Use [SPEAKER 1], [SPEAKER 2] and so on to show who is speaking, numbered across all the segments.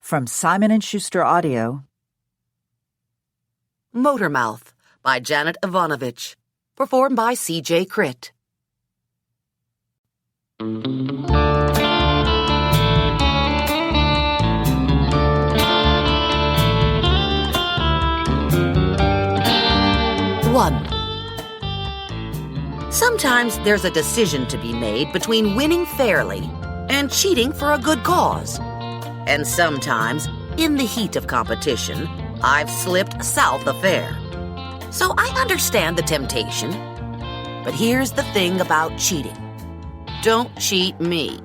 [SPEAKER 1] From Simon & Schuster Audio.
[SPEAKER 2] Motormouth by Janet Evanovich. Performed by C.J. Crit. One. Sometimes there's a decision to be made between winning fairly and cheating for a good cause. And sometimes, in the heat of competition, I've slipped south of fair. So I understand the temptation. But here's the thing about cheating. Don't cheat me.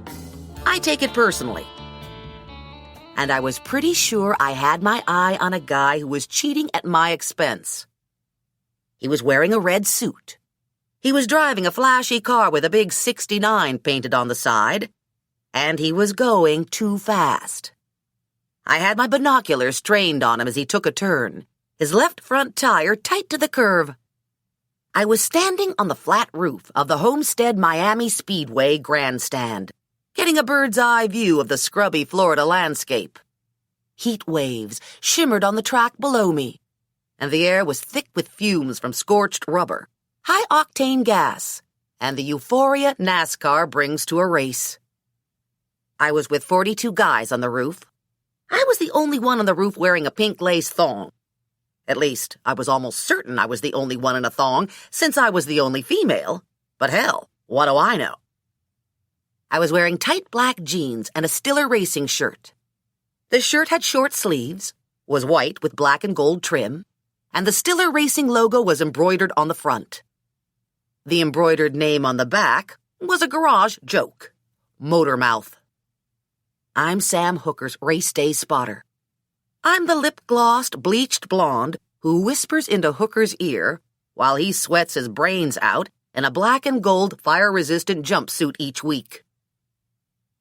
[SPEAKER 2] I take it personally. And I was pretty sure I had my eye on a guy who was cheating at my expense. He was wearing a red suit. He was driving a flashy car with a big 69 painted on the side. And he was going too fast. I had my binoculars trained on him as he took a turn, his left front tire tight to the curve. I was standing on the flat roof of the Homestead Miami Speedway grandstand, getting a bird's-eye view of the scrubby Florida landscape. Heat waves shimmered on the track below me, and the air was thick with fumes from scorched rubber, high-octane gas, and the euphoria NASCAR brings to a race. I was with 42 guys on the roof. I was the only one on the roof wearing a pink lace thong. At least, I was almost certain I was the only one in a thong, since I was the only female. But hell, what do I know? I was wearing tight black jeans and a Stiller racing shirt. The shirt had short sleeves, was white with black and gold trim, and the Stiller Racing logo was embroidered on the front. The embroidered name on the back was a garage joke. Motormouth. I'm Sam Hooker's race day spotter. I'm the lip-glossed, bleached blonde who whispers into Hooker's ear while he sweats his brains out in a black and gold fire-resistant jumpsuit each week.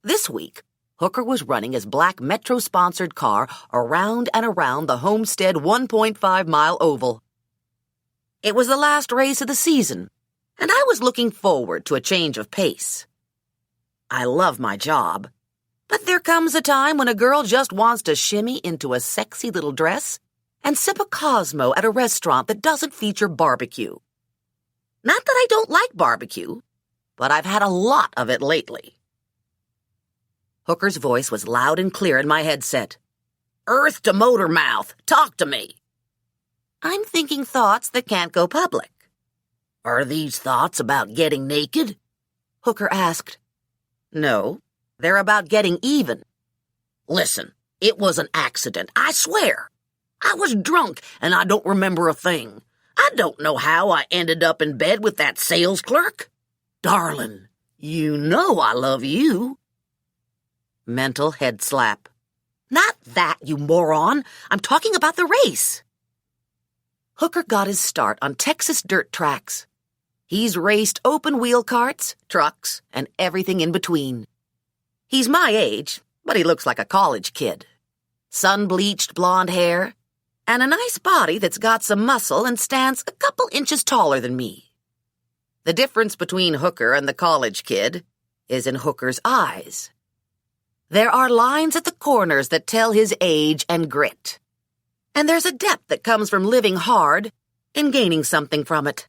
[SPEAKER 2] This week, Hooker was running his black Metro-sponsored car around and around the Homestead 1.5-mile oval. It was the last race of the season, and I was looking forward to a change of pace. I love my job. But there comes a time when a girl just wants to shimmy into a sexy little dress and sip a Cosmo at a restaurant that doesn't feature barbecue. Not that I don't like barbecue, but I've had a lot of it lately. Hooker's voice was loud and clear in my headset. Earth to Motormouth, talk to me. I'm thinking thoughts that can't go public. Are these thoughts about getting naked? Hooker asked. No. They're about getting even. Listen, it was an accident, I swear. I was drunk, and I don't remember a thing. I don't know how I ended up in bed with that sales clerk. Darling, you know I love you. Mental head slap. Not that, you moron. I'm talking about the race. Hooker got his start on Texas dirt tracks. He's raced open-wheel carts, trucks, and everything in between. He's my age, but he looks like a college kid. Sun-bleached blonde hair, and a nice body that's got some muscle and stands a couple inches taller than me. The difference between Hooker and the college kid is in Hooker's eyes. There are lines at the corners that tell his age and grit. And there's a depth that comes from living hard and gaining something from it.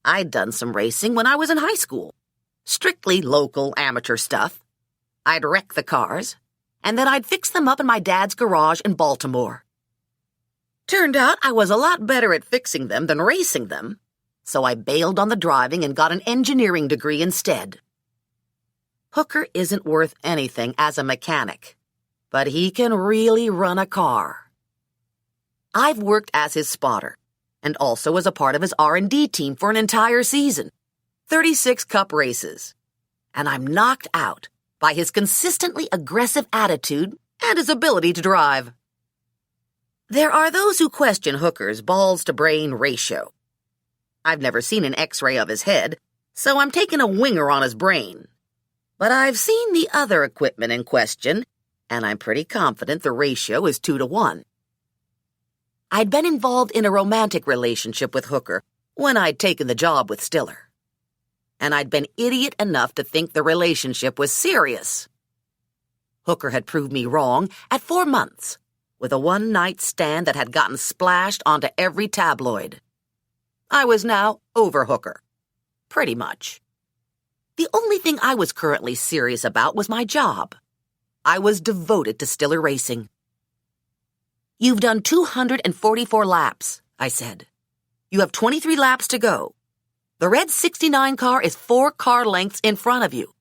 [SPEAKER 2] I'd done some racing when I was in high school. Strictly local amateur stuff. I'd wreck the cars, and then I'd fix them up in my dad's garage in Baltimore. Turned out I was a lot better at fixing them than racing them, so I bailed on the driving and got an engineering degree instead. Hooker isn't worth anything as a mechanic, but he can really run a car. I've worked as his spotter, and also as a part of his R&D team for an entire season. 36 cup races, and I'm knocked out by his consistently aggressive attitude and his ability to drive. There are those who question Hooker's balls-to-brain ratio. I've never seen an X-ray of his head, so I'm taking a winger on his brain. But I've seen the other equipment in question, and I'm pretty confident the ratio is 2-to-1. I'd been involved in a romantic relationship with Hooker when I'd taken the job with Stiller. And I'd been idiot enough to think the relationship was serious. Hooker had proved me wrong at 4 months, with a one-night stand that had gotten splashed onto every tabloid. I was now over Hooker. Pretty much. The only thing I was currently serious about was my job. I was devoted to Stiller Racing. "You've done 244 laps," I said. "You have 23 laps to go. The red 69 car is 4 car lengths in front of you."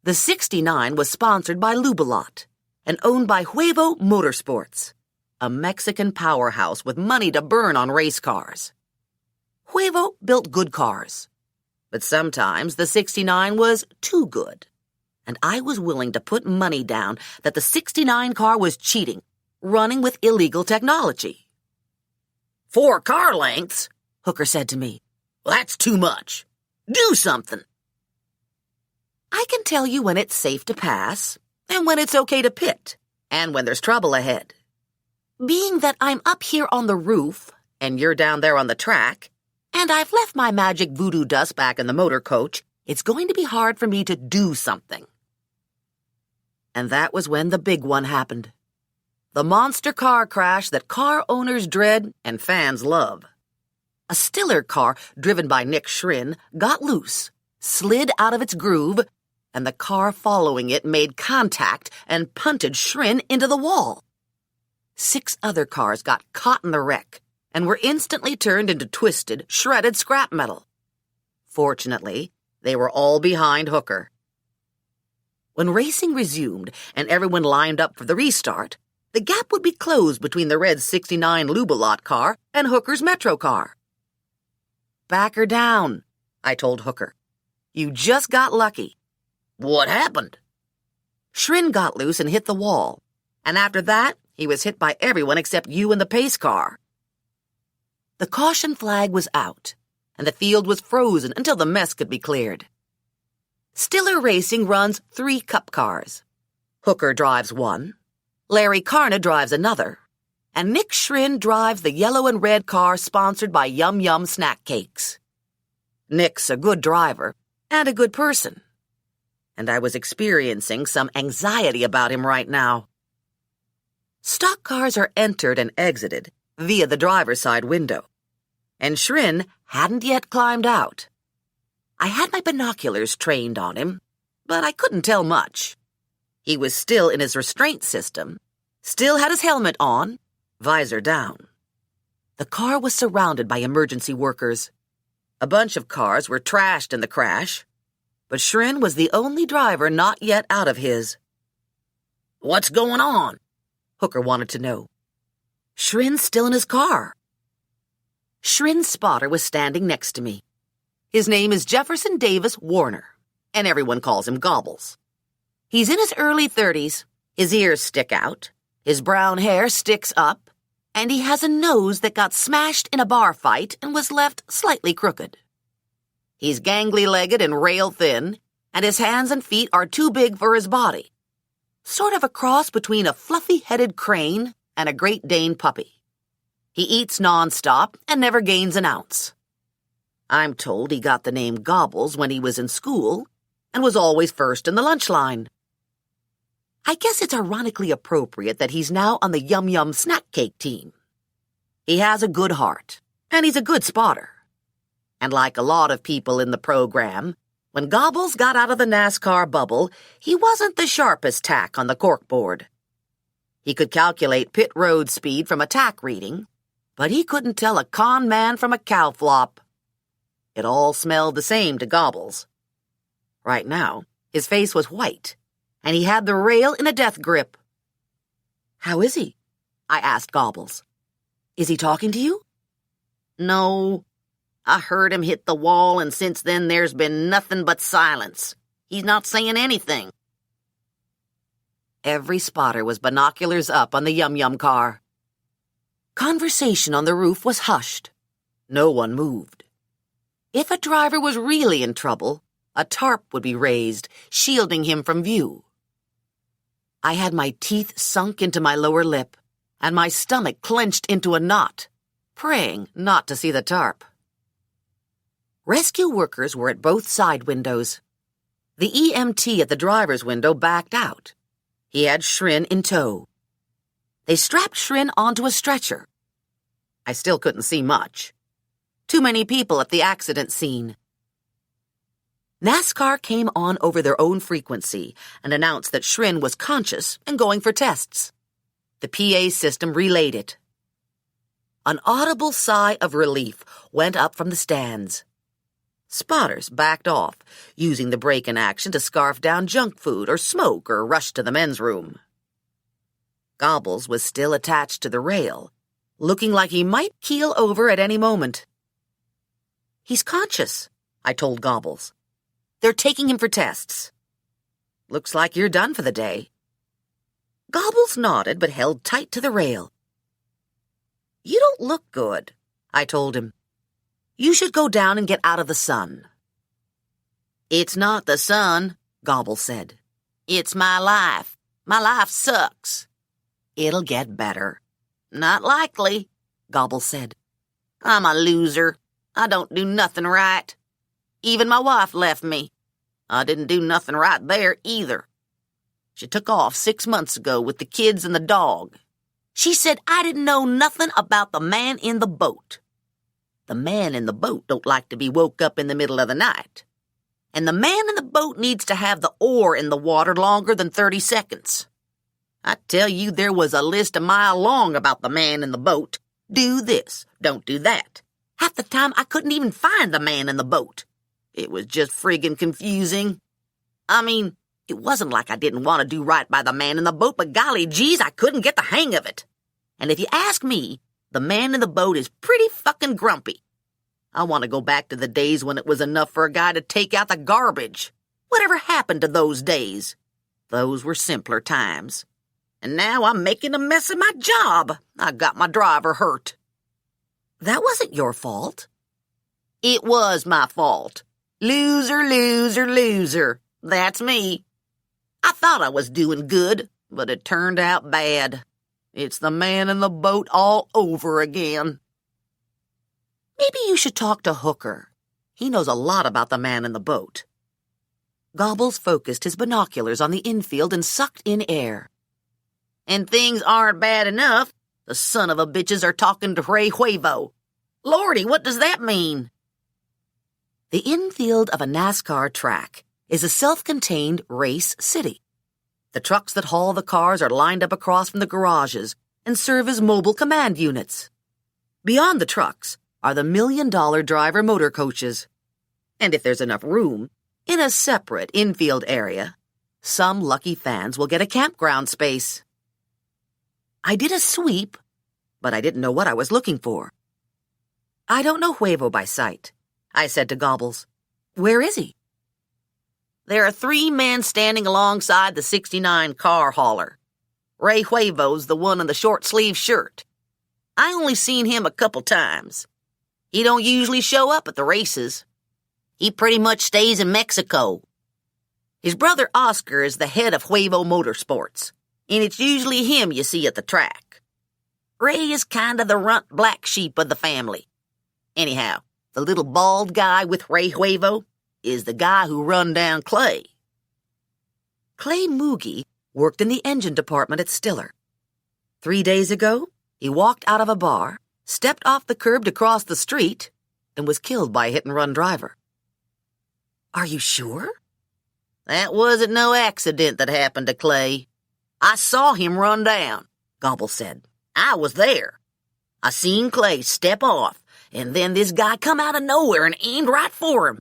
[SPEAKER 2] The 69 was sponsored by Lubelot and owned by Huevo Motorsports, a Mexican powerhouse with money to burn on race cars. Huevo built good cars, but sometimes the 69 was too good, and I was willing to put money down that the 69 car was cheating, running with illegal technology. "4 car lengths," Hooker said to me. "That's too much. Do something." I can tell you when it's safe to pass, and when it's okay to pit, and when there's trouble ahead. Being that I'm up here on the roof, and you're down there on the track, and I've left my magic voodoo dust back in the motor coach, it's going to be hard for me to do something. And that was when the big one happened. The monster car crash that car owners dread and fans love. A Stiller car, driven by Nick Schrin, got loose, slid out of its groove, and the car following it made contact and punted Schrin into the wall. 6 other cars got caught in the wreck and were instantly turned into twisted, shredded scrap metal. Fortunately, they were all behind Hooker. When racing resumed and everyone lined up for the restart, the gap would be closed between the red 69 Lubelot car and Hooker's Metro car. "Back her down," I told Hooker. "You just got lucky." "What happened?" "Schrin got loose and hit the wall, and after that, he was hit by everyone except you and the pace car." The caution flag was out, and the field was frozen until the mess could be cleared. Stiller Racing runs 3 cup cars. Hooker drives one, Larry Carna drives another, and Nick Schrin drives the yellow and red car sponsored by Yum Yum Snack Cakes. Nick's a good driver and a good person, and I was experiencing some anxiety about him right now. Stock cars are entered and exited via the driver's side window, and Schrin hadn't yet climbed out. I had my binoculars trained on him, but I couldn't tell much. He was still in his restraint system, still had his helmet on, visor down. The car was surrounded by emergency workers. A bunch of cars were trashed in the crash, but Schrin was the only driver not yet out of his. "What's going on?" Hooker wanted to know. "Schrin's still in his car." Schrin's spotter was standing next to me. His name is Jefferson Davis Warner, and everyone calls him Gobbles. He's in his early 30s, his ears stick out, his brown hair sticks up, and he has a nose that got smashed in a bar fight and was left slightly crooked. He's gangly-legged and rail-thin, and his hands and feet are too big for his body. Sort of a cross between a fluffy-headed crane and a Great Dane puppy. He eats nonstop and never gains an ounce. I'm told he got the name Gobbles when he was in school and was always first in the lunch line. I guess it's ironically appropriate that he's now on the Yum Yum Snack Cake team. He has a good heart, and he's a good spotter. And like a lot of people in the program, when Gobbles got out of the NASCAR bubble, he wasn't the sharpest tack on the corkboard. He could calculate pit road speed from a tack reading, but he couldn't tell a con man from a cow flop. It all smelled the same to Gobbles. Right now, his face was white, and he had the rail in a death grip. "How is he?" I asked Gobbles. "Is he talking to you?" "No. I heard him hit the wall, and since then there's been nothing but silence. He's not saying anything." Every spotter was binoculars up on the Yum Yum car. Conversation on the roof was hushed. No one moved. If a driver was really in trouble, a tarp would be raised, shielding him from view. I had my teeth sunk into my lower lip, and my stomach clenched into a knot, praying not to see the tarp. Rescue workers were at both side windows. The EMT at the driver's window backed out, He had Shrin in tow. They strapped Shrin onto a stretcher. I still couldn't see much. Too many people at the accident scene. NASCAR came on over their own frequency and announced that Shrin was conscious and going for tests. The PA system relayed it. An audible sigh of relief went up from the stands. Spotters backed off, using the break-in action to scarf down junk food or smoke or rush to the men's room. Gobbles was still attached to the rail, looking like he might keel over at any moment. "He's conscious," I told Gobbles. "They're taking him for tests." "Looks like you're done for the day." Gobbles nodded but held tight to the rail. "You don't look good," I told him. "You should go down and get out of the sun." "It's not the sun," Gobbles said. "It's my life. My life sucks." "It'll get better." "Not likely," Gobbles said. "I'm a loser. I don't do nothing right. Even my wife left me. I didn't do nothing right there either. She took off 6 months ago with the kids and the dog. She said I didn't know nothing about the man in the boat. The man in the boat don't like to be woke up in the middle of the night. And the man in the boat needs to have the oar in the water longer than 30 seconds. I tell you, there was a list a mile long about the man in the boat. Do this, don't do that. Half the time I couldn't even find the man in the boat. It was just friggin' confusing. I mean, it wasn't like I didn't want to do right by the man in the boat, but golly geez, I couldn't get the hang of it. And if you ask me, the man in the boat is pretty fucking grumpy. I want to go back to the days when it was enough for a guy to take out the garbage. Whatever happened to those days? Those were simpler times. And now I'm making a mess of my job. I got my driver hurt." "That wasn't your fault." "It was my fault. Loser, loser, loser. That's me. I thought I was doing good, but it turned out bad. It's the man in the boat all over again." "Maybe you should talk to Hooker. He knows a lot about the man in the boat." Gobbles focused his binoculars on the infield and sucked in air. "And things aren't bad enough. The son of a bitches are talking to Ray Huevo. Lordy, what does that mean?" The infield of a NASCAR track is a self-contained race city. The trucks that haul the cars are lined up across from the garages and serve as mobile command units. Beyond the trucks are the million-dollar driver motor coaches. And if there's enough room, in a separate infield area, some lucky fans will get a campground space. I did a sweep, but I didn't know what I was looking for. "I don't know Huevo by sight," I said to Gobbles. "Where is he?" "There are 3 men standing alongside the 69 car hauler. Ray Huevo's the one in the short-sleeved shirt. I only seen him a couple times. He don't usually show up at the races. He pretty much stays in Mexico. His brother Oscar is the head of Huevo Motorsports, and it's usually him you see at the track. Ray is kind of the runt black sheep of the family. Anyhow, the little bald guy with Ray Huevo is the guy who run down Clay." Clay Moogie worked in the engine department at Stiller. 3 days ago, he walked out of a bar, stepped off the curb to cross the street, and was killed by a hit-and-run driver. "Are you sure?" "That wasn't no accident that happened to Clay. I saw him run down," Gobble said. "I was there. I seen Clay step off, and then this guy come out of nowhere and aimed right for him."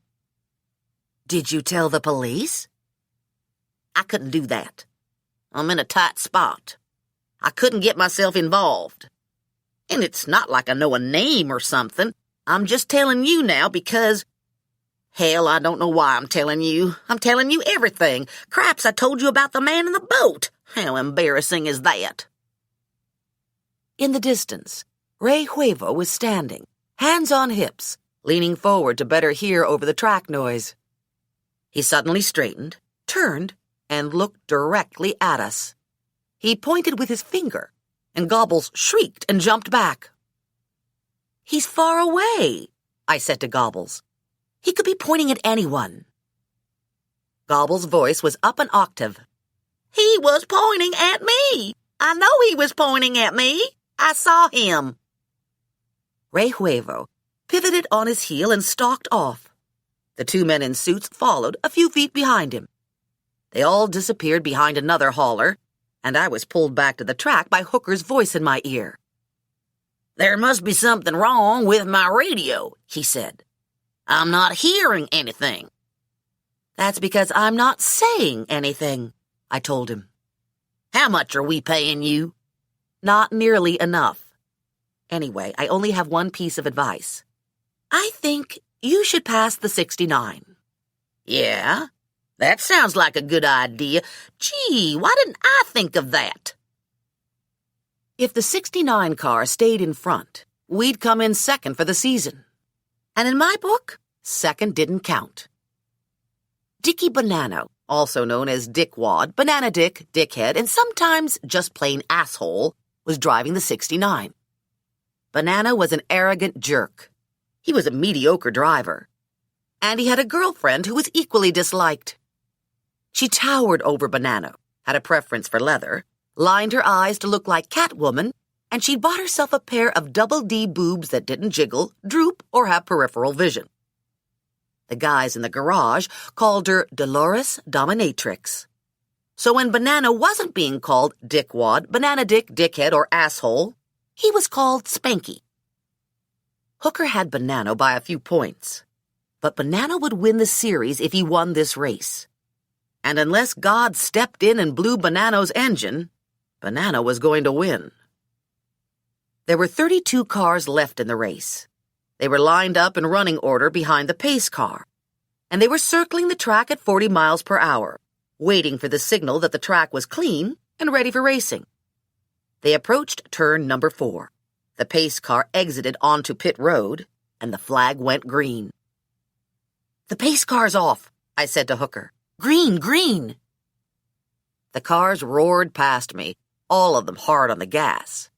[SPEAKER 2] "Did you tell the police?" "I couldn't do that. I'm in a tight spot. I couldn't get myself involved. And it's not like I know a name or something. I'm just telling you now because... Hell, I don't know why I'm telling you. I'm telling you everything. Craps, I told you about the man in the boat. How embarrassing is that?" In the distance, Ray Huevo was standing, hands on hips, leaning forward to better hear over the track noise. He suddenly straightened, turned, and looked directly at us. He pointed with his finger, and Gobbles shrieked and jumped back. "He's far away," I said to Gobbles. "He could be pointing at anyone." Gobbles' voice was up an octave. He was pointing at me. I know he was pointing at me. I saw him. Rey Huevo pivoted on his heel and stalked off. The two men in suits followed a few feet behind him. They all disappeared behind another hauler, and I was pulled back to the track by Hooker's voice in my ear. "There must be something wrong with my radio," he said. "I'm not hearing anything." "That's because I'm not saying anything," I told him. "How much are we paying you?" "Not nearly enough. Anyway, I only have one piece of advice. I think you should pass the 69. "Yeah? That sounds like a good idea. Gee, why didn't I think of that?" If the 69 car stayed in front, we'd come in second for the season. And in my book, second didn't count. Dickie Bonanno, also known as Dickwad, Banana Dick, Dickhead, and sometimes just plain asshole, was driving the 69. Bonanno was an arrogant jerk. He was a mediocre driver. And he had a girlfriend who was equally disliked. She towered over Bonanno, had a preference for leather, lined her eyes to look like Catwoman, and she'd bought herself a pair of double D boobs that didn't jiggle, droop, or have peripheral vision. The guys in the garage called her Dolores Dominatrix. So when Bonanno wasn't being called Dickwad, Banana Dick, Dickhead, or Asshole, he was called Spanky. Hooker had Bonanno by a few points, but Bonanno would win the series if he won this race. And unless God stepped in and blew Bonanno's engine, Bonanno was going to win. There were 32 cars left in the race. They were lined up in running order behind the pace car, and they were circling the track at 40 miles per hour, waiting for the signal that the track was clean and ready for racing. They approached turn number 4. The pace car exited onto pit road, and the flag went green. "The pace car's off," I said to Hooker. "Green, green." The cars roared past me, all of them hard on the gas.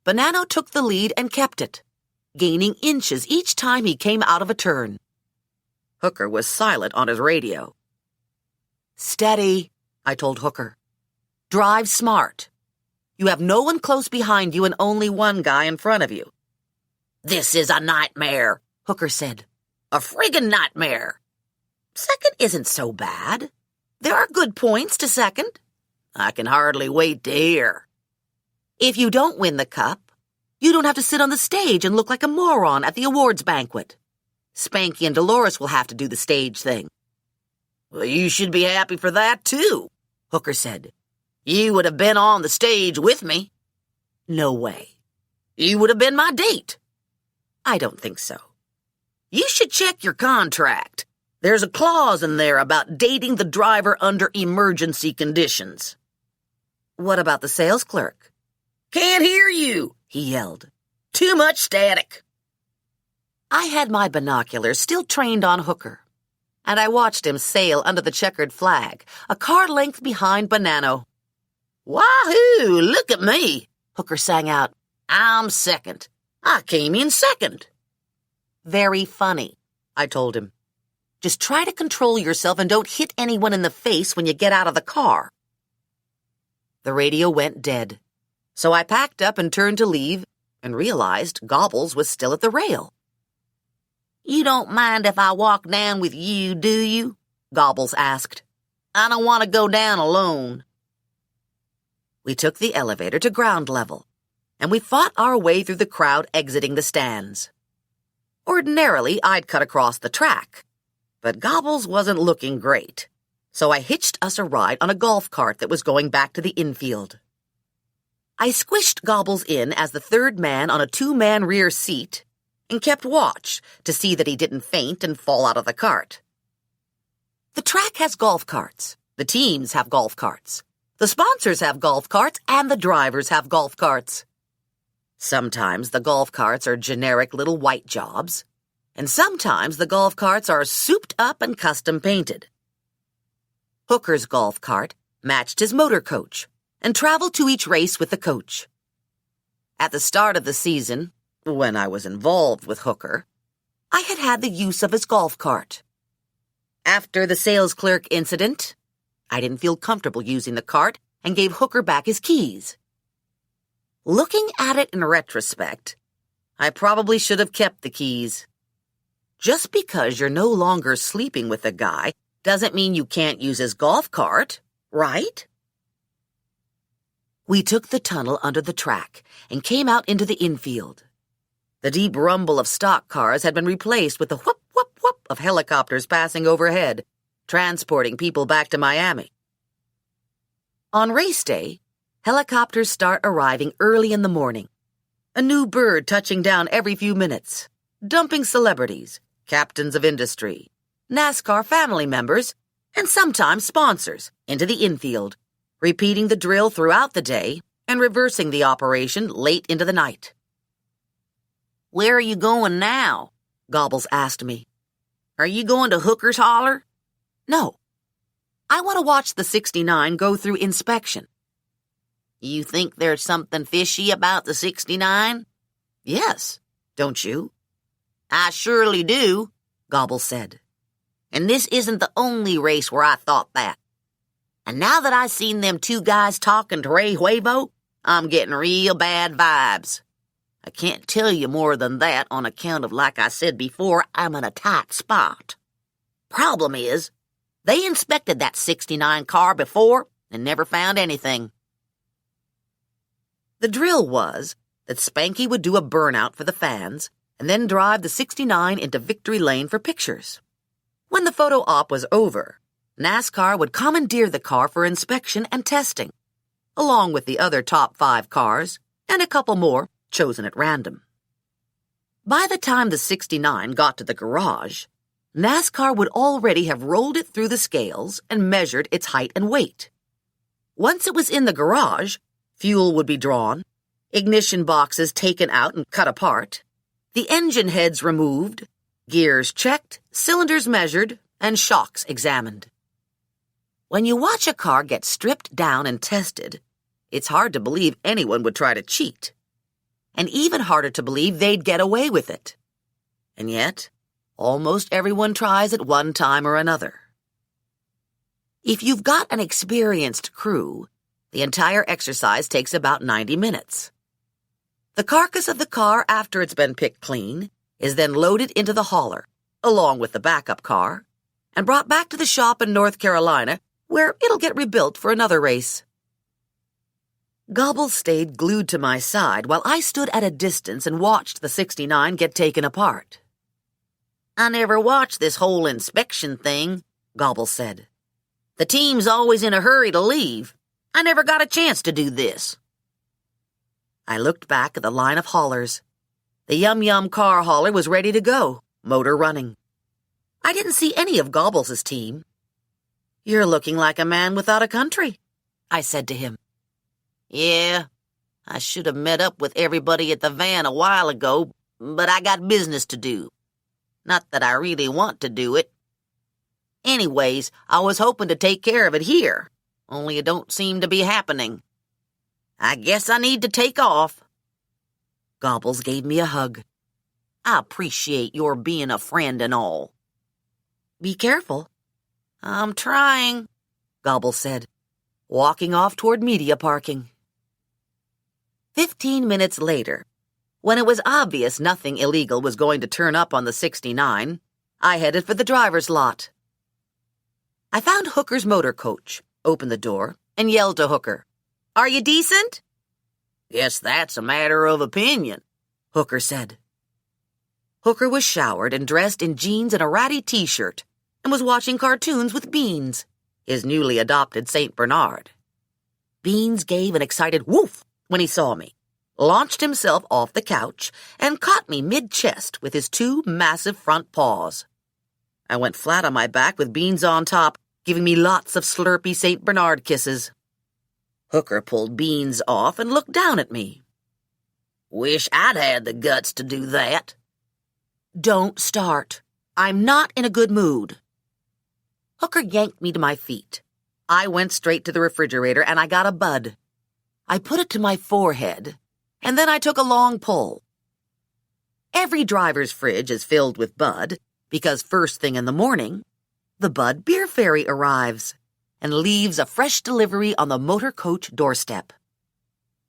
[SPEAKER 2] Bonanno took the lead and kept it, gaining inches each time he came out of a turn. Hooker was silent on his radio. "Steady," I told Hooker. "Drive smart. You have no one close behind you and only one guy in front of you." "This is a nightmare," Hooker said. "A friggin' nightmare. Second isn't so bad. There are good points to second. I can hardly wait to hear." "If you don't win the cup, you don't have to sit on the stage and look like a moron at the awards banquet. Spanky and Dolores will have to do the stage thing." "Well, you should be happy for that, too," Hooker said. "You would have been on the stage with me." "No way." "You would have been my date." "I don't think so." "You should check your contract. There's a clause in there about dating the driver under emergency conditions." "What about the sales clerk?" "Can't hear you," he yelled. "Too much static." I had my binoculars still trained on Hooker, and I watched him sail under the checkered flag, a car length behind Bonanno. "Wahoo! Look at me!" Hooker sang out. "I'm second. I came in second." "Very funny," I told him. "Just try to control yourself and don't hit anyone in the face when you get out of the car." The radio went dead, so I packed up and turned to leave and realized Gobbles was still at the rail. "You don't mind if I walk down with you, do you?" Gobbles asked. "I don't want to go down alone." We took the elevator to ground level, and we fought our way through the crowd exiting the stands. Ordinarily, I'd cut across the track, but Gobbles wasn't looking great, so I hitched us a ride on a golf cart that was going back to the infield. I squished Gobbles in as the third man on a 2-man rear seat and kept watch to see that he didn't faint and fall out of the cart. The track has golf carts. The teams have golf carts. The sponsors have golf carts, and the drivers have golf carts. Sometimes the golf carts are generic little white jobs, and sometimes the golf carts are souped up and custom painted. Hooker's golf cart matched his motor coach and traveled to each race with the coach. At the start of the season, when I was involved with Hooker, I had had the use of his golf cart. After the sales clerk incident, I didn't feel comfortable using the cart and gave Hooker back his keys. Looking at it in retrospect, I probably should have kept the keys. Just because you're no longer sleeping with a guy doesn't mean you can't use his golf cart, right? We took the tunnel under the track and came out into the infield. The deep rumble of stock cars had been replaced with the whoop, whoop, whoop of helicopters passing overhead, transporting people back to Miami. On race day, helicopters start arriving early in the morning. A new bird touching down every few minutes, dumping celebrities, captains of industry, NASCAR family members, and sometimes sponsors into the infield, repeating the drill throughout the day and reversing the operation late into the night. "Where are you going now?" Gobbles asked me. "Are you going to Hooker's Holler?" "No. I want to watch the 69 go through inspection." "You think there's something fishy about the 69? "Yes. Don't you?" "I surely do," Gobbles said. "And this isn't the only race where I thought that. And now that I've seen them two guys talking to Ray Huevo, I'm getting real bad vibes. I can't tell you more than that on account of, like I said before, I'm in a tight spot. Problem is, they inspected that 69 car before and never found anything." The drill was that Spanky would do a burnout for the fans and then drive the 69 into Victory Lane for pictures. When the photo op was over, NASCAR would commandeer the car for inspection and testing, along with the other top 5 cars and a couple more chosen at random. By the time the 69 got to the garage, NASCAR would already have rolled it through the scales and measured its height and weight. Once it was in the garage, fuel would be drawn, ignition boxes taken out and cut apart, the engine heads removed, gears checked, cylinders measured, and shocks examined. When you watch a car get stripped down and tested, it's hard to believe anyone would try to cheat. And even harder to believe they'd get away with it. And yet, almost everyone tries at one time or another. If you've got an experienced crew, the entire exercise takes about 90 minutes. The carcass of the car, after it's been picked clean, is then loaded into the hauler, along with the backup car, and brought back to the shop in North Carolina, where it'll get rebuilt for another race. Gobbles stayed glued to my side while I stood at a distance and watched the 69 get taken apart. "I never watched this whole inspection thing," Gobbles said. "The team's always in a hurry to leave. I never got a chance to do this." I looked back at the line of haulers. The Yum Yum car hauler was ready to go, motor running. I didn't see any of Gobbles' team. "You're looking like a man without a country," I said to him. "Yeah, I should have met up with everybody at the van a while ago, but I got business to do. Not that I really want to do it. Anyways, I was hoping to take care of it here, only it don't seem to be happening. I guess I need to take off." Gobbles gave me a hug. "I appreciate your being a friend and all." "Be careful." "I'm trying," Gobbles said, walking off toward media parking. 15 minutes later, when it was obvious nothing illegal was going to turn up on the 69, I headed for the driver's lot. I found Hooker's motor coach, opened the door, and yelled to Hooker, "Are you decent?" "Guess that's a matter of opinion," Hooker said. Hooker was showered and dressed in jeans and a ratty t-shirt and was watching cartoons with Beans, his newly adopted St. Bernard. Beans gave an excited woof when he saw me, launched himself off the couch, and caught me mid-chest with his 2 massive front paws. I went flat on my back with Beans on top, giving me lots of slurpy St. Bernard kisses. Hooker pulled Beans off and looked down at me. "Wish I'd had the guts to do that." "Don't start. I'm not in a good mood." Hooker yanked me to my feet. I went straight to the refrigerator and I got a bud. I put it to my forehead, and then I took a long pull. Every driver's fridge is filled with bud, because first thing in the morning, the Bud Beer Fairy arrives, and leaves a fresh delivery on the motor coach doorstep.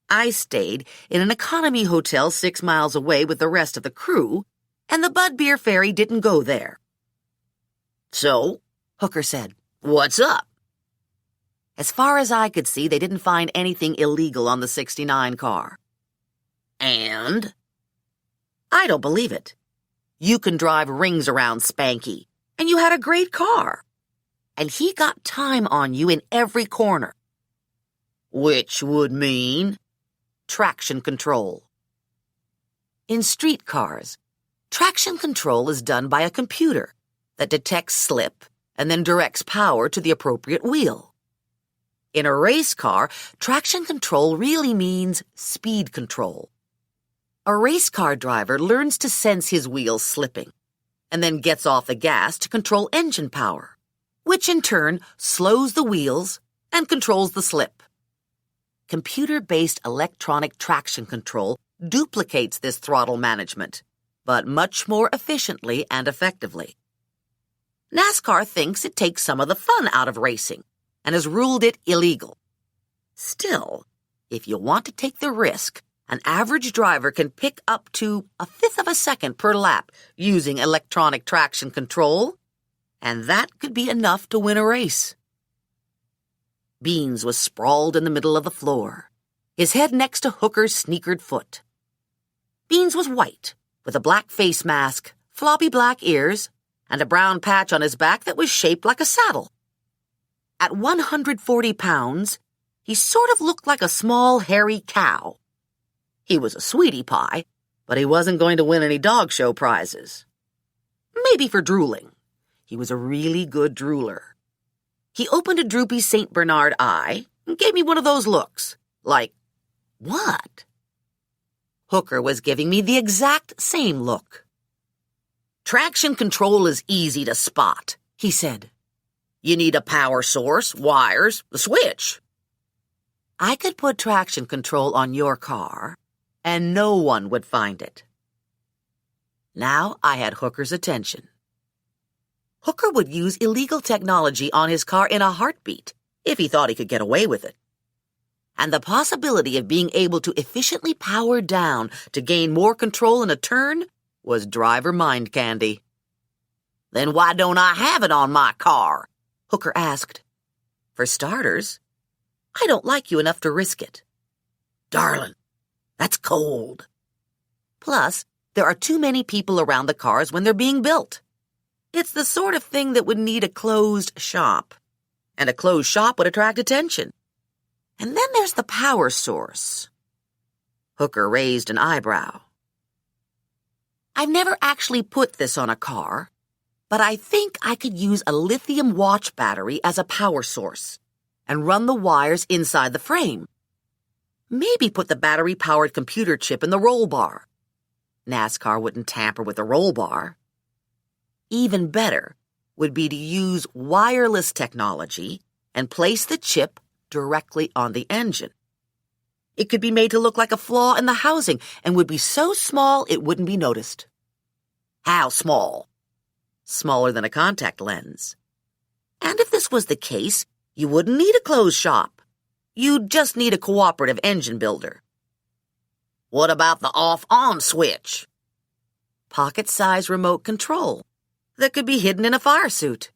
[SPEAKER 2] I stayed in an economy hotel 6 miles away with the rest of the crew, and the Bud Beer ferry didn't go there. "So," Hooker said, "what's up?" As far as I could see, they didn't find anything illegal on the 69 car. "And?" "I don't believe it. You can drive rings around Spanky, and you had a great car. And he got time on you in every corner." "Which would mean?" "Traction control." In street cars, traction control is done by a computer that detects slip and then directs power to the appropriate wheel. In a race car, traction control really means speed control. A race car driver learns to sense his wheels slipping and then gets off the gas to control engine power, which in turn slows the wheels and controls the slip. Computer-based electronic traction control duplicates this throttle management, but much more efficiently and effectively. NASCAR thinks it takes some of the fun out of racing and has ruled it illegal. Still, if you want to take the risk, an average driver can pick up to 1/5 of a second per lap using electronic traction control, and that could be enough to win a race. Beans was sprawled in the middle of the floor, his head next to Hooker's sneakered foot. Beans was white, with a black face mask, floppy black ears, and a brown patch on his back that was shaped like a saddle. At 140 pounds, he sort of looked like a small, hairy cow. He was a sweetie pie, but he wasn't going to win any dog show prizes. Maybe for drooling. He was a really good drooler. He opened a droopy St. Bernard eye and gave me one of those looks, like, "What?" Hooker was giving me the exact same look. "Traction control is easy to spot," he said. "You need a power source, wires, a switch." I could put traction control on your car, and no one would find it. Now I had Hooker's attention. Hooker would use illegal technology on his car in a heartbeat if he thought he could get away with it. And the possibility of being able to efficiently power down to gain more control in a turn was driver mind candy. "Then why don't I have it on my car?" Hooker asked. "For starters, I don't like you enough to risk it." "Darling, that's cold." "Plus, there are too many people around the cars when they're being built. It's the sort of thing that would need a closed shop, and a closed shop would attract attention. And then there's the power source." Hooker raised an eyebrow. "I've never actually put this on a car, but I think I could use a lithium watch battery as a power source and run the wires inside the frame. Maybe put the battery-powered computer chip in the roll bar. NASCAR wouldn't tamper with the roll bar. Even better would be to use wireless technology and place the chip directly on the engine. It could be made to look like a flaw in the housing and would be so small it wouldn't be noticed." "How small?" "Smaller than a contact lens. And if this was the case, you wouldn't need a closed shop. You'd just need a cooperative engine builder." "What about the off-on switch?" "Pocket-size remote control that could be hidden in a fire suit."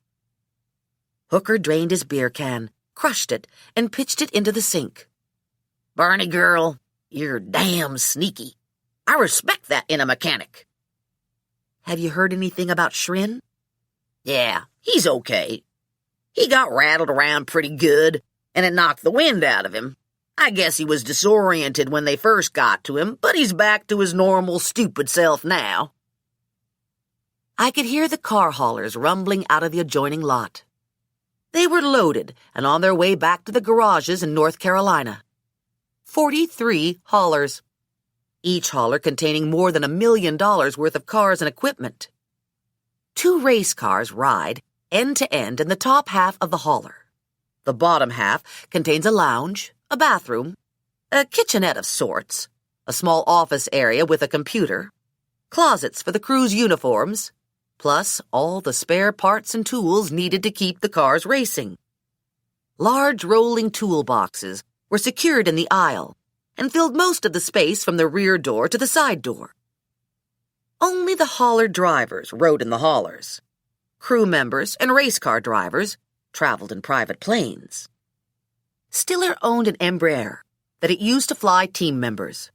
[SPEAKER 2] Hooker drained his beer can, crushed it, and pitched it into the sink. "Barney girl, you're damn sneaky. I respect that in a mechanic." "Have you heard anything about Shrin?" "Yeah, he's okay. He got rattled around pretty good, and it knocked the wind out of him. I guess he was disoriented when they first got to him, but he's back to his normal stupid self now." I could hear the car haulers rumbling out of the adjoining lot. They were loaded and on their way back to the garages in North Carolina. 43 haulers, each hauler containing more than $1 million worth of cars and equipment. 2 race cars ride end to end in the top half of the hauler. The bottom half contains a lounge, a bathroom, a kitchenette of sorts, a small office area with a computer, closets for the crew's uniforms, plus all the spare parts and tools needed to keep the cars racing. Large rolling toolboxes were secured in the aisle and filled most of the space from the rear door to the side door. Only the hauler drivers rode in the haulers. Crew members and race car drivers traveled in private planes. Stiller owned an Embraer that it used to fly team members.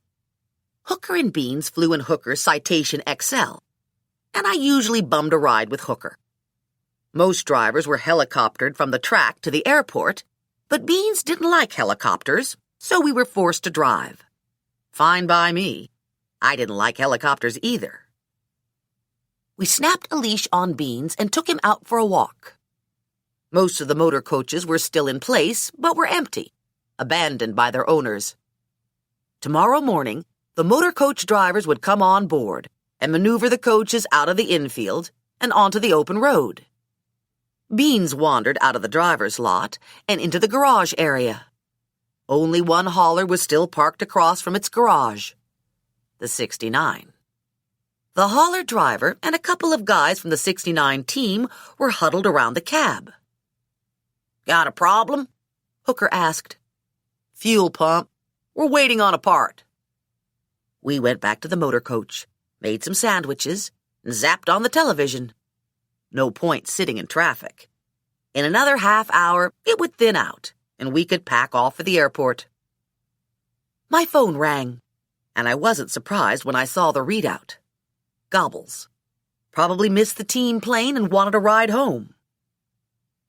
[SPEAKER 2] Hooker and Beans flew in Hooker's Citation XL, and I usually bummed a ride with Hooker. Most drivers were helicoptered from the track to the airport, but Beans didn't like helicopters, so we were forced to drive. Fine by me. I didn't like helicopters either. We snapped a leash on Beans and took him out for a walk. Most of the motor coaches were still in place, but were empty, abandoned by their owners. Tomorrow morning, the motor coach drivers would come on board and maneuver the coaches out of the infield and onto the open road. Beans wandered out of the driver's lot and into the garage area. Only one hauler was still parked across from its garage, the 69. The hauler driver and a couple of guys from the 69 team were huddled around the cab. "Got a problem?" Hooker asked. "Fuel pump. We're waiting on a part." We went back to the motor coach, made some sandwiches, and zapped on the television. No point sitting in traffic. In another half hour, it would thin out, and we could pack off for the airport. My phone rang, and I wasn't surprised when I saw the readout. Gobbles. Probably missed the team plane and wanted a ride home.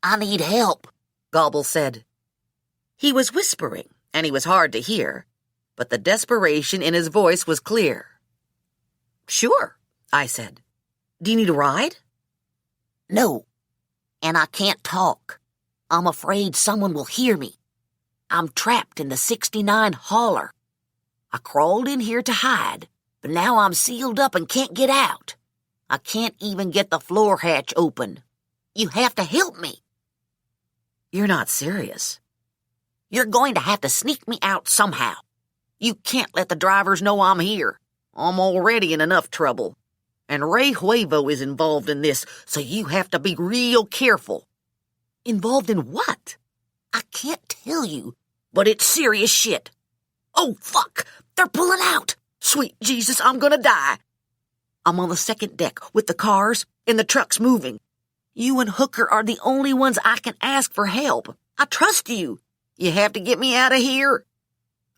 [SPEAKER 2] "I need help," Gobbles said. He was whispering, and he was hard to hear, but the desperation in his voice was clear. "Sure," I said. "Do you need a ride?" "No, and I can't talk. I'm afraid someone will hear me. I'm trapped in the 69 hauler. I crawled in here to hide, but now I'm sealed up and can't get out. I can't even get the floor hatch open. You have to help me." "You're not serious." "You're going to have to sneak me out somehow. You can't let the drivers know I'm here. I'm already in enough trouble. And Ray Huevo is involved in this, so you have to be real careful." "Involved in what?" "I can't tell you, but it's serious shit. Oh, fuck! They're pulling out! Sweet Jesus, I'm gonna die. I'm on the second deck with the cars, and the truck's moving. You and Hooker are the only ones I can ask for help. I trust you. You have to get me out of here."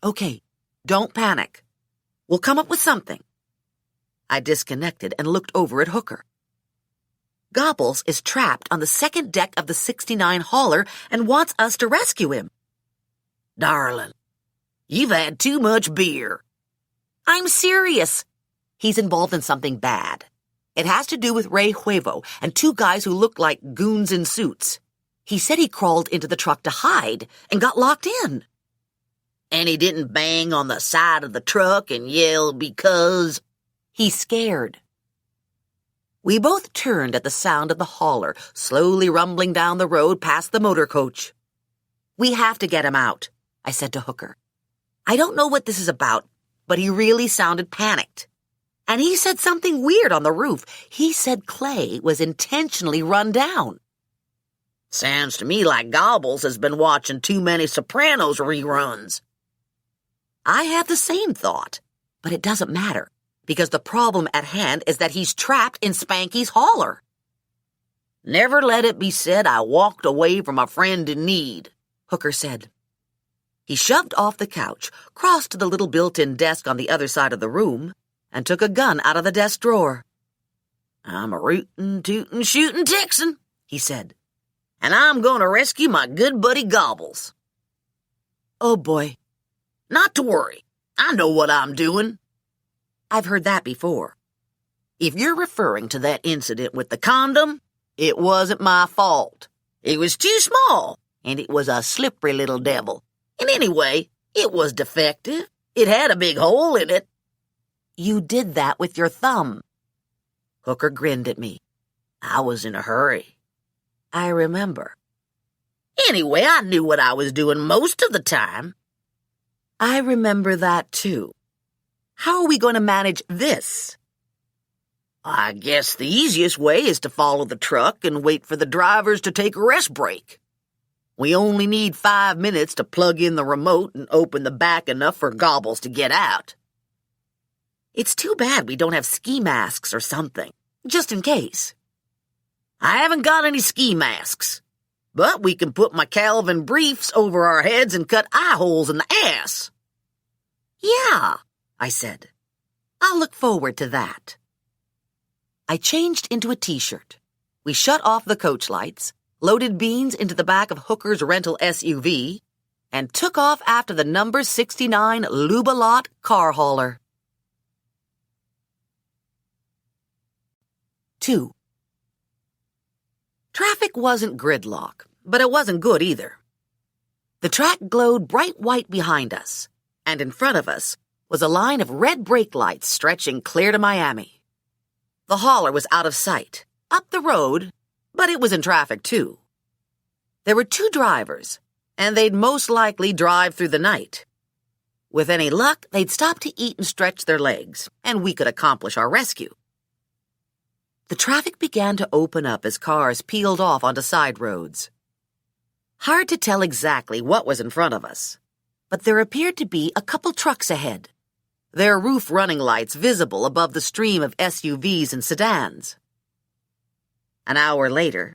[SPEAKER 2] "Okay, don't panic. We'll come up with something." I disconnected and looked over at Hooker. Gobbles is trapped on the second deck of the 69 hauler and wants us to rescue him. "Darling, you've had too much beer." "I'm serious. He's involved in something bad. It has to do with Ray Huevo and two guys who look like goons in suits. He said he crawled into the truck to hide and got locked in." "And he didn't bang on the side of the truck and yell because—" "He's scared." We both turned at the sound of the hauler slowly rumbling down the road past the motor coach. "We have to get him out," I said to Hooker. "I don't know what this is about, but he really sounded panicked. And he said something weird on the roof. He said Clay was intentionally run down." "Sounds to me like Gobbles has been watching too many Sopranos reruns." I have the same thought, but it doesn't matter, because the problem at hand is that he's trapped in Spanky's hauler. "Never let it be said I walked away from a friend in need," Hooker said. He shoved off the couch, crossed to the little built-in desk on the other side of the room, and took a gun out of the desk drawer. "I'm a rootin', tootin', shootin' Texan," he said, "and I'm going to rescue my good buddy Gobbles." "Oh, boy." "Not to worry. I know what I'm doing." I've heard that before. "If you're referring to that incident with the condom, it wasn't my fault. It was too small, and it was a slippery little devil. And anyway, it was defective. It had a big hole in it." "You did that with your thumb." Hooker grinned at me. "I was in a hurry." "I remember." "Anyway, I knew what I was doing most of the time." "I remember that, too. How are we going to manage this?" "I guess the easiest way is to follow the truck and wait for the drivers to take a rest break." We only need 5 minutes to plug in the remote and open the back enough for Gobbles to get out. It's too bad we don't have ski masks or something, just in case. I haven't got any ski masks, but we can put my Calvin briefs over our heads and cut eye holes in the ass. Yeah, I said. I'll look forward to that. I changed into a t-shirt. We shut off the coach lights, loaded beans into the back of Hooker's rental SUV, and took off after the number 69 Lubalot car hauler. 2. Traffic wasn't gridlock, but it wasn't good either. The track glowed bright white behind us, and in front of us was a line of red brake lights stretching clear to Miami. The hauler was out of sight, up the road, but it was in traffic too. There were 2 drivers, and they'd most likely drive through the night. With any luck, they'd stop to eat and stretch their legs, and we could accomplish our rescue. The traffic began to open up as cars peeled off onto side roads. Hard to tell exactly what was in front of us, but there appeared to be a couple trucks ahead, their roof running lights visible above the stream of SUVs and sedans. An hour later,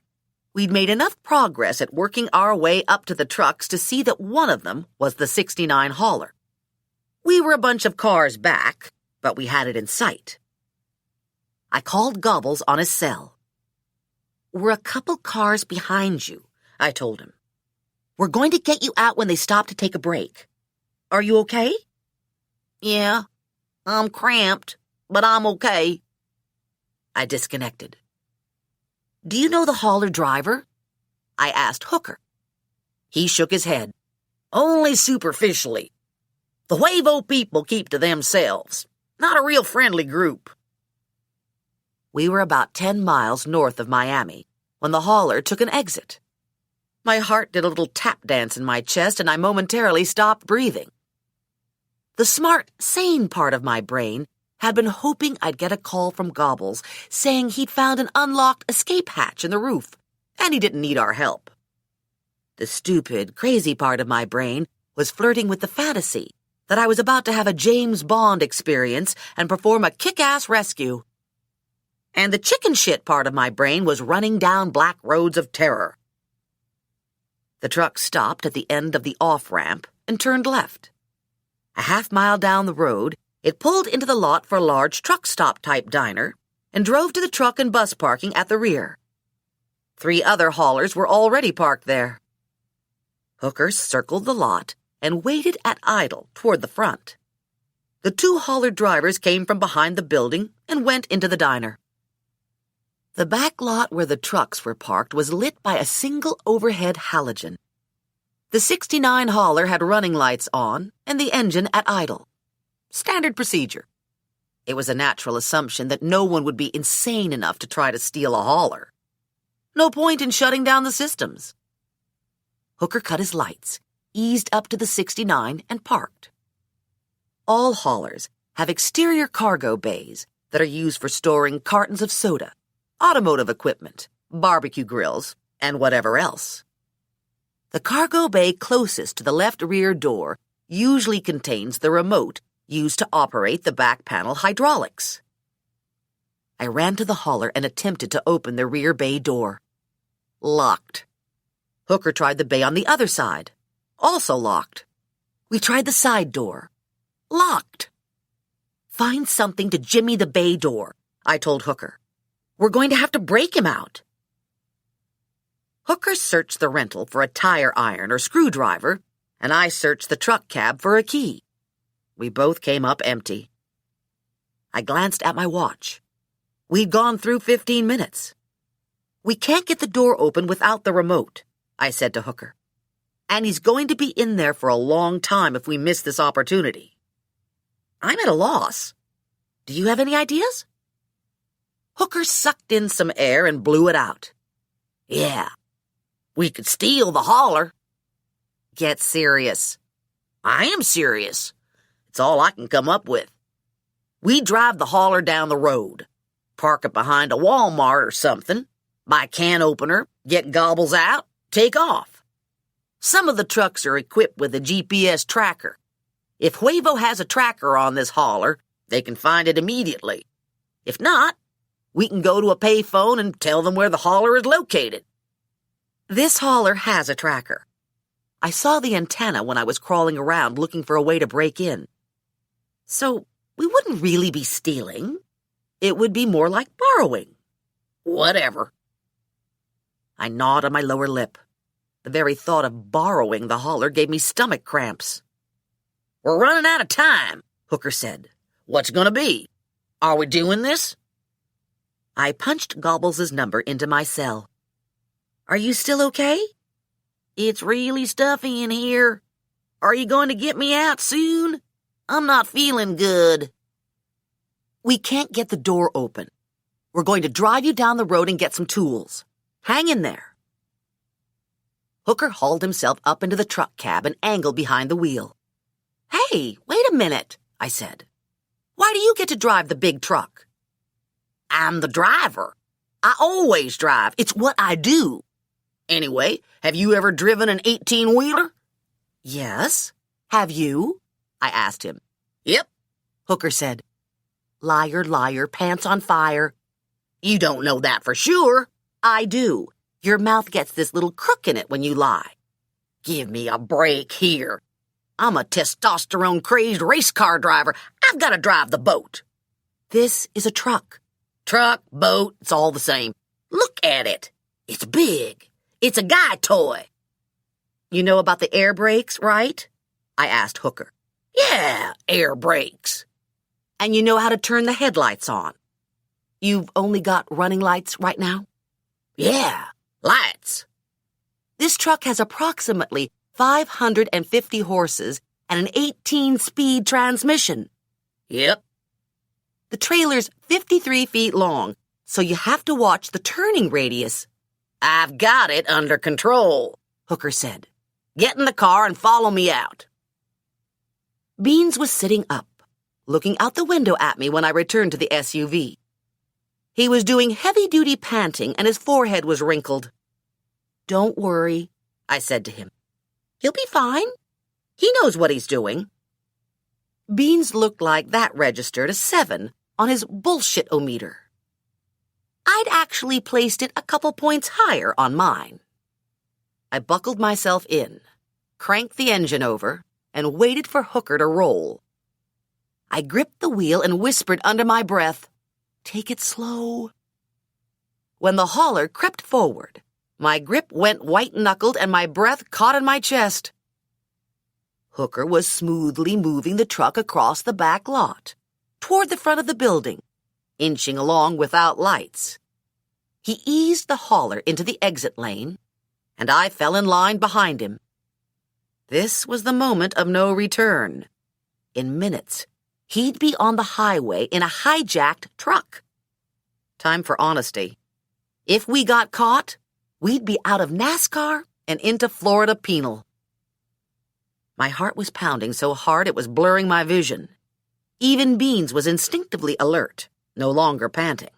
[SPEAKER 2] we'd made enough progress at working our way up to the trucks to see that one of them was the 69 hauler. We were a bunch of cars back, but we had it in sight. I called Gobbles on his cell. "We're a couple cars behind you," I told him. "We're going to get you out when they stop to take a break. Are you okay?" "Yeah, I'm cramped, but I'm okay." I disconnected. "Do you know the hauler driver?" I asked Hooker. He shook his head. "Only superficially. The Huevo people keep to themselves. Not a real friendly group." We were about 10 miles north of Miami when the hauler took an exit. My heart did a little tap dance in my chest and I momentarily stopped breathing. The smart, sane part of my brain had been hoping I'd get a call from Gobbles saying he'd found an unlocked escape hatch in the roof and he didn't need our help. The stupid, crazy part of my brain was flirting with the fantasy that I was about to have a James Bond experience and perform a kick-ass rescue. And the chicken shit part of my brain was running down black roads of terror. The truck stopped at the end of the off-ramp and turned left. A half-mile down the road, it pulled into the lot for a large truck stop-type diner and drove to the truck and bus parking at the rear. 3 other haulers were already parked there. Hooker circled the lot and waited at idle toward the front. The 2 hauler drivers came from behind the building and went into the diner. The back lot where the trucks were parked was lit by a single overhead halogen. The 69 hauler had running lights on and the engine at idle. Standard procedure. It was a natural assumption that no one would be insane enough to try to steal a hauler. No point in shutting down the systems. Hooker cut his lights, eased up to the 69, and parked. All haulers have exterior cargo bays that are used for storing cartons of soda, automotive equipment, barbecue grills, and whatever else. The cargo bay closest to the left rear door usually contains the remote used to operate the back panel hydraulics. I ran to the hauler and attempted to open the rear bay door. Locked. Hooker tried the bay on the other side. Also locked. We tried the side door. Locked. "Find something to jimmy the bay door," I told Hooker. "We're going to have to break him out." Hooker searched the rental for a tire iron or screwdriver, and I searched the truck cab for a key. We both came up empty. I glanced at my watch. We'd gone through 15 minutes. "We can't get the door open without the remote," I said to Hooker. "And he's going to be in there for a long time if we miss this opportunity." "I'm at a loss. Do you have any ideas?" Hooker sucked in some air and blew it out. "Yeah, we could steal the hauler." "Get serious." "I am serious. It's all I can come up with. We drive the hauler down the road, park it behind a Walmart or something, buy a can opener, get Gobbles out, take off. Some of the trucks are equipped with a GPS tracker. If Huevo has a tracker on this hauler, they can find it immediately. If not, we can go to a payphone and tell them where the hauler is located. This hauler has a tracker. I saw the antenna when I was crawling around looking for a way to break in. So we wouldn't really be stealing. It would be more like borrowing. Whatever. I gnawed on my lower lip. The very thought of borrowing the hauler gave me stomach cramps. We're running out of time, Hooker said. What's it gonna be? Are we doing this? I punched Gobbles' number into my cell. Are you still okay? It's really stuffy in here. Are you going to get me out soon? I'm not feeling good. We can't get the door open. We're going to drive you down the road and get some tools. Hang in there. Hooker hauled himself up into the truck cab and angled behind the wheel. Hey, wait a minute, I said. Why do you get to drive the big truck? I'm the driver. I always drive. It's what I do. Anyway, have you ever driven an 18-wheeler? Yes. Have you? I asked him. Yep, Hooker said. Liar, liar, pants on fire. You don't know that for sure. I do. Your mouth gets this little crook in it when you lie. Give me a break here. I'm a testosterone-crazed race car driver. I've got to drive the boat. This is a truck. Truck, boat, it's all the same. Look at it. It's big. It's a guy toy. You know about the air brakes, right? I asked Hooker. Yeah, air brakes. And you know how to turn the headlights on. You've only got running lights right now? Yeah, lights. This truck has approximately 550 horses and an 18-speed transmission. Yep. The trailer's 53 feet long, so you have to watch the turning radius. I've got it under control, Hooker said. Get in the car and follow me out. Beans was sitting up, looking out the window at me when I returned to the SUV. He was doing heavy-duty panting and his forehead was wrinkled. Don't worry, I said to him. He'll be fine. He knows what he's doing. Beans looked like that registered a 7 on his bullshit-o-meter. I'd actually placed it a couple points higher on mine. I buckled myself in, cranked the engine over, and waited for Hooker to roll. I gripped the wheel and whispered under my breath, "Take it slow." When the hauler crept forward, my grip went white-knuckled and my breath caught in my chest. Hooker was smoothly moving the truck across the back lot, toward the front of the building, inching along without lights. He eased the hauler into the exit lane, and I fell in line behind him. This was the moment of no return. In minutes, he'd be on the highway in a hijacked truck. Time for honesty. If we got caught, we'd be out of NASCAR and into Florida penal. My heart was pounding so hard it was blurring my vision. Even Beans was instinctively alert, no longer panting.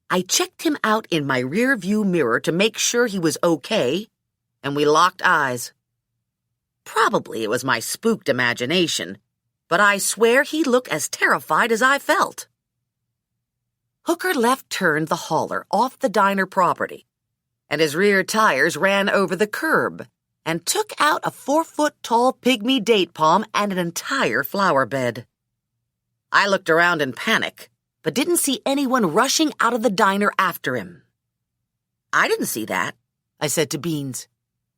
[SPEAKER 2] I checked him out in my rear-view mirror to make sure he was okay, and we locked eyes. Probably it was my spooked imagination, but I swear he looked as terrified as I felt. Hooker left-turned the hauler off the diner property, and his rear tires ran over the curb and took out a 4-foot-tall pygmy date palm and an entire flower bed. I looked around in panic, but didn't see anyone rushing out of the diner after him. I didn't see that, I said to Beans.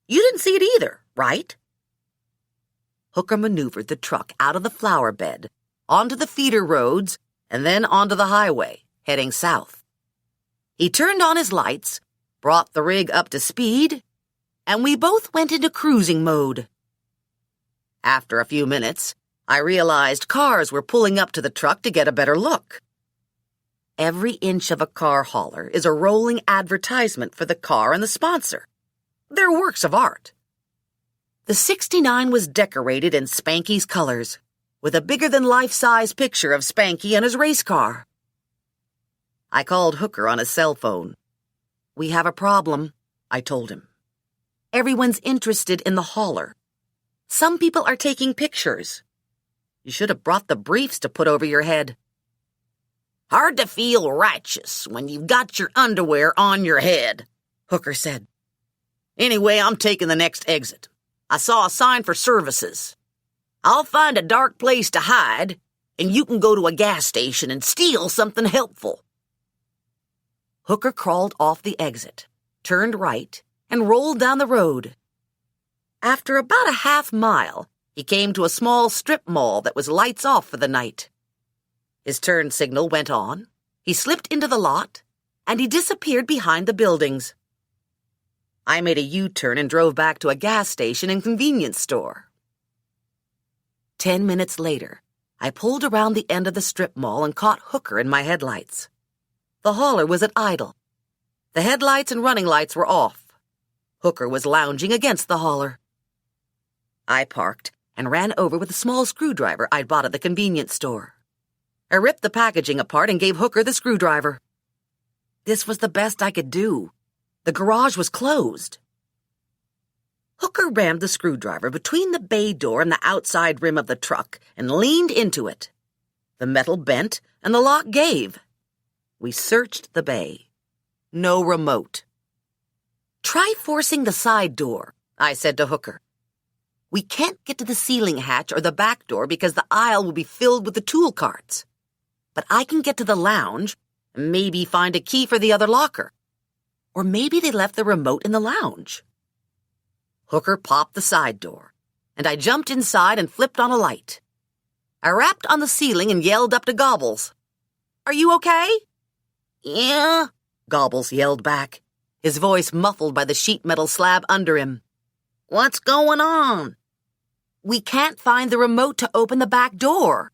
[SPEAKER 2] You didn't see it either, right? Hooker maneuvered the truck out of the flower bed, onto the feeder roads, and then onto the highway, heading south. He turned on his lights, brought the rig up to speed, and we both went into cruising mode. After a few minutes, I realized cars were pulling up to the truck to get a better look. Every inch of a car hauler is a rolling advertisement for the car and the sponsor. They're works of art. The 69 was decorated in Spanky's colors, with a bigger-than-life-size picture of Spanky and his race car. I called Hooker on his cell phone. We have a problem, I told him. Everyone's interested in the hauler. Some people are taking pictures. You should have brought the briefs to put over your head. Hard to feel righteous when you've got your underwear on your head, Hooker said. Anyway, I'm taking the next exit. I saw a sign for services. I'll find a dark place to hide, and you can go to a gas station and steal something helpful. Hooker crawled off the exit, turned right, and rolled down the road. After about a half-mile, he came to a small strip mall that was lights off for the night. His turn signal went on, he slipped into the lot, and he disappeared behind the buildings. I made a U-turn and drove back to a gas station and convenience store. 10 minutes later, I pulled around the end of the strip mall and caught Hooker in my headlights. The hauler was at idle. The headlights and running lights were off. Hooker was lounging against the hauler. I parked and ran over with a small screwdriver I'd bought at the convenience store. I ripped the packaging apart and gave Hooker the screwdriver. This was the best I could do. The garage was closed. Hooker rammed the screwdriver between the bay door and the outside rim of the truck and leaned into it. The metal bent and the lock gave. We searched the bay. No remote. Try forcing the side door, I said to Hooker. We can't get to the ceiling hatch or the back door because the aisle will be filled with the tool carts. But I can get to the lounge and maybe find a key for the other locker. Or maybe they left the remote in the lounge. Hooker popped the side door, and I jumped inside and flipped on a light. I rapped on the ceiling and yelled up to Gobbles. Are you okay? Yeah, Gobbles yelled back, his voice muffled by the sheet metal slab under him. What's going on? We can't find the remote to open the back door.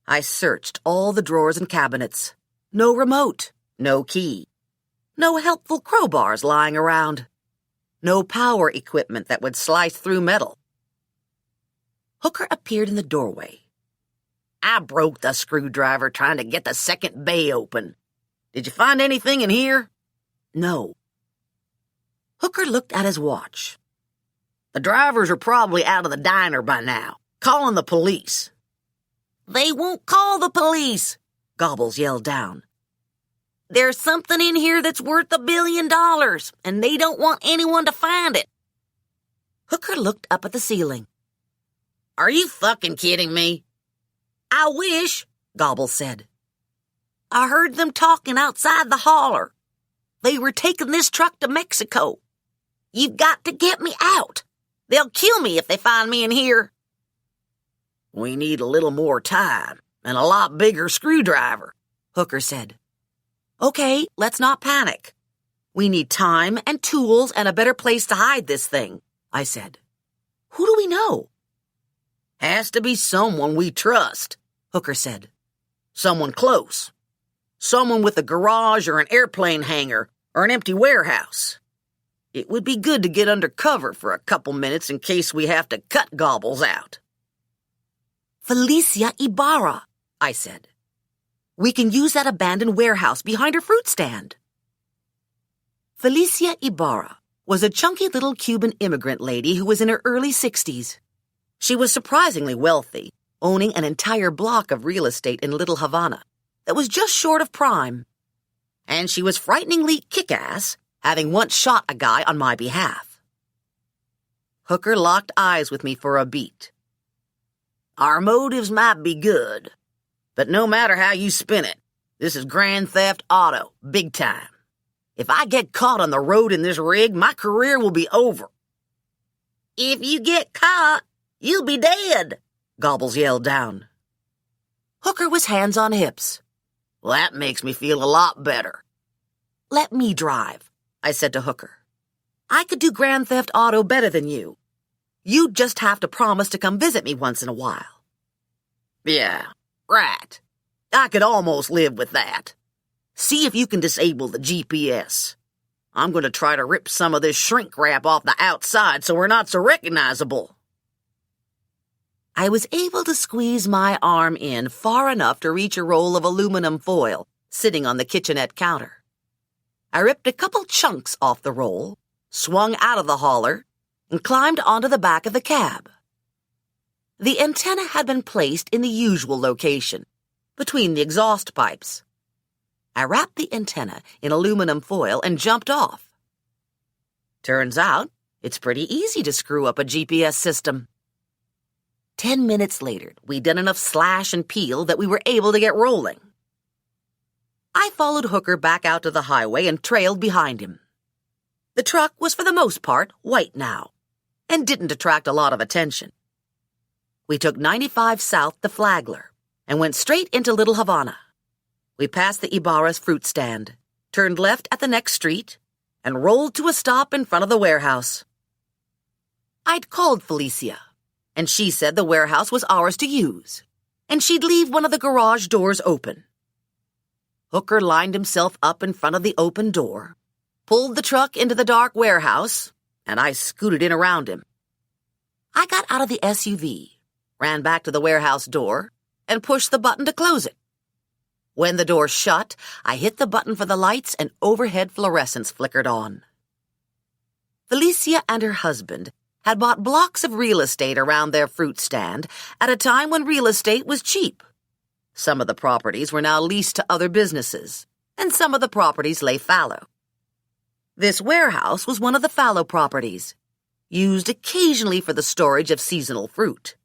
[SPEAKER 2] I searched all the drawers and cabinets. No remote, no key. No helpful crowbars lying around. No power equipment that would slice through metal. Hooker appeared in the doorway. I broke the screwdriver trying to get the second bay open. Did you find anything in here? No. Hooker looked at his watch. The drivers are probably out of the diner by now, calling the police. They won't call the police, Gobbles yelled down. There's something in here that's worth $1 billion, and they don't want anyone to find it. Hooker looked up at the ceiling. Are you fucking kidding me? I wish, Gobbles said. I heard them talking outside the hauler. They were taking this truck to Mexico. You've got to get me out. They'll kill me if they find me in here. We need a little more time and a lot bigger screwdriver, Hooker said. Okay, let's not panic. We need time and tools and a better place to hide this thing, I said. Who do we know? Has to be someone we trust, Hooker said. Someone close. Someone with a garage or an airplane hangar or an empty warehouse. It would be good to get under cover for a couple minutes in case we have to cut Gobbles out. Felicia Ibarra, I said. We can use that abandoned warehouse behind her fruit stand. Felicia Ibarra was a chunky little Cuban immigrant lady who was in her early 60s. She was surprisingly wealthy, owning an entire block of real estate in Little Havana that was just short of prime. And she was frighteningly kick-ass, having once shot a guy on my behalf. Hooker locked eyes with me for a beat. Our motives might be good, but no matter how you spin it, this is Grand Theft Auto, big time. If I get caught on the road in this rig, my career will be over. If you get caught, you'll be dead, Gobbles yelled down. Hooker was hands on hips. Well, that makes me feel a lot better. Let me drive, I said to Hooker. I could do Grand Theft Auto better than you. You'd just have to promise to come visit me once in a while. Yeah, right. I could almost live with that. See if you can disable the GPS. I'm going to try to rip some of this shrink wrap off the outside so we're not so recognizable. I was able to squeeze my arm in far enough to reach a roll of aluminum foil sitting on the kitchenette counter. I ripped a couple chunks off the roll, swung out of the hauler, and climbed onto the back of the cab. The antenna had been placed in the usual location, between the exhaust pipes. I wrapped the antenna in aluminum foil and jumped off. Turns out, it's pretty easy to screw up a GPS system. 10 minutes later, we'd done enough slash and peel that we were able to get rolling. I followed Hooker back out to the highway and trailed behind him. The truck was for the most part white now, and didn't attract a lot of attention. We took 95 south to Flagler and went straight into Little Havana. We passed the Ibarra's fruit stand, turned left at the next street, and rolled to a stop in front of the warehouse. I'd called Felicia, and she said the warehouse was ours to use, and she'd leave one of the garage doors open. Hooker lined himself up in front of the open door, pulled the truck into the dark warehouse, and I scooted in around him. I got out of the SUV, ran back to the warehouse door, and pushed the button to close it. When the door shut, I hit the button for the lights and overhead fluorescence flickered on. Felicia and her husband had bought blocks of real estate around their fruit stand at a time when real estate was cheap. Some of the properties were now leased to other businesses, and some of the properties lay fallow. This warehouse was one of the fallow properties, used occasionally for the storage of seasonal fruit.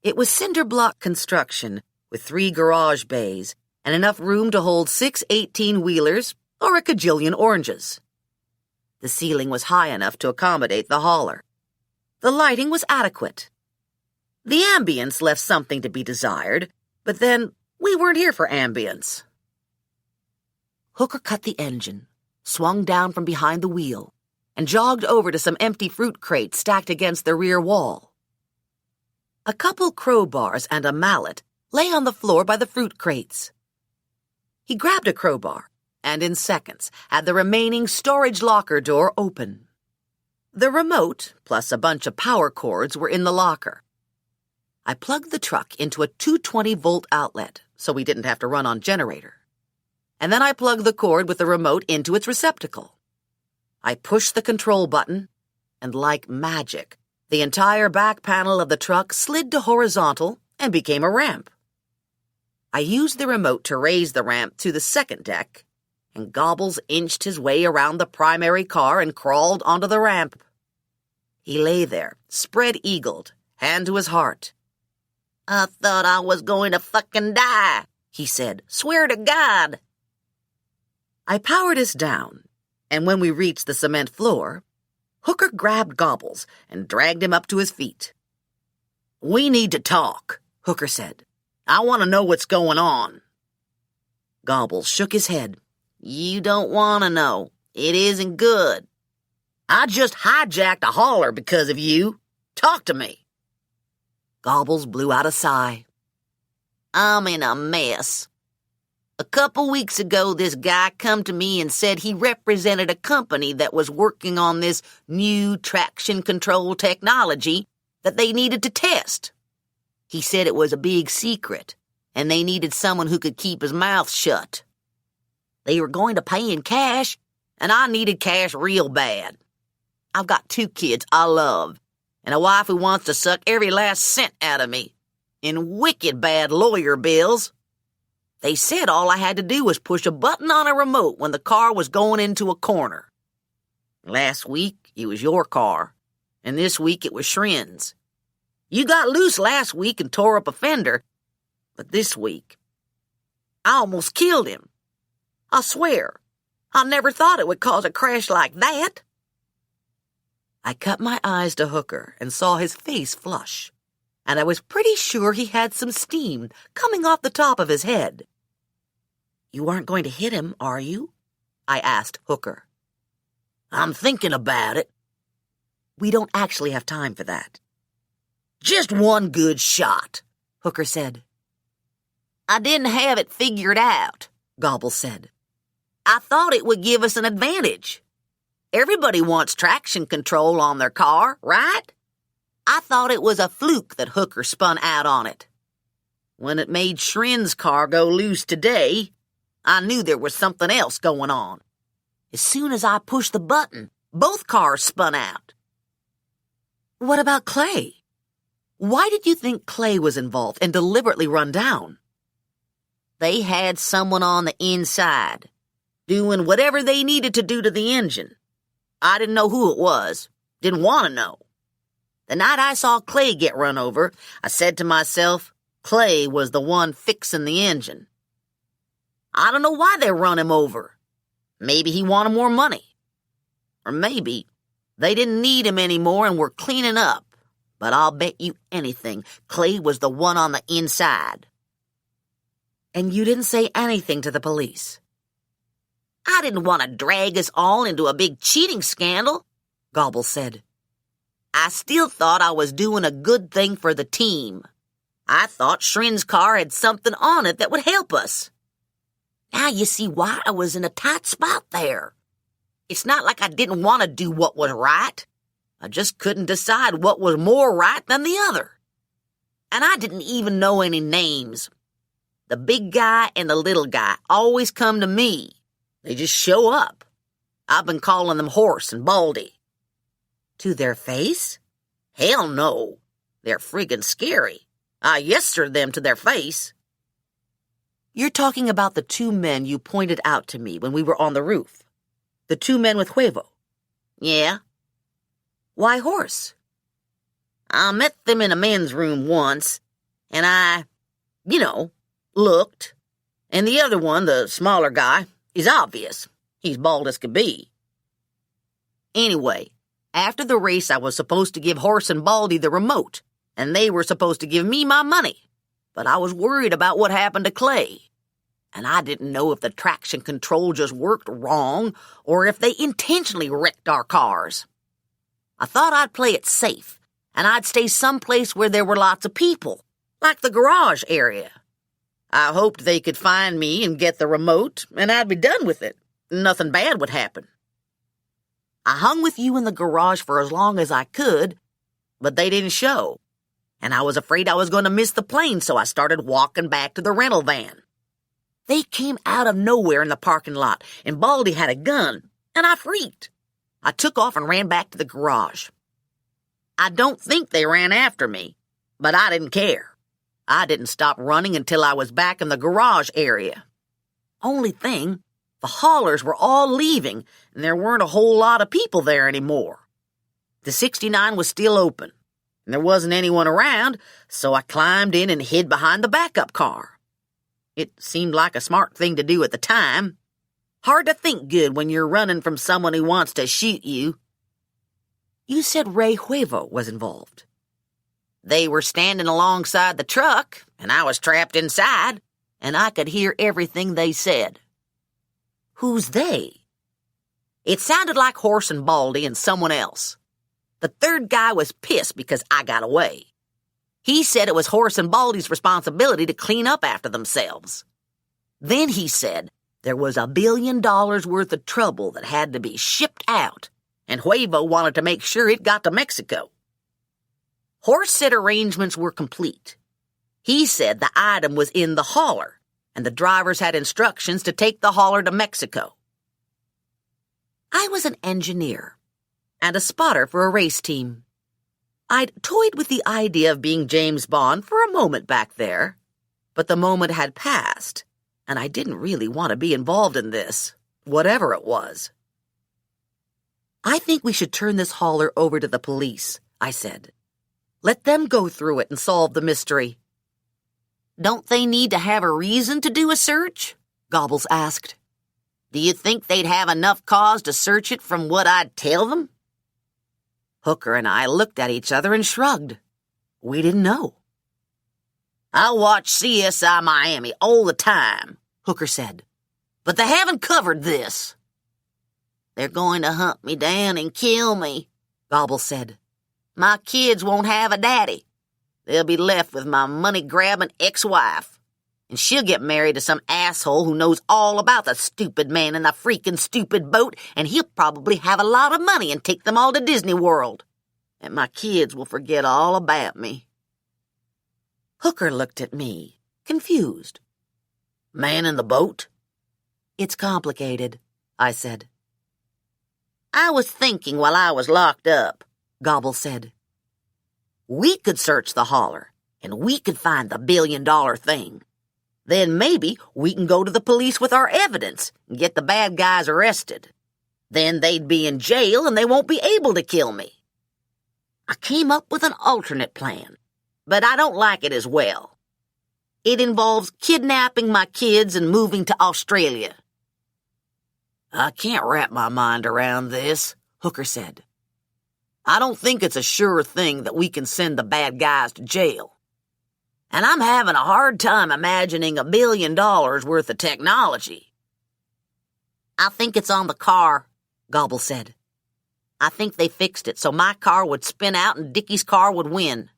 [SPEAKER 2] It was cinder block construction with 3 garage bays and enough room to hold 6 18-wheelers or a cajillion oranges. The ceiling was high enough to accommodate the hauler. The lighting was adequate. The ambience left something to be desired, but then we weren't here for ambience. Hooker cut the engine, swung down from behind the wheel, and jogged over to some empty fruit crates stacked against the rear wall. A couple crowbars and a mallet lay on the floor by the fruit crates. He grabbed a crowbar and in seconds had the remaining storage locker door open. The remote, plus a bunch of power cords, were in the locker. I plugged the truck into a 220-volt outlet so we didn't have to run on generator. And then I plugged the cord with the remote into its receptacle. I pushed the control button, and like magic, the entire back panel of the truck slid to horizontal and became a ramp. I used the remote to raise the ramp to the second deck, and Gobbles inched his way around the primary car and crawled onto the ramp. He lay there, spread-eagled, hand to his heart. "I thought I was going to fucking die," he said. "Swear to God." I powered us down, and when we reached the cement floor, Hooker grabbed Gobbles and dragged him up to his feet. "We need to talk," Hooker said. "I want to know what's going on." Gobbles shook his head. "You don't want to know. It isn't good. I just hijacked a hauler because of you. Talk to me." Gobbles blew out a sigh. "I'm in a mess. A couple weeks ago, this guy come to me and said he represented a company that was working on this new traction control technology that they needed to test. He said it was a big secret, and they needed someone who could keep his mouth shut. They were going to pay in cash, and I needed cash real bad. I've got 2 kids I love, and a wife who wants to suck every last cent out of me, and wicked bad lawyer bills. They said all I had to do was push a button on a remote when the car was going into a corner. Last week, it was your car, and this week it was Shrin's. You got loose last week and tore up a fender, but this week, I almost killed him. I swear, I never thought it would cause a crash like that." I cut my eyes to Hooker and saw his face flush, and I was pretty sure he had some steam coming off the top of his head. "You aren't going to hit him, are you?" I asked Hooker. "I'm thinking about it." "We don't actually have time for that." "Just one good shot," Hooker said. "I didn't have it figured out," Gobble said. "I thought it would give us an advantage. Everybody wants traction control on their car, right? I thought it was a fluke that Hooker spun out on it. When it made Shrin's car go loose today, I knew there was something else going on. As soon as I pushed the button, Both cars spun out. What about Clay? Why did you think Clay was involved and deliberately run down? They had someone on the inside, doing whatever they needed to do to the engine. I didn't know who it was. Didn't want to know. The night I saw Clay get run over, I said to myself, Clay was the one fixing the engine. I don't know why they run him over. Maybe he wanted more money. Or maybe they didn't need him anymore and were cleaning up. But I'll bet you anything, Clay was the one on the inside. And you didn't say anything to the police? I didn't want to drag us all into a big cheating scandal, Gobble said. I still thought I was doing a good thing for the team. I thought Shrin's car had something on it that would help us. Now you see why I was in a tight spot there. It's not like I didn't want to do what was right. I just couldn't decide what was more right than the other. And I didn't even know any names. The big guy and the little guy always come to me. They just show up. I've been calling them Horse and Baldy. To their face? Hell no. They're friggin' scary. I yester'd them to their face. You're talking about the two men you pointed out to me when we were on the roof. The two men with Huevo. Yeah. Why Horse? I met them in a men's room once, and I, looked. And the other one, the smaller guy, is obvious. He's bald as could be. Anyway, after the race I was supposed to give Horse and Baldy the remote, and they were supposed to give me my money. But I was worried about what happened to Clay. And I didn't know if the traction control just worked wrong or if they intentionally wrecked our cars. I thought I'd play it safe, and I'd stay someplace where there were lots of people, like the garage area. I hoped they could find me and get the remote, and I'd be done with it. Nothing bad would happen. I hung with you in the garage for as long as I could, but they didn't show. And I was afraid I was going to miss the plane, so I started walking back to the rental van. They came out of nowhere in the parking lot, and Baldy had a gun, and I freaked. I took off and ran back to the garage. I don't think they ran after me, but I didn't care. I didn't stop running until I was back in the garage area. Only thing, the haulers were all leaving, and there weren't a whole lot of people there anymore. The 69 was still open, and there wasn't anyone around, so I climbed in and hid behind the backup car. It seemed like a smart thing to do at the time. Hard to think good when you're running from someone who wants to shoot you. You said Ray Huevo was involved. They were standing alongside the truck, and I was trapped inside, and I could hear everything they said. Who's they? It sounded like Horse and Baldy and someone else. The third guy was pissed because I got away. He said it was Horse and Baldy's responsibility to clean up after themselves. Then he said there was $1 billion worth of trouble that had to be shipped out, and Huevo wanted to make sure it got to Mexico. Horse said arrangements were complete. He said the item was in the hauler, and the drivers had instructions to take the hauler to Mexico. I was an engineer and a spotter for a race team. I'd toyed with the idea of being James Bond for a moment back there, but the moment had passed, and I didn't really want to be involved in this, whatever it was. I think we should turn this hauler over to the police, I said. Let them go through it and solve the mystery. Don't they need to have a reason to do a search? Gobbles asked. Do you think they'd have enough cause to search it from what I'd tell them? Hooker and I looked at each other and shrugged. We didn't know. I watch CSI Miami all the time, Hooker said. But they haven't covered this. They're going to hunt me down and kill me, Gobble said. My kids won't have a daddy. They'll be left with my money-grabbing ex-wife. And she'll get married to some asshole who knows all about the stupid man in the freaking stupid boat, and he'll probably have a lot of money and take them all to Disney World. And my kids will forget all about me. Hooker looked at me, confused. Man in the boat? It's complicated, I said. I was thinking while I was locked up, Gobble said. We could search the holler, and we could find the billion-dollar thing. Then maybe we can go to the police with our evidence and get the bad guys arrested. Then they'd be in jail and they won't be able to kill me. I came up with an alternate plan, but I don't like it as well. It involves kidnapping my kids and moving to Australia. I can't wrap my mind around this, Hooker said. I don't think it's a sure thing that we can send the bad guys to jail. And I'm having a hard time imagining $1 billion worth of technology. I think it's on the car, Gobble said. I think they fixed it so my car would spin out and Dickie's car would win.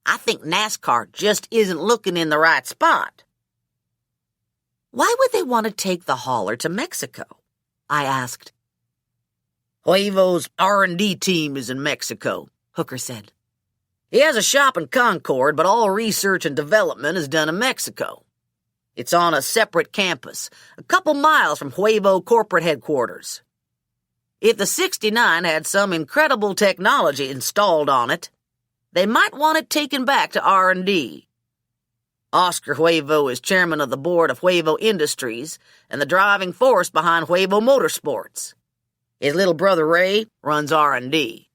[SPEAKER 2] I think NASCAR just isn't looking in the right spot. Why would they want to take the hauler to Mexico? I asked. Huevo's R&D team is in Mexico, Hooker said. He has a shop in Concord, but all research and development is done in Mexico. It's on a separate campus, a couple miles from Huevo corporate headquarters. If the 69 had some incredible technology installed on it, they might want it taken back to R&D. Oscar Huevo is chairman of the board of Huevo Industries and the driving force behind Huevo Motorsports. His little brother Ray runs R&D.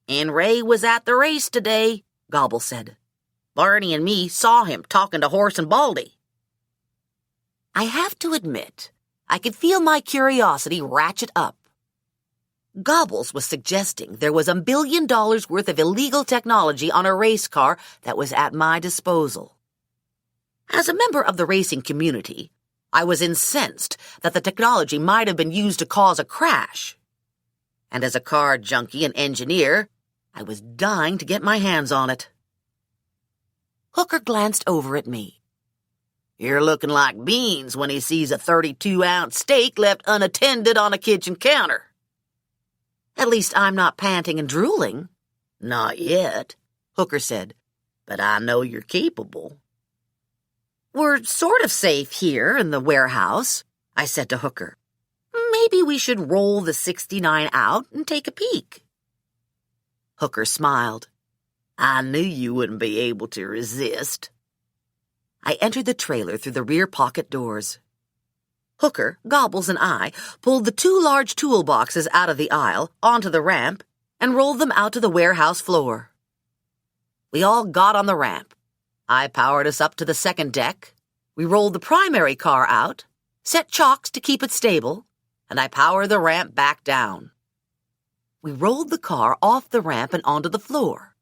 [SPEAKER 2] And Ray was at the race today, Gobble said. Barney and me saw him talking to Horse and Baldy. I have to admit, I could feel my curiosity ratchet up. Gobbles was suggesting there was $1 billion worth of illegal technology on a race car that was at my disposal. As a member of the racing community, I was incensed that the technology might have been used to cause a crash. And as a car junkie and engineer, I was dying to get my hands on it. Hooker glanced over at me. You're looking like Beans when he sees a 32-ounce steak left unattended on a kitchen counter. At least I'm not panting and drooling. Not yet, Hooker said, but I know you're capable. We're sort of safe here in the warehouse, I said to Hooker. Maybe we should roll the 69 out and take a peek. Hooker smiled. I knew you wouldn't be able to resist. I entered the trailer through the rear pocket doors. Hooker, Gobbles, and I pulled the 2 large toolboxes out of the aisle onto the ramp and rolled them out to the warehouse floor. We all got on the ramp. I powered us up to the second deck. We rolled the primary car out, set chocks to keep it stable, and I powered the ramp back down. We rolled the car off the ramp and onto the floor,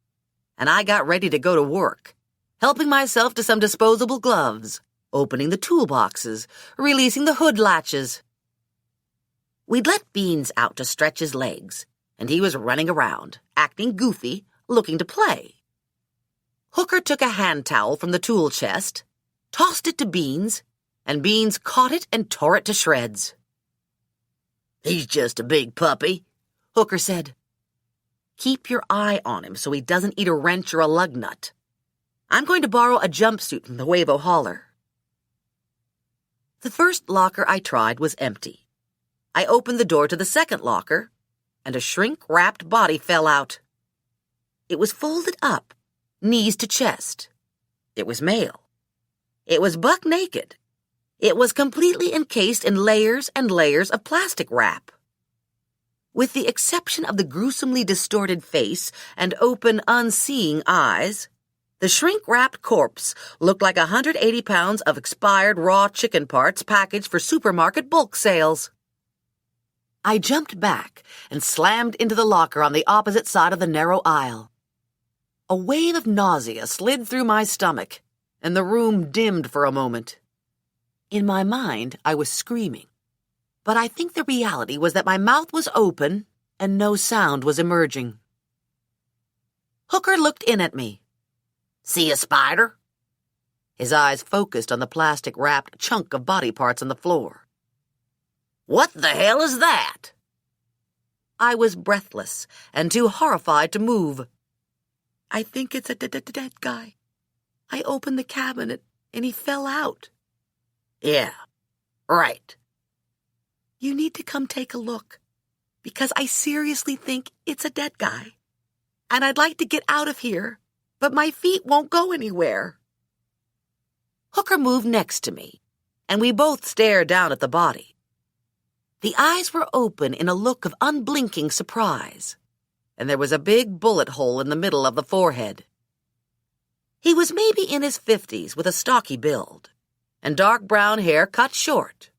[SPEAKER 2] and I got ready to go to work, helping myself to some disposable gloves, opening the toolboxes, releasing the hood latches. We'd let Beans out to stretch his legs, and he was running around, acting goofy, looking to play. Hooker took a hand towel from the tool chest, tossed it to Beans, and Beans caught it and tore it to shreds. He's just a big puppy, Hooker said. Keep your eye on him so he doesn't eat a wrench or a lug nut. I'm going to borrow a jumpsuit from the Huevo hauler. The first locker I tried was empty. I opened the door to the second locker, and a shrink-wrapped body fell out. It was folded up, knees to chest. It was male. It was buck naked. It was completely encased in layers and layers of plastic wrap. With the exception of the gruesomely distorted face and open, unseeing eyes, the shrink-wrapped corpse looked like 180 pounds of expired raw chicken parts packaged for supermarket bulk sales. I jumped back and slammed into the locker on the opposite side of the narrow aisle. A wave of nausea slid through my stomach, and the room dimmed for a moment. In my mind, I was screaming, but I think the reality was that my mouth was open and no sound was emerging. Hooker looked in at me. See a spider? His eyes focused on the plastic-wrapped chunk of body parts on the floor. What the hell is that? I was breathless and too horrified to move. I think it's a dead guy. I opened the cabinet and he fell out. Yeah, right. You need to come take a look, because I seriously think it's a dead guy. And I'd like to get out of here, but my feet won't go anywhere. Hooker moved next to me, and we both stared down at the body. The eyes were open in a look of unblinking surprise, and there was a big bullet hole in the middle of the forehead. He was maybe in his 50s with a stocky build, and dark brown hair cut short.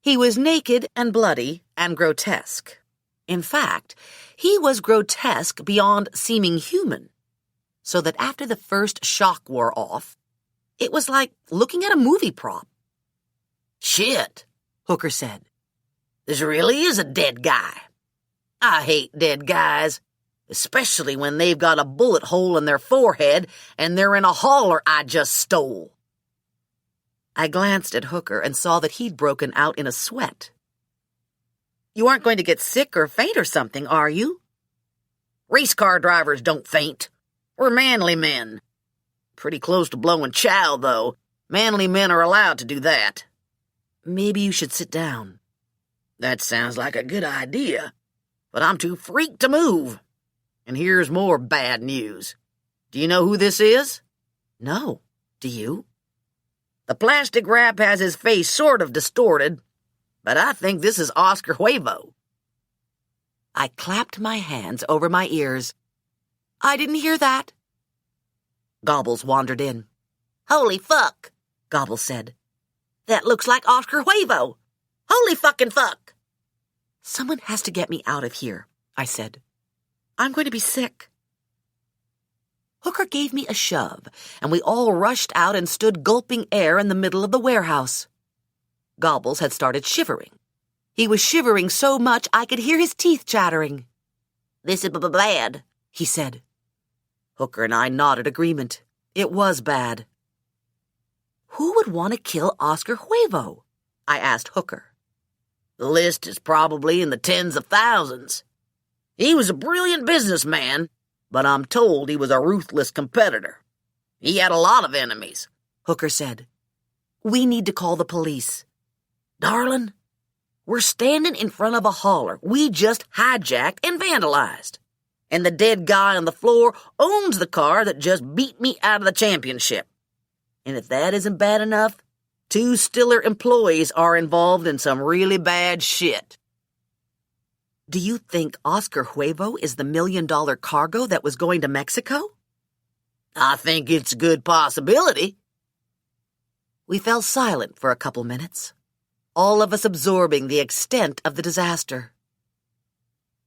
[SPEAKER 2] He was naked and bloody and grotesque. In fact, he was grotesque beyond seeming human, so that after the first shock wore off, it was like looking at a movie prop. "Shit," Hooker said. "This really is a dead guy. I hate dead guys, especially when they've got a bullet hole in their forehead and they're in a hauler I just stole." I glanced at Hooker and saw that he'd broken out in a sweat. "You aren't going to get sick or faint or something, are you?" "Race car drivers don't faint. We're manly men. Pretty close to blowing chow, though. Manly men are allowed to do that." "Maybe you should sit down." "That sounds like a good idea, but I'm too freaked to move. And here's more bad news. Do you know who this is?" "No. Do you?" "The plastic wrap has his face sort of distorted, but I think this is Oscar Huevo." I clapped my hands over my ears. "I didn't hear that." Gobbles wandered in. "Holy fuck," Gobbles said. "That looks like Oscar Huevo. Holy fucking fuck." "Someone has to get me out of here," I said. "I'm going to be sick." Hooker gave me a shove, and we all rushed out and stood gulping air in the middle of the warehouse. Gobbles had started shivering. He was shivering so much I could hear his teeth chattering. "This is bad," he said. Hooker and I nodded agreement. It was bad. "Who would want to kill Oscar Huevo?" I asked Hooker. "The list is probably in the tens of thousands. He was a brilliant businessman, but I'm told he was a ruthless competitor. He had a lot of enemies," Hooker said. "We need to call the police." "Darling, we're standing in front of a hauler we just hijacked and vandalized. And the dead guy on the floor owns the car that just beat me out of the championship. And if that isn't bad enough, 2 Stiller employees are involved in some really bad shit." "Do you think Oscar Huevo is the $1 million cargo that was going to Mexico?" "I think it's a good possibility." We fell silent for a couple minutes, all of us absorbing the extent of the disaster.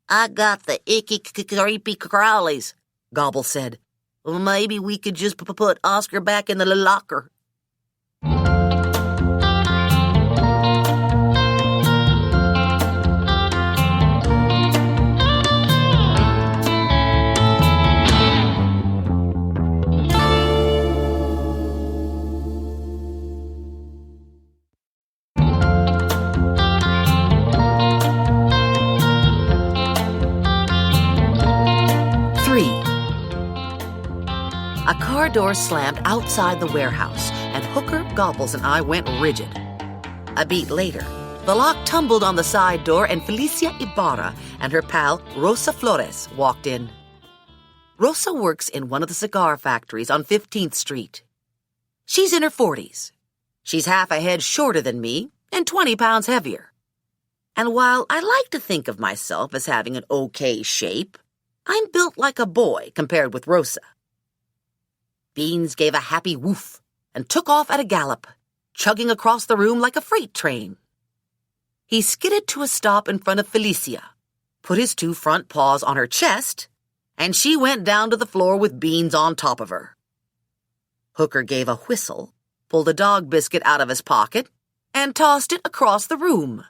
[SPEAKER 2] "I got the icky creepy crawlies," Gobble said. "Well, maybe we could just put Oscar back in the locker." A car door slammed outside the warehouse, and Hooker, Gobbles, and I went rigid. A beat later, the lock tumbled on the side door, and Felicia Ibarra and her pal Rosa Flores walked in. Rosa works in one of the cigar factories on 15th Street. She's in her 40s. She's half a head shorter than me and 20 pounds heavier. And while I like to think of myself as having an okay shape, I'm built like a boy compared with Rosa. Beans gave a happy woof and took off at a gallop, chugging across the room like a freight train. He skidded to a stop in front of Felicia, put his 2 front paws on her chest, and she went down to the floor with Beans on top of her. Hooker gave a whistle, pulled a dog biscuit out of his pocket, and tossed it across the room.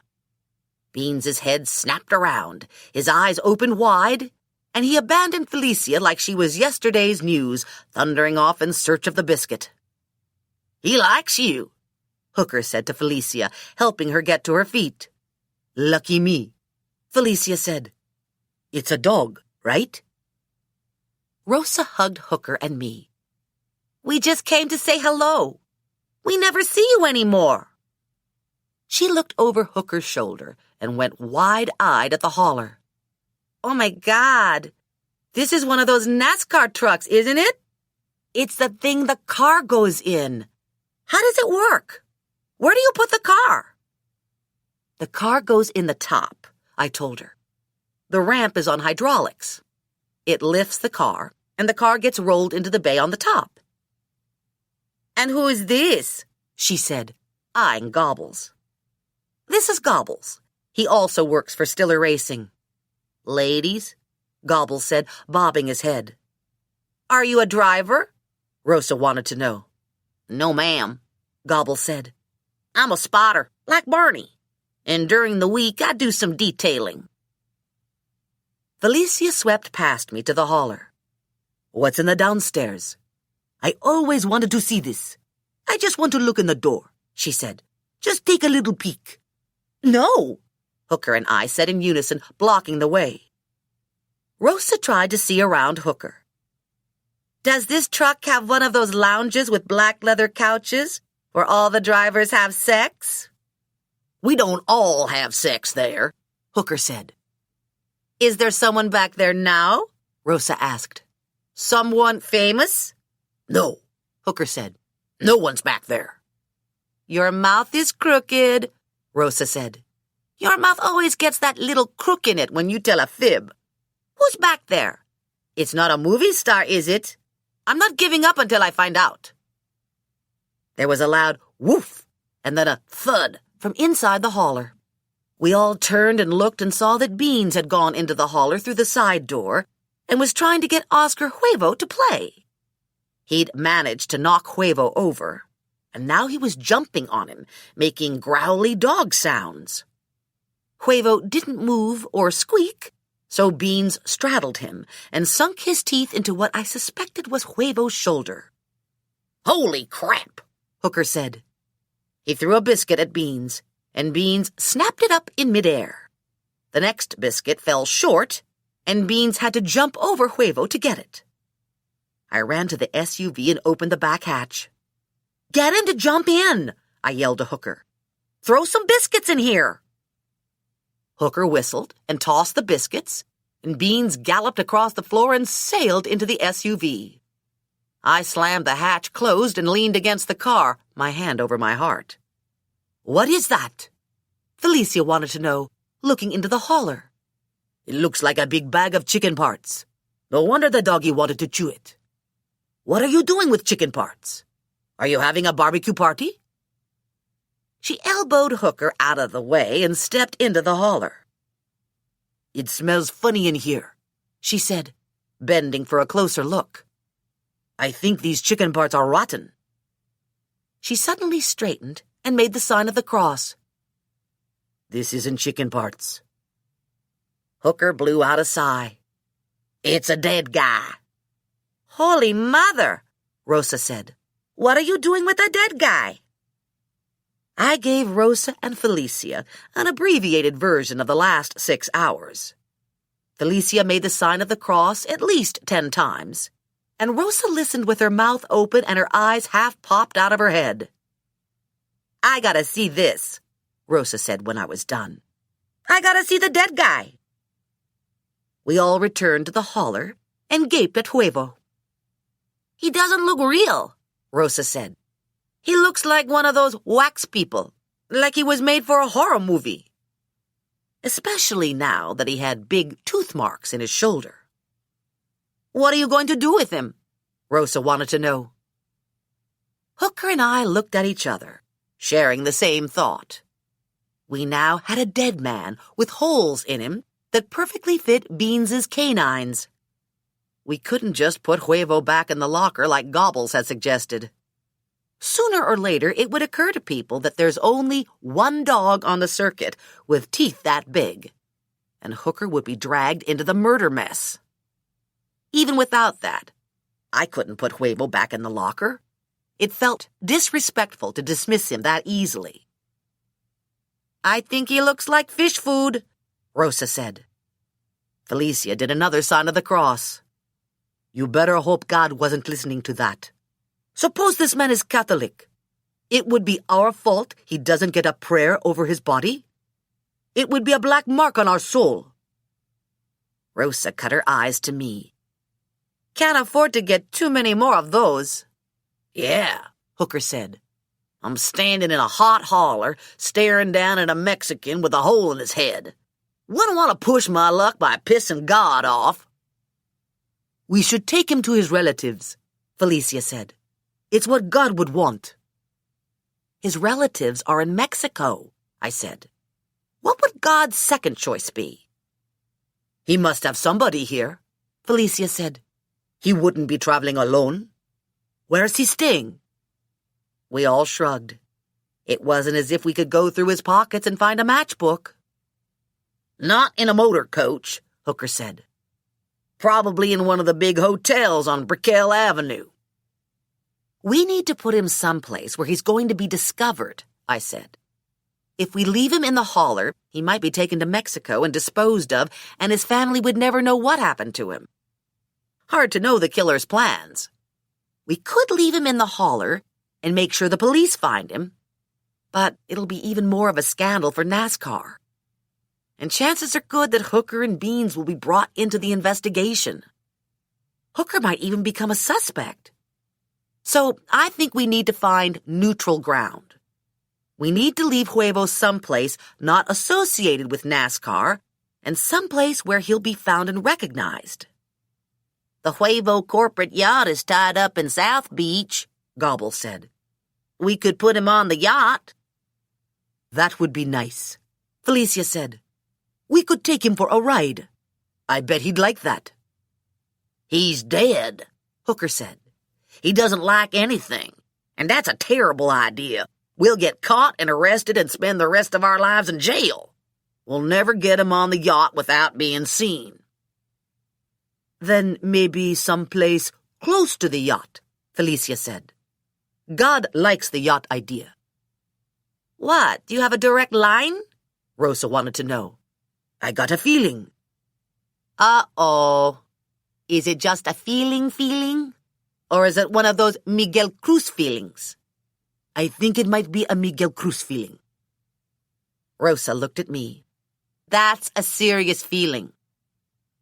[SPEAKER 2] Beans's head snapped around, his eyes opened wide, and he abandoned Felicia like she was yesterday's news, thundering off in search of the biscuit. "He likes you," Hooker said to Felicia, helping her get to her feet. "Lucky me," Felicia said. "It's a dog, right?" Rosa hugged Hooker and me. "We just came to say hello. We never see you anymore." She looked over Hooker's shoulder and went wide-eyed at the hauler. "Oh, my God! This is one of those NASCAR trucks, isn't it? It's the thing the car goes in. How does it work? Where do you put the car?" "The car goes in the top," I told her. "The ramp is on hydraulics. It lifts the car, and the car gets rolled into the bay on the top." "And who is this?" she said, eyeing Gobbles. "This is Gobbles. He also works for Stiller Racing." "Ladies?" Gobbles said, bobbing his head. "Are you a driver?" Rosa wanted to know. "No, ma'am," Gobbles said. "I'm a spotter, like Barney. And during the week, I do some detailing." Felicia swept past me to the hauler. "What's in the downstairs?" "I always wanted to see this. I just want to look in the door," she said. "Just take a little peek." "No," Hooker and I said in unison, blocking the way. Rosa tried to see around Hooker. "Does this truck have one of those lounges with black leather couches where all the drivers have sex?" "We don't all have sex there," Hooker said. "Is there someone back there now?" Rosa asked. "Someone famous?" "No," Hooker said. "No one's back there." "Your mouth is crooked," Rosa said. "Your mouth always gets that little crook in it when you tell a fib. Who's back there? It's not a movie star, is it? I'm not giving up until I find out." There was a loud woof and then a thud from inside the hauler. We all turned and looked and saw that Beans had gone into the hauler through the side door and was trying to get Oscar Huevo to play. He'd managed to knock Huevo over, and now he was jumping on him, making growly dog sounds. Huevo didn't move or squeak, so Beans straddled him and sunk his teeth into what I suspected was Huevo's shoulder. "Holy crap!" Hooker said. He threw a biscuit at Beans, and Beans snapped it up in midair. The next biscuit fell short, and Beans had to jump over Huevo to get it. I ran to the SUV and opened the back hatch. "Get him to jump in," I yelled to Hooker. "Throw some biscuits in here." Hooker whistled and tossed the biscuits, and Beans galloped across the floor and sailed into the SUV. I slammed the hatch closed and leaned against the car, my hand over my heart. "What is that?" Felicia wanted to know, looking into the hauler. "It looks like a big bag of chicken parts. No wonder the doggy wanted to chew it." "What are you doing with chicken parts? Are you having a barbecue party?" She elbowed Hooker out of the way and stepped into the hauler. "It smells funny in here," she said, bending for a closer look. "I think these chicken parts are rotten." She suddenly straightened and made the sign of the cross. "This isn't chicken parts." Hooker blew out a sigh. "It's a dead guy." "Holy Mother," Rosa said. "What are you doing with a dead guy?" I gave Rosa and Felicia an abbreviated version of the last 6 hours. Felicia made the sign of the cross at least 10 times, and Rosa listened with her mouth open and her eyes half popped out of her head. "I gotta see this," Rosa said when I was done. "I gotta see the dead guy." We all returned to the hauler and gaped at Huevo. "He doesn't look real," Rosa said. "He looks like one of those wax people, like he was made for a horror movie." Especially now that he had big tooth marks in his shoulder. "What are you going to do with him?" Rosa wanted to know. Hooker and I looked at each other, sharing the same thought. We now had a dead man with holes in him that perfectly fit Beans's canines. We couldn't just put Huevo back in the locker like Gobbles had suggested. Sooner or later, it would occur to people that there's only one dog on the circuit with teeth that big, and Hooker would be dragged into the murder mess. Even without that, I couldn't put Huevo back in the locker. It felt disrespectful to dismiss him that easily. "I think he looks like fish food," Rosa said. Felicia did another sign of the cross. "You better hope God wasn't listening to that. Suppose this man is Catholic. It would be our fault he doesn't get a prayer over his body? It would be a black mark on our soul. Rosa cut her eyes to me. Can't afford to get too many more of those. Yeah, Hooker said. I'm standing in a hot holler, staring down at a Mexican with a hole in his head. Wouldn't want to push my luck by pissing God off. We should take him to his relatives, Felicia said. It's what God would want. His relatives are in Mexico, I said. What would God's second choice be? He must have somebody here, Felicia said. He wouldn't be traveling alone. Where's he staying? We all shrugged. It wasn't as if we could go through his pockets and find a matchbook. Not in a motor coach, Hooker said. Probably in one of the big hotels on Brickell Avenue. We need to put him someplace where he's going to be discovered, I said. If we leave him in the holler, he might be taken to Mexico and disposed of, and his family would never know what happened to him. Hard to know the killer's plans. We could leave him in the holler and make sure the police find him, but it'll be even more of a scandal for NASCAR. And chances are good that Hooker and Beans will be brought into the investigation. Hooker might even become a suspect. So I think we need to find neutral ground. We need to leave Huevo someplace not associated with NASCAR and someplace where he'll be found and recognized. The Huevo corporate yacht is tied up in South Beach, Gobble said. We could put him on the yacht. That would be nice, Felicia said. We could take him for a ride. I bet he'd like that. He's dead, Hooker said. He doesn't like anything, and that's a terrible idea. We'll get caught and arrested and spend the rest of our lives in jail. We'll never get him on the yacht without being seen. Then maybe someplace close to the yacht, Felicia said. God likes the yacht idea. What, do you have a direct line? Rosa wanted to know. I got a feeling. Uh-oh. Is it just a feeling? Or is it one of those Miguel Cruz feelings? I think it might be a Miguel Cruz feeling. Rosa looked at me. That's a serious feeling.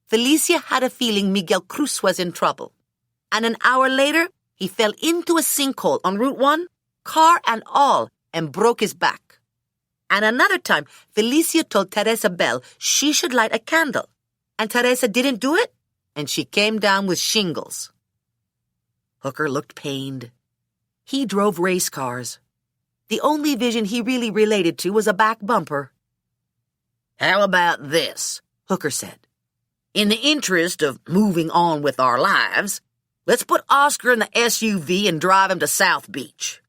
[SPEAKER 2] Felicia had a feeling Miguel Cruz was in trouble. And an hour later, he fell into a sinkhole on Route 1, car and all, and broke his back. And another time, Felicia told Teresa Bell she should light a candle. And Teresa didn't do it, and she came down with shingles. Hooker looked pained. He drove race cars. The only vision he really related to was a back bumper. How about this? Hooker said. In the interest of moving on with our lives, let's put Oscar in the SUV and drive him to South Beach.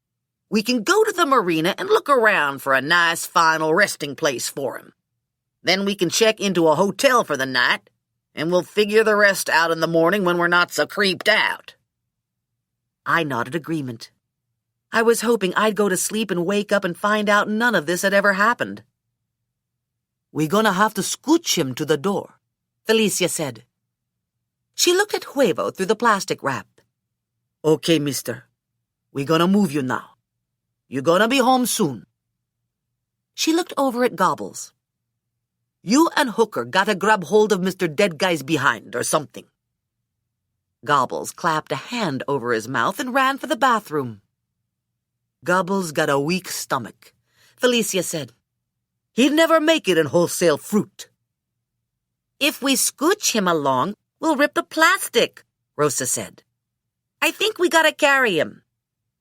[SPEAKER 2] We can go to the marina and look around for a nice final resting place for him. Then we can check into a hotel for the night, and we'll figure the rest out in the morning when we're not so creeped out. I nodded agreement. I was hoping I'd go to sleep and wake up and find out none of this had ever happened. We're gonna have to scooch him to the door, Felicia said. She looked at Huevo through the plastic wrap. Okay, mister. We're gonna move you now. You're gonna be home soon. She looked over at Gobbles. You and Hooker gotta grab hold of Mr. Dead Guy's behind or something. Gobbles clapped a hand over his mouth and ran for the bathroom. Gobbles got a weak stomach, Felicia said. He'd never make it in wholesale fruit. If we scooch him along, we'll rip the plastic, Rosa said. I think we gotta carry him.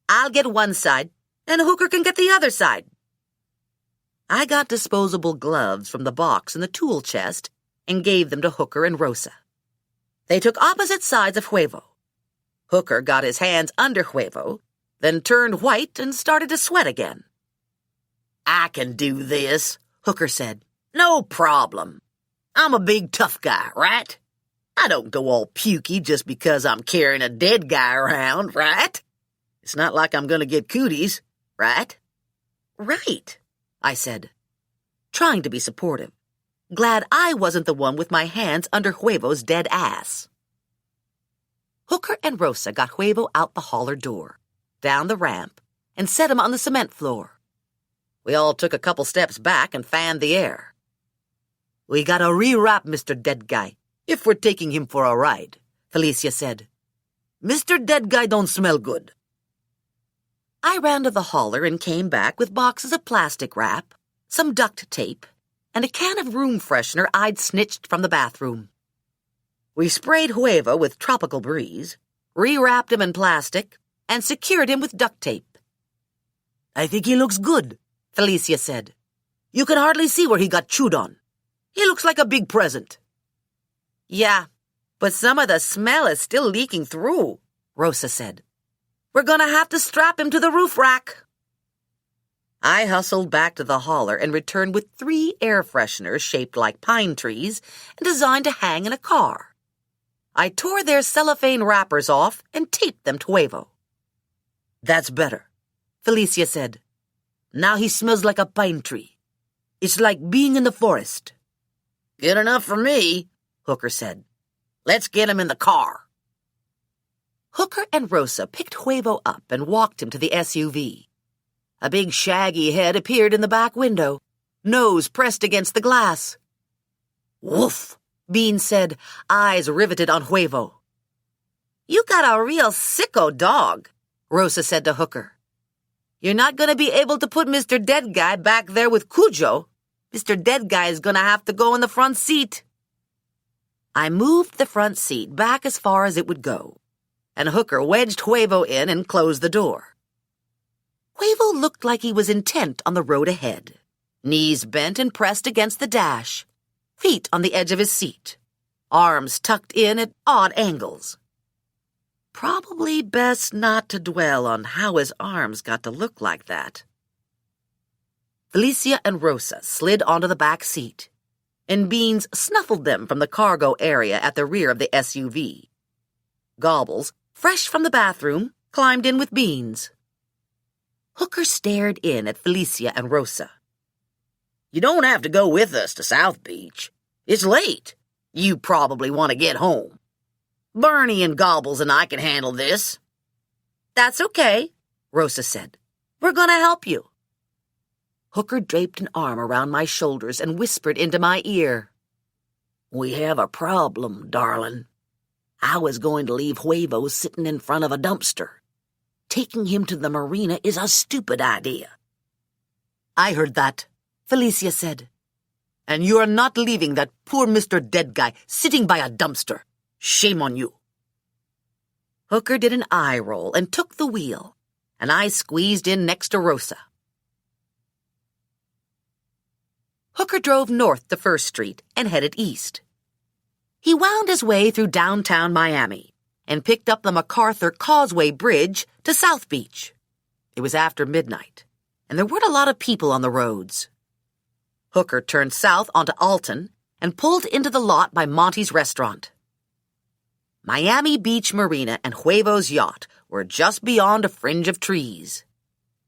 [SPEAKER 2] I'll get one side, and Hooker can get the other side. I got disposable gloves from the box in the tool chest and gave them to Hooker and Rosa. They took opposite sides of Huevo. Hooker got his hands under Huevo, then turned white and started to sweat again. I can do this, Hooker said. No problem. I'm a big tough guy, right? I don't go all pukey just because I'm carrying a dead guy around, right? It's not like I'm gonna get cooties, right? Right, I said, trying to be supportive, glad I wasn't the one with my hands under Huevo's dead ass. Hooker and Rosa got Huevo out the holler door, down the ramp, and set him on the cement floor. We all took a couple steps back and fanned the air. "We gotta rewrap Mr. Dead Guy, if we're taking him for a ride," Felicia said. "Mr. Dead Guy don't smell good." I ran to the hauler and came back with boxes of plastic wrap, some duct tape, and a can of room freshener I'd snitched from the bathroom. We sprayed Huevo with Tropical Breeze, rewrapped him in plastic, and secured him with duct tape. "I think he looks good," Felicia said. "You can hardly see where he got chewed on. He looks like a big present." "Yeah, but some of the smell is still leaking through," Rosa said. "We're gonna have to strap him to the roof rack." I hustled back to the hauler and returned with 3 air fresheners shaped like pine trees and designed to hang in a car. I tore their cellophane wrappers off and taped them to Huevo. "That's better," Felicia said. "Now he smells like a pine tree. It's like being in the forest." "Good enough for me," Hooker said. "Let's get him in the car." Hooker and Rosa picked Huevo up and walked him to the SUV. A big shaggy head appeared in the back window, nose pressed against the glass. "Woof," Bean said, eyes riveted on Huevo. "You got a real sicko dog," Rosa said to Hooker. "You're not going to be able to put Mr. Dead Guy back there with Cujo. Mr. Dead Guy is going to have to go in the front seat." I moved the front seat back as far as it would go, and Hooker wedged Huevo in and closed the door. Huevo looked like he was intent on the road ahead, knees bent and pressed against the dash, feet on the edge of his seat, arms tucked in at odd angles. Probably best not to dwell on how his arms got to look like that. Felicia and Rosa slid onto the back seat, and Beans snuffled them from the cargo area at the rear of the SUV. Gobbles, fresh from the bathroom, climbed in with Beans. Hooker stared in at Felicia and Rosa. "You don't have to go with us to South Beach. It's late. You probably want to get home. Bernie and Gobbles and I can handle this." "That's okay," Rosa said. "We're going to help you." Hooker draped an arm around my shoulders and whispered into my ear. "We have a problem, darling. I was going to leave Huevo sitting in front of a dumpster. Taking him to the marina is a stupid idea." "I heard that," Felicia said. "And you are not leaving that poor Mr. Dead Guy sitting by a dumpster. Shame on you." Hooker did an eye roll and took the wheel, and I squeezed in next to Rosa. Hooker drove north to First Street and headed east. He wound his way through downtown Miami and picked up the MacArthur Causeway Bridge to South Beach. It was after midnight, and there weren't a lot of people on the roads. Hooker turned south onto Alton and pulled into the lot by Monty's restaurant. Miami Beach Marina and Huevo's yacht were just beyond a fringe of trees,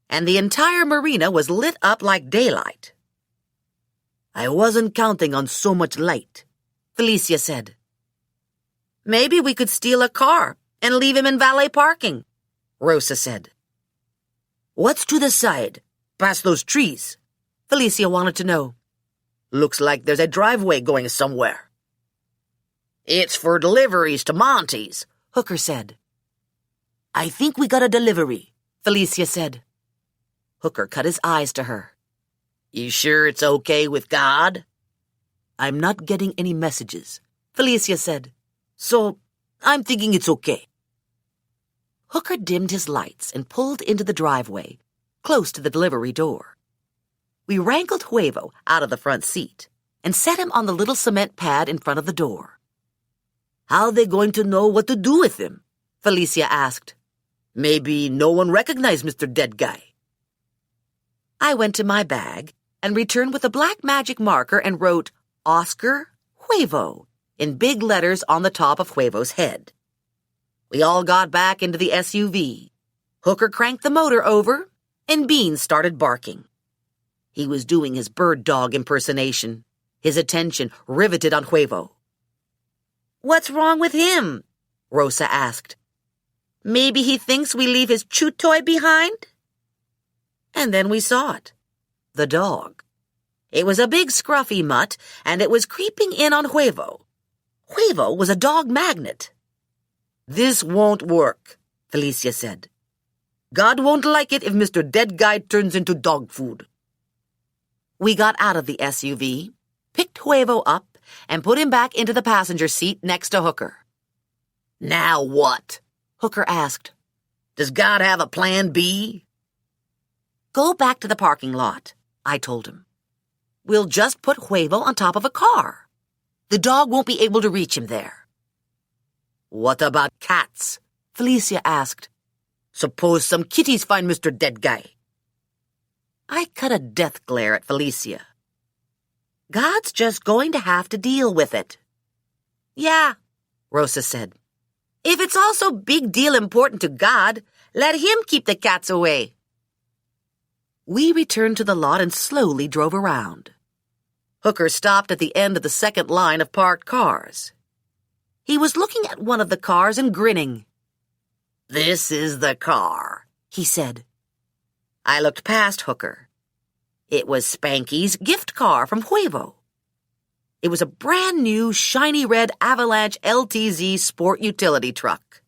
[SPEAKER 2] and the entire marina was lit up like daylight. "I wasn't counting on so much light," Felicia said. "Maybe we could steal a car and leave him in valet parking," Rosa said. "What's to the side, past those trees?" Felicia wanted to know. "Looks like there's a driveway going somewhere." "It's for deliveries to Monty's," Hooker said. "I think we got a delivery," Felicia said. Hooker cut his eyes to her. "You sure it's okay with God?" "I'm not getting any messages," Felicia said. "So, I'm thinking it's okay." Hooker dimmed his lights and pulled into the driveway, close to the delivery door. We wrangled Huevo out of the front seat and set him on the little cement pad in front of the door. "How are they going to know what to do with him?" Felicia asked. "Maybe no one recognized Mr. Dead Guy." I went to my bag and returned with a black magic marker and wrote Oscar Huevo in big letters on the top of Huevo's head. We all got back into the SUV. Hooker cranked the motor over, and Beans started barking. He was doing his bird dog impersonation, his attention riveted on Huevo. "What's wrong with him?" Rosa asked. "Maybe he thinks we leave his chew toy behind?" And then we saw it. The dog. It was a big scruffy mutt, and it was creeping in on Huevo. Huevo was a dog magnet. "This won't work," Felicia said. "God won't like it if Mr. Dead Guy turns into dog food." We got out of the SUV, picked Huevo up, and put him back into the passenger seat next to Hooker. "Now what?" Hooker asked. "Does God have a plan B?" "Go back to the parking lot," I told him. "We'll just put Huevo on top of a car. The dog won't be able to reach him there." "What about cats?" Felicia asked. "Suppose some kitties find Mr. Dead Guy." I cut a death glare at Felicia. "God's just going to have to deal with it." "Yeah," Rosa said. "If it's also big deal important to God, let him keep the cats away." We returned to the lot and slowly drove around. Hooker stopped at the end of the second line of parked cars. He was looking at one of the cars and grinning. "This is the car," he said. I looked past Hooker. It was Spanky's gift car from Huevo. It was a brand new, shiny red Avalanche LTZ sport utility truck.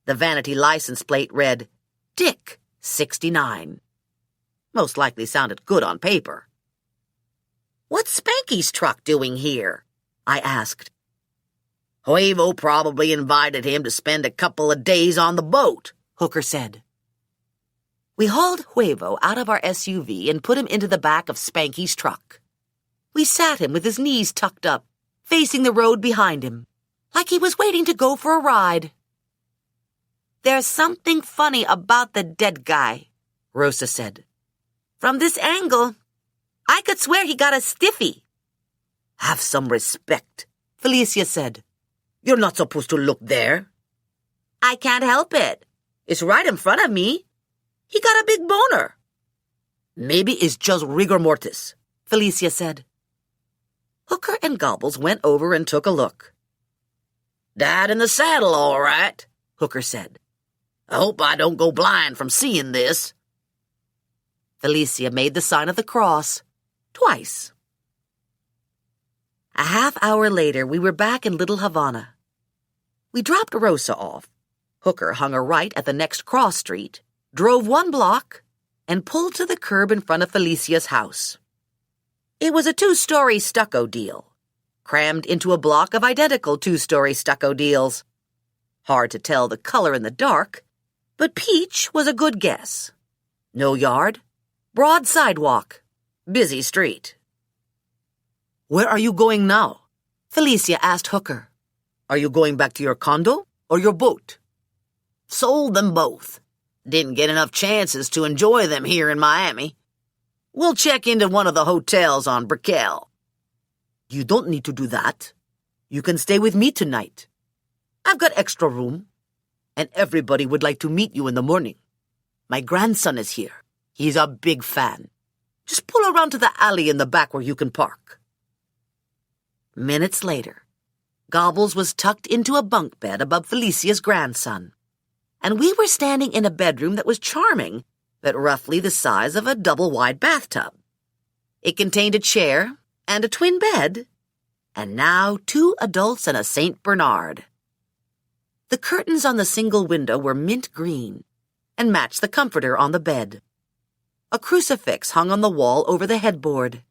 [SPEAKER 2] The vanity license plate read, Dick, 69. Most likely sounded good on paper. "What's Spanky's truck doing here?" I asked. "Huevo probably invited him to spend a couple of days on the boat," Hooker said. We hauled Huevo out of our SUV and put him into the back of Spanky's truck. We sat him with his knees tucked up, facing the road behind him, like he was waiting to go for a ride. "There's something funny about the dead guy," Rosa said. "From this angle, I could swear he got a stiffy." "Have some respect," Felicia said. "You're not supposed to look there." "I can't help it. It's right in front of me. He got a big boner." "Maybe it's just rigor mortis," Felicia said. Hooker and Gobbles went over and took a look. "Died in the saddle, all right," Hooker said. "I hope I don't go blind from seeing this." Felicia made the sign of the cross, twice. A half hour later, we were back in Little Havana. We dropped Rosa off. Hooker hung a right at the next cross street, drove 1 block, and pulled to the curb in front of Felicia's house. It was a 2-story stucco deal, crammed into a block of identical 2-story stucco deals. Hard to tell the color in the dark, but peach was a good guess. No yard, broad sidewalk, busy street. "Where are you going now?" Felicia asked Hooker. "Are you going back to your condo or your boat?" "Sold them both. Didn't get enough chances to enjoy them here in Miami. We'll check into one of the hotels on Brickell." "You don't need to do that. You can stay with me tonight. I've got extra room, and everybody would like to meet you in the morning. My grandson is here. He's a big fan. Just pull around to the alley in the back where you can park." Minutes later, Gobbles was tucked into a bunk bed above Felicia's grandson, and we were standing in a bedroom that was charming, but roughly the size of a double-wide bathtub. It contained a chair and a twin bed, and now 2 adults and a St. Bernard. The curtains on the single window were mint green and matched the comforter on the bed. A crucifix hung on the wall over the headboard.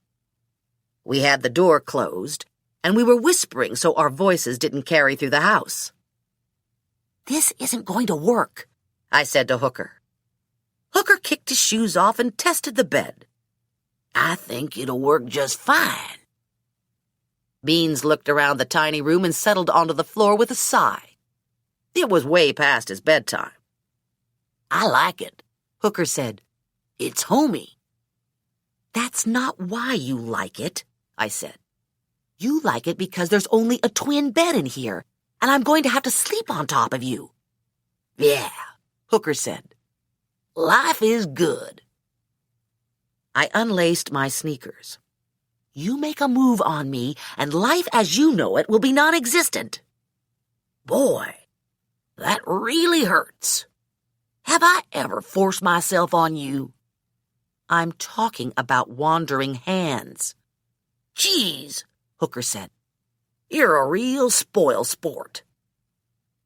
[SPEAKER 2] We had the door closed, and we were whispering so our voices didn't carry through the house. "This isn't going to work," I said to Hooker. Hooker kicked his shoes off and tested the bed. "I think it'll work just fine." Beans looked around the tiny room and settled onto the floor with a sigh. It was way past his bedtime. "I like it," Hooker said. "It's homey." "That's not why you like it," I said. "You like it because there's only a twin bed in here, and I'm going to have to sleep on top of you." "Yeah," Hooker said. "Life is good." I unlaced my sneakers. "You make a move on me, and life as you know it will be non-existent." "Boy, that really hurts. Have I ever forced myself on you?" I'm talking about wandering hands. Geez, Hooker said. You're a real spoil sport.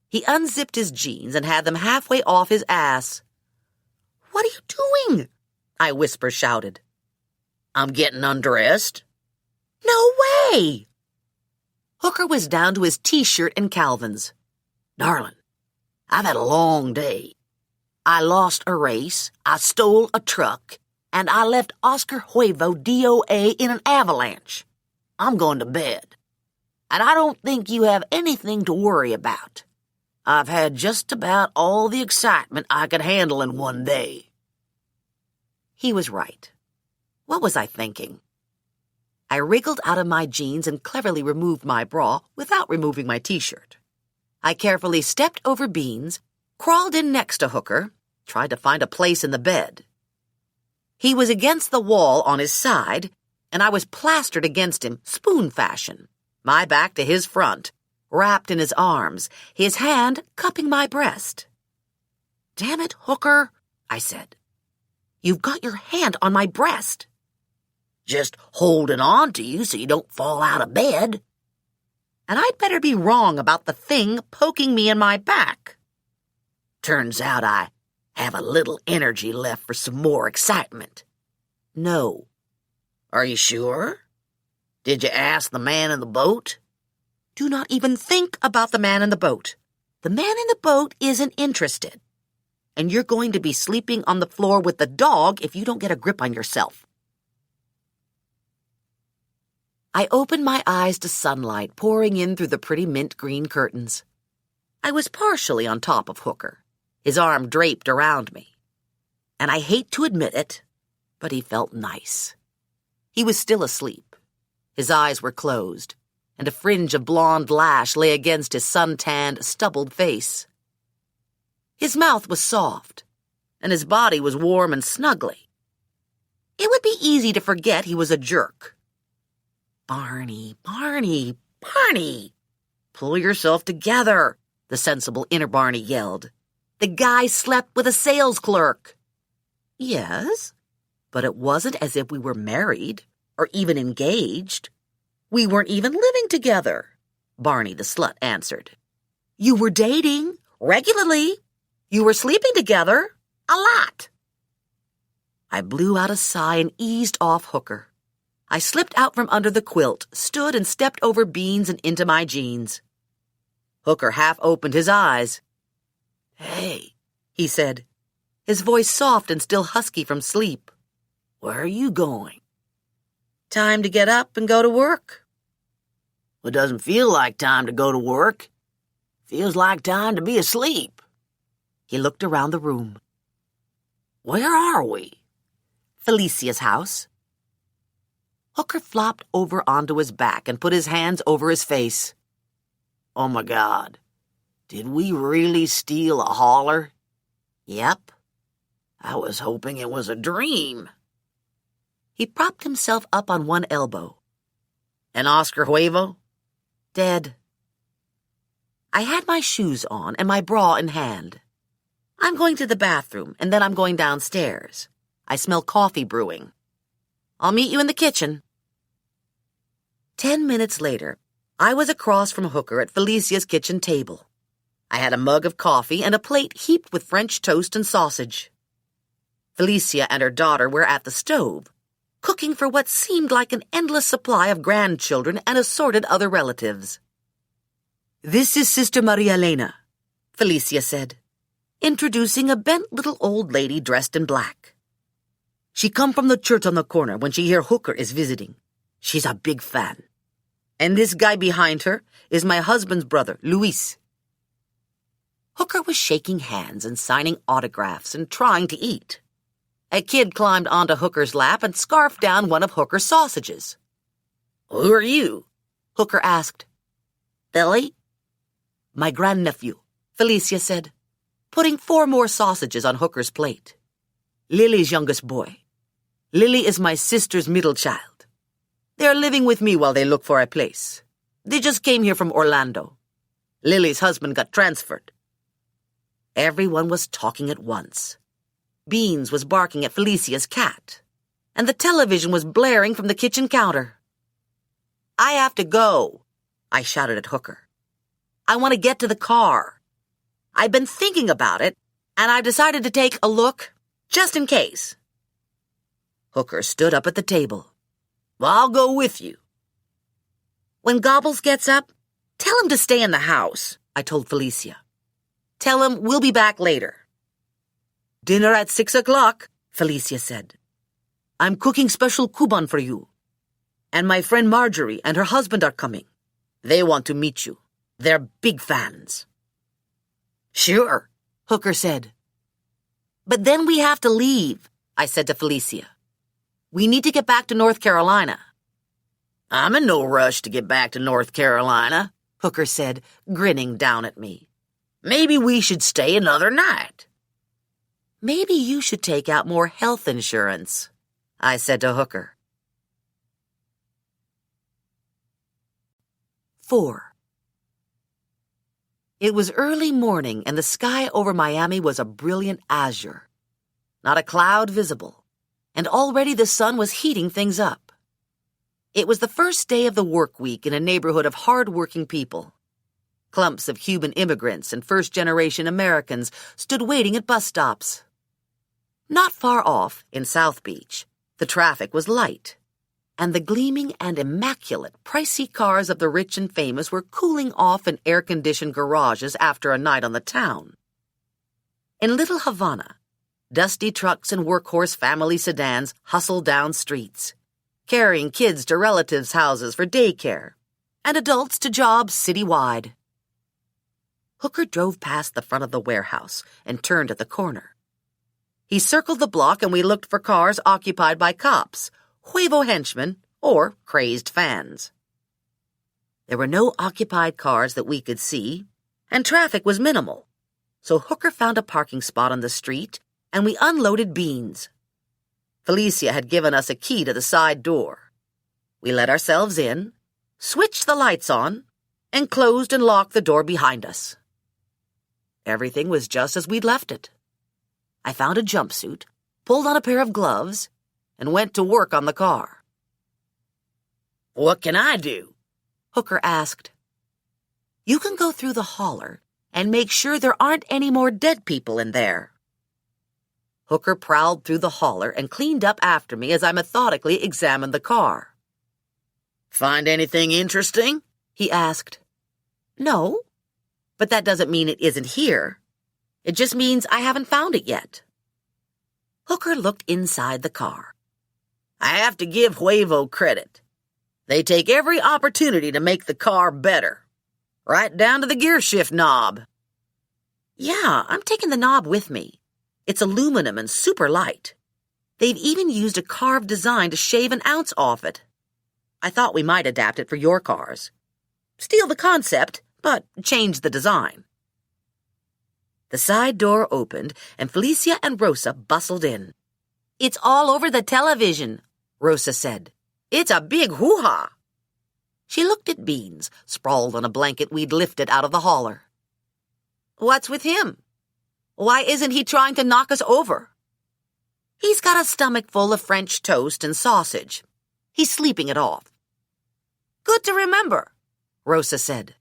[SPEAKER 2] He unzipped his jeans and had them halfway off his ass. What are you doing? I whisper-shouted. I'm getting undressed. No way! Hooker was down to his T-shirt and Calvins. Darling, I've had a long day. I lost a race, I stole a truck, and I left Oscar Huevo DOA in an avalanche. I'm going to bed. And I don't think you have anything to worry about. I've had just about all the excitement I could handle in one day. He was right. What was I thinking? I wriggled out of my jeans and cleverly removed my bra without removing my T-shirt. I carefully stepped over Beans, crawled in next to Hooker, tried to find a place in the bed. He was against the wall on his side, and I was plastered against him, spoon fashion, my back to his front, wrapped in his arms, his hand cupping my breast. Damn it, Hooker, I said. You've got your hand on my breast. Just holding on to you so you don't fall out of bed. And I'd better be wrong about the thing poking me in my back. Turns out I have a little energy left for some more excitement. No. Are you sure? Did you ask the man in the boat? Do not even think about the man in the boat. The man in the boat isn't interested. And you're going to be sleeping on the floor with the dog if you don't get a grip on yourself. I opened my eyes to sunlight pouring in through the pretty mint green curtains. I was partially on top of Hooker, his arm draped around me. And I hate to admit it, but he felt nice. He was still asleep. His eyes were closed, and a fringe of blonde lash lay against his sun-tanned, stubbled face. His mouth was soft, and his body was warm and snuggly. It would be easy to forget he was a jerk. Barney, Barney, Barney! Pull yourself together, the sensible inner Barney yelled. The guy slept with a sales clerk. Yes, but it wasn't as if we were married or even engaged. We weren't even living together, Barney the slut answered. You were dating, regularly. You were sleeping together, a lot. I blew out a sigh and eased off Hooker. I slipped out from under the quilt, stood and stepped over Beans and into my jeans. Hooker half opened his eyes. Hey, he said, his voice soft and still husky from sleep. Where are you going? Time to get up and go to work. It doesn't feel like time to go to work. Feels like time to be asleep. He looked around the room. Where are we? Felicia's house. Hooker flopped over onto his back and put his hands over his face. Oh, my God. Did we really steal a hauler? Yep. I was hoping it was a dream. He propped himself up on one elbow. And Oscar Huevo? Dead. I had my shoes on and my bra in hand. I'm going to the bathroom, and then I'm going downstairs. I smell coffee brewing. I'll meet you in the kitchen. 10 minutes later, I was across from Hooker at Felicia's kitchen table. I had a mug of coffee and a plate heaped with French toast and sausage. Felicia and her daughter were at the stove, cooking for what seemed like an endless supply of grandchildren and assorted other relatives. This is Sister Maria Elena, Felicia said, introducing a bent little old lady dressed in black. She come from the church on the corner when she hear Hooker is visiting. She's a big fan. And this guy behind her is my husband's brother, Luis. Hooker was shaking hands and signing autographs and trying to eat. A kid climbed onto Hooker's lap and scarfed down one of Hooker's sausages. Who are you? Hooker asked. Billy? My grandnephew, Felicia said, putting 4 more sausages on Hooker's plate. Lily's youngest boy. Lily is my sister's middle child. They are living with me while they look for a place. They just came here from Orlando. Lily's husband got transferred. Everyone was talking at once. Beans was barking at Felicia's cat. and the television was blaring from the kitchen counter. "I have to go," I shouted at Hooker. "I want to get to the car. I've been thinking about it, and I decided to take a look, just in case." Hooker stood up at the table. "Well, I'll go with you." "When Gobbles gets up, tell him to stay in the house," I told Felicia. "Tell him we'll be back later." "Dinner at 6 o'clock, Felicia said. "I'm cooking special kuban for you. And my friend Marjorie and her husband are coming. They want to meet you. They're big fans." "Sure," Hooker said. "But then we have to leave," I said to Felicia. "We need to get back to North Carolina." "I'm in no rush to get back to North Carolina," Hooker said, grinning down at me. "Maybe we should stay another night." "Maybe you should take out more health insurance," I said to Hooker. 4. It was early morning, and the sky over Miami was a brilliant azure. Not a cloud visible, and already the sun was heating things up. It was the first day of the work week in a neighborhood of hard-working people. Clumps of Cuban immigrants and first-generation Americans stood waiting at bus stops. Not far off, in South Beach, the traffic was light, and the gleaming and immaculate, pricey cars of the rich and famous were cooling off in air-conditioned garages after a night on the town. In Little Havana, dusty trucks and workhorse family sedans hustled down streets, carrying kids to relatives' houses for daycare, and adults to jobs citywide. Hooker drove past the front of the warehouse and turned at the corner. He circled the block, and we looked for cars occupied by cops, Huevo henchmen, or crazed fans. There were no occupied cars that we could see, and traffic was minimal, so Hooker found a parking spot on the street, and we unloaded beans. Felicia had given us a key to the side door. We let ourselves in, switched the lights on, and closed and locked the door behind us. Everything was just as we'd left it. I found a jumpsuit, pulled on a pair of gloves, and went to work on the car. "What can I do?" Hooker asked. "You can go through the hauler and make sure there aren't any more dead people in there." Hooker prowled through the hauler and cleaned up after me as I methodically examined the car. "Find anything interesting?" he asked. "No, but that doesn't mean it isn't here. It just means I haven't found it yet." Hooker looked inside the car. "I have to give Huevo credit. They take every opportunity to make the car better, right down to the gear shift knob." "Yeah, I'm taking the knob with me. It's aluminum and super light. They've even used a carved design to shave an ounce off it. I thought we might adapt it for your cars. Steal the concept, but change the design." The side door opened, and Felicia and Rosa bustled in. "It's all over the television," Rosa said. "It's a big hoo-ha." She looked at Beans, sprawled on a blanket we'd lifted out of the hauler. "What's with him? Why isn't he trying to knock us over?" "He's got a stomach full of French toast and sausage. He's sleeping it off." "Good to remember," Rosa said.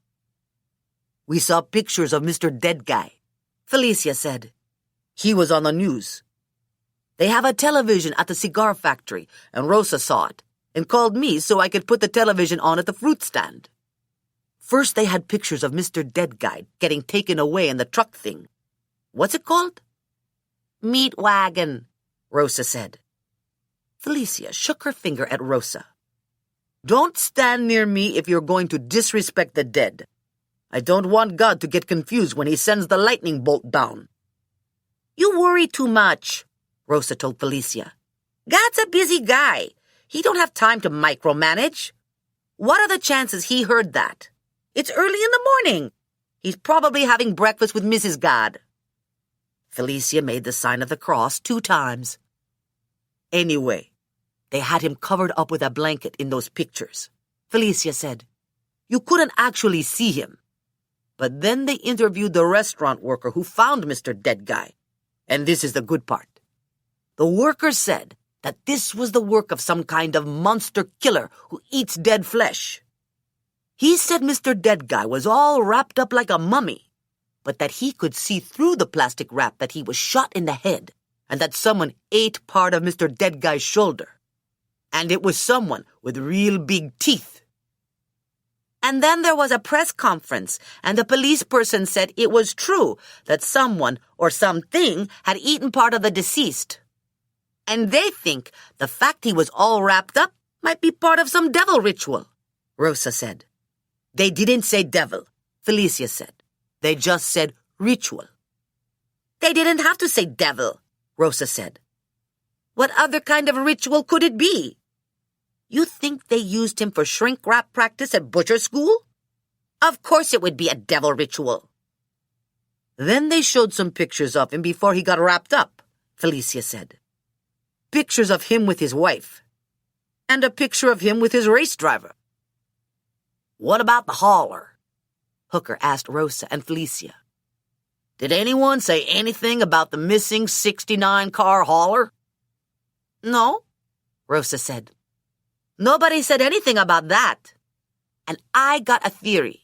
[SPEAKER 2] "We saw pictures of Mr. Dead Guy," Felicia said. "He was on the news. They have a television at the cigar factory, and Rosa saw it and called me so I could put the television on at the fruit stand. First they had pictures of Mr. Dead Guy getting taken away in the truck thing. What's it called?" "Meat wagon," Rosa said. Felicia shook her finger at Rosa. "Don't stand near me if you're going to disrespect the dead. I don't want God to get confused when he sends the lightning bolt down." "You worry too much," Rosa told Felicia. "God's a busy guy. He don't have time to micromanage. What are the chances he heard that? It's early in the morning. He's probably having breakfast with Mrs. God." Felicia made the sign of the cross 2 times. "Anyway, they had him covered up with a blanket in those pictures," Felicia said. "You couldn't actually see him. But then they interviewed the restaurant worker who found Mr. Dead Guy. And this is the good part. The worker said that this was the work of some kind of monster killer who eats dead flesh. He said Mr. Dead Guy was all wrapped up like a mummy, but that he could see through the plastic wrap that he was shot in the head, and that someone ate part of Mr. Dead Guy's shoulder. And it was someone with real big teeth. And then there was a press conference, and the police person said it was true that someone or something had eaten part of the deceased. And they think the fact he was all wrapped up might be part of some devil ritual, Rosa said. They didn't say devil, Felicia said. They just said ritual. They didn't have to say devil, Rosa said. What other kind of ritual could it be? You think they used him for shrink wrap practice at butcher school? Of course it would be a devil ritual. Then they showed some pictures of him before he got wrapped up, Felicia said. Pictures of him with his wife. And a picture of him with his race driver. What about the hauler? Hooker asked Rosa and Felicia. Did anyone say anything about the missing 69-car hauler? No, Rosa said. Nobody said anything about that. And I got a theory.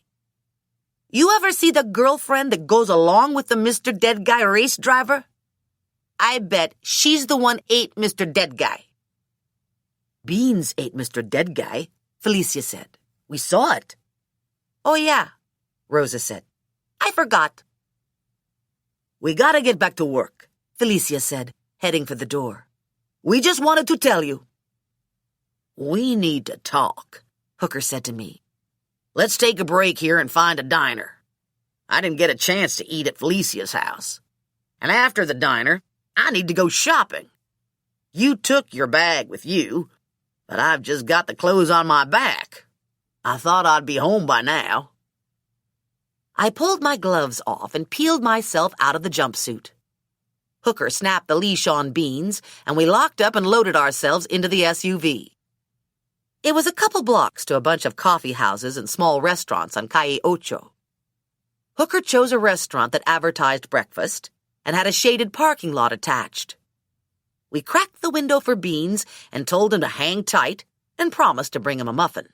[SPEAKER 2] You ever see the girlfriend that goes along with the Mr. Dead Guy race driver? I bet she's the one ate Mr. Dead Guy. Beans ate Mr. Dead Guy, Felicia said. We saw it. Oh, yeah, Rosa said. I forgot. We gotta get back to work, Felicia said, heading for the door. We just wanted to tell you. We need to talk, Hooker said to me. Let's take a break here and find a diner. I didn't get a chance to eat at Felicia's house. And after the diner, I need to go shopping. You took your bag with you, but I've just got the clothes on my back. I thought I'd be home by now. I pulled my gloves off and peeled myself out of the jumpsuit. Hooker snapped the leash on Beans, and we locked up and loaded ourselves into the SUV. It was a couple blocks to a bunch of coffee houses and small restaurants on Calle Ocho. Hooker chose a restaurant that advertised breakfast and had a shaded parking lot attached. We cracked the window for Beans and told him to hang tight and promised to bring him a muffin.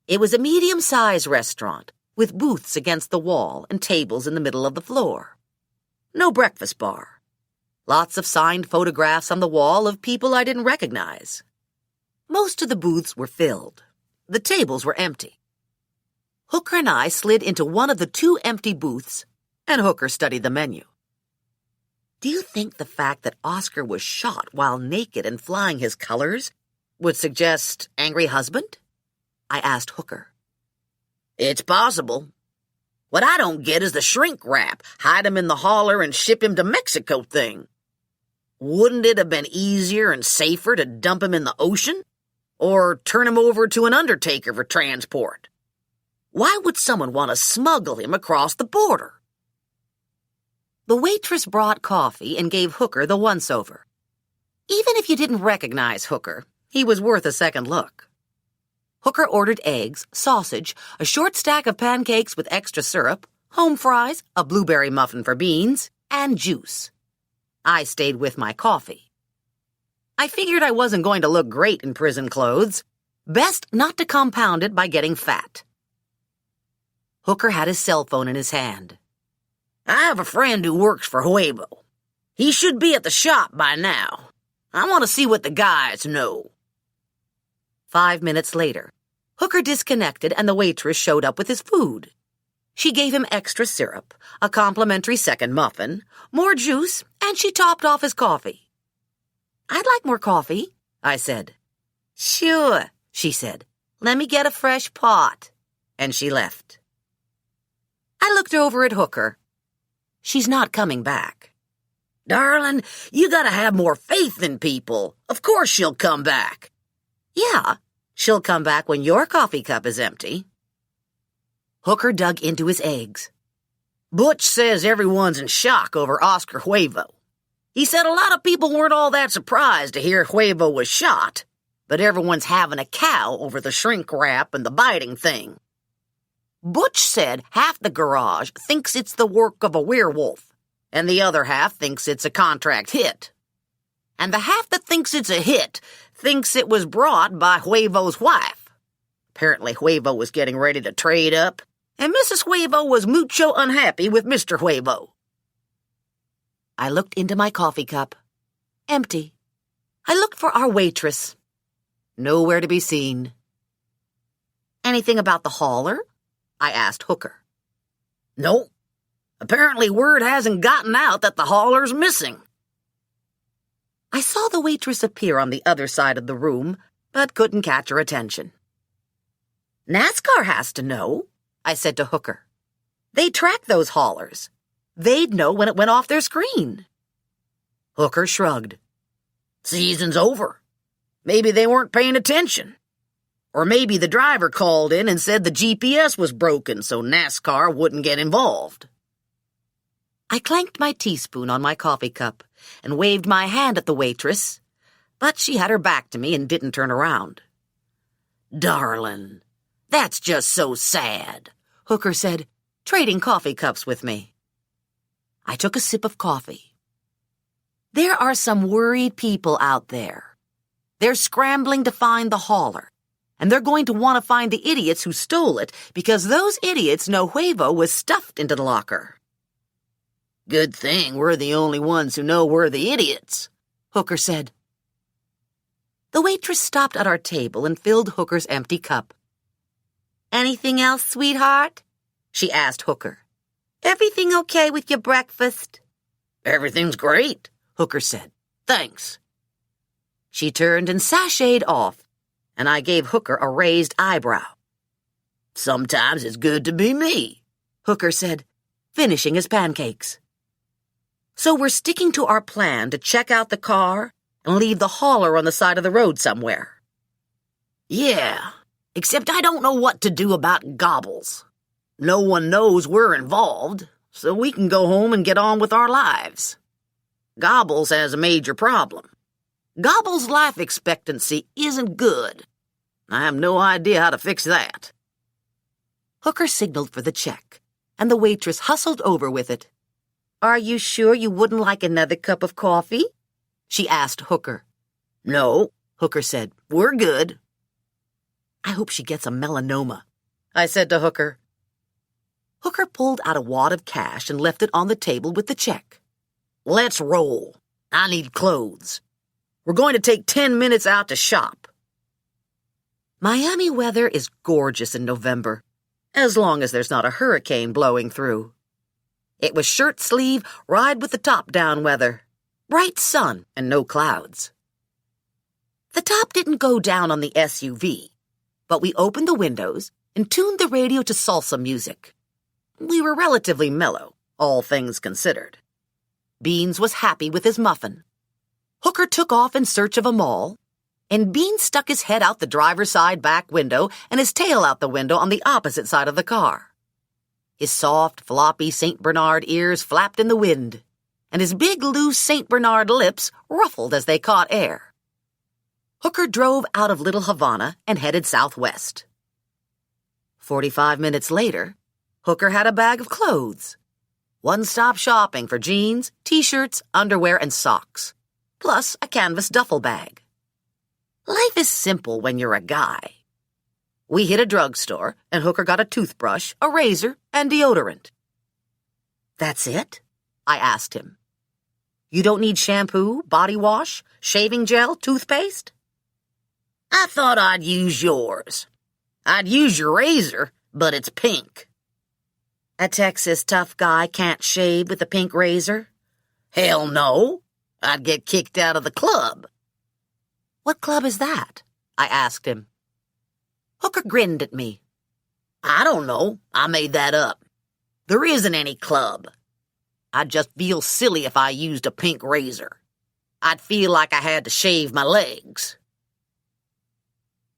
[SPEAKER 2] It was a medium-sized restaurant with booths against the wall and tables in the middle of the floor. No breakfast bar. Lots of signed photographs on the wall of people I didn't recognize. Most of the booths were filled. The tables were empty. Hooker and I slid into one of the two empty booths, and Hooker studied the menu. Do you think the fact that Oscar was shot while naked and flying his colors would suggest angry husband? I asked Hooker. It's possible. What I don't get is the shrink wrap, hide him in the hauler and ship him to Mexico thing. Wouldn't it have been easier and safer to dump him in the ocean? Or turn him over to an undertaker for transport? Why would someone want to smuggle him across the border? The waitress brought coffee and gave Hooker the once-over. Even if you didn't recognize Hooker, he was worth a second look. Hooker ordered eggs, sausage, a short stack of pancakes with extra syrup, home fries, a blueberry muffin for Beans, and juice. I stayed with my coffee. I figured I wasn't going to look great in prison clothes. Best not to compound it by getting fat. Hooker had his cell phone in his hand. I have a friend who works for Huevo. He should be at the shop by now. I want to see what the guys know. 5 minutes later, Hooker disconnected and the waitress showed up with his food. She gave him extra syrup, a complimentary second muffin, more juice, and she topped off his coffee. I'd like more coffee, I said. Sure, she said. Let me get a fresh pot. And she left. I looked over at Hooker. She's not coming back. Darling, you gotta have more faith in people. Of course she'll come back. Yeah, she'll come back when your coffee cup is empty. Hooker dug into his eggs. Butch says everyone's in shock over Oscar Huevo. He said a lot of people weren't all that surprised to hear Huevo was shot, but everyone's having a cow over the shrink wrap and the biting thing. Butch said half the garage thinks it's the work of a werewolf, and the other half thinks it's a contract hit. and the half that thinks it's a hit thinks it was brought by Huevo's wife. Apparently Huevo was getting ready to trade up, and Mrs. Huevo was mucho unhappy with Mr. Huevo. I looked into my coffee cup. Empty. I looked for our waitress. Nowhere to be seen. Anything about the hauler? I asked Hooker. No. Apparently word hasn't gotten out that the hauler's missing. I saw the waitress appear on the other side of the room, but couldn't catch her attention. NASCAR has to know, I said to Hooker. They track those haulers. They'd know when it went off their screen. Hooker shrugged. Season's over. Maybe they weren't paying attention. Or maybe the driver called in and said the GPS was broken so NASCAR wouldn't get involved. I clanked my teaspoon on my coffee cup and waved my hand at the waitress, but she had her back to me and didn't turn around. Darling, that's just so sad, Hooker said, trading coffee cups with me. I took a sip of coffee. There are some worried people out there. They're scrambling to find the hauler, and they're going to want to find the idiots who stole it because those idiots know Huevo was stuffed into the locker. Good thing we're the only ones who know we're the idiots, Hooker said. The waitress stopped at our table and filled Hooker's empty cup. Anything else, sweetheart? She asked Hooker. Everything okay with your breakfast? Everything's great, Hooker said. Thanks. She turned and sashayed off, and I gave Hooker a raised eyebrow. Sometimes it's good to be me, Hooker said, finishing his pancakes. So we're sticking to our plan to check out the car and leave the hauler on the side of the road somewhere. Yeah, except I don't know what to do about Gobbles. No one knows we're involved, so we can go home and get on with our lives. Gobbles has a major problem. Gobbles' life expectancy isn't good. I have no idea how to fix that. Hooker signaled for the check, and the waitress hustled over with it. Are you sure you wouldn't like another cup of coffee? She asked Hooker. No, Hooker said. We're good. I hope she gets a melanoma, I said to Hooker. Hooker pulled out a wad of cash and left it on the table with the check. Let's roll. I need clothes. We're going to take 10 minutes out to shop. Miami weather is gorgeous in November, as long as there's not a hurricane blowing through. It was shirt-sleeve, ride-with-the-top-down weather. Bright sun and no clouds. The top didn't go down on the SUV, but we opened the windows and tuned the radio to salsa music. We were relatively mellow, all things considered. Beans was happy with his muffin. Hooker took off in search of a mall, and Beans stuck his head out the driver's side back window and his tail out the window on the opposite side of the car. His soft, floppy St. Bernard ears flapped in the wind, and his big, loose St. Bernard lips ruffled as they caught air. Hooker drove out of Little Havana and headed southwest. 45 minutes later, Hooker had a bag of clothes. One-stop shopping for jeans, T-shirts, underwear, and socks, plus a canvas duffel bag. Life is simple when you're a guy. We hit a drugstore, and Hooker got a toothbrush, a razor, and deodorant. That's it? I asked him. You don't need shampoo, body wash, shaving gel, toothpaste? I thought I'd use yours. I'd use your razor, but it's pink. A Texas tough guy can't shave with a pink razor? Hell no. I'd get kicked out of the club. What club is that? I asked him. Hooker grinned at me. I don't know. I made that up. There isn't any club. I'd just feel silly if I used a pink razor. I'd feel like I had to shave my legs.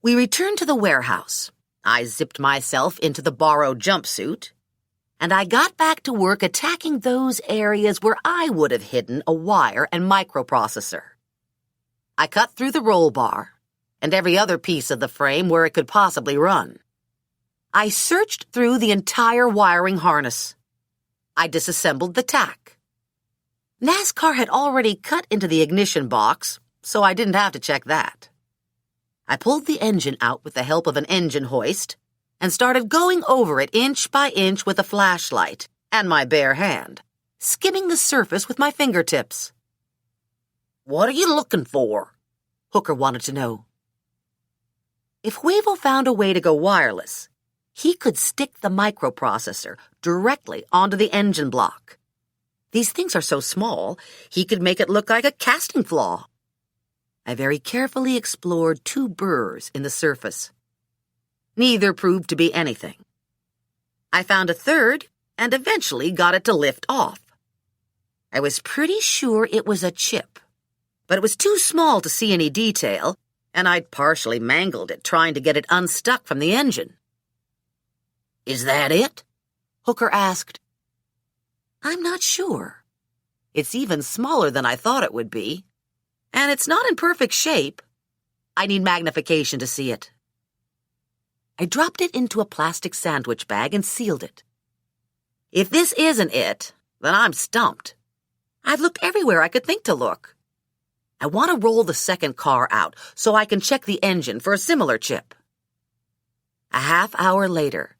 [SPEAKER 2] We returned to the warehouse. I zipped myself into the borrowed jumpsuit, and I got back to work attacking those areas where I would have hidden a wire and microprocessor. I cut through the roll bar and every other piece of the frame where it could possibly run. I searched through the entire wiring harness. I disassembled the tack. NASCAR had already cut into the ignition box, so I didn't have to check that. I pulled the engine out with the help of an engine hoist and started going over it inch by inch with a flashlight and my bare hand, skimming the surface with my fingertips. "What are you looking for?" Hooker wanted to know. If Huevo found a way to go wireless, he could stick the microprocessor directly onto the engine block. These things are so small, he could make it look like a casting flaw. I very carefully explored 2 burrs in the surface. Neither proved to be anything. I found a third and eventually got it to lift off. I was pretty sure it was a chip, but it was too small to see any detail, and I'd partially mangled it trying to get it unstuck from the engine. "Is that it?" Hooker asked. "I'm not sure. It's even smaller than I thought it would be, and it's not in perfect shape. I need magnification to see it." I dropped it into a plastic sandwich bag and sealed it. If this isn't it, then I'm stumped. I've looked everywhere I could think to look. I want to roll the second car out so I can check the engine for a similar chip. A half hour later,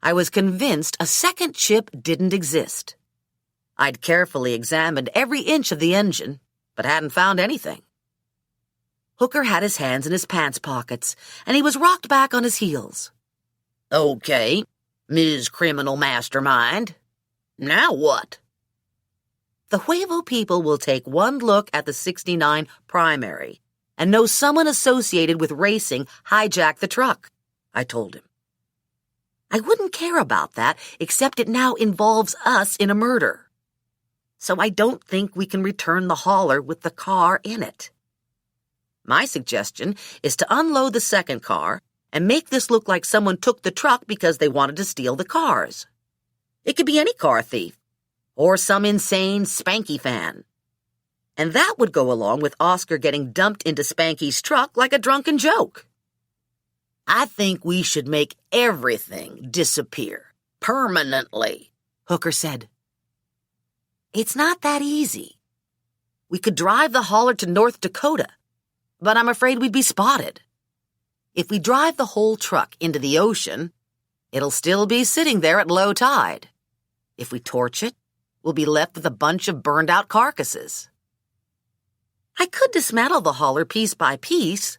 [SPEAKER 2] I was convinced a second chip didn't exist. I'd carefully examined every inch of the engine, but hadn't found anything. Hooker had his hands in his pants pockets, and he was rocked back on his heels. "Okay, Ms. Criminal Mastermind. Now what?" "The Huevo people will take one look at the 69 primary and know someone associated with racing hijacked the truck," I told him. "I wouldn't care about that, except it now involves us in a murder. So I don't think we can return the hauler with the car in it. My suggestion is to unload the second car and make this look like someone took the truck because they wanted to steal the cars. It could be any car thief, or some insane Spanky fan. And that would go along with Oscar getting dumped into Spanky's truck like a drunken joke. I think we should make everything disappear permanently," Hooker said. "It's not that easy. We could drive the hauler to North Dakota, but I'm afraid we'd be spotted. If we drive the whole truck into the ocean, it'll still be sitting there at low tide. If we torch it, we'll be left with a bunch of burned-out carcasses. I could dismantle the hauler piece by piece,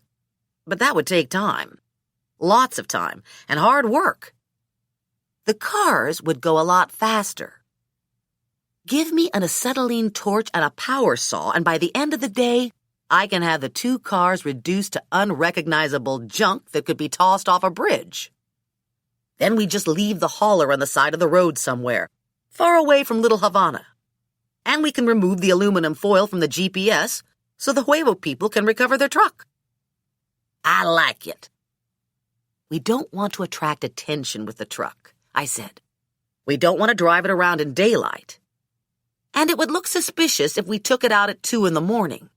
[SPEAKER 2] but that would take time. Lots of time and hard work. The cars would go a lot faster. Give me an acetylene torch and a power saw, and by the end of the day, I can have the 2 cars reduced to unrecognizable junk that could be tossed off a bridge. Then we just leave the hauler on the side of the road somewhere, far away from Little Havana. And we can remove the aluminum foil from the GPS so the Huevo people can recover their truck." "I like it." "We don't want to attract attention with the truck," I said. "We don't want to drive it around in daylight. And it would look suspicious if we took it out at 2 in the morning.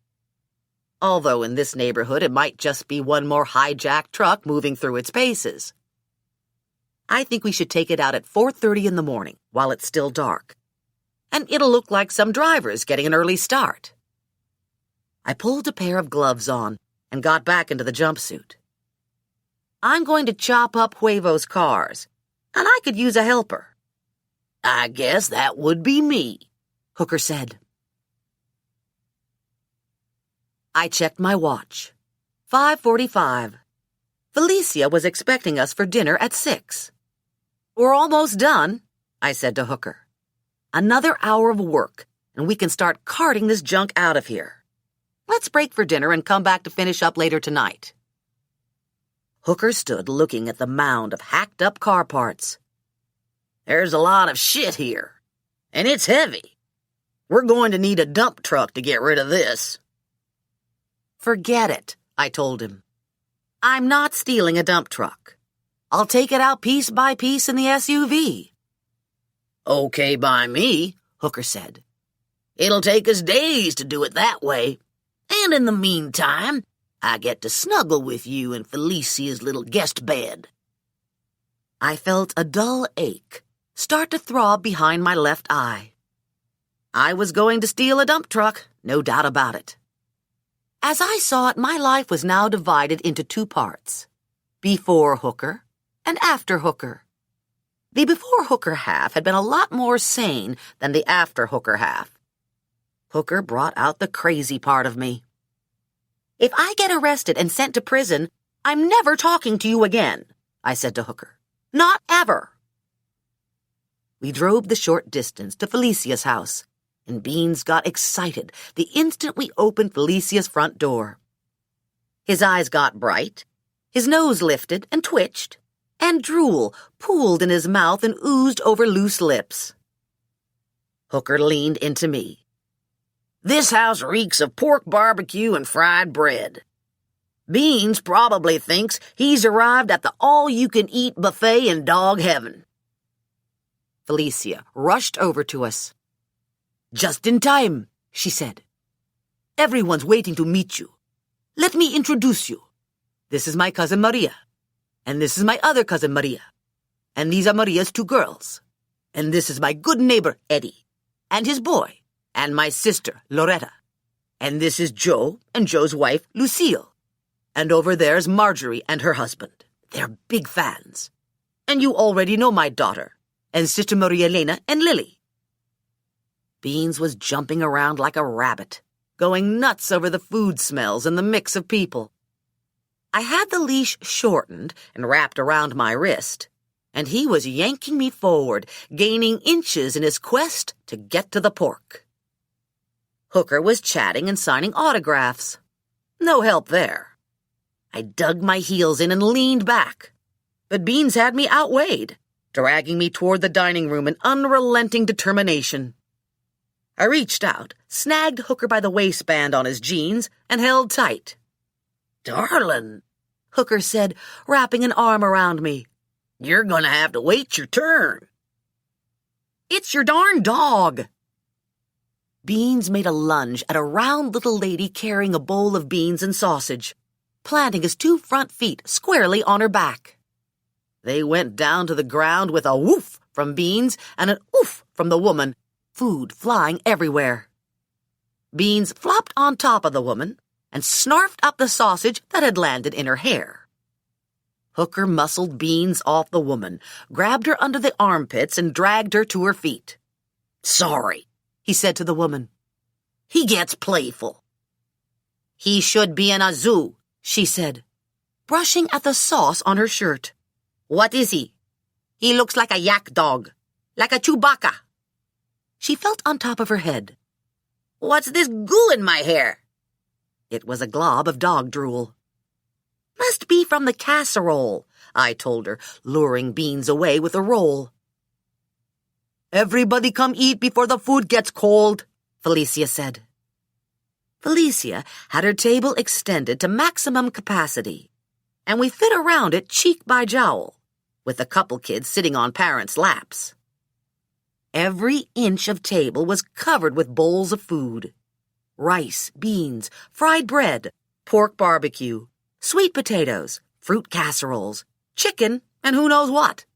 [SPEAKER 2] Although in this neighborhood it might just be one more hijacked truck moving through its paces. I think we should take it out at 4:30 in the morning while it's still dark. And it'll look like some drivers getting an early start." I pulled a pair of gloves on and got back into the jumpsuit. "I'm going to chop up Huevo's cars, and I could use a helper." "I guess that would be me," Hooker said. I checked my watch. 5:45. Felicia was expecting us for dinner at 6. "We're almost done," I said to Hooker. "Another hour of work, and we can start carting this junk out of here. Let's break for dinner and come back to finish up later tonight." Hooker stood looking at the mound of hacked-up car parts. "There's a lot of shit here, and it's heavy. We're going to need a dump truck to get rid of this." "Forget it," I told him. "I'm not stealing a dump truck. I'll take it out piece by piece in the SUV." "Okay by me," Hooker said. "It'll take us days to do it that way. And in the meantime, I get to snuggle with you in Felicia's little guest bed." I felt a dull ache start to throb behind my left eye. I was going to steal a dump truck, no doubt about it. As I saw it, my life was now divided into two parts: before Hooker and after Hooker. The before Hooker half had been a lot more sane than the after Hooker half. Hooker brought out the crazy part of me. "If I get arrested and sent to prison, I'm never talking to you again," I said to Hooker. "Not ever." We drove the short distance to Felicia's house, and Beans got excited the instant we opened Felicia's front door. His eyes got bright, his nose lifted and twitched, and drool pooled in his mouth and oozed over loose lips. Hooker leaned into me. "This house reeks of pork barbecue and fried bread. Beans probably thinks he's arrived at the all-you-can-eat buffet in dog heaven." Felicia rushed over to us. "Just in time," she said. "Everyone's waiting to meet you. Let me introduce you. This is my cousin Maria, and this is my other cousin Maria, and these are Maria's two girls, and this is my good neighbor Eddie, and his boy, and my sister Loretta, and this is Joe and Joe's wife Lucille, and over there's Marjorie and her husband. They're big fans. And you already know my daughter, and Sister Maria Elena and Lily." Beans was jumping around like a rabbit, going nuts over the food smells and the mix of people. I had the leash shortened and wrapped around my wrist, and he was yanking me forward, gaining inches in his quest to get to the pork. Hooker was chatting and signing autographs. No help there. I dug my heels in and leaned back, but Beans had me outweighed, dragging me toward the dining room in unrelenting determination. I reached out, snagged Hooker by the waistband on his jeans, and held tight. "Darling," Hooker said, wrapping an arm around me, "you're gonna have to wait your turn." "It's your darn dog." Beans made a lunge at a round little lady carrying a bowl of beans and sausage, planting his two front feet squarely on her back. They went down to the ground with a woof from Beans and an oof from the woman, food flying everywhere. Beans flopped on top of the woman and snarfed up the sausage that had landed in her hair. Hooker muscled Beans off the woman, grabbed her under the armpits, and dragged her to her feet. "Sorry," he said to the woman. "He gets playful." "He should be in a zoo," she said, brushing at the sauce on her shirt. "What is he?" "He looks like a yak dog, like a Chewbacca." She felt on top of her head. "What's this goo in my hair?" It was a glob of dog drool. "Must be from the casserole," I told her, luring Beans away with a roll. "Everybody come eat before the food gets cold," Felicia said. Felicia had her table extended to maximum capacity, and we fit around it cheek by jowl, with a couple kids sitting on parents' laps. Every inch of table was covered with bowls of food. Rice, beans, fried bread, pork barbecue, sweet potatoes, fruit casseroles, chicken, and who knows what.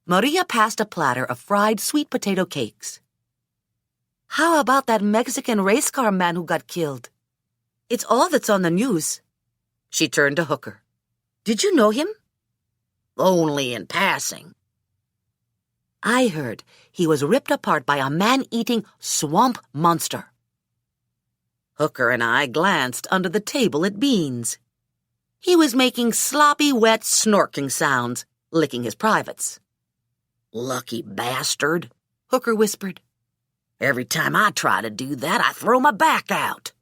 [SPEAKER 2] Maria passed a platter of fried sweet potato cakes. "How about that Mexican race car man who got killed? It's all that's on the news." She turned to Hooker. "Did you know him?" "Only in passing." "I heard he was ripped apart by a man-eating swamp monster." Hooker and I glanced under the table at Beans. He was making sloppy, wet snorking sounds, licking his privates. "Lucky bastard," Hooker whispered. "Every time I try to do that, I throw my back out."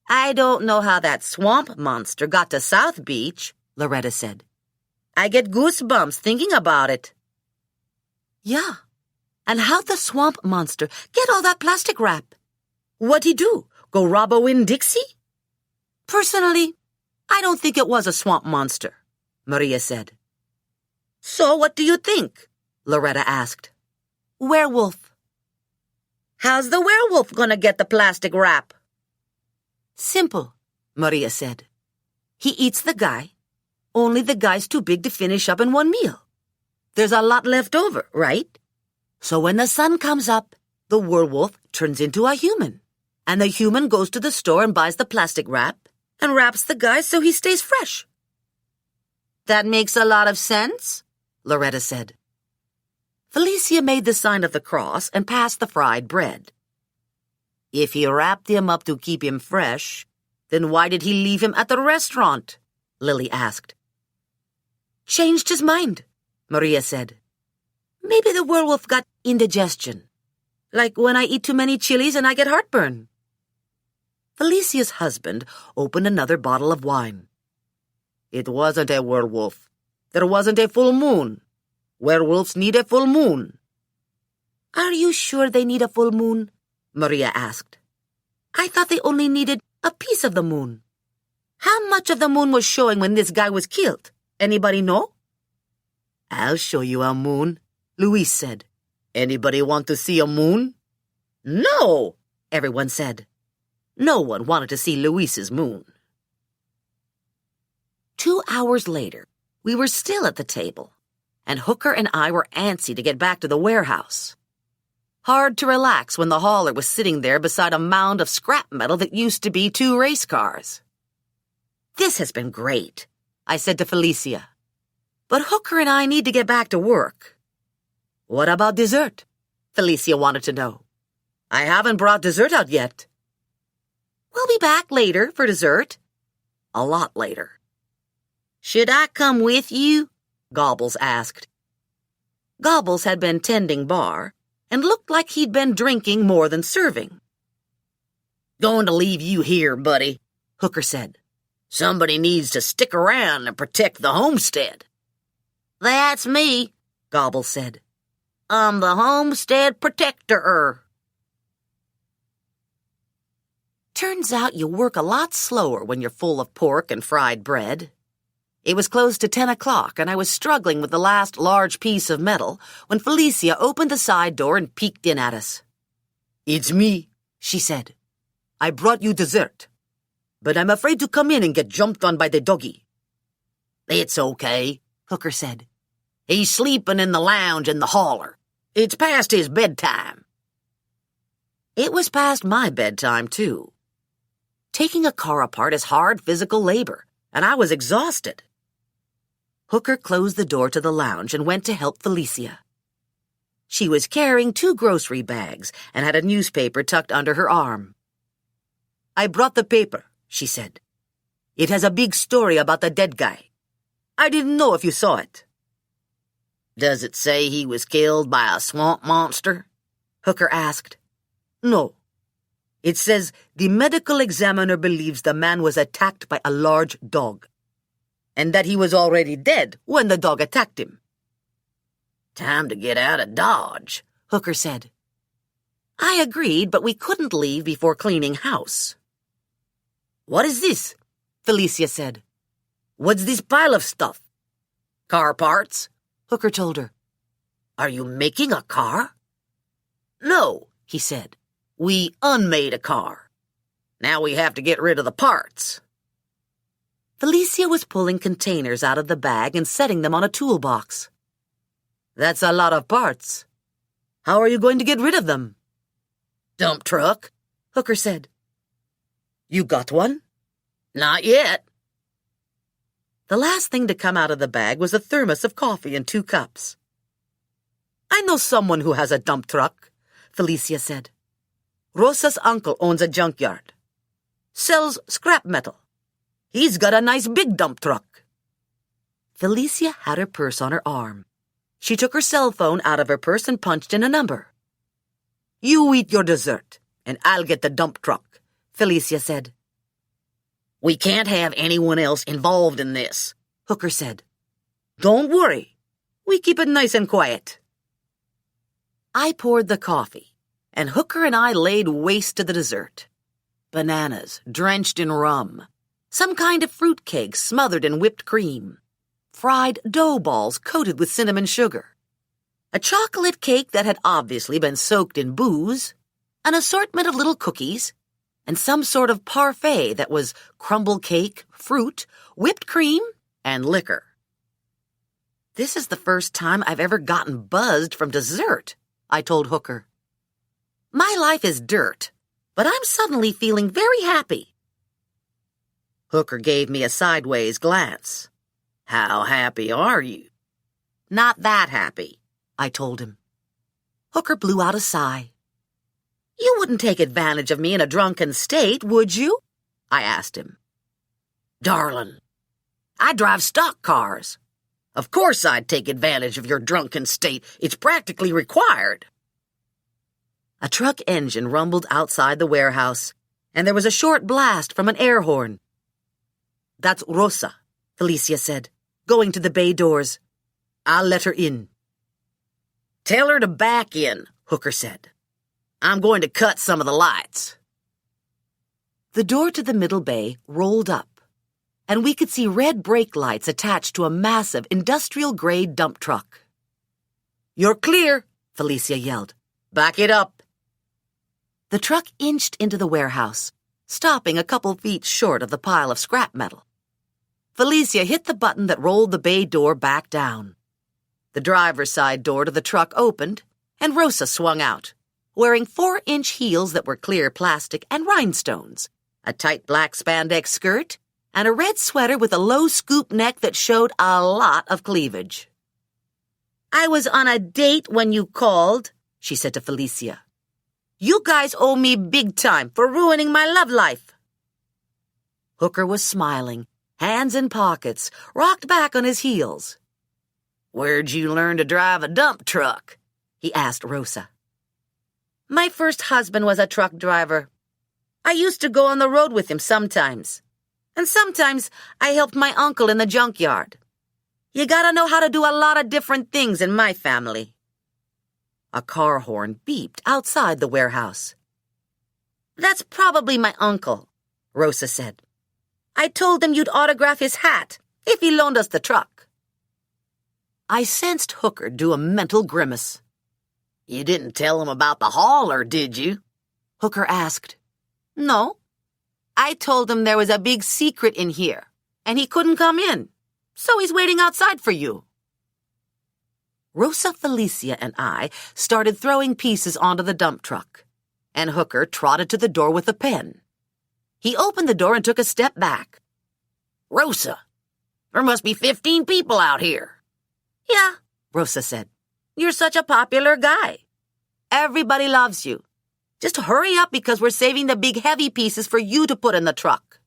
[SPEAKER 2] "I don't know how that swamp monster got to South Beach," Loretta said. "I get goosebumps thinking about it." "Yeah, and how'd the swamp monster get all that plastic wrap? What'd he do, go rob a Winn-Dixie?" "Personally, I don't think it was a swamp monster," Maria said. "So what do you think?" Loretta asked. "Werewolf." "How's the werewolf gonna get the plastic wrap?" "Simple," Maria said. "He eats the guy, only the guy's too big to finish up in one meal. There's a lot left over, right? So when the sun comes up, the werewolf turns into a human, and the human goes to the store and buys the plastic wrap and wraps the guy so he stays fresh. That makes a lot of sense, Loretta said. Felicia made the sign of the cross and passed the fried bread. If he wrapped him up to keep him fresh, then why did he leave him at the restaurant? Lily asked. Changed his mind, Maria said. Maybe the werewolf got indigestion, like when I eat too many chilies and I get heartburn. Felicia's husband opened another bottle of wine. It wasn't a werewolf. There wasn't a full moon. Werewolves need a full moon. Are you sure they need a full moon? Maria asked. I thought they only needed a piece of the moon. How much of the moon was showing when this guy was killed? Anybody know? I'll show you a moon, Luis said. Anybody want to see a moon? No, everyone said. No one wanted to see Luis's moon. 2 hours later, we were still at the table, and Hooker and I were antsy to get back to the warehouse. Hard to relax when the hauler was sitting there beside a mound of scrap metal that used to be 2 race cars. This has been great, I said to Felicia. But Hooker and I need to get back to work. What about dessert? Felicia wanted to know. I haven't brought dessert out yet. We'll be back later for dessert. A lot later. Should I come with you? Gobbles asked. Gobbles had been tending bar and looked like he'd been drinking more than serving. Going to leave you here, buddy, Hooker said. Somebody needs to stick around and protect the homestead. That's me, Gobbles said. I'm the homestead protector. Turns out you work a lot slower when you're full of pork and fried bread. It was close to 10 o'clock, and I was struggling with the last large piece of metal when Felicia opened the side door and peeked in at us. It's me, she said. I brought you dessert, but I'm afraid to come in and get jumped on by the doggy. It's okay, Hooker said. He's sleeping in the lounge in the hauler. It's past his bedtime. It was past my bedtime, too. Taking a car apart is hard physical labor, and I was exhausted. Hooker closed the door to the lounge and went to help Felicia. She was carrying 2 grocery bags and had a newspaper tucked under her arm. I brought the paper, she said. It has a big story about the dead guy. I didn't know if you saw it. Does it say he was killed by a swamp monster? Hooker asked. No. It says the medical examiner believes the man was attacked by a large dog, and that he was already dead when the dog attacked him. Time to get out of Dodge, Hooker said. I agreed, but we couldn't leave before cleaning house. What is this? Felicia said. What's this pile of stuff? Car parts, Hooker told her. Are you making a car? No, he said. We unmade a car. Now we have to get rid of the parts. Felicia was pulling containers out of the bag and setting them on a toolbox. That's a lot of parts. How are you going to get rid of them? Dump truck, Hooker said. You got one? Not yet. The last thing to come out of the bag was a thermos of coffee and 2 cups. I know someone who has a dump truck, Felicia said. Rosa's uncle owns a junkyard. Sells scrap metal. He's got a nice big dump truck. Felicia had her purse on her arm. She took her cell phone out of her purse and punched in a number. You eat your dessert, and I'll get the dump truck, Felicia said. We can't have anyone else involved in this, Hooker said. Don't worry. We keep it nice and quiet. I poured the coffee, and Hooker and I laid waste to the dessert. Bananas drenched in rum, some kind of fruit cake smothered in whipped cream, fried dough balls coated with cinnamon sugar, a chocolate cake that had obviously been soaked in booze, an assortment of little cookies, and some sort of parfait that was crumble cake, fruit, whipped cream, and liquor. This is the first time I've ever gotten buzzed from dessert, I told Hooker. My life is dirt, but I'm suddenly feeling very happy. Hooker gave me a sideways glance. How happy are you? Not that happy, I told him. Hooker blew out a sigh. You wouldn't take advantage of me in a drunken state, would you? I asked him. Darling, I drive stock cars. Of course I'd take advantage of your drunken state. It's practically required. A truck engine rumbled outside the warehouse, and there was a short blast from an air horn. That's Rosa, Felicia said, going to the bay doors. I'll let her in. Tell her to back in, Hooker said. I'm going to cut some of the lights. The door to the middle bay rolled up, and we could see red brake lights attached to a massive industrial-grade dump truck. You're clear, Felicia yelled. Back it up. The truck inched into the warehouse, stopping a couple feet short of the pile of scrap metal. Felicia hit the button that rolled the bay door back down. The driver's side door to the truck opened, and Rosa swung out, wearing 4-inch heels that were clear plastic and rhinestones, a tight black spandex skirt, and a red sweater with a low scoop neck that showed a lot of cleavage. I was on a date when you called, she said to Felicia. You guys owe me big time for ruining my love life. Hooker was smiling, hands in pockets, rocked back on his heels. Where'd you learn to drive a dump truck? He asked Rosa. My first husband was a truck driver. I used to go on the road with him sometimes. And sometimes I helped my uncle in the junkyard. You gotta know how to do a lot of different things in my family. A car horn beeped outside the warehouse. That's probably my uncle, Rosa said. I told him you'd autograph his hat if he loaned us the truck. I sensed Hooker do a mental grimace. You didn't tell him about the hauler, did you? Hooker asked. No. I told him there was a big secret in here, and he couldn't come in, so he's waiting outside for you. Rosa, Felicia, and I started throwing pieces onto the dump truck, and Hooker trotted to the door with a pen. He opened the door and took a step back. Rosa, there must be 15 people out here. Yeah, Rosa said. You're such a popular guy. Everybody loves you. Just hurry up because we're saving the big heavy pieces for you to put in the truck.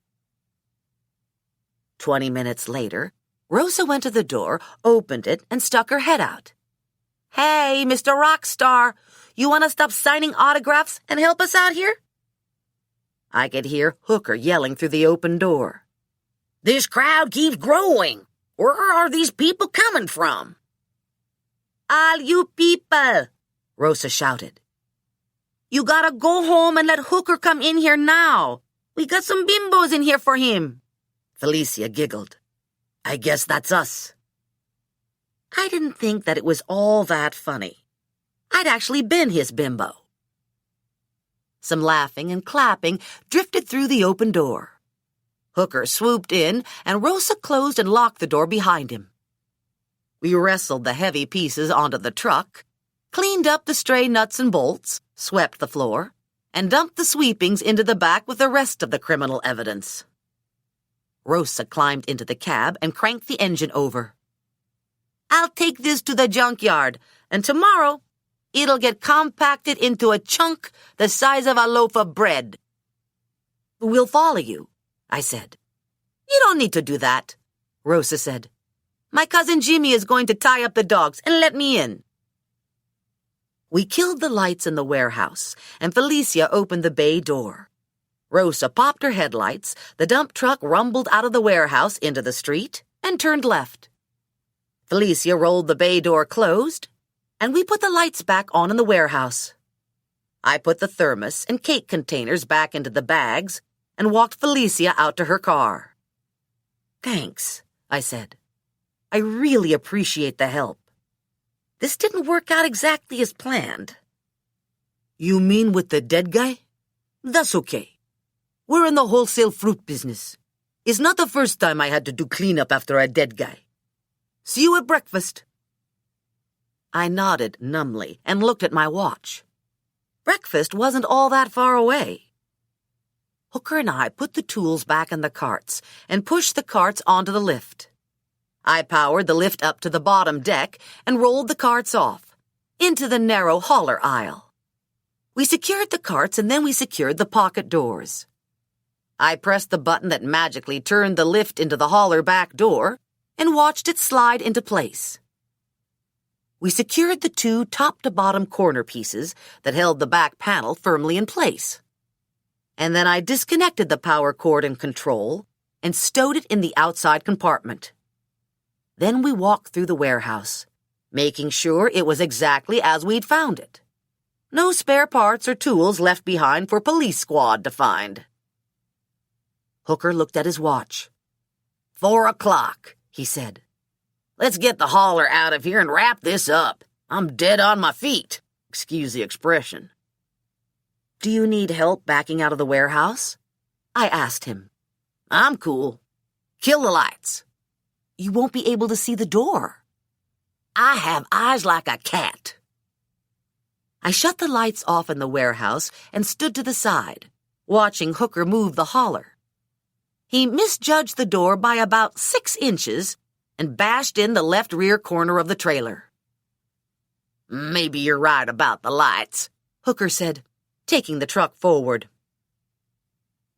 [SPEAKER 2] 20 minutes later, Rosa went to the door, opened it, and stuck her head out. Hey, Mr. Rockstar, you want to stop signing autographs and help us out here? I could hear Hooker yelling through the open door. This crowd keeps growing. Where are these people coming from? All you people, Rosa shouted. You gotta go home and let Hooker come in here now. We got some bimbos in here for him. Felicia giggled. I guess that's us. I didn't think that it was all that funny. I'd actually been his bimbo. Some laughing and clapping drifted through the open door. Hooker swooped in, and Rosa closed and locked the door behind him. We wrestled the heavy pieces onto the truck, cleaned up the stray nuts and bolts, swept the floor, and dumped the sweepings into the back with the rest of the criminal evidence. Rosa climbed into the cab and cranked the engine over. I'll take this to the junkyard, and tomorrow it'll get compacted into a chunk the size of a loaf of bread. We'll follow you, I said. You don't need to do that, Rosa said. My cousin Jimmy is going to tie up the dogs and let me in. We killed the lights in the warehouse, and Felicia opened the bay door. Rosa popped her headlights, the dump truck rumbled out of the warehouse into the street, and turned left. Felicia rolled the bay door closed, and we put the lights back on in the warehouse. I put the thermos and cake containers back into the bags and walked Felicia out to her car. Thanks, I said. I really appreciate the help. This didn't work out exactly as planned. You mean with the dead guy? That's okay. We're in the wholesale fruit business. It's not the first time I had to do cleanup after a dead guy. See you at breakfast. I nodded numbly and looked at my watch. Breakfast wasn't all that far away. Hooker and I put the tools back in the carts and pushed the carts onto the lift. I powered the lift up to the bottom deck and rolled the carts off, into the narrow hauler aisle. We secured the carts and then we secured the pocket doors. I pressed the button that magically turned the lift into the hauler back door and watched it slide into place. We secured the two top-to-bottom corner pieces that held the back panel firmly in place. And then I disconnected the power cord and control and stowed it in the outside compartment. Then we walked through the warehouse, making sure it was exactly as we'd found it. No spare parts or tools left behind for police squad to find. Hooker looked at his watch. 4 o'clock, he said. Let's get the hauler out of here and wrap this up. I'm dead on my feet. Excuse the expression. Do you need help backing out of the warehouse? I asked him. I'm cool. Kill the lights. You won't be able to see the door. I have eyes like a cat. I shut the lights off in the warehouse and stood to the side, watching Hooker move the hauler. He misjudged the door by about 6 inches and bashed in the left rear corner of the trailer. Maybe you're right about the lights, Hooker said, taking the truck forward.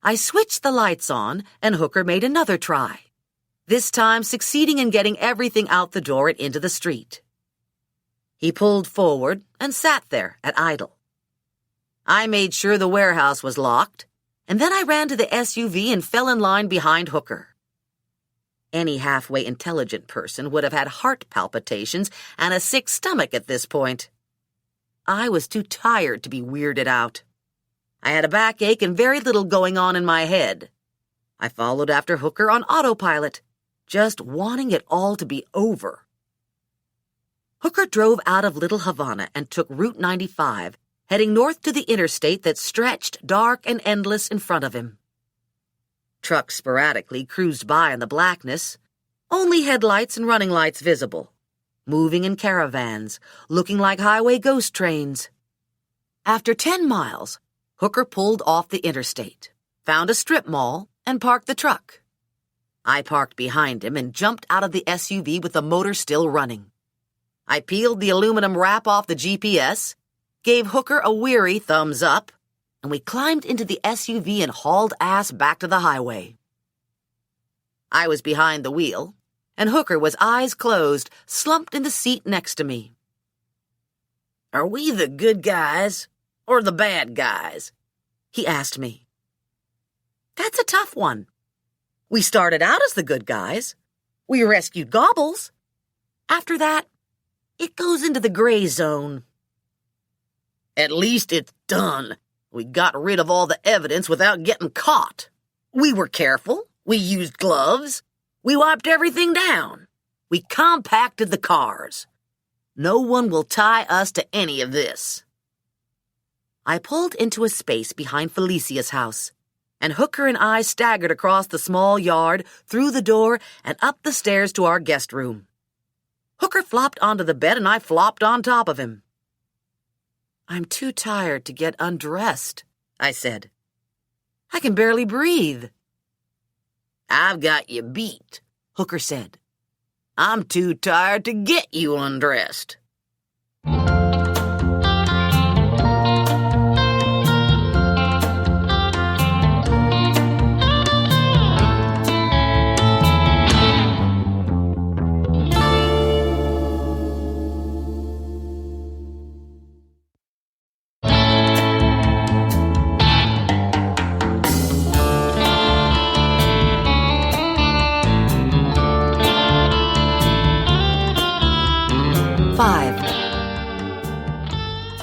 [SPEAKER 2] I switched the lights on, and Hooker made another try, this time succeeding in getting everything out the door and into the street. He pulled forward and sat there at idle. I made sure the warehouse was locked, and then I ran to the SUV and fell in line behind Hooker. Any halfway intelligent person would have had heart palpitations and a sick stomach at this point. I was too tired to be weirded out. I had a backache and very little going on in my head. I followed after Hooker on autopilot, just wanting it all to be over. Hooker drove out of Little Havana and took Route 95, heading north to the interstate that stretched dark and endless in front of him. Trucks sporadically cruised by in the blackness, only headlights and running lights visible, moving in caravans, looking like highway ghost trains. After 10 miles, Hooker pulled off the interstate, found a strip mall, and parked the truck. I parked behind him and jumped out of the SUV with the motor still running. I peeled the aluminum wrap off the GPS, gave Hooker a weary thumbs up, and we climbed into the SUV and hauled ass back to the highway. I was behind the wheel, and Hooker was eyes closed, slumped in the seat next to me. Are we the good guys or the bad guys? He asked me. That's a tough one. We started out as the good guys. We rescued Gobbles. After that, it goes into the gray zone. At least it's done. We got rid of all the evidence without getting caught. We were careful. We used gloves. We wiped everything down. We compacted the cars. No one will tie us to any of this. I pulled into a space behind Felicia's house, and Hooker and I staggered across the small yard, through the door, and up the stairs to our guest room. Hooker flopped onto the bed, and I flopped on top of him. I'm too tired to get undressed, I said. I can barely breathe. I've got you beat, Hooker said. I'm too tired to get you undressed.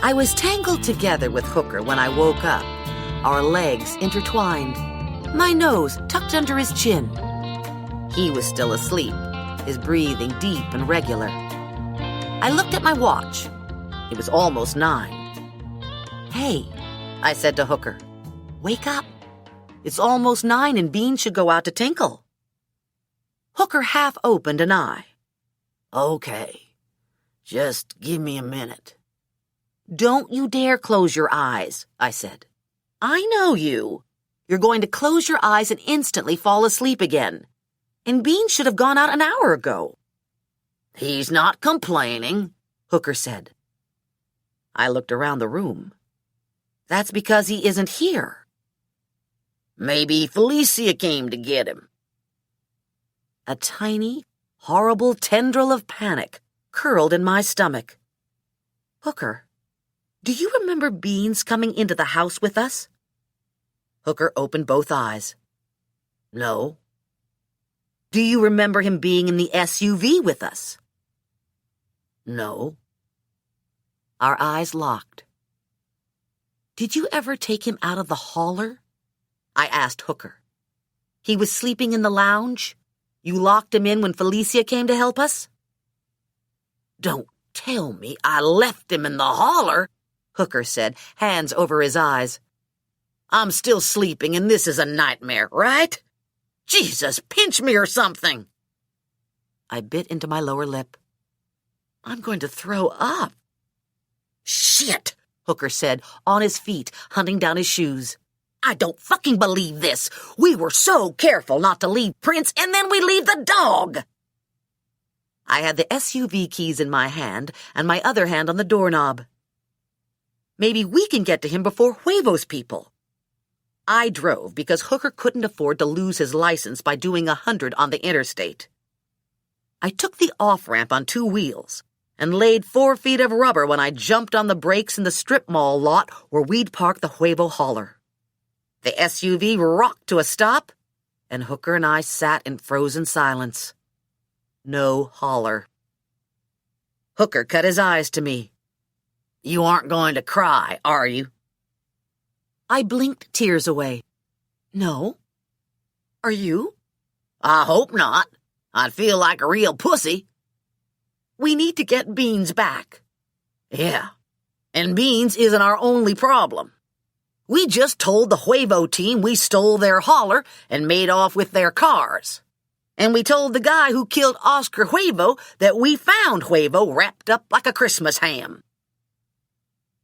[SPEAKER 2] I was tangled together with Hooker when I woke up, our legs intertwined, my nose tucked under his chin. He was still asleep, his breathing deep and regular. I looked at my watch. It was almost 9. Hey, I said to Hooker, wake up. It's almost 9 and Bean should go out to tinkle. Hooker half opened an eye. Okay, just give me a minute. Don't you dare close your eyes, I said. I know you. You're going to close your eyes and instantly fall asleep again. And Beans should have gone out an hour ago. He's not complaining, Hooker said. I looked around the room. That's because he isn't here. Maybe Felicia came to get him. A tiny, horrible tendril of panic curled in my stomach. Hooker, do you remember Beans coming into the house with us? Hooker opened both eyes. No. Do you remember him being in the SUV with us? No. Our eyes locked. Did you ever take him out of the hauler? I asked Hooker. He was sleeping in the lounge? You locked him in when Felicia came to help us? Don't tell me I left him in the hauler, Hooker said, hands over his eyes. I'm still sleeping and this is a nightmare, right? Jesus, pinch me or something. I bit into my lower lip. I'm going to throw up. Shit, Hooker said, on his feet, hunting down his shoes. I don't fucking believe this. We were so careful not to leave Prince, and then we leave the dog. I had the SUV keys in my hand and my other hand on the doorknob. Maybe we can get to him before Huevo's people. I drove because Hooker couldn't afford to lose his license by doing 100 on the interstate. I took the off-ramp on 2 wheels and laid 4 feet of rubber when I jumped on the brakes in the strip mall lot where we'd parked the Huevo hauler. The SUV rocked to a stop, and Hooker and I sat in frozen silence. No hauler. Hooker cut his eyes to me. You aren't going to cry, are you? I blinked tears away. No. Are you? I hope not. I'd feel like a real pussy. We need to get Beans back. Yeah, and Beans isn't our only problem. We just told the Huevo team we stole their hauler and made off with their cars. And we told the guy who killed Oscar Huevo that we found Huevo wrapped up like a Christmas ham.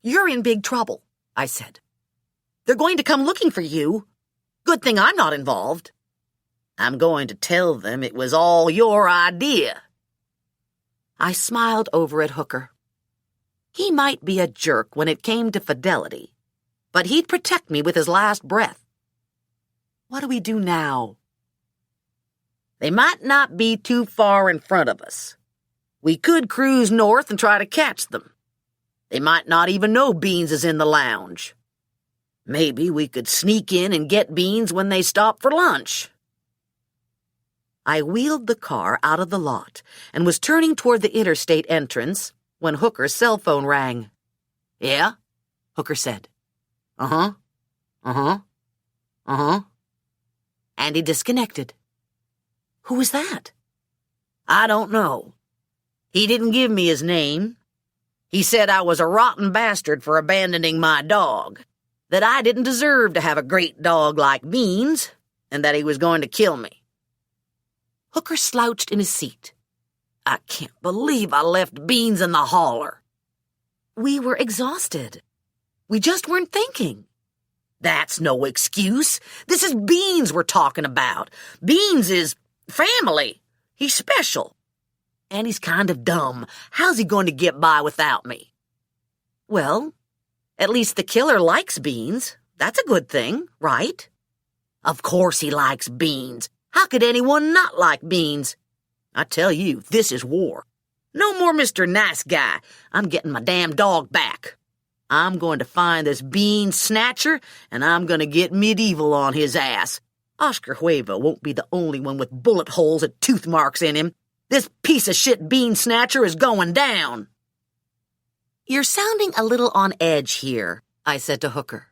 [SPEAKER 2] You're in big trouble, I said. They're going to come looking for you. Good thing I'm not involved. I'm going to tell them it was all your idea. I smiled over at Hooker. He might be a jerk when it came to fidelity, but he'd protect me with his last breath. What do we do now? They might not be too far in front of us. We could cruise north and try to catch them. They might not even know Beans is in the lounge. Maybe we could sneak in and get Beans when they stop for lunch. I wheeled the car out of the lot and was turning toward the interstate entrance when Hooker's cell phone rang. Yeah? Hooker said. Uh-huh. Uh-huh. Uh-huh. And he disconnected. Who was that? I don't know. He didn't give me his name. He said I was a rotten bastard for abandoning my dog, that I didn't deserve to have a great dog like Beans, and that he was going to kill me. Hooker slouched in his seat. I can't believe I left Beans in the hauler. We were exhausted. We just weren't thinking. That's no excuse. This is Beans we're talking about. Beans is family. He's special. And he's kind of dumb. How's he going to get by without me? Well, at least the killer likes Beans. That's a good thing, right? Of course he likes Beans. How could anyone not like Beans? I tell you, this is war. No more Mr. Nice Guy. I'm getting my damn dog back. I'm going to find this Bean snatcher, and I'm going to get medieval on his ass. Oscar Huevo won't be the only one with bullet holes and tooth marks in him. This piece of shit Bean snatcher is going down. You're sounding a little on edge here, I said to Hooker.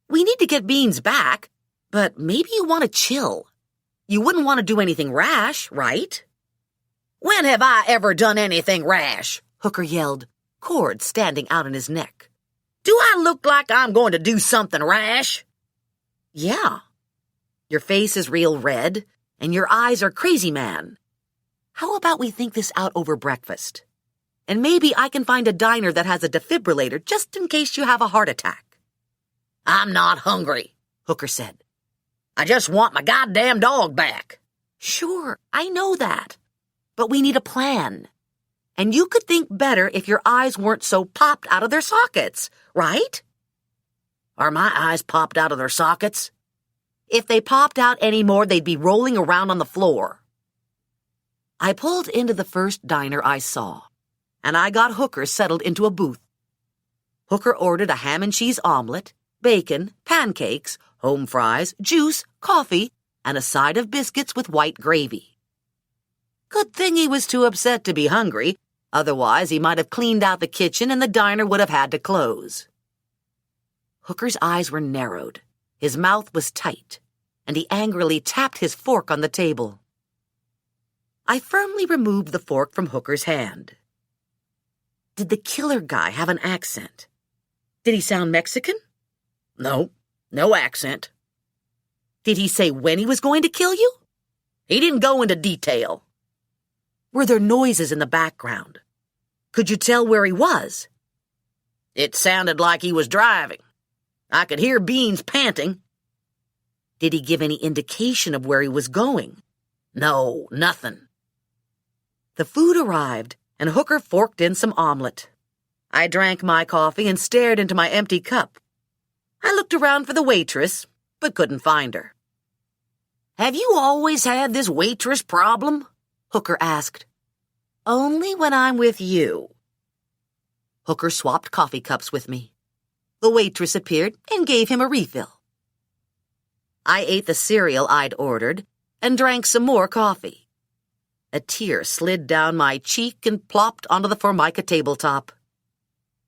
[SPEAKER 2] We need to get Beans back, but maybe you want to chill. You wouldn't want to do anything rash, right? When have I ever done anything rash? Hooker yelled, cords standing out in his neck. Do I look like I'm going to do something rash? Yeah. Your face is real red, and your eyes are crazy, man. How about we think this out over breakfast? and maybe I can find a diner that has a defibrillator just in case you have a heart attack." "I'm not hungry," Hooker said. "I just want my goddamn dog back." "Sure, I know that. But we need a plan. And you could think better if your eyes weren't so popped out of their sockets, right?" "Are my eyes popped out of their sockets?" "If they popped out any more, they'd be rolling around on the floor." I pulled into the first diner I saw, and I got Hooker settled into a booth. Hooker ordered a ham and cheese omelet, bacon, pancakes, home fries, juice, coffee, and a side of biscuits with white gravy. Good thing he was too upset to be hungry, otherwise he might have cleaned out the kitchen and the diner would have had to close. Hooker's eyes were narrowed, his mouth was tight, and he angrily tapped his fork on the table. I firmly removed the fork from Hooker's hand. Did the killer guy have an accent? Did he sound Mexican? No accent. Did he say when he was going to kill you? He didn't go into detail. Were there noises in the background? Could you tell where he was? It sounded like he was driving. I could hear Beans panting. Did he give any indication of where he was going? No, nothing. The food arrived, and Hooker forked in some omelet. I drank my coffee and stared into my empty cup. I looked around for the waitress, but couldn't find her. "Have you always had this waitress problem?" Hooker asked. "Only when I'm with you." Hooker swapped coffee cups with me. The waitress appeared and gave him a refill. I ate the cereal I'd ordered and drank some more coffee. A tear slid down my cheek and plopped onto the Formica tabletop.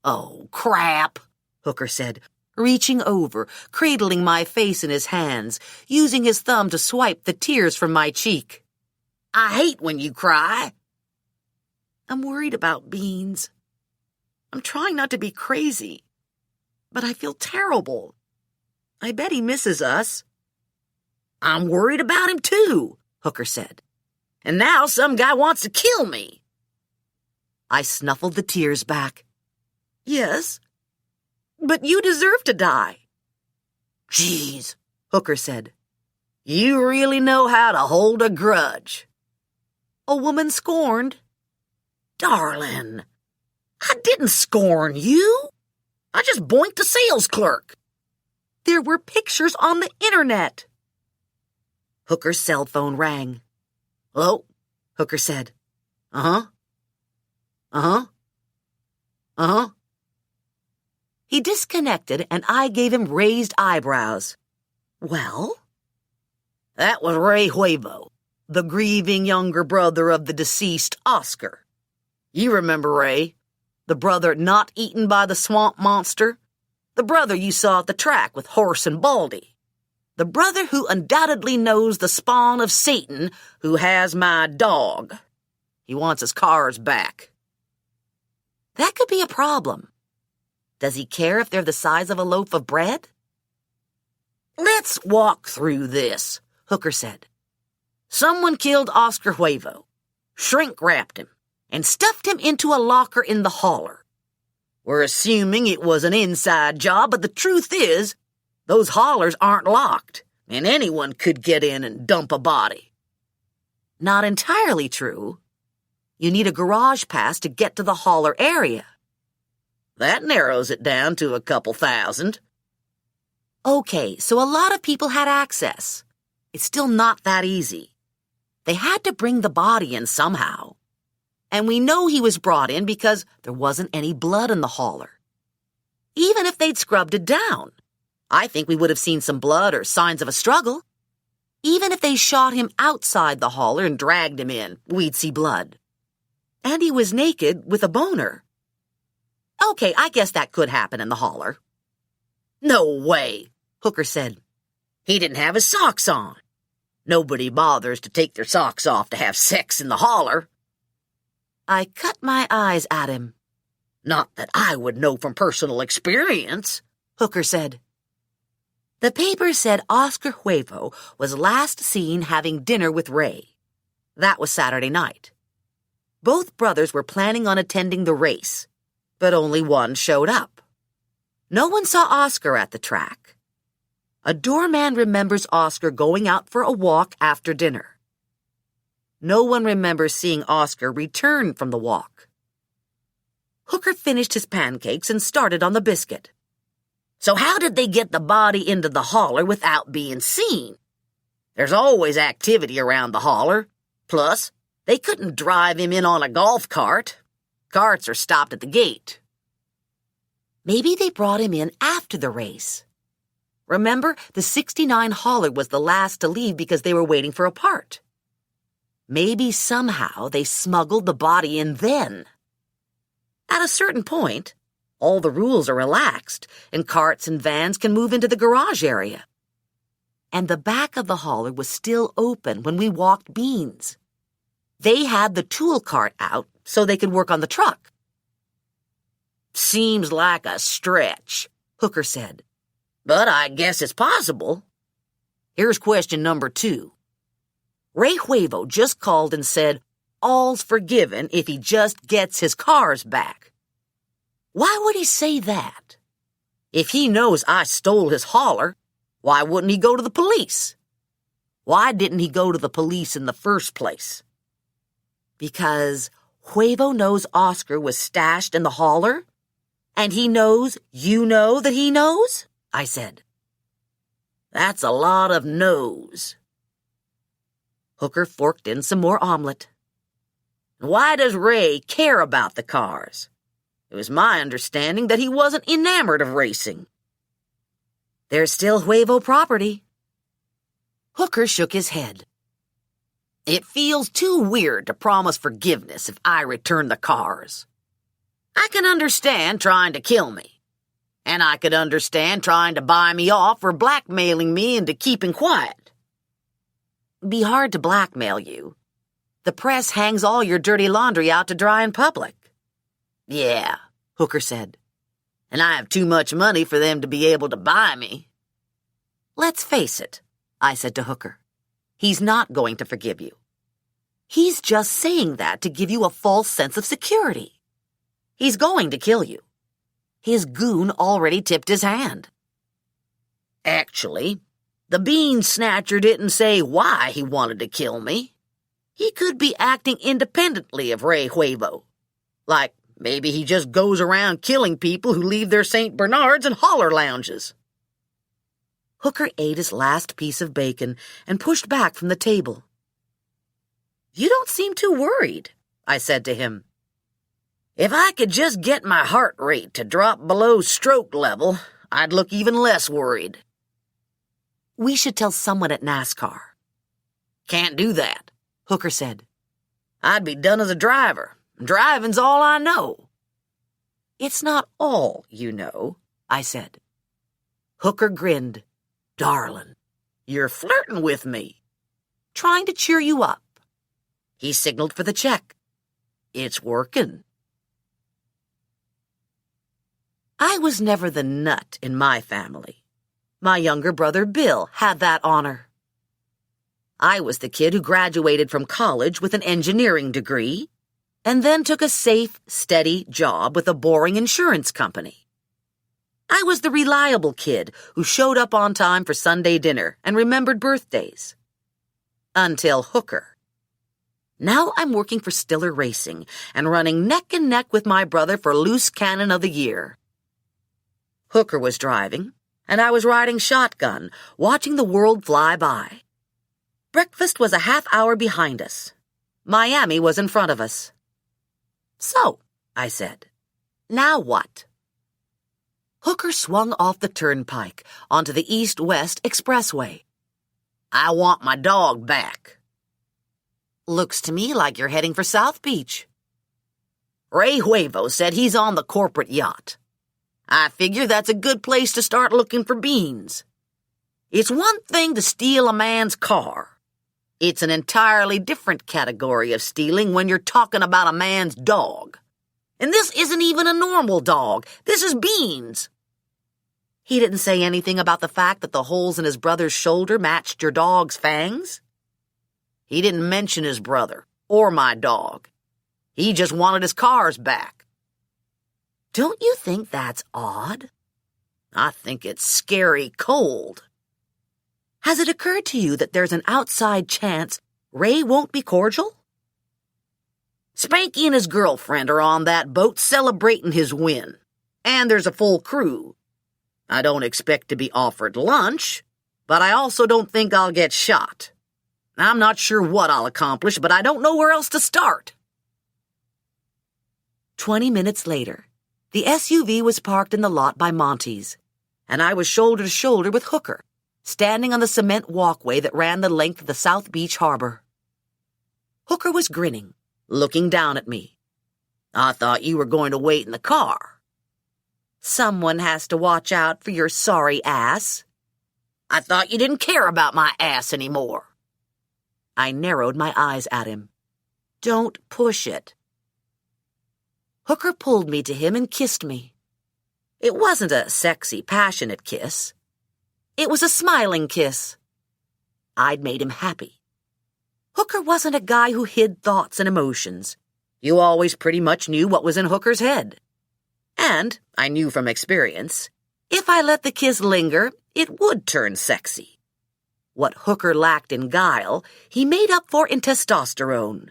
[SPEAKER 2] "Oh, crap," Hooker said, reaching over, cradling my face in his hands, using his thumb to swipe the tears from my cheek. "I hate when you cry." "I'm worried about Beans. I'm trying not to be crazy, but I feel terrible. I bet he misses us." "I'm worried about him too," Hooker said. "And now some guy wants to kill me." I snuffled the tears back. "Yes, but you deserve to die." "Geez," Hooker said. "You really know how to hold a grudge." "A woman scorned." "Darling, I didn't scorn you. I just boinked a sales clerk." "There were pictures on the internet." Hooker's cell phone rang. "Hello?" Hooker said. Uh-huh. Uh-huh. Uh-huh. He disconnected, and I gave him raised eyebrows. "Well?" "That was Ray Huevo, the grieving younger brother of the deceased Oscar. You remember Ray, the brother not eaten by the swamp monster, the brother you saw at the track with Horse and Baldy, the brother who undoubtedly knows the spawn of Satan who has my dog. He wants his cars back." That could be a problem. Does he care if they're the size of a loaf of bread? "Let's walk through this," Hooker said. "Someone killed Oscar Huevo, shrink-wrapped him, and stuffed him into a locker in the hauler. We're assuming it was an inside job, but the truth is, those haulers aren't locked, and anyone could get in and dump a body." Not entirely true. You need a garage pass to get to the hauler area. That narrows it down to a couple thousand. Okay, so a lot of people had access. It's still not that easy. They had to bring the body in somehow. And we know he was brought in because there wasn't any blood in the hauler. Even if they'd scrubbed it down, I think we would have seen some blood or signs of a struggle. Even if they shot him outside the hauler and dragged him in, we'd see blood. And he was naked with a boner. Okay, I guess that could happen in the hauler. "No way," Hooker said. "He didn't have his socks on. Nobody bothers to take their socks off to have sex in the hauler." I cut my eyes at him. "Not that I would know from personal experience," Hooker said. The paper said Oscar Huevo was last seen having dinner with Ray. That was Saturday night. Both brothers were planning on attending the race, but only one showed up. No one saw Oscar at the track. A doorman remembers Oscar going out for a walk after dinner. No one remembers seeing Oscar return from the walk. Hooker finished his pancakes and started on the biscuit. So how did they get the body into the holler without being seen? There's always activity around the holler. Plus, they couldn't drive him in on a golf cart. Carts are stopped at the gate. Maybe they brought him in after the race. Remember, the 69 holler was the last to leave because they were waiting for a part. Maybe somehow they smuggled the body in then. At a certain point, all the rules are relaxed, and carts and vans can move into the garage area. And the back of the holler was still open when we walked beans. They had the tool cart out so they could work on the truck. Seems like a stretch, Hooker said. But I guess it's possible. Here's question number 2. Ray Huevo just called and said, all's forgiven if he just gets his cars back. Why would he say that? If he knows I stole his holler, why wouldn't he go to the police? Why didn't he go to the police in the first place? Because Huevo knows Oscar was stashed in the holler, and he knows you know that he knows? I said. That's a lot of no's. Hooker forked in some more omelet. Why does Ray care about the cars? It was my understanding that he wasn't enamored of racing. There's still Huevo property. Hooker shook his head. It feels too weird to promise forgiveness if I return the cars. I can understand trying to kill me. And I could understand trying to buy me off or blackmailing me into keeping quiet. It'd be hard to blackmail you. The press hangs all your dirty laundry out to dry in public. Yeah, Hooker said. And I have too much money for them to be able to buy me. Let's face it, I said to Hooker. He's not going to forgive you. He's just saying that to give you a false sense of security. He's going to kill you. His goon already tipped his hand. Actually, the bean snatcher didn't say why he wanted to kill me. He could be acting independently of Ray Huevo. Like, maybe he just goes around killing people who leave their St. Bernards in holler lounges. Hooker ate his last piece of bacon and pushed back from the table. You don't seem too worried, I said to him. If I could just get my heart rate to drop below stroke level, I'd look even less worried. We should tell someone at NASCAR. Can't do that, Hooker said. I'd be done as a driver. Driving's all I know. It's not all you know, I said. Hooker grinned. Darling, you're flirting with me. Trying to cheer you up. He signaled for the check. It's working. I was never the nut in my family. My younger brother Bill had that honor. I was the kid who graduated from college with an engineering degree and then took a safe, steady job with a boring insurance company. I was the reliable kid who showed up on time for Sunday dinner and remembered birthdays. Until Hooker. Now I'm working for Stiller Racing and running neck and neck with my brother for Loose Cannon of the Year. Hooker was driving, and I was riding shotgun, watching the world fly by. Breakfast was a half hour behind us. Miami was in front of us. So, I said, now what? Hooker swung off the turnpike onto the east-west expressway. I want my dog back. Looks to me like you're heading for South Beach. Ray Huevo said he's on the corporate yacht. I figure that's a good place to start looking for beans. It's one thing to steal a man's car. It's an entirely different category of stealing when you're talking about a man's dog. And this isn't even a normal dog. This is Beans. He didn't say anything about the fact that the holes in his brother's shoulder matched your dog's fangs. He didn't mention his brother or my dog. He just wanted his cars back. Don't you think that's odd? I think it's scary cold. Has it occurred to you that there's an outside chance Ray won't be cordial? Spanky and his girlfriend are on that boat celebrating his win. And there's a full crew. I don't expect to be offered lunch, but I also don't think I'll get shot. I'm not sure what I'll accomplish, but I don't know where else to start. 20 minutes later, the SUV was parked in the lot by Monty's, and I was shoulder to shoulder with Hooker, standing on the cement walkway that ran the length of the South Beach harbor. Hooker was grinning, looking down at me. I thought you were going to wait in the car. Someone has to watch out for your sorry ass. I thought you didn't care about my ass anymore. I narrowed my eyes at him. Don't push it. Hooker pulled me to him and kissed me. It wasn't a sexy, passionate kiss. It was a smiling kiss. I'd made him happy. Hooker wasn't a guy who hid thoughts and emotions. You always pretty much knew what was in Hooker's head. And, I knew from experience, if I let the kiss linger, it would turn sexy. What Hooker lacked in guile, he made up for in testosterone.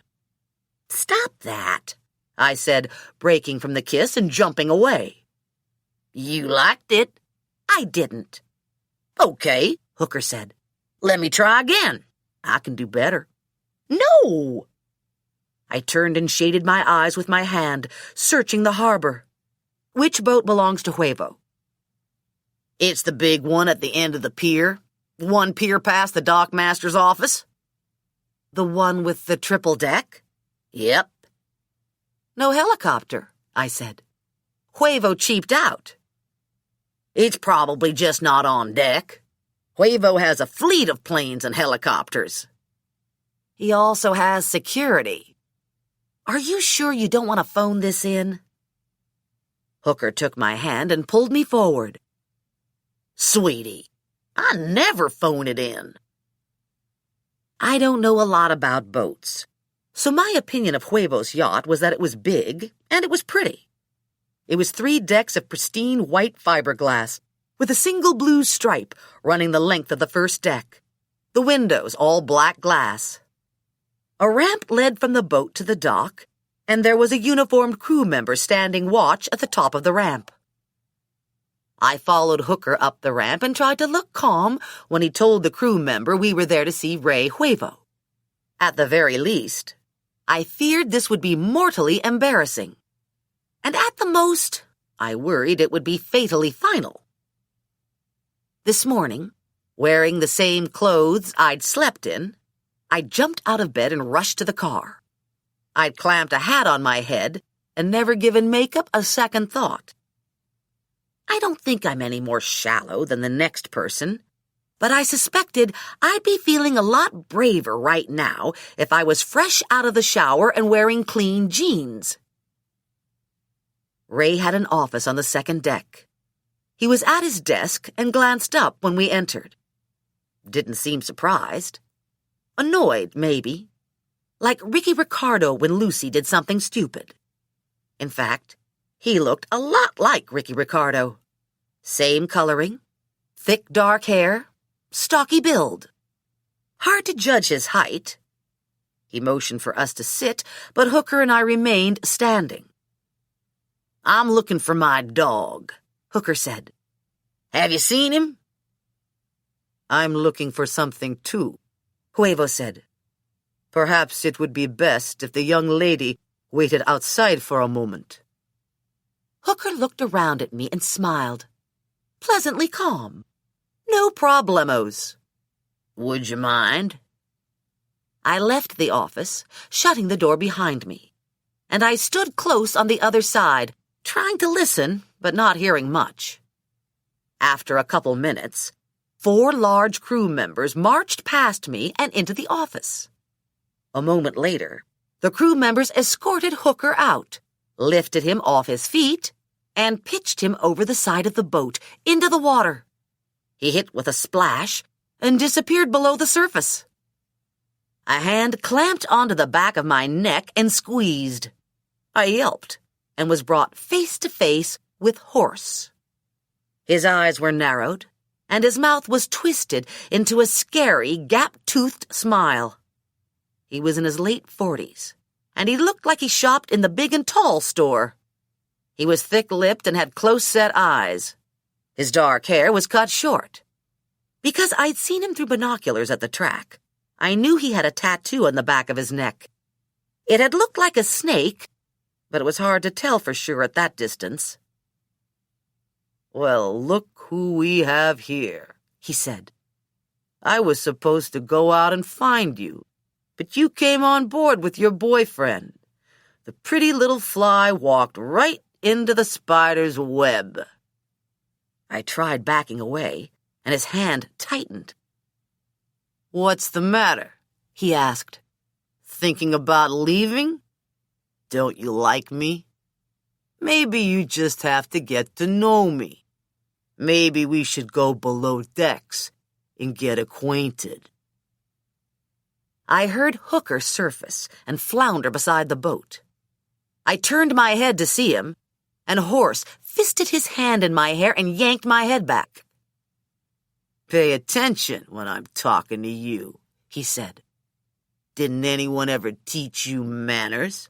[SPEAKER 2] Stop that, I said, breaking from the kiss and jumping away. You liked it. I didn't. Okay, Hooker said. Let me try again. I can do better. No! I turned and shaded my eyes with my hand, searching the harbor. Which boat belongs to Huevo? It's the big one at the end of the pier. One pier past the dockmaster's office. The one with the triple deck? Yep. No helicopter, I said. Huevo cheaped out. It's probably just not on deck. Huevo has a fleet of planes and helicopters. He also has security. Are you sure you don't want to phone this in? Hooker took my hand and pulled me forward. Sweetie, I never phone it in. I don't know a lot about boats, so my opinion of Huevo's yacht was that it was big and it was pretty. It was 3 decks of pristine white fiberglass, with a single blue stripe running the length of the first deck. The windows all black glass. A ramp led from the boat to the dock, and there was a uniformed crew member standing watch at the top of the ramp. I followed Hooker up the ramp and tried to look calm when he told the crew member we were there to see Ray Huevo. At the very least, I feared this would be mortally embarrassing. And at the most, I worried it would be fatally final. This morning, wearing the same clothes I'd slept in, I jumped out of bed and rushed to the car. I'd clamped a hat on my head and never given makeup a second thought. I don't think I'm any more shallow than the next person, but I suspected I'd be feeling a lot braver right now if I was fresh out of the shower and wearing clean jeans. Ray had an office on the second deck. He was at his desk and glanced up when we entered. Didn't seem surprised. Annoyed, maybe. Like Ricky Ricardo when Lucy did something stupid. In fact, he looked a lot like Ricky Ricardo. Same coloring, thick dark hair, stocky build. Hard to judge his height. He motioned for us to sit, but Hooker and I remained standing. I'm looking for my dog, Hooker said. Have you seen him? I'm looking for something too, Huevo said. Perhaps it would be best if the young lady waited outside for a moment. Hooker looked around at me and smiled, pleasantly calm. No problemos. Would you mind? I left the office, shutting the door behind me, and I stood close on the other side, trying to listen, but not hearing much. After a couple minutes, 4 large crew members marched past me and into the office. A moment later, the crew members escorted Hooker out, lifted him off his feet, and pitched him over the side of the boat into the water. He hit with a splash and disappeared below the surface. A hand clamped onto the back of my neck and squeezed. I yelped and was brought face to face with Horse. His eyes were narrowed, and his mouth was twisted into a scary, gap-toothed smile. He was in his late 40s, and he looked like he shopped in the Big and Tall store. He was thick-lipped and had close-set eyes. His dark hair was cut short. Because I'd seen him through binoculars at the track, I knew he had a tattoo on the back of his neck. It had looked like a snake, but it was hard to tell for sure at that distance. "Well, look who we have here," he said. "I was supposed to go out and find you, but you came on board with your boyfriend. The pretty little fly walked right into the spider's web." I tried backing away, and his hand tightened. "What's the matter?" he asked. "Thinking about leaving? Don't you like me? Maybe you just have to get to know me. Maybe we should go below decks and get acquainted." I heard Hooker surface and flounder beside the boat. I turned my head to see him, and Horse fisted his hand in my hair and yanked my head back. "Pay attention when I'm talking to you," he said. "Didn't anyone ever teach you manners?"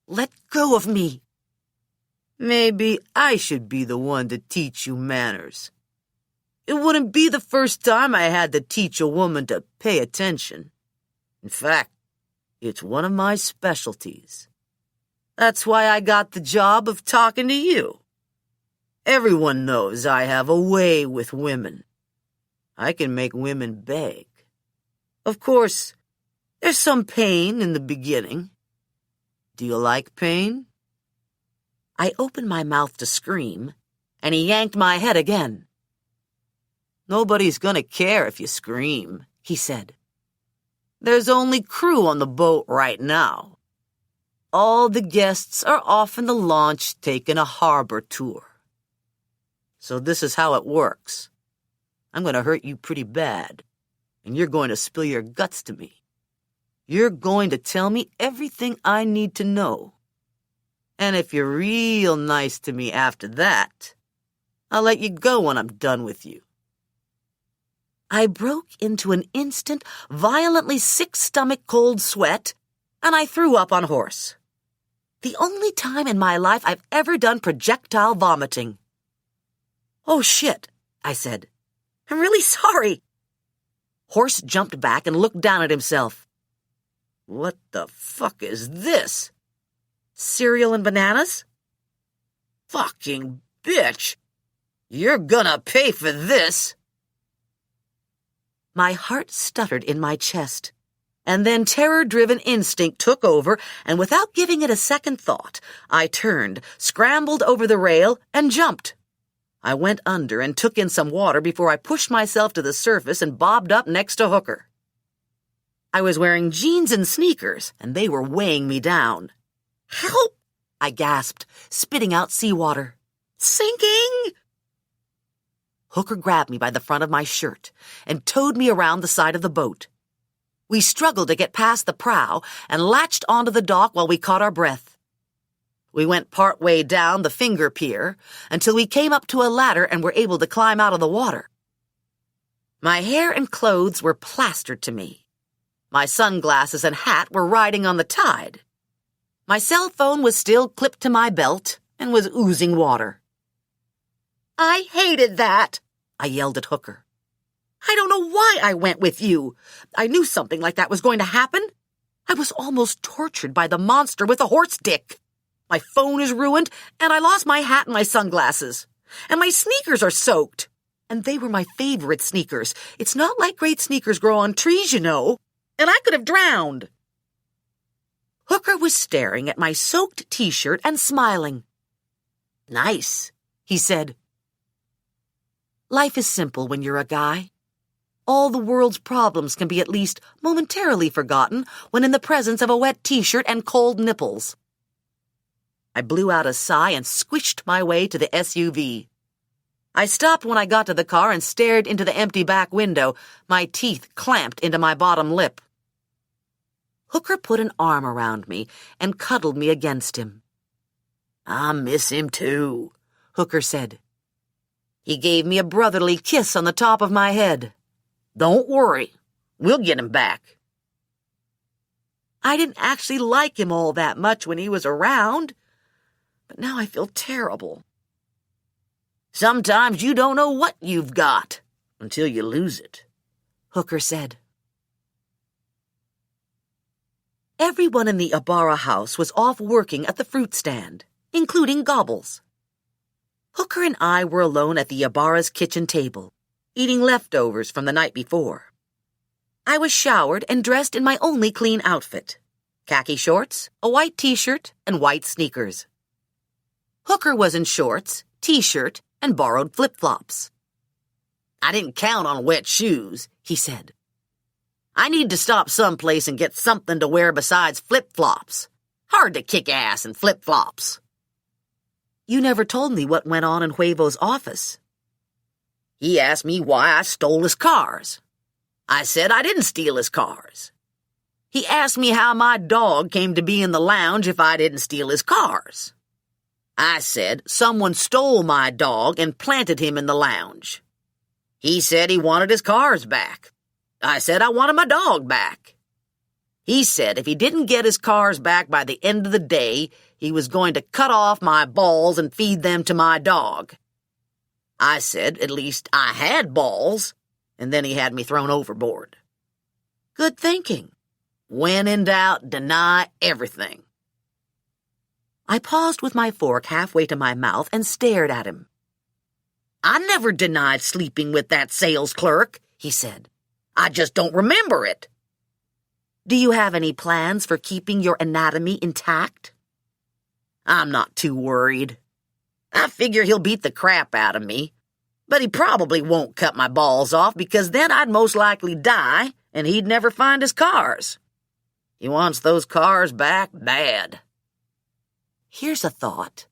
[SPEAKER 2] "Let go of me." "Maybe I should be the one to teach you manners. It wouldn't be the first time I had to teach a woman to pay attention. In fact, it's one of my specialties. That's why I got the job of talking to you. Everyone knows I have a way with women. I can make women beg. Of course, there's some pain in the beginning. Do you like pain?" I opened my mouth to scream, and he yanked my head again. "Nobody's gonna care if you scream," he said. "There's only crew on the boat right now. All the guests are off in the launch taking a harbor tour. So this is how it works. I'm going to hurt you pretty bad, and you're going to spill your guts to me. You're going to tell me everything I need to know. And if you're real nice to me after that, I'll let you go when I'm done with you." I broke into an instant, violently sick-stomach cold sweat, and I threw up on Horse. The only time in my life I've ever done projectile vomiting. "Oh, shit," I said. "I'm really sorry." Horse jumped back and looked down at himself. "What the fuck is this? Cereal and bananas? Fucking bitch! You're gonna pay for this!" My heart stuttered in my chest, and then terror-driven instinct took over, and without giving it a second thought, I turned, scrambled over the rail, and jumped. I went under and took in some water before I pushed myself to the surface and bobbed up next to Hooker. I was wearing jeans and sneakers, and they were weighing me down. "Help!" I gasped, spitting out seawater. "Sinking!" Hooker grabbed me by the front of my shirt and towed me around the side of the boat. We struggled to get past the prow and latched onto the dock while we caught our breath. We went part way down the finger pier until we came up to a ladder and were able to climb out of the water. My hair and clothes were plastered to me. My sunglasses and hat were riding on the tide. My cell phone was still clipped to my belt and was oozing water. "I hated that," I yelled at Hooker. "I don't know why I went with you. I knew something like that was going to happen. I was almost tortured by the monster with a horse dick. My phone is ruined, and I lost my hat and my sunglasses. And my sneakers are soaked. And they were my favorite sneakers. It's not like great sneakers grow on trees, you know. And I could have drowned." Hooker was staring at my soaked t-shirt and smiling. "Nice," he said. Life is simple when you're a guy. All the world's problems can be at least momentarily forgotten when in the presence of a wet t-shirt and cold nipples. I blew out a sigh and squished my way to the SUV. I stopped when I got to the car and stared into the empty back window, my teeth clamped into my bottom lip. Hooker put an arm around me and cuddled me against him. "I miss him too," Hooker said. He gave me a brotherly kiss on the top of my head. "Don't worry, we'll get him back." I didn't actually like him all that much when he was around, but now I feel terrible. "Sometimes you don't know what you've got until you lose it," Hooker said. Everyone in the Ibarra house was off working at the fruit stand, including Gobbles. Hooker and I were alone at the Ibarra's kitchen table, eating leftovers from the night before. I was showered and dressed in my only clean outfit: khaki shorts, a white t-shirt, and white sneakers. Hooker was in shorts, t-shirt, and borrowed flip-flops. "I didn't count on wet shoes," he said. "I need to stop someplace and get something to wear besides flip-flops. Hard to kick ass in flip-flops." "You never told me what went on in Huevo's office." "He asked me why I stole his cars. I said I didn't steal his cars. He asked me how my dog came to be in the lounge if I didn't steal his cars. I said someone stole my dog and planted him in the lounge. He said he wanted his cars back. I said I wanted my dog back. He said if he didn't get his cars back by the end of the day, he was going to cut off my balls and feed them to my dog. I said at least I had balls, and then he had me thrown overboard." Good thinking. When in doubt, deny everything. I paused with my fork halfway to my mouth and stared at him. "I never denied sleeping with that sales clerk," he said. "I just don't remember it." "Do you have any plans for keeping your anatomy intact?" "I'm not too worried. I figure he'll beat the crap out of me, but he probably won't cut my balls off because then I'd most likely die and he'd never find his cars. He wants those cars back bad." Here's a thought.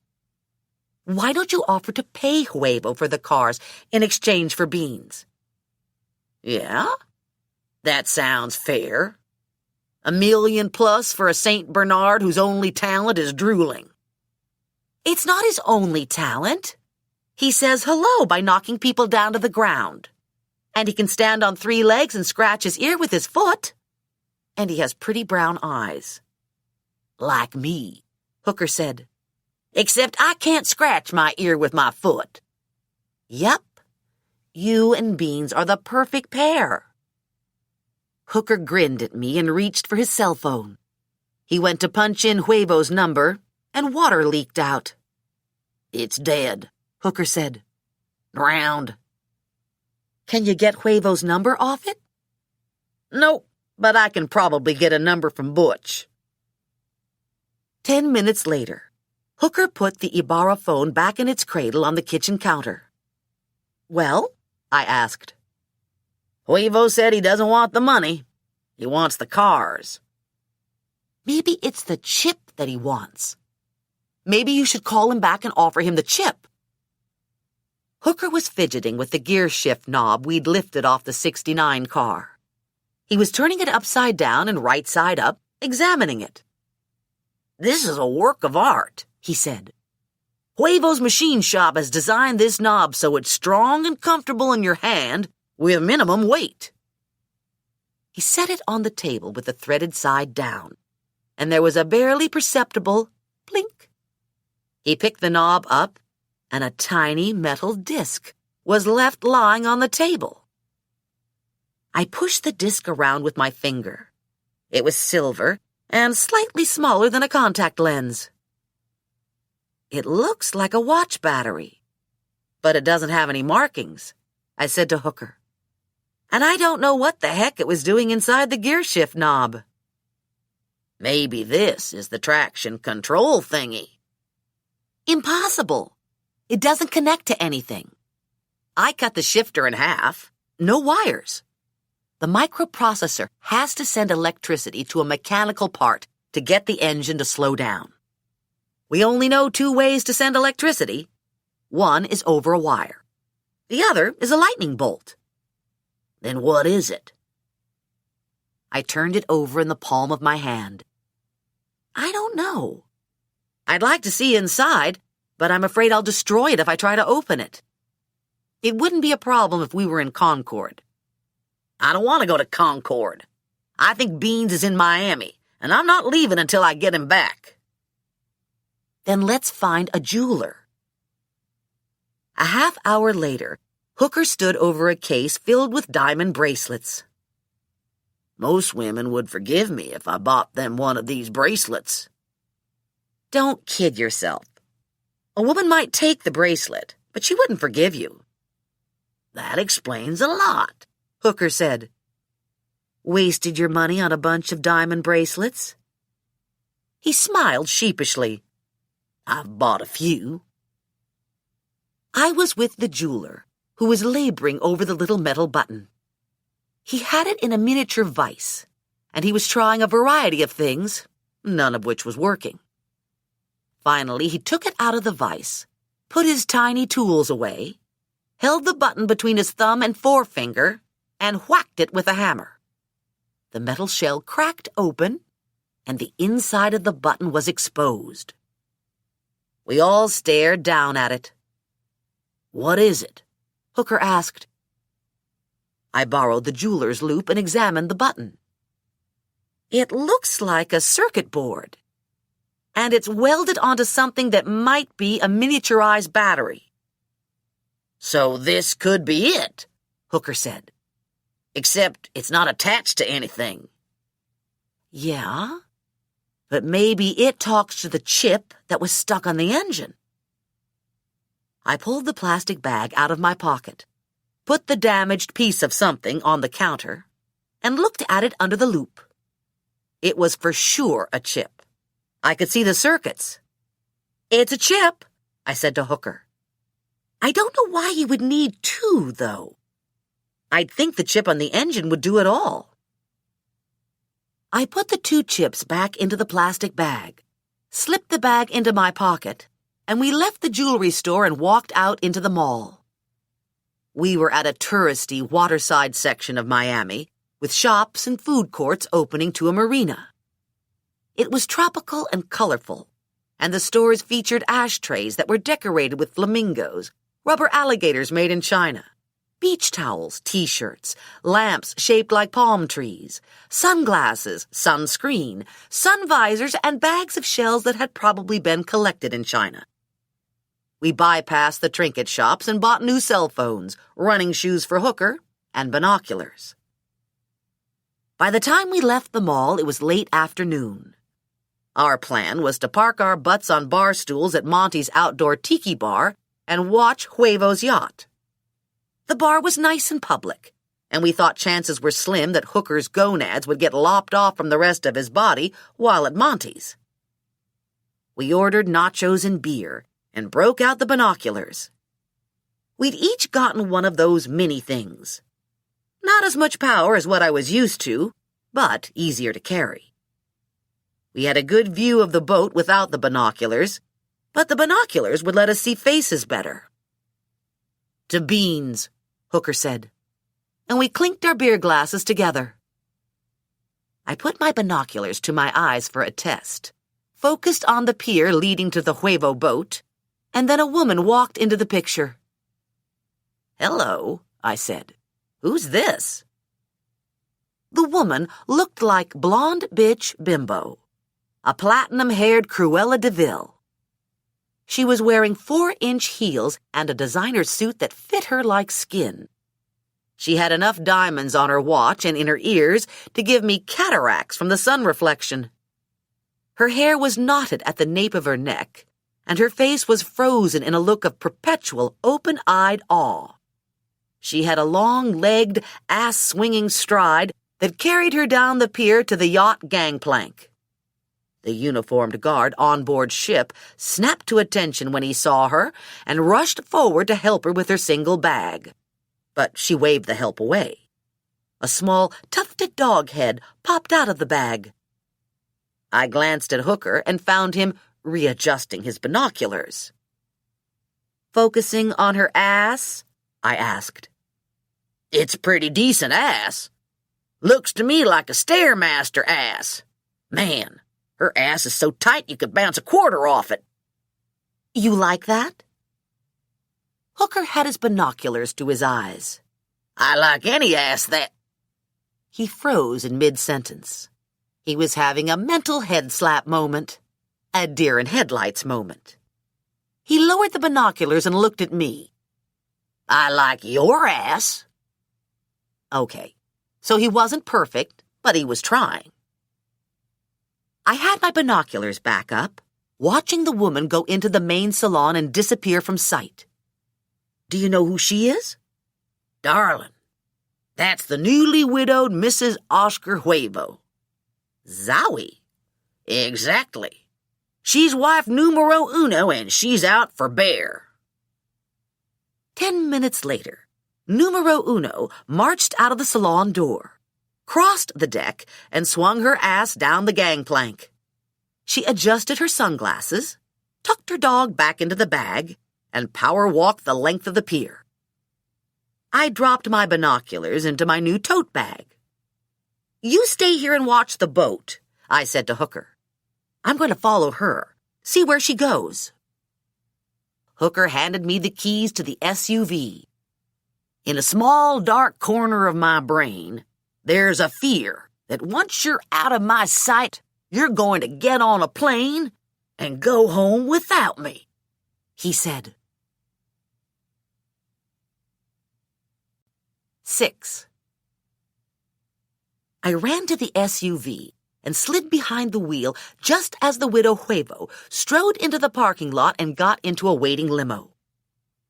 [SPEAKER 2] Why don't you offer to pay Huevo for the cars in exchange for beans? "Yeah? That sounds fair. $1 million plus for a St. Bernard whose only talent is drooling." "It's not his only talent. He says hello by knocking people down to the ground. And he can stand on 3 legs and scratch his ear with his foot. And he has pretty brown eyes." "Like me," Hooker said. "Except I can't scratch my ear with my foot." "Yep. You and Beans are the perfect pair." Hooker grinned at me and reached for his cell phone. He went to punch in Huevo's number, and water leaked out. "It's dead," Hooker said. "Drowned." "Can you get Huevo's number off it?" "Nope, but I can probably get a number from Butch." 10 minutes later, Hooker put the Ibarra phone back in its cradle on the kitchen counter. "Well?" I asked. "Huevo said he doesn't want the money. He wants the cars." "Maybe it's the chip that he wants. Maybe you should call him back and offer him the chip." Hooker was fidgeting with the gear shift knob we'd lifted off the '69 car. He was turning it upside down and right side up, examining it. "This is a work of art," he said. "Huevo's machine shop has designed this knob so it's strong and comfortable in your hand with minimum weight." He set it on the table with the threaded side down, and there was a barely perceptible blink. He picked the knob up, and a tiny metal disc was left lying on the table. I pushed the disc around with my finger. It was silver and slightly smaller than a contact lens. "It looks like a watch battery, but it doesn't have any markings," I said to Hooker. "And I don't know what the heck it was doing inside the gear shift knob." "Maybe this is the traction control thingy." "Impossible. It doesn't connect to anything. I cut the shifter in half. No wires. The microprocessor has to send electricity to a mechanical part to get the engine to slow down. We only know 2 ways to send electricity. One is over a wire. The other is a lightning bolt." "Then what is it?" I turned it over in the palm of my hand. I don't know. I'd like to see inside, but I'm afraid I'll destroy it if I try to open it. It wouldn't be a problem if we were in Concord. I don't want to go to Concord. I think Beans is in Miami, and I'm not leaving until I get him back. Then let's find a jeweler. A half hour later, Hooker stood over a case filled with diamond bracelets. Most women would forgive me if I bought them one of these bracelets. Don't kid yourself. A woman might take the bracelet, but she wouldn't forgive you. That explains a lot, Hooker said. Wasted your money on a bunch of diamond bracelets? He smiled sheepishly. I've bought a few. I was with the jeweler, who was laboring over the little metal button. He had it in a miniature vise, and he was trying a variety of things, none of which was working. Finally, he took it out of the vise, put his tiny tools away, held the button between his thumb and forefinger, and whacked it with a hammer. The metal shell cracked open, and the inside of the button was exposed. We all stared down at it. What is it? Hooker asked. I borrowed the jeweler's loupe and examined the button. It looks like a circuit board, and it's welded onto something that might be a miniaturized battery. So this could be it, Hooker said. Except it's not attached to anything. Yeah, but maybe it talks to the chip that was stuck on the engine. I pulled the plastic bag out of my pocket, put the damaged piece of something on the counter, and looked at it under the loupe. It was for sure a chip. I could see the circuits. It's a chip, I said to Hooker. I don't know why you would need two, though. I'd think the chip on the engine would do it all. I put the two chips back into the plastic bag, slipped the bag into my pocket, and we left the jewelry store and walked out into the mall. We were at a touristy waterside section of Miami, with shops and food courts opening to a marina. It was tropical and colorful, and the stores featured ashtrays that were decorated with flamingos, rubber alligators made in China, beach towels, T-shirts, lamps shaped like palm trees, sunglasses, sunscreen, sun visors, and bags of shells that had probably been collected in China. We bypassed the trinket shops and bought new cell phones, running shoes for Hooker, and binoculars. By the time we left the mall, it was late afternoon. Our plan was to park our butts on bar stools at Monty's outdoor tiki bar and watch Huevo's yacht. The bar was nice and public, and we thought chances were slim that Hooker's gonads would get lopped off from the rest of his body while at Monty's. We ordered nachos and beer and broke out the binoculars. We'd each gotten one of those mini things. Not as much power as what I was used to, but easier to carry. We had a good view of the boat without the binoculars, but the binoculars would let us see faces better. To Beans, Hooker said, and we clinked our beer glasses together. I put my binoculars to my eyes for a test, focused on the pier leading to the Huevo boat, and then a woman walked into the picture. Hello, I said. Who's this? The woman looked like blonde bitch bimbo, a platinum-haired Cruella de Vil. She was wearing 4-inch heels and a designer suit that fit her like skin. She had enough diamonds on her watch and in her ears to give me cataracts from the sun reflection. Her hair was knotted at the nape of her neck, and her face was frozen in a look of perpetual, open-eyed awe. She had a long-legged, ass-swinging stride that carried her down the pier to the yacht gangplank. The uniformed guard on board ship snapped to attention when he saw her and rushed forward to help her with her single bag. But she waved the help away. A small, tufted dog head popped out of the bag. I glanced at Hooker and found him readjusting his binoculars. Focusing on her ass? I asked. It's pretty decent ass. Looks to me like a Stairmaster ass. Man, her ass is so tight you could bounce a quarter off it. You like that? Hooker had his binoculars to his eyes. I like any ass that... He froze in mid-sentence. He was having a mental head-slap moment. A deer-in-headlights moment. He lowered the binoculars and looked at me. I like your ass. Okay, so he wasn't perfect, but he was trying. I had my binoculars back up, watching the woman go into the main salon and disappear from sight. Do you know who she is? Darling, that's the newly widowed Mrs. Oscar Huevo. Zowie? Exactly. She's wife numero uno and she's out for bear. 10 minutes later, numero uno marched out of the salon door, crossed the deck, and swung her ass down the gangplank. She adjusted her sunglasses, tucked her dog back into the bag, and power-walked the length of the pier. I dropped my binoculars into my new tote bag. You stay here and watch the boat, I said to Hooker. I'm going to follow her, see where she goes. Hooker handed me the keys to the SUV. In a small, dark corner of my brain, there's a fear that once you're out of my sight, you're going to get on a plane and go home without me, he said. 6. I ran to the SUV and slid behind the wheel just as the widow Huevo strode into the parking lot and got into a waiting limo.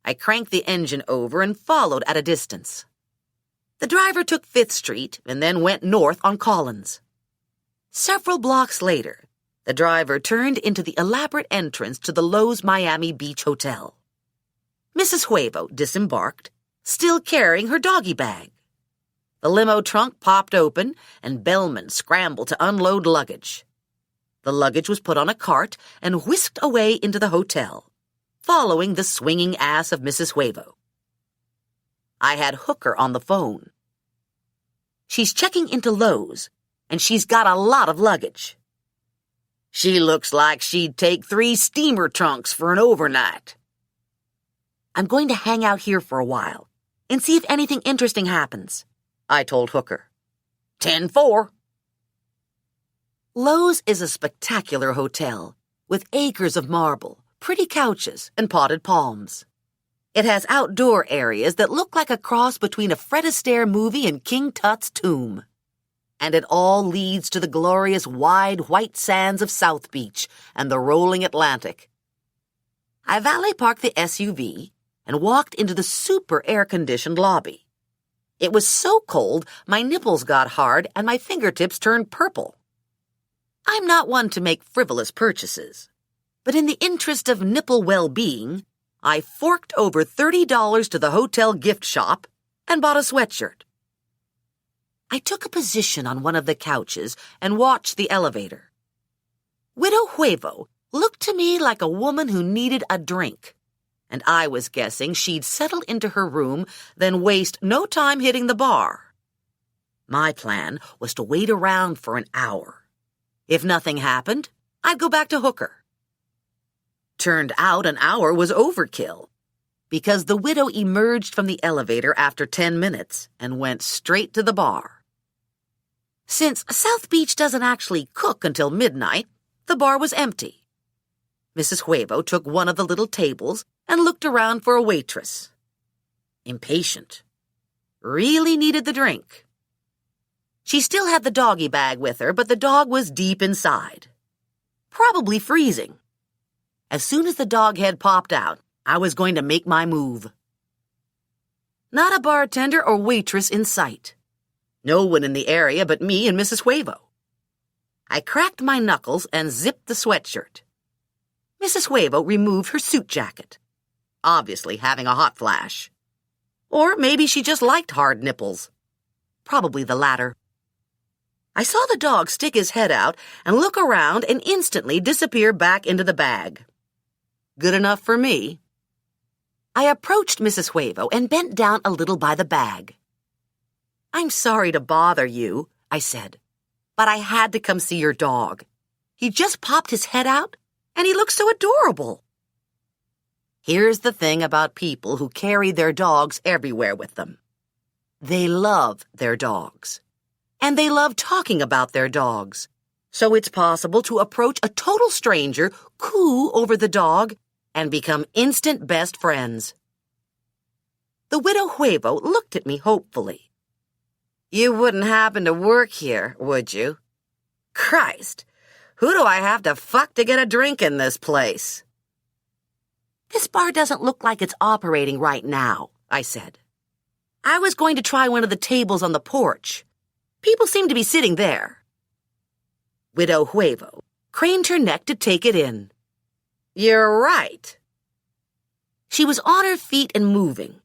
[SPEAKER 2] I cranked the engine over and followed at a distance. The driver took 5th Street and then went north on Collins. Several blocks later, the driver turned into the elaborate entrance to the Lowe's Miami Beach Hotel. Mrs. Huevo disembarked, still carrying her doggy bag. The limo trunk popped open, and bellmen scrambled to unload luggage. The luggage was put on a cart and whisked away into the hotel, following the swinging ass of Mrs. Huevo. I had Hooker on the phone. She's checking into Lowe's, and she's got a lot of luggage. She looks like she'd take 3 steamer trunks for an overnight. I'm going to hang out here for a while and see if anything interesting happens, I told Hooker. 10-4. Lowe's is a spectacular hotel with acres of marble, pretty couches, and potted palms. It has outdoor areas that look like a cross between a Fred Astaire movie and King Tut's tomb. And it all leads to the glorious wide white sands of South Beach and the rolling Atlantic. I valet parked the SUV and walked into the super air-conditioned lobby. It was so cold, my nipples got hard and my fingertips turned purple. I'm not one to make frivolous purchases, but in the interest of nipple well-being, I forked over $30 to the hotel gift shop and bought a sweatshirt. I took a position on one of the couches and watched the elevator. Widow Huevo looked to me like a woman who needed a drink, and I was guessing she'd settle into her room, then waste no time hitting the bar. My plan was to wait around for an hour. If nothing happened, I'd go back to Hooker. Turned out an hour was overkill, because the widow emerged from the elevator after 10 minutes and went straight to the bar. Since South Beach doesn't actually cook until midnight, the bar was empty. Mrs. Huevo took one of the little tables and looked around for a waitress. Impatient. Really needed the drink. She still had the doggy bag with her, but the dog was deep inside. Probably freezing. As soon as the dog head popped out, I was going to make my move. Not a bartender or waitress in sight. No one in the area but me and Mrs. Huevo. I cracked my knuckles and zipped the sweatshirt. Mrs. Huevo removed her suit jacket, obviously having a hot flash. Or maybe she just liked hard nipples. Probably the latter. I saw the dog stick his head out and look around and instantly disappear back into the bag. Good enough for me. I approached Mrs. Huevo and bent down a little by the bag. I'm sorry to bother you, I said, but I had to come see your dog. He just popped his head out, and he looks so adorable. Here's the thing about people who carry their dogs everywhere with them. They love their dogs. And they love talking about their dogs. So it's possible to approach a total stranger, coo over the dog, and become instant best friends. The widow Huevo looked at me hopefully. You wouldn't happen to work here, would you? Christ, who do I have to fuck to get a drink in this place? This bar doesn't look like it's operating right now, I said. I was going to try one of the tables on the porch. People seem to be sitting there. Widow Huevo craned her neck to take it in. You're right. She was on her feet and moving,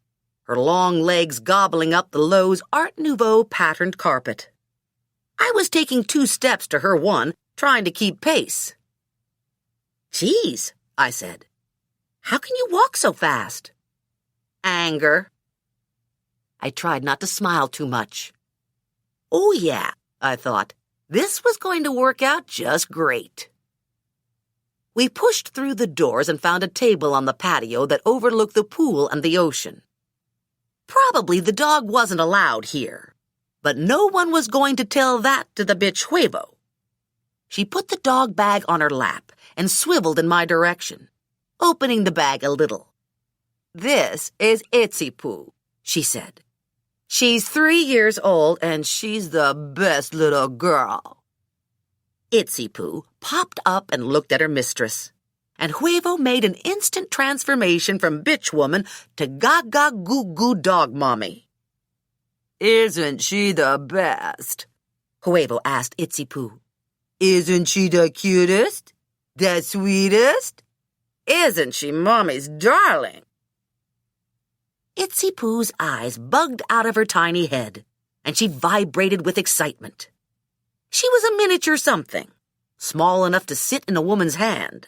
[SPEAKER 2] her long legs gobbling up the Lowe's Art Nouveau patterned carpet. I was taking 2 steps to her 1, trying to keep pace. Geez, I said. How can you walk so fast? Anger. I tried not to smile too much. Oh yeah, I thought, this was going to work out just great. We pushed through the doors and found a table on the patio that overlooked the pool and the ocean. Probably the dog wasn't allowed here, but no one was going to tell that to the bitch Huevo. She put the dog bag on her lap and swiveled in my direction, opening the bag a little. This is Itsy Poo, she said. She's 3 years old and she's the best little girl. Itsy Poo popped up and looked at her mistress, and Huevo made an instant transformation from bitch woman to gaga goo goo dog mommy. Isn't she the best? Huevo asked Itsy Poo. Isn't she the cutest? The sweetest? Isn't she mommy's darling? Itsy Poo's eyes bugged out of her tiny head, and she vibrated with excitement. She was a miniature something, small enough to sit in a woman's hand.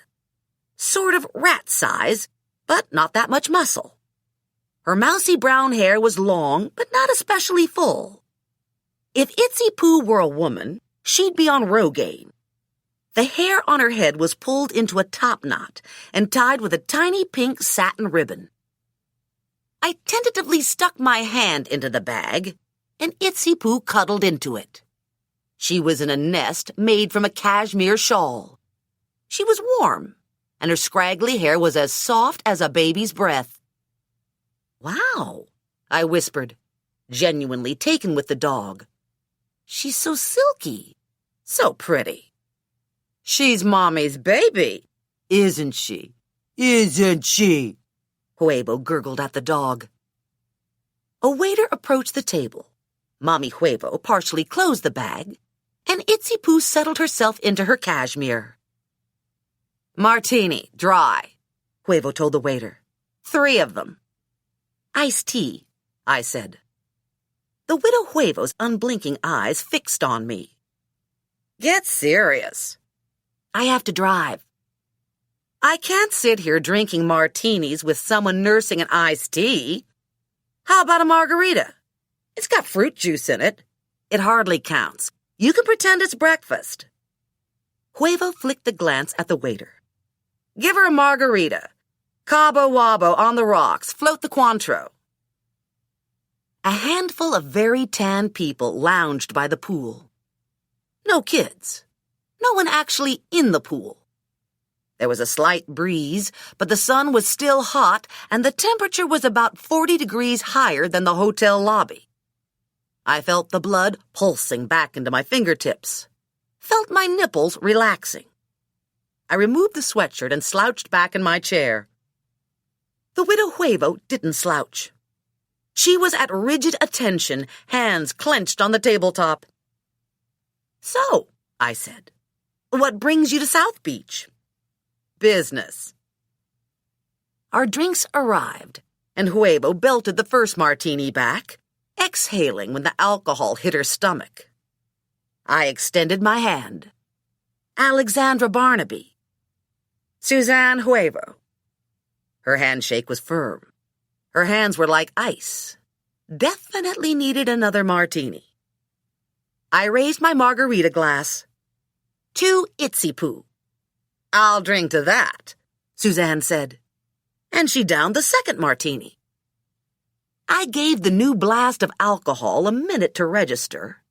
[SPEAKER 2] Sort of rat size, but not that much muscle. Her mousy brown hair was long, but not especially full. If Itsy Poo were a woman, she'd be on Rogaine. The hair on her head was pulled into a top knot and tied with a tiny pink satin ribbon. I tentatively stuck my hand into the bag, and Itsy Poo cuddled into it. She was in a nest made from a cashmere shawl. She was warm, and her scraggly hair was as soft as a baby's breath. Wow, I whispered, genuinely taken with the dog. She's so silky, so pretty. She's Mommy's baby, isn't she? Isn't she? Huevo gurgled at the dog. A waiter approached the table. Mommy Huevo partially closed the bag, and Itsy Poo settled herself into her cashmere. Martini, dry, Huevo told the waiter. 3 of them. Iced tea, I said. The widow Huevo's unblinking eyes fixed on me. Get serious. I have to drive. I can't sit here drinking martinis with someone nursing an iced tea. How about a margarita? It's got fruit juice in it. It hardly counts. You can pretend it's breakfast. Huevo flicked a glance at the waiter. Give her a margarita. Cabo Wabo on the rocks. Float the Cointreau. A handful of very tan people lounged by the pool. No kids. No one actually in the pool. There was a slight breeze, but the sun was still hot, and the temperature was about 40 degrees higher than the hotel lobby. I felt the blood pulsing back into my fingertips, felt my nipples relaxing. I removed the sweatshirt and slouched back in my chair. The widow Huevo didn't slouch. She was at rigid attention, hands clenched on the tabletop. So, I said, what brings you to South Beach? Business. Our drinks arrived, and Huevo belted the first martini back, exhaling when the alcohol hit her stomach. I extended my hand. Alexandra Barnaby. Suzanne Huevo. Her handshake was firm. Her hands were like ice. definitely needed another martini. I raised my margarita glass. To Itsy Poo. I'll drink to that, Suzanne said. And she downed the second martini. I gave the new blast of alcohol a minute to register,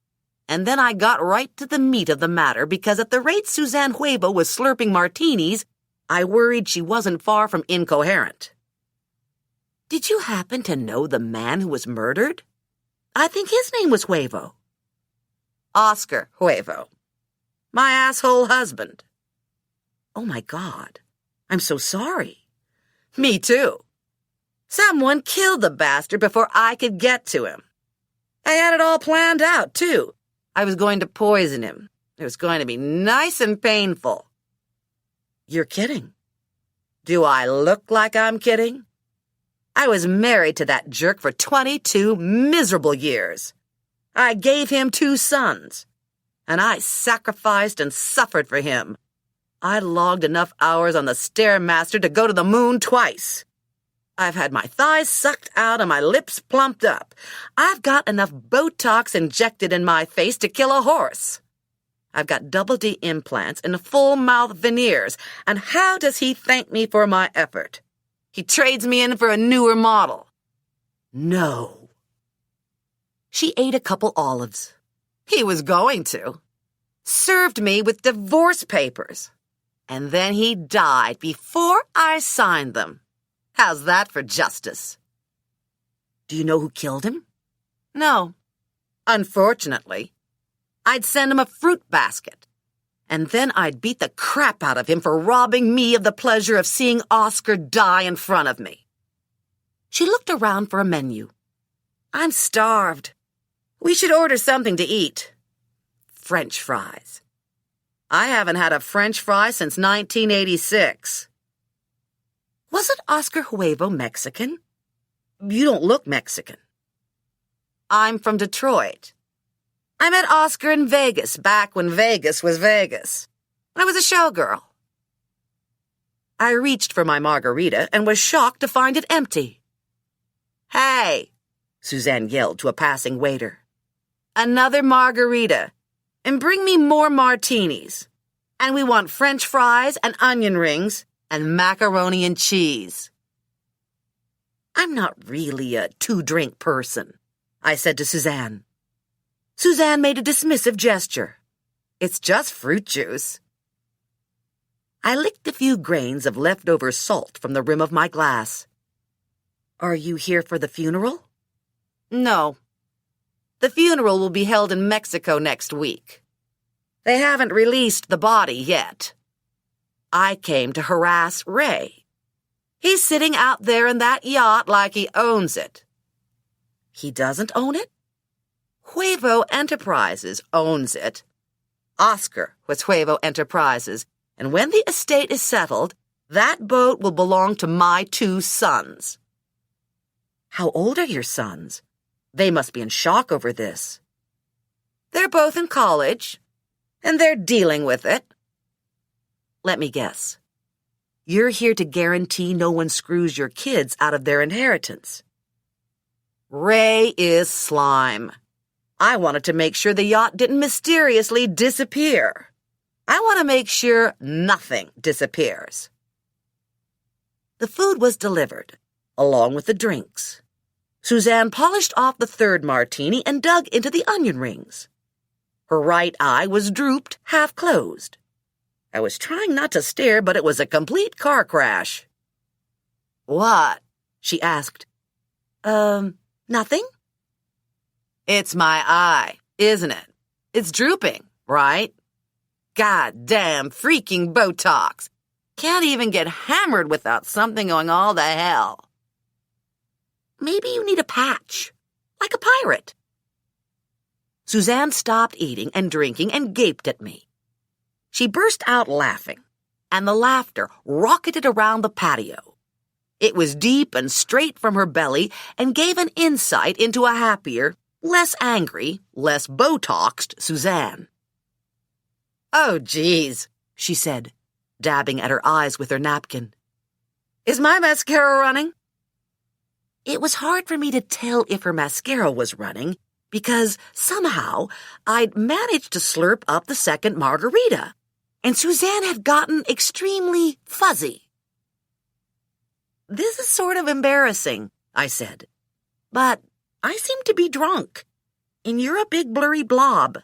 [SPEAKER 2] and then I got right to the meat of the matter because at the rate Suzanne Huevo was slurping martinis, I worried she wasn't far from incoherent. Did you happen to know the man who was murdered? I think his name was Huevo. Oscar Huevo. My asshole husband. Oh my God, I'm so sorry. Me too. Someone killed the bastard before I could get to him. I had it all planned out, too. I was going to poison him. It was going to be nice and painful. You're kidding. Do I look like I'm kidding? I was married to that jerk for 22 miserable years. I gave him 2 sons, and I sacrificed and suffered for him. I logged enough hours on the Stairmaster to go to the moon twice. I've had my thighs sucked out and my lips plumped up. I've got enough Botox injected in my face to kill a horse. I've got double D implants and full mouth veneers, and how does he thank me for my effort? He trades me in for a newer model. No. She ate a couple olives. He was going to. Served me with divorce papers. And then he died before I signed them. How's that for justice? Do you know who killed him? No. Unfortunately. I'd send him a fruit basket. And then I'd beat the crap out of him for robbing me of the pleasure of seeing Oscar die in front of me. She looked around for a menu. I'm starved. We should order something to eat. French fries. I haven't had a French fry since 1986. Wasn't Oscar Huevo Mexican? You don't look Mexican. I'm from Detroit. I met Oscar in Vegas back when Vegas was Vegas. I was a showgirl. I reached for my margarita and was shocked to find it empty. Hey, Suzanne yelled to a passing waiter. Another margarita, and bring me more martinis. And we want French fries and onion rings and macaroni and cheese. I'm not really a 2-drink person, I said to Suzanne. Suzanne made a dismissive gesture. It's just fruit juice. I licked a few grains of leftover salt from the rim of my glass. Are you here for the funeral? No. The funeral will be held in Mexico next week. They haven't released the body yet. I came to harass Ray. He's sitting out there in that yacht like he owns it. He doesn't own it? Huevo Enterprises owns it. Oscar was Huevo Enterprises, and when the estate is settled, that boat will belong to my 2 sons. How old are your sons? They must be in shock over this. They're both in college, and they're dealing with it. Let me guess. You're here to guarantee no one screws your kids out of their inheritance. Ray is slime. I wanted to make sure the yacht didn't mysteriously disappear. I want to make sure nothing disappears. The food was delivered, along with the drinks. Suzanne polished off the 3rd martini and dug into the onion rings. Her right eye was drooped, half closed. I was trying not to stare, but it was a complete car crash. What? She asked. Nothing? It's my eye, isn't it? It's drooping, right? Goddamn freaking Botox. Can't even get hammered without something going all to hell. Maybe you need a patch, like a pirate. Suzanne stopped eating and drinking and gaped at me. She burst out laughing, and the laughter rocketed around the patio. It was deep and straight from her belly and gave an insight into a happier, less angry, less Botoxed Suzanne. Oh, geez, she said, dabbing at her eyes with her napkin. Is my mascara running? It was hard for me to tell if her mascara was running because somehow I'd managed to slurp up the second margarita, and Suzanne had gotten extremely fuzzy. "This is sort of embarrassing," I said, "but I seem to be drunk, and you're a big blurry blob.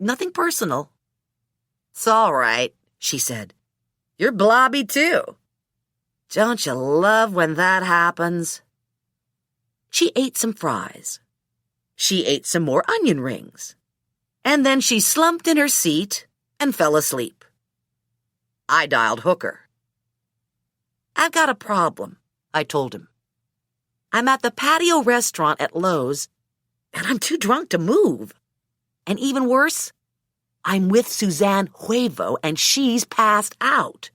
[SPEAKER 2] Nothing personal." "It's all right," she said. "You're blobby too. Don't you love when that happens?" She ate some fries. She ate some more onion rings. And then she slumped in her seat and fell asleep. I dialed Hooker. "I've got a problem," I told him. "I'm at the patio restaurant at Lowe's, and I'm too drunk to move. And even worse, I'm with Suzanne Huevo, and she's passed out.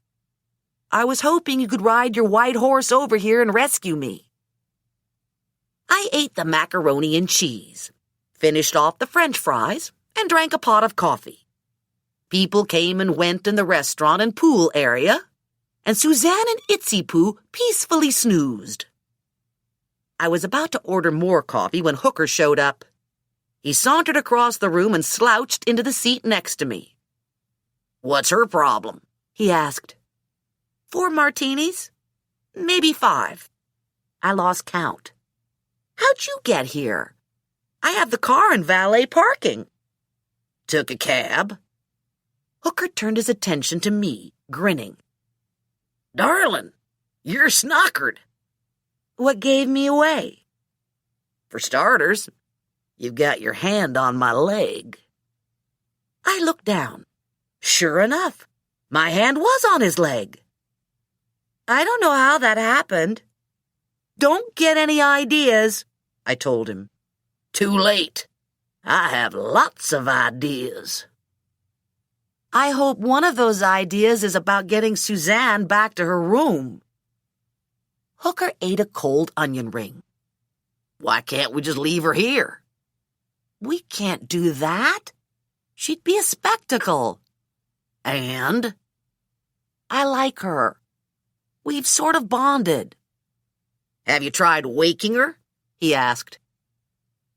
[SPEAKER 2] I was hoping you could ride your white horse over here and rescue me." I ate the macaroni and cheese, finished off the French fries, and drank a pot of coffee. People came and went in the restaurant and pool area, and Suzanne and Itsy Poo peacefully snoozed. I was about to order more coffee when Hooker showed up. He sauntered across the room and slouched into the seat next to me. "What's her problem?" he asked. "4 martinis? Maybe 5. I lost count." "How'd you get here? I have the car in valet parking." "Took a cab." Hooker turned his attention to me, grinning. "Darling, you're snockered." "What gave me away?" "For starters, you've got your hand on my leg." I looked down. Sure enough, my hand was on his leg. "I don't know how that happened." "Don't get any ideas," I told him. "Too late. I have lots of ideas." I hope one of those ideas is about getting Suzanne back to her room. Hooker ate a cold onion ring. "Why can't we just leave her here?" "We can't do that. She'd be a spectacle." "And?" "I like her. We've sort of bonded." "Have you tried waking her?" he asked.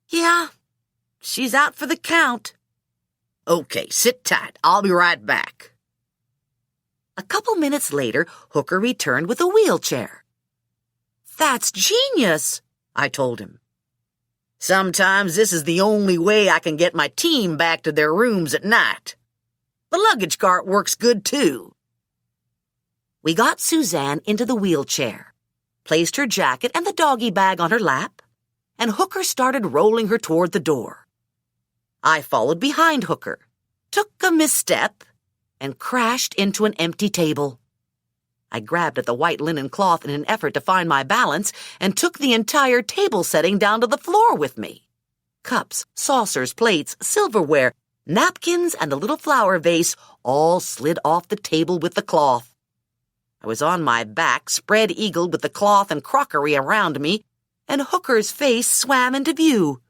[SPEAKER 2] "Yeah, she's out for the count." "Okay, sit tight. I'll be right back." A couple minutes later, Hooker returned with a wheelchair. "That's genius," I told him. "Sometimes this is the only way I can get my team back to their rooms at night. The luggage cart works good too." We got Suzanne into the wheelchair, placed her jacket and the doggy bag on her lap, and Hooker started rolling her toward the door. I followed behind Hooker, took a misstep, and crashed into an empty table. I grabbed at the white linen cloth in an effort to find my balance and took the entire table setting down to the floor with me. Cups, saucers, plates, silverware, napkins, and the little flower vase all slid off the table with the cloth. I was on my back, spread-eagled with the cloth and crockery around me, and Hooker's face swam into view.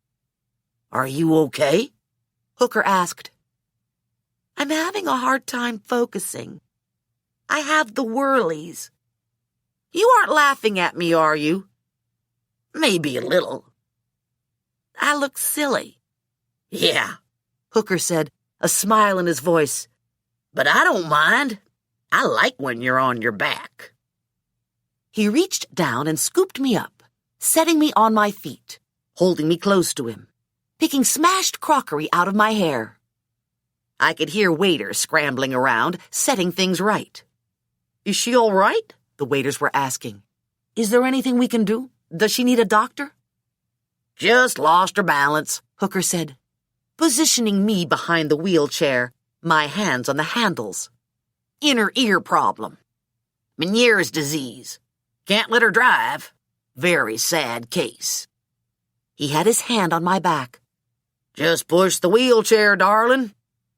[SPEAKER 2] "Are you okay?" Hooker asked. "I'm having a hard time focusing. I have the whirlies." "You aren't laughing at me, are you?" "Maybe a little." "I look silly." "Yeah," Hooker said, a smile in his voice. "But I don't mind. I like when you're on your back." He reached down and scooped me up, setting me on my feet, holding me close to him, picking smashed crockery out of my hair. I could hear waiters scrambling around, setting things right. "Is she all right?" the waiters were asking. "Is there anything we can do? Does she need a doctor?" "Just lost her balance," Hooker said, positioning me behind the wheelchair, my hands on the handles. "Inner ear problem. Meniere's disease. Can't let her drive. Very sad case." He had his hand on my back. "Just push the wheelchair, darling.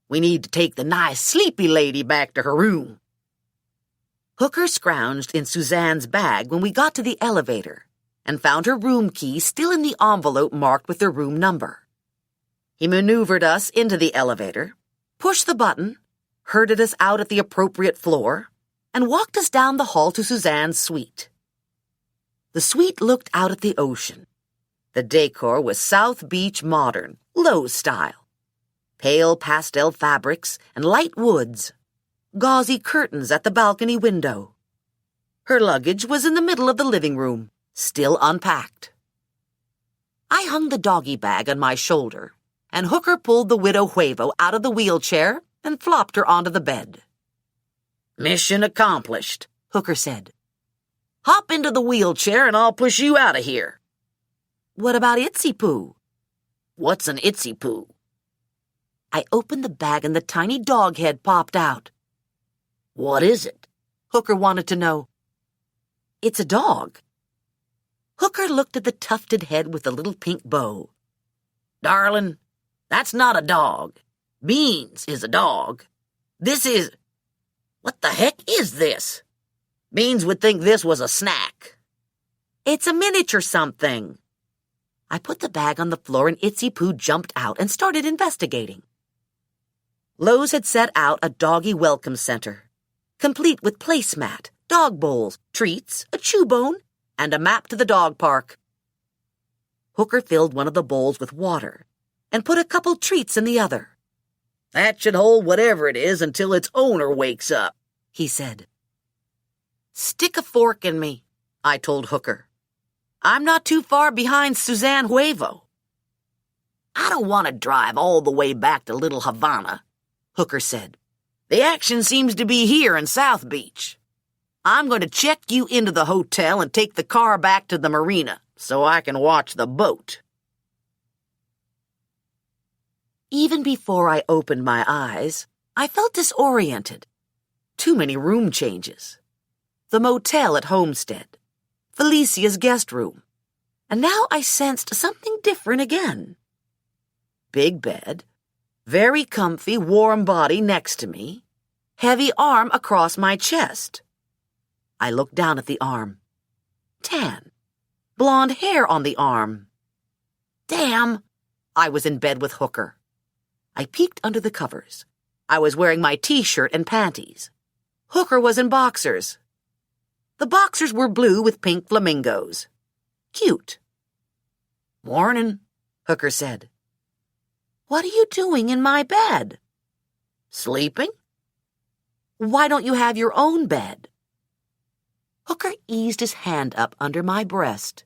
[SPEAKER 2] We need to take the nice sleepy lady back to her room." Hooker scrounged in Suzanne's bag when we got to the elevator and found her room key still in the envelope marked with her room number. He maneuvered us into the elevator, pushed the button, herded us out at the appropriate floor, and walked us down the hall to Suzanne's suite. The suite looked out at the ocean. The decor was South Beach modern, Lowe's style. Pale pastel fabrics and light woods. Gauzy curtains at the balcony window. Her luggage was in the middle of the living room, still unpacked. I hung the doggy bag on my shoulder, and Hooker pulled the widow Huevo out of the wheelchair and flopped her onto the bed. "Mission accomplished," Hooker said. "Hop into the wheelchair and I'll push you out of here." "What about Itsy Poo?" "What's an Itsy Poo?" I opened the bag and the tiny dog head popped out. "What is it?" Hooker wanted to know. "It's a dog." Hooker looked at the tufted head with the little pink bow. "Darling, that's not a dog. Beans is a dog. This is... What the heck is this? Beans would think this was a snack." "It's a miniature something." I put the bag on the floor and Itsy Poo jumped out and started investigating. Lowe's had set out a doggy welcome center, complete with placemat, dog bowls, treats, a chew bone, and a map to the dog park. Hooker filled one of the bowls with water and put a couple treats in the other. "That should hold whatever it is until its owner wakes up," he said. "Stick a fork in me," I told Hooker. "I'm not too far behind Suzanne Huevo." "I don't want to drive all the way back to Little Havana," Hooker said. "The action seems to be here in South Beach. I'm going to check you into the hotel and take the car back to the marina so I can watch the boat." Even before I opened my eyes, I felt disoriented. Too many room changes. The motel at Homestead, Felicia's guest room, and now I sensed something different again. Big bed, very comfy, warm body next to me, heavy arm across my chest. I looked down at the arm. Tan. Blonde hair on the arm. Damn! I was in bed with Hooker. I peeked under the covers. I was wearing my t-shirt and panties. Hooker was in boxers. The boxers were blue with pink flamingos. Cute. "Morning," Hooker said. "What are you doing in my bed?" "Sleeping." "Why don't you have your own bed?" Hooker eased his hand up under my breast.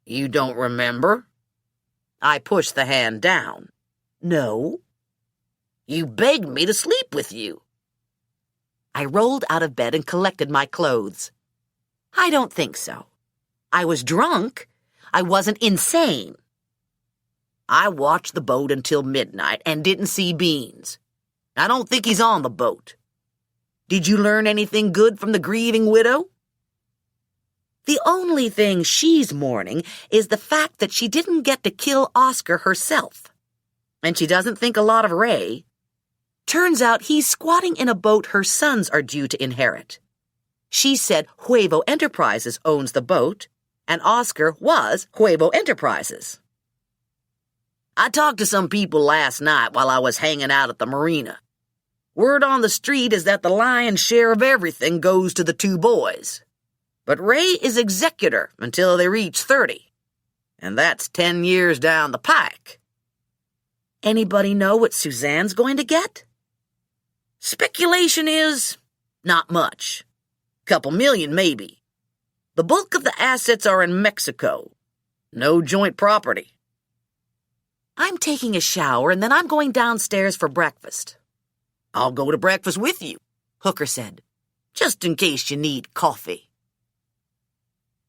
[SPEAKER 2] "You don't remember?" I pushed the hand down. "No." "You begged me to sleep with you." I rolled out of bed and collected my clothes. "I don't think so. I was drunk. I wasn't insane." "I watched the boat until midnight and didn't see Beans. I don't think he's on the boat. Did you learn anything good from the grieving widow?" "The only thing she's mourning is the fact that she didn't get to kill Oscar herself. And she doesn't think a lot of Ray. Turns out he's squatting in a boat her sons are due to inherit. She said Huevo Enterprises owns the boat, and Oscar was Huevo Enterprises." "I talked to some people last night while I was hanging out at the marina. Word on the street is that the lion's share of everything goes to the two boys. But Ray is executor until they reach 30, and that's 10 years down the pike." "Anybody know what Suzanne's going to get?" "Speculation is not much. Couple million, maybe. The bulk of the assets are in Mexico. No joint property." "I'm taking a shower and then I'm going downstairs for breakfast." "I'll go to breakfast with you," Hooker said, "just in case you need coffee."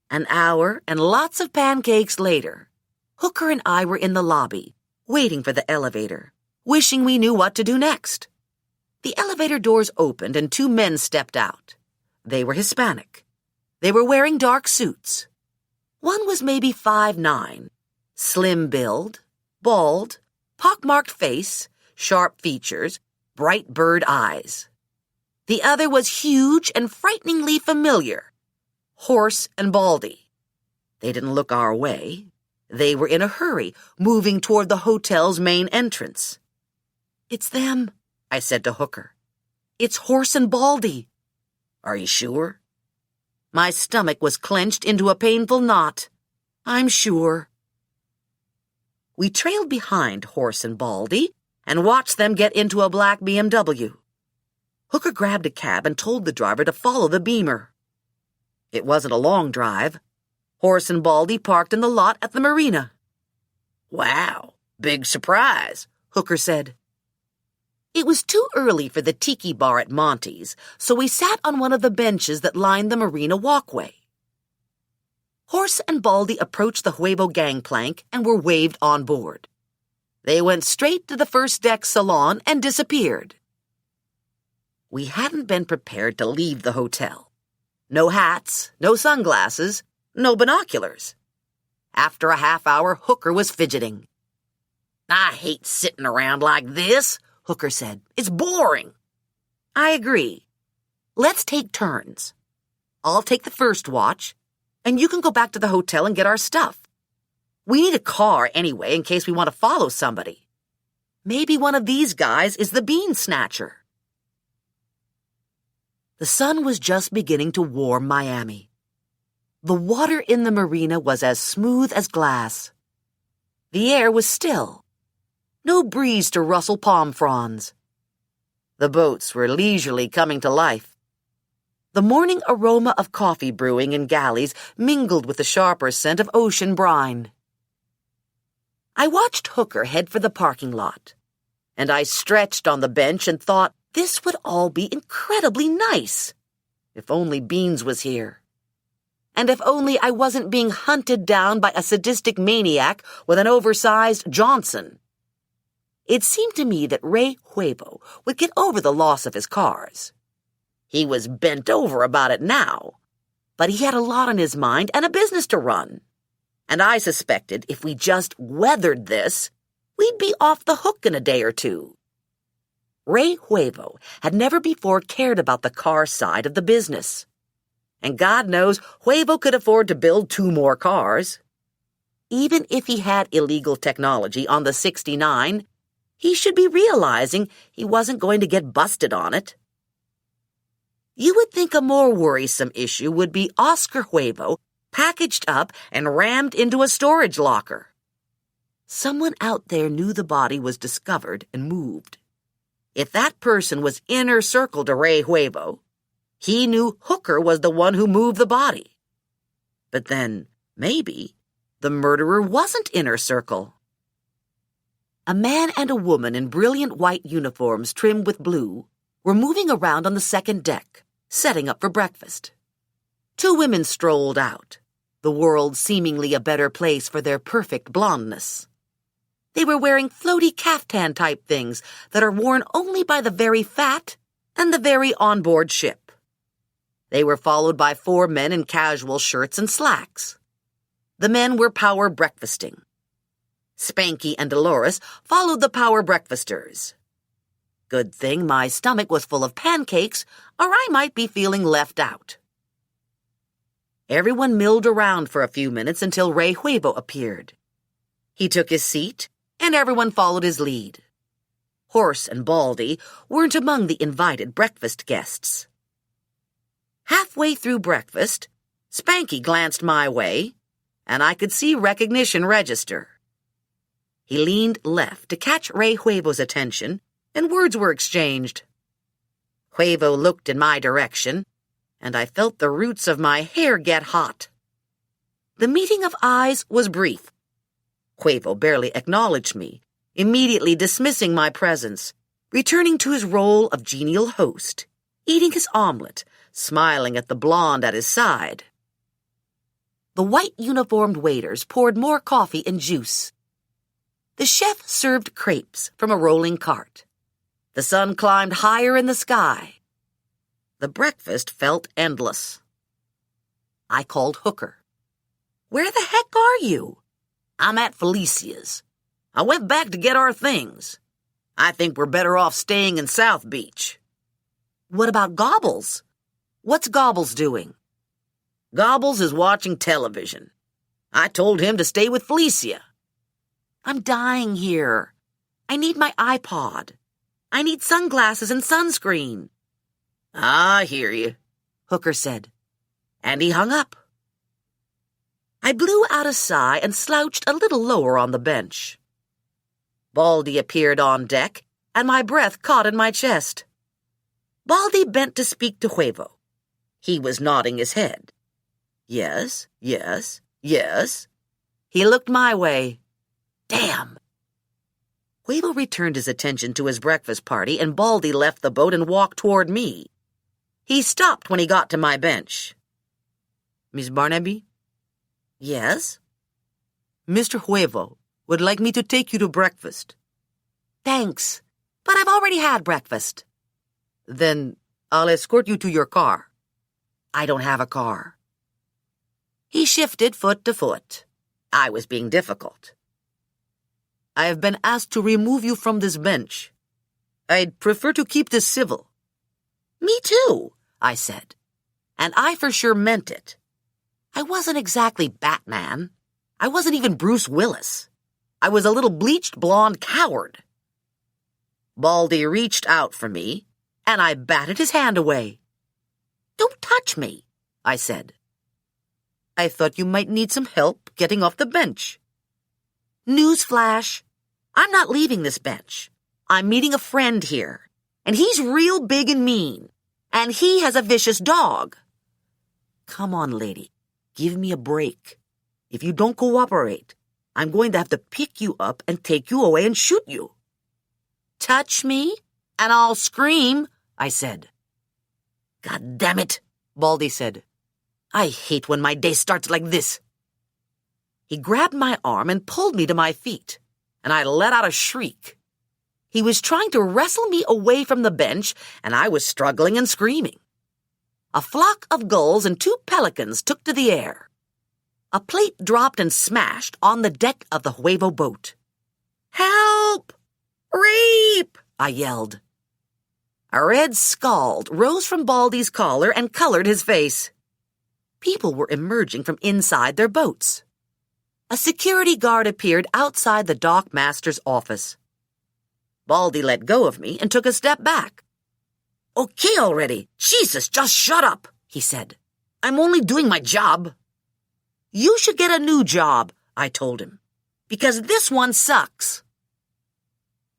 [SPEAKER 2] An hour and lots of pancakes later, Hooker and I were in the lobby, waiting for the elevator, wishing we knew what to do next. The elevator doors opened and two men stepped out. They were Hispanic. They were wearing dark suits. One was maybe 5'9", slim build, bald, pockmarked face, sharp features, bright bird eyes. The other was huge and frighteningly familiar, hoarse and baldy. They didn't look our way. They were in a hurry, moving toward the hotel's main entrance. "It's them," I said to Hooker. "It's Horse and Baldy." "Are you sure?" My stomach was clenched into a painful knot, I'm sure. We trailed behind Horse and Baldy and watched them get into a black BMW. Hooker grabbed a cab and told the driver to follow the Beamer. It wasn't a long drive. Horse and Baldy parked in the lot at the marina. "Wow, big surprise," Hooker said. It was too early for the tiki bar at Monty's, so we sat on one of the benches that lined the marina walkway. Horse and Baldy approached the Huevo gangplank and were waved on board. They went straight to the first deck salon and disappeared. We hadn't been prepared to leave the hotel. No hats, no sunglasses, no binoculars. After a half hour, Hooker was fidgeting. "I hate sitting around like this," Hooker said. "It's boring." I agree. Let's take turns. I'll take the first watch, and you can go back to the hotel and get our stuff. We need a car anyway in case we want to follow somebody. Maybe one of these guys is the bean snatcher. The sun was just beginning to warm Miami. The water in the marina was as smooth as glass. The air was still. No breeze to rustle palm fronds. The boats were leisurely coming to life. The morning aroma of coffee brewing in galleys mingled with the sharper scent of ocean brine. I watched Hooker head for the parking lot, and I stretched on the bench and thought this would all be incredibly nice. If only Beans was here. And if only I wasn't being hunted down by a sadistic maniac with an oversized Johnson. It seemed to me that Ray Huevo would get over the loss of his cars. He was bent over about it now, but he had a lot on his mind and a business to run. And I suspected if we just weathered this, we'd be off the hook in a day or two. Ray Huevo had never before cared about the car side of the business. And God knows Huevo could afford to build 2 more cars. Even if he had illegal technology on the 69, he should be realizing he wasn't going to get busted on it. You would think a more worrisome issue would be Oscar Huevo packaged up and rammed into a storage locker. Someone out there knew the body was discovered and moved. If that person was inner circle to Ray Huevo, he knew Hooker was the one who moved the body. But then, maybe, the murderer wasn't inner circle. A man and a woman in brilliant white uniforms trimmed with blue were moving around on the second deck, setting up for breakfast. 2 women strolled out, the world seemingly a better place for their perfect blondness. They were wearing floaty caftan-type things that are worn only by the very fat and the very on-board ship. They were followed by 4 men in casual shirts and slacks. The men were power breakfasting. Spanky and Dolores followed the power breakfasters. Good thing my stomach was full of pancakes, or I might be feeling left out. Everyone milled around for a few minutes until Ray Huevo appeared. He took his seat, and everyone followed his lead. Horse and Baldy weren't among the invited breakfast guests. Halfway through breakfast, Spanky glanced my way, and I could see recognition register. He leaned left to catch Ray Huevo's attention, and words were exchanged. Huevo looked in my direction, and I felt the roots of my hair get hot. The meeting of eyes was brief. Huevo barely acknowledged me, immediately dismissing my presence, returning to his role of genial host, eating his omelet, smiling at the blonde at his side. The white-uniformed waiters poured more coffee and juice. The chef served crepes from a rolling cart. The sun climbed higher in the sky. The breakfast felt endless. I called Hooker. "Where the heck are you?" "I'm at Felicia's. I went back to get our things. I think we're better off staying in South Beach." "What about Gobbles? What's Gobbles doing?" "Gobbles is watching television. I told him to stay with Felicia." "I'm dying here. I need my iPod. I need sunglasses and sunscreen." "I hear you," Hooker said. and he hung up. I blew out a sigh and slouched a little lower on the bench. Baldy appeared on deck, and my breath caught in my chest. Baldy bent to speak to Huevo. He was nodding his head. Yes, yes, yes. He looked my way. Damn. Huevo returned his attention to his breakfast party, and Baldy left the boat and walked toward me. He stopped when he got to my bench. Miss Barnaby? Yes? Mr. Huevo would like me to take you to breakfast. Thanks, but I've already had breakfast. Then I'll escort you to your car. I don't have a car. He shifted foot to foot. I was being difficult. I have been asked to remove you from this bench. I'd prefer to keep this civil. Me too, I said. And I for sure meant it. I wasn't exactly Batman. I wasn't even Bruce Willis. I was a little bleached blonde coward. Baldy reached out for me, and I batted his hand away. Don't touch me, I said. I thought you might need some help getting off the bench. Newsflash, I'm not leaving this bench. I'm meeting a friend here, and he's real big and mean, and he has a vicious dog. Come on, lady, give me a break. If you don't cooperate, I'm going to have to pick you up and take you away and shoot you. Touch me, and I'll scream, I said. God damn it, Baldy said. I hate when my day starts like this. He grabbed my arm and pulled me to my feet, and I let out a shriek. He was trying to wrestle me away from the bench, and I was struggling and screaming. A flock of gulls and 2 pelicans took to the air. A plate dropped and smashed on the deck of the Huevo boat. Help! Rape! I yelled. A red scald rose from Baldy's collar and colored his face. People were emerging from inside their boats. A security guard appeared outside the dock master's office. Baldy let go of me and took a step back. Okay already. Jesus, just shut up, he said. I'm only doing my job. You should get a new job, I told him, because this one sucks.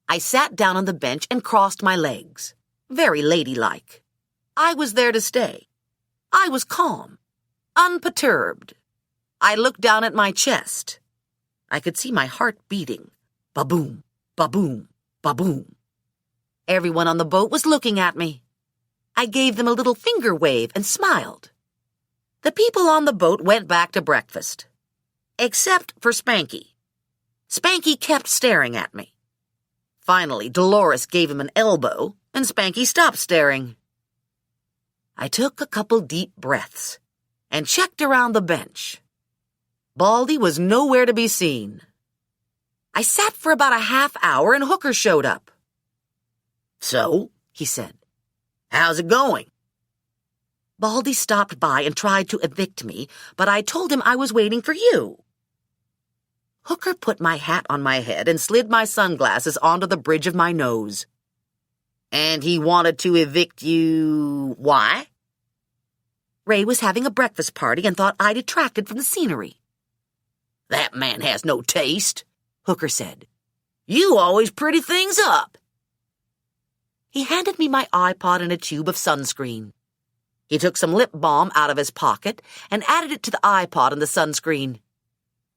[SPEAKER 2] I sat down on the bench and crossed my legs, very ladylike. I was there to stay. I was calm, unperturbed. I looked down at my chest. I could see my heart beating. Ba-boom, ba-boom, ba-boom. Everyone on the boat was looking at me. I gave them a little finger wave and smiled. The people on the boat went back to breakfast, except for Spanky. Spanky kept staring at me. Finally, Dolores gave him an elbow, and Spanky stopped staring. I took a couple deep breaths and checked around the bench. Baldy was nowhere to be seen. I sat for about a half hour and Hooker showed up. So, he said, how's it going? Baldy stopped by and tried to evict me, but I told him I was waiting for you. Hooker put my hat on my head and slid my sunglasses onto the bridge of my nose. And he wanted to evict you... why? Ray was having a breakfast party and thought I detracted from the scenery. That man has no taste, Hooker said. You always pretty things up. He handed me my iPod and a tube of sunscreen. He took some lip balm out of his pocket and added it to the iPod and the sunscreen.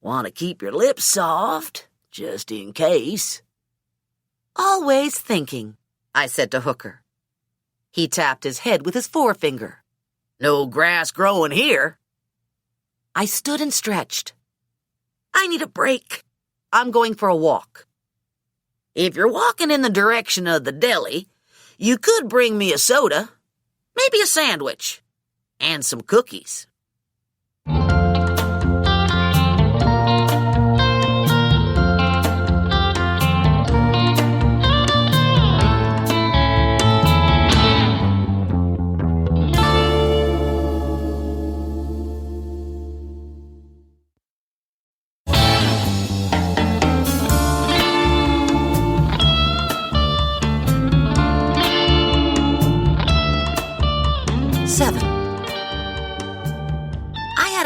[SPEAKER 2] Want to keep your lips soft, just in case. Always thinking, I said to Hooker. He tapped his head with his forefinger. No grass growing here. I stood and stretched. I need a break. I'm going for a walk. If you're walking in the direction of the deli, you could bring me a soda, maybe a sandwich, and some cookies.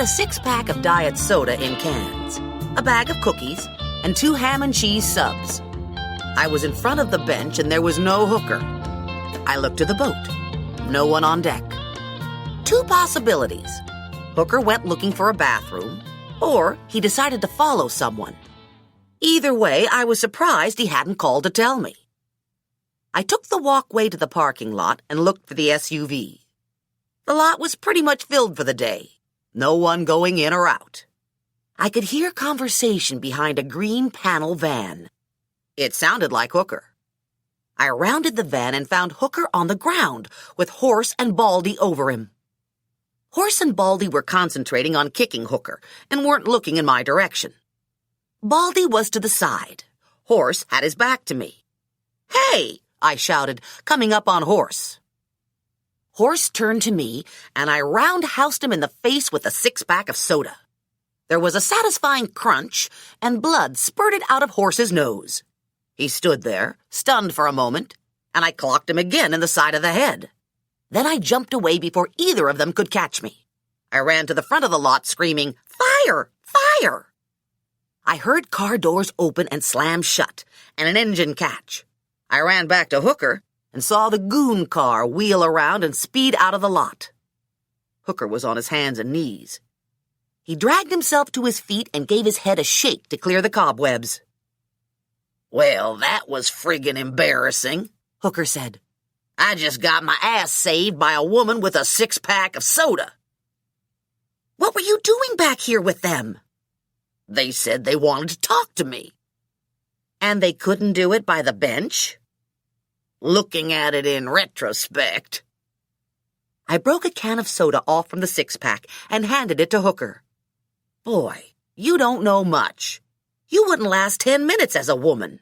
[SPEAKER 2] a 6-pack of diet soda in cans, a bag of cookies, and 2 ham and cheese subs. I was in front of the bench and there was no hooker. I looked to the boat. No one on deck. 2 possibilities. Hooker went looking for a bathroom, or he decided to follow someone. Either way, I was surprised he hadn't called to tell me. I took the walkway to the parking lot and looked for the SUV. The lot was pretty much filled for the day. No one going in or out. I could hear conversation behind a green panel van. It sounded like Hooker. I rounded the van and found Hooker on the ground with Horse and Baldy over him. Horse and Baldy were concentrating on kicking Hooker and weren't looking in my direction. Baldy was to the side. Horse had his back to me. "Hey!" I shouted, coming up on Horse. Horse turned to me, and I roundhoused him in the face with a 6-pack of soda. There was a satisfying crunch, and blood spurted out of Horse's nose. He stood there, stunned for a moment, and I clocked him again in the side of the head. Then I jumped away before either of them could catch me. I ran to the front of the lot screaming, "Fire! Fire!" I heard car doors open and slam shut, and an engine catch. I ran back to Hooker and saw the goon car wheel around and speed out of the lot. Hooker was on his hands and knees. He dragged himself to his feet and gave his head a shake to clear the cobwebs. "Well, that was friggin' embarrassing," Hooker said. "I just got my ass saved by a woman with a 6-pack of soda." "What were you doing back here with them?" "They said they wanted to talk to me." "And they couldn't do it by the bench?" "Looking at it in retrospect." I broke a can of soda off from the 6-pack and handed it to Hooker. "Boy, you don't know much. You wouldn't last 10 minutes as a woman.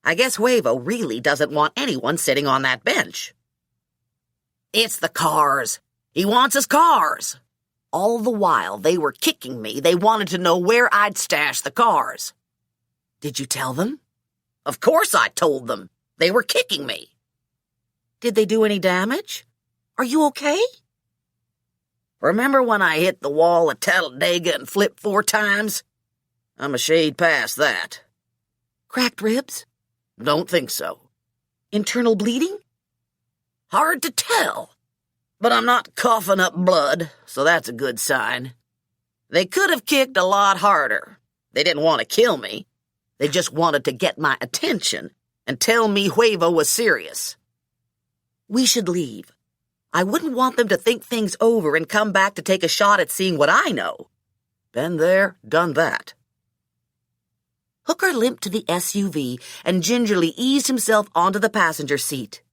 [SPEAKER 2] I guess Huevo really doesn't want anyone sitting on that bench." "It's the cars. He wants his cars." All the while they were kicking me, they wanted to know where I'd stashed the cars. "Did you tell them?" "Of course I told them. They were kicking me." "Did they do any damage? Are you okay?" "Remember when I hit the wall at Talladega and flipped 4 times? I'm a shade past that." "Cracked ribs?" "Don't think so." "Internal bleeding?" "Hard to tell. But I'm not coughing up blood, so that's a good sign. They could have kicked a lot harder. They didn't want to kill me. They just wanted to get my attention and tell me Huevo was serious." "We should leave. I wouldn't want them to think things over and come back to take a shot at seeing what I know." "Been there, done that." Hooker limped to the SUV and gingerly eased himself onto the passenger seat.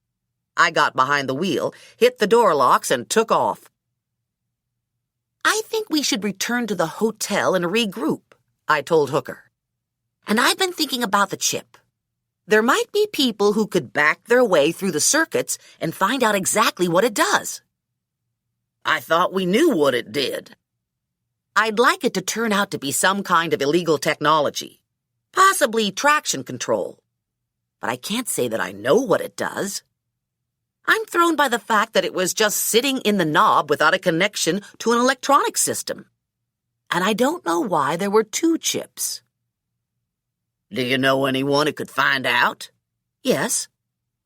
[SPEAKER 2] I got behind the wheel, hit the door locks, and took off. "I think we should return to the hotel and regroup," I told Hooker. "And I've been thinking about the chip. There might be people who could back their way through the circuits and find out exactly what it does." "I thought we knew what it did." "I'd like it to turn out to be some kind of illegal technology, possibly traction control. But I can't say that I know what it does. I'm thrown by the fact that it was just sitting in the knob without a connection to an electronic system. And I don't know why there were 2 chips." "Do you know anyone who could find out?" "Yes,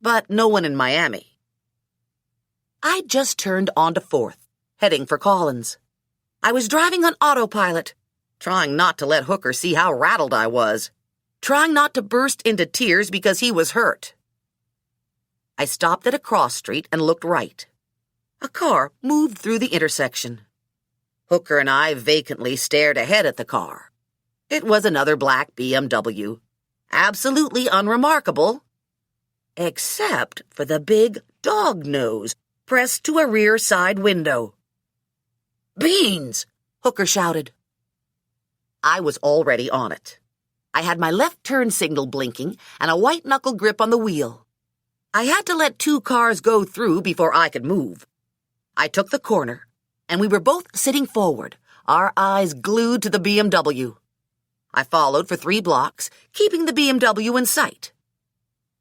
[SPEAKER 2] but no one in Miami." I just turned onto 4th, heading for Collins. I was driving on autopilot, trying not to let Hooker see how rattled I was, trying not to burst into tears because he was hurt. I stopped at a cross street and looked right. A car moved through the intersection. Hooker and I vacantly stared ahead at the car. It was another black BMW. Absolutely unremarkable. Except for the big dog nose pressed to a rear side window. "Beans!" Hooker shouted. I was already on it. I had my left turn signal blinking and a white-knuckle grip on the wheel. I had to let 2 cars go through before I could move. I took the corner, and we were both sitting forward, our eyes glued to the BMW. I followed for 3 blocks, keeping the BMW in sight.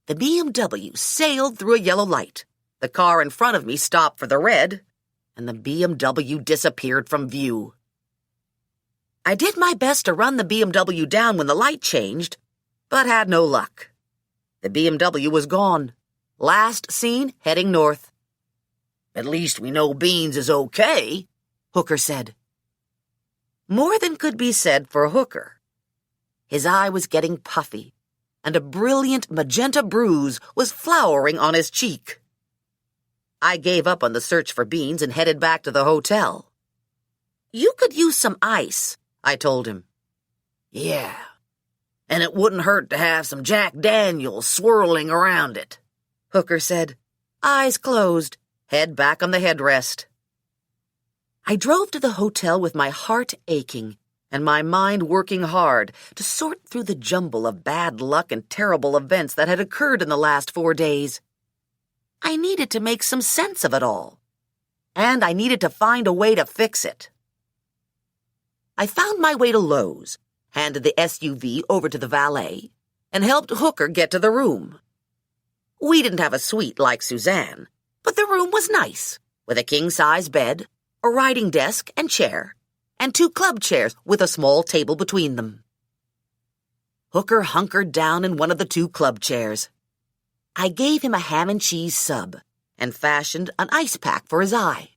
[SPEAKER 2] The BMW sailed through a yellow light. The car in front of me stopped for the red, and the BMW disappeared from view. I did my best to run the BMW down when the light changed, but had no luck. The BMW was gone. Last seen heading north. "At least we know Beans is okay," Hooker said. More than could be said for Hooker. His eye was getting puffy, and a brilliant magenta bruise was flowering on his cheek. I gave up on the search for Beans and headed back to the hotel. "You could use some ice," I told him. "Yeah, and it wouldn't hurt to have some Jack Daniels swirling around it," Hooker said, eyes closed, head back on the headrest. I drove to the hotel with my heart aching and my mind working hard to sort through the jumble of bad luck and terrible events that had occurred in the last 4 days. I needed to make some sense of it all, and I needed to find a way to fix it. I found my way to Lowe's, handed the SUV over to the valet, and helped Hooker get to the room. We didn't have a suite like Suzanne, but the room was nice, with a king-size bed, a writing desk and chair, and 2 club chairs with a small table between them. Hooker hunkered down in one of the 2 club chairs. I gave him a ham and cheese sub and fashioned an ice pack for his eye.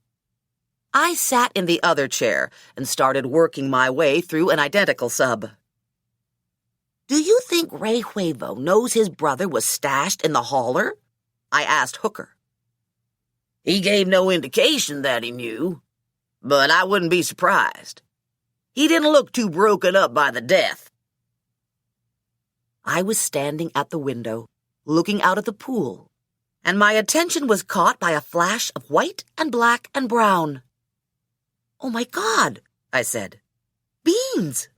[SPEAKER 2] I sat in the other chair and started working my way through an identical sub. "Do you think Ray Huevo knows his brother was stashed in the hauler?" I asked Hooker. "He gave no indication that he knew, but I wouldn't be surprised. He didn't look too broken up by the death." I was standing at the window, looking out at the pool, and my attention was caught by a flash of white and black and brown. "Oh, my God," I said. "Beans!"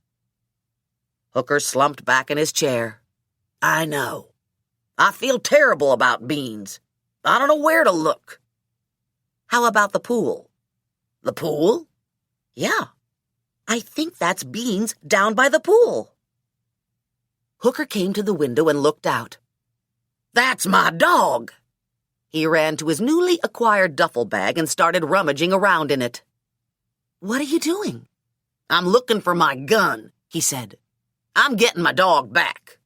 [SPEAKER 2] Hooker slumped back in his chair. "I know. I feel terrible about Beans. I don't know where to look." "How about the pool?" "The pool?" "Yeah. I think that's Beans down by the pool." Hooker came to the window and looked out. "That's my dog." He ran to his newly acquired duffel bag and started rummaging around in it. "What are you doing?" "I'm looking for my gun," he said. "I'm getting my dog back."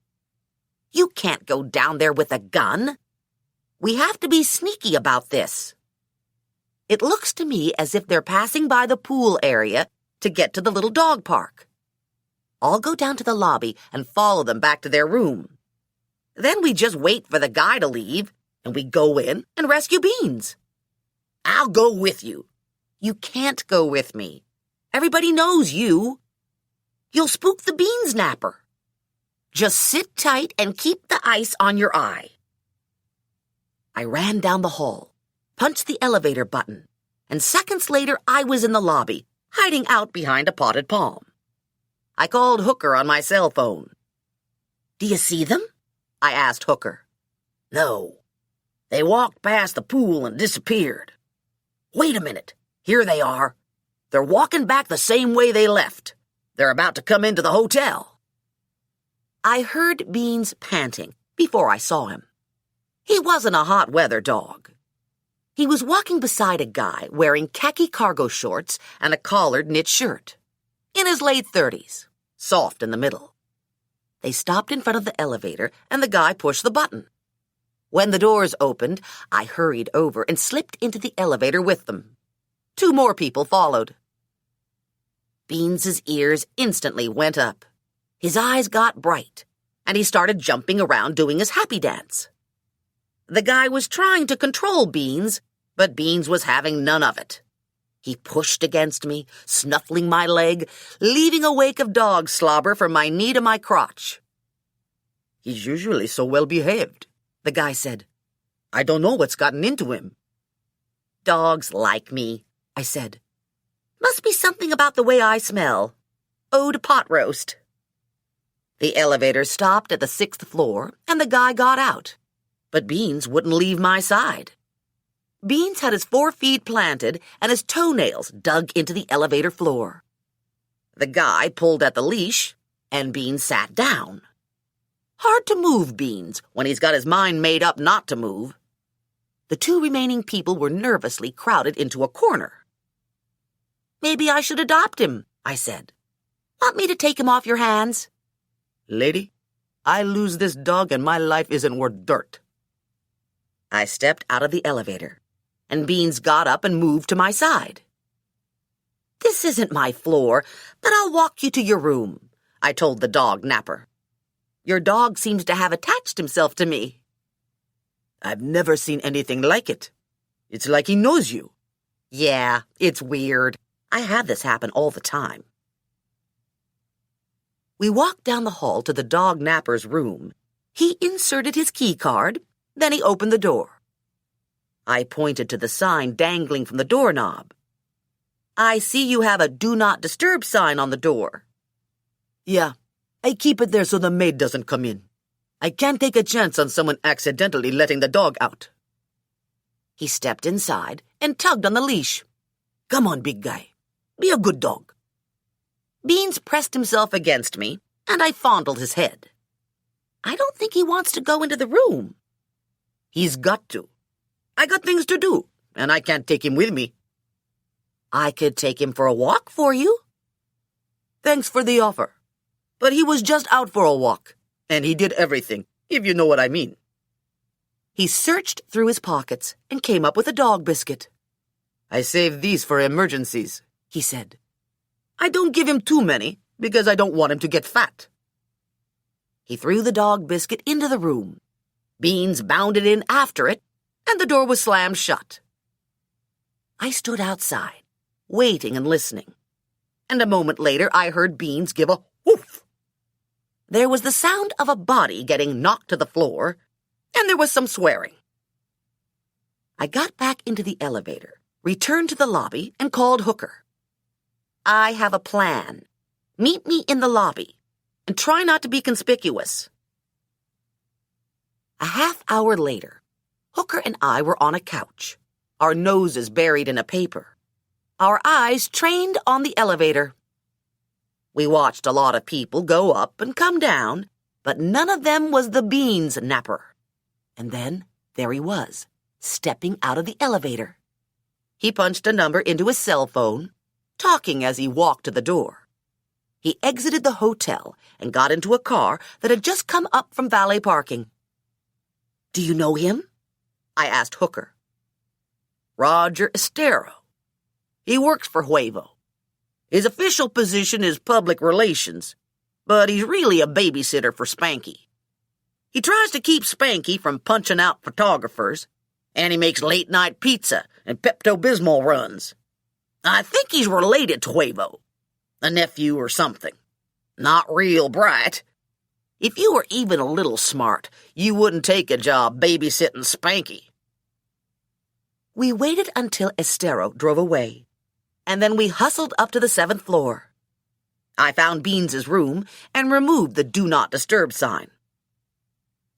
[SPEAKER 2] "You can't go down there with a gun. We have to be sneaky about this." It looks to me as if they're passing by the pool area to get to the little dog park. I'll go down to the lobby and follow them back to their room. Then we just wait for the guy to leave, and we go in and rescue Beans. "I'll go with you." "You can't go with me. Everybody knows you. You'll spook the bean snapper. Just sit tight and keep the ice on your eye." I ran down the hall, punched the elevator button, and seconds later I was in the lobby, hiding out behind a potted palm. I called Hooker on my cell phone. "Do you see them?" I asked Hooker. "No. They walked past the pool and disappeared. Wait a minute. Here they are. They're walking back the same way they left. They're about to come into the hotel." I heard Beans panting before I saw him. He wasn't a hot weather dog. He was walking beside a guy wearing khaki cargo shorts and a collared knit shirt. In his late 30s, soft in the middle. They stopped in front of the elevator and the guy pushed the button. When the doors opened, I hurried over and slipped into the elevator with them. 2 more people followed. Beans's ears instantly went up. His eyes got bright, and he started jumping around doing his happy dance. The guy was trying to control Beans, but Beans was having none of it. He pushed against me, snuffling my leg, leaving a wake of dog slobber from my knee to my crotch. "He's usually so well behaved," the guy said. "I don't know what's gotten into him." "Dogs like me," I said. "Must be something about the way I smell. Ode pot roast." The elevator stopped at the 6th floor, and the guy got out. But Beans wouldn't leave my side. Beans had his 4 feet planted and his toenails dug into the elevator floor. The guy pulled at the leash, and Beans sat down. Hard to move Beans when he's got his mind made up not to move. The 2 remaining people were nervously crowded into a corner. "Maybe I should adopt him," I said. Want me to take him off your hands?"
[SPEAKER 3] "Lady, I lose this dog and my life isn't worth dirt."
[SPEAKER 2] I stepped out of the elevator, and Beans got up and moved to my side. "This isn't my floor, but I'll walk you to your room," I told the dog Napper. "Your dog seems to have attached himself to me."
[SPEAKER 3] "I've never seen anything like it. It's like he knows you."
[SPEAKER 2] "Yeah, it's weird. I have this happen all the time." We walked down the hall to the dog Napper's room. He inserted his key card, then he opened the door. I pointed to the sign dangling from the doorknob. "I see you have a Do Not Disturb sign on the door."
[SPEAKER 3] "Yeah, I keep it there so the maid doesn't come in. I can't take a chance on someone accidentally letting the dog out."
[SPEAKER 2] He stepped inside and tugged on the leash.
[SPEAKER 3] "Come on, big guy. Be a good dog."
[SPEAKER 2] Beans pressed himself against me, and I fondled his head. "I don't think he wants to go into the room."
[SPEAKER 3] "He's got to. I got things to do, and I can't take him with me."
[SPEAKER 2] "I could take him for a walk for you."
[SPEAKER 3] "Thanks for the offer. But he was just out for a walk, and he did everything, if you know what I mean."
[SPEAKER 2] He searched through his pockets and came up with a dog biscuit.
[SPEAKER 3] "I save these for emergencies,"
[SPEAKER 2] he said.
[SPEAKER 3] "I don't give him too many, because I don't want him to get fat."
[SPEAKER 2] He threw the dog biscuit into the room. Beans bounded in after it, and the door was slammed shut. I stood outside, waiting and listening, and a moment later I heard Beans give a whoof. There was the sound of a body getting knocked to the floor, and there was some swearing. I got back into the elevator, returned to the lobby, and called Hooker. "I have a plan. Meet me in the lobby, and try not to be conspicuous." A half hour later, Hooker and I were on a couch, our noses buried in a paper, our eyes trained on the elevator. We watched a lot of people go up and come down, but none of them was the Beans Napper. And then there he was, stepping out of the elevator. He punched a number into his cell phone, talking as he walked to the door. He exited the hotel and got into a car that had just come up from valet parking. "Do you know him?" I asked Hooker.
[SPEAKER 3] "Roger Estero. He works for Huevo. His official position is public relations, but he's really a babysitter for Spanky. He tries to keep Spanky from punching out photographers, and he makes late-night pizza and Pepto-Bismol runs. I think he's related to Huevo, a nephew or something. Not real bright. If you were even a little smart, you wouldn't take a job babysitting Spanky."
[SPEAKER 2] We waited until Estero drove away, and then we hustled up to the 7th floor. I found Beans's room and removed the Do Not Disturb sign.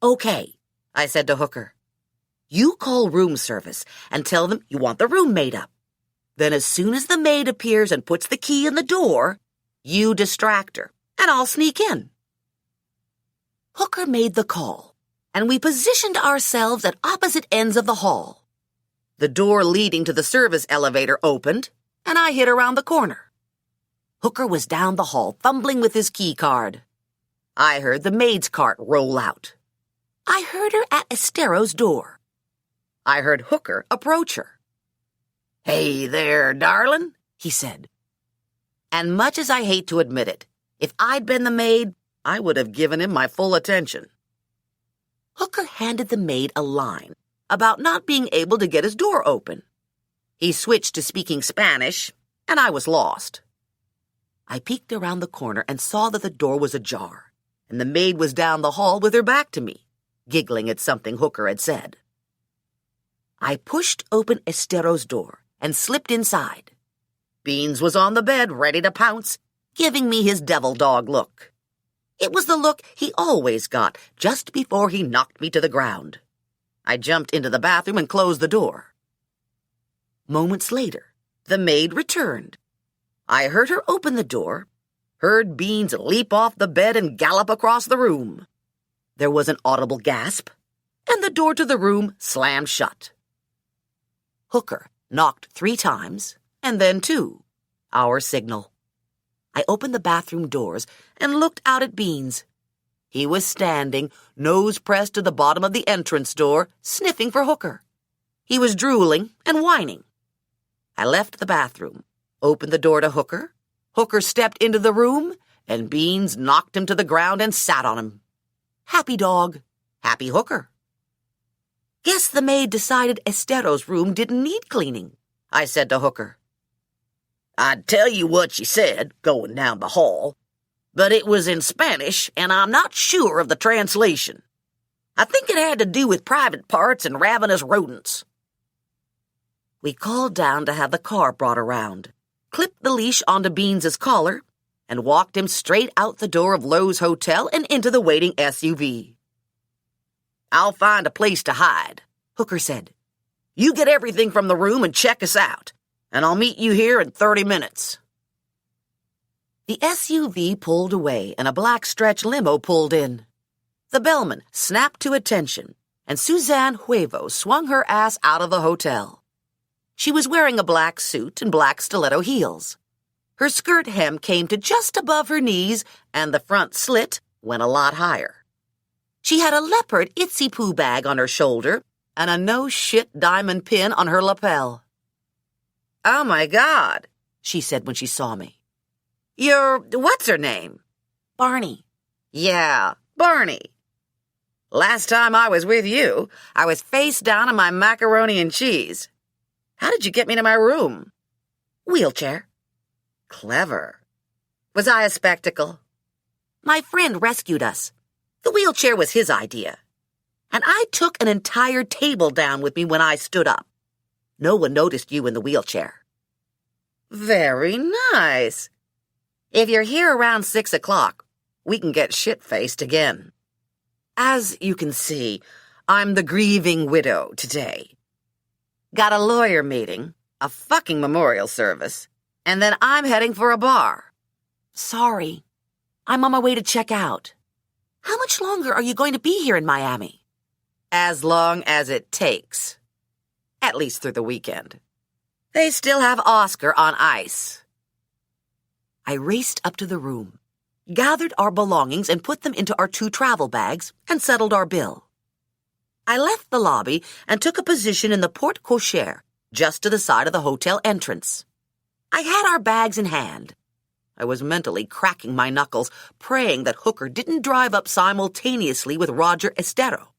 [SPEAKER 2] "Okay," I said to Hooker. "You call room service and tell them you want the room made up. Then as soon as the maid appears and puts the key in the door, you distract her, and I'll sneak in." Hooker made the call, and we positioned ourselves at opposite ends of the hall. The door leading to the service elevator opened, and I hid around the corner. Hooker was down the hall, fumbling with his key card. I heard the maid's cart roll out. I heard her at Estero's door. I heard Hooker approach her. "Hey there, darling," he said. And much as I hate to admit it, if I'd been the maid, I would have given him my full attention. Hooker handed the maid a line about not being able to get his door open. He switched to speaking Spanish, and I was lost. I peeked around the corner and saw that the door was ajar, and the maid was down the hall with her back to me, giggling at something Hooker had said. I pushed open Estero's door and slipped inside. Beans was on the bed, ready to pounce, giving me his devil dog look. It was the look he always got just before he knocked me to the ground. I jumped into the bathroom and closed the door. Moments later, the maid returned. I heard her open the door, heard Beans leap off the bed and gallop across the room. There was an audible gasp, and the door to the room slammed shut. Hooker knocked 3 times, and then 2, our signal. I opened the bathroom doors and looked out at Beans. He was standing, nose pressed to the bottom of the entrance door, sniffing for Hooker. He was drooling and whining. I left the bathroom, opened the door to Hooker. Hooker stepped into the room, and Beans knocked him to the ground and sat on him. Happy dog, happy Hooker. Guess the maid decided Estero's room didn't need cleaning, I said to Hooker.
[SPEAKER 3] I'd tell you what she said, going down the hall, but it was in Spanish, and I'm not sure of the translation. I think it had to do with private parts and ravenous rodents.
[SPEAKER 2] We called down to have the car brought around, clipped the leash onto Beans's collar, and walked him straight out the door of Lowe's Hotel and into the waiting SUV.
[SPEAKER 3] I'll find a place to hide,
[SPEAKER 2] Hooker said.
[SPEAKER 3] You get everything from the room and check us out, and I'll meet you here in 30 minutes.
[SPEAKER 2] The SUV pulled away and a black stretch limo pulled in. The bellman snapped to attention, and Suzanne Huevo swung her ass out of the hotel. She was wearing a black suit and black stiletto heels. Her skirt hem came to just above her knees, and the front slit went a lot higher. She had a leopard Itsy Poo bag on her shoulder and a no-shit diamond pin on her lapel.
[SPEAKER 3] Oh, my God,
[SPEAKER 2] she said when she saw me.
[SPEAKER 3] What's her name?
[SPEAKER 2] Barney.
[SPEAKER 3] Yeah, Barney. Last time I was with you, I was face down on my macaroni and cheese. How did you get me to my room?
[SPEAKER 2] Wheelchair.
[SPEAKER 3] Clever. Was I a spectacle?
[SPEAKER 2] My friend rescued us. The wheelchair was his idea. And I took an entire table down with me when I stood up. No one noticed you in the wheelchair.
[SPEAKER 3] Very nice. If you're here around 6 o'clock, we can get shit-faced again. As you can see, I'm the grieving widow today. Got a lawyer meeting, a fucking memorial service, and then I'm heading for a bar.
[SPEAKER 2] Sorry. I'm on my way to check out. How much longer are you going to be here in Miami?
[SPEAKER 3] As long as it takes. At least through the weekend. They still have Oscar on ice.
[SPEAKER 2] I raced up to the room, gathered our belongings and put them into our 2 travel bags, and settled our bill. I left the lobby and took a position in the porte cochere, just to the side of the hotel entrance. I had our bags in hand. I was mentally cracking my knuckles, praying that Hooker didn't drive up simultaneously with Roger Estero.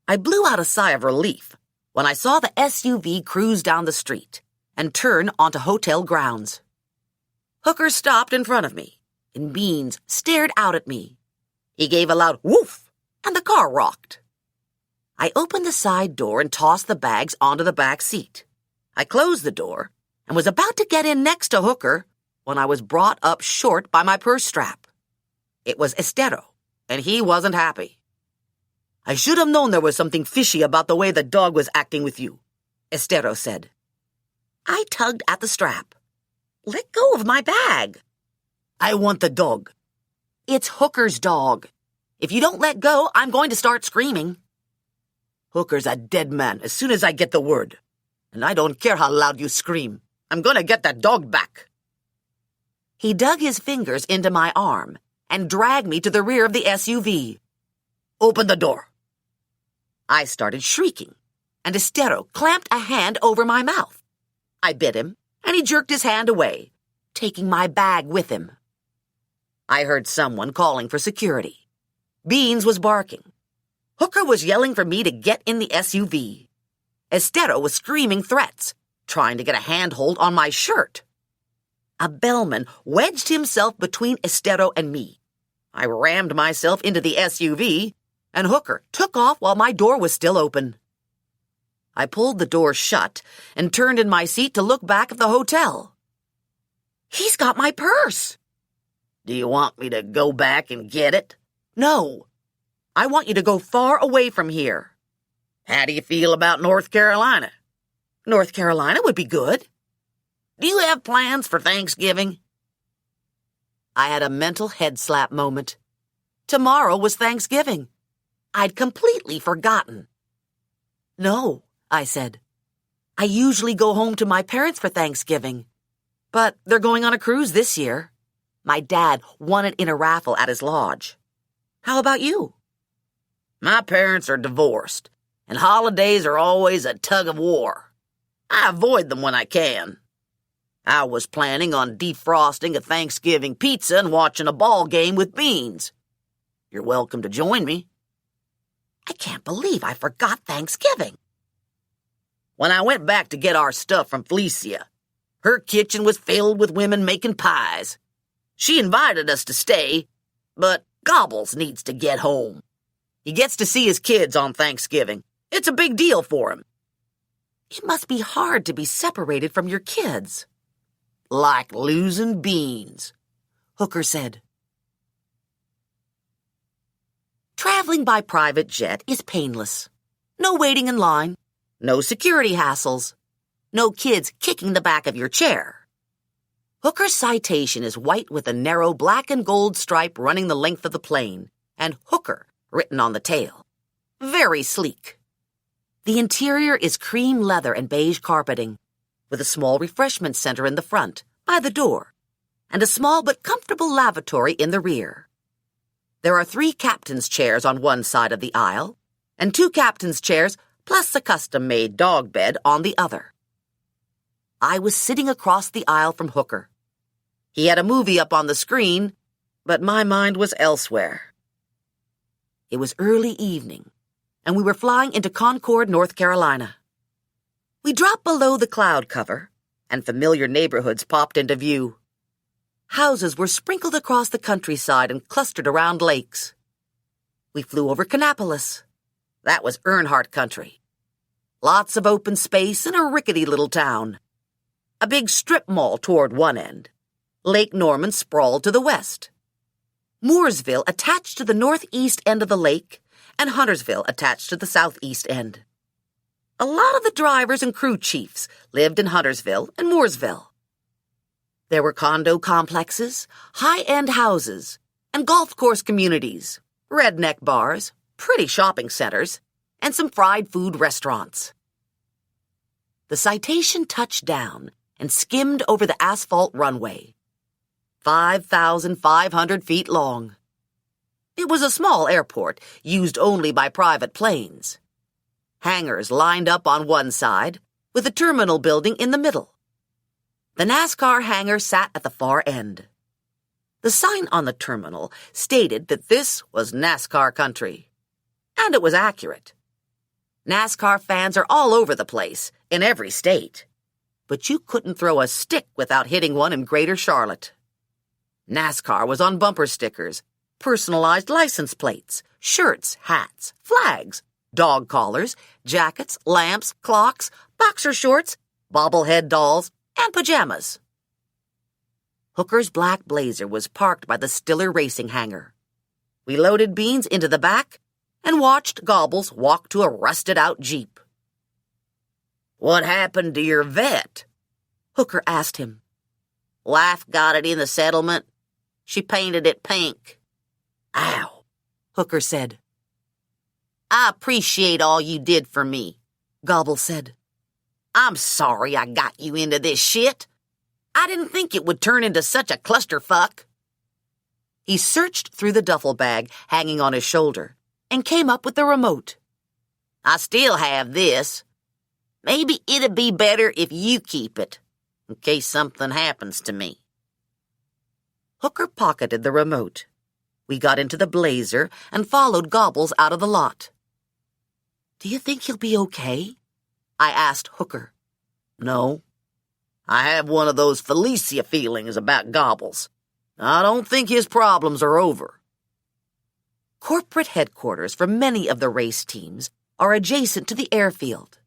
[SPEAKER 2] I blew out a sigh of relief when I saw the SUV cruise down the street and turn onto hotel grounds. Hooker stopped in front of me, and Beans stared out at me. He gave a loud woof, and the car rocked. I opened the side door and tossed the bags onto the back seat. I closed the door and was about to get in next to Hooker when I was brought up short by my purse strap. It was Estero, and he wasn't happy. I should have known there was something fishy about the way the dog was acting with you, Estero said. I tugged at the strap. Let go of my bag. I want the dog. It's Hooker's dog. If you don't let go, I'm going to start screaming. Hooker's a dead man as soon as I get the word. And I don't care how loud you scream. I'm going to get that dog back. He dug his fingers into my arm and dragged me to the rear of the SUV. Open the door. I started shrieking, and Estero clamped a hand over my mouth. I bit him, and he jerked his hand away, taking my bag with him. I heard someone calling for security. Beans was barking. Hooker was yelling for me to get in the SUV. Estero was screaming threats, trying to get a handhold on my shirt. A bellman wedged himself between Estero and me. I rammed myself into the SUV, and Hooker took off while my door was still open. I pulled the door shut and turned in my seat to look back at the hotel. He's got my purse.
[SPEAKER 3] Do you want me to go back and get it?
[SPEAKER 2] No. I want you to go far away from here.
[SPEAKER 3] How do you feel about North Carolina?
[SPEAKER 2] North Carolina would be good.
[SPEAKER 3] Do you have plans for Thanksgiving?
[SPEAKER 2] I had a mental head slap moment. Tomorrow was Thanksgiving. I'd completely forgotten. No, I said. I usually go home to my parents for Thanksgiving, but they're going on a cruise this year. My dad won it in a raffle at his lodge. How about you?
[SPEAKER 3] My parents are divorced, and holidays are always a tug of war. I avoid them when I can. I was planning on defrosting a Thanksgiving pizza and watching a ball game with beans. You're welcome to join me.
[SPEAKER 2] I can't believe I forgot Thanksgiving.
[SPEAKER 3] When I went back to get our stuff from Felicia, her kitchen was filled with women making pies. She invited us to stay, but Gobbles needs to get home. He gets to see his kids on Thanksgiving. It's a big deal for him.
[SPEAKER 2] It must be hard to be separated from your kids.
[SPEAKER 3] Like losing beans,
[SPEAKER 2] Hooker said. Traveling by private jet is painless. No waiting in line, no security hassles, no kids kicking the back of your chair. Hooker's citation is white with a narrow black and gold stripe running the length of the plane, and Hooker written on the tail. Very sleek. The interior is cream leather and beige carpeting, with a small refreshment center in the front, by the door, and a small but comfortable lavatory in the rear. There are 3 captain's chairs on one side of the aisle, and 2 captain's chairs plus a custom-made dog bed on the other. I was sitting across the aisle from Hooker. He had a movie up on the screen, but my mind was elsewhere. It was early evening, and we were flying into Concord, North Carolina. We dropped below the cloud cover, and familiar neighborhoods popped into view. Houses were sprinkled across the countryside and clustered around lakes. We flew over Kannapolis. That was Earnhardt country. Lots of open space in a rickety little town. A big strip mall toward one end. Lake Norman sprawled to the west. Mooresville attached to the northeast end of the lake, and Huntersville attached to the southeast end. A lot of the drivers and crew chiefs lived in Huntersville and Mooresville. There were condo complexes, high-end houses, and golf course communities, redneck bars, pretty shopping centers, and some fried food restaurants. The Citation touched down and skimmed over the asphalt runway, 5,500 feet long. It was a small airport, used only by private planes. Hangars lined up on one side, with a terminal building in the middle. The NASCAR hangar sat at the far end. The sign on the terminal stated that this was NASCAR country. And it was accurate. NASCAR fans are all over the place, in every state. But you couldn't throw a stick without hitting one in Greater Charlotte. NASCAR was on bumper stickers, personalized license plates, shirts, hats, flags, dog collars, jackets, lamps, clocks, boxer shorts, bobblehead dolls, and pajamas. Hooker's black Blazer was parked by the Stiller racing hangar. We loaded Beans into the back and watched Gobbles walk to a rusted-out Jeep.
[SPEAKER 3] What happened to your vet?
[SPEAKER 2] Hooker asked him.
[SPEAKER 3] Wife got it in the settlement. She painted it pink.
[SPEAKER 2] Ow, Hooker said.
[SPEAKER 3] I appreciate all you did for me,
[SPEAKER 2] Gobbles said.
[SPEAKER 3] I'm sorry I got you into this shit. I didn't think it would turn into such a clusterfuck.
[SPEAKER 2] He searched through the duffel bag hanging on his shoulder and came up with the remote.
[SPEAKER 3] I still have this. Maybe it'd be better if you keep it, in case something happens to me.
[SPEAKER 2] Hooker pocketed the remote. We got into the Blazer and followed Gobbles out of the lot. Do you think he'll be okay? I asked Hooker.
[SPEAKER 3] No. I have one of those Felicia feelings about Gobbles. I don't think his problems are over.
[SPEAKER 2] Corporate headquarters for many of the race teams are adjacent to the airfield.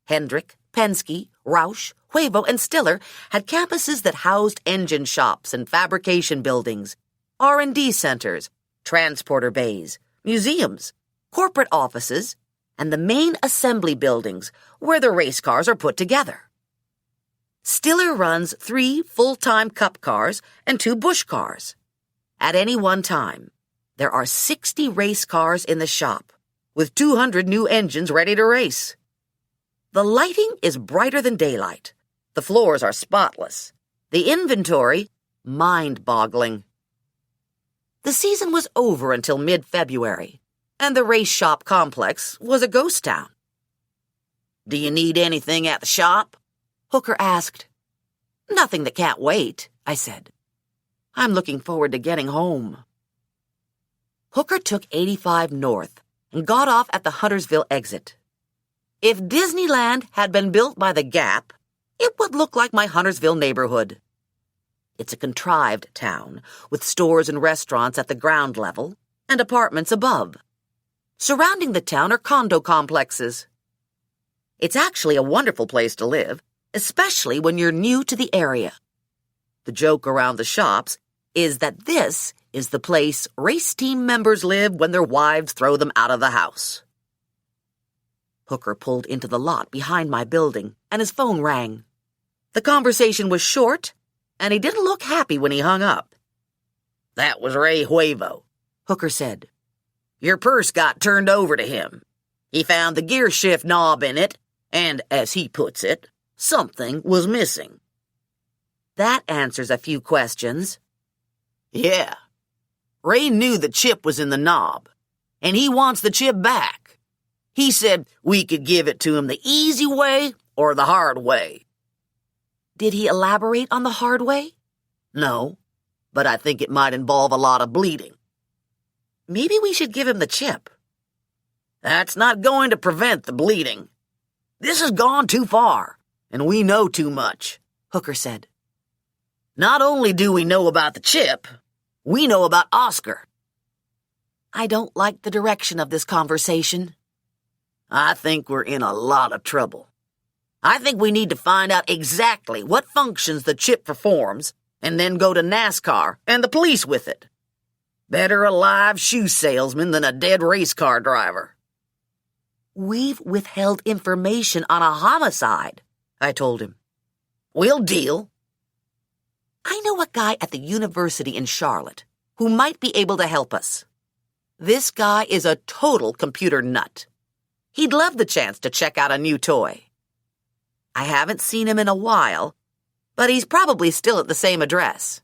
[SPEAKER 2] Hendrick, Penske, Roush, Huevo, and Stiller had campuses that housed engine shops and fabrication buildings, R&D centers, transporter bays, museums, corporate offices, and the main assembly buildings where the race cars are put together. Stiller runs 3 full-time Cup cars and 2 Busch cars. At any one time, there are 60 race cars in the shop, with 200 new engines ready to race. The lighting is brighter than daylight. The floors are spotless. The inventory, mind-boggling. The season was over until mid-February, and the race shop complex was a ghost town.
[SPEAKER 3] "Do you need anything at the shop?"
[SPEAKER 2] Hooker asked. "Nothing that can't wait," I said. "I'm looking forward to getting home." Hooker took 85 North and got off at the Huntersville exit. If Disneyland had been built by the Gap, it would look like my Huntersville neighborhood. It's a contrived town, with stores and restaurants at the ground level and apartments above. Surrounding the town are condo complexes. It's actually a wonderful place to live, especially when you're new to the area. The joke around the shops is that this is the place race team members live when their wives throw them out of the house. Hooker pulled into the lot behind my building, and his phone rang. The conversation was short, and he didn't look happy when he hung up.
[SPEAKER 3] "That was Ray Huevo,"
[SPEAKER 2] Hooker said.
[SPEAKER 3] "Your purse got turned over to him. He found the gear shift knob in it, and, as he puts it, something was missing."
[SPEAKER 2] That answers a few questions.
[SPEAKER 3] "Yeah. Ray knew the chip was in the knob, and he wants the chip back. He said we could give it to him the easy way or the hard way."
[SPEAKER 2] Did he elaborate on the hard way?
[SPEAKER 3] "No, but I think it might involve a lot of bleeding."
[SPEAKER 2] Maybe we should give him the chip.
[SPEAKER 3] "That's not going to prevent the bleeding. This has gone too far, and we know too much,"
[SPEAKER 2] Hooker said.
[SPEAKER 3] "Not only do we know about the chip, we know about Oscar."
[SPEAKER 2] I don't like the direction of this conversation.
[SPEAKER 3] "I think we're in a lot of trouble. I think we need to find out exactly what functions the chip performs and then go to NASCAR and the police with it. Better a live shoe salesman than a dead race car driver."
[SPEAKER 2] We've withheld information on a homicide, I told him.
[SPEAKER 3] "We'll deal."
[SPEAKER 2] I know a guy at the university in Charlotte who might be able to help us. This guy is a total computer nut. He'd love the chance to check out a new toy. I haven't seen him in a while, but he's probably still at the same address.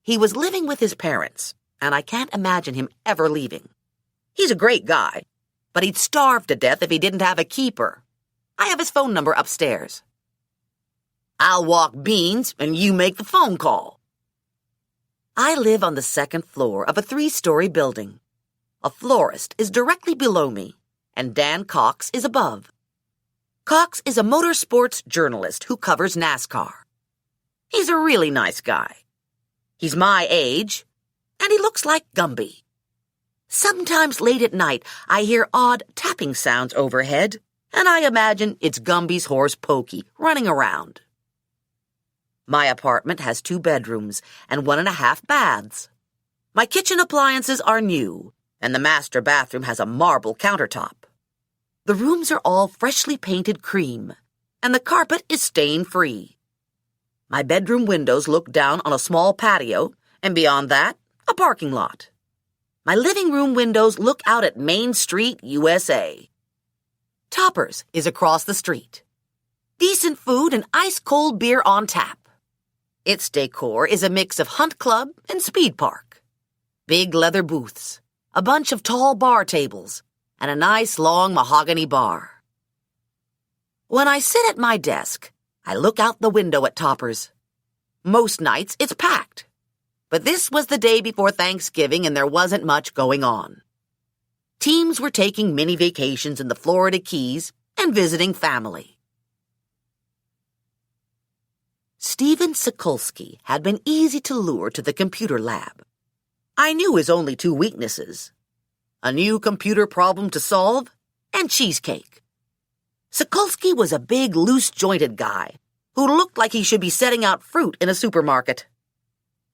[SPEAKER 2] He was living with his parents, and I can't imagine him ever leaving. He's a great guy, but he'd starve to death if he didn't have a keeper. I have his phone number upstairs.
[SPEAKER 3] "I'll walk beans and you make the phone call."
[SPEAKER 2] I live on the second floor of a 3-story building. A florist is directly below me, and Dan Cox is above. Cox is a motorsports journalist who covers NASCAR. He's a really nice guy. He's my age, and he looks like Gumby. Sometimes late at night, I hear odd tapping sounds overhead, and I imagine it's Gumby's horse Pokey running around. My apartment has 2 bedrooms and 1.5 baths. My kitchen appliances are new, and the master bathroom has a marble countertop. The rooms are all freshly painted cream, and the carpet is stain-free. My bedroom windows look down on a small patio, and beyond that, a parking lot. My living room windows look out at Main Street, USA. Topper's is across the street. Decent food and ice-cold beer on tap. Its decor is a mix of Hunt Club and Speed Park. Big leather booths, a bunch of tall bar tables, and a nice long mahogany bar. When I sit at my desk, I look out the window at Topper's. Most nights it's packed, but this was the day before Thanksgiving and there wasn't much going on. Teams were taking mini vacations in the Florida Keys and visiting family. Stephen Sokolsky had been easy to lure to the computer lab. I knew his only 2 weaknesses: a new computer problem to solve, and cheesecake. Sokolsky was a big, loose-jointed guy who looked like he should be setting out fruit in a supermarket.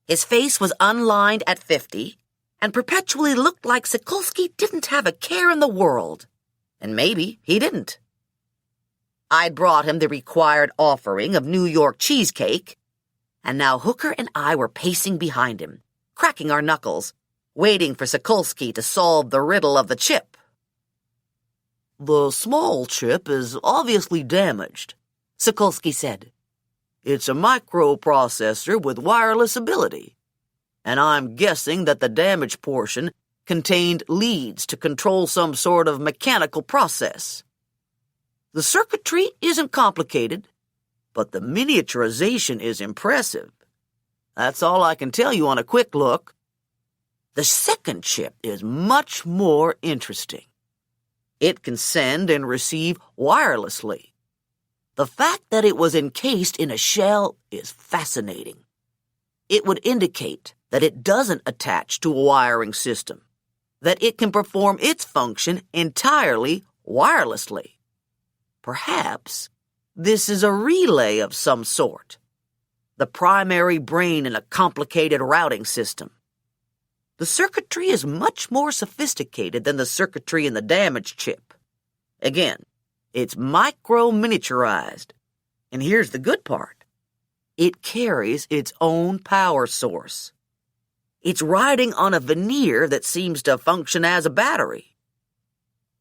[SPEAKER 2] His face was unlined at 50 and perpetually looked like Sokolsky didn't have a care in the world. And maybe he didn't. I'd brought him the required offering of New York cheesecake, and now Hooker and I were pacing behind him, cracking our knuckles, waiting for Sokolsky to solve the riddle of the chip.
[SPEAKER 3] "The small chip is obviously damaged,"
[SPEAKER 2] Sokolsky said.
[SPEAKER 3] It's a microprocessor with wireless ability, and I'm guessing that the damaged portion contained leads to control some sort of mechanical process. The circuitry isn't complicated, but the miniaturization is impressive. That's all I can tell you on a quick look. The second chip is much more interesting. It can send and receive wirelessly. The fact that it was encased in a shell is fascinating. It would indicate that it doesn't attach to a wiring system, that it can perform its function entirely wirelessly. Perhaps this is a relay of some sort, the primary brain in a complicated routing system. The circuitry is much more sophisticated than the circuitry in the damaged chip. Again, it's micro-miniaturized. And here's the good part. It carries its own power source. It's riding on a veneer that seems to function as a battery.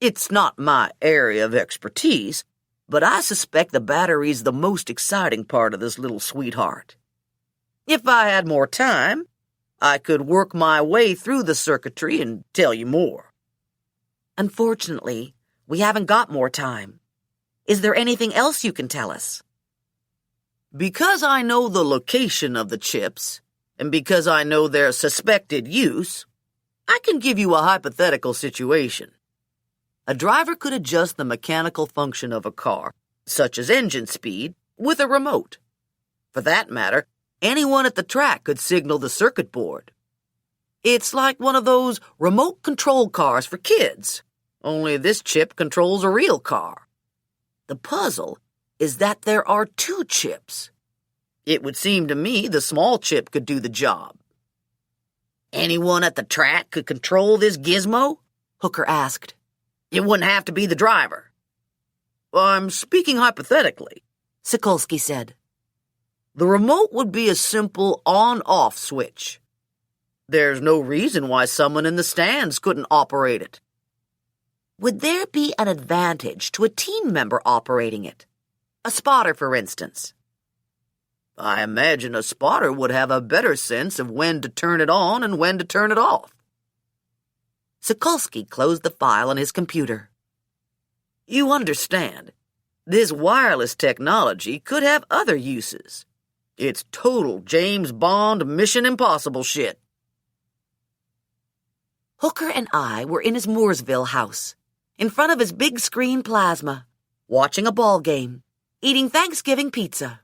[SPEAKER 3] It's not my area of expertise, but I suspect the battery's the most exciting part of this little sweetheart. If I had more time, I could work my way through the circuitry and tell you more.
[SPEAKER 2] Unfortunately, we haven't got more time. Is there anything else you can tell us?
[SPEAKER 3] Because I know the location of the chips, and because I know their suspected use, I can give you a hypothetical situation. A driver could adjust the mechanical function of a car, such as engine speed, with a remote. For that matter, anyone at the track could signal the circuit board. It's like one of those remote control cars for kids, only this chip controls a real car. The puzzle is that there are two chips. It would seem to me the small chip could do the job.
[SPEAKER 2] Anyone at the track could control this gizmo? Hooker asked. It wouldn't have to be the driver.
[SPEAKER 3] I'm speaking hypothetically,
[SPEAKER 2] Sokolsky said.
[SPEAKER 3] The remote would be a simple on-off switch. There's no reason why someone in the stands couldn't operate it.
[SPEAKER 2] Would there be an advantage to a team member operating it? A spotter, for instance.
[SPEAKER 3] I imagine a spotter would have a better sense of when to turn it on and when to turn it off.
[SPEAKER 2] Sokolsky closed the file on his computer.
[SPEAKER 3] You understand, this wireless technology could have other uses. It's total James Bond Mission Impossible shit.
[SPEAKER 2] Hooker and I were in his Mooresville house, in front of his big screen plasma, watching a ball game, eating Thanksgiving pizza.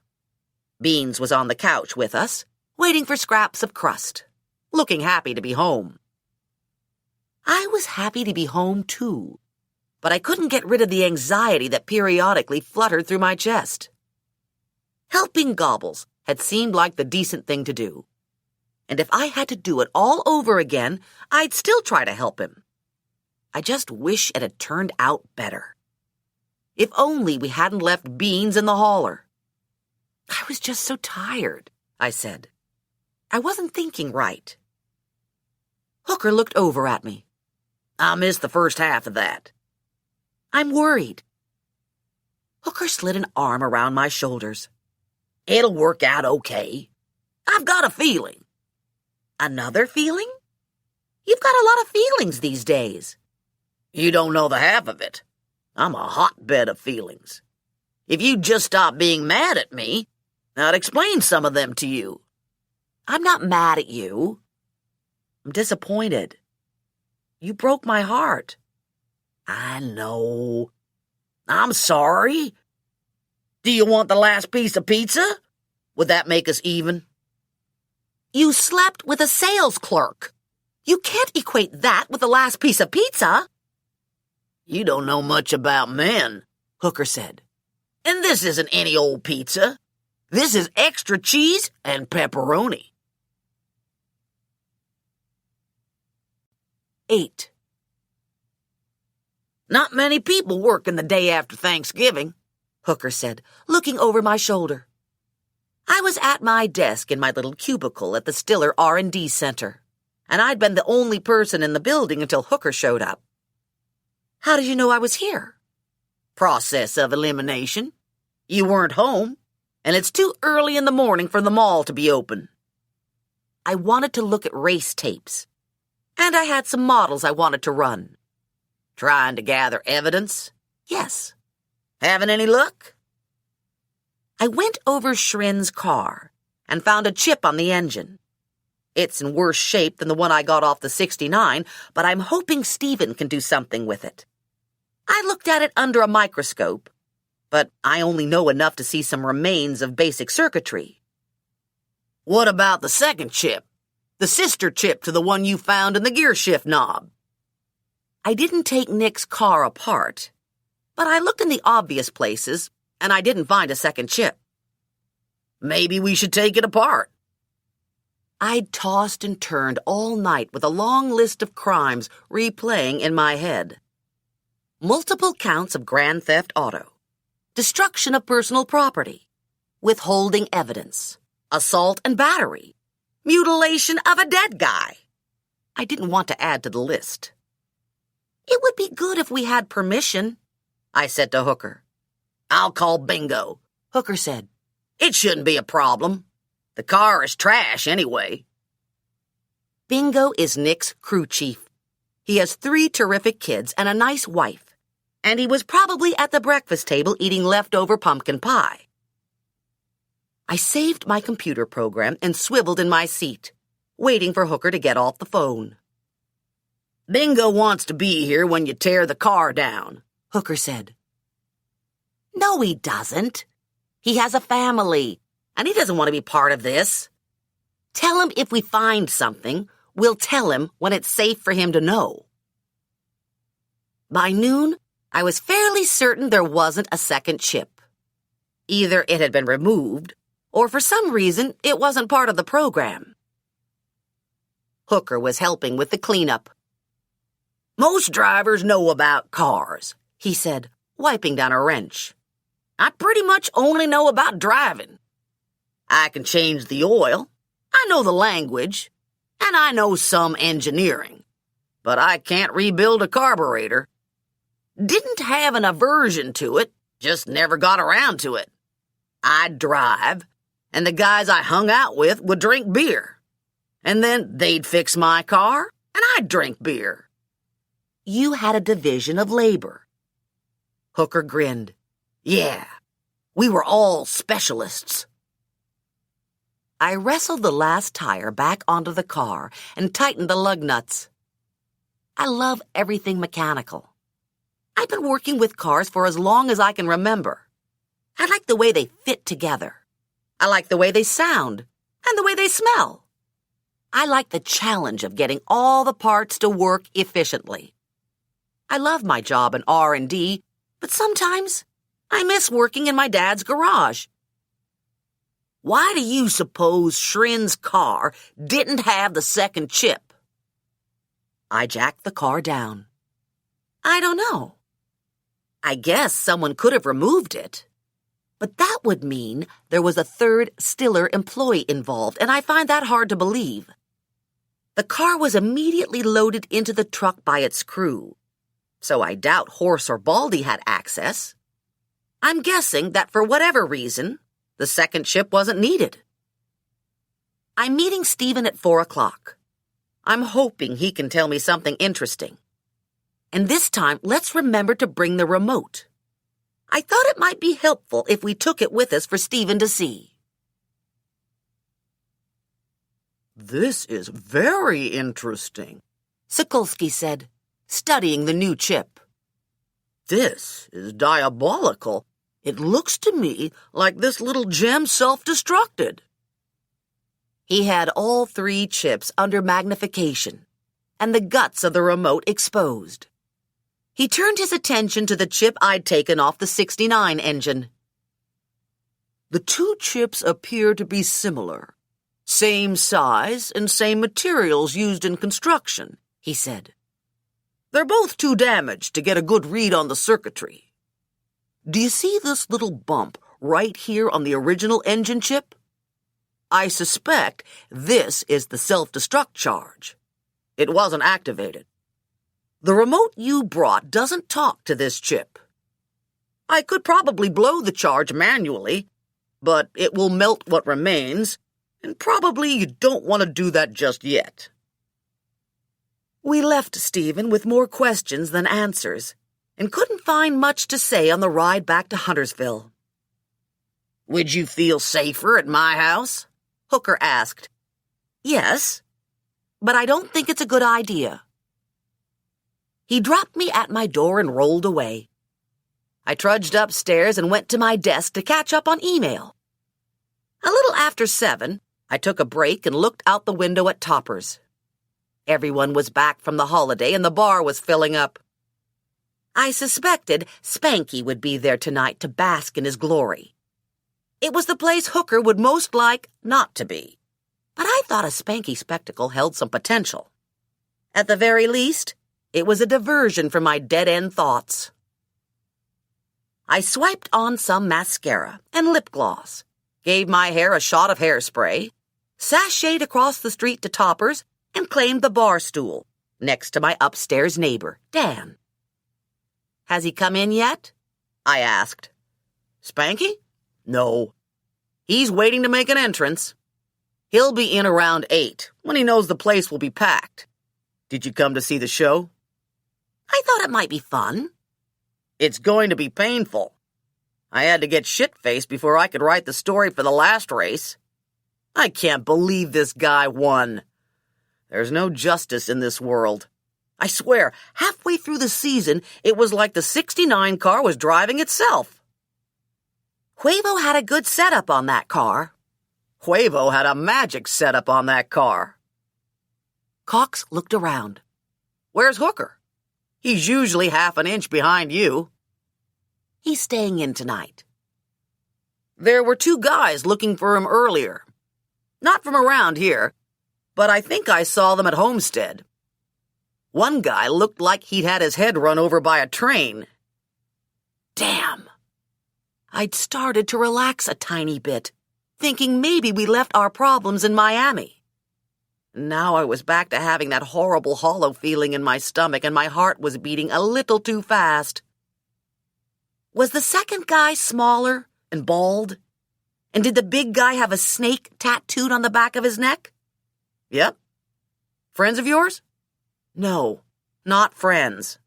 [SPEAKER 2] Beans was on the couch with us, waiting for scraps of crust, looking happy to be home. I was happy to be home, too, but I couldn't get rid of the anxiety that periodically fluttered through my chest. Helping Gobbles had seemed like the decent thing to do, and if I had to do it all over again, I'd still try to help him. I just wish it had turned out better. If only we hadn't left Beans in the hauler. I was just so tired, I said. I wasn't thinking right. Hooker looked over at me.
[SPEAKER 3] I missed the first half of that.
[SPEAKER 2] I'm worried. Hooker slid an arm around my shoulders.
[SPEAKER 3] It'll work out okay. I've got a feeling.
[SPEAKER 2] Another feeling? You've got a lot of feelings these days.
[SPEAKER 3] You don't know the half of it. I'm a hotbed of feelings. If you'd just stop being mad at me, I'd explain some of them to you.
[SPEAKER 2] I'm not mad at you. I'm disappointed. You broke my heart.
[SPEAKER 3] I know. I'm sorry. Do you want the last piece of pizza? Would that make us even?
[SPEAKER 2] You slept with a sales clerk. You can't equate that with the last piece of pizza.
[SPEAKER 3] You don't know much about men, Hooker said. And this isn't any old pizza. This is extra cheese and pepperoni.
[SPEAKER 2] 8.
[SPEAKER 3] Not many people working the day after Thanksgiving,
[SPEAKER 2] Hooker said, looking over my shoulder. I was at my desk in my little cubicle at the Stiller R&D Center, and I'd been the only person in the building until Hooker showed up. How did you know I was here?
[SPEAKER 3] Process of elimination. You weren't home. and it's too early in the morning for the mall to be open.
[SPEAKER 2] I wanted to look at race tapes, and I had some models I wanted to run.
[SPEAKER 3] Trying to gather evidence?
[SPEAKER 2] Yes.
[SPEAKER 3] Having any luck?
[SPEAKER 2] I went over Shrin's car and found a chip on the engine. It's in worse shape than the one I got off the 69, but I'm hoping Stephen can do something with it. I looked at it under a microscope, but I only know enough to see some remains of basic circuitry.
[SPEAKER 3] What about the second chip? The sister chip to the one you found in the gear shift knob?
[SPEAKER 2] I didn't take Nick's car apart, but I looked in the obvious places, and I didn't find a second chip.
[SPEAKER 3] Maybe we should take it apart.
[SPEAKER 2] I'd tossed and turned all night with a long list of crimes replaying in my head. Multiple counts of grand theft auto, destruction of personal property, withholding evidence, assault and battery, mutilation of a dead guy. I didn't want to add to the list. It would be good if we had permission, I said to Hooker.
[SPEAKER 3] I'll call Bingo,
[SPEAKER 2] Hooker said.
[SPEAKER 3] It shouldn't be a problem. The car is trash anyway.
[SPEAKER 2] Bingo is Nick's crew chief. He has 3 terrific kids and a nice wife, and he was probably at the breakfast table eating leftover pumpkin pie. I saved my computer program and swiveled in my seat, waiting for Hooker to get off the phone.
[SPEAKER 3] Bingo wants to be here when you tear the car down,
[SPEAKER 2] Hooker said. No, he doesn't. He has a family, and he doesn't want to be part of this. Tell him if we find something, we'll tell him when it's safe for him to know. By noon, I was fairly certain there wasn't a second chip. Either it had been removed, or for some reason it wasn't part of the program. Hooker was helping with the cleanup.
[SPEAKER 3] Most drivers know about cars,
[SPEAKER 2] he said, wiping down a wrench.
[SPEAKER 3] I pretty much only know about driving. I can change the oil, I know the language, and I know some engineering. But I can't rebuild a carburetor. Didn't have an aversion to it, just never got around to it. I'd drive, and the guys I hung out with would drink beer. And then they'd fix my car, and I'd drink beer.
[SPEAKER 2] You had a division of labor.
[SPEAKER 3] Hooker grinned. Yeah, we were all specialists.
[SPEAKER 2] I wrestled the last tire back onto the car and tightened the lug nuts. I love everything mechanical. I've been working with cars for as long as I can remember. I like the way they fit together. I like the way they sound and the way they smell. I like the challenge of getting all the parts to work efficiently. I love my job in R&D, but sometimes I miss working in my dad's garage.
[SPEAKER 3] Why do you suppose Shrin's car didn't have the second chip?
[SPEAKER 2] I jacked the car down. I don't know. I guess someone could have removed it. But that would mean there was a third Stiller employee involved, and I find that hard to believe. The car was immediately loaded into the truck by its crew, so I doubt Horse or Baldy had access. I'm guessing that for whatever reason, the second chip wasn't needed. I'm meeting Stephen at 4 o'clock. I'm hoping he can tell me something interesting. And this time, let's remember to bring the remote. I thought it might be helpful if we took it with us for Stephen to see.
[SPEAKER 3] This is very interesting,
[SPEAKER 2] Sokolsky said, studying the new chip.
[SPEAKER 3] This is diabolical. It looks to me like this little gem self-destructed.
[SPEAKER 2] He had all 3 chips under magnification, and the guts of the remote exposed. He turned his attention to the chip I'd taken off the 69 engine.
[SPEAKER 3] The 2 chips appear to be similar. Same size and same materials used in construction, he said. They're both too damaged to get a good read on the circuitry. Do you see this little bump right here on the original engine chip? I suspect this is the self-destruct charge. It wasn't activated. The remote you brought doesn't talk to this chip. I could probably blow the charge manually, but it will melt what remains, and probably you don't want to do that just yet."
[SPEAKER 2] We left Stephen with more questions than answers, and couldn't find much to say on the ride back to Huntersville.
[SPEAKER 3] "Would you feel safer at my house?"
[SPEAKER 2] Hooker asked. "Yes, but I don't think it's a good idea." He dropped me at my door and rolled away. I trudged upstairs and went to my desk to catch up on email. A little after 7, I took a break and looked out the window at Topper's. Everyone was back from the holiday and the bar was filling up. I suspected Spanky would be there tonight to bask in his glory. It was the place Hooker would most like not to be, but I thought a Spanky spectacle held some potential. At the very least, it was a diversion from my dead-end thoughts. I swiped on some mascara and lip gloss, gave my hair a shot of hairspray, sashayed across the street to Topper's, and claimed the bar stool next to my upstairs neighbor, Dan. "Has he come in yet?" I asked.
[SPEAKER 3] "Spanky? No. He's waiting to make an entrance. He'll be in around 8, when he knows the place will be packed. Did you come to see the show?"
[SPEAKER 2] "I thought it might be fun."
[SPEAKER 3] "It's going to be painful. I had to get shit-faced before I could write the story for the last race. I can't believe this guy won. There's no justice in this world. I swear, halfway through the season, it was like the 69 car was driving itself."
[SPEAKER 2] "Huevo had a good setup on that car."
[SPEAKER 3] "Huevo had a magic setup on that car."
[SPEAKER 2] Cox looked around.
[SPEAKER 3] "Where's Hooker? He's usually half an inch behind you."
[SPEAKER 2] "He's staying in tonight."
[SPEAKER 3] "There were 2 guys looking for him earlier. Not from around here, but I think I saw them at Homestead. One guy looked like he'd had his head run over by a train."
[SPEAKER 2] Damn. I'd started to relax a tiny bit, thinking maybe we left our problems in Miami. Now I was back to having that horrible hollow feeling in my stomach, and my heart was beating a little too fast. Was the second guy smaller and bald? And did the big guy have a snake tattooed on the back of his neck?
[SPEAKER 3] "Yep. Friends of yours?"
[SPEAKER 2] No, not friends.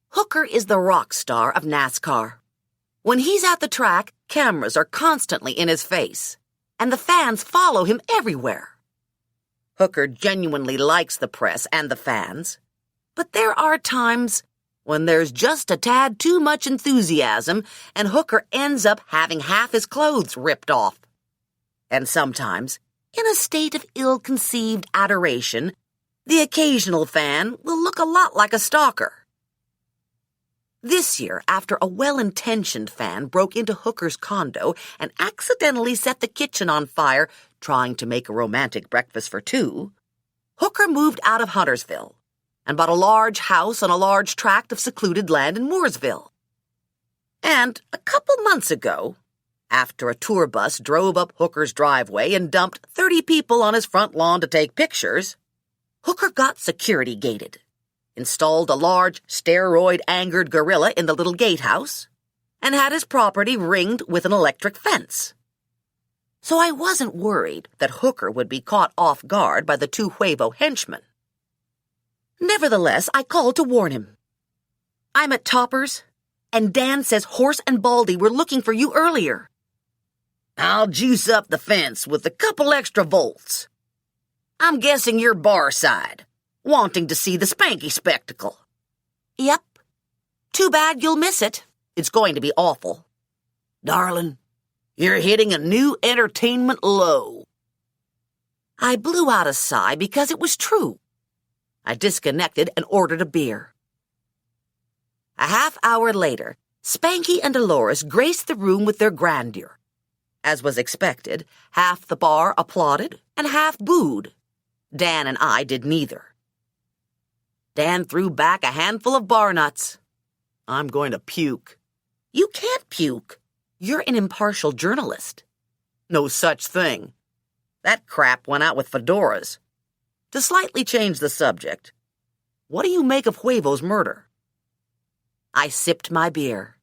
[SPEAKER 2] Hooker is the rock star of NASCAR. When he's at the track, cameras are constantly in his face, and the fans follow him everywhere. Hooker genuinely likes the press and the fans, but there are times when there's just a tad too much enthusiasm and Hooker ends up having half his clothes ripped off. And sometimes, in a state of ill-conceived adoration, the occasional fan will look a lot like a stalker. This year, after a well-intentioned fan broke into Hooker's condo and accidentally set the kitchen on fire trying to make a romantic breakfast for 2, Hooker moved out of Huntersville and bought a large house on a large tract of secluded land in Mooresville. And a couple months ago, after a tour bus drove up Hooker's driveway and dumped 30 people on his front lawn to take pictures, Hooker got security gated, installed a large steroid-angered gorilla in the little gatehouse, and had his property ringed with an electric fence. So I wasn't worried that Hooker would be caught off guard by the 2 Huevo henchmen. Nevertheless, I called to warn him. "I'm at Topper's, and Dan says Horse and Baldy were looking for you earlier."
[SPEAKER 3] "I'll juice up the fence with a couple extra volts. I'm guessing you're bar side, wanting to see the Spanky spectacle."
[SPEAKER 2] "Yep. Too bad you'll miss it. It's going to be awful."
[SPEAKER 3] "Darling, you're hitting a new entertainment low."
[SPEAKER 2] I blew out a sigh because it was true. I disconnected and ordered a beer. A half hour later, Spanky and Dolores graced the room with their grandeur. As was expected, half the bar applauded and half booed. Dan and I did neither. Dan threw back a handful of bar nuts.
[SPEAKER 3] "I'm going to puke."
[SPEAKER 2] "You can't puke. You're an impartial journalist."
[SPEAKER 3] "No such thing. That crap went out with fedoras. To slightly change the subject, what do you make of Huevo's murder?"
[SPEAKER 2] I sipped my beer.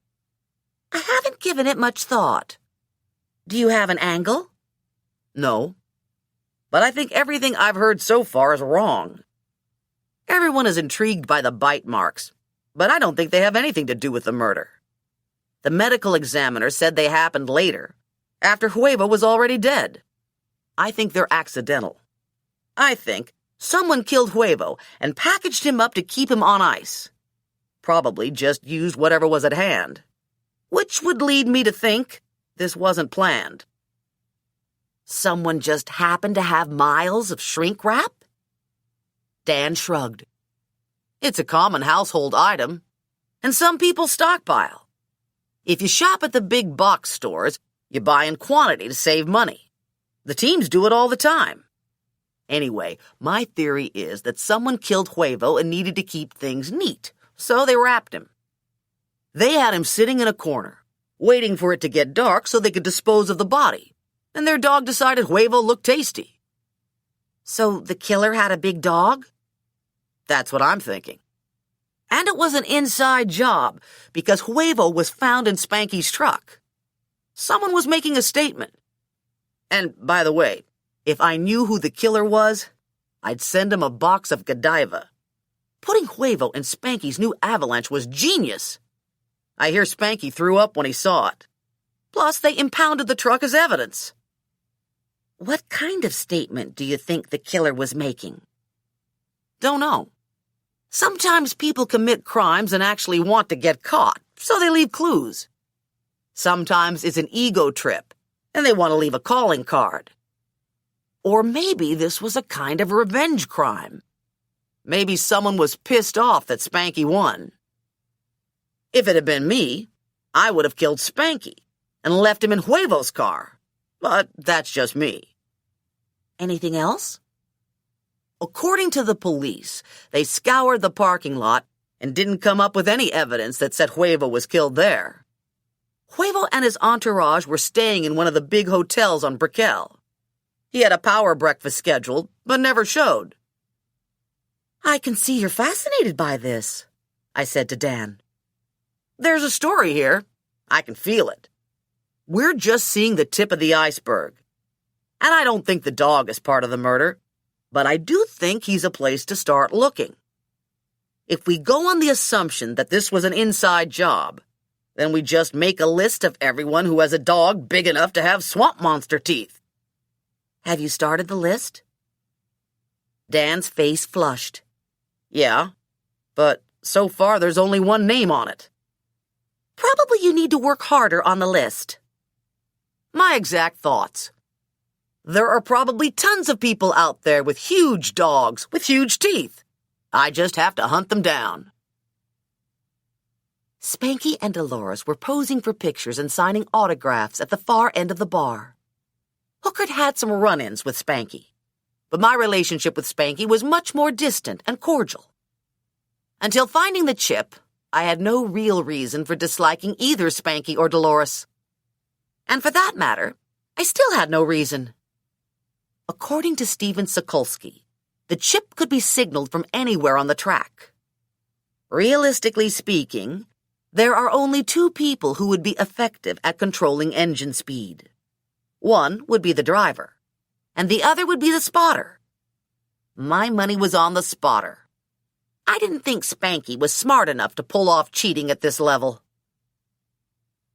[SPEAKER 2] I haven't given it much thought.
[SPEAKER 3] Do you have an angle? No. But I think everything I've heard so far is wrong. Everyone is intrigued by the bite marks, but I don't think they have anything to do with the murder. The medical examiner said they happened later, after Huevo was already dead. I think they're accidental. I think someone killed Huevo and packaged him up to keep him on ice. Probably just used whatever was at hand. Which would lead me to think this wasn't planned. Someone just happened to have miles of shrink wrap? Dan shrugged. It's a common household item, and some people stockpile. If you shop at the big box stores, you buy in quantity to save money. The teams do it all the time. Anyway, my theory is that someone killed Huevo and needed to keep things neat, so they wrapped him. They had him sitting in a corner, waiting for it to get dark so they could dispose of the body, and their dog decided Huevo looked tasty. So the killer had a big dog? That's what I'm thinking. And it was an inside job, because Huevo was found in Spanky's truck. Someone was making a statement. And, by the way, if I knew who the killer was, I'd send him a box of Godiva. Putting Huevo in Spanky's new Avalanche was genius. I hear Spanky threw up when he saw it. Plus, they impounded the truck as evidence. What kind of statement do you think the killer was making? Don't know. Sometimes people commit crimes and actually want to get caught, so they leave clues. Sometimes it's an ego trip, and they want to leave a calling card. Or maybe this was a kind of revenge crime. Maybe someone was pissed off that Spanky won. If it had been me, I would have killed Spanky and left him in Huevo's car. But that's just me. Anything else? According to the police, they scoured the parking lot and didn't come up with any evidence that said Huevo was killed there. Huevo and his entourage were staying in one of the big hotels on Brickell. He had a power breakfast scheduled, but never showed. I can see you're fascinated by this, I said to Dan. There's a story here. I can feel it. We're just seeing the tip of the iceberg. And I don't think the dog is part of the murder, but I do think he's a place to start looking. If we go on the assumption that this was an inside job, then we just make a list of everyone who has a dog big enough to have swamp monster teeth. Have you started the list? Dan's face flushed. Yeah, but so far there's only one name on it. Probably you need to work harder on the list. My exact thoughts. There are probably tons of people out there with huge dogs with huge teeth. I just have to hunt them down. Spanky and Dolores were posing for pictures and signing autographs at the far end of the bar. Hooker had some run-ins with Spanky, but my relationship with Spanky was much more distant and cordial. Until finding the chip, I had no real reason for disliking either Spanky or Dolores. And for that matter, I still had no reason. According to Steven Sokolsky, the chip could be signaled from anywhere on the track. Realistically speaking, there are only two people who would be effective at controlling engine speed. One would be the driver, and the other would be the spotter. My money was on the spotter. I didn't think Spanky was smart enough to pull off cheating at this level.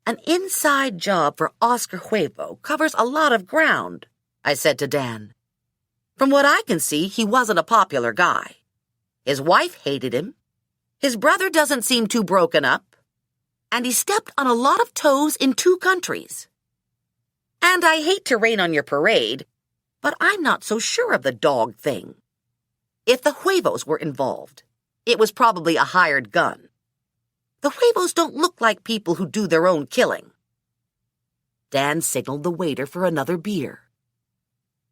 [SPEAKER 3] An inside job for Oscar Huevo covers a lot of ground, I said to Dan. From what I can see, he wasn't a popular guy. His wife hated him. His brother doesn't seem too broken up. And he stepped on a lot of toes in 2 countries. And I hate to rain on your parade, but I'm not so sure of the dog thing. If the Huevos were involved, it was probably a hired gun. The Huevos don't look like people who do their own killing. Dan signaled the waiter for another beer.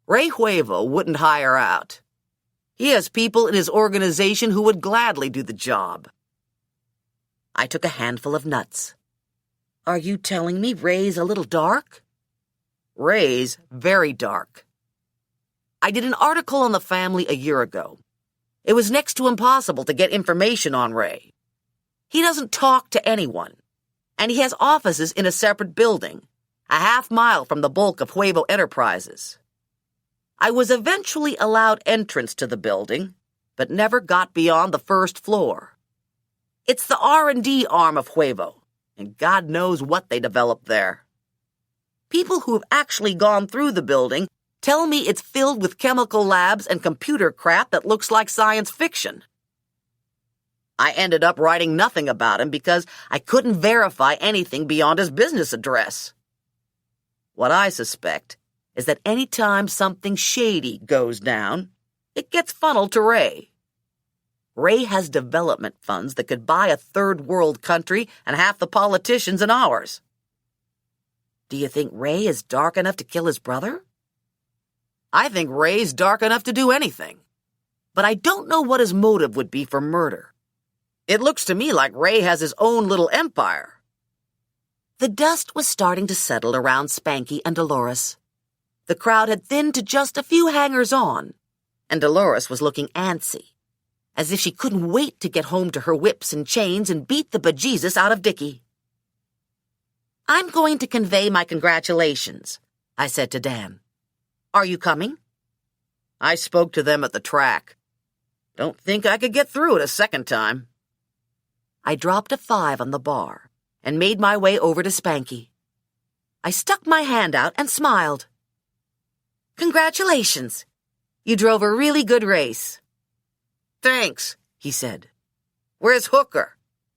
[SPEAKER 3] Ray Huevo wouldn't hire out. He has people in his organization who would gladly do the job. I took a handful of nuts. Are you telling me Ray's a little dark? Ray's very dark. I did an article on the family a year ago. It was next to impossible to get information on Ray. He doesn't talk to anyone, and he has offices in a separate building, a half-mile from the bulk of Huevo Enterprises. I was eventually allowed entrance to the building, but never got beyond the first floor. It's the R&D arm of Huevo, and God knows what they developed there. People who have actually gone through the building tell me it's filled with chemical labs and computer crap that looks like science fiction. I ended up writing nothing about him because I couldn't verify anything beyond his business address. What I suspect is that any time something shady goes down, it gets funneled to Ray. Ray has development funds that could buy a third-world country and half the politicians in ours. Do you think Ray is dark enough to kill his brother? I think Ray's dark enough to do anything, but I don't know what his motive would be for murder. It looks to me like Ray has his own little empire. The dust was starting to settle around Spanky and Dolores. The crowd had thinned to just a few hangers-on, and Dolores was looking antsy, as if she couldn't wait to get home to her whips and chains and beat the bejesus out of Dickie. "I'm going to convey my congratulations," I said to Dan. "Are you coming?" I spoke to them at the track. Don't think I could get through it a second time. I dropped a 5 on the bar and made my way over to Spanky. I stuck my hand out and smiled. "Congratulations. You drove a really good race." "Thanks," he said. "Where's Hooker?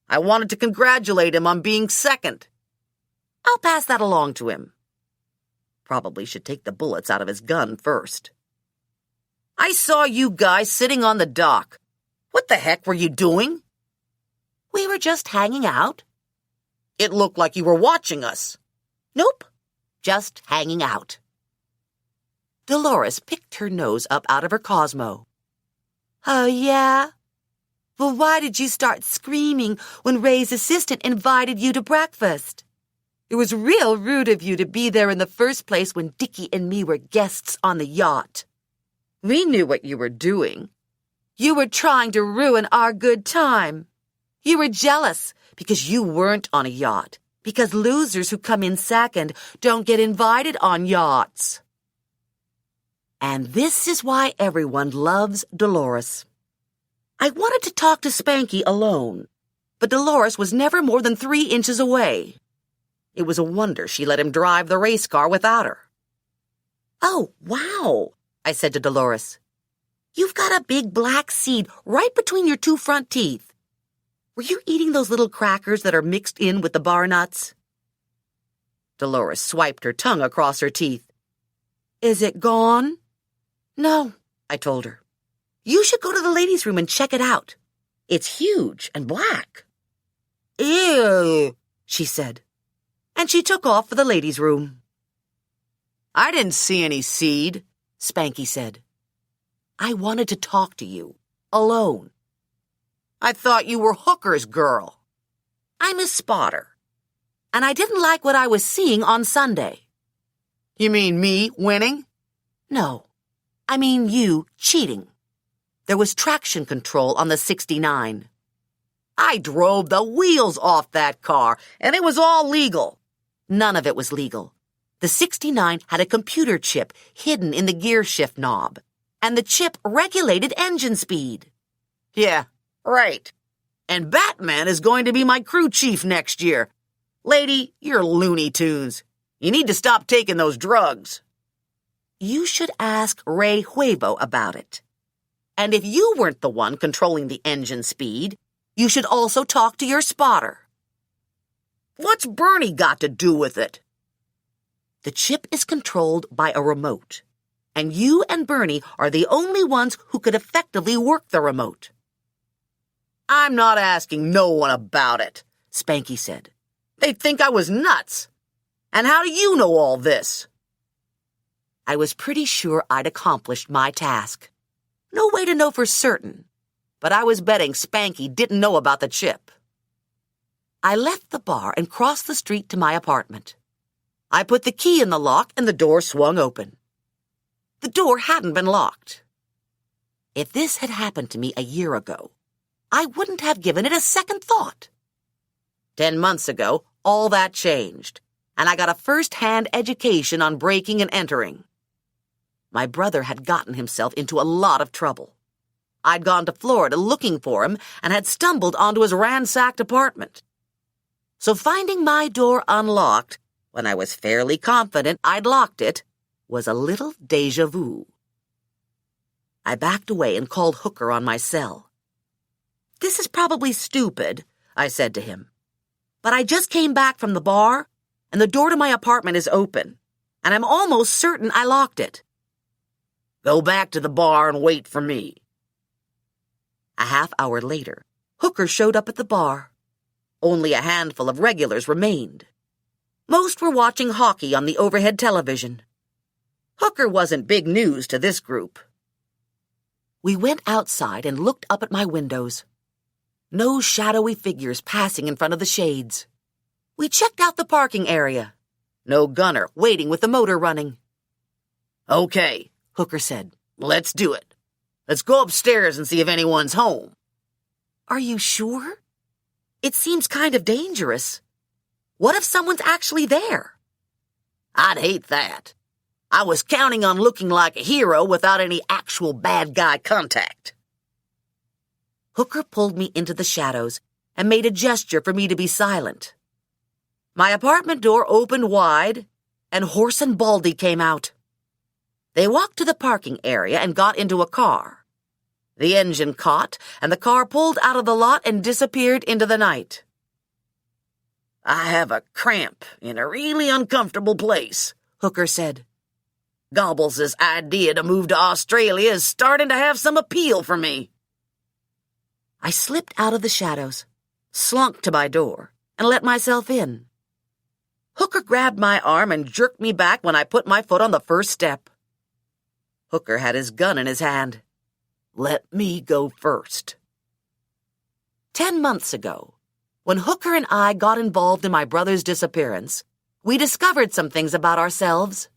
[SPEAKER 3] I wanted to congratulate him on being second." "I'll pass that along to him." Probably should take the bullets out of his gun first. "I saw you guys sitting on the dock. What the heck were you doing?" "We were just hanging out." "It looked like you were watching us." "Nope, just hanging out." Dolores picked her nose up out of her Cosmo. "Oh, yeah? Well, why did you start screaming when Ray's assistant invited you to breakfast? It was real rude of you to be there in the first place when Dickie and me were guests on the yacht. We knew what you were doing. You were trying to ruin our good time. You were jealous because you weren't on a yacht, because losers who come in second don't get invited on yachts." And this is why everyone loves Dolores. I wanted to talk to Spanky alone, but Dolores was never more than 3 inches away. It was a wonder she let him drive the race car without her. "Oh, wow," I said to Dolores. "You've got a big black seed right between your 2 front teeth. Were you eating those little crackers that are mixed in with the bar nuts?" Dolores swiped her tongue across her teeth. "Is it gone?" "No," I told her. "You should go to the ladies' room and check it out. It's huge and black." "Ew," she said, and she took off for the ladies' room. "I didn't see any seed," Spanky said. "I wanted to talk to you, alone." "I thought you were Hooker's girl." "I'm a spotter, and I didn't like what I was seeing on Sunday." "You mean me winning?" "No, I mean you cheating. There was traction control on the 69. I drove the wheels off that car, and it was all legal." "None of it was legal. The 69 had a computer chip hidden in the gear shift knob, and the chip regulated engine speed." "Yeah, right. And Batman is going to be my crew chief next year. Lady, you're Looney Tunes. You need to stop taking those drugs." "You should ask Ray Huevo about it. And if you weren't the one controlling the engine speed, you should also talk to your spotter." "What's Bernie got to do with it?" "The chip is controlled by a remote, and you and Bernie are the only ones who could effectively work the remote." "I'm not asking no one about it," Spanky said. "They'd think I was nuts. And how do you know all this?" I was pretty sure I'd accomplished my task. No way to know for certain, but I was betting Spanky didn't know about the chip. I left the bar and crossed the street to my apartment. I put the key in the lock and the door swung open. The door hadn't been locked. If this had happened to me a year ago, I wouldn't have given it a second thought. 10 months ago, all that changed.
[SPEAKER 2] and I got a first-hand education on breaking and entering. My brother had gotten himself into a lot of trouble. I'd gone to Florida looking for him and had stumbled onto his ransacked apartment. So finding my door unlocked, when I was fairly confident I'd locked it, was a little déjà vu. I backed away and called Hooker on my cell. "This is probably stupid," I said to him, "but I just came back from the bar, and the door to my apartment is open, and I'm almost certain I locked it."
[SPEAKER 3] "Go back to the bar and wait for me."
[SPEAKER 2] A half-hour later, Hooker showed up at the bar. Only a handful of regulars remained. Most were watching hockey on the overhead television. Hooker wasn't big news to this group. We went outside and looked up at my windows. No shadowy figures passing in front of the shades. We checked out the parking area. No gunner waiting with the motor running.
[SPEAKER 3] "Okay,"
[SPEAKER 2] Hooker said.
[SPEAKER 3] "let's do it. Let's go upstairs and see if anyone's home."
[SPEAKER 2] "Are you sure? It seems kind of dangerous. What if someone's actually there?"
[SPEAKER 3] "I'd hate that. I was counting on looking like a hero without any actual bad guy contact."
[SPEAKER 2] Hooker pulled me into the shadows and made a gesture for me to be silent. My apartment door opened wide, and Horse and Baldy came out. They walked to the parking area and got into a car. The engine caught, and the car pulled out of the lot and disappeared into the night.
[SPEAKER 3] "I have a cramp in a really uncomfortable place,"
[SPEAKER 2] Hooker said.
[SPEAKER 3] "Gobbles' idea to move to Australia is starting to have some appeal for me."
[SPEAKER 2] I slipped out of the shadows, slunk to my door, and let myself in. Hooker grabbed my arm and jerked me back when I put my foot on the first step. Hooker had his gun in his hand. "Let me go first." 10 months ago, when Hooker and I got involved in my brother's disappearance, we discovered some things about ourselves.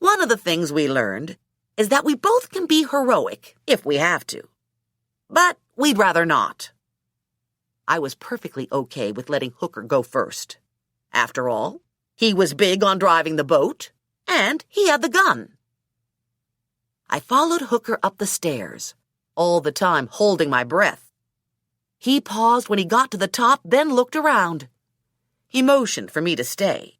[SPEAKER 2] One of the things we learned is that we both can be heroic if we have to. But we'd rather not. I was perfectly okay with letting Hooker go first. After all, he was big on driving the boat, and he had the gun. I followed Hooker up the stairs, all the time holding my breath. He paused when he got to the top, then looked around. He motioned for me to stay,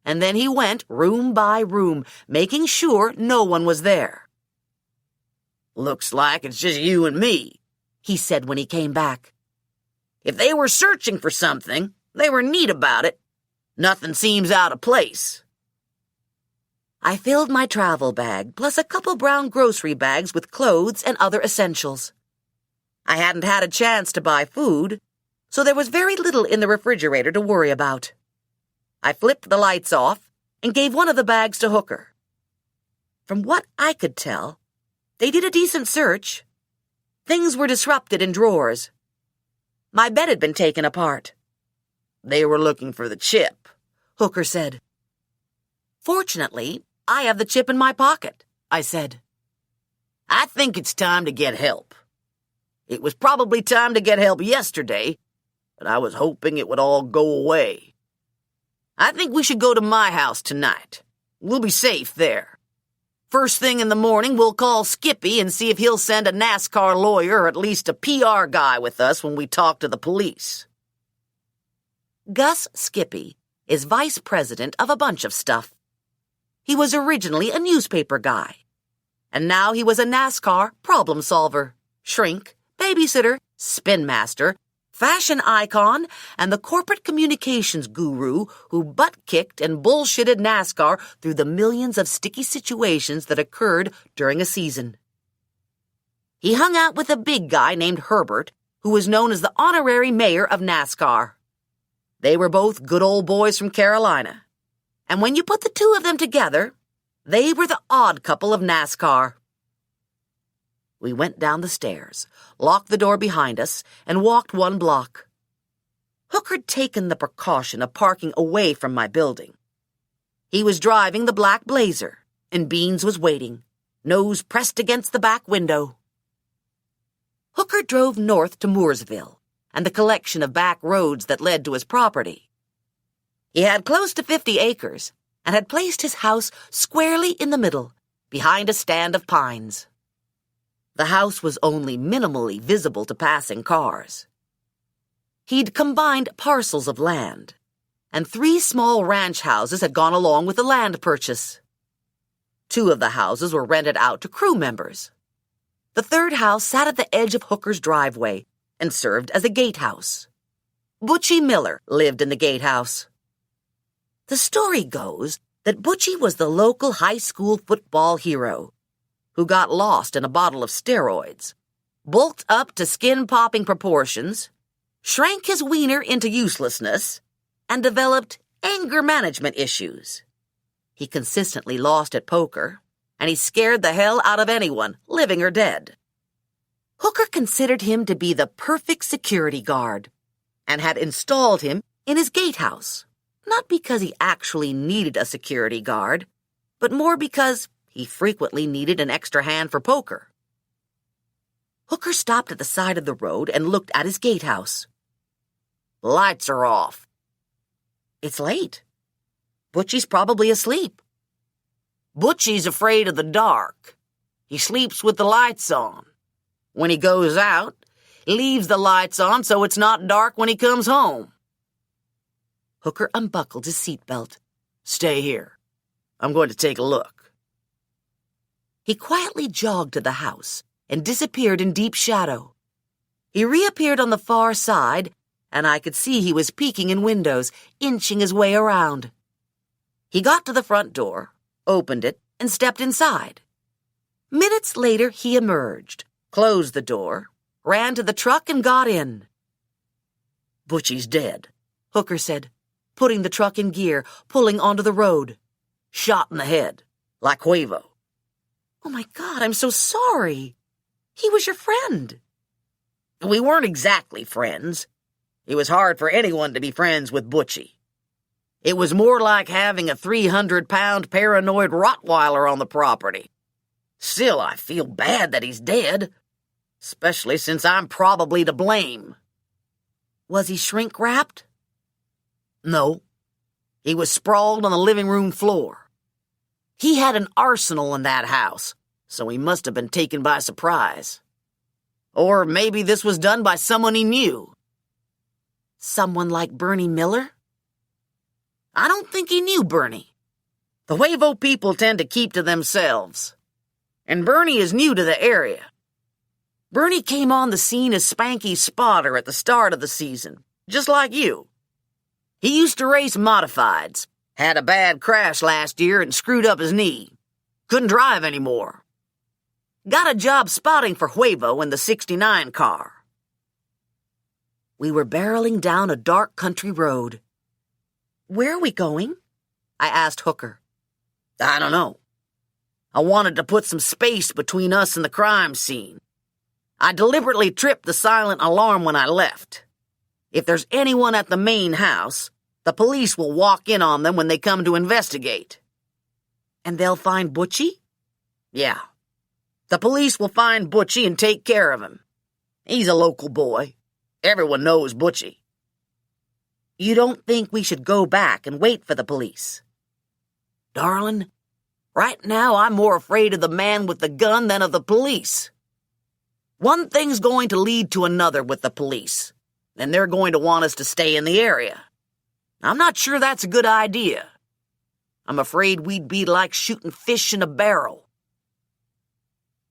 [SPEAKER 2] and then he went room by room, making sure no one was there.
[SPEAKER 3] "Looks like it's just you and me,"
[SPEAKER 2] he said when he came back.
[SPEAKER 3] "If they were searching for something, they were neat about it. Nothing seems out of place."
[SPEAKER 2] I filled my travel bag, plus a couple brown grocery bags with clothes and other essentials. I hadn't had a chance to buy food, so there was very little in the refrigerator to worry about. I flipped the lights off and gave one of the bags to Hooker. From what I could tell, they did a decent search. Things were disrupted in drawers. My bed had been taken apart.
[SPEAKER 3] "They were looking for the chip,"
[SPEAKER 2] Hooker said. "Fortunately, I have the chip in my pocket," I said.
[SPEAKER 3] "I think it's time to get help. It was probably time to get help yesterday, but I was hoping it would all go away. I think we should go to my house tonight. We'll be safe there. First thing in the morning, we'll call Skippy and see if he'll send a NASCAR lawyer or at least a PR guy with us when we talk to the police."
[SPEAKER 2] Gus Skippy is vice president of a bunch of stuff. He was originally a newspaper guy, and now he was a NASCAR problem solver, shrink, babysitter, spin master, fashion icon, and the corporate communications guru who butt-kicked and bullshitted NASCAR through the millions of sticky situations that occurred during a season. He hung out with a big guy named Herbert, who was known as the honorary mayor of NASCAR. They were both good old boys from Carolina, and when you put the two of them together, they were the odd couple of NASCAR. We went down the stairs, locked the door behind us, and walked 1 block. Hooker'd taken the precaution of parking away from my building. He was driving the black Blazer, and Beans was waiting, nose pressed against the back window. Hooker drove north to Mooresville and the collection of back roads that led to his property. He had close to 50 acres and had placed his house squarely in the middle, behind a stand of pines. The house was only minimally visible to passing cars. He'd combined parcels of land, and 3 small ranch houses had gone along with the land purchase. 2 of the houses were rented out to crew members. The 3rd house sat at the edge of Hooker's driveway and served as a gatehouse. Butchie Miller lived in the gatehouse. The story goes that Butchie was the local high school football hero who got lost in a bottle of steroids, bulked up to skin-popping proportions, shrank his wiener into uselessness, and developed anger management issues. He consistently lost at poker, and he scared the hell out of anyone, living or dead. Hooker considered him to be the perfect security guard and had installed him in his gatehouse, not because he actually needed a security guard, but more because he frequently needed an extra hand for poker. Hooker stopped at the side of the road and looked at his gatehouse. Lights are off. It's late. Butchie's probably asleep. Butchie's afraid of the dark. He sleeps with the lights on. When he goes out, he leaves the lights on so it's not dark when he comes home. Hooker unbuckled his seatbelt. Stay here. I'm going to take a look. He quietly jogged to the house and disappeared in deep shadow. He reappeared on the far side, and I could see he was peeking in windows, inching his way around. He got to the front door, opened it, and stepped inside. Minutes later, he emerged, closed the door, ran to the truck, and got in. Butchie's dead, Hooker said, putting the truck in gear, pulling onto the road. Shot in the head, like Huevo. Oh my God, I'm so sorry. He was your friend. We weren't exactly friends. It was hard for anyone to be friends with Butchie. It was more like having a 300-pound paranoid Rottweiler on the property. Still, I feel bad that he's dead, especially since I'm probably to blame. Was he shrink-wrapped? No. He was sprawled on the living room floor. He had an arsenal in that house, so he must have been taken by surprise. Or maybe this was done by someone he knew. Someone like Bernie Miller? I don't think he knew Bernie. The Huevo people tend to keep to themselves. And Bernie is new to the area. Bernie came on the scene as Spanky's spotter at the start of the season, just like you. He used to race modifieds, had a bad crash last year and screwed up his knee. Couldn't drive anymore. Got a job spotting for Huevo in the 69 car. We were barreling down a dark country road. Where are we going? I asked Hooker. I don't know. I wanted to put some space between us and the crime scene. I deliberately tripped the silent alarm when I left. If there's anyone at the main house, the police will walk in on them when they come to investigate. And they'll find Butchie? Yeah. The police will find Butchie and take care of him. He's a local boy. Everyone knows Butchie. You don't think we should go back and wait for the police? Darling, right now I'm more afraid of the man with the gun than of the police. One thing's going to lead to another with the police, and they're going to want us to stay in the area. I'm not sure that's a good idea. I'm afraid we'd be like shooting fish in a barrel.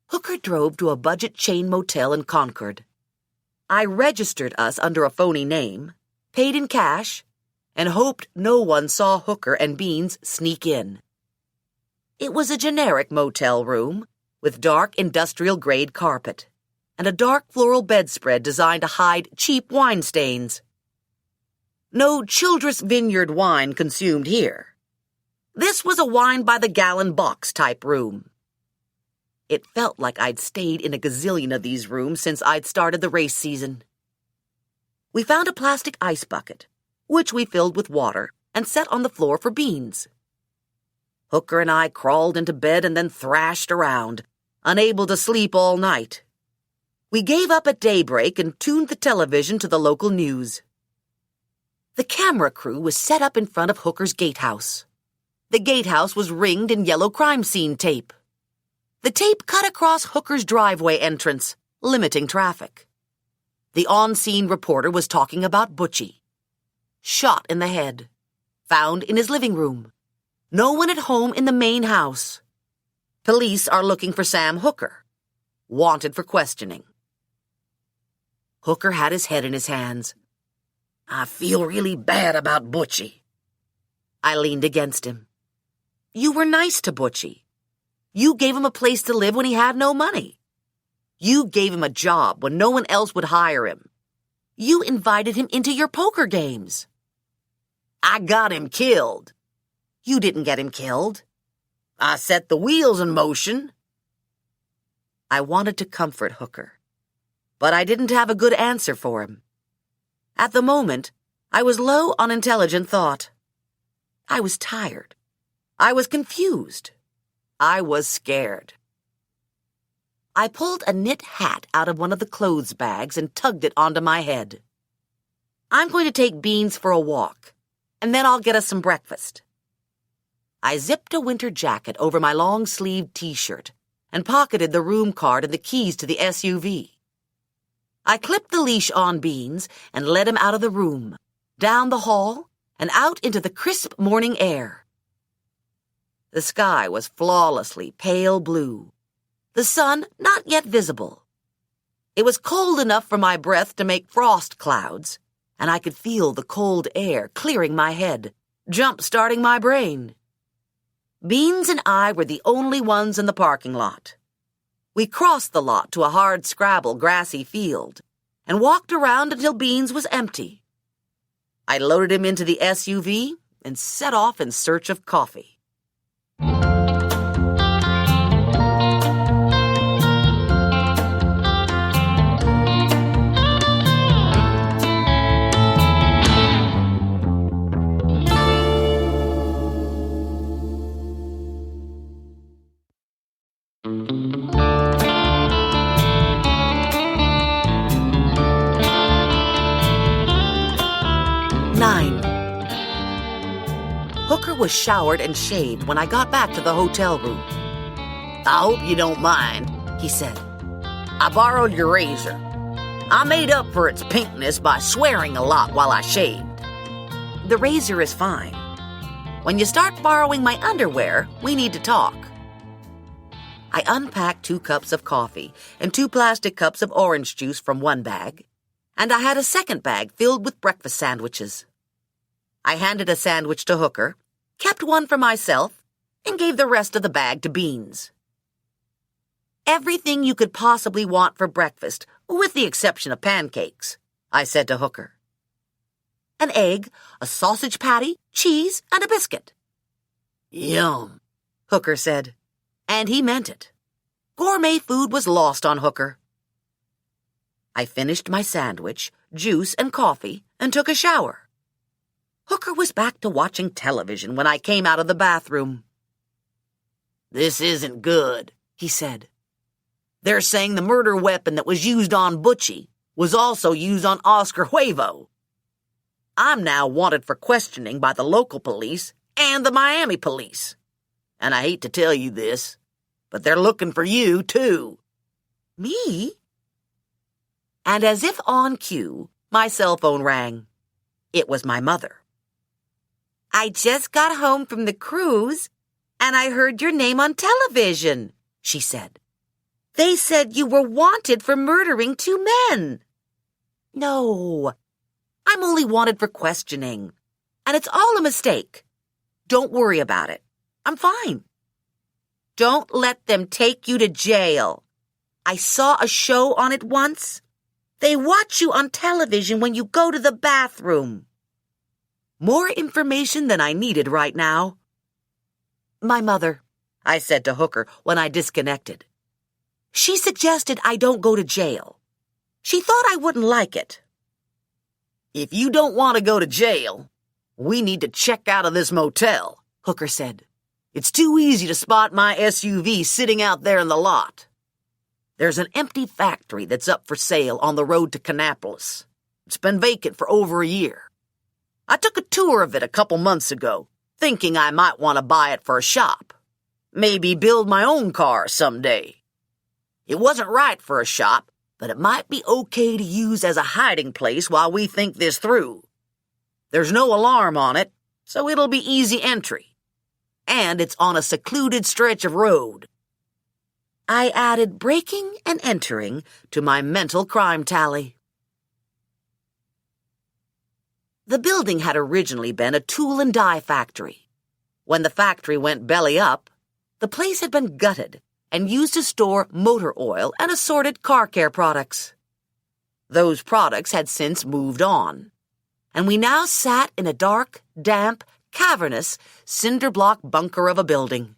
[SPEAKER 2] Hooker drove to a budget chain motel in Concord. I registered us under a phony name, paid in cash, and hoped no one saw Hooker and Beans sneak in. It was a generic motel room with dark industrial-grade carpet and a dark floral bedspread designed to hide cheap wine stains. No Childress Vineyard wine consumed here. This was a wine-by-the-gallon box type room. It felt like I'd stayed in a gazillion of these rooms since I'd started the race season. We found a plastic ice bucket, which we filled with water and set on the floor for Beans. Hooker and I crawled into bed and then thrashed around, unable to sleep all night. We gave up at daybreak and tuned the television to the local news. The camera crew was set up in front of Hooker's gatehouse. The gatehouse was ringed in yellow crime scene tape. The tape cut across Hooker's driveway entrance, limiting traffic. The on-scene reporter was talking about Butchie. Shot in the head. Found in his living room. No one at home in the main house. Police are looking for Sam Hooker. Wanted for questioning. Hooker had his head in his hands.
[SPEAKER 3] I feel really bad about Butchie.
[SPEAKER 2] I leaned against him. You were nice to Butchie. You gave him a place to live when he had no money. You gave him a job when no one else would hire him. You invited him into your poker games.
[SPEAKER 3] I got him killed.
[SPEAKER 2] You didn't get him killed.
[SPEAKER 3] I set the wheels in motion.
[SPEAKER 2] I wanted to comfort Hooker, but I didn't have a good answer for him. At the moment, I was low on intelligent thought. I was tired. I was confused. I was scared. I pulled a knit hat out of one of the clothes bags and tugged it onto my head. I'm going to take Beans for a walk, and then I'll get us some breakfast. I zipped a winter jacket over my long-sleeved T-shirt and pocketed the room card and the keys to the SUV. I clipped the leash on Beans and led him out of the room, down the hall, and out into the crisp morning air. The sky was flawlessly pale blue, the sun not yet visible. It was cold enough for my breath to make frost clouds, and I could feel the cold air clearing my head, jump-starting my brain. Beans and I were the only ones in the parking lot. We crossed the lot to a hard-scrabble grassy field and walked around until Beans was empty. I loaded him into the SUV and set off in search of coffee. Hooker was showered and shaved when I got back to the hotel room.
[SPEAKER 3] I hope you don't mind,
[SPEAKER 2] he said.
[SPEAKER 3] I borrowed your razor. I made up for its pinkness by swearing a lot while I shaved.
[SPEAKER 2] The razor is fine. When you start borrowing my underwear, we need to talk. I unpacked 2 cups of coffee and 2 plastic cups of orange juice from one bag, and I had a second bag filled with breakfast sandwiches. I handed a sandwich to Hooker, kept one for myself, and gave the rest of the bag to Beans. Everything you could possibly want for breakfast, with the exception of pancakes, I said to Hooker. An egg, a sausage patty, cheese, and a biscuit.
[SPEAKER 3] Yum,
[SPEAKER 2] Hooker said, and he meant it. Gourmet food was lost on Hooker. I finished my sandwich, juice, and coffee, and took a shower. Hooker was back to watching television when I came out of the bathroom.
[SPEAKER 3] This isn't good,
[SPEAKER 2] he said.
[SPEAKER 3] They're saying the murder weapon that was used on Butchie was also used on Oscar Huevo. I'm now wanted for questioning by the local police and the Miami police. And I hate to tell you this, but they're looking for you, too.
[SPEAKER 2] Me? And as if on cue, my cell phone rang. It was my mother. I just got home from the cruise, and I heard your name on television, she said. They said you were wanted for murdering 2 men. No, I'm only wanted for questioning, and it's all a mistake. Don't worry about it. I'm fine. Don't let them take you to jail. I saw a show on it once. They watch you on television when you go to the bathroom. More information than I needed right now. My mother, I said to Hooker when I disconnected. She suggested I don't go to jail. She thought I wouldn't like it.
[SPEAKER 3] If you don't want to go to jail, we need to check out of this motel,
[SPEAKER 2] Hooker said.
[SPEAKER 3] It's too easy to spot my SUV sitting out there in the lot. There's an empty factory that's up for sale on the road to Kannapolis. It's been vacant for over a year. I took a tour of it a couple months ago, thinking I might want to buy it for a shop. Maybe build my own car someday. It wasn't right for a shop, but it might be okay to use as a hiding place while we think this through. There's no alarm on it, so it'll be easy entry. And it's on a secluded stretch of road. I added breaking and entering to my mental crime tally. The building had originally been a tool and die factory. When the factory went belly up, the place had been gutted and used to store motor oil and assorted car care products. Those products had since moved on, and we now sat in a dark, damp, cavernous, cinder-block bunker of a building.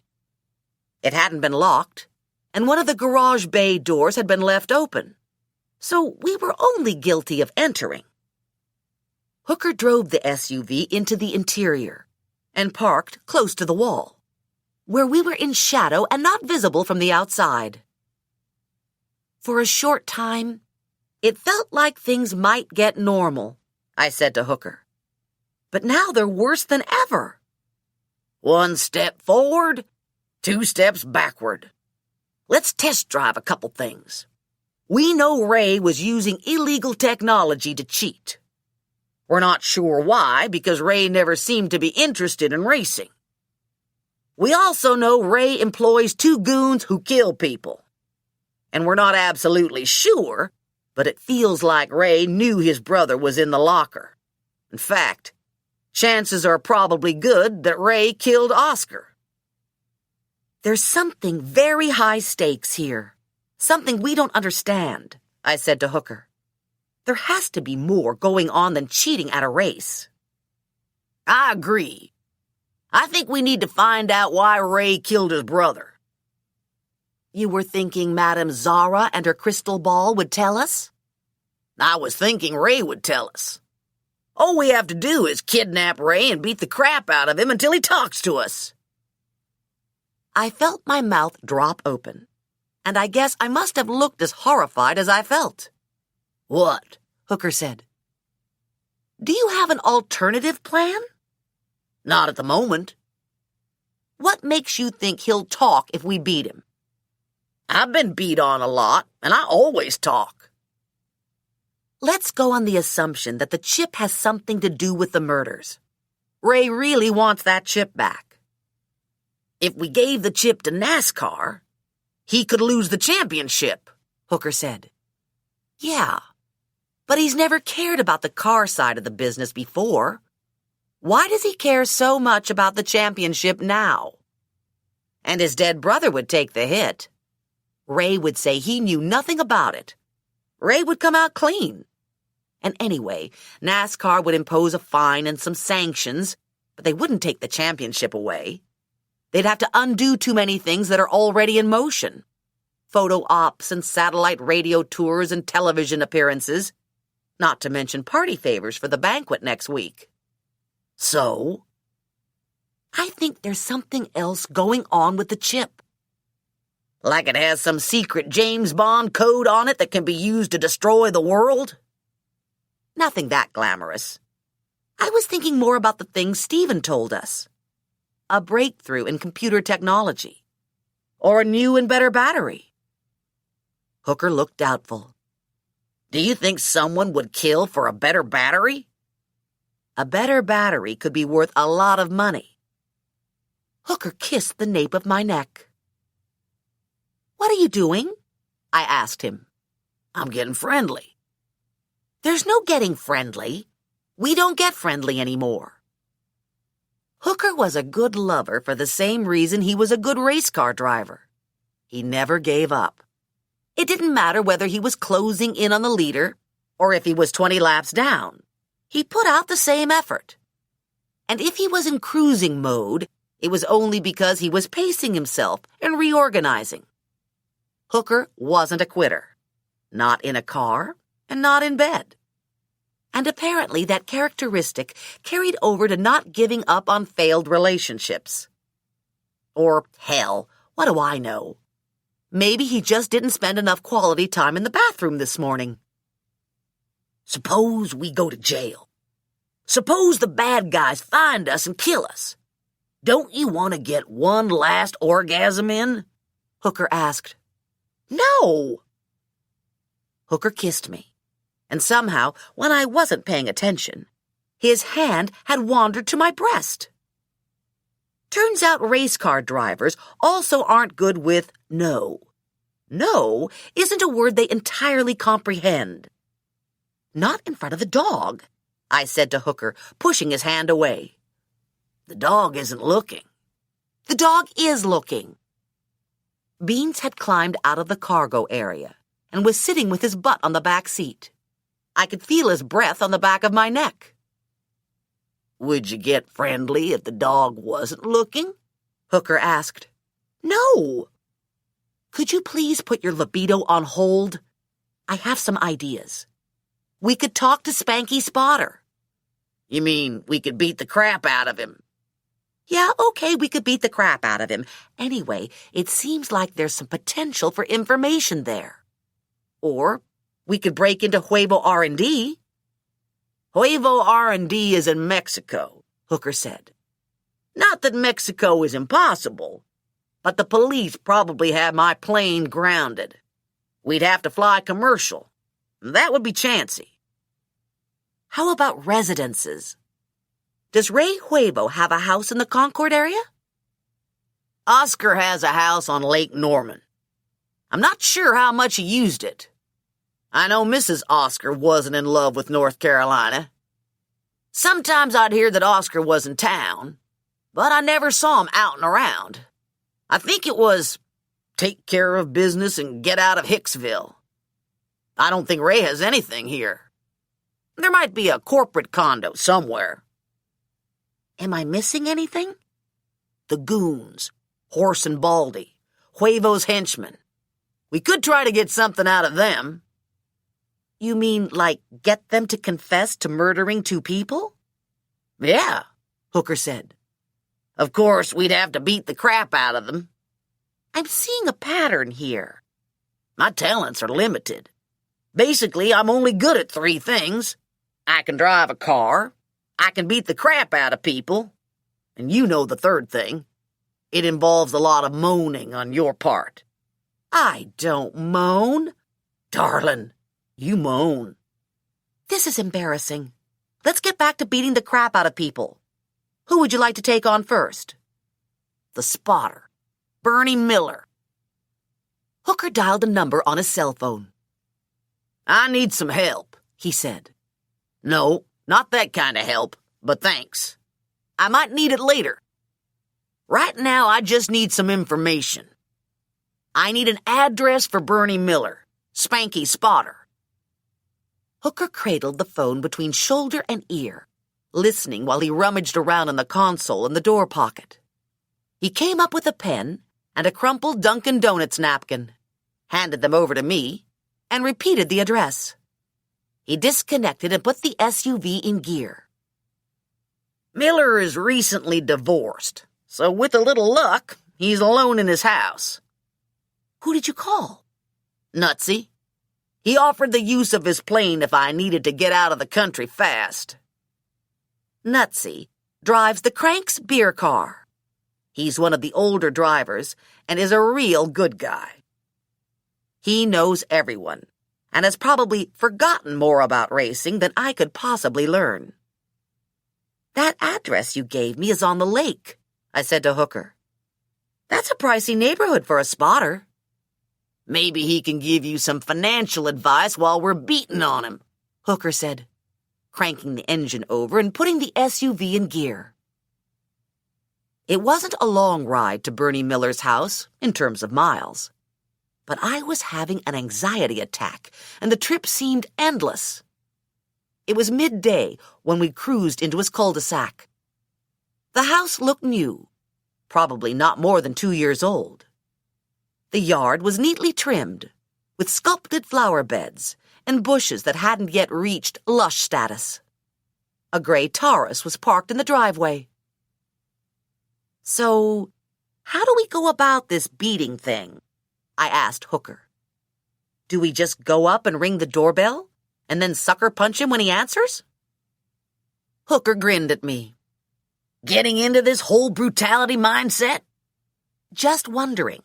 [SPEAKER 3] It hadn't been locked, and one of the garage bay doors had been left open, so we were only guilty of entering. Hooker drove the SUV into the interior and parked close to the wall, where we were in shadow and not visible from the outside. For a short time, it felt like things might get normal, I said to Hooker. But now they're worse than ever. 1 step forward, 2 steps backward. Let's test drive a couple things. We know Ray was using illegal technology to cheat. We're not sure why, because Ray never seemed to be interested in racing. We also know Ray employs 2 goons who kill people. And we're not absolutely sure, but it feels like Ray knew his brother was in the locker. In fact, chances are probably good that Ray killed Oscar. There's something very high stakes here. Something we don't understand, I said to Hooker. There has to be more going on than cheating at a race. I agree. I think we need to find out why Ray killed his brother. You were thinking Madame Zara and her crystal ball would tell us? I was thinking Ray would tell us. All we have to do is kidnap Ray and beat the crap out of him until he talks to us. I felt my mouth drop open, and I guess I must have looked as horrified as I felt. What? Hooker said. Do you have an alternative plan? Not at the moment. What makes you think he'll talk if we beat him? I've been beat on a lot, and I always talk. Let's go on the assumption that the chip has something to do with the murders. Ray really wants that chip back. If we gave the chip to NASCAR, he could lose the championship, Hooker said. Yeah, but he's never cared about the car side of the business before. Why does he care so much about the championship now? And his dead brother would take the hit. Ray would say he knew nothing about it. Ray would come out clean. And anyway, NASCAR would impose a fine and some sanctions, but they wouldn't take the championship away. They'd have to undo too many things that are already in motion. Photo ops and satellite radio tours and television appearances, not to mention party favors for the banquet next week. So? I think there's something else going on with the chip. Like it has some secret James Bond code on it that can be used to destroy the world? Nothing that glamorous. I was thinking more about the things Stephen told us. A breakthrough in computer technology. Or a new and better battery. Hooker looked doubtful. Do you think someone would kill for a better battery? A better battery could be worth a lot of money. Hooker kissed the nape of my neck. What are you doing? I asked him. I'm getting friendly. There's no getting friendly. We don't get friendly anymore. Hooker was a good lover for the same reason he was a good race car driver. He never gave up. It didn't matter whether he was closing in on the leader or if he was 20 laps down. He put out the same effort. And if he was in cruising mode, it was only because he was pacing himself and reorganizing. Hooker wasn't a quitter. Not in a car and not in bed. And apparently that characteristic carried over to not giving up on failed relationships. Or, hell, what do I know? Maybe he just didn't spend enough quality time in the bathroom this morning. Suppose we go to jail. Suppose the bad guys find us and kill us. Don't you want to get one last orgasm in? Hooker asked. No! Hooker kissed me, and somehow, when I wasn't paying attention, his hand had wandered to my breast. Turns out race car drivers also aren't good with no. No isn't a word they entirely comprehend. Not in front of the dog, I said to Hooker, pushing his hand away. The dog isn't looking. The dog is looking. Beans had climbed out of the cargo area and was sitting with his butt on the back seat. I could feel his breath on the back of my neck. Would you get friendly if the dog wasn't looking? Hooker asked. No. Could you please put your libido on hold? I have some ideas. We could talk to Spanky Spotter. You mean we could beat the crap out of him? Yeah, okay, we could beat the crap out of him. Anyway, it seems like there's some potential for information there. Or we could break into Huevo R&D. Huevo R&D is in Mexico, Hooker said. Not that Mexico is impossible, but the police probably have my plane grounded. We'd have to fly commercial. That would be chancy. How about residences? Does Ray Huevo have a house in the Concord area? Oscar has a house on Lake Norman. I'm not sure how much he used it. I know Mrs. Oscar wasn't in love with North Carolina. Sometimes I'd hear that Oscar was in town, but I never saw him out and around. I think it was take care of business and get out of Hicksville. I don't think Ray has anything here. There might be a corporate condo somewhere. Am I missing anything? The goons, Horse and Baldy, Huevo's henchmen. We could try to get something out of them. You mean, like, get them to confess to murdering 2 people? Yeah, Hooker said. Of course, we'd have to beat the crap out of them. I'm seeing a pattern here. My talents are limited. Basically, I'm only good at 3 things. I can drive a car, I can beat the crap out of people, and you know the third thing. It involves a lot of moaning on your part. I don't moan. Darling, you moan. This is embarrassing. Let's get back to beating the crap out of people. Who would you like to take on first? The spotter, Bernie Miller. Hooker dialed a number on his cell phone. I need some help, he said. No, not that kind of help, but thanks. I might need it later. Right now, I just need some information. I need an address for Bernie Miller, Spanky Spotter. Hooker cradled the phone between shoulder and ear, listening while he rummaged around in the console in the door pocket. He came up with a pen and a crumpled Dunkin' Donuts napkin, handed them over to me, and repeated the address. He disconnected and put the SUV in gear. Miller is recently divorced, so with a little luck, he's alone in his house. Who did you call? Nutsy. He offered the use of his plane if I needed to get out of the country fast. Nutsy drives the Cranks beer car. He's one of the older drivers and is a real good guy. He knows everyone and has probably forgotten more about racing than I could possibly learn. That address you gave me is on the lake, I said to Hooker. That's a pricey neighborhood for a spotter. Maybe he can give you some financial advice while we're beating on him, Hooker said, cranking the engine over and putting the SUV in gear. It wasn't a long ride to Bernie Miller's house in terms of miles, but I was having an anxiety attack, and the trip seemed endless. It was midday when we cruised into his cul-de-sac. The house looked new, probably not more than 2 years old. The yard was neatly trimmed, with sculpted flower beds and bushes that hadn't yet reached lush status. A gray Taurus was parked in the driveway. So, how do we go about this beating thing? I asked Hooker. Do we just go up and ring the doorbell, and then sucker punch him when he answers? Hooker grinned at me. Getting into this whole brutality mindset? Just wondering.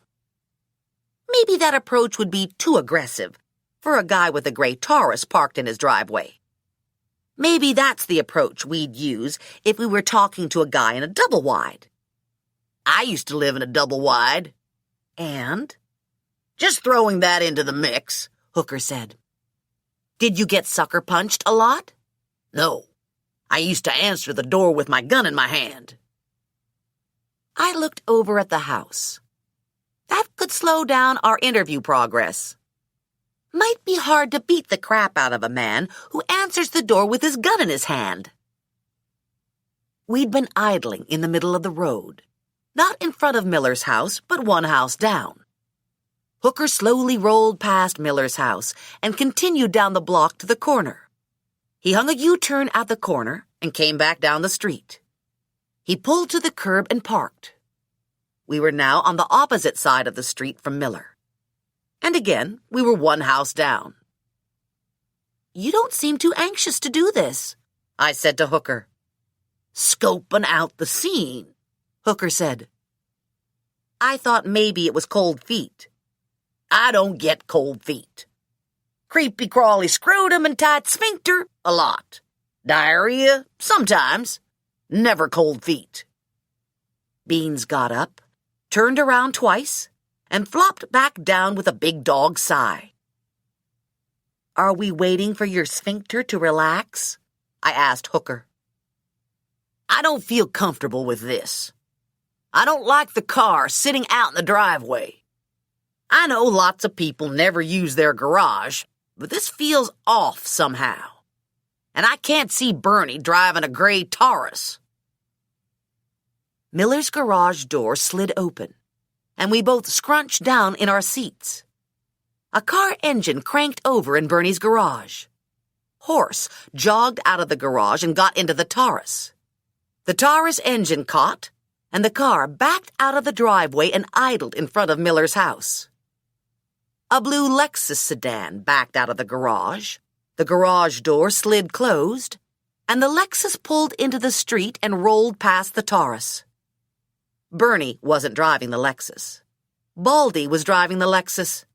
[SPEAKER 3] Maybe that approach would be too aggressive for a guy with a gray Taurus parked in his driveway. Maybe that's the approach we'd use if we were talking to a guy in a double wide. I used to live in a double wide. And? Just throwing that into the mix, Hooker said. Did you get sucker punched a lot? No. I used to answer the door with my gun in my hand. I looked over at the house. That could slow down our interview progress. Might be hard to beat the crap out of a man who answers the door with his gun in his hand. We'd been idling in the middle of the road, not in front of Miller's house, but one house down. Hooker slowly rolled past Miller's house and continued down the block to the corner. He hung a U-turn at the corner and came back down the street. He pulled to the curb and parked. We were now on the opposite side of the street from Miller. And again, we were one house down. You don't seem too anxious to do this, I said to Hooker. Scoping out the scene, Hooker said. I thought maybe it was cold feet. I don't get cold feet. Creepy crawly scrotum and tight sphincter, a lot. Diarrhea, sometimes. Never cold feet. Beans got up, turned around twice, and flopped back down with a big dog sigh. Are we waiting for your sphincter to relax? I asked Hooker. I don't feel comfortable with this. I don't like the car sitting out in the driveway. I know lots of people never use their garage, but this feels off somehow. And I can't see Bernie driving a gray Taurus. Miller's garage door slid open, and we both scrunched down in our seats. A car engine cranked over in Bernie's garage. Horse jogged out of the garage and got into the Taurus. The Taurus engine caught, and the car backed out of the driveway and idled in front of Miller's house. A blue Lexus sedan backed out of the garage. The garage door slid closed, and the Lexus pulled into the street and rolled past the Taurus. Bernie wasn't driving the Lexus. Baldy was driving the Lexus.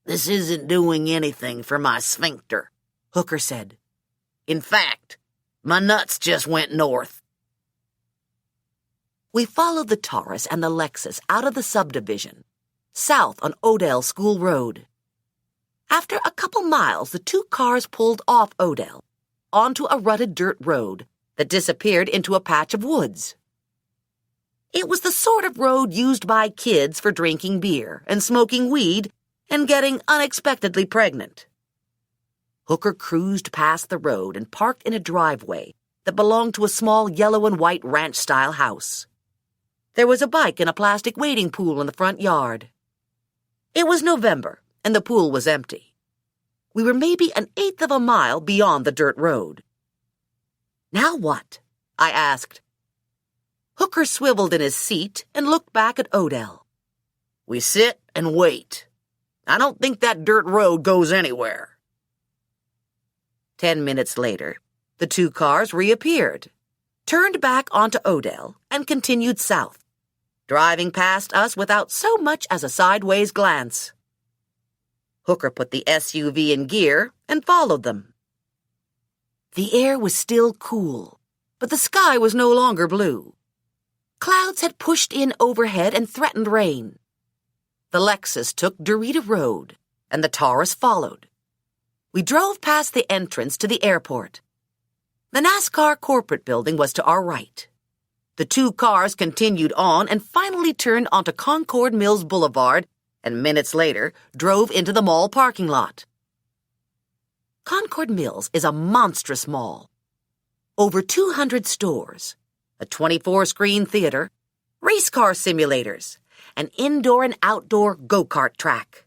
[SPEAKER 3] This isn't doing anything for my sphincter, Hooker said. In fact, my nuts just went north. We followed the Taurus and the Lexus out of the subdivision, south on Odell School Road. After a couple miles, the two cars pulled off Odell onto a rutted dirt road that disappeared into a patch of woods. It was the sort of road used by kids for drinking beer and smoking weed and getting unexpectedly pregnant. Hooker cruised past the road and parked in a driveway that belonged to a small yellow and white ranch-style house. There was a bike and a plastic wading pool in the front yard. It was November, and the pool was empty. We were maybe an eighth of a mile beyond the dirt road. Now what? I asked. Hooker swiveled in his seat and looked back at Odell. We sit and wait. I don't think that dirt road goes anywhere. 10 minutes later, the two cars reappeared, turned back onto Odell, and continued south, driving past us without so much as a sideways glance. Hooker put the SUV in gear and followed them. The air was still cool, but the sky was no longer blue. Clouds had pushed in overhead and threatened rain. The Lexus took Dorita Road, and the Taurus followed. We drove past the entrance to the airport. The NASCAR corporate building was to our right. The two cars continued on and finally turned onto Concord Mills Boulevard and minutes later drove into the mall parking lot. Concord Mills is a monstrous mall. Over 200 stores, a 24-screen theater, race car simulators, an indoor and outdoor go-kart track.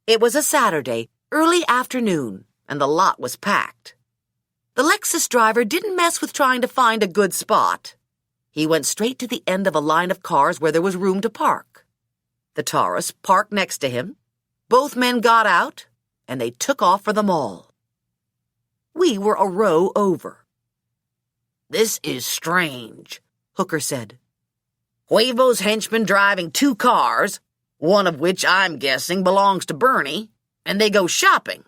[SPEAKER 3] It was a Saturday, early afternoon, and the lot was packed. The Lexus driver didn't mess with trying to find a good spot. He went straight to the end of a line of cars where there was room to park. The Taurus parked next to him. Both men got out, and they took off for the mall. We were a row over, "This is strange," Hooker said. "Huevo's henchman driving 2 cars, one of which I'm guessing belongs to Bernie, and they go shopping."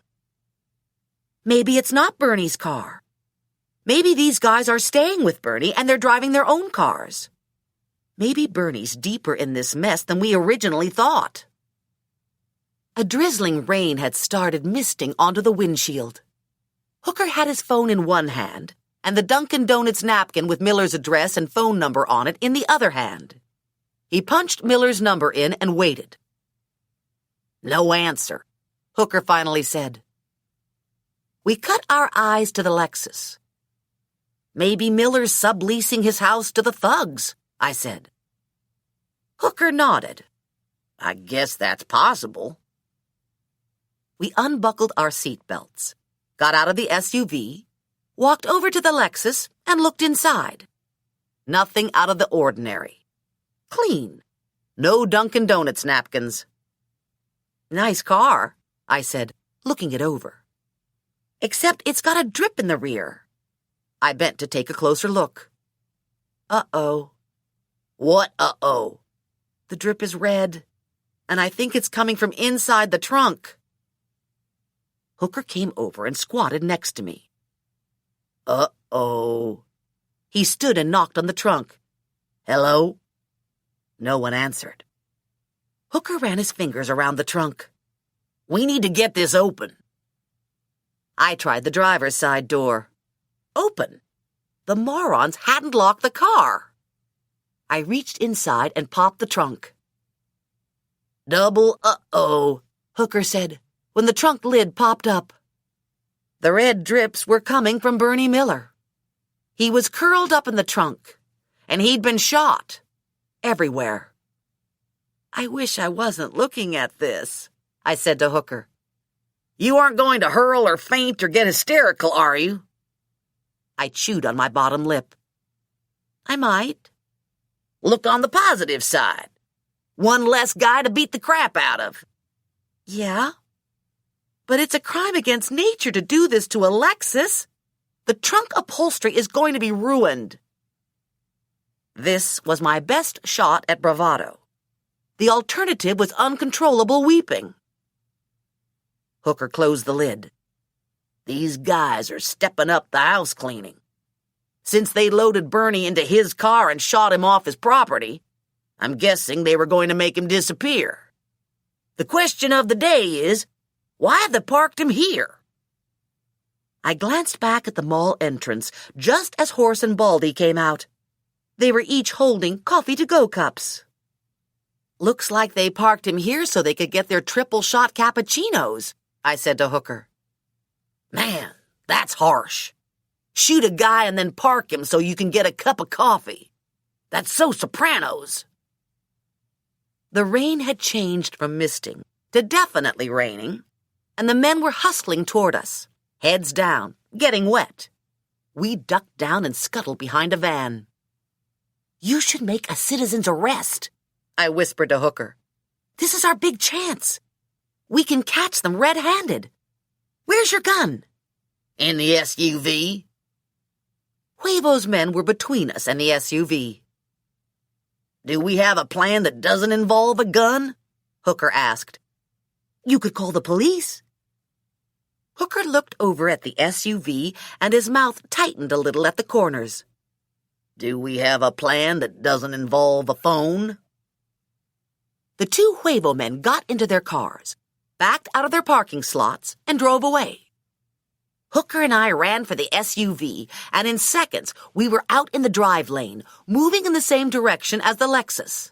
[SPEAKER 2] Maybe it's not Bernie's car. Maybe these guys are staying with Bernie and they're driving their own cars. Maybe Bernie's deeper in this mess than we originally thought. A drizzling rain had started misting onto the windshield. Hooker had his phone in one hand and the Dunkin' Donuts napkin with Miller's address and phone number on it in the other hand. He punched Miller's number in and waited.
[SPEAKER 3] "No answer,"
[SPEAKER 2] Hooker finally said. We cut our eyes to the Lexus. "Maybe Miller's subleasing his house to the thugs," I said. Hooker nodded.
[SPEAKER 3] "I guess that's possible."
[SPEAKER 2] We unbuckled our seatbelts, got out of the SUV, walked over to the Lexus, and looked inside. Nothing out of the ordinary. Clean. No Dunkin' Donuts napkins. "Nice car," I said, looking it over. "Except it's got a drip in the rear." I bent to take a closer look. Uh-oh.
[SPEAKER 3] "What uh-oh?"
[SPEAKER 2] The drip is red, and I think it's coming from inside the trunk. Hooker came over and squatted next to me.
[SPEAKER 3] "Uh-oh."
[SPEAKER 2] He stood and knocked on the trunk.
[SPEAKER 3] "Hello?"
[SPEAKER 2] No one answered. Hooker ran his fingers around the trunk.
[SPEAKER 3] "We need to get this open."
[SPEAKER 2] I tried the driver's side door. Open. The morons hadn't locked the car. I reached inside and popped the trunk.
[SPEAKER 3] "Double uh-oh,"
[SPEAKER 2] Hooker said, when the trunk lid popped up. The red drips were coming from Bernie Miller. He was curled up in the trunk, and he'd been shot. Everywhere. I wish I wasn't looking at this, I said to Hooker.
[SPEAKER 3] "You aren't going to hurl or faint or get hysterical, are you?"
[SPEAKER 2] I chewed on my bottom lip. I might.
[SPEAKER 3] "Look on the positive side. One less guy to beat the crap out of."
[SPEAKER 2] Yeah? But it's a crime against nature to do this to a Lexus. The trunk upholstery is going to be ruined. This was my best shot at bravado. The alternative was uncontrollable weeping. Hooker closed the lid.
[SPEAKER 3] "These guys are stepping up the house cleaning. Since they loaded Bernie into his car and shot him off his property, I'm guessing they were going to make him disappear. The question of the day is, why have they parked him here?"
[SPEAKER 2] I glanced back at the mall entrance just as Horace and Baldy came out. They were each holding coffee-to-go cups. "Looks like they parked him here so they could get their triple-shot cappuccinos," I said to Hooker.
[SPEAKER 3] "Man, that's harsh. Shoot a guy and then park him so you can get a cup of coffee. That's so Sopranos."
[SPEAKER 2] The rain had changed from misting to definitely raining, and the men were hustling toward us, heads down, getting wet. We ducked down and scuttled behind a van. "You should make a citizen's arrest," I whispered to Hooker. "This is our big chance. We can catch them red-handed. Where's your gun?"
[SPEAKER 3] "In the SUV."
[SPEAKER 2] Huevo's men were between us and the SUV.
[SPEAKER 3] "Do we have a plan that doesn't involve a gun?"
[SPEAKER 2] Hooker asked. "You could call the police." Hooker looked over at the SUV and his mouth tightened a little at the corners.
[SPEAKER 3] "Do we have a plan that doesn't involve a phone?"
[SPEAKER 2] The 2 Huevo men got into their cars, backed out of their parking slots, and drove away. Hooker and I ran for the SUV, and in seconds we were out in the drive lane, moving in the same direction as the Lexus.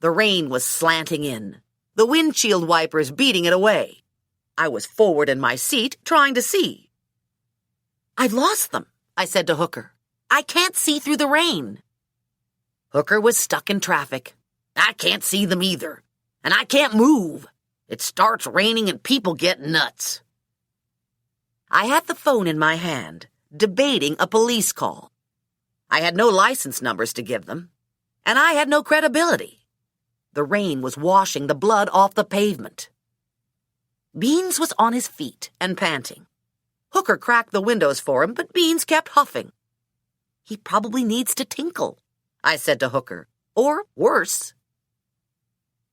[SPEAKER 2] The rain was slanting in, the windshield wipers beating it away. I was forward in my seat, trying to see. "I've lost them," I said to Hooker. "I can't see through the rain." Hooker was stuck in traffic.
[SPEAKER 3] "I can't see them either, and I can't move. It starts raining and people get nuts."
[SPEAKER 2] I had the phone in my hand, debating a police call. I had no license numbers to give them, and I had no credibility. The rain was washing the blood off the pavement. Beans was on his feet and panting. Hooker cracked the windows for him, but Beans kept huffing. He probably needs to tinkle, I said to Hooker. Or worse.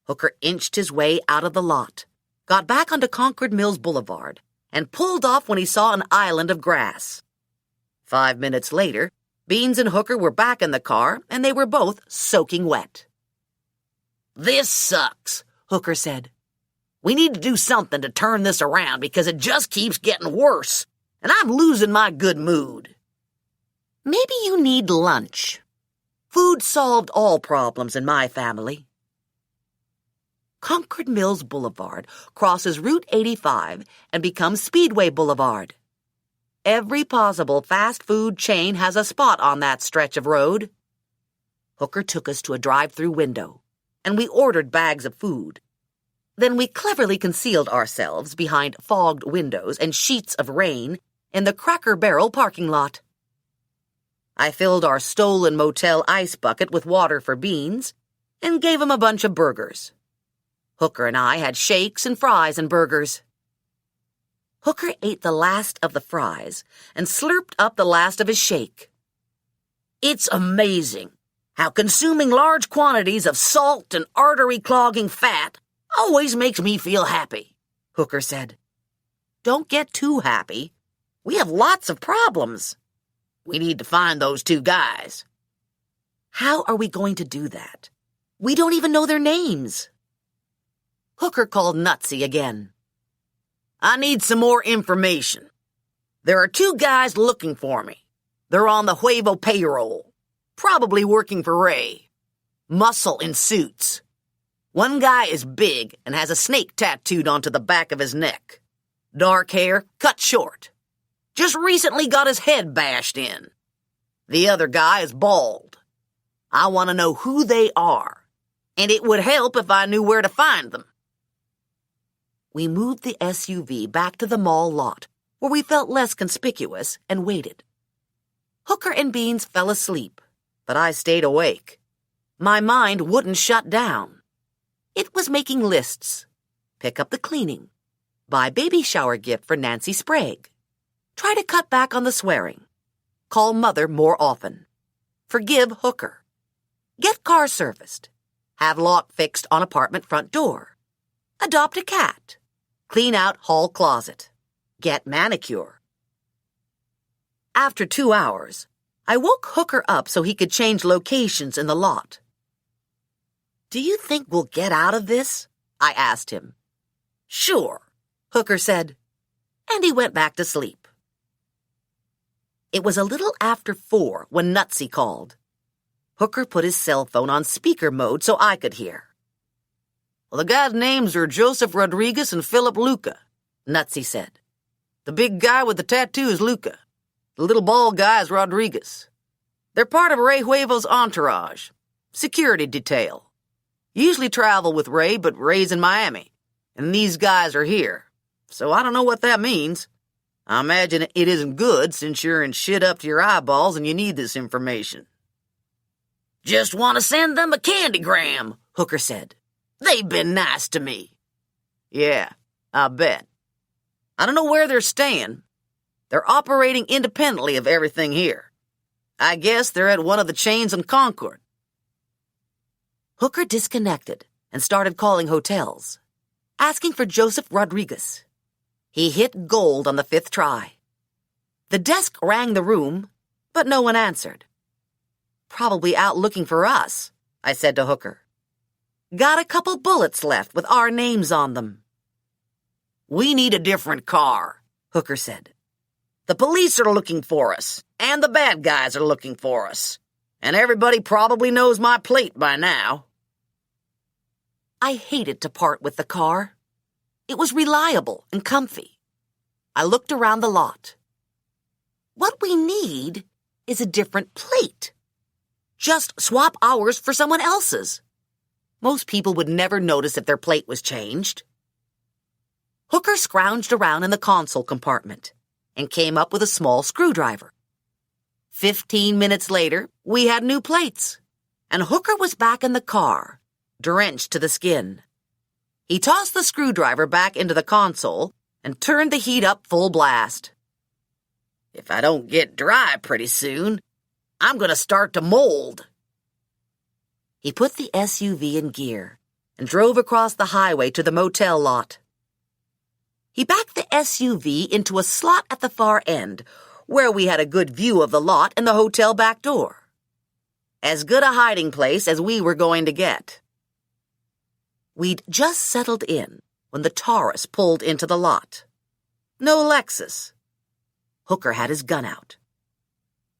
[SPEAKER 2] Hooker inched his way out of the lot, got back onto Concord Mills Boulevard, and pulled off when he saw an island of grass. 5 minutes later, Beans and Hooker were back in the car, and they were both soaking wet.
[SPEAKER 3] "This sucks,"
[SPEAKER 2] Hooker said.
[SPEAKER 3] "We need to do something to turn this around because it just keeps getting worse, and I'm losing my good mood."
[SPEAKER 2] Maybe you need lunch. Food solved all problems in my family. Concord Mills Boulevard crosses Route 85 and becomes Speedway Boulevard. Every possible fast food chain has a spot on that stretch of road. Hooker took us to a drive-through window, and we ordered bags of food. Then we cleverly concealed ourselves behind fogged windows and sheets of rain in the Cracker Barrel parking lot. I filled our stolen motel ice bucket with water for Beans and gave him a bunch of burgers. Hooker and I had shakes and fries and burgers. Hooker ate the last of the fries and slurped up the last of his shake.
[SPEAKER 3] "It's amazing how consuming large quantities of salt and artery-clogging fat always makes me feel happy," Hooker said.
[SPEAKER 2] "Don't get too happy. We have lots of problems."
[SPEAKER 3] "We need to find those two guys."
[SPEAKER 2] "How are we going to do that? We don't even know their names." Hooker called Nutsy again.
[SPEAKER 3] "I need some more information. There are two guys looking for me. They're on the Huevo payroll, probably working for Ray. Muscle in suits. One guy is big and has a snake tattooed onto the back of his neck. Dark hair, cut short. Just recently got his head bashed in. The other guy is bald. I want to know who they are, and it would help if I knew where to find them."
[SPEAKER 2] We moved the SUV back to the mall lot, where we felt less conspicuous, and waited. Hooker and Beans fell asleep, but I stayed awake. My mind wouldn't shut down. It was making lists. Pick up the cleaning. Buy baby shower gift for Nancy Sprague. Try to cut back on the swearing. Call Mother more often. Forgive Hooker. Get car serviced. Have lock fixed on apartment front door. Adopt a cat. Clean out hall closet. Get manicure. After 2 hours, I woke Hooker up so he could change locations in the lot. "Do you think we'll get out of this?" I asked him.
[SPEAKER 3] "Sure,"
[SPEAKER 2] Hooker said, and he went back to sleep. It was a little after 4 when Nutsy called. Hooker put his cell phone on speaker mode so I could hear.
[SPEAKER 3] "Well, the guys' names are Joseph Rodriguez and Philip Luca," Nutsy said. "The big guy with the tattoo is Luca. The little bald guy is Rodriguez. They're part of Ray Huevo's entourage, security detail. Usually travel with Ray, but Ray's in Miami, and these guys are here. So I don't know what that means. I imagine it isn't good since you're in shit up to your eyeballs and you need this information." "Just want to send them a candygram," Hooker said. "They've been nice to me." "Yeah, I bet. I don't know where they're staying. They're operating independently of everything here. I guess they're at one of the chains in Concord."
[SPEAKER 2] Hooker disconnected and started calling hotels, asking for Joseph Rodriguez. He hit gold on the 5th try. The desk rang the room, but no one answered. "Probably out looking for us," I said to Hooker. "Got a couple bullets left with our names on them."
[SPEAKER 3] "We need a different car," Hooker said. "The police are looking for us, and the bad guys are looking for us, and everybody probably knows my plate by now."
[SPEAKER 2] I hated to part with the car. It was reliable and comfy. I looked around the lot. What we need is a different plate. Just swap ours for someone else's. Most people would never notice if their plate was changed. Hooker scrounged around in the console compartment and came up with a small screwdriver. 15 minutes later, we had new plates, and Hooker was back in the car, drenched to the skin. He tossed the screwdriver back into the console and turned the heat up full blast.
[SPEAKER 3] "If I don't get dry pretty soon, I'm going to start to mold." He put the SUV in gear and drove across the highway to the motel lot. He backed the SUV into a slot at the far end, where we had a good view of the lot and the hotel back door. As good a hiding place as we were going to get. We'd just settled in when the Taurus pulled into the lot. No Lexus. Hooker had his gun out.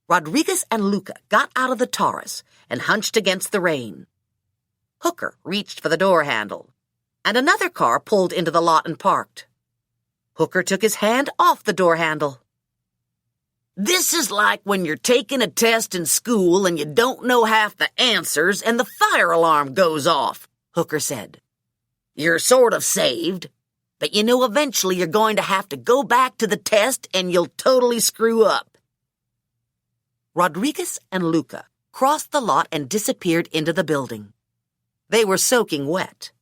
[SPEAKER 3] Rodriguez and Luca got out of the Taurus and hunched against the rain. Hooker reached for the door handle, and another car pulled into the lot and parked. Hooker took his hand off the door handle. "This is like when you're taking a test in school and you don't know half the answers and the fire alarm goes off," Hooker said. "You're sort of saved, but you know eventually you're going to have to go back to the test and you'll totally screw up." Rodriguez and Luca crossed the lot and disappeared into the building. They were soaking wet,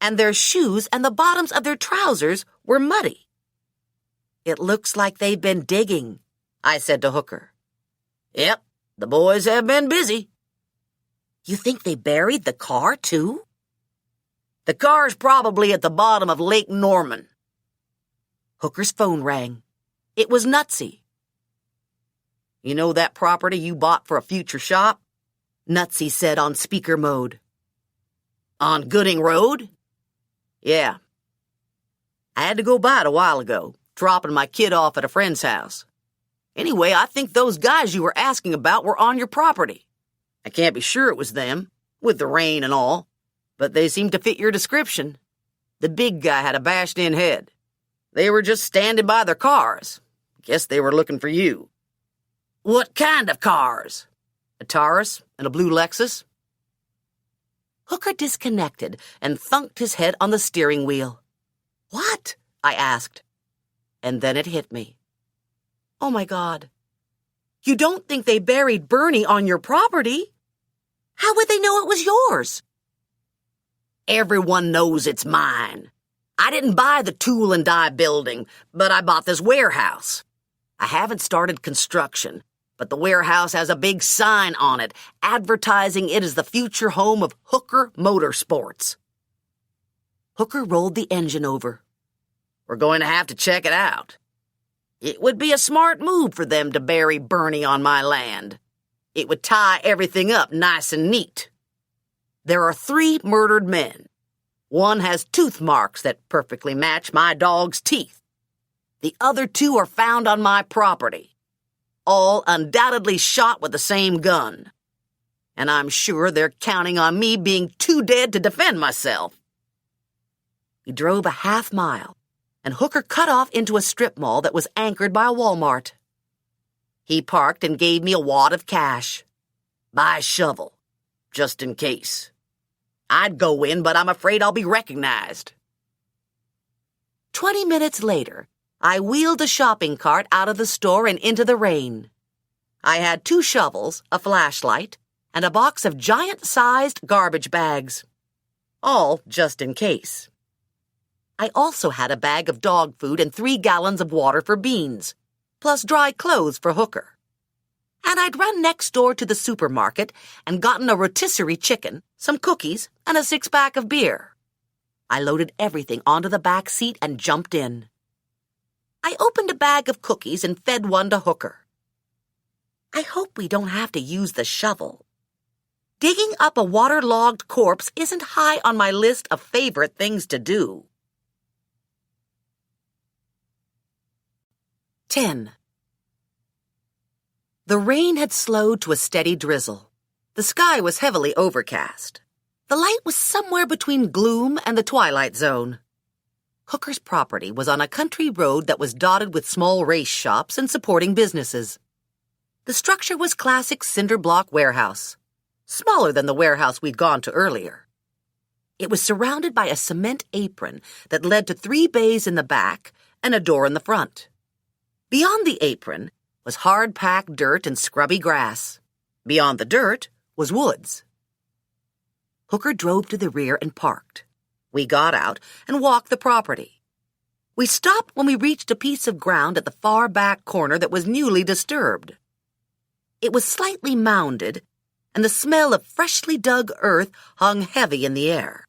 [SPEAKER 3] and their shoes and the bottoms of their trousers were muddy. "It looks like they've been digging," I said to Hooker. "Yep, the boys have been busy." "You think they buried the car, too?" "The car's probably at the bottom of Lake Norman." Hooker's phone rang. It was Nutsy. "You know that property you bought for a future shop?" Nutsy said on speaker mode. "On Gooding Road?" "Yeah. I had to go by it a while ago, dropping my kid off at a friend's house. Anyway, I think those guys you were asking about were on your property. I can't be sure it was them, with the rain and all, but they seemed to fit your description. The big guy had a bashed-in head. They were just standing by their cars. Guess they were looking for you." "What kind of cars?" "A Taurus and a blue Lexus." Hooker disconnected and thunked his head on the steering wheel. "What?" I asked. And then it hit me. "Oh, my God. You don't think they buried Bernie on your property? How would they know it was yours?" "Everyone knows it's mine. I didn't buy the tool and die building, but I bought this warehouse. I haven't started construction, but the warehouse has a big sign on it advertising it as the future home of Hooker Motorsports." Hooker rolled the engine over. "We're going to have to check it out. It would be a smart move for them to bury Bernie on my land. It would tie everything up nice and neat. There are 3 murdered men. One has tooth marks that perfectly match my dog's teeth. The other 2 are found on my property, all undoubtedly shot with the same gun. And I'm sure they're counting on me being too dead to defend myself." He drove a half mile, and Hooker cut off into a strip mall that was anchored by a Walmart. He parked and gave me a wad of cash. "Buy a shovel, just in case. I'd go in, but I'm afraid I'll be recognized." 20 minutes later, I wheeled a shopping cart out of the store and into the rain. I had 2 shovels, a flashlight, and a box of giant-sized garbage bags. All just in case. I also had a bag of dog food and 3 gallons of water for Beans, plus dry clothes for Hooker. And I'd run next door to the supermarket and gotten a rotisserie chicken, some cookies, and a 6-pack of beer. I loaded everything onto the back seat and jumped in. I opened a bag of cookies and fed one to Hooker. I hope we don't have to use the shovel. Digging up a waterlogged corpse isn't high on my list of favorite things to do. 10. The rain had slowed to a steady drizzle. The sky was heavily overcast. The light was somewhere between gloom and the twilight zone. Hooker's property was on a country road that was dotted with small race shops and supporting businesses. The structure was classic cinder block warehouse, smaller than the warehouse we'd gone to earlier. It was surrounded by a cement apron that led to 3 bays in the back and a door in the front. Beyond the apron was hard-packed dirt and scrubby grass. Beyond the dirt was woods. Hooker drove to the rear and parked. We got out and walked the property. We stopped when we reached a piece of ground at the far back corner that was newly disturbed.
[SPEAKER 2] It was slightly mounded, and the smell of freshly dug earth hung heavy in the air.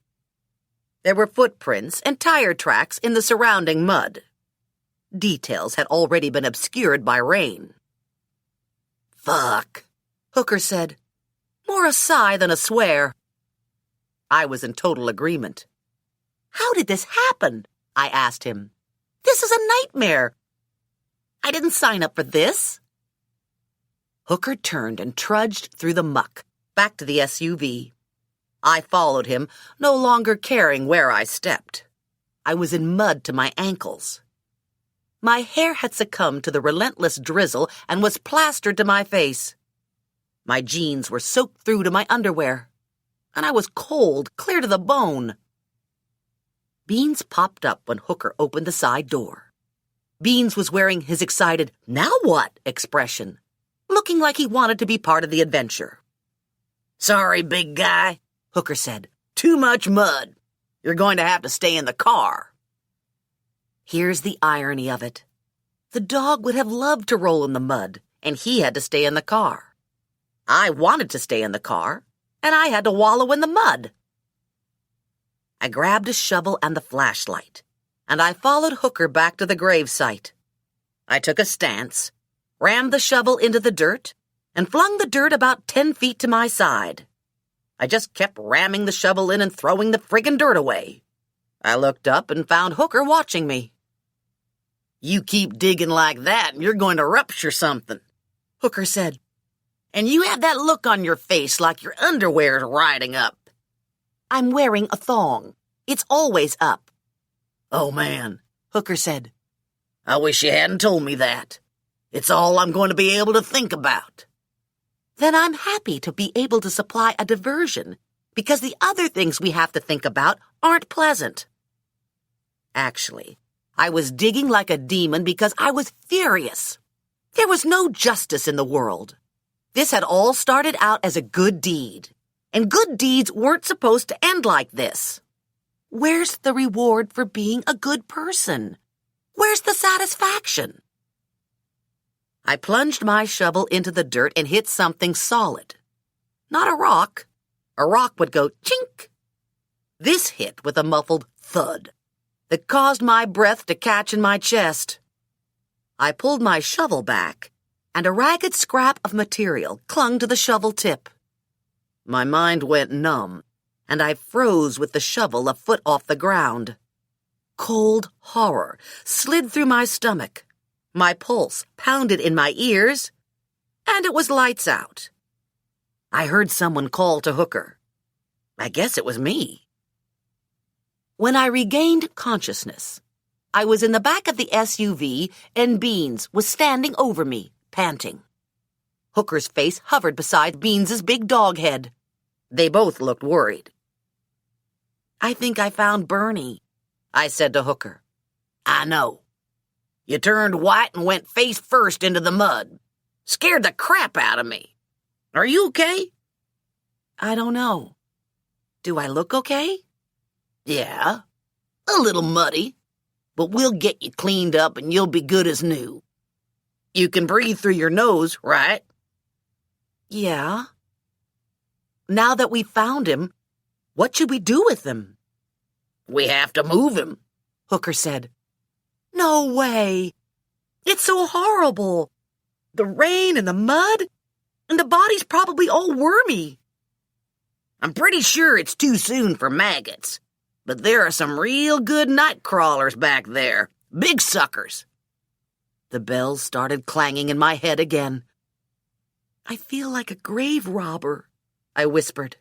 [SPEAKER 2] There were footprints and tire tracks in the surrounding mud. Details had already been obscured by rain.
[SPEAKER 3] Fuck,
[SPEAKER 2] Hooker said, more a sigh than a swear. I was in total agreement. How did this happen? I asked him. This is a nightmare. I didn't sign up for this. Hooker turned and trudged through the muck, back to the SUV. I followed him, no longer caring where I stepped. I was in mud to my ankles. My hair had succumbed to the relentless drizzle and was plastered to my face. My jeans were soaked through to my underwear, and I was cold, clear to the bone. Beans popped up when Hooker opened the side door. Beans was wearing his excited, "Now what?" expression, looking like he wanted to be part of the adventure.
[SPEAKER 3] Sorry, big guy,
[SPEAKER 2] Hooker said.
[SPEAKER 3] Too much mud. You're going to have to stay in the car.
[SPEAKER 2] Here's the irony of it. The dog would have loved to roll in the mud, and he had to stay in the car. I wanted to stay in the car, and I had to wallow in the mud. I grabbed a shovel and the flashlight, and I followed Hooker back to the gravesite. I took a stance, rammed the shovel into the dirt, and flung the dirt about 10 feet to my side. I just kept ramming the shovel in and throwing the friggin' dirt away. I looked up and found Hooker watching me.
[SPEAKER 3] You keep digging like that and you're going to rupture something,
[SPEAKER 2] Hooker said.
[SPEAKER 3] And you have that look on your face like your underwear's riding up.
[SPEAKER 2] I'm wearing a thong. It's always up.
[SPEAKER 3] Oh, man,
[SPEAKER 2] Hooker said.
[SPEAKER 3] I wish you hadn't told me that. It's all I'm going to be able to think about.
[SPEAKER 2] Then I'm happy to be able to supply a diversion, because the other things we have to think about aren't pleasant. Actually, I was digging like a demon because I was furious. There was no justice in the world. This had all started out as a good deed, and good deeds weren't supposed to end like this. Where's the reward for being a good person? Where's the satisfaction? I plunged my shovel into the dirt and hit something solid. Not a rock. A rock would go chink. This hit with a muffled thud that caused my breath to catch in my chest. I pulled my shovel back, and a ragged scrap of material clung to the shovel tip. My mind went numb, and I froze with the shovel a foot off the ground. Cold horror slid through my stomach. My pulse pounded in my ears, and it was lights out. I heard someone call to Hooker. I guess it was me. When I regained consciousness, I was in the back of the SUV, and Beans was standing over me, panting. Hooker's face hovered beside Beans's big dog head. They both looked worried. I think I found Bernie, I said to Hooker.
[SPEAKER 3] I know. You turned white and went face first into the mud. Scared the crap out of me. Are you okay?
[SPEAKER 2] I don't know. Do I look okay?
[SPEAKER 3] Yeah, a little muddy, but we'll get you cleaned up and you'll be good as new. You can breathe through your nose, right?
[SPEAKER 2] Yeah. Now that we found him, what should we do with him?
[SPEAKER 3] We have to move him,
[SPEAKER 2] Hooker said. No way. It's so horrible. The rain and the mud, and the body's probably all wormy.
[SPEAKER 3] I'm pretty sure it's too soon for maggots, but there are some real good night crawlers back there. Big suckers.
[SPEAKER 2] The bells started clanging in my head again. I feel like a grave robber, I whispered.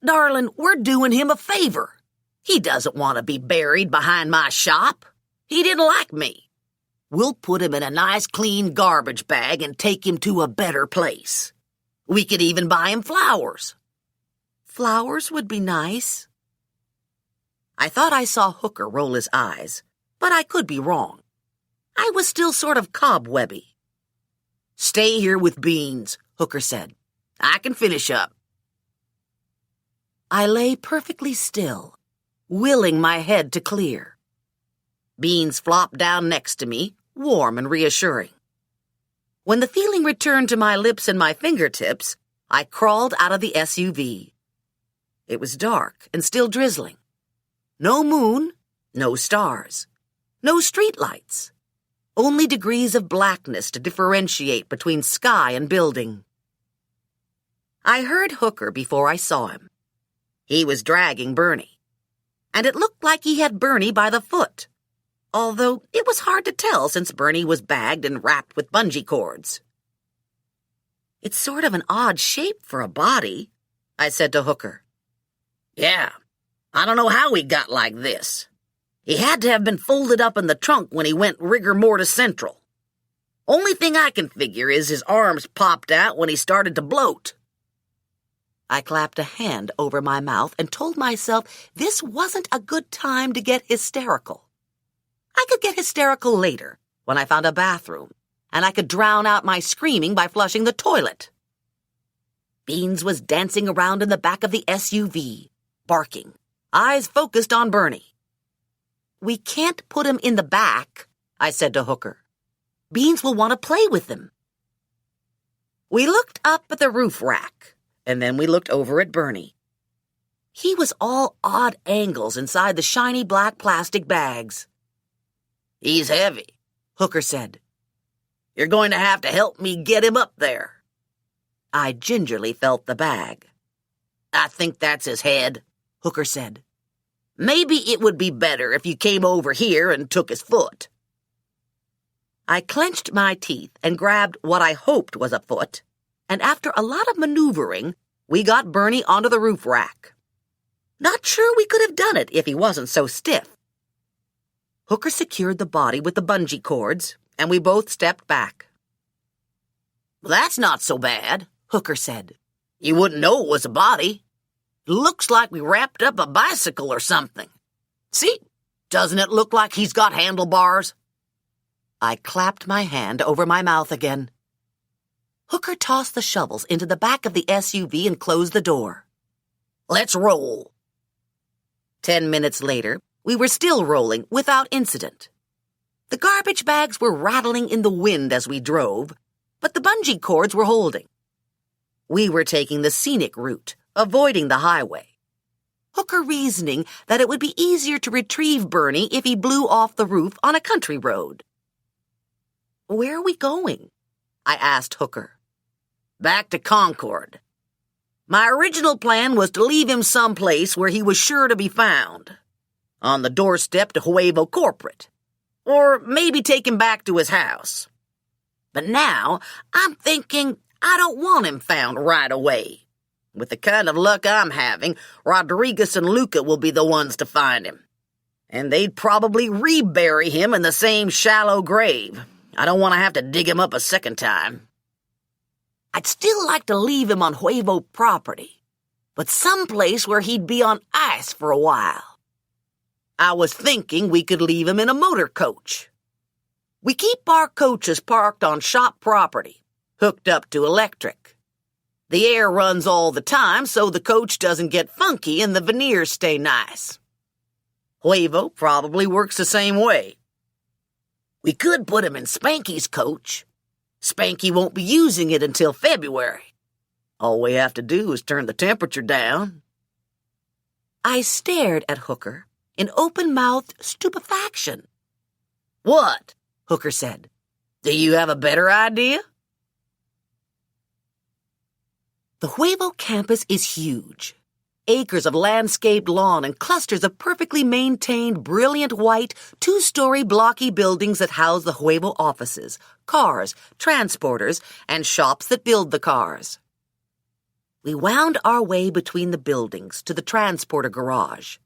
[SPEAKER 3] Darling, we're doing him a favor. He doesn't want to be buried behind my shop. He didn't like me. We'll put him in a nice clean garbage bag and take him to a better place. We could even buy him flowers.
[SPEAKER 2] Flowers would be nice. I thought I saw Hooker roll his eyes, but I could be wrong. I was still sort of cobwebby.
[SPEAKER 3] Stay here with Beans, Hooker said. I can finish up.
[SPEAKER 2] I lay perfectly still, willing my head to clear. Beans flopped down next to me, warm and reassuring. When the feeling returned to my lips and my fingertips, I crawled out of the SUV. It was dark and still drizzling. No moon, no stars, no streetlights, only degrees of blackness to differentiate between sky and building. I heard Hooker before I saw him. He was dragging Bernie, and it looked like he had Bernie by the foot, although it was hard to tell since Bernie was bagged and wrapped with bungee cords. "It's sort of an odd shape for a body," I said to Hooker.
[SPEAKER 3] Yeah, I don't know how he got like this. He had to have been folded up in the trunk when he went rigor mortis central. Only thing I can figure is his arms popped out when he started to bloat."
[SPEAKER 2] I clapped a hand over my mouth and told myself this wasn't a good time to get hysterical. I could get hysterical later, when I found a bathroom, and I could drown out my screaming by flushing the toilet. Beans was dancing around in the back of the SUV, barking, eyes focused on Bernie. "We can't put him in the back," I said to Hooker. "Beans will want to play with him." We looked up at the roof rack, and then we looked over at Bernie. He was all odd angles inside the shiny black plastic bags.
[SPEAKER 3] "He's heavy,"
[SPEAKER 2] Hooker said.
[SPEAKER 3] "You're going to have to help me get him up there."
[SPEAKER 2] I gingerly felt the bag.
[SPEAKER 3] "I think that's his head,"
[SPEAKER 2] Hooker said.
[SPEAKER 3] "Maybe it would be better if you came over here and took his foot."
[SPEAKER 2] I clenched my teeth and grabbed what I hoped was a foot, and after a lot of maneuvering, we got Bernie onto the roof rack. Not sure we could have done it if he wasn't so stiff. Hooker secured the body with the bungee cords, and we both stepped back.
[SPEAKER 3] "That's not so bad,"
[SPEAKER 2] Hooker said.
[SPEAKER 3] "You wouldn't know it was a body. Looks like we wrapped up a bicycle or something. See, doesn't it look like he's got handlebars?"
[SPEAKER 2] I clapped my hand over my mouth again. Hooker tossed the shovels into the back of the SUV and closed the door.
[SPEAKER 3] "Let's roll."
[SPEAKER 2] 10 minutes later, we were still rolling without incident. The garbage bags were rattling in the wind as we drove, but the bungee cords were holding. We were taking the scenic route, avoiding the highway. Hooker reasoning that it would be easier to retrieve Bernie if he blew off the roof on a country road. "Where are we going?" I asked Hooker.
[SPEAKER 3] "Back to Concord. My original plan was to leave him someplace where he was sure to be found. On the doorstep to Huevo Corporate. Or maybe take him back to his house. But now, I'm thinking I don't want him found right away. With the kind of luck I'm having, Rodriguez and Luca will be the ones to find him. And they'd probably rebury him in the same shallow grave. I don't want to have to dig him up a second time. I'd still like to leave him on Huevo property, but someplace where he'd be on ice for a while. I was thinking we could leave him in a motor coach. We keep our coaches parked on shop property, hooked up to electric. The air runs all the time, so the coach doesn't get funky and the veneers stay nice. Huevo probably works the same way. We could put him in Spanky's coach. Spanky won't be using it until February. All we have to do is turn the temperature down." I stared at Hooker in open-mouthed stupefaction. "What?" Hooker said. "Do you have a better idea?" The Huevo campus is huge. Acres of landscaped lawn and clusters of perfectly maintained, brilliant white, 2-story blocky buildings that house the Huevo offices, cars, transporters, and shops that build the cars. We wound our way between the buildings to the transporter garage.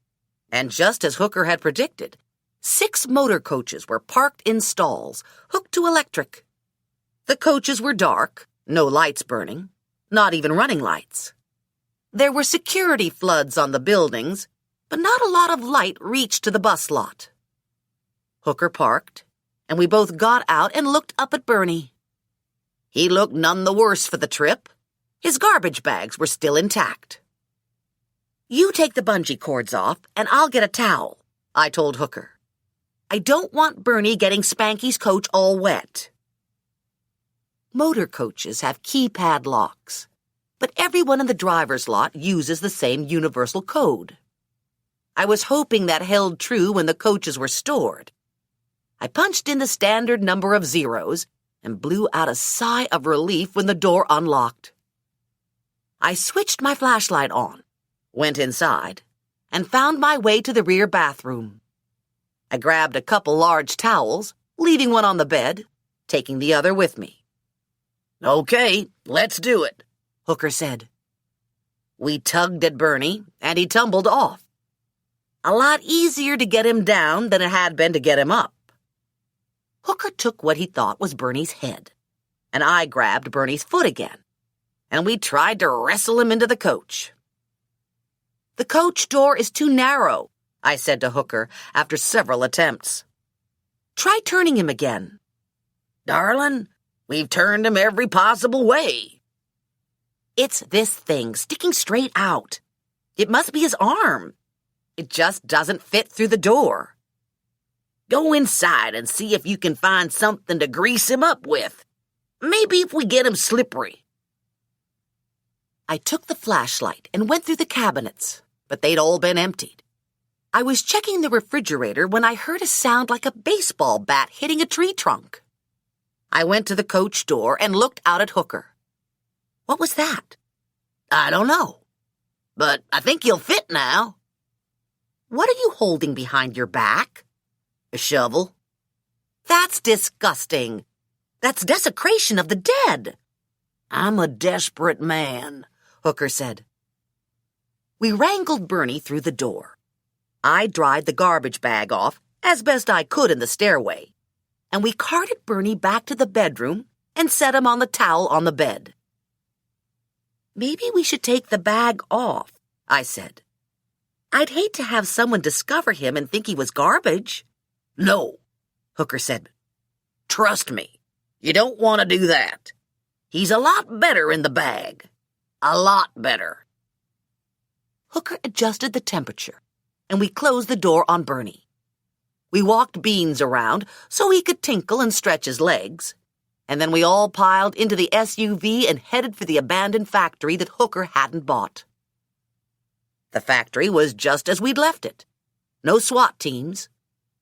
[SPEAKER 3] And just as Hooker had predicted, 6 motor coaches were parked in stalls, hooked to electric. The coaches were dark, no lights burning, not even running lights. There were security floods on the buildings, but not a lot of light reached to the bus lot. Hooker parked, and we both got out and looked up at Bernie. He looked none the worse for the trip. His garbage bags were still intact. "You take the bungee cords off, and I'll get a towel," I told Hooker. "I don't want Bernie getting Spanky's coach all wet."
[SPEAKER 2] Motor coaches have keypad locks, but everyone in the driver's lot uses the same universal code. I was hoping that held true when the coaches were stored. I punched in the standard number of zeros and blew out a sigh of relief when the door unlocked. I switched my flashlight on, went inside, and found my way to the rear bathroom. I grabbed a couple large towels, leaving one on the bed, taking the other with me.
[SPEAKER 3] Okay, let's do it,
[SPEAKER 2] Hooker said. We tugged at Bernie, and he tumbled off. A lot easier to get him down than it had been to get him up. Hooker took what he thought was Bernie's head, and I grabbed Bernie's foot again, and we tried to wrestle him into the coach. The coach door is too narrow, I said to Hooker after several attempts. Try turning him again.
[SPEAKER 3] Darling, we've turned him every possible way.
[SPEAKER 2] It's this thing sticking straight out. It must be his arm. It just doesn't fit through the door.
[SPEAKER 3] Go inside and see if you can find something to grease him up with. Maybe if we get him slippery.
[SPEAKER 2] I took the flashlight and went through the cabinets, but they'd all been emptied. I was checking the refrigerator when I heard a sound like a baseball bat hitting a tree trunk. I went to the coach door and looked out at Hooker. What was that?
[SPEAKER 3] I don't know, but I think he'll fit now.
[SPEAKER 2] What are you holding behind your back?
[SPEAKER 3] A shovel.
[SPEAKER 2] That's disgusting. That's desecration of the dead.
[SPEAKER 3] I'm a desperate man,
[SPEAKER 2] Hooker said. We wrangled Bernie through the door. I dried the garbage bag off as best I could in the stairway, and we carted Bernie back to the bedroom and set him on the towel on the bed. Maybe we should take the bag off, I said. I'd hate to have someone discover him and think he was garbage.
[SPEAKER 3] No,
[SPEAKER 2] Hooker said.
[SPEAKER 3] Trust me, you don't want to do that. He's a lot better in the bag. A lot better.
[SPEAKER 2] Hooker adjusted the temperature, and we closed the door on Bernie. We walked Beans around so he could tinkle and stretch his legs, and then we all piled into the SUV and headed for the abandoned factory that Hooker hadn't bought. The factory was just as we'd left it. No SWAT teams,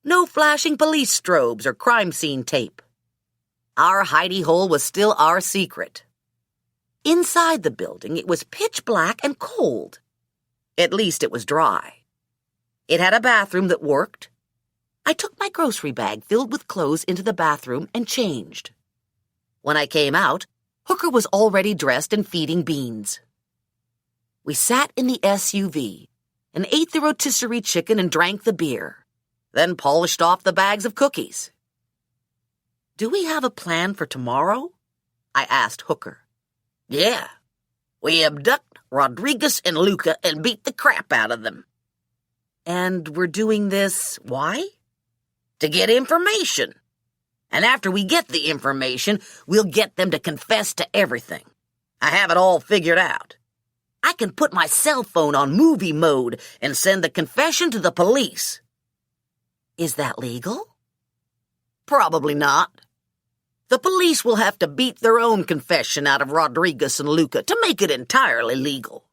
[SPEAKER 2] no flashing police strobes or crime scene tape. Our hidey hole was still our secret. Inside the building, it was pitch black and cold. At least it was dry. It had a bathroom that worked. I took my grocery bag filled with clothes into the bathroom and changed. When I came out, Hooker was already dressed and feeding Beans. We sat in the SUV and ate the rotisserie chicken and drank the beer, then polished off the bags of cookies. Do we have a plan for tomorrow? I asked Hooker.
[SPEAKER 3] Yeah. We abduct Rodriguez and Luca and beat the crap out of them.
[SPEAKER 2] And we're doing this, why?
[SPEAKER 3] To get information. And after we get the information, we'll get them to confess to everything. I have it all figured out. I can put my cell phone on movie mode and send the confession to the police.
[SPEAKER 2] Is that legal?
[SPEAKER 3] Probably not. The police will have to beat their own confession out of Rodriguez and Luca to make it entirely legal.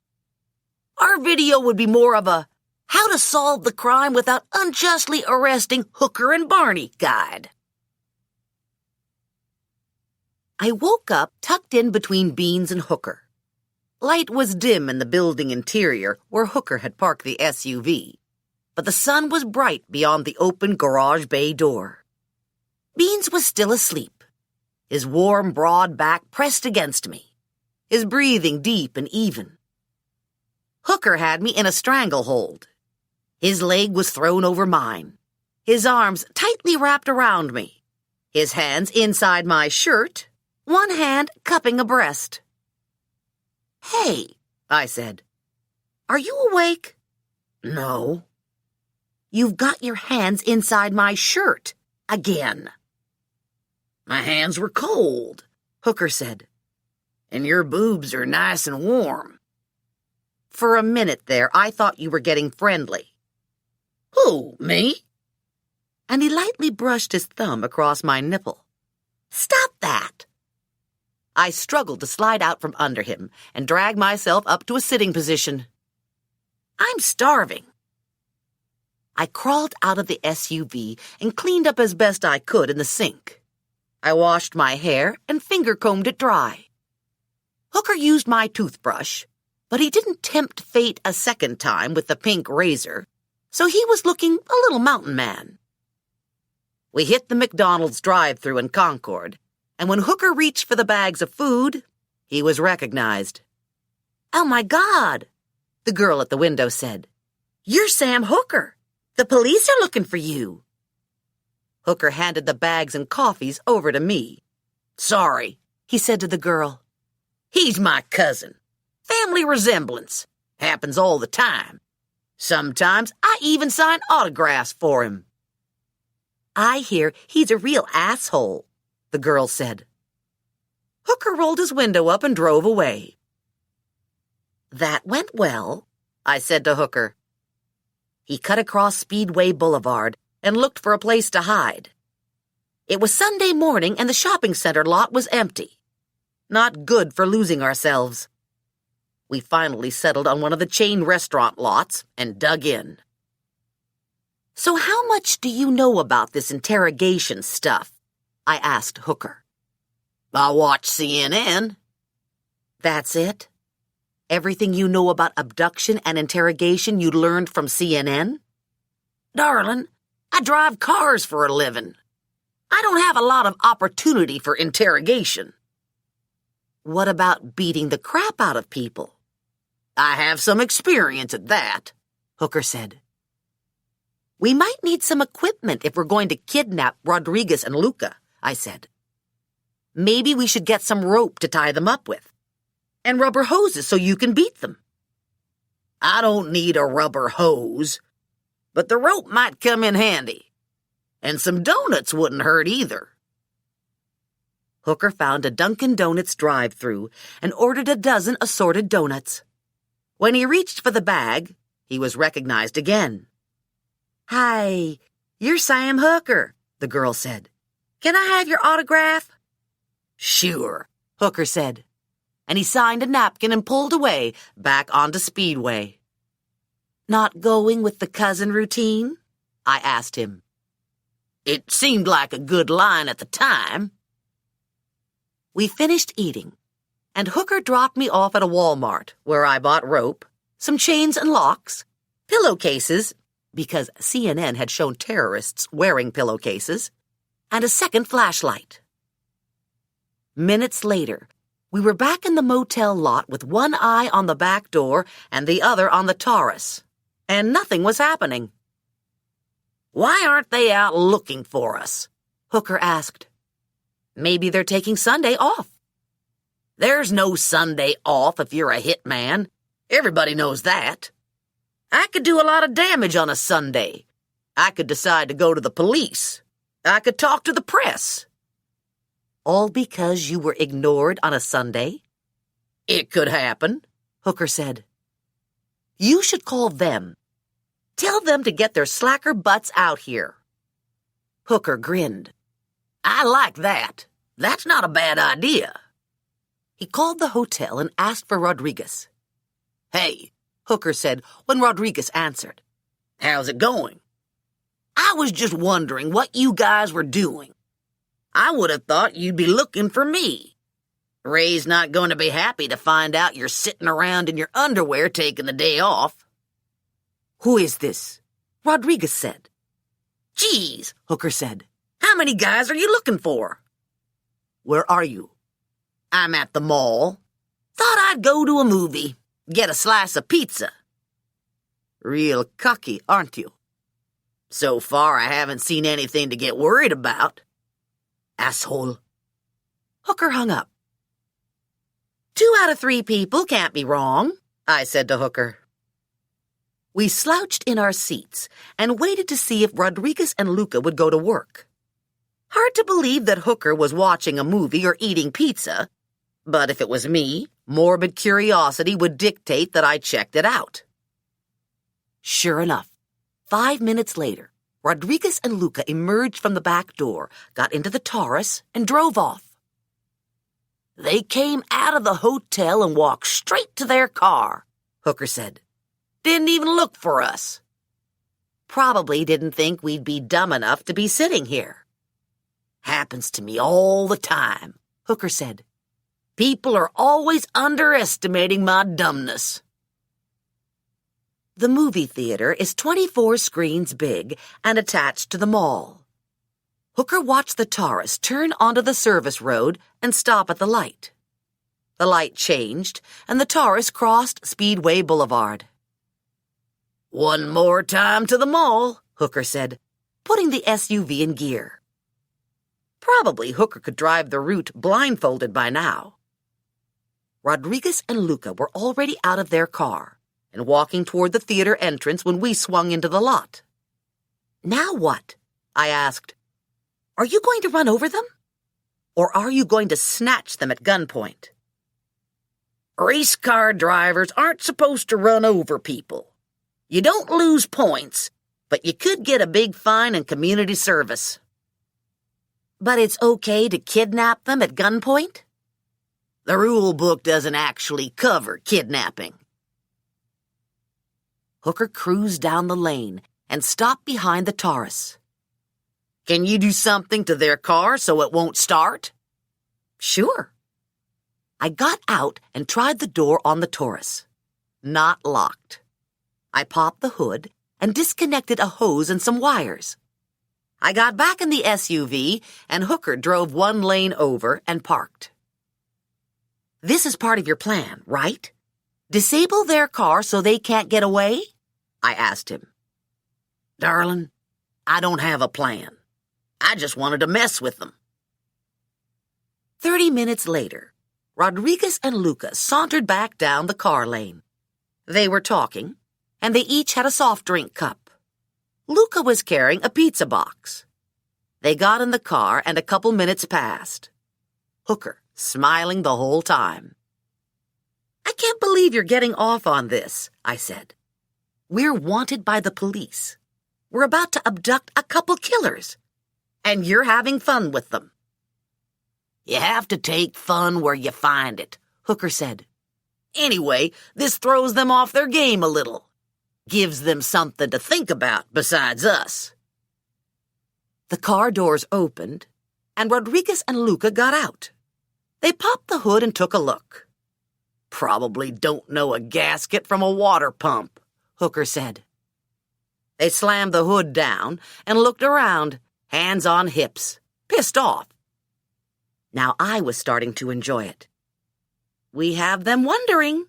[SPEAKER 3] Our video would be more of a how to solve the crime without unjustly arresting Hooker and Barney guide.
[SPEAKER 2] I woke up tucked in between Beans and Hooker. Light was dim in the building interior where Hooker had parked the SUV, but the sun was bright beyond the open garage bay door. Beans was still asleep, his warm, broad back pressed against me, his breathing deep and even. Hooker had me in a stranglehold. His leg was thrown over mine, his arms tightly wrapped around me, his hands inside my shirt, one hand cupping a breast. "Hey," I said, "are you awake?"
[SPEAKER 3] No.
[SPEAKER 2] "You've got your hands inside my shirt, again."
[SPEAKER 3] My hands were cold,
[SPEAKER 2] Hooker said.
[SPEAKER 3] And your boobs are nice and warm.
[SPEAKER 2] For a minute there, I thought you were getting friendly.
[SPEAKER 3] Who, me?
[SPEAKER 2] And he lightly brushed his thumb across my nipple. "Stop that." I struggled to slide out from under him and drag myself up to a sitting position. I'm starving. I crawled out of the SUV and cleaned up as best I could in the sink. I washed my hair and finger-combed it dry. Hooker used my toothbrush, but he didn't tempt fate a second time with the pink razor, so he was looking a little mountain man. We hit the McDonald's drive-thru in Concord, and when Hooker reached for the bags of food, he was recognized. "Oh, my God," the girl at the window said. "You're Sam Hooker. The police are looking for you." Hooker handed the bags and coffees over to me. "Sorry," he said to the girl. "He's my cousin. Family resemblance. Happens all the time. Sometimes I even sign autographs for him." "I hear he's a real asshole," the girl said. Hooker rolled his window up and drove away. "That went well," I said to Hooker. He cut across Speedway Boulevard and looked for a place to hide. It was Sunday morning and the shopping center lot was empty. Not good for losing ourselves. We finally settled on one of the chain restaurant lots and dug in. "So how much do you know about this interrogation stuff?" I asked Hooker. "I watch CNN. "That's it? Everything you know about abduction and interrogation you learned from CNN?" "Darling, I drive cars for a living. I don't have a lot of opportunity for interrogation." "What about beating the crap out of people?" "I have some experience at that," Hooker said. "We might need some equipment if we're going to kidnap Rodriguez and Luca," I said. "Maybe we should get some rope to tie them up with. And rubber hoses so you can beat them." "I don't need a rubber hose, but the rope might come in handy. And some donuts wouldn't hurt either." Hooker found a Dunkin' Donuts drive-thru and ordered a dozen assorted donuts. When he reached for the bag, he was recognized again. "Hi, you're Sam Hooker," the girl said. "Can I have your autograph?" "Sure," Hooker said, and he signed a napkin and pulled away, back onto Speedway. "Not going with the cousin routine?" I asked him. "It seemed like a good line at the time." We finished eating, and Hooker dropped me off at a Walmart, where I bought rope, some chains and locks, pillowcases, because CNN had shown terrorists wearing pillowcases, and a second flashlight. Minutes later, we were back in the motel lot with one eye on the back door and the other on the Taurus, and nothing was happening. "Why aren't they out looking for us?" Hooker asked. "Maybe they're taking Sunday off." "There's no Sunday off if you're a hitman. Everybody knows that. I could do a lot of damage on a Sunday. I could decide to go to the police. I could talk to the press." "All because you were ignored on a Sunday?" "It could happen," Hooker said. "You should call them. Tell them to get their slacker butts out here." Hooker grinned. "I like that. That's not a bad idea." He called the hotel and asked for Rodriguez. "Hey," Hooker said when Rodriguez answered. "How's it going? I was just wondering what you guys were doing. I would have thought you'd be looking for me. Ray's not going to be happy to find out you're sitting around in your underwear taking the day off." "Who is this?" Rodriguez said. "Geez," Hooker said. "How many guys are you looking for?" "Where are you?" "I'm at the mall. Thought I'd go to a movie, get a slice of pizza." "Real cocky, aren't you?" "So far, I haven't seen anything to get worried about." "Asshole." Hooker hung up. 2 out of 3 people can't be wrong, I said to Hooker. We slouched in our seats and waited to see if Rodriguez and Luca would go to work. Hard to believe that Hooker was watching a movie or eating pizza, but if it was me, morbid curiosity would dictate that I checked it out. Sure enough, 5 minutes later, Rodriguez and Luca emerged from the back door, got into the Taurus, and drove off.
[SPEAKER 3] They came out of the hotel and walked straight to their car, Hooker said. Didn't even look for us.
[SPEAKER 2] Probably didn't think we'd be dumb enough to be sitting here.
[SPEAKER 3] Happens to me all the time, Hooker said. People are always underestimating my dumbness.
[SPEAKER 2] The movie theater is 24 screens big and attached to the mall. Hooker watched the Taurus turn onto the service road and stop at the light. The light changed, and the Taurus crossed Speedway Boulevard.
[SPEAKER 3] One more time to the mall,
[SPEAKER 2] Hooker said, putting the SUV in gear. Probably Hooker could drive the route blindfolded by now. Rodriguez and Luca were already out of their car and walking toward the theater entrance when we swung into the lot. Now what? I asked. Are you going to run over them? Or are you going to snatch them at gunpoint?
[SPEAKER 3] Race car drivers aren't supposed to run over people. You don't lose points, but you could get a big fine and community service.
[SPEAKER 2] But it's okay to kidnap them at gunpoint?
[SPEAKER 3] The rule book doesn't actually cover kidnapping.
[SPEAKER 2] Hooker cruised down the lane and stopped behind the Taurus.
[SPEAKER 3] Can you do something to their car so it won't start?
[SPEAKER 2] Sure. I got out and tried the door on the Taurus. Not locked. I popped the hood and disconnected a hose and some wires. I got back in the SUV and Hooker drove one lane over and parked. This is part of your plan, right? Disable their car so they can't get away? I asked him.
[SPEAKER 3] Darling, I don't have a plan. I just wanted to mess with them.
[SPEAKER 2] 30 minutes later, Rodriguez and Luca sauntered back down the car lane. They were talking, and they each had a soft drink cup. Luca was carrying a pizza box. They got in the car, and a couple minutes passed. Hooker, smiling the whole time. I can't believe you're getting off on this, I said. We're wanted by the police. We're about to abduct a couple killers. And you're having fun with them.
[SPEAKER 3] You have to take fun where you find it,
[SPEAKER 2] Hooker said.
[SPEAKER 3] Anyway, this throws them off their game a little. Gives them something to think about besides us.
[SPEAKER 2] The car doors opened, and Rodriguez and Luca got out. They popped the hood and took a look.
[SPEAKER 3] Probably don't know a gasket from a water pump,
[SPEAKER 2] Hooker said. They slammed the hood down and looked around, hands on hips, pissed off. Now I was starting to enjoy it. We have them wondering.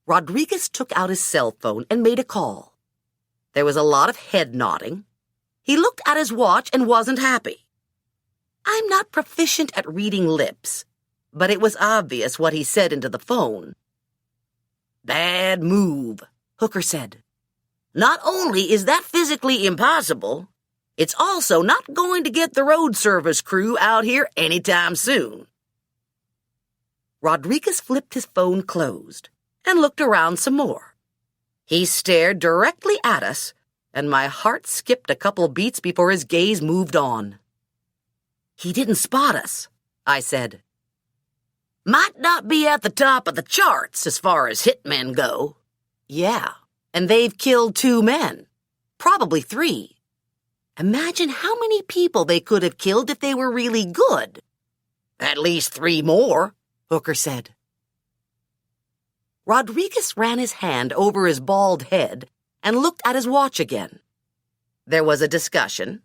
[SPEAKER 2] Rodriguez took out his cell phone and made a call. There was a lot of head nodding. He looked at his watch and wasn't happy. I'm not proficient at reading lips, but it was obvious what he said into the phone.
[SPEAKER 3] Bad move,
[SPEAKER 2] Hooker said.
[SPEAKER 3] Not only is that physically impossible, it's also not going to get the road service crew out here anytime soon.
[SPEAKER 2] Rodriguez flipped his phone closed and looked around some more. He stared directly at us, and my heart skipped a couple beats before his gaze moved on. He didn't spot us, I said.
[SPEAKER 3] Might not be at the top of the charts as far as hitmen go.
[SPEAKER 2] Yeah, and they've killed 2 men, probably 3. Imagine how many people they could have killed if they were really good.
[SPEAKER 3] At least 3 more,
[SPEAKER 2] Hooker said. Rodriguez ran his hand over his bald head and looked at his watch again. There was a discussion,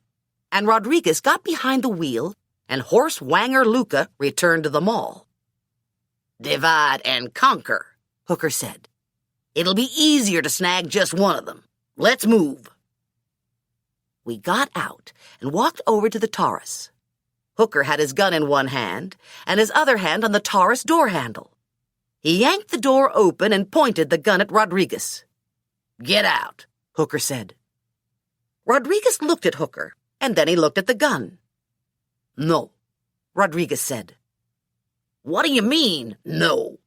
[SPEAKER 2] and Rodriguez got behind the wheel, and horse wanger Luca returned to the mall.
[SPEAKER 3] Divide and conquer,
[SPEAKER 2] Hooker said.
[SPEAKER 3] It'll be easier to snag just one of them. Let's move.
[SPEAKER 2] We got out and walked over to the Taurus. Hooker had his gun in one hand and his other hand on the Taurus door handle. He yanked the door open and pointed the gun at Rodriguez.
[SPEAKER 3] Get out,
[SPEAKER 2] Hooker said. Rodriguez looked at Hooker, and then he looked at the gun.
[SPEAKER 3] No,
[SPEAKER 2] Rodriguez said.
[SPEAKER 3] What do you mean, no?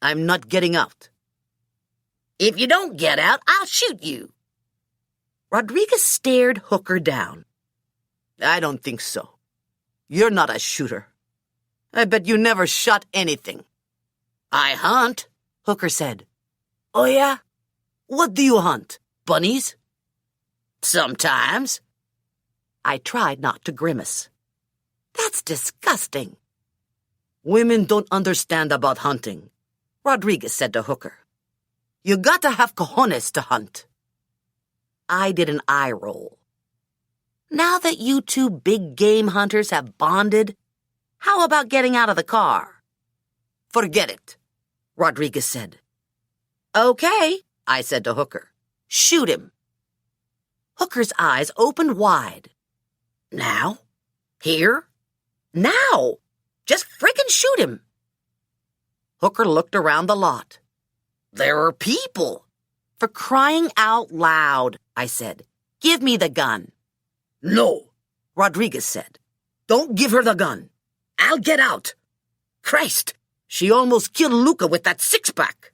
[SPEAKER 2] I'm not getting out.
[SPEAKER 3] If you don't get out, I'll shoot you.
[SPEAKER 2] Rodriguez stared Hooker down. I don't think so. You're not a shooter.
[SPEAKER 3] I bet you never shot anything. I hunt, Hooker said. Oh yeah? What do you hunt? Bunnies? Sometimes. I tried not to grimace. That's disgusting. Women don't understand about hunting, Rodriguez said to Hooker. You gotta have cojones to hunt. I did an eye roll. Now that you two big game hunters have bonded, how about getting out of the car? Forget it, Rodriguez said. Okay, I said to Hooker. Shoot him. Hooker's eyes opened wide. Now? Here? Now! Just frickin' shoot him. Hooker looked around the lot. There are people. For crying out loud, I said. Give me the gun. No, Rodriguez said. Don't give her the gun. I'll get out. Christ, she almost killed Luca with that six-pack.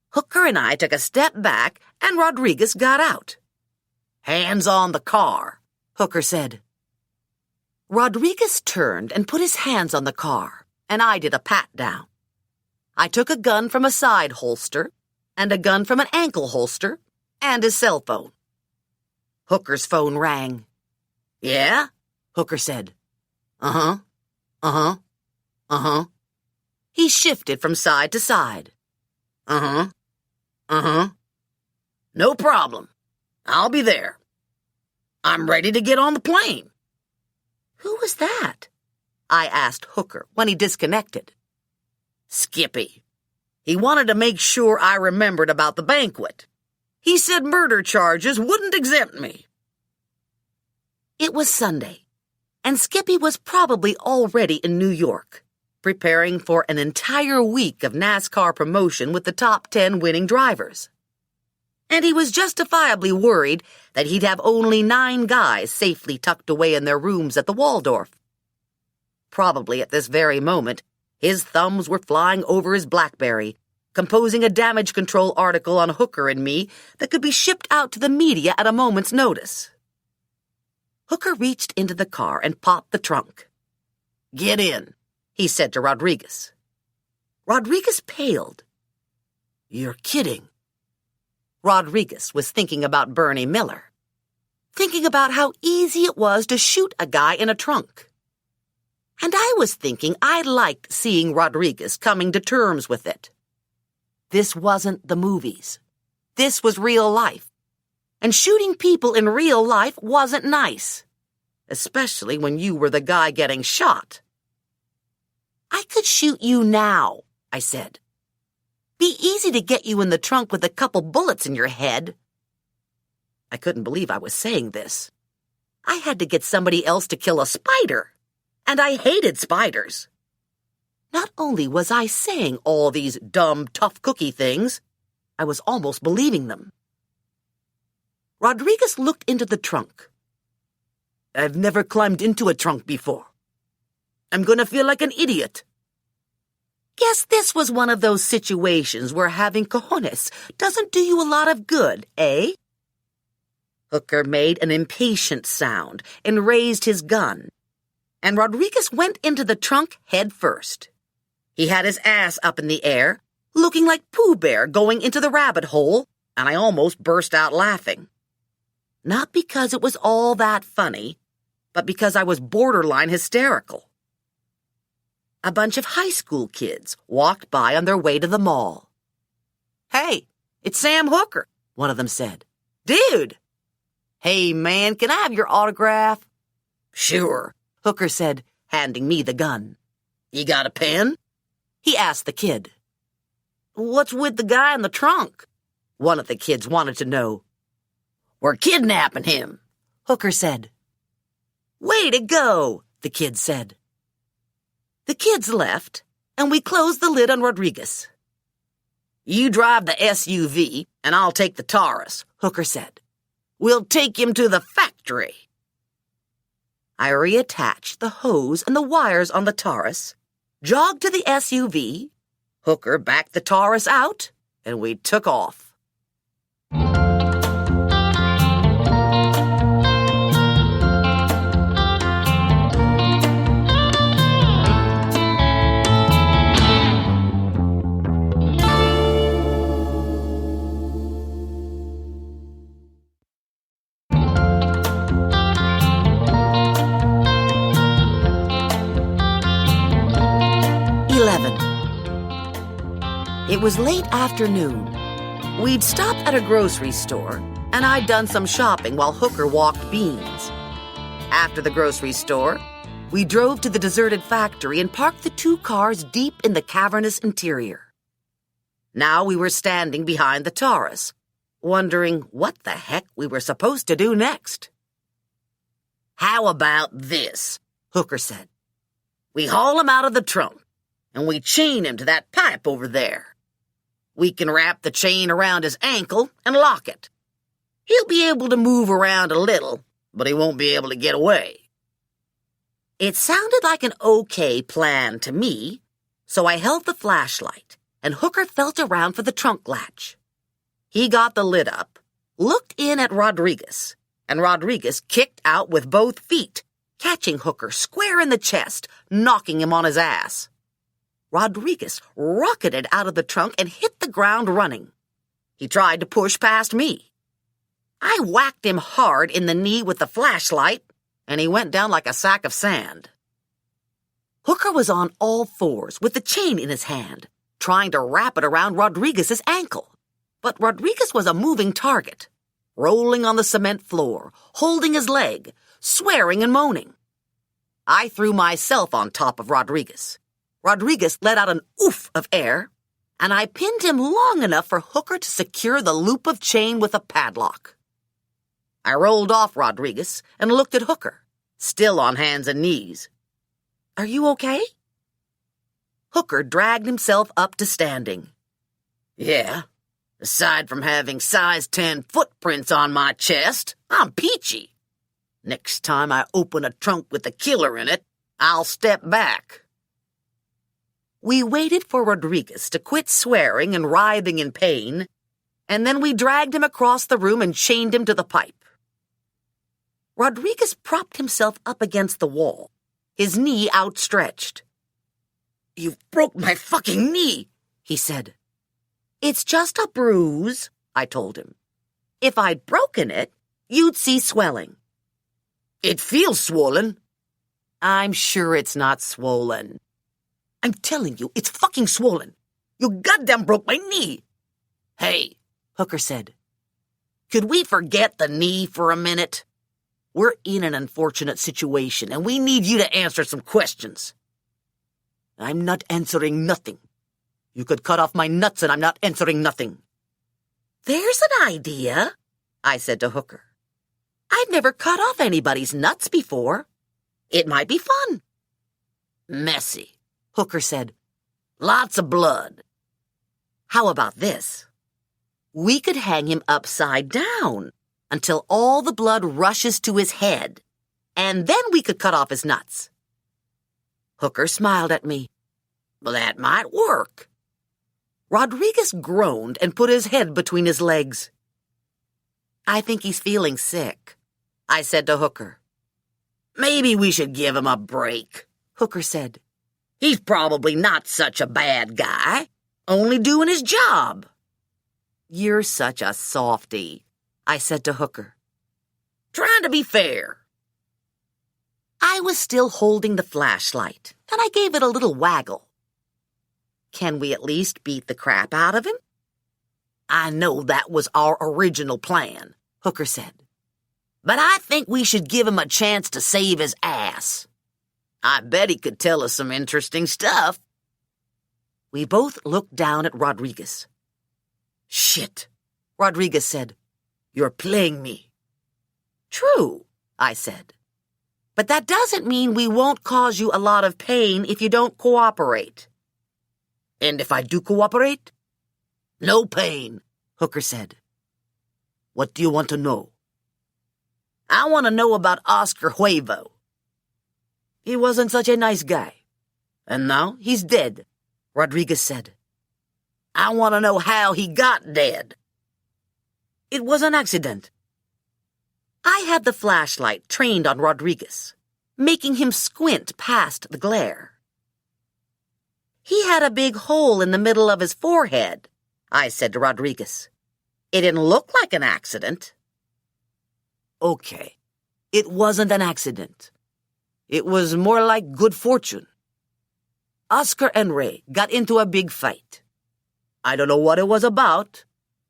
[SPEAKER 3] Hooker and I took a step back, and Rodriguez got out. Hands on the car, Hooker said. Rodriguez turned and put his hands on the car, and I did a pat-down. I took a gun from a side holster, and a gun from an ankle holster, and his cell phone. Hooker's phone rang. Yeah? Hooker said. Uh-huh. Uh-huh. Uh-huh. He shifted from side to side. Uh-huh. Uh-huh. No problem. I'll be there. I'm ready to get on the plane. Who was that? I asked Hooker when he disconnected. Skippy. He wanted to make sure I remembered about the banquet. He said murder charges wouldn't exempt me. It was Sunday, and Skippy was probably already in New York, preparing for an entire week of NASCAR promotion with the top 10 winning drivers. And he was justifiably worried that he'd have only 9 guys safely tucked away in their rooms at the Waldorf. Probably at this very moment, his thumbs were flying over his BlackBerry, composing a damage control article on Hooker and me that could be shipped out to the media at a moment's notice. Hooker reached into the car and popped the trunk. Get in, he said to Rodriguez. Rodriguez paled. You're kidding. Rodriguez was thinking about Bernie Miller, thinking about how easy it was to shoot a guy in a trunk. And I was thinking I liked seeing Rodriguez coming to terms with it. This wasn't the movies. This was real life. And shooting people in real life wasn't nice, especially when you were the guy getting shot. I could shoot you now, I said. Be easy to get you in the trunk with a couple bullets in your head. I couldn't believe I was saying this. I had to get somebody else to kill a spider, and I hated spiders. Not only was I saying all these dumb, tough cookie things, I was almost believing them. Rodriguez looked into the trunk. I've never climbed into a trunk before. I'm going to feel like an idiot. Guess this was one of those situations where having cojones doesn't do you a lot of good, eh? Hooker made an impatient sound and raised his gun, and Rodriguez went into the trunk head first. He had his ass up in the air, looking like Pooh Bear going into the rabbit hole, and I almost burst out laughing. Not because it was all that funny, but because I was borderline hysterical. A bunch of high school kids walked by on their way to the mall. Hey, it's Sam Hooker, one of them said. Dude! Hey, man, can I have your autograph? Sure, Hooker said, handing me the gun. You got a pen? He asked the kid. What's with the guy in the trunk? One of the kids wanted to know. We're kidnapping him, Hooker said. Way to go, the kid said. The kids left, and we closed the lid on Rodriguez. You drive the SUV, and I'll take the Taurus, Hooker said. We'll take him to the factory. I reattached the hose and the wires on the Taurus, jogged to the SUV, Hooker backed the Taurus out, and we took off.
[SPEAKER 2] It was late afternoon. We'd stopped at a grocery store, and I'd done some shopping while Hooker walked beans. After the grocery store, we drove to the deserted factory and parked the two cars deep in the cavernous interior. Now we were standing behind the Taurus, wondering what the heck we were supposed to do next.
[SPEAKER 3] How about this?
[SPEAKER 2] Hooker said.
[SPEAKER 3] We haul him out of the trunk, and we chain him to that pipe over there. We can wrap the chain around his ankle and lock it. He'll be able to move around a little, but he won't be able to get away.
[SPEAKER 2] It sounded like an okay plan to me, so I held the flashlight, and Hooker felt around for the trunk latch. He got the lid up, looked in at Rodriguez, and Rodriguez kicked out with both feet, catching Hooker square in the chest, knocking him on his ass. Rodriguez rocketed out of the trunk and hit the ground running. He tried to push past me. I whacked him hard in the knee with the flashlight, and he went down like a sack of sand. Hooker was on all fours with the chain in his hand, trying to wrap it around Rodriguez's ankle. But Rodriguez was a moving target, rolling on the cement floor, holding his leg, swearing and moaning. I threw myself on top of Rodriguez. Rodriguez let out an oof of air, and I pinned him long enough for Hooker to secure the loop of chain with a padlock. I rolled off Rodriguez and looked at Hooker, still on hands and knees. "Are you okay?" Hooker dragged himself up to standing.
[SPEAKER 3] Yeah, aside from having size 10 footprints on my chest, I'm peachy. Next time I open a trunk with a killer in it, I'll step back.
[SPEAKER 2] We waited for Rodriguez to quit swearing and writhing in pain, and then we dragged him across the room and chained him to the pipe. Rodriguez propped himself up against the wall, his knee outstretched.
[SPEAKER 3] "You've broke my fucking knee," he said.
[SPEAKER 2] "It's just a bruise," I told him. "If I'd broken it, you'd see swelling."
[SPEAKER 3] "It feels swollen."
[SPEAKER 2] "I'm sure it's not swollen."
[SPEAKER 3] "I'm telling you, it's fucking swollen. You goddamn broke my knee." "Hey,"
[SPEAKER 2] Hooker said.
[SPEAKER 3] "could we forget the knee for a minute? We're in an unfortunate situation, and we need you to answer some questions."
[SPEAKER 2] "I'm not answering nothing. You could cut off my nuts and I'm not answering nothing." "There's an idea," I said to Hooker. "I've never cut off anybody's nuts before. It might be fun."
[SPEAKER 3] "Messy,"
[SPEAKER 2] Hooker said.
[SPEAKER 3] "Lots of blood."
[SPEAKER 2] "How about this? We could hang him upside down until all the blood rushes to his head, and then we could cut off his nuts." Hooker smiled at me.
[SPEAKER 3] "Well, that might work."
[SPEAKER 2] Rodriguez groaned and put his head between his legs. "I think he's feeling sick," I said to Hooker.
[SPEAKER 3] "Maybe we should give him a break,"
[SPEAKER 2] Hooker said.
[SPEAKER 3] "He's probably not such a bad guy, only doing his job."
[SPEAKER 2] "You're such a softy," I said to Hooker.
[SPEAKER 3] "Trying to be fair."
[SPEAKER 2] I was still holding the flashlight, and I gave it a little waggle. "Can we at least beat the crap out of him?"
[SPEAKER 3] "I know that was our original plan,"
[SPEAKER 2] Hooker said.
[SPEAKER 3] "but I think we should give him a chance to save his ass. I bet he could tell us some interesting stuff."
[SPEAKER 2] We both looked down at Rodriguez.
[SPEAKER 3] "Shit,"
[SPEAKER 2] Rodriguez said.
[SPEAKER 3] "You're playing me."
[SPEAKER 2] "True," I said. "But that doesn't mean we won't cause you a lot of pain if you don't cooperate."
[SPEAKER 3] "And if I do cooperate?" "No pain,"
[SPEAKER 2] Hooker said.
[SPEAKER 3] "What do you want to know?" "I want to know about Oscar Huevo."
[SPEAKER 2] "He wasn't such a nice guy.
[SPEAKER 3] And now he's dead,"
[SPEAKER 2] Rodriguez said.
[SPEAKER 3] "I want to know how he got dead."
[SPEAKER 2] "It was an accident." I had the flashlight trained on Rodriguez, making him squint past the glare. "He had a big hole in the middle of his forehead," I said to Rodriguez. "It didn't look like an accident."
[SPEAKER 3] "Okay, it wasn't an accident. It was more like good fortune. Oscar and Ray got into a big fight. I don't know what it was about,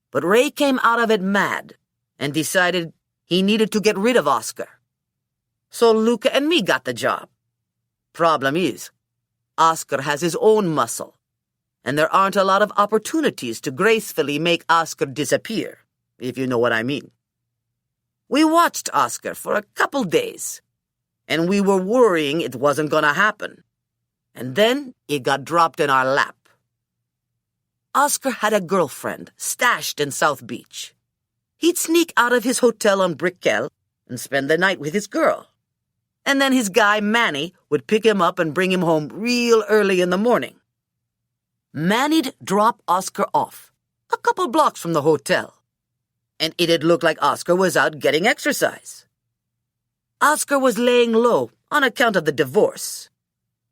[SPEAKER 3] but Ray came out of it mad and decided he needed to get rid of Oscar. So Luca and me got the job. Problem is, Oscar has his own muscle, and there aren't a lot of opportunities to gracefully make Oscar disappear, if you know what I mean. We watched Oscar for a couple days, and we were worrying it wasn't gonna happen. And then it got dropped in our lap. Oscar had a girlfriend stashed in South Beach. He'd sneak out of his hotel on Brickell and spend the night with his girl. And then his guy, Manny, would pick him up and bring him home real early in the morning. Manny'd drop Oscar off a couple blocks from the hotel, and it'd look like Oscar was out getting exercise. Oscar was laying low on account of the divorce.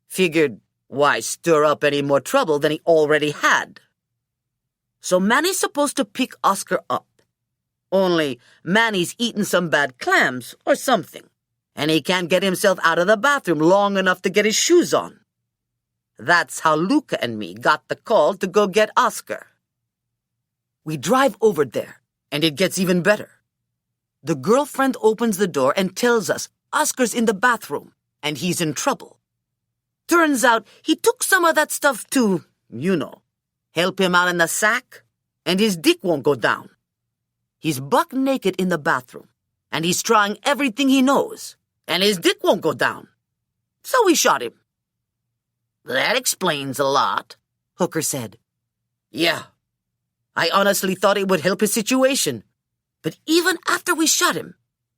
[SPEAKER 3] Figured, why stir up any more trouble than he already had? So Manny's supposed to pick Oscar up. Only Manny's eaten some bad clams or something, and he can't get himself out of the bathroom long enough to get his shoes on. That's how Luca and me got the call to go get Oscar. We drive over there, and it gets even better. The girlfriend opens the door and tells us Oscar's in the bathroom, and he's in trouble. Turns out he took some of that stuff to, help him out in the sack, and his dick won't go down. He's buck naked in the bathroom, and he's trying everything he knows, and his dick won't go down. So we shot him.
[SPEAKER 2] That explains a lot,
[SPEAKER 3] Hooker said. Yeah, I honestly thought it would help his situation. But even after we shot him,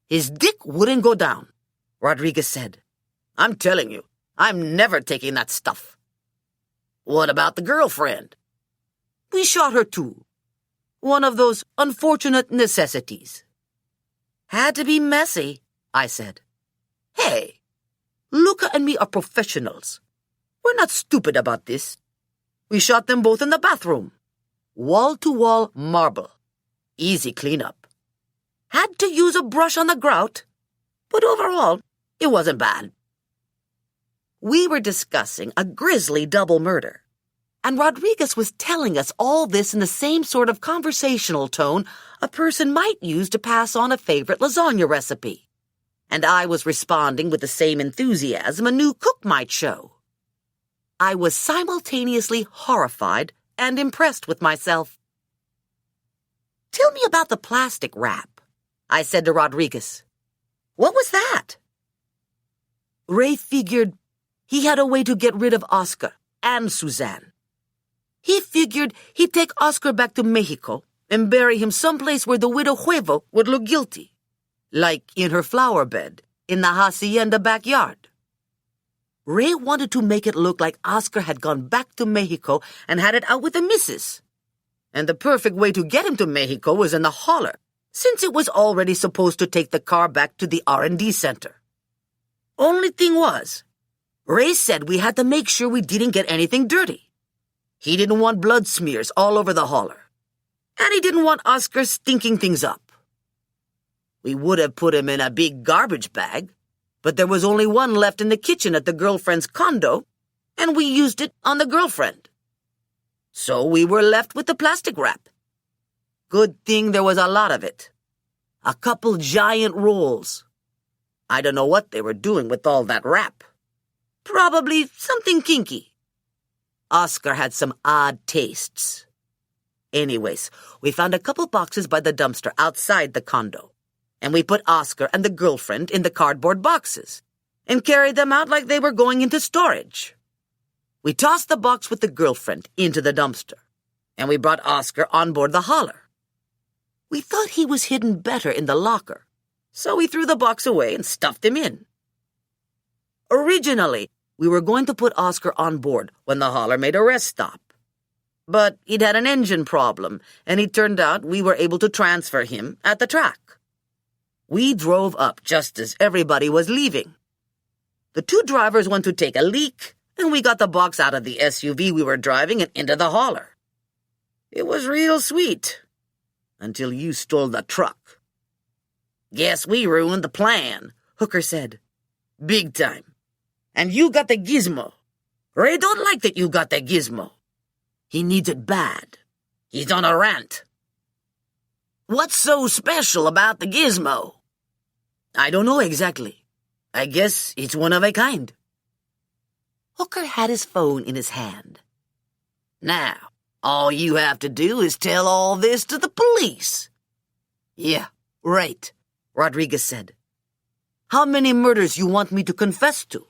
[SPEAKER 3] his dick wouldn't go down, Rodriguez said. I'm telling you, I'm never taking that stuff.
[SPEAKER 2] What about the girlfriend?
[SPEAKER 3] We shot her too. One of those unfortunate necessities. Had to be messy, I said. Hey, Luca and me are professionals. We're not stupid about this. We shot them both in the bathroom. Wall-to-wall marble. Easy cleanup. Had to use a brush on the grout, but overall, it wasn't bad. We were discussing a grisly double murder, and Rodriguez was telling us all this in the same sort of conversational tone a person might use to pass on a favorite lasagna recipe. And I was responding with the same enthusiasm a new cook might show. I was simultaneously horrified and impressed with myself. Tell me about the plastic wrap, I said to Rodriguez. What was that? Ray figured he had a way to get rid of Oscar and Suzanne. He figured he'd take Oscar back to Mexico and bury him someplace where the widow Huevo would look guilty, like in her flower bed in the hacienda backyard. Ray wanted to make it look like Oscar had gone back to Mexico and had it out with the missus. And the perfect way to get him to Mexico was in the holler, since it was already supposed to take the car back to the R&D center. Only thing was, Ray said we had to make sure we didn't get anything dirty. He didn't want blood smears all over the holler, and he didn't want Oscar stinking things up. We would have put him in a big garbage bag, but there was only one left in the kitchen at the girlfriend's condo, and we used it on the girlfriend. So we were left with the plastic wrap. Good thing there was a lot of it. A couple giant rolls. I don't know what they were doing with all that wrap. Probably something kinky. Oscar had some odd tastes. Anyways, we found a couple boxes by the dumpster outside the condo, and we put Oscar and the girlfriend in the cardboard boxes and carried them out like they were going into storage. We tossed the box with the girlfriend into the dumpster, and we brought Oscar on board the holler. We thought he was hidden better in the locker, so we threw the box away and stuffed him in. Originally, we were going to put Oscar on board when the holler made a rest stop. But he'd had an engine problem, and it turned out we were able to transfer him at the track. We drove up just as everybody was leaving. The two drivers went to take a leak, and we got the box out of the SUV we were driving and into the holler. It was real sweet, until you stole the truck.
[SPEAKER 2] Guess we ruined the plan,
[SPEAKER 3] Hooker said.
[SPEAKER 2] big time. And you got the gizmo. Ray don't like that you got the gizmo.
[SPEAKER 3] He needs it bad. He's on a rant. What's so special about the gizmo? I don't know exactly. I guess it's one of a kind. Hooker had his phone in his hand. Now, all you have to do is tell all this to the police. Yeah, right, Rodriguez said. How many murders you want me to confess to?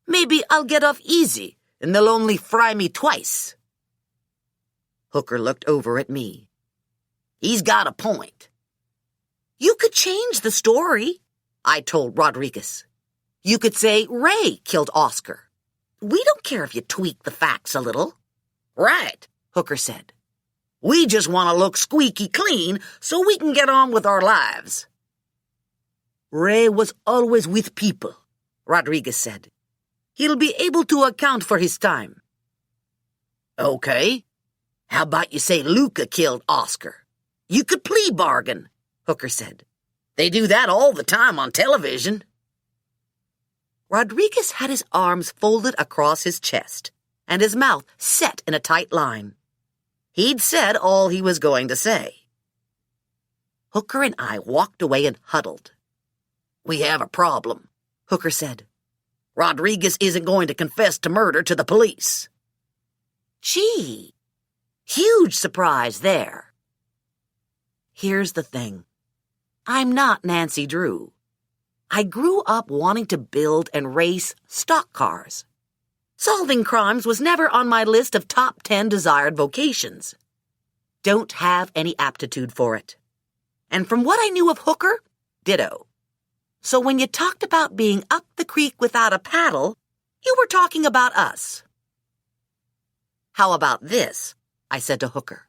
[SPEAKER 3] Maybe I'll get off easy, and they'll only fry me twice. Hooker looked over at me. He's got a point. You could change the story, I told Rodriguez. You could say Ray killed Oscar. We don't care if you tweak the facts a little. Right, Hooker said. We just want to look squeaky clean so we can get on with our lives. Ray was always with people, Rodriguez said. He'll be able to account for his time. Okay. How about you say Luca killed Oscar? You could plea bargain, Hooker said. They do that all the time on television. Rodriguez had his arms folded across his chest and his mouth set in a tight line. He'd said all he was going to say. Hooker and I walked away and huddled. We have a problem, Hooker said. Rodriguez isn't going to confess to murder to the police. Gee, huge surprise there. Here's the thing. I'm not Nancy Drew. I grew up wanting to build and race stock cars. Solving crimes was never on my list of top 10 desired vocations. Don't have any aptitude for it. And from what I knew of Hooker, ditto. So when you talked about being up the creek without a paddle, you were talking about us. How about this? I said to Hooker.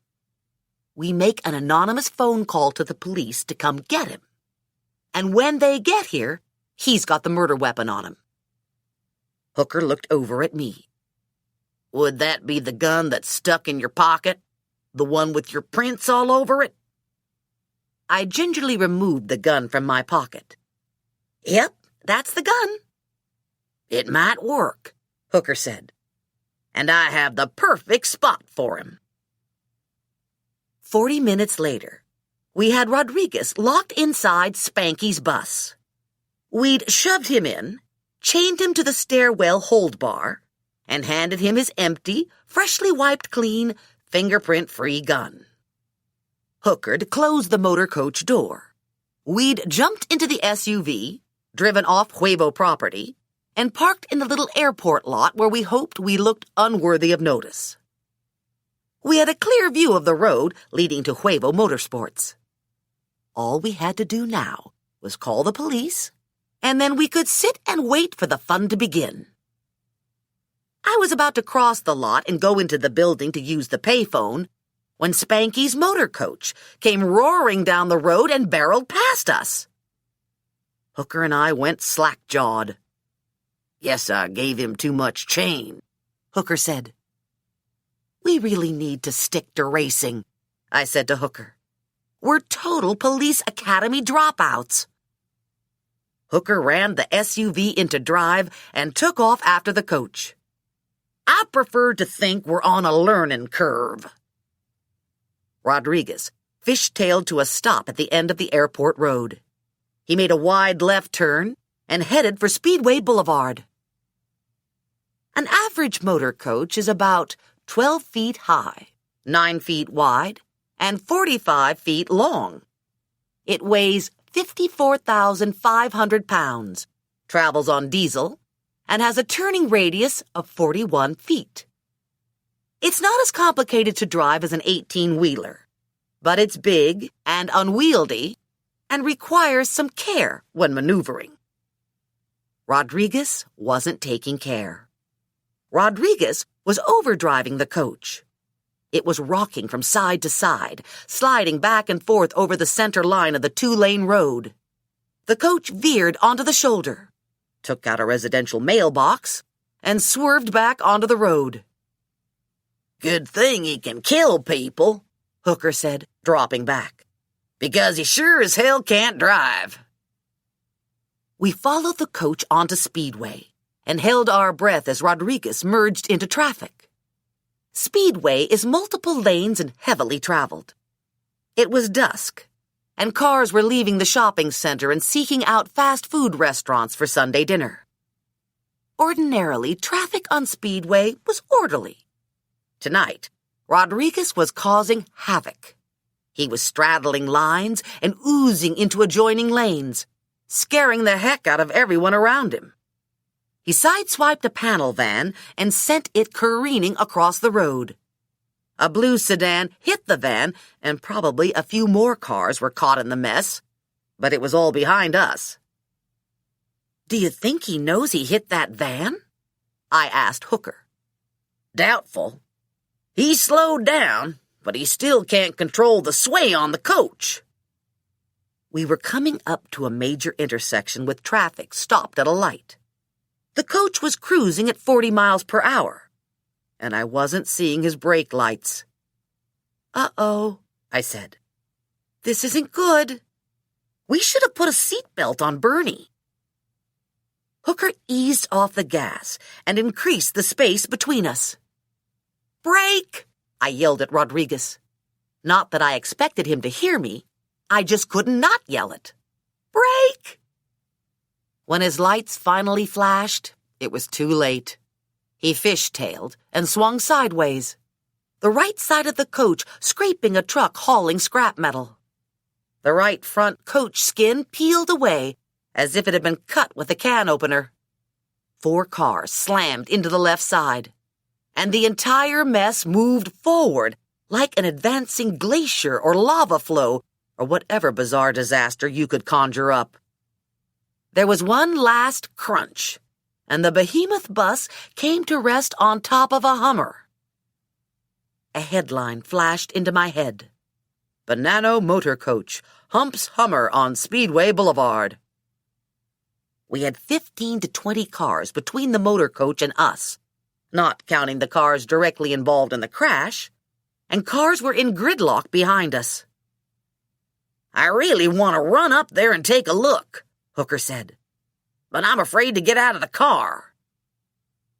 [SPEAKER 3] We make an anonymous phone call to the police to come get him. And when they get here, he's got the murder weapon on him. Hooker looked over at me. Would that be the gun that's stuck in your pocket? The one with your prints all over it? I gingerly removed the gun from my pocket. Yep, that's the gun. It might work, Hooker said. And I have the perfect spot for him. 40 minutes later, we had Rodriguez locked inside Spanky's bus. We'd shoved him in, chained him to the stairwell hold bar, and handed him his empty, freshly wiped clean, fingerprint-free gun. Hooker'd closed the motor coach door. We'd jumped into the SUV, driven off Huevo property, and parked in the little airport lot where we hoped we looked unworthy of notice. We had a clear view of the road leading to Huevo Motorsports. All we had to do now was call the police, and then we could sit and wait for the fun to begin. I was about to cross the lot and go into the building to use the payphone when Spanky's motor coach came roaring down the road and barreled past us. Hooker and I went slack-jawed. Guess I gave him too much chain, Hooker said. We really need to stick to racing, I said to Hooker. We're total police academy dropouts. Hooker rammed the SUV into drive and took off after the coach. I prefer to think we're on a learning curve. Rodriguez fishtailed to a stop at the end of the airport road. He made a wide left turn and headed for Speedway Boulevard. An average motor coach is about 12 feet high, 9 feet wide, and 45 feet long. It weighs 54,500 pounds, travels on diesel, and has a turning radius of 41 feet. It's not as complicated to drive as an 18-wheeler, but it's big and unwieldy and requires some care when maneuvering. Rodriguez wasn't taking care. Rodriguez was overdriving the coach. It was rocking from side to side, sliding back and forth over the center line of the 2-lane road. The coach veered onto the shoulder, took out a residential mailbox, and swerved back onto the road. Good thing he can kill people, Hooker said, dropping back, because he sure as hell can't drive. We followed the coach onto Speedway and held our breath as Rodriguez merged into traffic.
[SPEAKER 2] Speedway is multiple lanes and heavily traveled. It was dusk, and cars were leaving the shopping center and seeking out fast food restaurants for Sunday dinner. Ordinarily, traffic on Speedway was orderly. Tonight, Rodriguez was causing havoc. He was straddling lines and oozing into adjoining lanes, scaring the heck out of everyone around him. He sideswiped a panel van and sent it careening across the road. A blue sedan hit the van, and probably a few more cars were caught in the mess, but it was all behind us. "Do you think he knows he hit that van?" I asked Hooker.
[SPEAKER 3] Doubtful. He slowed down, but he still can't control the sway on the coach.
[SPEAKER 2] We were coming up to a major intersection with traffic stopped at a light. The coach was cruising at 40 miles per hour, and I wasn't seeing his brake lights. "Uh-oh," I said. "This isn't good. We should have put a seatbelt on Bernie." Hooker eased off the gas and increased the space between us. "Brake!" I yelled at Rodriguez. Not that I expected him to hear me. I just couldn't not yell it. "Brake!" When his lights finally flashed, it was too late. He fishtailed and swung sideways, the right side of the coach scraping a truck hauling scrap metal. The right front coach skin peeled away as if it had been cut with a can opener. 4 cars slammed into the left side, and the entire mess moved forward like an advancing glacier or lava flow or whatever bizarre disaster you could conjure up. There was one last crunch, and the behemoth bus came to rest on top of a Hummer. A headline flashed into my head. "Bonanno Motor Coach humps Hummer on Speedway Boulevard." We had 15 to 20 cars between the motor coach and us, not counting the cars directly involved in the crash, and cars were in gridlock behind us.
[SPEAKER 3] "I really want to run up there and take a look," Hooker said, "but I'm afraid to get out of the car."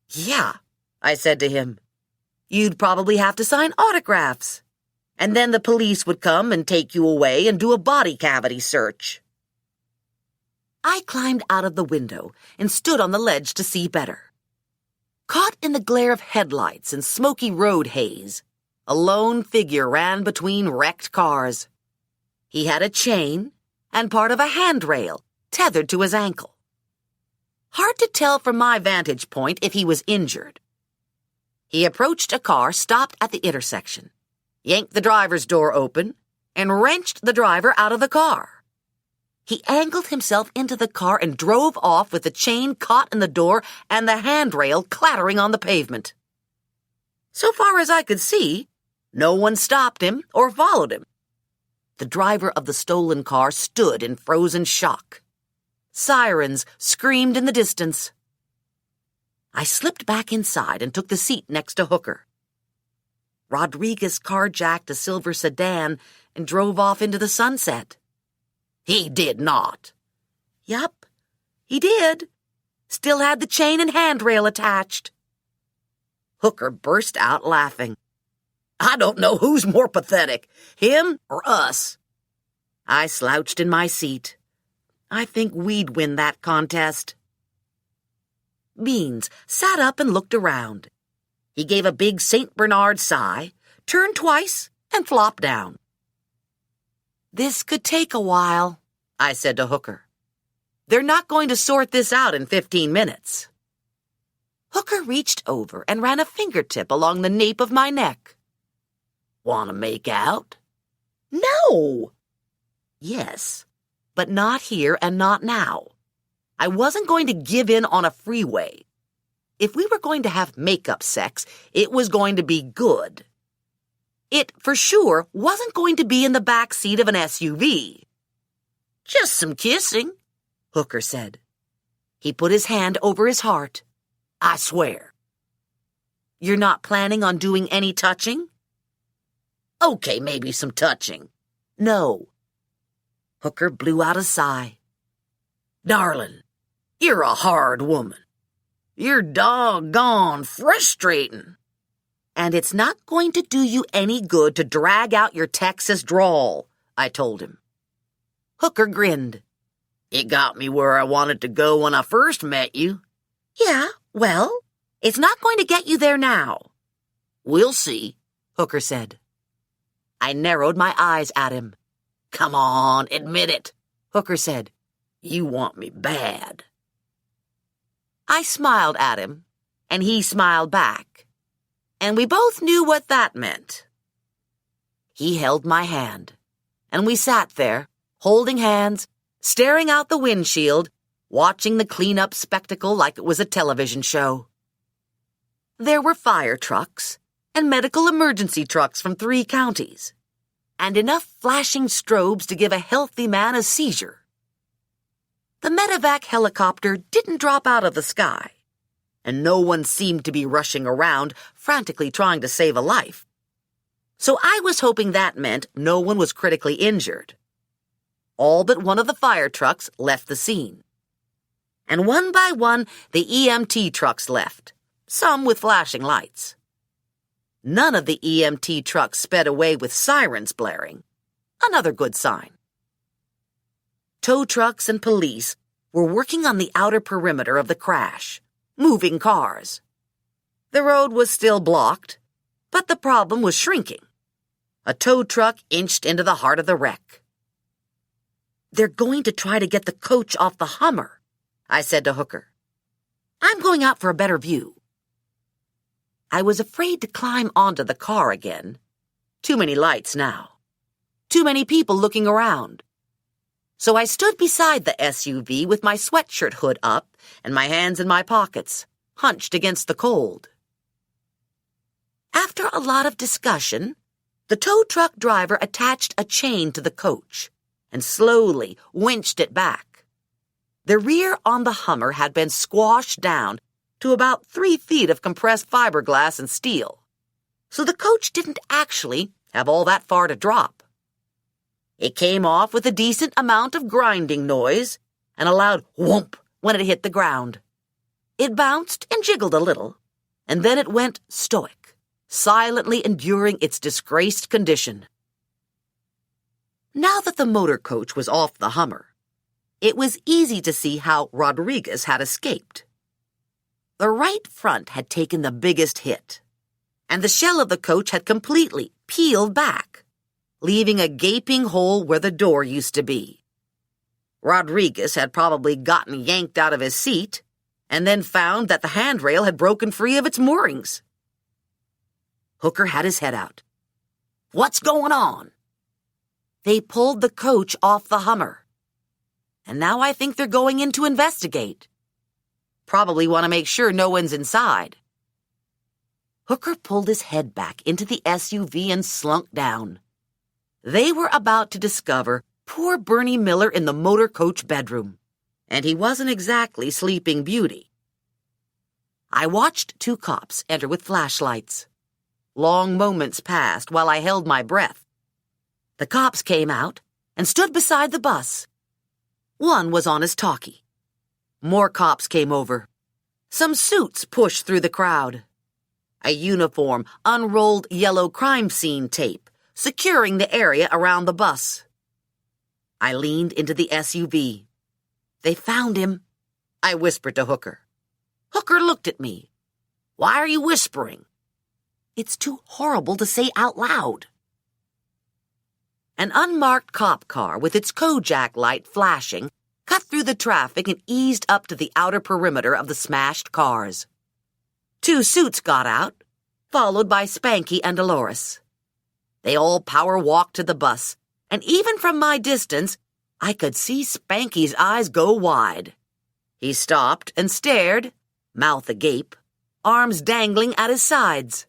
[SPEAKER 2] "Yeah," I said to him. "You'd probably have to sign autographs, and then the police would come and take you away and do a body cavity search." I climbed out of the window and stood on the ledge to see better. Caught in the glare of headlights and smoky road haze, a lone figure ran between wrecked cars. He had a chain and part of a handrail tethered to his ankle. Hard to tell from my vantage point if he was injured. He approached a car stopped at the intersection, yanked the driver's door open, and wrenched the driver out of the car. He angled himself into the car and drove off with the chain caught in the door and the handrail clattering on the pavement. So far as I could see, no one stopped him or followed him. The driver of the stolen car stood in frozen shock. Sirens screamed in the distance. I slipped back inside and took the seat next to Hooker. Rodriguez carjacked a silver sedan and drove off into the sunset.
[SPEAKER 3] "He did not."
[SPEAKER 2] "Yup, he did. Still had the chain and handrail attached." Hooker burst out laughing.
[SPEAKER 3] "I don't know who's more pathetic, him or us."
[SPEAKER 2] I slouched in my seat. I think we'd win that contest. Beans sat up and looked around. He gave a big St. Bernard sigh, turned twice, and flopped down. "This could take a while," I said to Hooker. "They're not going to sort this out in 15 minutes. Hooker reached over and ran a fingertip along the nape of my neck.
[SPEAKER 3] "Want to make out?"
[SPEAKER 2] "No!" "Yes, but not here and not now. I wasn't going to give in on a freeway. If we were going to have makeup sex, it was going to be good. It, for sure, wasn't going to be in the back seat of an SUV.
[SPEAKER 3] "Just some kissing,"
[SPEAKER 2] Hooker said. He put his hand over his heart.
[SPEAKER 3] "I swear."
[SPEAKER 2] "You're not planning on doing any touching?"
[SPEAKER 3] "Okay, maybe some touching."
[SPEAKER 2] "No." Hooker blew out a sigh.
[SPEAKER 3] "Darling, you're a hard woman. You're doggone frustrating." And it's not going to do you any good to drag out your Texas drawl, I told him. Hooker grinned. It got me where I wanted to go when I first met you. Yeah, well, it's not going to get you there now. We'll see, Hooker said. I narrowed my eyes at him. Come on, admit it, Hooker said. You want me bad. I smiled at him, and he smiled back, and we both knew what that meant. He held my hand, and we sat there, holding hands, staring out the windshield, watching the cleanup spectacle like it was a television show. There were fire trucks and medical emergency trucks from 3 counties, and enough flashing strobes to give a healthy man a seizure. The medevac helicopter didn't drop out of the sky, and no one seemed to be rushing around, frantically trying to save a life. So I was hoping that meant no one was critically injured. All but one of the fire trucks left the scene. And one by one, the EMT trucks left, some with flashing lights. None of the EMT trucks sped away with sirens blaring. Another good sign. Tow trucks and police were working on the outer perimeter of the crash, moving cars. The road was still blocked, but the problem was shrinking. A tow truck inched into the heart of the wreck. They're going to try to get the coach off the Hummer, I said to Hooker. I'm going out for a better view. I was afraid to climb onto the car again. Too many lights now. Too many people looking around. So I stood beside the SUV with my sweatshirt hood up and my hands in my pockets, hunched against the cold. After a lot of discussion, the tow truck driver attached a chain to the coach and slowly winched it back. The rear on the Hummer had been squashed down to about 3 feet of compressed fiberglass and steel, so the coach didn't actually have all that far to drop. It came off with a decent amount of grinding noise and a loud whoomp when it hit the ground. It bounced and jiggled a little, and then it went stoic, silently enduring its disgraced condition. Now that the motor coach was off the Hummer, it was easy to see how Rodriguez had escaped. The right front had taken the biggest hit, and the shell of the coach had completely peeled back, leaving a gaping hole where the door used to be. Rodriguez had probably gotten yanked out of his seat and then found that the handrail had broken free of its moorings. Hooker had his head out. What's going on? They pulled the coach off the Hummer, and now I think they're going in to investigate. Probably want to make sure no one's inside. Hooker pulled his head back into the SUV and slunk down. They were about to discover poor Bernie Miller in the motor coach bedroom, and he wasn't exactly Sleeping Beauty. I watched 2 cops enter with flashlights. Long moments passed while I held my breath. The cops came out and stood beside the bus. One was on his talkie. More cops came over. Some suits pushed through the crowd. A uniform unrolled yellow crime scene tape, securing the area around the bus. I leaned into the SUV. They found him, I whispered to Hooker. Hooker looked at me. Why are you whispering? It's too horrible to say out loud. An unmarked cop car with its Kojak light flashing cut through the traffic and eased up to the outer perimeter of the smashed cars. 2 suits got out, followed by Spanky and Dolores. They all power walked to the bus, and even from my distance, I could see Spanky's eyes go wide. He stopped and stared, mouth agape, arms dangling at his sides.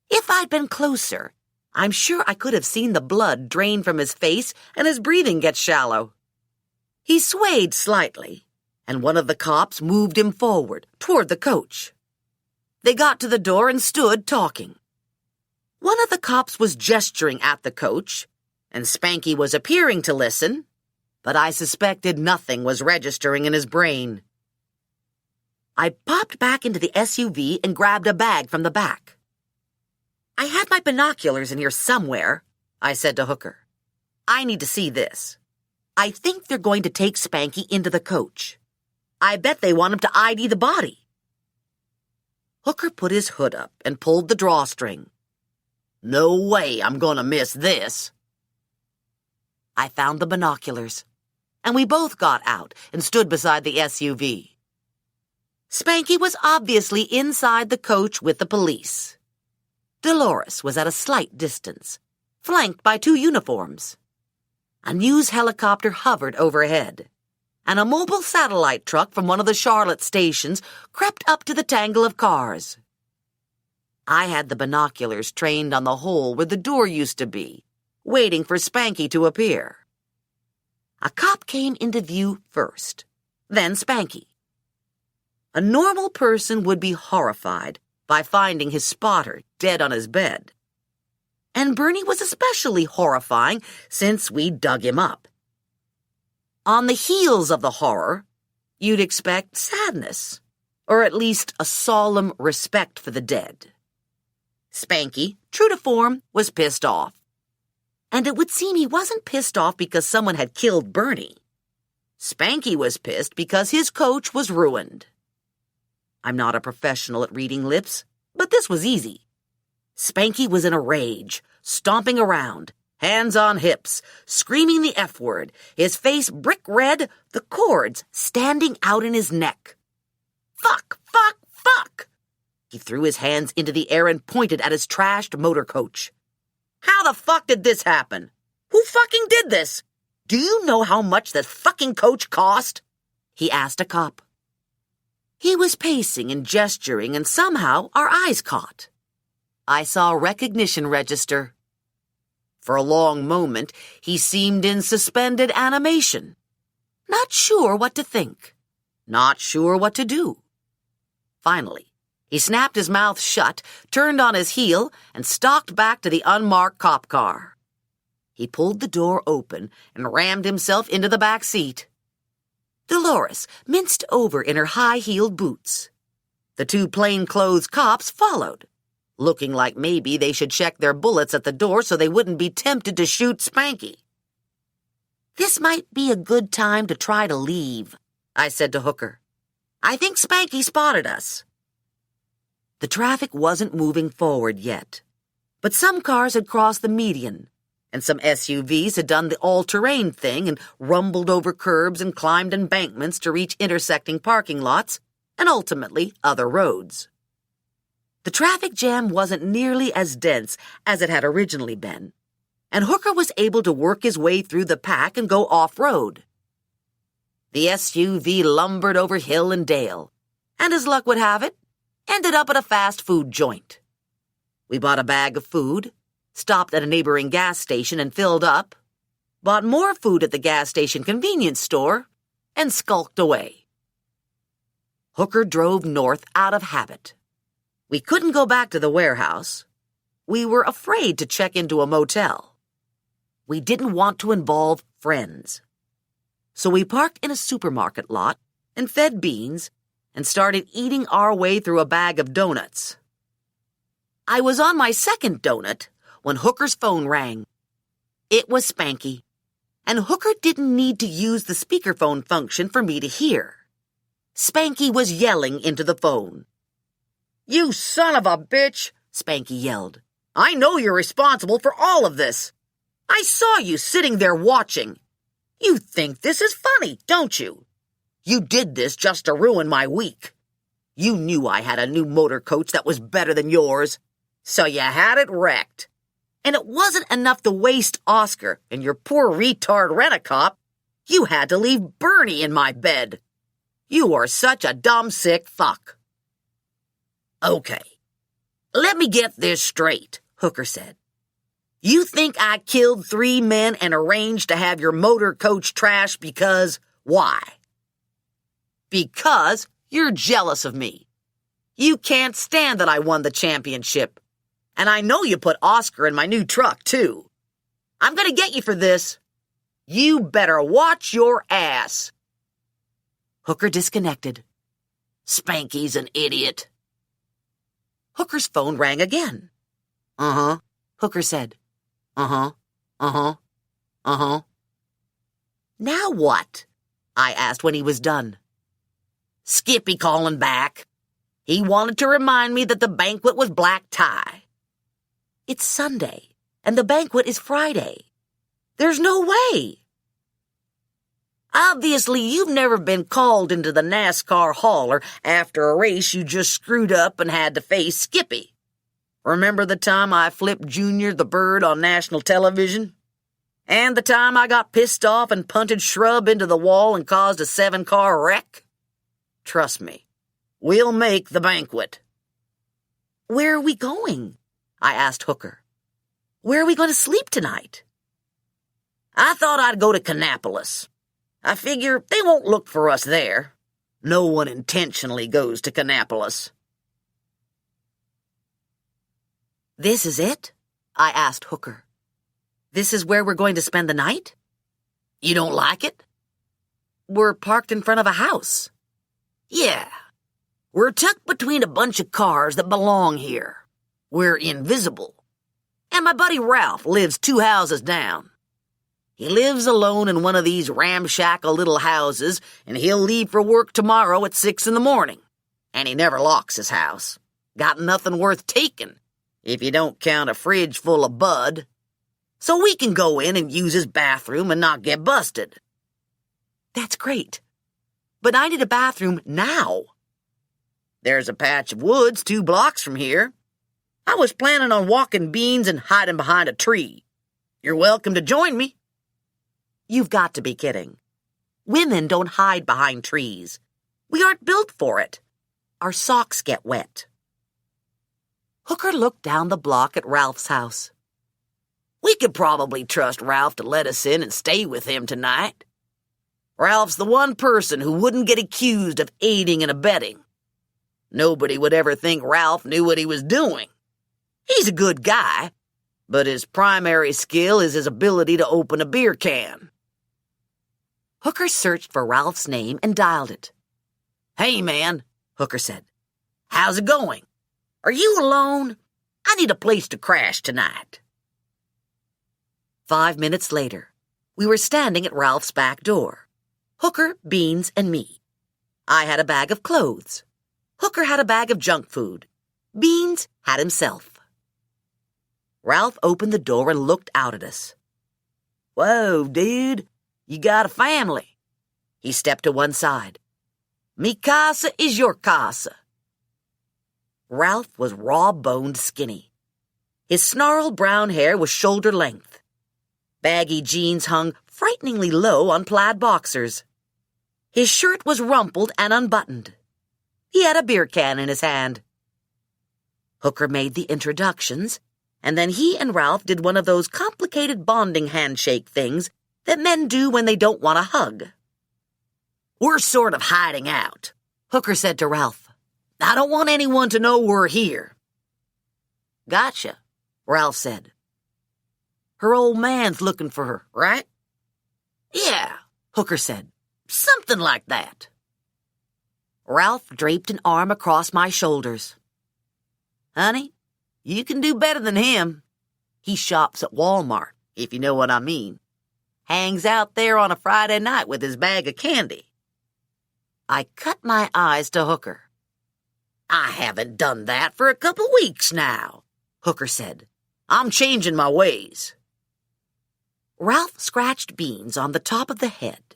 [SPEAKER 3] If I'd been closer, I'm sure I could have seen the blood drain from his face and his breathing get shallow. He swayed slightly, and one of the cops moved him forward, toward the coach. They got to the door and stood talking. One of the cops was gesturing at the coach, and Spanky was appearing to listen, but I suspected nothing was registering in his brain. I popped back into the SUV and grabbed a bag from the back. I had my binoculars in here somewhere, I said to Hooker. I need to see this. I think they're going to take Spanky into the coach. I bet they want him to ID the body. Hooker put his hood up and pulled the drawstring. No way I'm going to miss this. I found the binoculars, and we both got out and stood beside the SUV. Spanky was obviously inside the coach with the police. Dolores was at a slight distance, flanked by 2 uniforms. A news helicopter hovered overhead, and a mobile satellite truck from one of the Charlotte stations crept up to the tangle of cars. I had the binoculars trained on the hole where the door used to be, waiting for Spanky to appear. A cop came into view first, then Spanky. A normal person would be horrified by finding his spotter dead on his bed. And Bernie was especially horrifying since we dug him up. On the heels of the horror, you'd expect sadness, or at least a solemn respect for the dead. Spanky, true to form, was pissed off. And it would seem he wasn't pissed off because someone had killed Bernie. Spanky was pissed because his coach was ruined. I'm not a professional at reading lips, but this was easy. Spanky was in a rage, stomping around, hands on hips, screaming the F word, his face brick red, the cords standing out in his neck. Fuck, fuck, fuck! He threw his hands into the air and pointed at his trashed motor coach. How the fuck did this happen? Who fucking did this? Do you know how much that fucking coach cost? He asked a cop. He was pacing and gesturing, and somehow our eyes caught. I saw a recognition register. For a long moment, he seemed in suspended animation. Not sure what to think. Not sure what to do. Finally, he snapped his mouth shut, turned on his heel, and stalked back to the unmarked cop car. He pulled the door open and rammed himself into the back seat. Dolores minced over in her high-heeled boots. The 2 plainclothes cops followed, looking like maybe they should check their bullets at the door so they wouldn't be tempted to shoot Spanky. This might be a good time to try to leave, I said to Hooker. I think Spanky spotted us. The traffic wasn't moving forward yet, but some cars had crossed the median, and some SUVs had done the all-terrain thing and rumbled over curbs and climbed embankments to reach intersecting parking lots and ultimately other roads. The traffic jam wasn't nearly as dense as it had originally been, and Hooker was able to work his way through the pack and go off-road. The SUV lumbered over hill and dale, and as luck would have it, ended up at a fast food joint. We bought a bag of food, stopped at a neighboring gas station and filled up, bought more food at the gas station convenience store, and skulked away. Hooker drove north out of habit. We couldn't go back to the warehouse. We were afraid to check into a motel. We didn't want to involve friends. So we parked in a supermarket lot and fed beans and started eating our way through a bag of donuts. I was on my second donut when Hooker's phone rang. It was Spanky, and Hooker didn't need to use the speakerphone function for me to hear. Spanky was yelling into the phone. You son of a bitch, Spanky yelled. I know you're responsible for all of this. I saw you sitting there watching. You think this is funny, don't you? You did this just to ruin my week. You knew I had a new motor coach that was better than yours, so you had it wrecked. And it wasn't enough to waste Oscar and your poor retard rent-a-cop. You had to leave Bernie in my bed. You are such a dumb, sick fuck. Okay, let me get this straight, Hooker said. You think I killed 3 men and arranged to have your motor coach trashed because why? Because you're jealous of me. You can't stand that I won the championship. And I know you put Oscar in my new truck, too. I'm gonna get you for this. You better watch your ass. Hooker disconnected. Spanky's an idiot. Hooker's phone rang again. Uh-huh, Hooker said. Uh-huh, uh-huh, uh-huh. Now what? I asked when he was done. Skippy calling back. He wanted to remind me that the banquet was black tie. It's Sunday, and the banquet is Friday. There's no way. Obviously, you've never been called into the NASCAR hauler after a race you just screwed up and had to face Skippy. Remember the time I flipped Junior the bird on national television? And the time I got pissed off and punted Shrub into the wall and caused a 7-car wreck? Trust me, we'll make the banquet. Where are we going? I asked Hooker. Where are we going to sleep tonight? I thought I'd go to Kannapolis. I figure they won't look for us there. No one intentionally goes to Kannapolis. This is it? I asked Hooker. This is where we're going to spend the night? You don't like it? We're parked in front of a house. Yeah. We're tucked between a bunch of cars that belong here. We're invisible. And my buddy Ralph lives 2 houses down. He lives alone in one of these ramshackle little houses, and he'll leave for work tomorrow at 6 a.m. And he never locks his house. Got nothing worth taking, if you don't count a fridge full of Bud. So we can go in and use his bathroom and not get busted. That's great. But I need a bathroom now. There's a patch of woods 2 blocks from here. I was planning on walking Beans and hiding behind a tree. You're welcome to join me. You've got to be kidding. Women don't hide behind trees. We aren't built for it. Our socks get wet. Hooker looked down the block at Ralph's house. We could probably trust Ralph to let us in and stay with him tonight. Ralph's the one person who wouldn't get accused of aiding and abetting. Nobody would ever think Ralph knew what he was doing. He's a good guy, but his primary skill is his ability to open a beer can. Hooker searched for Ralph's name and dialed it. Hey, man, Hooker said. How's it going? Are you alone? I need a place to crash tonight. 5 minutes later, we were standing at Ralph's back door. Hooker, Beans, and me. I had a bag of clothes. Hooker had a bag of junk food. Beans had himself. Ralph opened the door and looked out at us. Whoa, dude, you got a family. He stepped to one side. Mi casa is your casa. Ralph was raw-boned skinny. His snarled brown hair was shoulder length. Baggy jeans hung frighteningly low on plaid boxers. His shirt was rumpled and unbuttoned. He had a beer can in his hand. Hooker made the introductions, and then he and Ralph did one of those complicated bonding handshake things that men do when they don't want a hug. We're sort of hiding out, Hooker said to Ralph. I don't want anyone to know we're here. Gotcha, Ralph said. Her old man's looking for her, right? Yeah, Hooker said. Something like that. Ralph draped an arm across my shoulders. Honey, you can do better than him. He shops at Walmart, if you know what I mean. Hangs out there on a Friday night with his bag of candy. I cut my eyes to Hooker. I haven't done that for a couple weeks now, Hooker said. I'm changing my ways. Ralph scratched Beans on the top of the head,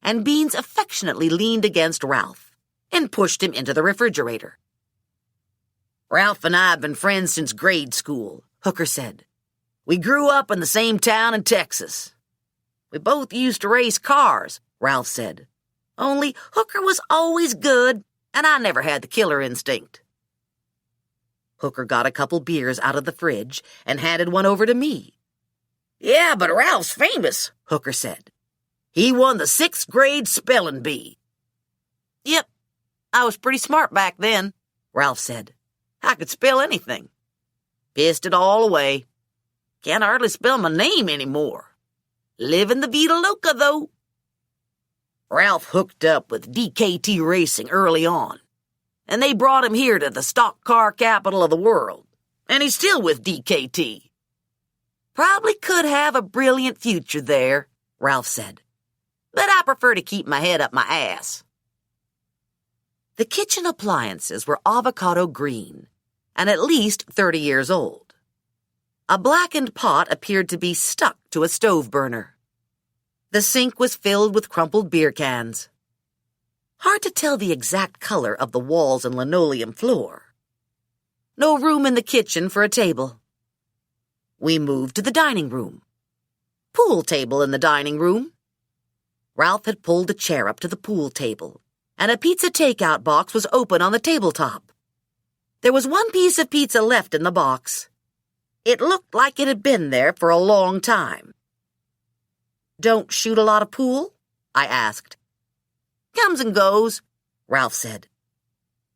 [SPEAKER 3] and Beans affectionately leaned against Ralph and pushed him into the refrigerator. Ralph and I have been friends since grade school, Hooker said. We grew up in the same town in Texas. We both used to race cars, Ralph said. Only Hooker was always good, and I never had the killer instinct. Hooker got a couple beers out of the fridge and handed one over to me. Yeah, but Ralph's famous, Hooker said. He won the 6th grade spelling bee. Yep, I was pretty smart back then, Ralph said. I could spell anything. Pissed it all away. Can't hardly spell my name anymore. Living the vida loca, though. Ralph hooked up with DKT Racing early on, and they brought him here to the stock car capital of the world. and he's still with DKT. Probably could have a brilliant future there, Ralph said. But I prefer to keep my head up my ass. The kitchen appliances were avocado green and at least 30 years old. A blackened pot appeared to be stuck to a stove burner. The sink was filled with crumpled beer cans. Hard to tell the exact color of the walls and linoleum floor. No room in the kitchen for a table. We moved to the dining room. Pool table in the dining room. Ralph had pulled a chair up to the pool table, and a pizza takeout box was open on the tabletop. There was one piece of pizza left in the box. It looked like it had been there for a long time. Don't shoot a lot of pool? I asked. Comes and goes, Ralph said.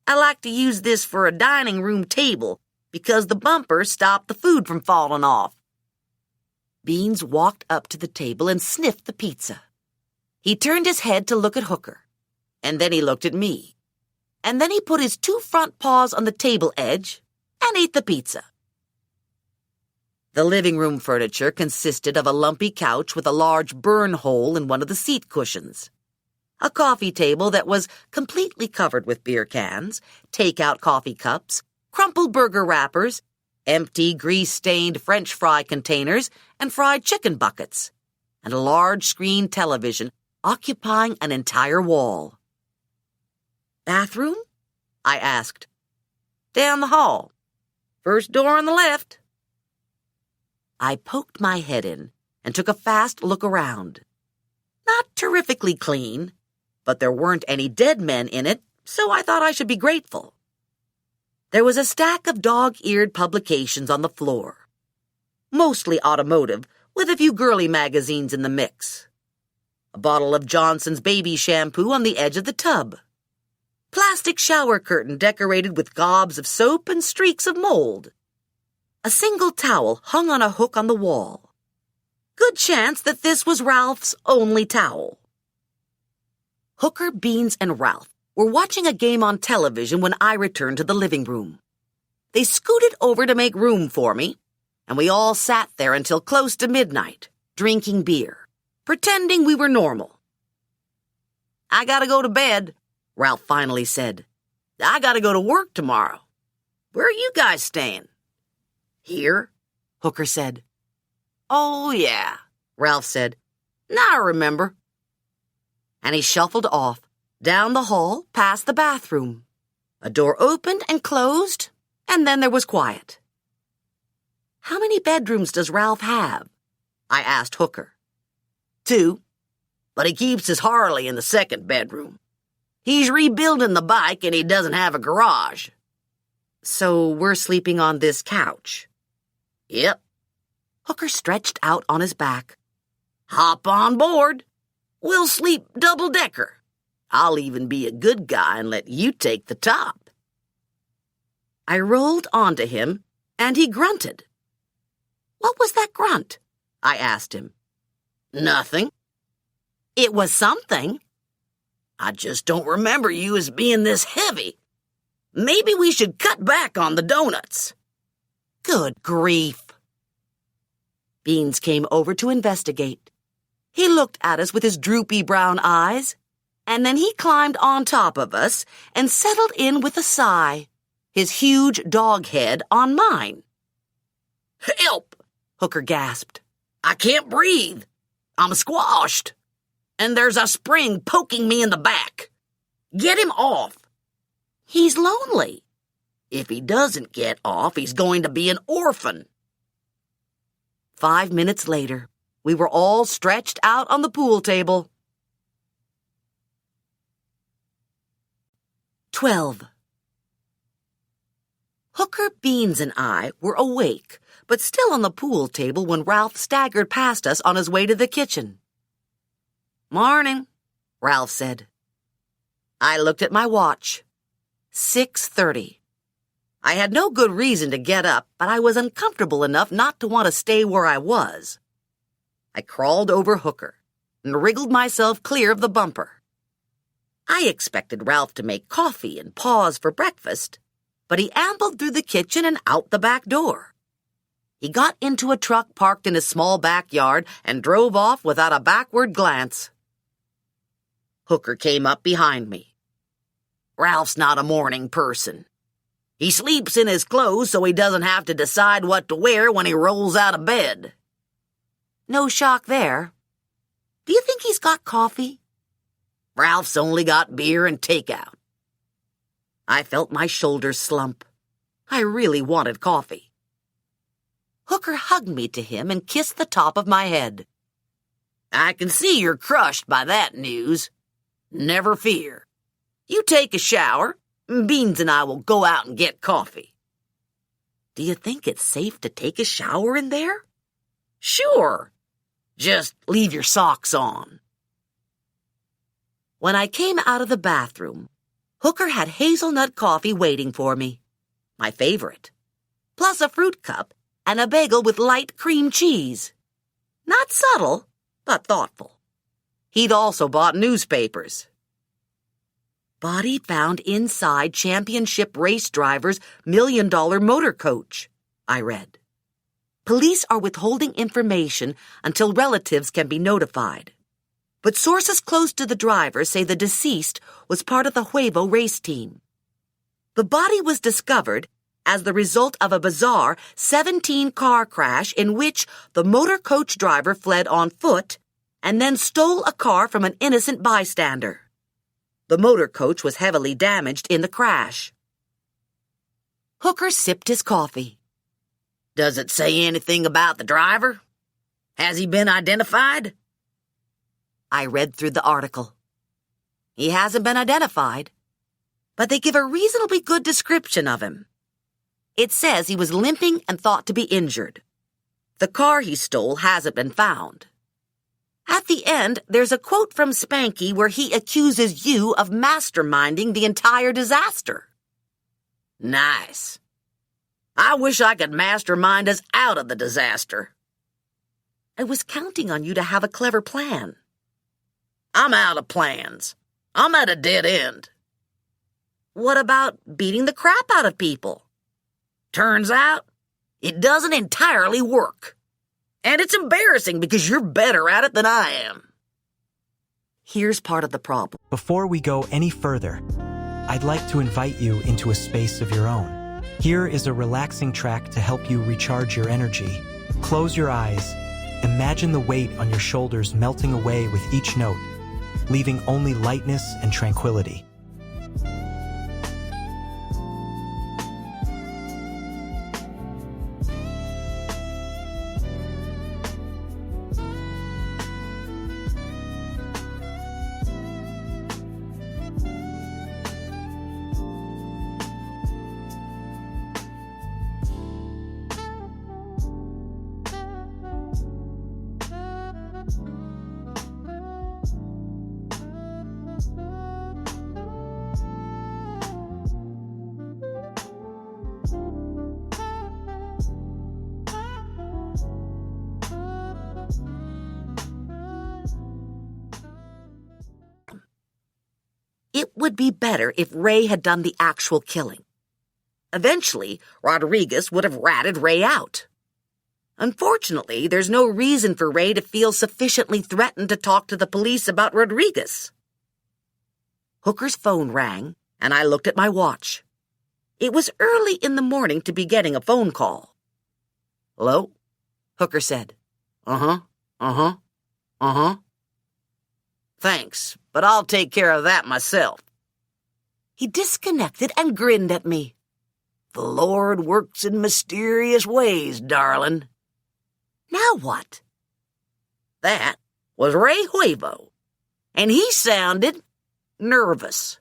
[SPEAKER 3] I like to use this for a dining room table because the bumpers stop the food from falling off. Beans walked up to the table and sniffed the pizza. He turned his head to look at Hooker, and then he looked at me, and then he put his 2 front paws on the table edge and ate the pizza. The living room furniture consisted of a lumpy couch with a large burn hole in one of the seat cushions, a coffee table that was completely covered with beer cans, take-out coffee cups, crumpled burger wrappers, empty grease-stained French fry containers, and fried chicken buckets, and a large screen television occupying an entire wall. Bathroom? I asked. Down the hall. First door on the left. I poked my head in and took a fast look around. Not terrifically clean, but there weren't any dead men in it, so I thought I should be grateful. There was a stack of dog-eared publications on the floor, mostly automotive, with a few girly magazines in the mix. A bottle of Johnson's baby shampoo on the edge of the tub. Plastic shower curtain decorated with gobs of soap and streaks of mold. A single towel hung on a hook on the wall. Good chance that this was Ralph's only towel. Hooker, Beans, and Ralph were watching a game on television when I returned to the living room. They scooted over to make room for me, and we all sat there until close to midnight, drinking beer, pretending we were normal. I gotta go to bed, Ralph finally said. I gotta go to work tomorrow. Where are you guys staying? Here, Hooker said. Oh, yeah, Ralph said. Now I remember. And he shuffled off, down the hall, past the bathroom. A door opened and closed, and then there was quiet. How many bedrooms does Ralph have? I asked Hooker. 2, but he keeps his Harley in the second bedroom. He's rebuilding the bike and he doesn't have a garage. So we're sleeping on this couch? Yep. Hooker stretched out on his back. Hop on board. We'll sleep double-decker. I'll even be a good guy and let you take the top. I rolled onto him, and he grunted. What was that grunt? I asked him. Nothing. It was something. I just don't remember you as being this heavy. Maybe we should cut back on the donuts. Good grief. Beans came over to investigate. He looked at us with his droopy brown eyes, and then he climbed on top of us and settled in with a sigh, his huge dog head on mine. Help! Hooker gasped. I can't breathe. I'm squashed. And there's a spring poking me in the back. Get him off. He's lonely. If he doesn't get off, he's going to be an orphan. 5 minutes later, we were all stretched out on the pool table. 12. Hooker, Beans, and I were awake, but still on the pool table when Ralph staggered past us on his way to the kitchen. Morning, Ralph said. I looked at my watch. 6:30. I had no good reason to get up, but I was uncomfortable enough not to want to stay where I was. I crawled over Hooker and wriggled myself clear of the bumper. I expected Ralph to make coffee and pause for breakfast, but he ambled through the kitchen and out the back door. He got into a truck parked in his small backyard and drove off without a backward glance. Hooker came up behind me. Ralph's not a morning person. He sleeps in his clothes so he doesn't have to decide what to wear when he rolls out of bed.
[SPEAKER 2] No shock there. Do you think he's got coffee?
[SPEAKER 3] Ralph's only got beer and takeout. I felt my shoulders slump. I really wanted coffee.
[SPEAKER 2] Hooker hugged me to him and kissed the top of my head.
[SPEAKER 3] I can see you're crushed by that news. Never fear. You take a shower, Beans and I will go out and get coffee.
[SPEAKER 2] Do you think it's safe to take a shower in there?
[SPEAKER 3] Sure. Just leave your socks on.
[SPEAKER 2] When I came out of the bathroom, Hooker had hazelnut coffee waiting for me, my favorite, plus a fruit cup and a bagel with light cream cheese. Not subtle, but thoughtful.
[SPEAKER 3] He'd also bought newspapers.
[SPEAKER 2] Body found inside championship race driver's $1 million motor coach, I read. Police are withholding information until relatives can be notified. But sources close to the driver say the deceased was part of the Huevo race team. The body was discovered as the result of a bizarre 17-car crash in which the motor coach driver fled on foot and then stole a car from an innocent bystander. The motor coach was heavily damaged in the crash. Hooker sipped his coffee.
[SPEAKER 3] Does it say anything about the driver? Has he been identified?
[SPEAKER 2] I read through the article. He hasn't been identified, but they give a reasonably good description of him. It says he was limping and thought to be injured. The car he stole hasn't been found. At the end, there's a quote from Spanky where he accuses you of masterminding the entire disaster.
[SPEAKER 3] Nice. I wish I could mastermind us out of the disaster.
[SPEAKER 2] I was counting on you to have a clever plan.
[SPEAKER 3] I'm out of plans. I'm at a dead end.
[SPEAKER 2] What about beating the crap out of people?
[SPEAKER 3] Turns out, it doesn't entirely work. And it's embarrassing because you're better at it than I am.
[SPEAKER 2] Here's part of the problem.
[SPEAKER 4] Before we go any further, I'd like to invite you into a space of your own. Here is a relaxing track to help you recharge your energy. Close your eyes. Imagine the weight on your shoulders melting away with each note, leaving only lightness and tranquility.
[SPEAKER 2] It would be better if Ray had done the actual killing. Eventually, Rodriguez would have ratted Ray out. Unfortunately, there's no reason for Ray to feel sufficiently threatened to talk to the police about Rodriguez. Hooker's phone rang, and I looked at my watch. It was early in the morning to be getting a phone call.
[SPEAKER 3] Hello?
[SPEAKER 2] Hooker said.
[SPEAKER 3] Uh-huh. Thanks, but I'll take care of that myself.
[SPEAKER 2] He disconnected and grinned at me.
[SPEAKER 3] The Lord works in mysterious ways, darling.
[SPEAKER 2] Now what?
[SPEAKER 3] That was Ray Huevo, and he sounded nervous.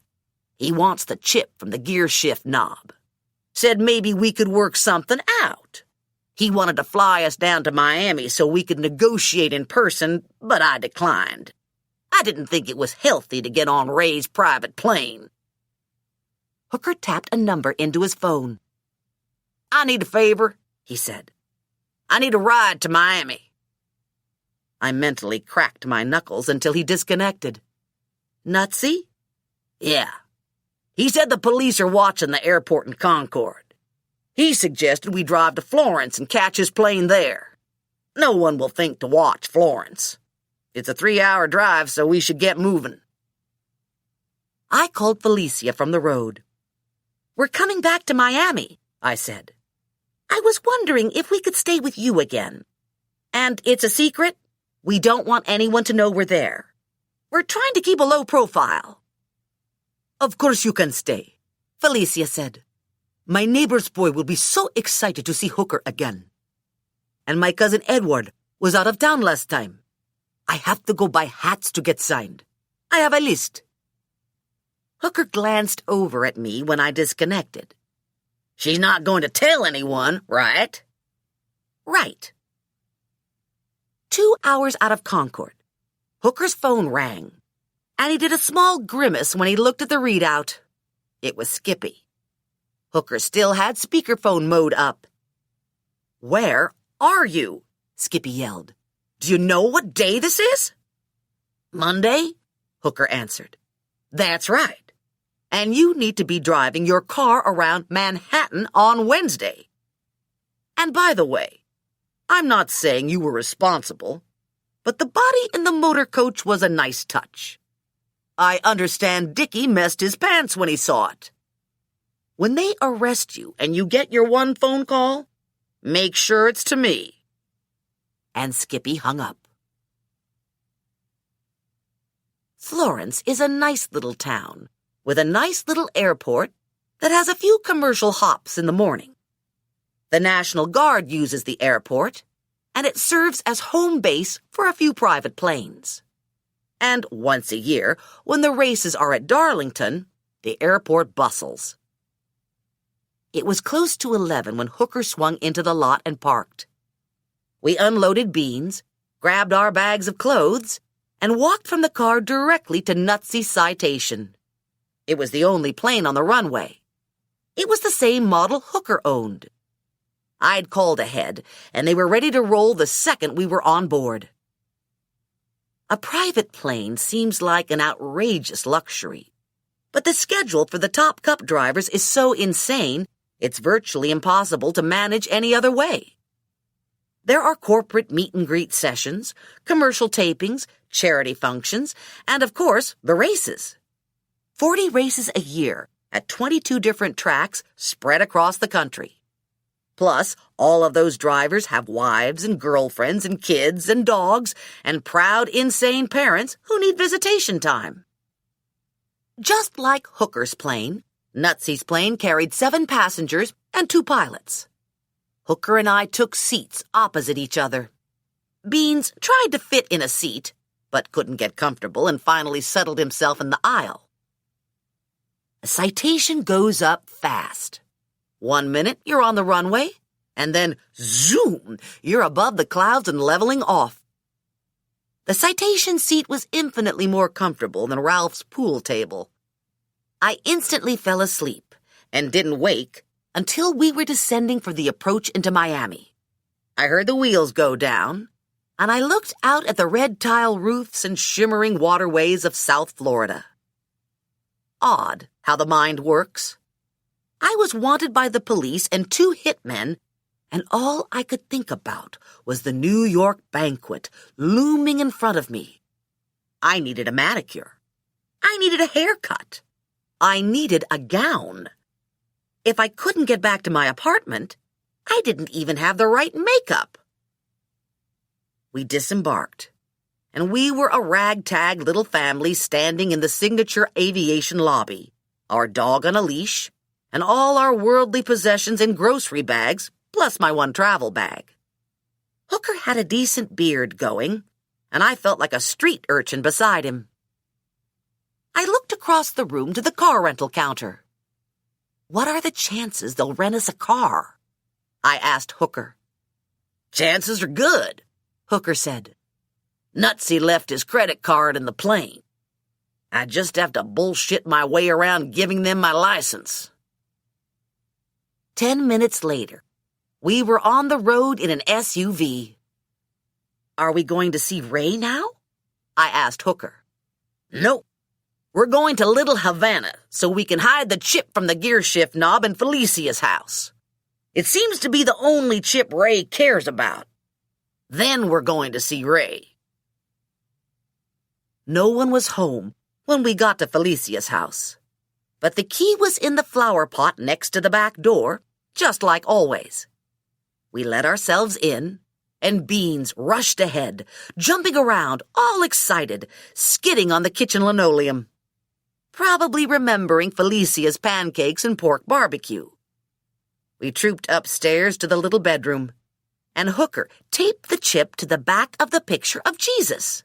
[SPEAKER 3] He wants the chip from the gear shift knob. Said maybe we could work something out. He wanted to fly us down to Miami so we could negotiate in person, but I declined. I didn't think it was healthy to get on Ray's private plane.
[SPEAKER 2] Hooker tapped a number into his phone.
[SPEAKER 3] I need a favor, he said. I need a ride to Miami.
[SPEAKER 2] I mentally cracked my knuckles until he disconnected. Nutsy?
[SPEAKER 3] Yeah. He said the police are watching the airport in Concord. He suggested we drive to Florence and catch his plane there. No one will think to watch Florence. It's a 3-hour drive, so we should get moving. I called Felicia from the road. "We're coming back to Miami," I said. "I was wondering if we could stay with you again. And it's a secret. We don't want anyone to know we're there. We're trying to keep a low profile." "Of course you can stay," Felicia said. "My neighbor's boy will be so excited to see Hooker again. And my cousin Edward was out of town last time. I have to go buy hats to get signed. I have a list." Hooker glanced over at me when I disconnected. "She's not going to tell anyone, right?" "Right." 2 hours out of Concord, Hooker's phone rang, and he did a small grimace when he looked at the readout. It was Skippy. Hooker still had speakerphone mode up. "Where are you?" Skippy yelled. "Do you know what day this is?" "Monday," Hooker answered. "That's right. And you need to be driving your car around Manhattan on Wednesday. And by the way, I'm not saying you were responsible, but the body in the motor coach was a nice touch. I understand Dickie messed his pants when he saw it. When they arrest you and you get your one phone call, make sure it's to me." And Skippy hung up. Florence is a nice little town with a nice little airport that has a few commercial hops in the morning. The National Guard uses the airport, and it serves as home base for a few private planes. And once a year, when the races are at Darlington, the airport bustles. It was close to 11 when Hooker swung into the lot and parked. We unloaded beans, grabbed our bags of clothes, and walked from the car directly to Nutsy's Citation. It was the only plane on the runway. It was the same model Hooker owned. I'd called ahead, and they were ready to roll the second we were on board. A private plane seems like an outrageous luxury, but the schedule for the top cup drivers is so insane, it's virtually impossible to manage any other way. There are corporate meet-and-greet sessions, commercial tapings, charity functions, and, of course, the races. 40 races a year at 22 different tracks spread across the country. Plus, all of those drivers have wives and girlfriends and kids and dogs and proud, insane parents who need visitation time. Just like Hooker's plane, Nutsy's plane carried 7 passengers and 2 pilots. Hooker and I took seats opposite each other. Beans tried to fit in a seat, but couldn't get comfortable and finally settled himself in the aisle. A Citation goes up fast. 1 minute, you're on the runway, and then, zoom, you're above the clouds and leveling off. The Citation seat was infinitely more comfortable than Ralph's pool table. I instantly fell asleep and didn't wake until we were descending for the approach into Miami. I heard the wheels go down, and I looked out at the red tile roofs and shimmering waterways of South Florida. Odd how the mind works. I was wanted by the police and 2 hitmen, and all I could think about was the New York banquet looming in front of me. I needed a manicure. I needed a haircut. I needed a gown. If I couldn't get back to my apartment, I didn't even have the right makeup. We disembarked, and we were a ragtag little family standing in the signature aviation lobby, our dog on a leash, and all our worldly possessions in grocery bags, plus my one travel bag. Hooker had a decent beard going, and I felt like a street urchin beside him. I looked across the room to the car rental counter. "What are the chances they'll rent us a car?" I asked Hooker. "Chances are good," Hooker said. "Nutsy left his credit card in the plane. I just have to bullshit my way around giving them my license." 10 minutes later, we were on the road in an SUV. "Are we going to see Ray now?" I asked Hooker. "Nope. We're going to Little Havana so we can hide the chip from the gear shift knob in Felicia's house. It seems to be the only chip Ray cares about. Then we're going to see Ray. No one was home when we got to Felicia's house, but the key was in the flower pot next to the back door, just like always. We let ourselves in, and Beans rushed ahead, jumping around, all excited, skidding on the kitchen linoleum, probably remembering Felicia's pancakes and pork barbecue. We trooped upstairs to the little bedroom, and Hooker taped the chip to the back of the picture of Jesus.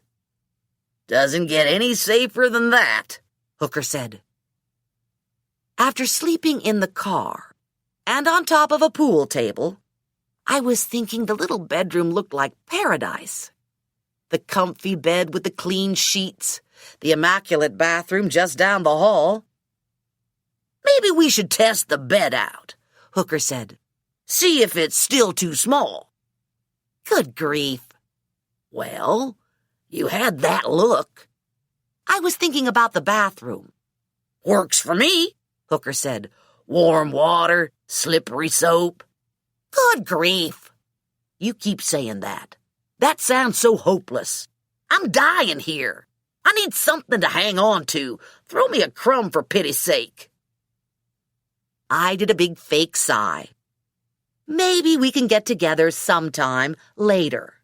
[SPEAKER 3] "Doesn't get any safer than that," Hooker said. After sleeping in the car and on top of a pool table, I was thinking the little bedroom looked like paradise. The comfy bed with the clean sheets, the immaculate bathroom just down the hall. "Maybe we should test the bed out," Hooker said. "See if it's still too small." Good grief. Well, you had that look. I was thinking about the bathroom. "Works for me," Hooker said. "Warm water, slippery soap." Good grief. You keep saying that. That sounds so hopeless. I'm dying here. I need something to hang on to. Throw me a crumb for pity's sake. I did a big fake sigh. Maybe we can get together sometime later.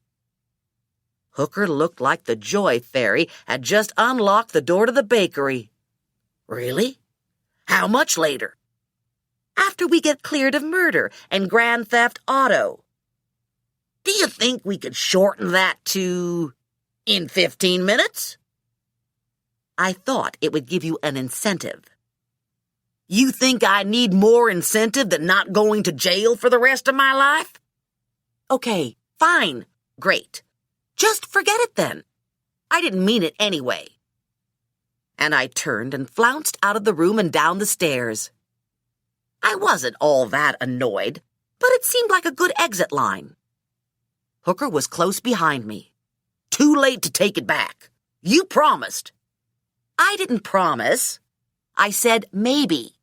[SPEAKER 3] Hooker looked like the Joy Fairy had just unlocked the door to the bakery. Really? How much later? After we get cleared of murder and grand theft auto. Do you think we could shorten that to in 15 minutes? I thought it would give you an incentive. You think I need more incentive than not going to jail for the rest of my life? Okay, fine, great. Just forget it then. I didn't mean it anyway. And I turned and flounced out of the room and down the stairs. I wasn't all that annoyed, but it seemed like a good exit line. Hooker was close behind me. Too late to take it back. You promised. I didn't promise. I said maybe.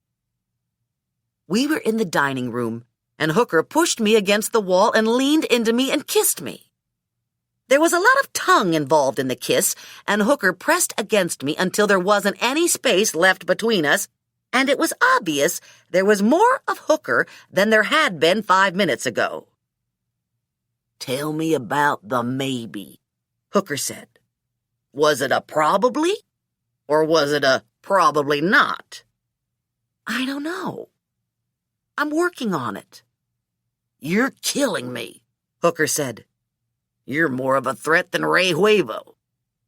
[SPEAKER 3] We were in the dining room, and Hooker pushed me against the wall and leaned into me and kissed me. There was a lot of tongue involved in the kiss, and Hooker pressed against me until there wasn't any space left between us, and it was obvious there was more of Hooker than there had been 5 minutes ago. Tell me about the maybe, Hooker said. Was it a probably, or was it a probably not? I don't know. I'm working on it. You're killing me, Hooker said. You're more of a threat than Ray Huevo.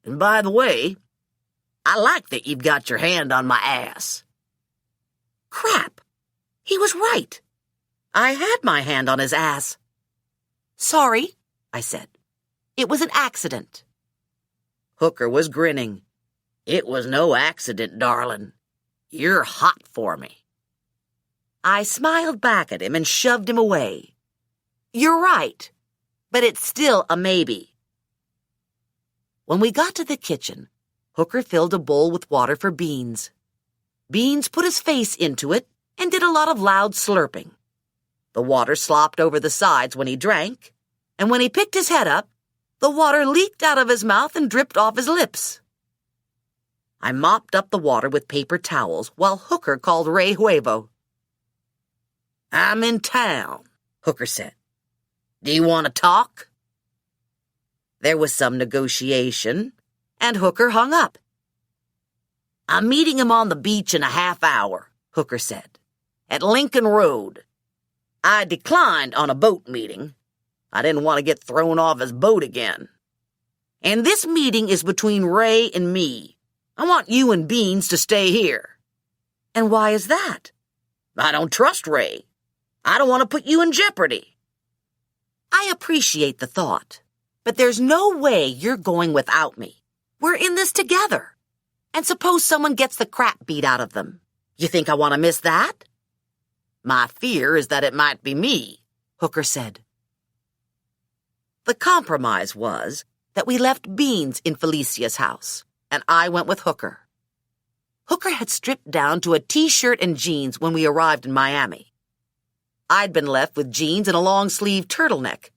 [SPEAKER 3] And by the way, I like that you've got your hand on my ass. Crap. He was right. I had my hand on his ass. Sorry, I said. It was an accident. Hooker was grinning. It was no accident, darling. You're hot for me. I smiled back at him and shoved him away. You're right, but it's still a maybe. When we got to the kitchen, Hooker filled a bowl with water for Beans. Beans put his face into it and did a lot of loud slurping. The water slopped over the sides when he drank, and when he picked his head up, the water leaked out of his mouth and dripped off his lips. I mopped up the water with paper towels while Hooker called Ray Huevo. I'm in town, Hooker said. Do you want to talk? There was some negotiation, and Hooker hung up. I'm meeting him on the beach in a half hour, Hooker said, at Lincoln Road. I declined on a boat meeting. I didn't want to get thrown off his boat again. And this meeting is between Ray and me. I want you and Beans to stay here. And why is that? I don't trust Ray. I don't want to put you in jeopardy. I appreciate the thought, but there's no way you're going without me. We're in this together. And suppose someone gets the crap beat out of them. You think I want to miss that? My fear is that it might be me, Hooker said. The compromise was that we left Beans in Felicia's house, and I went with Hooker. Hooker had stripped down to a t-shirt and jeans when we arrived in Miami. I'd been left with jeans and a long-sleeved turtleneck,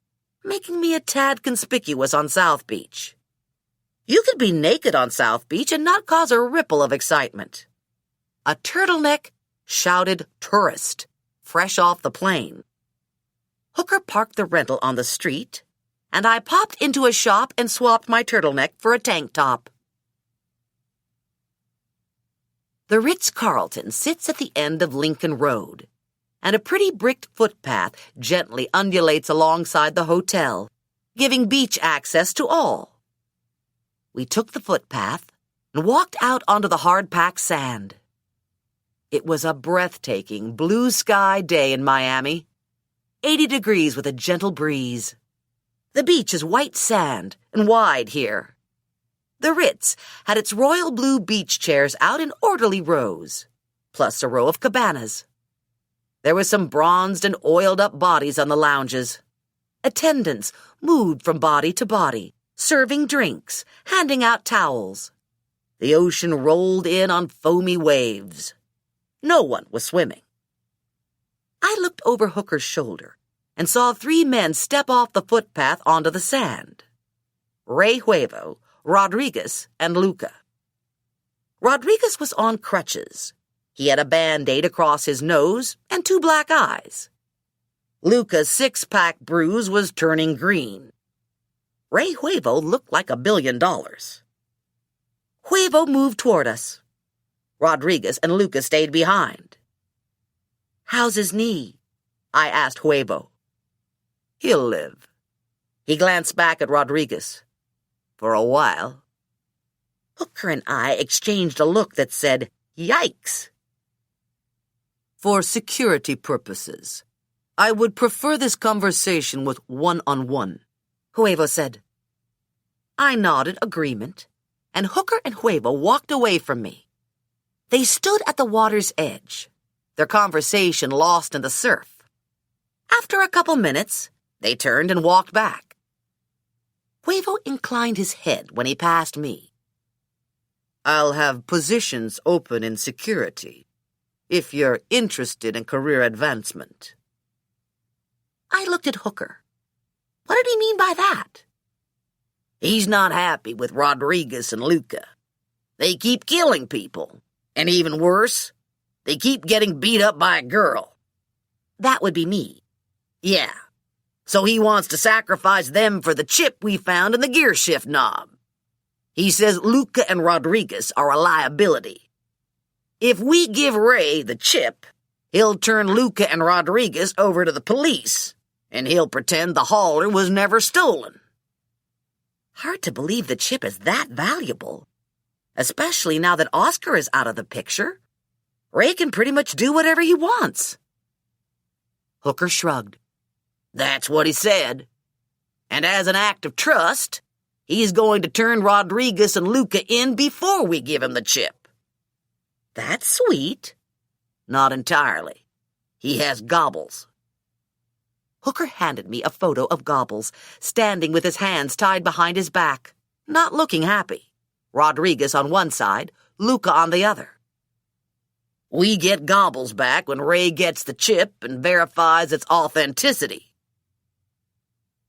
[SPEAKER 3] making me a tad conspicuous on South Beach. You could be naked on South Beach and not cause a ripple of excitement. A turtleneck shouted tourist, fresh off the plane. Hooker parked the rental on the street, and I popped into a shop and swapped my turtleneck for a tank top. The Ritz-Carlton sits at the end of Lincoln Road, and a pretty bricked footpath gently undulates alongside the hotel, giving beach access to all. We took the footpath and walked out onto the hard-packed sand. It was a breathtaking blue sky day in Miami, 80 degrees with a gentle breeze. The beach is white sand and wide here. The Ritz had its royal blue beach chairs out in orderly rows, plus a row of cabanas. There were some bronzed and oiled-up bodies on the lounges. Attendants moved from body to body, serving drinks, handing out towels. The ocean rolled in on foamy waves. No one was swimming. I looked over Hooker's shoulder and saw 3 men step off the footpath onto the sand. Ray Huevo, Rodriguez, and Luca. Rodriguez was on crutches. He had a Band-Aid across his nose and 2 black eyes. Luca's 6-pack bruise was turning green. Ray Huevo looked like $1 billion. Huevo moved toward us. Rodriguez and Luca stayed behind. "How's his knee?" I asked Huevo. "He'll live." He glanced back at Rodriguez. "For a while." Hooker and I exchanged a look that said, "Yikes." "For security purposes, I would prefer this conversation with one-on-one," Huevo said. I nodded agreement, and Hooker and Huevo walked away from me. They stood at the water's edge, their conversation lost in the surf. After a couple minutes, they turned and walked back. Huevo inclined his head when he passed me. "I'll have positions open in security, if you're interested in career advancement." I looked at Hooker. What did he mean by that? "He's not happy with Rodriguez and Luca. They keep killing people, and even worse, they keep getting beat up by a girl." That would be me. "Yeah, so he wants to sacrifice them for the chip we found in the gear shift knob. He says Luca and Rodriguez are a liability. If we give Ray the chip, he'll turn Luca and Rodriguez over to the police, and he'll pretend the hauler was never stolen." Hard to believe the chip is that valuable, especially now that Oscar is out of the picture. Ray can pretty much do whatever he wants. Hooker shrugged. "That's what he said. And as an act of trust, he's going to turn Rodriguez and Luca in before we give him the chip." "That's sweet." "Not entirely. He has Gobbles." Hooker handed me a photo of Gobbles, standing with his hands tied behind his back, not looking happy. Rodriguez on one side, Luca on the other. "We get Gobbles back when Ray gets the chip and verifies its authenticity."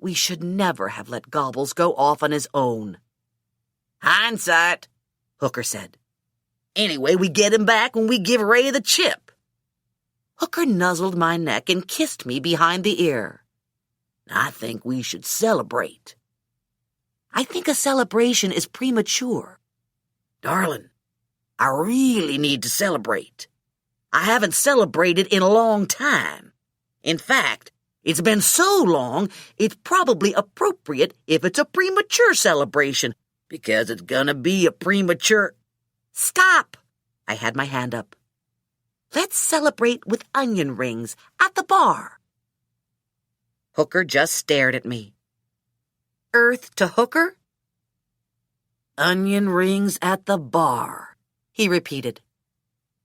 [SPEAKER 3] We should never have let Gobbles go off on his own. "Hindsight," Hooker said. "Anyway, we get him back when we give Ray the chip." Hooker nuzzled my neck and kissed me behind the ear. "I think we should celebrate." "I think a celebration is premature." "Darling, I really need to celebrate. I haven't celebrated in a long time. In fact, it's been so long, it's probably appropriate if it's a premature celebration, because it's gonna be a premature—" "Stop!" I had my hand up. "Let's celebrate with onion rings at the bar." Hooker just stared at me. Earth to Hooker? "Onion rings at the bar," he repeated.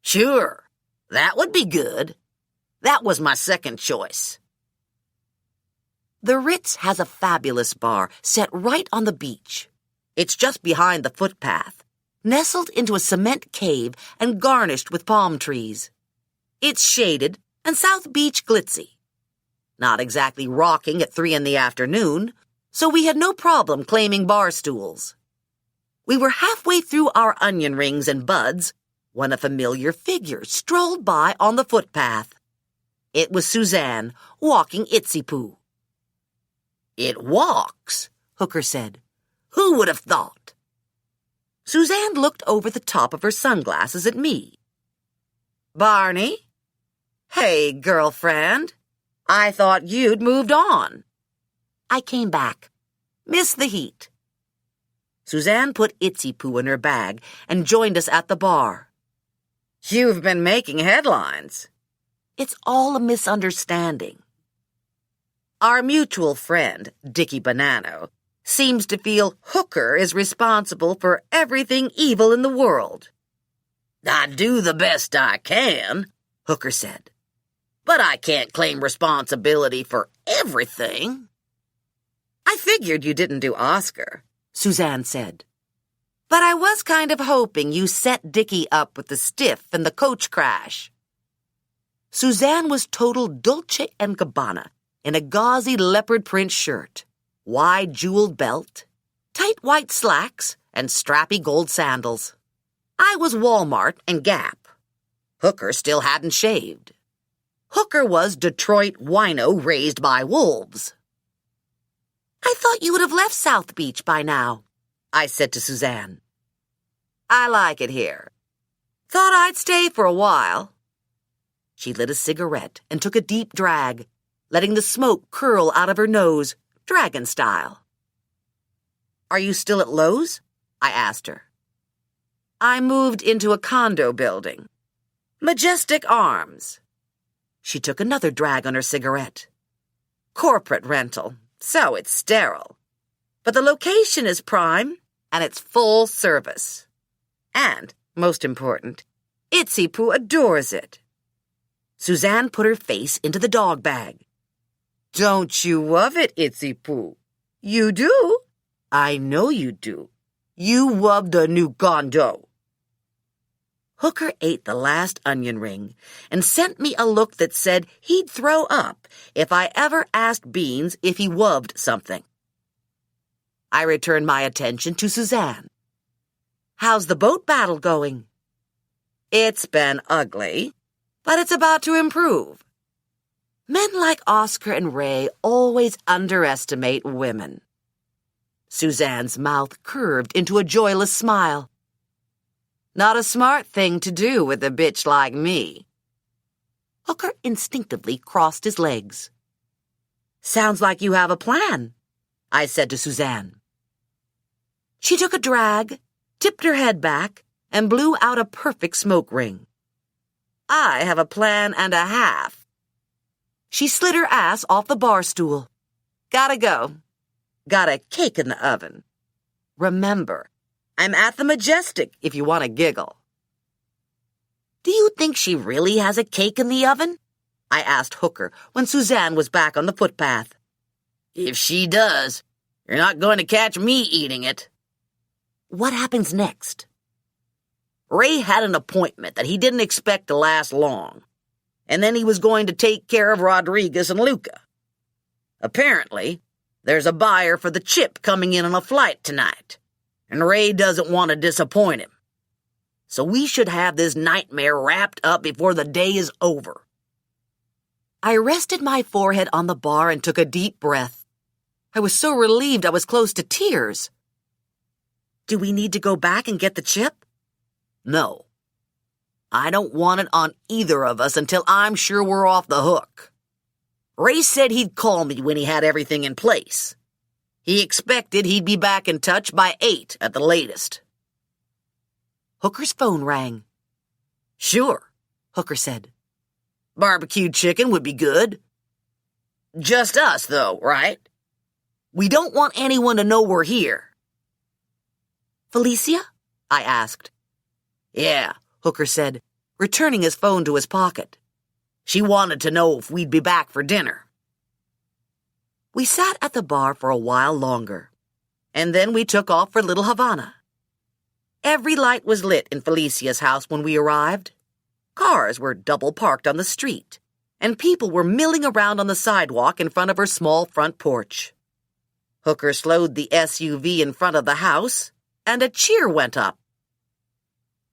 [SPEAKER 3] "Sure, that would be good. That was my second choice." The Ritz has a fabulous bar set right on the beach. It's just behind the footpath,
[SPEAKER 2] nestled into a cement cave and garnished with palm trees. It's shaded and South Beach glitzy. Not exactly rocking at 3 in the afternoon, so we had no problem claiming bar stools. We were halfway through our onion rings and buds when a familiar figure strolled by on the footpath. It was Suzanne, walking Itsy-Poo. "It walks," Hooker said. "Who would have thought?" Suzanne looked over the top of her sunglasses at me. "Barney? Hey, girlfriend. I thought you'd moved on." I came back. Missed the heat. Suzanne put Itsy-Poo in her bag and joined us at the bar. "You've been making headlines." "It's all a misunderstanding." Our mutual friend, Dickie Bonanno, seems to feel Hooker is responsible for everything evil in the world. "I do the best I can," Hooker said. "But I can't claim responsibility for everything." "I figured you didn't do Oscar," Suzanne said. "But I was kind of hoping you set Dickie up with the stiff and the coach crash." Suzanne was total Dolce & Gabbana in a gauzy leopard print shirt, wide jeweled belt, tight white slacks, and strappy gold sandals. I was Walmart and Gap. Hooker still hadn't shaved. Hooker was Detroit wino raised by wolves. "I thought you would have left South Beach by now," I said to Suzanne. "I like it here. Thought I'd stay for a while." She lit a cigarette and took a deep drag, letting the smoke curl out of her nose, dragon style. "Are you still at Lowe's?" I asked her. "I moved into a condo building. Majestic Arms." She took another drag on her cigarette. "Corporate rental, so it's sterile. But the location is prime, and it's full service. And, most important, Itsy-Poo adores it." Suzanne put her face into the dog bag. "Don't you love it, Itsy-Poo? You do? I know you do. You love the new condo." Hooker ate the last onion ring and sent me a look that said he'd throw up if I ever asked Beans if he loved something. I returned my attention to Suzanne. "How's the boat battle going?" "It's been ugly, but it's about to improve. Men like Oscar and Ray always underestimate women." Suzanne's mouth curved into a joyless smile. "Not a smart thing to do with a bitch like me." Hooker instinctively crossed his legs. "Sounds like you have a plan," I said to Suzanne. She took a drag, tipped her head back, and blew out a perfect smoke ring. "I have a plan and a half." She slid her ass off the bar stool. "Gotta go. Got a cake in the oven. Remember, I'm at the Majestic if you want to giggle." "Do you think she really has a cake in the oven?" I asked Hooker when Suzanne was back on the footpath. "If she does, you're not going to catch me eating it." "What happens next?" "Ray had an appointment that he didn't expect to last long, and then he was going to take care of Rodriguez and Luca. Apparently, there's a buyer for the chip coming in on a flight tonight, and Ray doesn't want to disappoint him. So we should have this nightmare wrapped up before the day is over." I rested my forehead on the bar and took a deep breath. I was so relieved I was close to tears. "Do we need to go back and get the chip?" "No. I don't want it on either of us until I'm sure we're off the hook. Ray said he'd call me when he had everything in place. He expected he'd be back in touch by 8 at the latest." Hooker's phone rang. "Sure," Hooker said. "Barbecued chicken would be good. Just us, though, right? We don't want anyone to know we're here." "Felicia?" I asked. "Yeah," Hooker said, returning his phone to his pocket. "She wanted to know if we'd be back for dinner." We sat at the bar for a while longer, and then we took off for Little Havana. Every light was lit in Felicia's house when we arrived. Cars were double parked on the street, and people were milling around on the sidewalk in front of her small front porch. Hooker slowed the SUV in front of the house, and a cheer went up.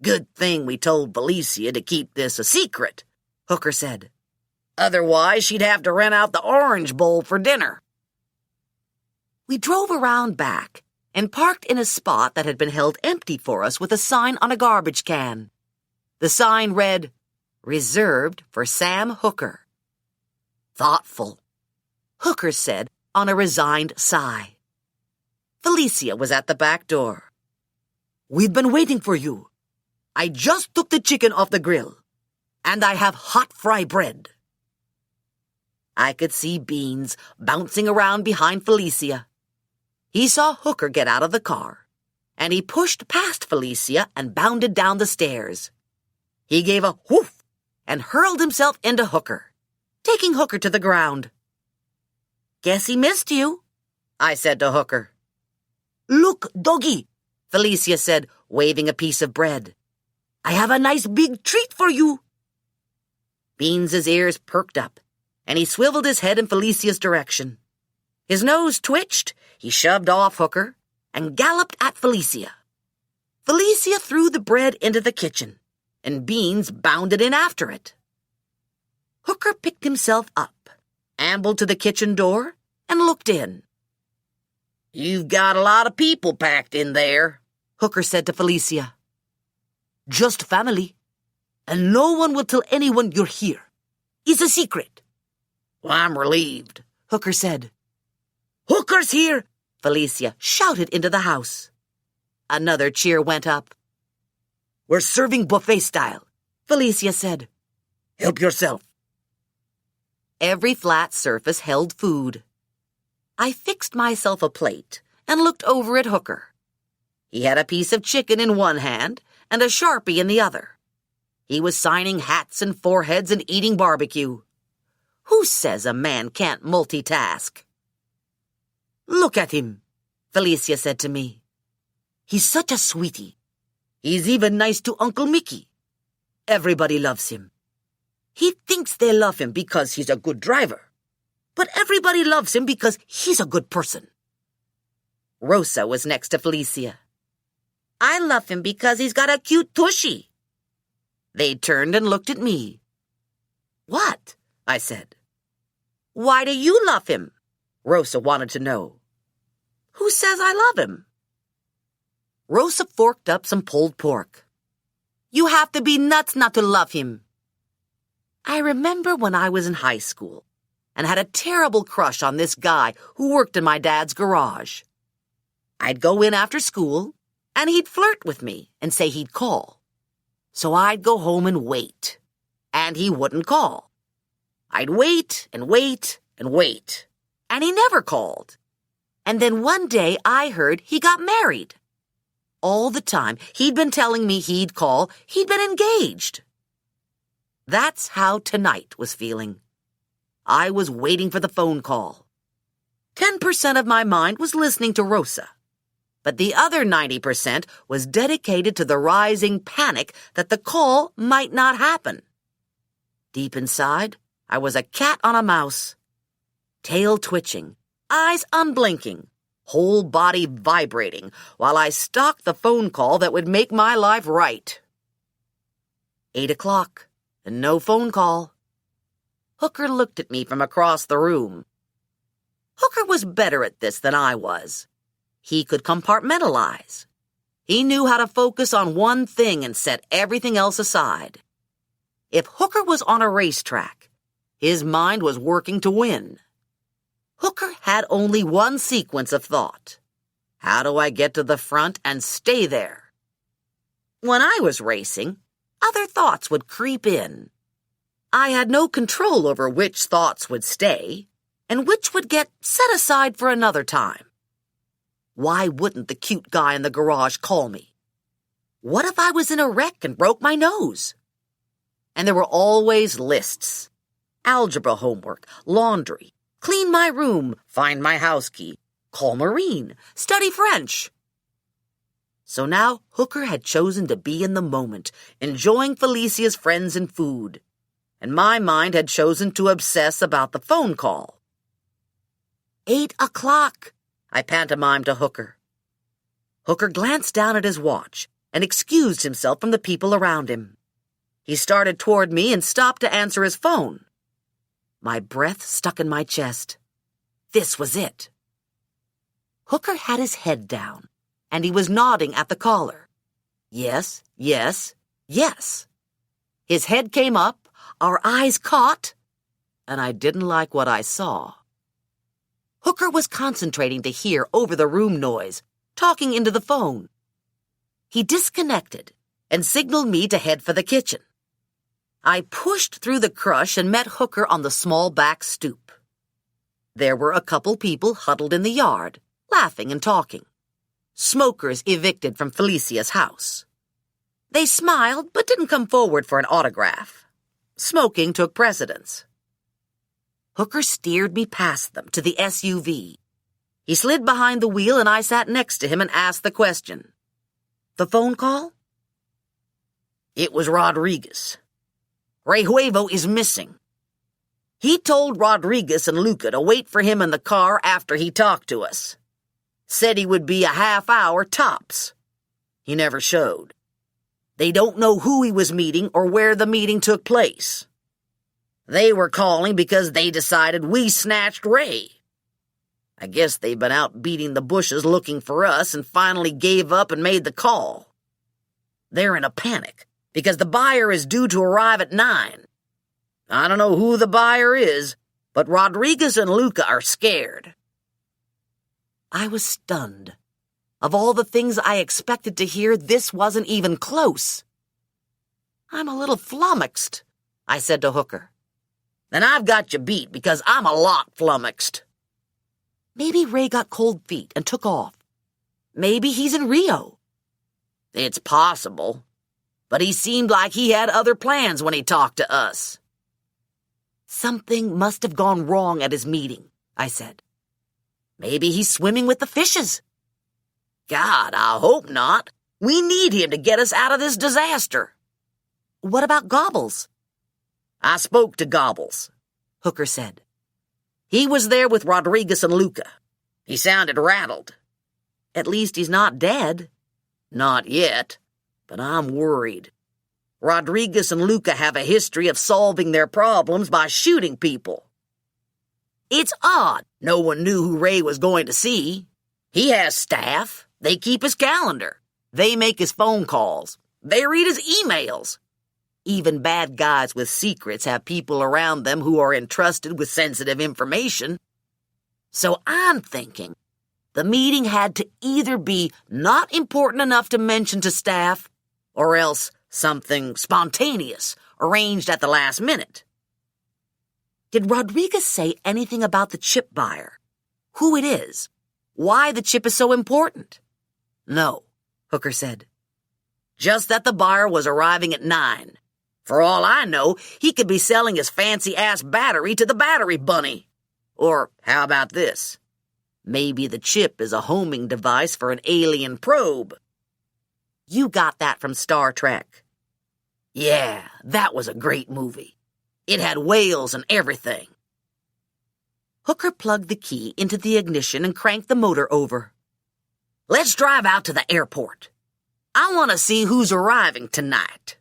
[SPEAKER 3] "Good thing we told Felicia to keep this a secret," Hooker said. "Otherwise, she'd have to rent out the Orange Bowl for dinner."
[SPEAKER 2] We drove around back and parked in a spot that had been held empty for us with a sign on a garbage can. The sign read, "Reserved for Sam Hooker."
[SPEAKER 3] "Thoughtful,"
[SPEAKER 2] Hooker said on a resigned sigh. Felicia was at the back door.
[SPEAKER 3] "We've been waiting for you. I just took the chicken off the grill, and I have hot fry bread."
[SPEAKER 2] I could see Beans bouncing around behind Felicia. He saw Hooker get out of the car, and he pushed past Felicia and bounded down the stairs. He gave a whoof and hurled himself into Hooker, taking Hooker to the ground. "Guess he missed you," I said to Hooker.
[SPEAKER 3] "Look, doggy,"
[SPEAKER 2] Felicia said, waving a piece of bread.
[SPEAKER 3] "I have a nice big treat for you."
[SPEAKER 2] Beans's ears perked up, and he swiveled his head in Felicia's direction. His nose twitched, he shoved off Hooker, and galloped at Felicia. Felicia threw the bread into the kitchen, and Beans bounded in after it. Hooker picked himself up, ambled to the kitchen door, and looked in.
[SPEAKER 3] "You've got a lot of people packed in there,"
[SPEAKER 2] Hooker said to Felicia.
[SPEAKER 3] "Just family, and no one will tell anyone you're here. It's a secret." "Well, I'm relieved,"
[SPEAKER 2] Hooker said.
[SPEAKER 3] "Hooker's here!"
[SPEAKER 2] Felicia shouted into the house. Another cheer went up.
[SPEAKER 3] "We're serving buffet style,"
[SPEAKER 2] Felicia said.
[SPEAKER 3] "Help yourself."
[SPEAKER 2] Every flat surface held food. I fixed myself a plate and looked over at Hooker. He had a piece of chicken in one hand and a Sharpie in the other. He was signing hats and foreheads and eating barbecue. Who says a man can't multitask?
[SPEAKER 3] "Look at him,"
[SPEAKER 2] Felicia said to me.
[SPEAKER 3] "He's such a sweetie. He's even nice to Uncle Mickey. Everybody loves him. He thinks they love him because he's a good driver, but everybody loves him because he's a good person."
[SPEAKER 2] Rosa was next to Felicia.
[SPEAKER 3] "I love him because he's got a cute tushy."
[SPEAKER 2] They turned and looked at me.
[SPEAKER 3] "What?" I said.
[SPEAKER 2] "Why do you love him?" Rosa wanted to know.
[SPEAKER 3] "Who says I love him?"
[SPEAKER 2] Rosa forked up some pulled pork. "You have to be nuts not to love him." I remember when I was in high school and had a terrible crush on this guy who worked in my dad's garage. I'd go in after school, and he'd flirt with me and say he'd call. So I'd go home and wait, and he wouldn't call. I'd wait and wait and wait, and he never called. And then one day I heard he got married. All the time he'd been telling me he'd call, he'd been engaged. That's how tonight was feeling. I was waiting for the phone call. 10% of my mind was listening to Rosa, but the other 90% was dedicated to the rising panic that the call might not happen. Deep inside, I was a cat on a mouse. Tail twitching, eyes unblinking, whole body vibrating while I stalked the phone call that would make my life right. 8 o'clock, and no phone call. Hooker looked at me from across the room. Hooker was better at this than I was. He could compartmentalize. He knew how to focus on one thing and set everything else aside. If Hooker was on a racetrack, his mind was working to win. Hooker had only one sequence of thought. How do I get to the front and stay there? When I was racing, other thoughts would creep in. I had no control over which thoughts would stay and which would get set aside for another time. Why wouldn't the cute guy in the garage call me? What if I was in a wreck and broke my nose? And there were always lists. Algebra homework, laundry, clean my room, find my house key, call Maureen, study French.
[SPEAKER 3] So now Hooker had chosen to be in the moment, enjoying Felicia's friends and food, and my mind had chosen to obsess about the phone call. 8 o'clock, I pantomimed to Hooker. Hooker glanced down at his watch and excused himself from the people around him. He started toward me and stopped to answer his phone. My breath stuck in my chest. This was it. Hooker had his head down, and he was nodding at the caller. Yes, yes, yes. His head came up, our eyes caught, and I didn't like what I saw. Hooker was concentrating to hear over the room noise, talking into the phone. He disconnected and signaled me to head for the kitchen. I pushed through the crush and met Hooker on the small back stoop. There were a couple people huddled in the yard, laughing and talking. Smokers evicted from Felicia's house. They smiled but didn't come forward for an autograph. Smoking took precedence. Hooker steered me past them to the SUV. He slid behind the wheel and I sat next to him and asked the question. The phone call? It was Rodriguez. Rejuevo is missing. He told Rodriguez and Luca to wait for him in the car after he talked to us. Said he would be a half hour tops. He never showed. They don't know who he was meeting or where the meeting took place. They were calling because they decided we snatched Ray. I guess they've been out beating the bushes looking for us and finally gave up and made the call. They're in a panic because the buyer is due to arrive at 9. I don't know who the buyer is, but Rodriguez and Luca are scared. I was stunned. Of all the things I expected to hear, this wasn't even close. I'm a little flummoxed, I said to Hooker. Then I've got you beat because I'm a lot flummoxed. Maybe Ray got cold feet and took off. Maybe he's in Rio. It's possible, but he seemed like he had other plans when he talked to us. Something must have gone wrong at his meeting, I said. Maybe he's swimming with the fishes. God, I hope not. We need him to get us out of this disaster. What about Gobbles? I spoke to Gobbles, Hooker said. He was there with Rodriguez and Luca. He sounded rattled. At least he's not dead. Not yet, but I'm worried. Rodriguez and Luca have a history of solving their problems by shooting people. It's odd no one knew who Ray was going to see. He has staff. They keep his calendar. They make his phone calls. They read his emails. Even bad guys with secrets have people around them who are entrusted with sensitive information. So I'm thinking the meeting had to either be not important enough to mention to staff, or else something spontaneous, arranged at the last minute. Did Rodriguez say anything about the chip buyer? Who it is? Why the chip is so important? No, Hooker said. Just that the buyer was arriving at 9. For all I know, he could be selling his fancy-ass battery to the battery bunny. Or how about this? Maybe the chip is a homing device for an alien probe. You got that from Star Trek. Yeah, that was a great movie. It had whales and everything. Hooker plugged the key into the ignition and cranked the motor over. Let's drive out to the airport. I want to see who's arriving tonight.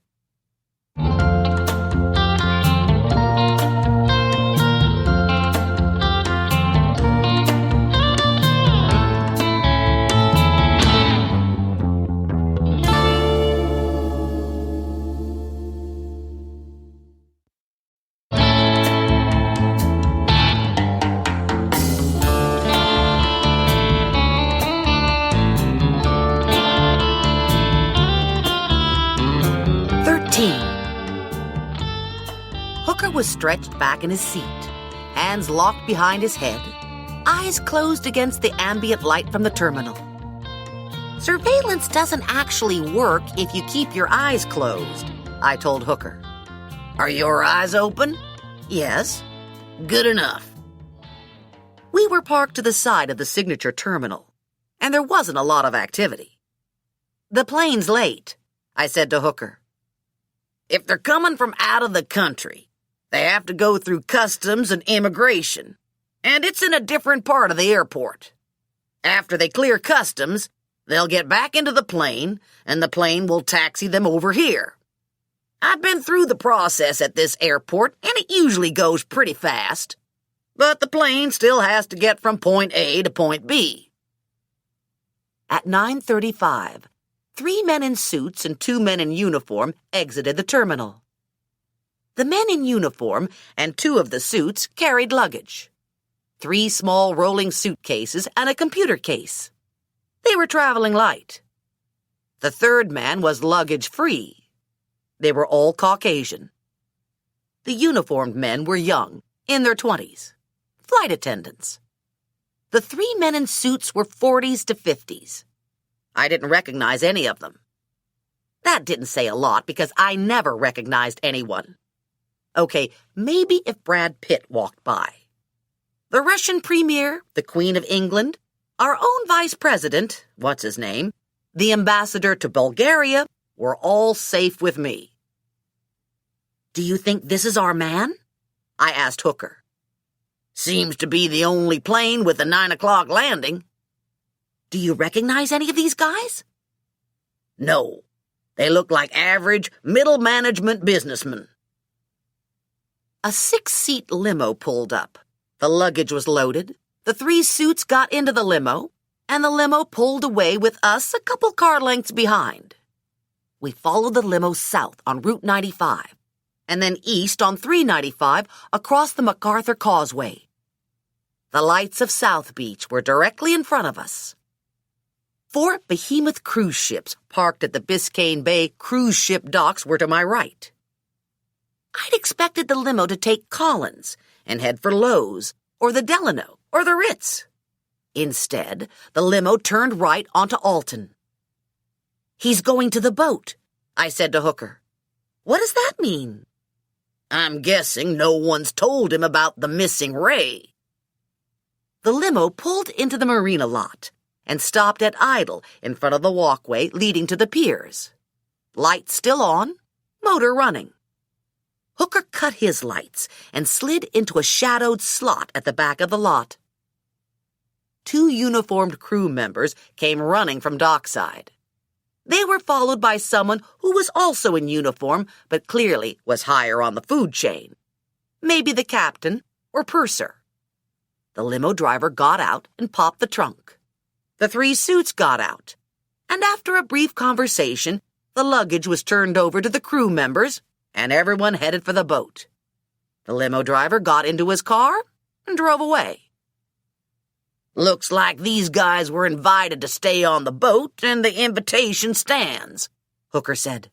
[SPEAKER 3] Hooker was stretched back in his seat, hands locked behind his head, eyes closed against the ambient light from the terminal. Surveillance doesn't actually work if you keep your eyes closed, I told Hooker. Are your eyes open? Yes. Good enough. We were parked to the side of the signature terminal, and there wasn't a lot of activity. "The plane's late," I said to Hooker. "If they're coming from out of the country, they have to go through customs and immigration, and it's in a different part of the airport. After they clear customs, they'll get back into the plane, and the plane will taxi them over here. I've been through the process at this airport, and it usually goes pretty fast. But the plane still has to get from point A to point B." At 9:35, 3 men in suits and 2 men in uniform exited the terminal. The men in uniform and 2 of the suits carried luggage. 3 small rolling suitcases and a computer case. They were traveling light. The 3rd man was luggage-free. They were all Caucasian. The uniformed men were young, in their 20s, flight attendants. The 3 men in suits were 40s to 50s. I didn't recognize any of them. That didn't say a lot because I never recognized anyone. Okay, maybe if Brad Pitt walked by. The Russian premier, the Queen of England, our own vice president, what's his name, the ambassador to Bulgaria, were all safe with me. "Do you think this is our man?" I asked Hooker. "Seems to be the only plane with a 9 o'clock landing." "Do you recognize any of these guys?" "No. They look like average, middle-management businessmen." A 6-seat limo pulled up. The luggage was loaded, the 3 suits got into the limo, and the limo pulled away with us a couple car lengths behind. We followed the limo south on Route 95, and then east on 395 across the MacArthur Causeway. The lights of South Beach were directly in front of us. 4 behemoth cruise ships parked at the Biscayne Bay cruise ship docks were to my right. I'd expected the limo to take Collins and head for Lowe's or the Delano or the Ritz. Instead, the limo turned right onto Alton. "He's going to the boat," I said to Hooker. "What does that mean?" "I'm guessing no one's told him about the missing Ray." The limo pulled into the marina lot and stopped at idle in front of the walkway leading to the piers. Lights still on, motor running. Hooker cut his lights and slid into a shadowed slot at the back of the lot. 2 uniformed crew members came running from dockside. They were followed by someone who was also in uniform but clearly was higher on the food chain. Maybe the captain or purser. The limo driver got out and popped the trunk. The 3 suits got out, and after a brief conversation, the luggage was turned over to the crew members, and everyone headed for the boat. The limo driver got into his car and drove away. "Looks like these guys were invited to stay on the boat, and the invitation stands," Hooker said.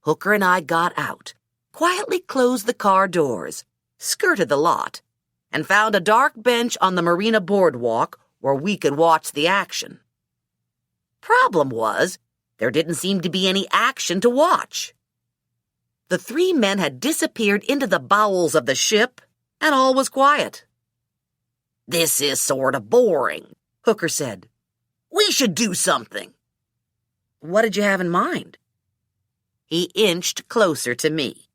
[SPEAKER 3] Hooker and I got out, quietly closed the car doors, skirted the lot, and found a dark bench on the marina boardwalk where we could watch the action. Problem was, there didn't seem to be any action to watch. The 3 men had disappeared into the bowels of the ship, and all was quiet. "This is sort of boring," Hooker said. "We should do something." "What did you have in mind?" He inched closer to me.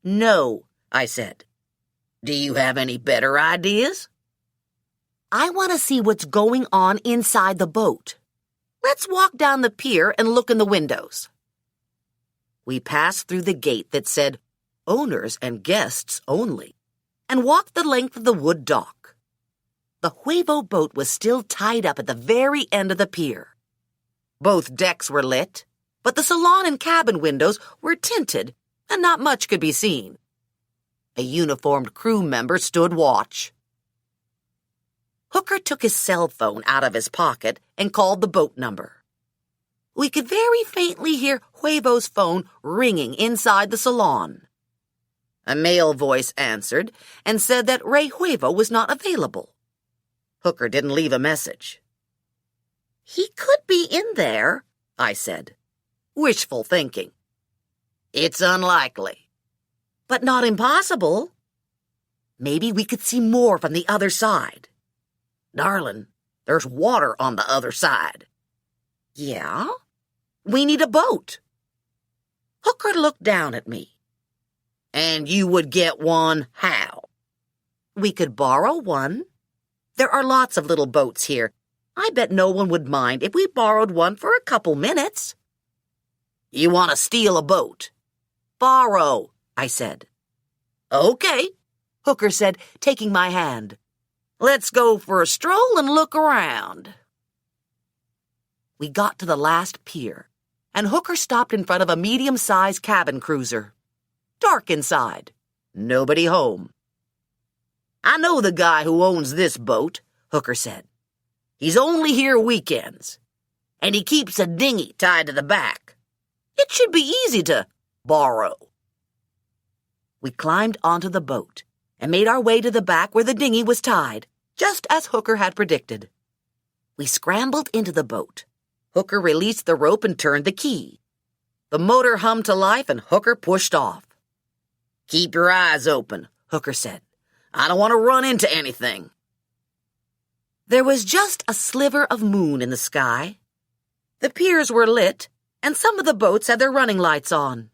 [SPEAKER 3] "No," I said. "Do you have any better ideas?" "I want to see what's going on inside the boat. Let's walk down the pier and look in the windows." We passed through the gate that said, "Owners and guests only," and walked the length of the wood dock. The Huevo boat was still tied up at the very end of the pier. Both decks were lit, but the salon and cabin windows were tinted, and not much could be seen. A uniformed crew member stood watch. Hooker took his cell phone out of his pocket and called the boat number. We could very faintly hear Huevo's phone ringing inside the salon. A male voice answered and said that Ray Huevo was not available. Hooker didn't leave a message. "He could be in there," I said. Wishful thinking. "It's unlikely." "But not impossible. Maybe we could see more from the other side." "Darling, there's water on the other side." Yeah, we need a boat. Hooker looked down at me. And you would get one how? We could borrow one. There are lots of little boats here. I bet no one would mind if we borrowed one for a couple minutes. You want to steal a boat? Borrow, I said. Okay, Hooker said, taking my hand. Let's go for a stroll and look around. We got to the last pier, and Hooker stopped in front of a medium-sized cabin cruiser. Dark inside. Nobody home. I know the guy who owns this boat, Hooker said. He's only here weekends, and he keeps a dinghy tied to the back. It should be easy to borrow. We climbed onto the boat and made our way to the back where the dinghy was tied, just as Hooker had predicted. We scrambled into the boat. Hooker released the rope and turned the key. The motor hummed to life and Hooker pushed off. Keep your eyes open, Hooker said. I don't want to run into anything. There was just a sliver of moon in the sky. The piers were lit, and some of the boats had their running lights on.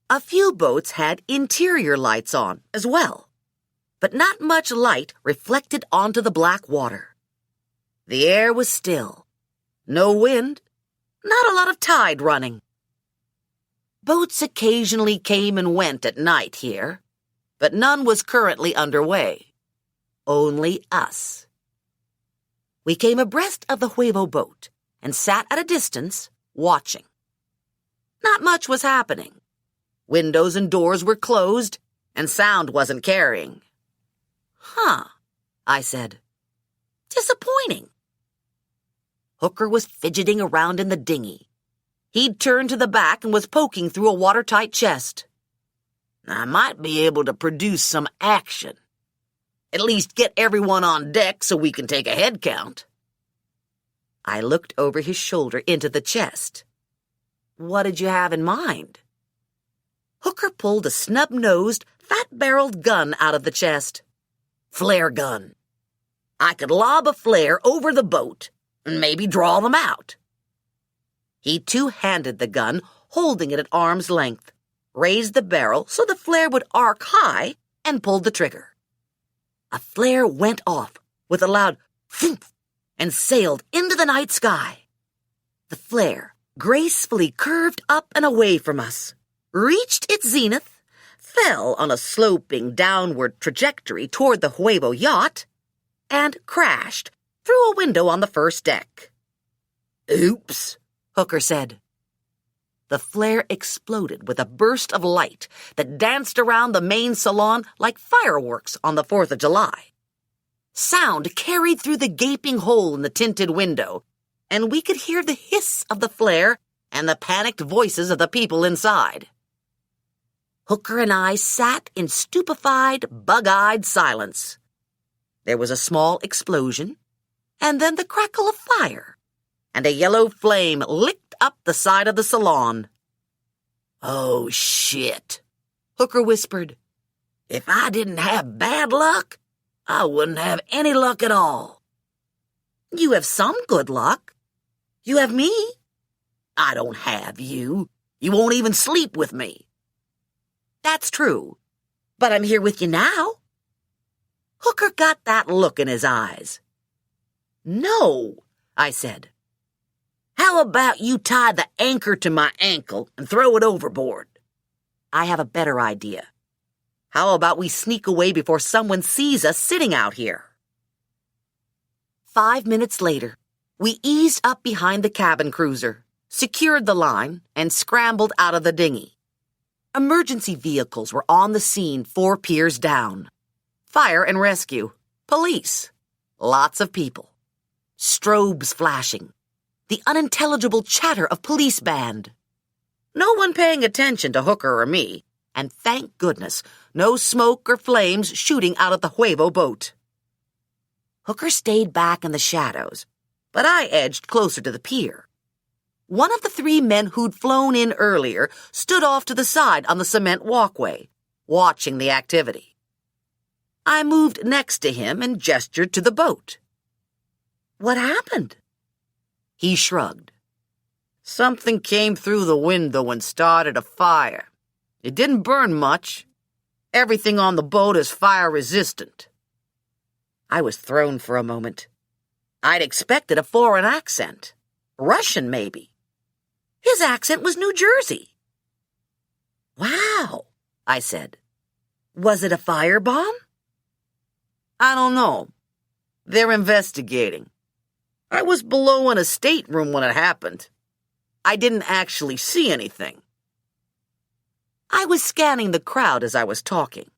[SPEAKER 3] A few boats had interior lights on as well, but not much light reflected onto the black water. The air was still. No wind, not a lot of tide running. Boats occasionally came and went at night here, but none was currently underway. Only us. We came abreast of the Huevo boat and sat at a distance, watching. Not much was happening. Windows and doors were closed, and sound wasn't carrying. Huh, I said. Disappointing. Hooker was fidgeting around in the dinghy. He'd turned to the back and was poking through a watertight chest. I might be able to produce some action. At least get everyone on deck so we can take a head count. I looked over his shoulder into the chest. What did you have in mind? Hooker pulled a snub-nosed, fat-barreled gun out of the chest. Flare gun. I could lob a flare over the boat and maybe draw them out. He two-handed the gun, holding it at arm's length, raised the barrel so the flare would arc high, and pulled the trigger. A flare went off with a loud thump and sailed into the night sky. The flare gracefully curved up and away from us, reached its zenith, fell on a sloping downward trajectory toward the Huevo yacht, and crashed through a window on the first deck. Oops, Hooker said. The flare exploded with a burst of light that danced around the main salon like fireworks on the 4th of July. Sound carried through the gaping hole in the tinted window, and we could hear the hiss of the flare and the panicked voices of the people inside. Hooker and I sat in stupefied, bug-eyed silence. There was a small explosion, and then the crackle of fire, and a yellow flame licked up the side of the salon. Oh, shit, Hooker whispered. If I didn't have bad luck, I wouldn't have any luck at all. You have some good luck. You have me. I don't have you. You won't even sleep with me. That's true, but I'm here with you now. Hooker got that look in his eyes. No, I said. How about you tie the anchor to my ankle and throw it overboard? I have a better idea. How about we sneak away before someone sees us sitting out here? 5 minutes later, we eased up behind the cabin cruiser, secured the line, and scrambled out of the dinghy. Emergency vehicles were on the scene 4 piers down. Fire and rescue, police, lots of people. Strobes flashing, the unintelligible chatter of police band. No one paying attention to Hooker or me, and thank goodness, no smoke or flames shooting out of the Huevo boat. Hooker stayed back in the shadows, but I edged closer to the pier. One of the 3 men who'd flown in earlier stood off to the side on the cement walkway, watching the activity. I moved next to him and gestured to the boat. What happened? He shrugged. Something came through the window and started a fire. It didn't burn much. Everything on the boat is fire-resistant. I was thrown for a moment. I'd expected a foreign accent. Russian, maybe. His accent was New Jersey. Wow, I said. Was it a firebomb? I don't know. They're investigating. I was below in a stateroom when it happened. I didn't actually see anything. I was scanning the crowd as I was talking,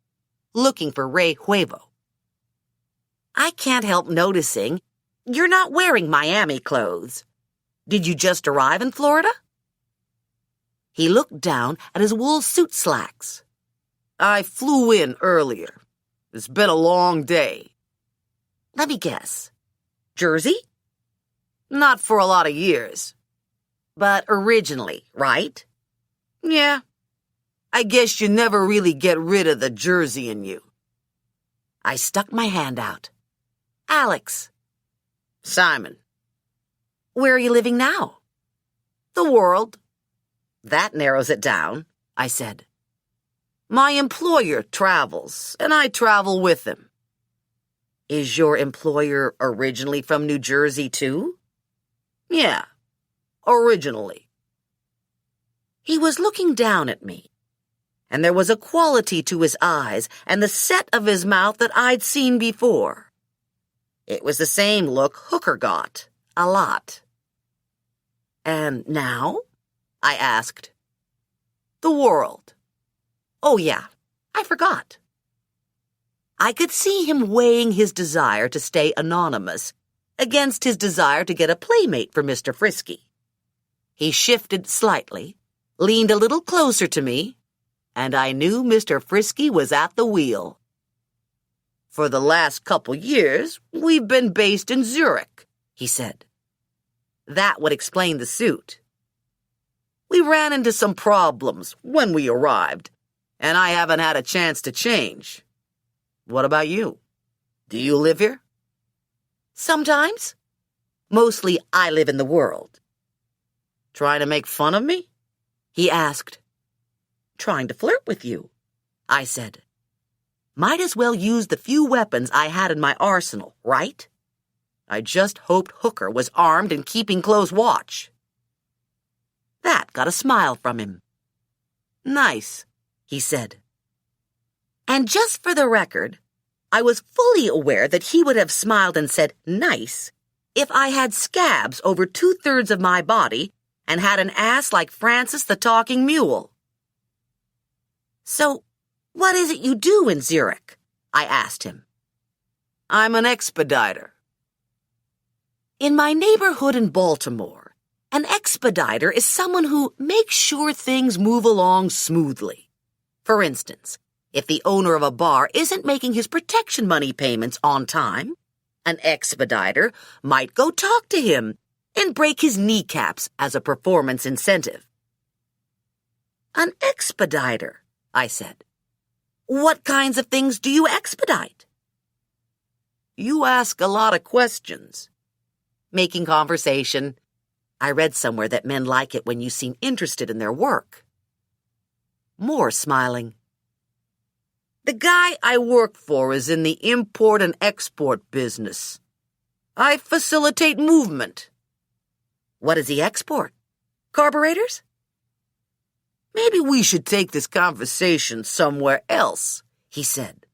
[SPEAKER 3] looking for Ray Huevo. I can't help noticing you're not wearing Miami clothes. Did you just arrive in Florida? He looked down at his wool suit slacks. I flew in earlier. It's been a long day. Let me guess. Jersey? Not for a lot of years. But originally, right? Yeah. I guess you never really get rid of the Jersey in you. I stuck my hand out. Alex. Simon. Where are you living now? The world. That narrows it down, I said. My employer travels, and I travel with him. Is your employer originally from New Jersey, too? Yeah, originally. He was looking down at me, and there was a quality to his eyes and the set of his mouth that I'd seen before. It was the same look Hooker got, a lot. And now? I asked. The world. Oh, yeah, I forgot. I could see him weighing his desire to stay anonymous against his desire to get a playmate for Mr. Frisky. He shifted slightly, leaned a little closer to me, and I knew Mr. Frisky was at the wheel. For the last couple years, we've been based in Zurich, he said. That would explain the suit. We ran into some problems when we arrived, and I haven't had a chance to change. What about you? Do you live here? Sometimes. Mostly I live in the world. Trying to make fun of me? He asked. Trying to flirt with you, I said. Might as well use the few weapons I had in my arsenal, right? I just hoped Hooker was armed and keeping close watch. That got a smile from him. Nice, he said. And just for the record, I was fully aware that he would have smiled and said nice if I had scabs over 2/3 of my body and had an ass like Francis the Talking Mule. So, what is it you do in Zurich? I asked him. I'm an expediter. In my neighborhood in Baltimore, an expediter is someone who makes sure things move along smoothly. For instance, if the owner of a bar isn't making his protection money payments on time, an expediter might go talk to him and break his kneecaps as a performance incentive. An expediter, I said. What kinds of things do you expedite? You ask a lot of questions. Making conversation. I read somewhere that men like it when you seem interested in their work. More smiling. The guy I work for is in the import and export business. I facilitate movement. What does he export? Carburetors? Maybe we should take this conversation somewhere else, he said.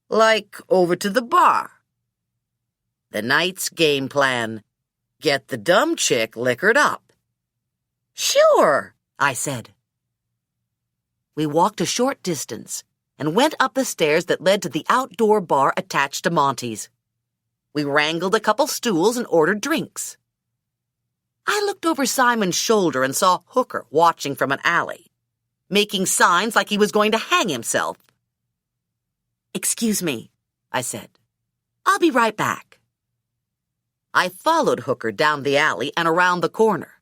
[SPEAKER 3] Like over to the bar. The night's game plan. Get the dumb chick liquored up. Sure, I said. We walked a short distance and went up the stairs that led to the outdoor bar attached to Monty's. We wrangled a couple stools and ordered drinks. I looked over Simon's shoulder and saw Hooker watching from an alley, making signs like he was going to hang himself. Excuse me, I said. I'll be right back. I followed Hooker down the alley and around the corner.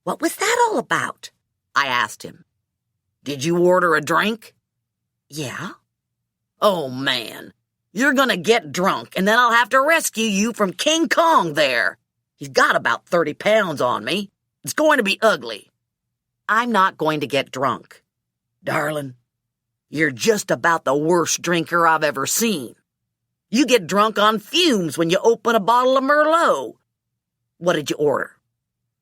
[SPEAKER 3] What was that all about? I asked him. Did you order a drink? Yeah. Oh, man. You're gonna get drunk, and then I'll have to rescue you from King Kong there. He's got about 30 pounds on me. It's going to be ugly.
[SPEAKER 2] I'm not going to get drunk.
[SPEAKER 3] Darling, you're just about the worst drinker I've ever seen. You get drunk on fumes when you open a bottle of Merlot. What did you order?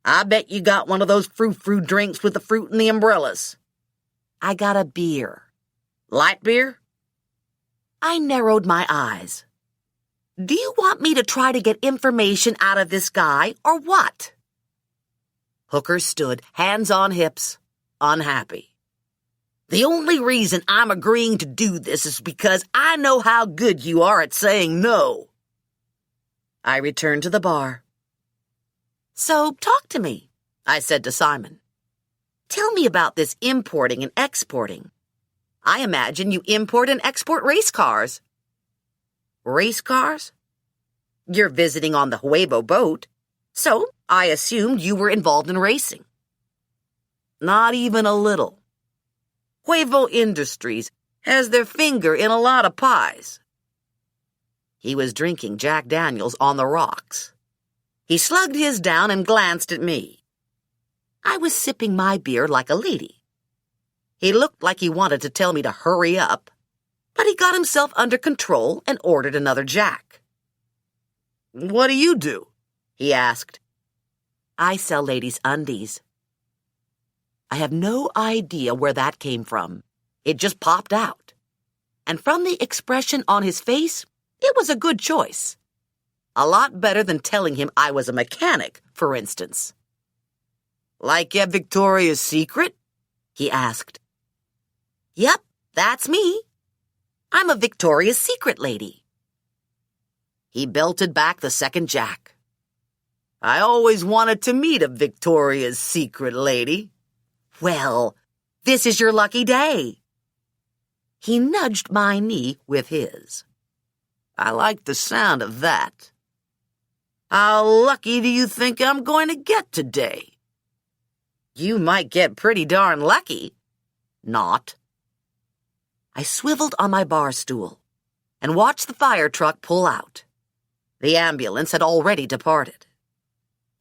[SPEAKER 3] I bet you got one of those frou-frou drinks with the fruit and the umbrellas.
[SPEAKER 2] I got a beer.
[SPEAKER 3] Light beer?
[SPEAKER 2] I narrowed my eyes. Do you want me to try to get information out of this guy, or what? Hooker stood, hands on hips, unhappy.
[SPEAKER 3] The only reason I'm agreeing to do this is because I know how good you are at saying no.
[SPEAKER 2] I returned to the bar. So talk to me, I said to Simon. Tell me about this importing and exporting. I imagine you import and export race cars.
[SPEAKER 3] Race cars?
[SPEAKER 2] You're visiting on the Huevo boat, so I assumed you were involved in racing.
[SPEAKER 3] Not even a little. Huevo Industries has their finger in a lot of pies.
[SPEAKER 2] He was drinking Jack Daniels on the rocks. He slugged his down and glanced at me. I was sipping my beer like a lady. He looked like he wanted to tell me to hurry up, but he got himself under control and ordered another Jack.
[SPEAKER 3] What do you do?
[SPEAKER 2] He asked. I sell ladies' undies. I have no idea where that came from. It just popped out. And from the expression on his face, it was a good choice. A lot better than telling him I was a mechanic, for instance.
[SPEAKER 3] Like at Victoria's Secret?
[SPEAKER 2] He asked. Yep, that's me. I'm a Victoria's Secret lady. He belted back the second Jack.
[SPEAKER 3] I always wanted to meet a Victoria's Secret lady.
[SPEAKER 2] Well, this is your lucky day. He nudged my knee with his.
[SPEAKER 3] I like the sound of that. How lucky do you think I'm going to get today?
[SPEAKER 2] You might get pretty darn lucky. Not. I swiveled on my bar stool and watched the fire truck pull out. The ambulance had already departed.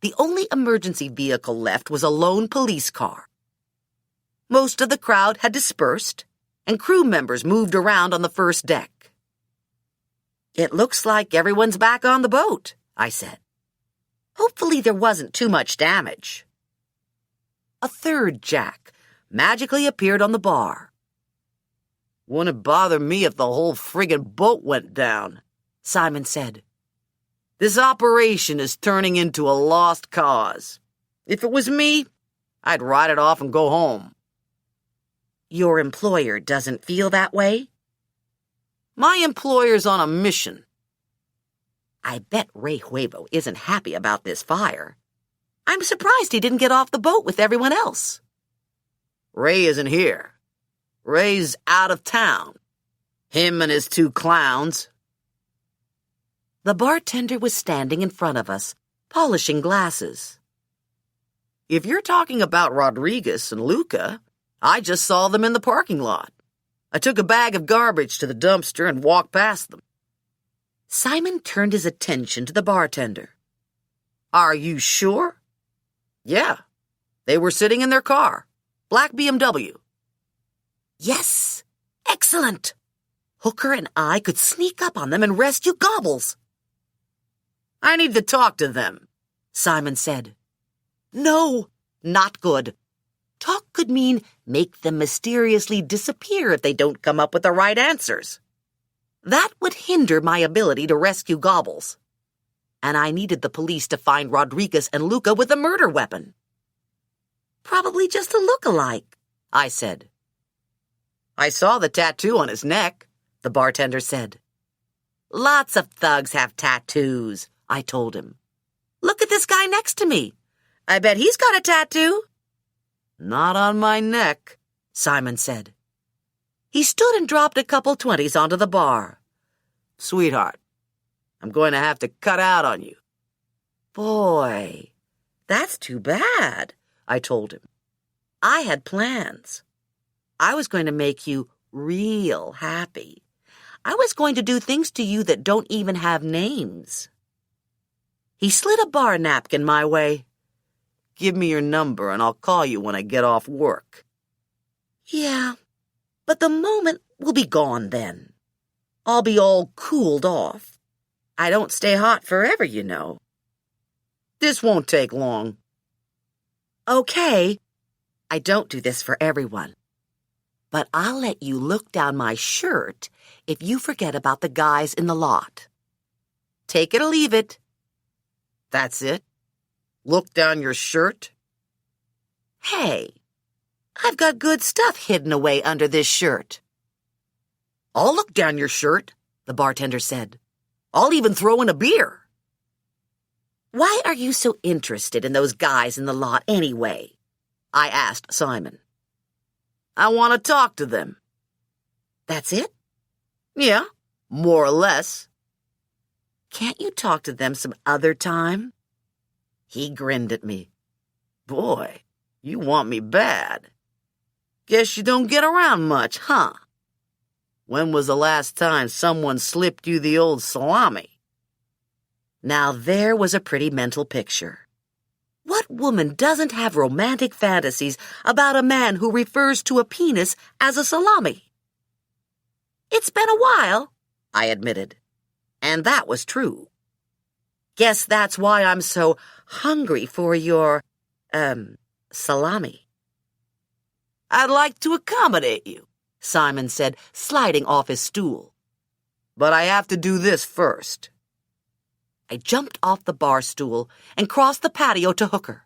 [SPEAKER 2] The only emergency vehicle left was a lone police car. Most of the crowd had dispersed, and crew members moved around on the first deck. It looks like everyone's back on the boat, I said. Hopefully there wasn't too much damage. A third Jack magically appeared on the bar.
[SPEAKER 3] Wouldn't bother me if the whole friggin' boat went down,
[SPEAKER 2] Simon said.
[SPEAKER 3] This operation is turning into a lost cause. If it was me, I'd write it off and go home.
[SPEAKER 2] Your employer doesn't feel that way?
[SPEAKER 3] My employer's on a mission.
[SPEAKER 2] I bet Ray Huevo isn't happy about this fire. I'm surprised he didn't get off the boat with everyone else.
[SPEAKER 3] Ray isn't here. Ray's out of town. Him and his two clowns.
[SPEAKER 2] The bartender was standing in front of us, polishing glasses.
[SPEAKER 3] If you're talking about Rodriguez and Luca, I just saw them in the parking lot. I took a bag of garbage to the dumpster and walked past them.
[SPEAKER 2] Simon turned his attention to the bartender.
[SPEAKER 3] Are you sure? Yeah. They were sitting in their car. Black BMW.
[SPEAKER 2] Yes. Excellent. Hooker and I could sneak up on them and rescue Gobbles.
[SPEAKER 3] I need to talk to them,
[SPEAKER 2] Simon said. No, not good. Talk could mean make them mysteriously disappear if they don't come up with the right answers. That would hinder my ability to rescue Gobbles. And I needed the police to find Rodriguez and Luca with a murder weapon. Probably just a look-alike, I said.
[SPEAKER 3] I saw the tattoo on his neck,
[SPEAKER 2] the bartender said. Lots of thugs have tattoos, I told him. Look at this guy next to me. I bet he's got a tattoo.
[SPEAKER 3] Not on my neck,
[SPEAKER 2] Simon said. He stood and dropped a couple 20s onto the bar.
[SPEAKER 3] Sweetheart, I'm going to have to cut out on you.
[SPEAKER 2] Boy, that's too bad, I told him. I had plans. I was going to make you real happy. I was going to do things to you that don't even have names. He slid a bar napkin my way.
[SPEAKER 3] Give me your number and I'll call you when I get off work.
[SPEAKER 2] Yeah, but the moment will be gone then. I'll be all cooled off. I don't stay hot forever, you know.
[SPEAKER 3] This won't take long.
[SPEAKER 2] Okay, I don't do this for everyone. But I'll let you look down my shirt if you forget about the guys in the lot. Take it or leave it.
[SPEAKER 3] That's it? Look down your shirt?
[SPEAKER 2] Hey, I've got good stuff hidden away under this shirt.
[SPEAKER 3] I'll look down your shirt, the bartender said. I'll even throw in a beer.
[SPEAKER 2] Why are you so interested in those guys in the lot anyway? I asked Simon.
[SPEAKER 3] I want to talk to them.
[SPEAKER 2] That's it?
[SPEAKER 3] Yeah, more or less.
[SPEAKER 2] Can't you talk to them some other time?
[SPEAKER 3] He grinned at me. Boy, you want me bad. Guess you don't get around much, huh? When was the last time someone slipped you the old salami?
[SPEAKER 2] Now there was a pretty mental picture. What woman doesn't have romantic fantasies about a man who refers to a penis as a salami? It's been a while, I admitted. And that was true. Guess that's why I'm so hungry for your, salami.
[SPEAKER 3] I'd like to accommodate you,
[SPEAKER 2] Simon said, sliding off his stool.
[SPEAKER 3] but I have to do this first.
[SPEAKER 2] I jumped off the bar stool and crossed the patio to Hooker.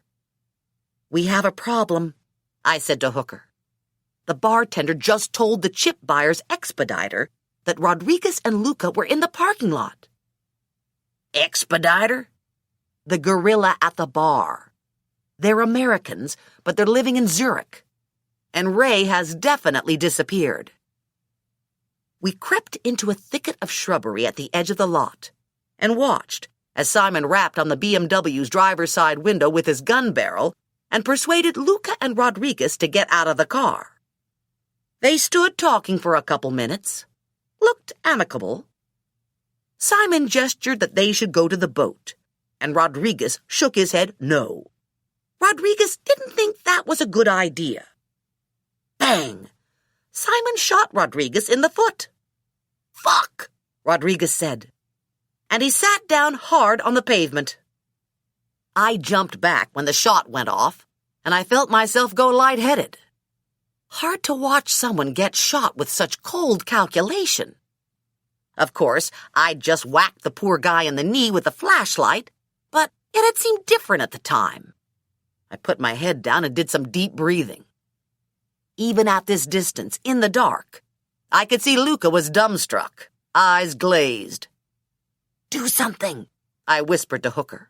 [SPEAKER 2] We have a problem, I said to Hooker. The bartender just told the chip buyer's expediter that Rodriguez and Luca were in the parking lot.
[SPEAKER 3] Expediter?
[SPEAKER 2] The gorilla at the bar. They're Americans, but they're living in Zurich. And Ray has definitely disappeared. We crept into a thicket of shrubbery at the edge of the lot and watched as Simon rapped on the BMW's driver's side window with his gun barrel and persuaded Luca and Rodriguez to get out of the car. They stood talking for a couple minutes, looked amicable. Simon gestured that they should go to the boat, and Rodriguez shook his head no. Rodriguez didn't think that was a good idea. Bang! Simon shot Rodriguez in the foot. Fuck! Rodriguez said. And he sat down hard on the pavement. I jumped back when the shot went off, and I felt myself go lightheaded. Hard to watch someone get shot with such cold calculation. Of course, I'd just whacked the poor guy in the knee with a flashlight, but it had seemed different at the time. I put my head down and did some deep breathing. Even at this distance, in the dark, I could see Luca was dumbstruck, eyes glazed. Do something, I whispered to Hooker.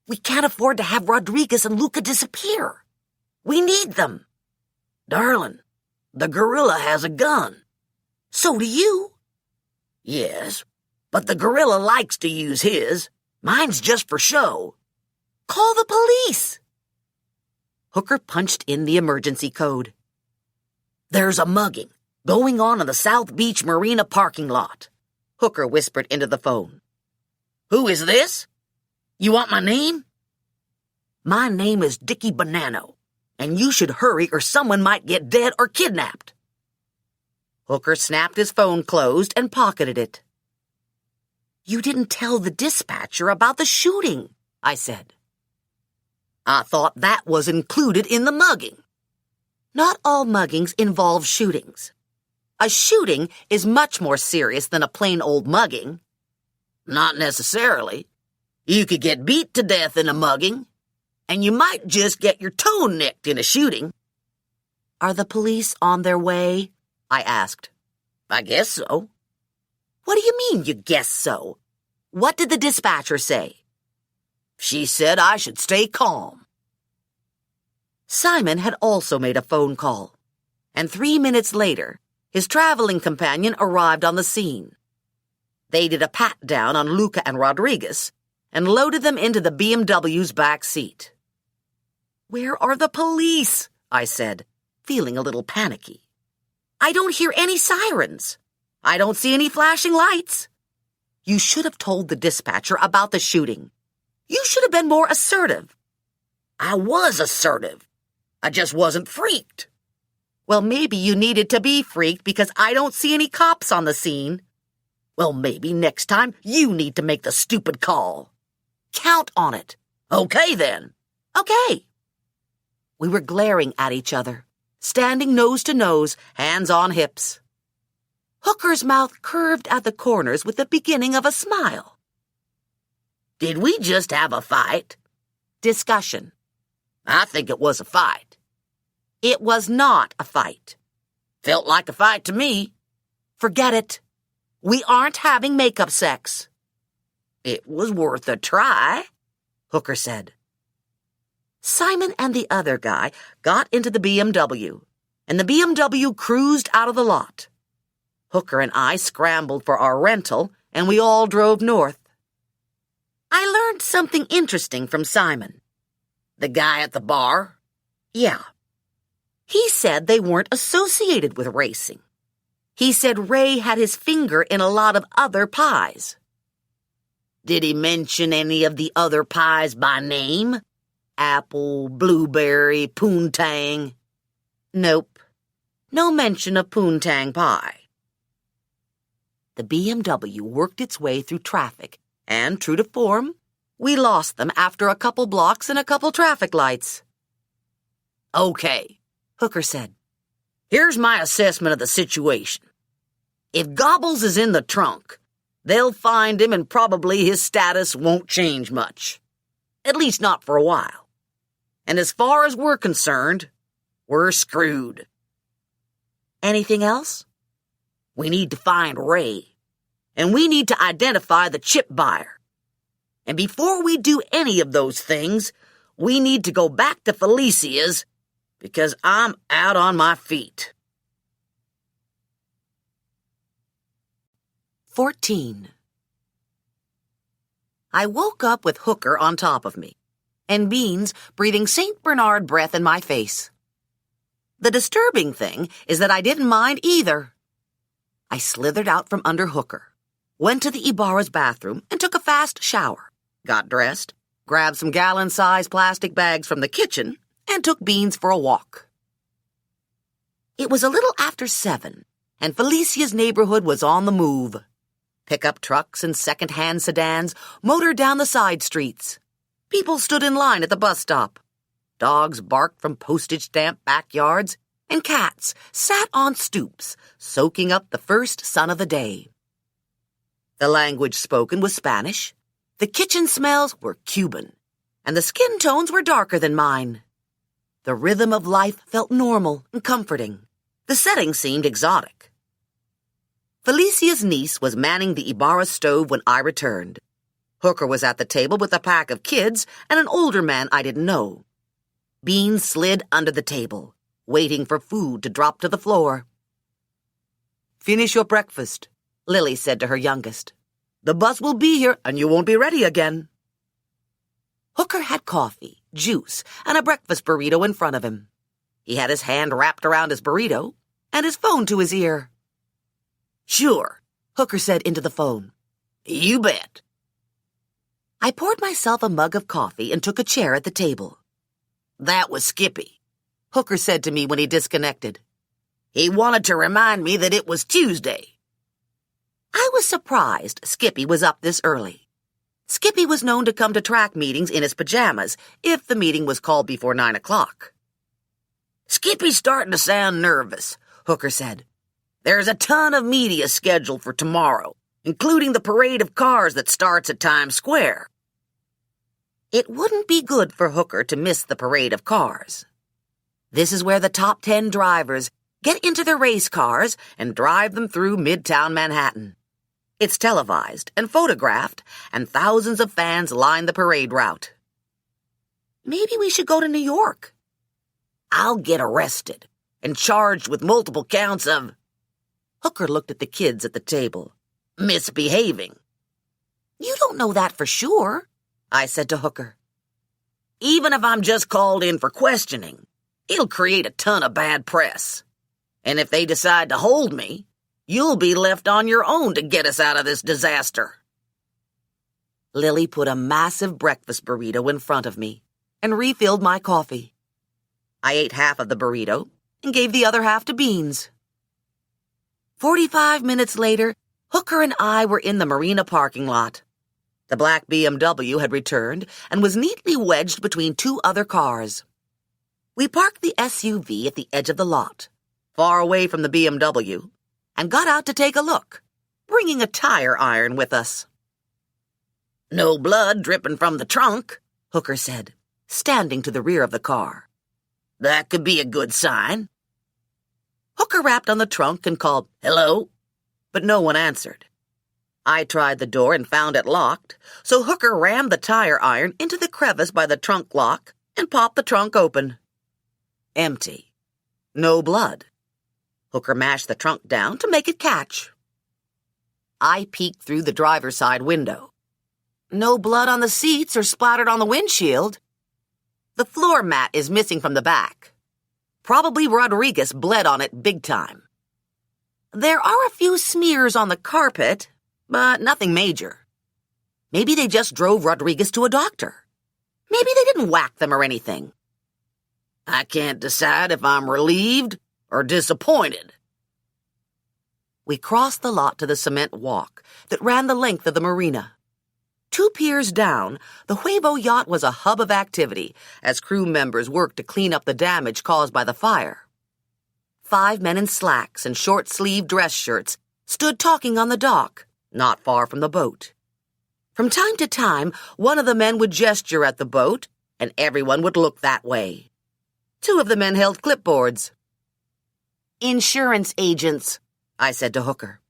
[SPEAKER 2] We can't afford to have Rodriguez and Luca disappear. We need them.
[SPEAKER 3] Darling, the gorilla has a gun.
[SPEAKER 2] So do you.
[SPEAKER 3] Yes, but the gorilla likes to use his. Mine's just for show.
[SPEAKER 2] Call the police. Hooker punched in the emergency code.
[SPEAKER 3] There's a mugging going on in the South Beach Marina parking lot,
[SPEAKER 2] Hooker whispered into the phone.
[SPEAKER 3] Who is this? You want my name?
[SPEAKER 2] My name is Dickie Bonanno, and you should hurry or someone might get dead or kidnapped. Hooker snapped his phone closed and pocketed it. You didn't tell the dispatcher about the shooting, I said.
[SPEAKER 3] I thought that was included in the mugging.
[SPEAKER 2] Not all muggings involve shootings. A shooting is much more serious than a plain old mugging.
[SPEAKER 3] Not necessarily. You could get beat to death in a mugging, and you might just get your toe nicked in a shooting.
[SPEAKER 2] Are the police on their way? I asked.
[SPEAKER 3] I guess so.
[SPEAKER 2] What do you mean, you guess so? What did the dispatcher say?
[SPEAKER 3] She said I should stay calm.
[SPEAKER 2] Simon had also made a phone call, and 3 minutes later, his traveling companion arrived on the scene. They did a pat-down on Luca and Rodriguez and loaded them into the BMW's back seat. Where are the police? I said, feeling a little panicky. I don't hear any sirens. I don't see any flashing lights. You should have told the dispatcher about the shooting. You should have been more assertive.
[SPEAKER 3] I was assertive. I just wasn't freaked.
[SPEAKER 2] Well, maybe you needed to be freaked because I don't see any cops on the scene.
[SPEAKER 3] Well, maybe next time you need to make the stupid call.
[SPEAKER 2] Count on it.
[SPEAKER 3] Okay, then.
[SPEAKER 2] Okay. We were glaring at each other, standing nose to nose, hands on hips. Hooker's mouth curved at the corners with the beginning of a smile.
[SPEAKER 3] Did we just have a fight?
[SPEAKER 2] Discussion.
[SPEAKER 3] I think it was a fight.
[SPEAKER 2] It was not a fight.
[SPEAKER 3] Felt like a fight to me.
[SPEAKER 2] Forget it. We aren't having makeup sex.
[SPEAKER 3] It was worth a try,
[SPEAKER 2] Hooker said. Simon and the other guy got into the BMW, and the BMW cruised out of the lot. Hooker and I scrambled for our rental, and we all drove north. I learned something interesting from Simon.
[SPEAKER 3] The guy at the bar?
[SPEAKER 2] Yeah. He said they weren't associated with racing. He said Ray had his finger in a lot of other pies.
[SPEAKER 3] Did he mention any of the other pies by name? Apple, blueberry, poontang?
[SPEAKER 2] Nope. No mention of poontang pie. The BMW worked its way through traffic, and true to form, we lost them after a couple blocks and a couple traffic lights.
[SPEAKER 3] Okay,
[SPEAKER 2] Hooker said.
[SPEAKER 3] Here's my assessment of the situation. If Gobbles is in the trunk, they'll find him and probably his status won't change much. At least not for a while. And as far as we're concerned, we're screwed.
[SPEAKER 2] Anything else?
[SPEAKER 3] We need to find Ray. And we need to identify the chip buyer. And before we do any of those things, we need to go back to Felicia's because I'm out on my feet.
[SPEAKER 2] 14. I woke up with Hooker on top of me, and Beans breathing St. Bernard breath in my face. The disturbing thing is that I didn't mind either. I slithered out from under Hooker, went to the Ibarra's bathroom and took a fast shower, got dressed, grabbed some gallon-sized plastic bags from the kitchen, and took Beans for a walk. It was a little after 7, and Felicia's neighborhood was on the move. Pickup trucks and second-hand sedans motored down the side streets. People stood in line at the bus stop. Dogs barked from postage stamp backyards, and cats sat on stoops, soaking up the first sun of the day. The language spoken was Spanish, the kitchen smells were Cuban, and the skin tones were darker than mine. The rhythm of life felt normal and comforting. The setting seemed exotic. Felicia's niece was manning the Ibarra stove when I returned. Hooker was at the table with a pack of kids and an older man I didn't know. Beans slid under the table, waiting for food to drop to the floor. "Finish your breakfast," Lily said to her youngest. "The bus will be here and you won't be ready again." Hooker had coffee, juice, and a breakfast burrito in front of him. He had his hand wrapped around his burrito and his phone to his ear.
[SPEAKER 3] Sure,
[SPEAKER 2] Hooker said into the phone.
[SPEAKER 3] You bet.
[SPEAKER 2] I poured myself a mug of coffee and took a chair at the table.
[SPEAKER 3] That was Skippy,
[SPEAKER 2] Hooker said to me when he disconnected.
[SPEAKER 3] He wanted to remind me that it was Tuesday.
[SPEAKER 2] I was surprised Skippy was up this early. Skippy was known to come to track meetings in his pajamas if the meeting was called before 9 o'clock.
[SPEAKER 3] Skippy's starting to sound nervous, Hooker said. There's a ton of media scheduled for tomorrow, including the parade of cars that starts at Times Square.
[SPEAKER 2] It wouldn't be good for Hooker to miss the parade of cars. This is where the top 10 drivers get into their race cars and drive them through Midtown Manhattan. It's televised and photographed, and thousands of fans line the parade route. Maybe we should go to New York.
[SPEAKER 3] I'll get arrested and charged with multiple counts of...
[SPEAKER 2] Hooker looked at the kids at the table.
[SPEAKER 3] Misbehaving.
[SPEAKER 2] You don't know that for sure, I said to Hooker.
[SPEAKER 3] Even if I'm just called in for questioning, it'll create a ton of bad press. And if they decide to hold me, you'll be left on your own to get us out of this disaster.
[SPEAKER 2] Lily put a massive breakfast burrito in front of me, and refilled my coffee. I ate half of the burrito and gave the other half to Beans. 45 minutes later, Hooker and I were in the marina parking lot. The black BMW had returned and was neatly wedged between two other cars. We parked the SUV at the edge of the lot, far away from the BMW, and got out to take a look, bringing a tire iron with us.
[SPEAKER 3] No blood dripping from the trunk,
[SPEAKER 2] Hooker said, standing to the rear of the car.
[SPEAKER 3] That could be a good sign.
[SPEAKER 2] Hooker rapped on the trunk and called, "Hello?" But no one answered. I tried the door and found it locked, so Hooker rammed the tire iron into the crevice by the trunk lock and popped the trunk open. Empty. No blood. Hooker mashed the trunk down to make it catch. I peeked through the driver's side window. No blood on the seats or splattered on the windshield. The floor mat is missing from the back. Probably Rodriguez bled on it big time. There are a few smears on the carpet, but nothing major. Maybe they just drove Rodriguez to a doctor. Maybe they didn't whack them or anything.
[SPEAKER 3] I can't decide if I'm relieved or disappointed.
[SPEAKER 2] We crossed the lot to the cement walk that ran the length of the marina. 2 piers down, the Huevo yacht was a hub of activity as crew members worked to clean up the damage caused by the fire. 5 men in slacks and short-sleeved dress shirts stood talking on the dock, not far from the boat. From time to time, one of the men would gesture at the boat, and everyone would look that way. 2 of the men held clipboards. "Insurance agents," I said to Hooker.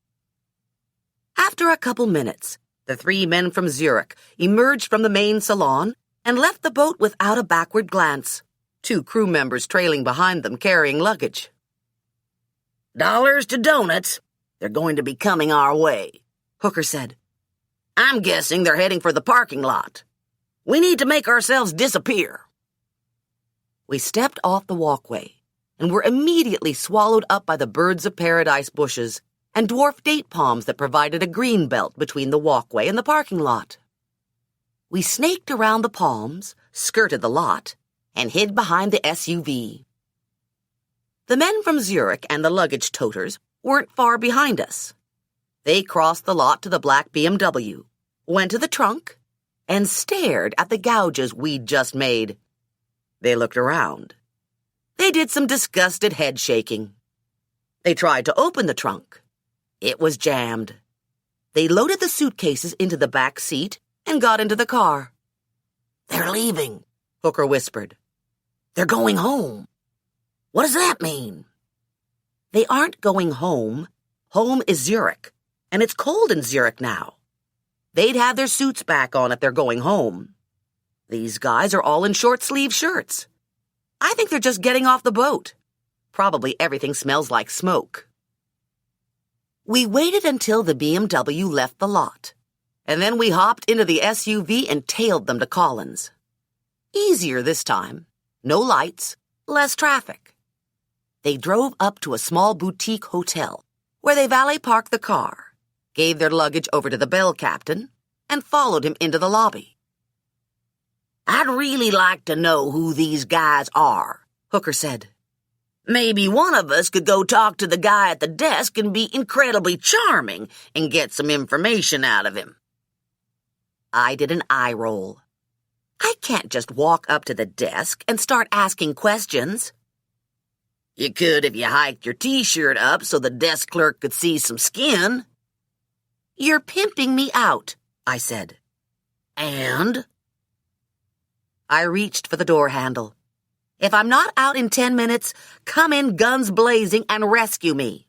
[SPEAKER 2] After a couple minutes, the 3 men from Zurich emerged from the main salon and left the boat without a backward glance, 2 crew members trailing behind them carrying luggage.
[SPEAKER 3] Dollars to donuts. They're going to be coming our way,
[SPEAKER 2] Hooker said.
[SPEAKER 3] I'm guessing they're heading for the parking lot. We need to make ourselves disappear.
[SPEAKER 2] We stepped off the walkway and were immediately swallowed up by the birds of paradise bushes and dwarf date palms that provided a green belt between the walkway and the parking lot. We snaked around the palms, skirted the lot, and hid behind the SUV. The men from Zurich and the luggage toters weren't far behind us. They crossed the lot to the black BMW, went to the trunk, and stared at the gouges we'd just made. They looked around. They did some disgusted head shaking. They tried to open the trunk. It was jammed. They loaded the suitcases into the back seat and got into the car.
[SPEAKER 3] They're leaving,
[SPEAKER 2] Hooker whispered.
[SPEAKER 3] They're going home. What does that mean?
[SPEAKER 2] They aren't going home. Home is Zurich, and it's cold in Zurich now. They'd have their suits back on if they're going home. These guys are all in short-sleeve shirts. I think they're just getting off the boat. Probably everything smells like smoke. We waited until the BMW left the lot, and then we hopped into the SUV and tailed them to Collins. Easier this time. No lights, less traffic. They drove up to a small boutique hotel, where they valet parked the car, gave their luggage over to the bell captain, and followed him into the lobby.
[SPEAKER 3] I'd really like to know who these guys are,
[SPEAKER 2] Hooker said.
[SPEAKER 3] Maybe one of us could go talk to the guy at the desk and be incredibly charming and get some information out of him.
[SPEAKER 2] I did an eye roll. I can't just walk up to the desk and start asking questions.
[SPEAKER 3] You could if you hiked your T-shirt up so the desk clerk could see some skin.
[SPEAKER 2] You're pimping me out, I said.
[SPEAKER 3] And?
[SPEAKER 2] I reached for the door handle. If I'm not out in 10 minutes, come in guns blazing and rescue me.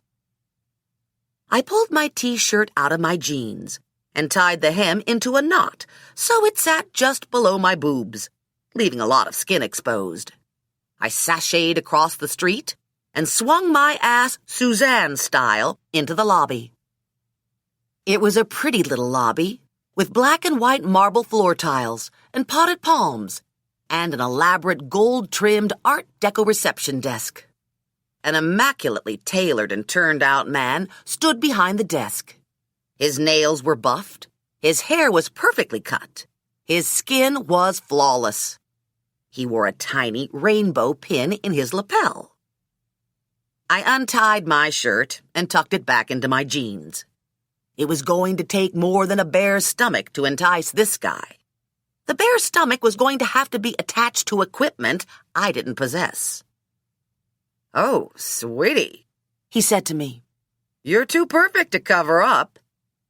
[SPEAKER 2] I pulled my T-shirt out of my jeans and tied the hem into a knot so it sat just below my boobs, leaving a lot of skin exposed. I sashayed across the street and swung my ass Suzanne style into the lobby. It was a pretty little lobby with black and white marble floor tiles and potted palms and an elaborate gold-trimmed Art Deco reception desk. An immaculately tailored and turned-out man stood behind the desk. His nails were buffed, his hair was perfectly cut, his skin was flawless.
[SPEAKER 3] He wore a tiny rainbow pin in his lapel. I untied my shirt and tucked it back into my jeans. It was going to take more than a bear's stomach to entice this guy. The bear's stomach was going to have to be attached to equipment I didn't possess. "Oh, sweetie," he said to me. "You're too perfect to cover up.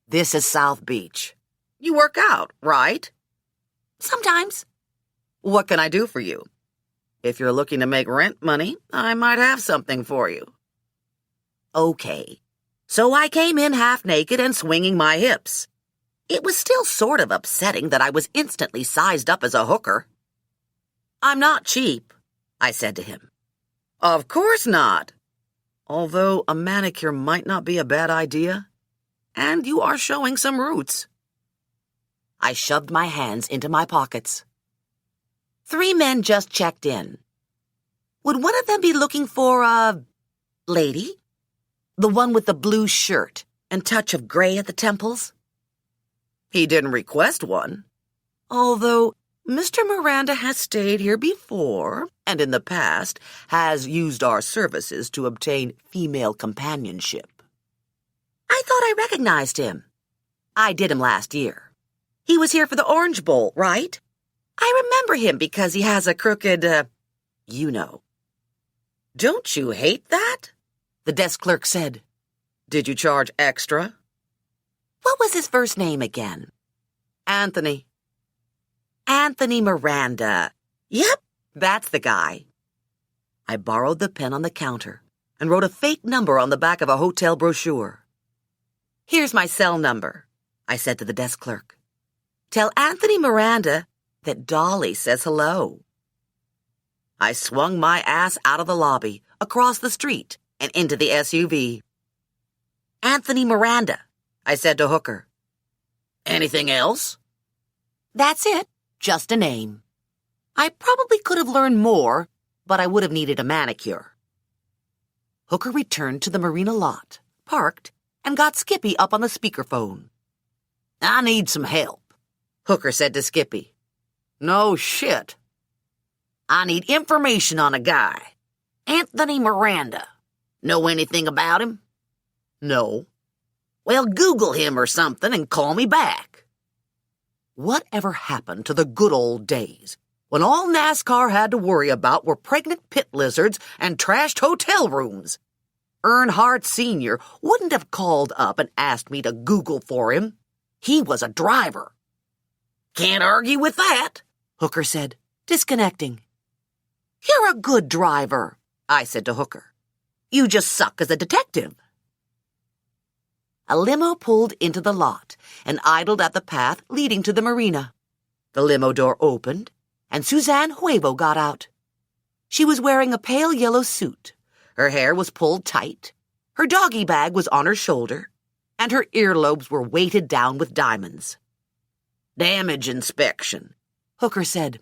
[SPEAKER 3] This is South Beach. You work out, right?" "Sometimes." "What can I do for you? If you're looking to make rent money, I might have something for you." Okay, so I came in half naked and swinging my hips. It was still sort of upsetting that I was instantly sized up as a hooker. "I'm not cheap," I said to him. "Of course not. Although a manicure might not be a bad idea. And you are showing some roots." I shoved my hands into my pockets. 3 men just checked in. Would one of them be looking for a lady? The one with the blue shirt and touch of gray at the temples? He didn't request one. Although Mr. Miranda has stayed here before and in the past has used our services to obtain female companionship. I thought I recognized him. I did him last year. He was here for the Orange Bowl, right? I remember him because he has a crooked, you know. "Don't you hate that?" the desk clerk said. "Did you charge extra?" What was his first name again? Anthony. Anthony Miranda. Yep, that's the guy. I borrowed the pen on the counter and wrote a fake number on the back of a hotel brochure. "Here's my cell number," I said to the desk clerk. "Tell Anthony Miranda that Dolly says hello." I swung my ass out of the lobby, across the street, and into the SUV. "Anthony Miranda," I said to Hooker. "Anything else?" "That's it, just a name. I probably could have learned more, but I would have needed a manicure." Hooker returned to the marina lot, parked, and got Skippy up on the speakerphone. "I need some help," Hooker said to Skippy. "No shit." "I need information on a guy. Anthony Miranda. Know anything about him?" "No." "Well, Google him or something and call me back." Whatever happened to the good old days when all NASCAR had to worry about were pregnant pit lizards and trashed hotel rooms? Earnhardt Sr. wouldn't have called up and asked me to Google for him. He was a driver. "Can't argue with that," Hooker said, disconnecting. "You're a good driver," I said to Hooker. "You just suck as a detective." A limo pulled into the lot and idled at the path leading to the marina. The limo door opened, and Suzanne Huevo got out. She was wearing a pale yellow suit. Her hair was pulled tight, her doggy bag was on her shoulder, and her earlobes were weighted down with diamonds. "Damage inspection," Hooker said.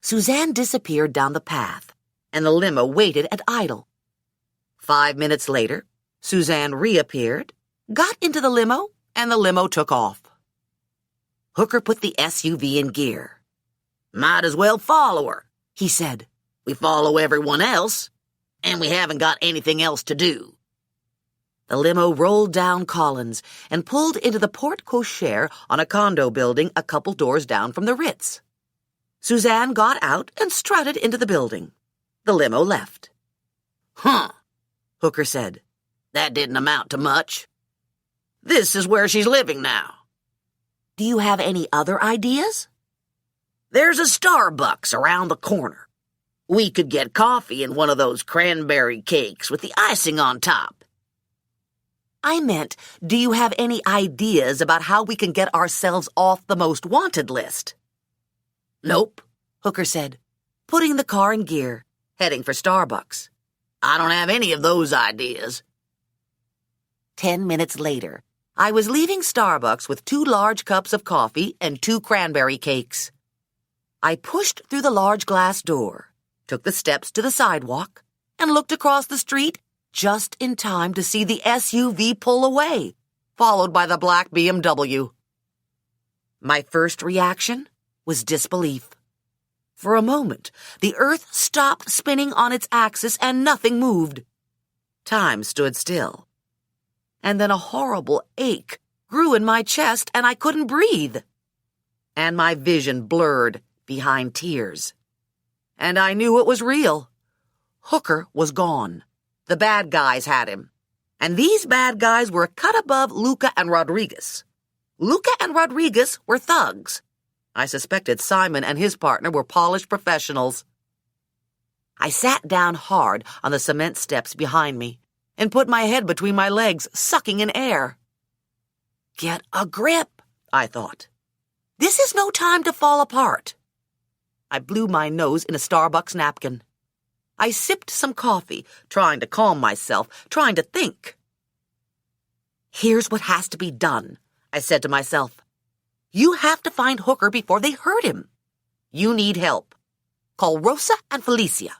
[SPEAKER 3] Suzanne disappeared down the path, and the limo waited at idle. 5 minutes later, Suzanne reappeared, got into the limo, and the limo took off. Hooker put the SUV in gear. "Might as well follow her," he said. "We follow everyone else, and we haven't got anything else to do." The limo rolled down Collins and pulled into the porte cochere on a condo building a couple doors down from the Ritz. Suzanne got out and strutted into the building. The limo left. "Huh," Hooker said. "That didn't amount to much. This is where she's living now." "Do you have any other ideas?" "There's a Starbucks around the corner. We could get coffee and one of those cranberry cakes with the icing on top." "I meant, do you have any ideas about how we can get ourselves off the most wanted list?" "Nope," Hooker said, putting the car in gear, heading for Starbucks. "I don't have any of those ideas." 10 minutes later, I was leaving Starbucks with 2 large cups of coffee and 2 cranberry cakes. I pushed through the large glass door, took the steps to the sidewalk, and looked across the street just in time to see the SUV pull away, followed by the black BMW. My first reaction was disbelief. For a moment, the earth stopped spinning on its axis and nothing moved. Time stood still. And then a horrible ache grew in my chest and I couldn't breathe. And my vision blurred behind tears. And I knew it was real. Hooker was gone. The bad guys had him. And these bad guys were a cut above Luca and Rodriguez. Luca and Rodriguez were thugs. I suspected Simon and his partner were polished professionals. I sat down hard on the cement steps behind me and put my head between my legs, sucking in air. Get a grip, I thought. This is no time to fall apart. I blew my nose in a Starbucks napkin. I sipped some coffee, trying to calm myself, trying to think. Here's what has to be done, I said to myself. You have to find Hooker before they hurt him. You need help. Call Rosa and Felicia.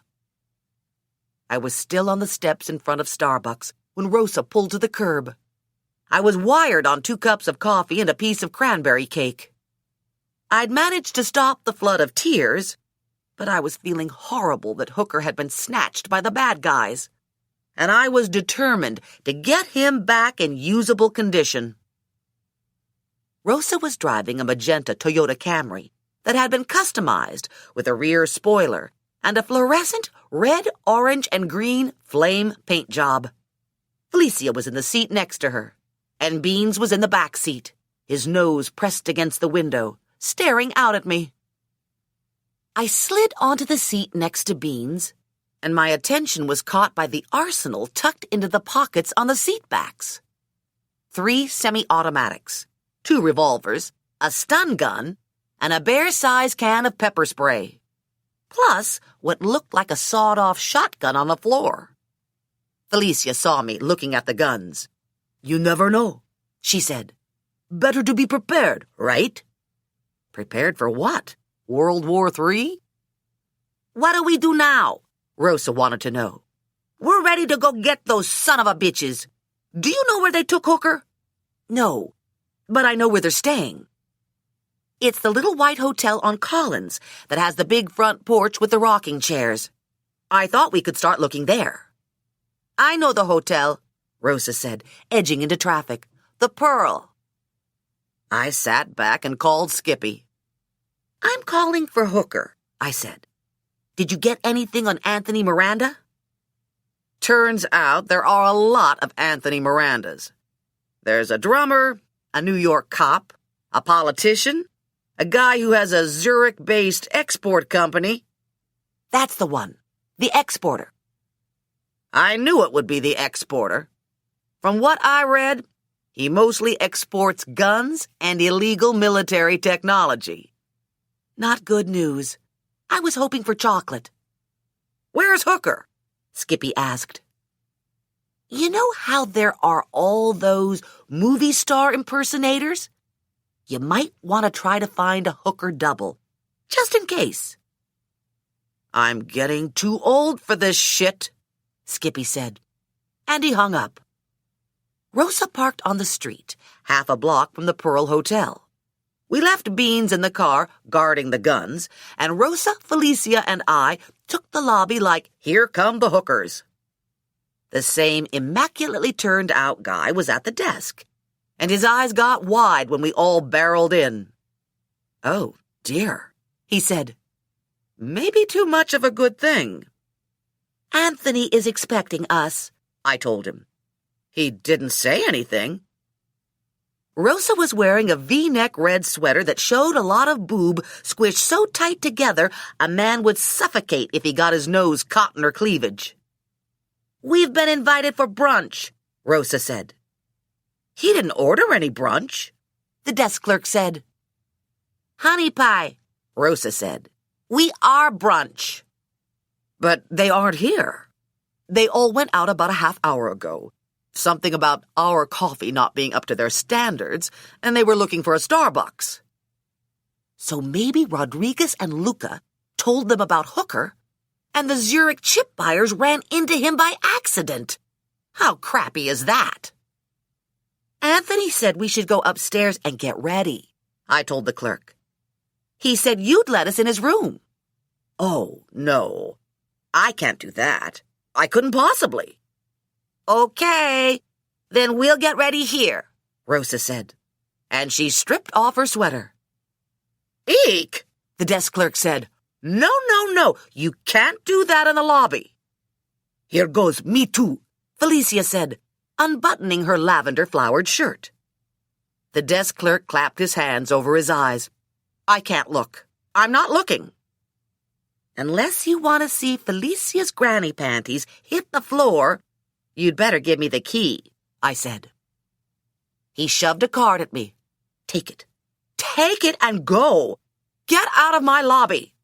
[SPEAKER 3] I was still on the steps in front of Starbucks when Rosa pulled to the curb. I was wired on 2 cups of coffee and a piece of cranberry cake. I'd managed to stop the flood of tears, but I was feeling horrible that Hooker had been snatched by the bad guys, and I was determined to get him back in usable condition. Rosa was driving a magenta Toyota Camry that had been customized with a rear spoiler and a fluorescent red, orange, and green flame paint job. Felicia was in the seat next to her, and Beans was in the back seat, his nose pressed against the window, staring out at me. I slid onto the seat next to Beans, and my attention was caught by the arsenal tucked into the pockets on the seat backs. 3 semi-automatics, 2 revolvers, a stun gun, and a bear-sized can of pepper spray, plus what looked like a sawed-off shotgun on the floor. Felicia saw me looking at the guns. "You never know," she said. "Better to be prepared, right?" Prepared for what? World War III? "What do we do now?" Rosa wanted to know. "We're ready to go get those son-of-a-bitches. Do you know where they took Hooker?" "No, but I know where they're staying." "It's the little white hotel on Collins that has the big front porch with the rocking chairs. I thought we could start looking there." "I know the hotel," Rosa said, edging into traffic. "The Pearl." I sat back and called Skippy. "I'm calling for Hooker," I said. "Did you get anything on Anthony Miranda?" Turns out there are a lot of Anthony Mirandas. There's a drummer, a New York cop, a politician, a guy who has a Zurich-based export company. "That's the one, the exporter." I knew it would be the exporter. From what I read, he mostly exports guns and illegal military technology. Not good news. I was hoping for chocolate. "Where's Hooker?" Skippy asked. "You know how there are all those movie star impersonators? You might want to try to find a Hooker double, just in case." "I'm getting too old for this shit," Skippy said, and he hung up. Rosa parked on the street, half a block from the Pearl Hotel. We left Beans in the car, guarding the guns, and Rosa, Felicia, and I took the lobby like, "Here come the hookers." The same immaculately turned-out guy was at the desk, and his eyes got wide when we all barreled in. "Oh, dear," he said. "Maybe too much of a good thing." "Anthony is expecting us," I told him. "He didn't say anything." Rosa was wearing a V-neck red sweater that showed a lot of boob squished so tight together a man would suffocate if he got his nose caught in her cleavage. "We've been invited for brunch," Rosa said. "He didn't order any brunch," the desk clerk said. "Honey pie," Rosa said. "We are brunch." "But they aren't here. They all went out about a half hour ago. Something about our coffee not being up to their standards, and they were looking for a Starbucks." So maybe Rodriguez and Luca told them about Hooker, and the Zurich chip buyers ran into him by accident. How crappy is that? "Anthony said we should go upstairs and get ready," I told the clerk. "He said you'd let us in his room." Oh, no. I can't do that. I couldn't possibly.
[SPEAKER 2] Okay, then we'll get ready here, Rosa said.
[SPEAKER 3] And she stripped off her sweater.
[SPEAKER 2] Eek, the desk clerk said.
[SPEAKER 3] No, no, no. You can't do that in the lobby.
[SPEAKER 2] Here goes, me too, Felicia said, unbuttoning her lavender-flowered shirt.
[SPEAKER 3] The desk clerk clapped his hands over his eyes. I can't look. I'm not looking.
[SPEAKER 2] Unless you want to see Felicia's granny panties hit the floor,
[SPEAKER 3] you'd better give me the key, I said.
[SPEAKER 2] He shoved a card at me. Take it.
[SPEAKER 3] Take it and go. Get out of my lobby.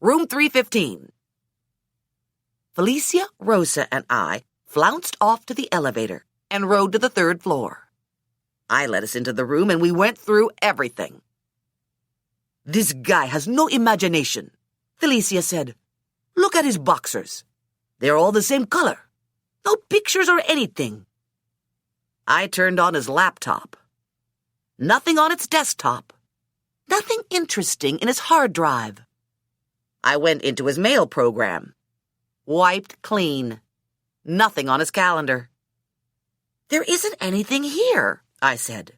[SPEAKER 3] Room 315.
[SPEAKER 2] Felicia, Rosa, and I flounced off to the elevator and rode to the 3rd floor.
[SPEAKER 3] I let us into the room and we went through everything.
[SPEAKER 2] This guy has no imagination, Felicia said. Look at his boxers. They're all the same color. No pictures or anything.
[SPEAKER 3] I turned on his laptop.
[SPEAKER 2] Nothing on its desktop. Nothing interesting in his hard drive.
[SPEAKER 3] I went into his mail program. Wiped clean. Nothing on his calendar.
[SPEAKER 2] There isn't anything here, I said.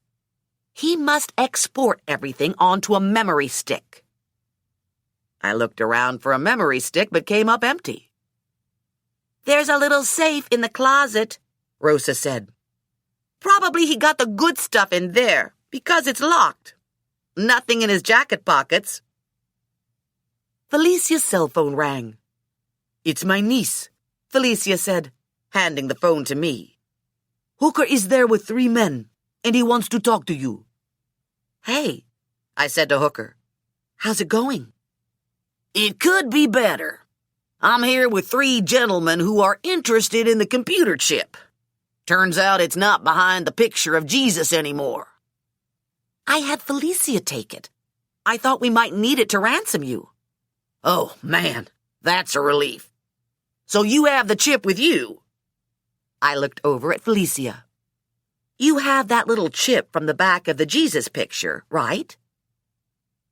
[SPEAKER 2] He must export everything onto a memory stick.
[SPEAKER 3] I looked around for a memory stick but came up empty.
[SPEAKER 2] There's a little safe in the closet, Rosa said.
[SPEAKER 3] Probably he got the good stuff in there because it's locked. Nothing in his jacket pockets.
[SPEAKER 2] Felicia's cell phone rang.
[SPEAKER 3] It's my niece, Felicia said, handing the phone to me.
[SPEAKER 2] Hooker is there with 3 men, and he wants to talk to you.
[SPEAKER 3] Hey, I said to Hooker.
[SPEAKER 2] How's it going?
[SPEAKER 3] It could be better. I'm here with 3 gentlemen who are interested in the computer chip. Turns out it's not behind the picture of Jesus anymore.
[SPEAKER 2] I had Felicia take it. I thought we might need it to ransom you.
[SPEAKER 3] Oh, man, that's a relief. So you have the chip with you?
[SPEAKER 2] I looked over at Felicia. You have that little chip from the back of the Jesus picture, right?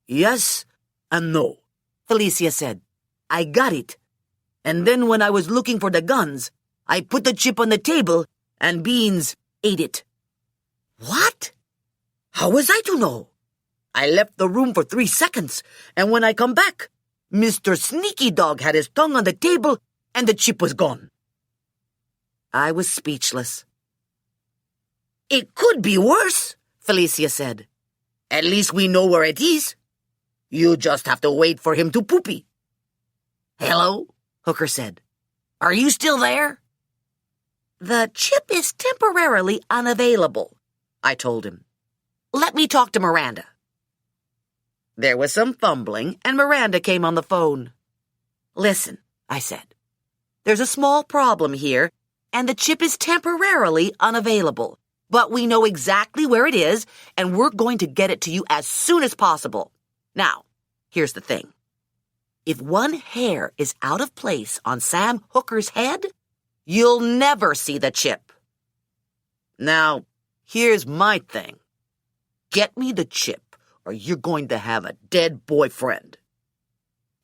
[SPEAKER 3] Yes and no,
[SPEAKER 2] Felicia said. I got it. And then when I was looking for the guns, I put the chip on the table and Beans ate it.
[SPEAKER 3] What?
[SPEAKER 2] How was I to know? I left the room for 3 seconds, and when I come back, Mr. Sneaky Dog had his tongue on the table and the chip was gone. I was speechless.
[SPEAKER 3] It could be worse, Felicia said. At least we know where it is. You just have to wait for him to poopy.
[SPEAKER 2] Hello, Hooker said.
[SPEAKER 3] Are you still there?
[SPEAKER 2] The chip is temporarily unavailable, I told him. Let me talk to Miranda.
[SPEAKER 3] There was some fumbling, and Miranda came on the phone.
[SPEAKER 2] Listen, I said. There's a small problem here, and the chip is temporarily unavailable. But we know exactly where it is, and we're going to get it to you as soon as possible. Now, here's the thing. If one hair is out of place on Sam Hooker's head, you'll never see the chip.
[SPEAKER 3] Now, here's my thing.
[SPEAKER 2] Get me the chip, or you're going to have a
[SPEAKER 3] dead boyfriend.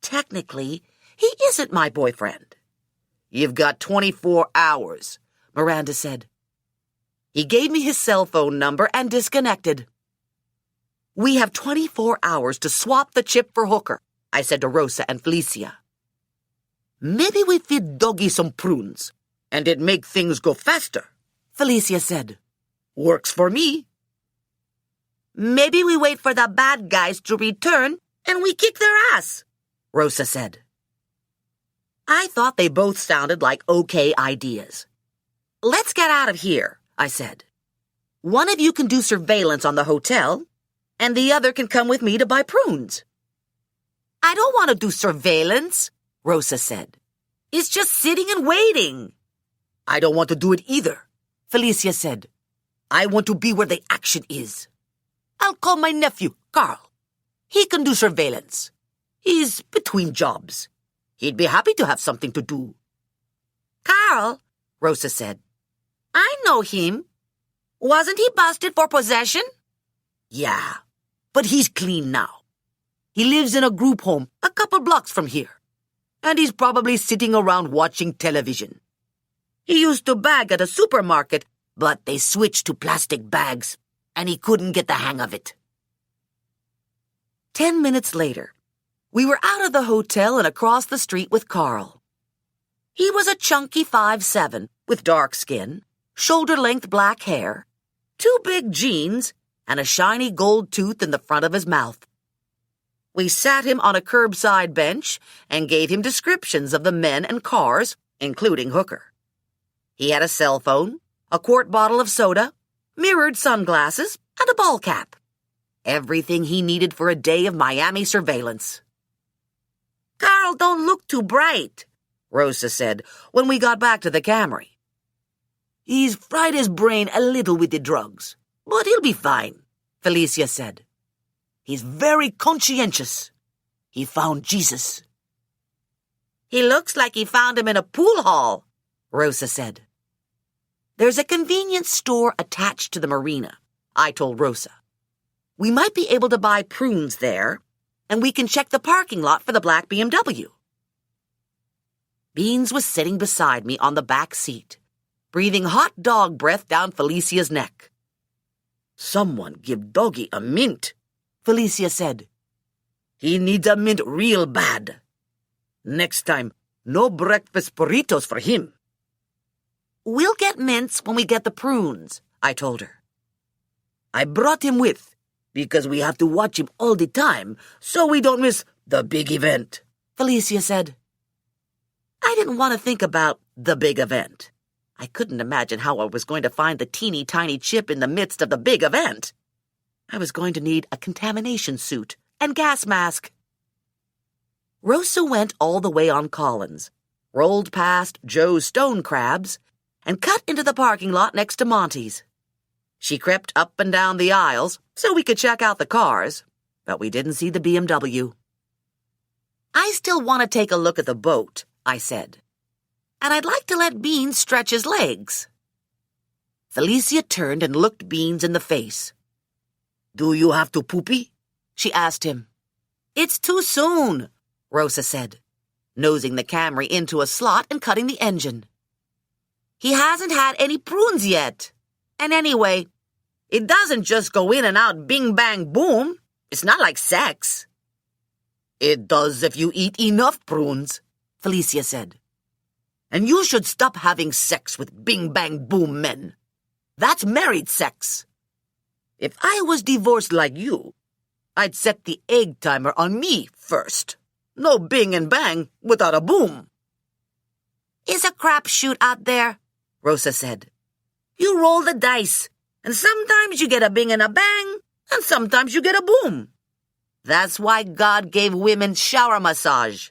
[SPEAKER 2] Technically, he isn't my boyfriend.
[SPEAKER 3] You've got 24 hours,
[SPEAKER 2] Miranda said.
[SPEAKER 3] He gave me his cell phone number and disconnected.
[SPEAKER 2] We have 24 hours to swap the chip for Hooker, I said to Rosa and Felicia.
[SPEAKER 3] Maybe we feed Doggy some prunes, and it'd make things go faster,
[SPEAKER 2] Felicia said.
[SPEAKER 3] Works for me.
[SPEAKER 2] Maybe we wait for the bad guys to return and we kick their ass, Rosa said. I thought they both sounded like okay ideas. Let's get out of here, I said. One of you can do surveillance on the hotel, and the other can come with me to buy prunes. I don't want to do surveillance, Rosa said. It's just sitting and waiting.
[SPEAKER 3] I don't want to do it either,
[SPEAKER 2] Felicia said.
[SPEAKER 3] I want to be where the action is.
[SPEAKER 2] I'll call my nephew, Carl. He can do surveillance.
[SPEAKER 3] He's between jobs. He'd be happy to have something to do.
[SPEAKER 2] Carl, Rosa said. I know him. Wasn't he busted for possession?
[SPEAKER 3] Yeah, but he's clean now. He lives in a group home a couple blocks from here. and he's probably sitting around watching television. He used to bag at a supermarket, but they switched to plastic bags, and he couldn't get the hang of it.
[SPEAKER 2] 10 minutes later, we were out of the hotel and across the street with Carl. He was a chunky 5'7", with dark skin, shoulder-length black hair, 2 big jeans, and a shiny gold tooth in the front of his mouth. We sat him on a curbside bench and gave him descriptions of the men and cars, including Hooker. He had a cell phone, a quart bottle of soda, mirrored sunglasses, and a ball cap. Everything he needed for a day of Miami surveillance.
[SPEAKER 3] "Carl don't look too bright," Rosa said when we got back to the Camry. "He's fried his brain a little with the drugs, but he'll be fine," Felicia said. "He's very conscientious. He found Jesus."
[SPEAKER 2] "He looks like he found him in a pool hall," Rosa said. "There's a convenience store attached to the marina," I told Rosa. "We might be able to buy prunes there, and we can check the parking lot for the black BMW." Beans was sitting beside me on the back seat, breathing hot dog breath down Felicia's neck.
[SPEAKER 3] "Someone give Doggy a mint,"
[SPEAKER 2] Felicia said.
[SPEAKER 3] "He needs a mint real bad. Next time, no breakfast burritos for him."
[SPEAKER 2] "We'll get mints when we get the prunes," I told her.
[SPEAKER 3] "I brought him with, because we have to watch him all the time so we don't miss the big event,"
[SPEAKER 2] Felicia said. I didn't want to think about the big event. I couldn't imagine how I was going to find the teeny tiny chip in the midst of the big event. I was going to need a contamination suit and gas mask. Rosa went all the way on Collins, rolled past Joe's Stone Crabs, and cut into the parking lot next to Monty's. She crept up and down the aisles so we could check out the cars, but we didn't see the BMW. "I still want to take a look at the boat," I said. "And I'd like to let Beans stretch his legs." Felicia turned and looked Beans in the face.
[SPEAKER 3] "Do you have to poopy?"
[SPEAKER 2] she asked him. "It's too soon," Rosa said, nosing the Camry into a slot and cutting the engine. "He hasn't had any prunes yet. And anyway, it doesn't just go in and out bing bang boom. It's not like sex."
[SPEAKER 3] "It does if you eat enough prunes,"
[SPEAKER 2] Felicia said.
[SPEAKER 3] "And you should stop having sex with bing bang boom men. That's married sex. If I was divorced like you, I'd set the egg timer on me first. No bing and bang without a boom."
[SPEAKER 2] "It's a crapshoot out there," Rosa said.
[SPEAKER 3] "You roll the dice, and sometimes you get a bing and a bang, and sometimes you get a boom.
[SPEAKER 2] That's why God gave women shower massage."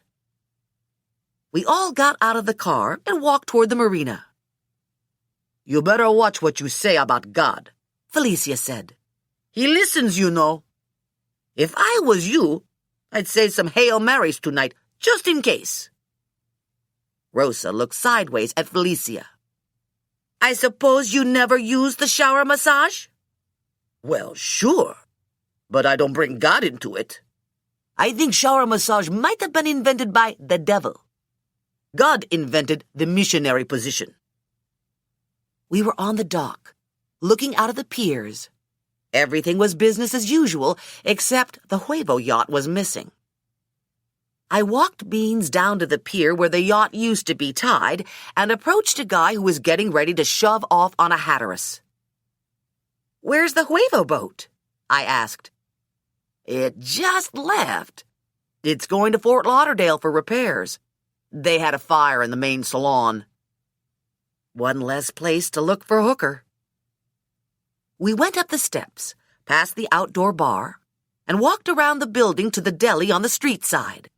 [SPEAKER 2] We all got out of the car and walked toward the marina.
[SPEAKER 3] "You better watch what you say about God,"
[SPEAKER 2] Felicia said.
[SPEAKER 3] "He listens, you know. If I was you, I'd say some Hail Marys tonight, just in case."
[SPEAKER 2] Rosa looked sideways at Felicia.
[SPEAKER 3] "I suppose you never used the shower massage?" "Well, sure, but I don't bring God into it. I think shower massage might have been invented by the devil. God invented the missionary position."
[SPEAKER 2] We were on the dock, looking out at the piers. Everything was business as usual, except the Huevo yacht was missing. I walked Beans down to the pier where the yacht used to be tied and approached a guy who was getting ready to shove off on a Hatteras. "Where's the Huevo boat?" I asked.
[SPEAKER 3] "It just left.
[SPEAKER 2] It's going to Fort Lauderdale for repairs. They had a fire in the main salon." One less place to look for Hooker. We went up the steps, past the outdoor bar, and walked around the building to the deli on the street side.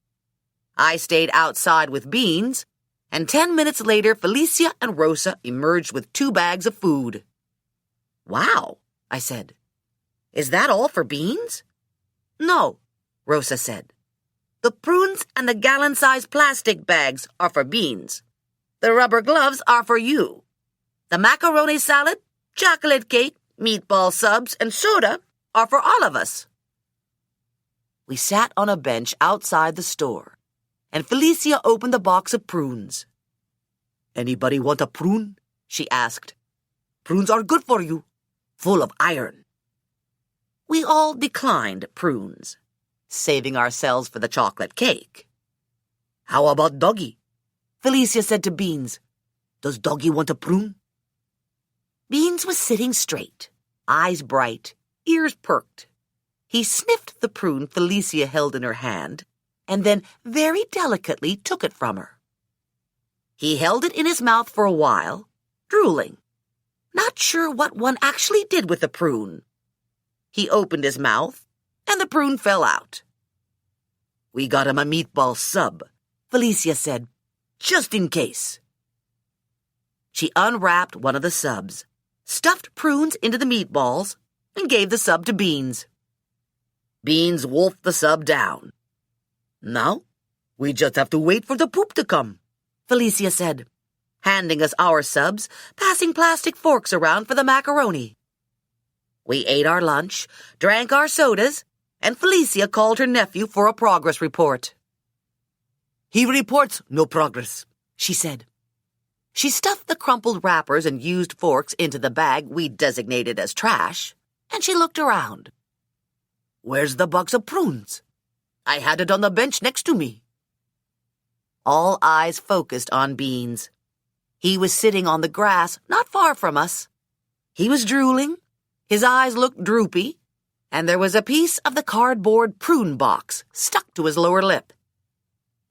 [SPEAKER 2] I stayed outside with Beans, and 10 minutes later Felicia and Rosa emerged with 2 bags of food. "Wow," I said. "Is that all for Beans?" "No," Rosa said. "The prunes and the gallon-sized plastic bags are for Beans. The rubber gloves are for you. The macaroni salad, chocolate cake, meatball subs, and soda are for all of us." We sat on a bench outside the store,
[SPEAKER 3] and Felicia opened the box of prunes. "Anybody want a prune?" she asked. "Prunes are good for you, full of iron." We all declined prunes, saving ourselves for the chocolate cake. "How about Doggy?" Felicia said to Beans. "Does Doggy want a prune?" Beans was sitting straight, eyes bright, ears perked. He sniffed the prune Felicia held in her hand, and then very delicately took it from her. He held it in his mouth for a while, drooling, not sure what one actually did with the prune. He opened his mouth, and the prune fell out. "We got him a meatball sub," Felicia said, "just in case." She unwrapped one of the subs, stuffed prunes into the meatballs, and gave the sub to Beans. Beans wolfed the sub down. "Now, we just have to wait for the poop to come," Felicia said, handing us our subs, passing plastic forks around for the macaroni. We ate our lunch, drank our sodas, and Felicia called her nephew for a progress report. "He reports no progress," she said. She stuffed the crumpled wrappers and used forks into the bag we designated as trash, and she looked around. "Where's the box of prunes? I had it on the bench next to me." All eyes focused on Beans. He was sitting on the grass not far from us. He was drooling, his eyes looked droopy, and there was a piece of the cardboard prune box stuck to his lower lip.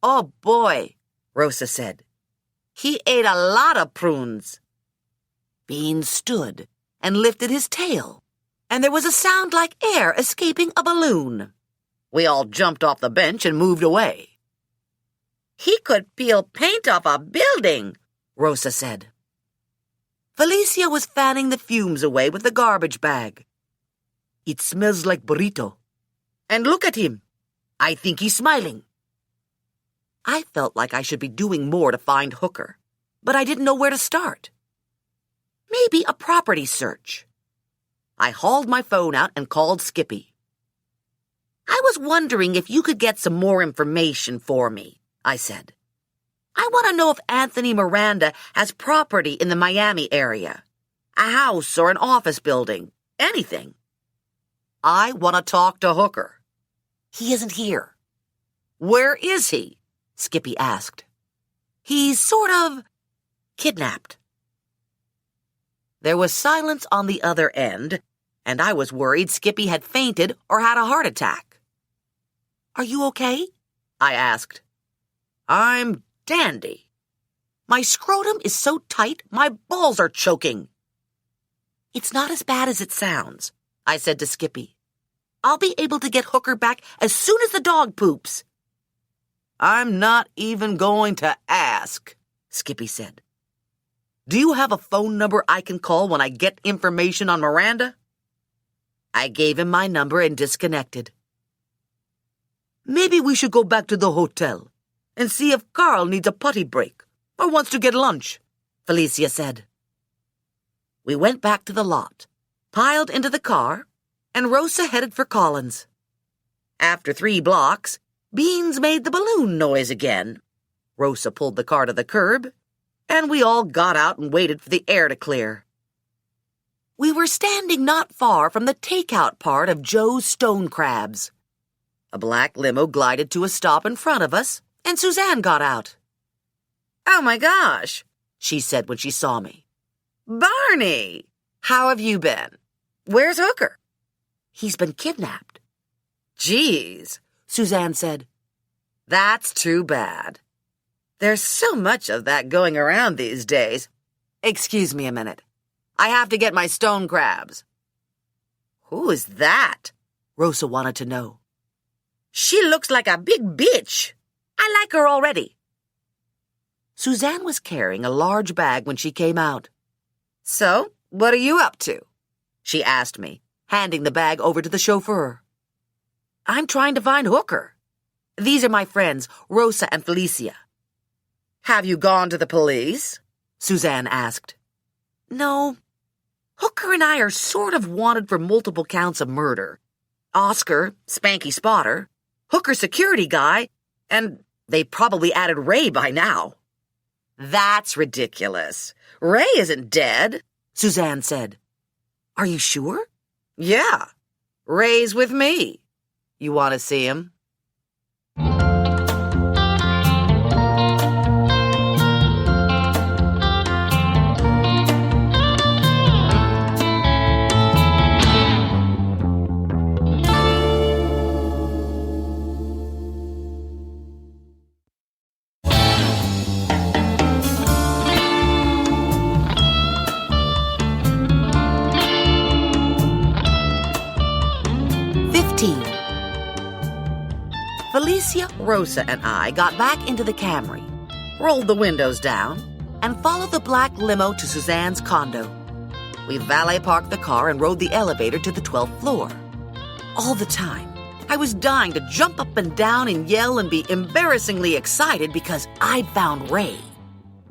[SPEAKER 3] "Oh boy," Rosa said. "He ate a lot of prunes." Beans stood and lifted his tail, and there was a sound like air escaping a balloon. We all jumped off the bench and moved away. "He could peel paint off a building," Rosa said. Felicia was fanning the fumes away with the garbage bag. "It smells like burrito. And look at him. I think he's smiling." I felt like I should be doing more to find Hooker, but I didn't know where to start. Maybe a property search. I hauled my phone out and called Skippy. "I was wondering if you could get some more information for me," I said. "I want to know if Anthony Miranda has property in the Miami area, a house or an office building, anything. I want to talk to Hooker." "He isn't here." "Where is he?" Skippy asked. "He's sort of kidnapped." There was silence on the other end, and I was worried Skippy had fainted or had a heart attack. "Are you okay?" I asked. "I'm dandy. My scrotum is so tight my balls are choking." "It's not as bad as it sounds," I said to Skippy. "I'll be able to get Hooker back as soon as the dog poops." "I'm not even going to ask," Skippy said. "Do you have a phone number I can call when I get information on Miranda?" I gave him my number and disconnected. "Maybe we should go back to the hotel and see if Carl needs a potty break or wants to get lunch," Felicia said. We went back to the lot, piled into the car, and Rosa headed for Collins. After 3 blocks, Beans made the balloon noise again. Rosa pulled the car to the curb, and we all got out and waited for the air to clear. We were standing not far from the takeout part of Joe's Stone Crabs. A black limo glided to a stop in front of us, and Suzanne got out. "Oh my gosh," she said when she saw me. "Barney, how have you been? Where's Hooker?" "He's been kidnapped." "Geez," Suzanne said. "That's too bad. There's so much of that going around these days. Excuse me a minute. I have to get my stone crabs." "Who is that?" Rosa wanted to know. "She looks like a big bitch. I like her already." Suzanne was carrying a large bag when she came out. "So, what are you up to?" she asked me, handing the bag over to the chauffeur. "I'm trying to find Hooker. These are my friends, Rosa and Felicia." "Have you gone to the police?" Suzanne asked. "No. Hooker and I are sort of wanted for multiple counts of murder. Oscar, Spanky Spotter, Hooker security guy, and They probably added Ray by now. That's ridiculous. Ray isn't dead, Suzanne said. Are you sure? Yeah. Ray's with me. You want to see him? Felicia, Rosa, and I got back into the Camry, rolled the windows down, and followed the black limo to Suzanne's condo. We valet parked the car and rode the elevator to the 12th floor. All the time, I was dying to jump up and down and yell and be embarrassingly excited because I'd found Ray.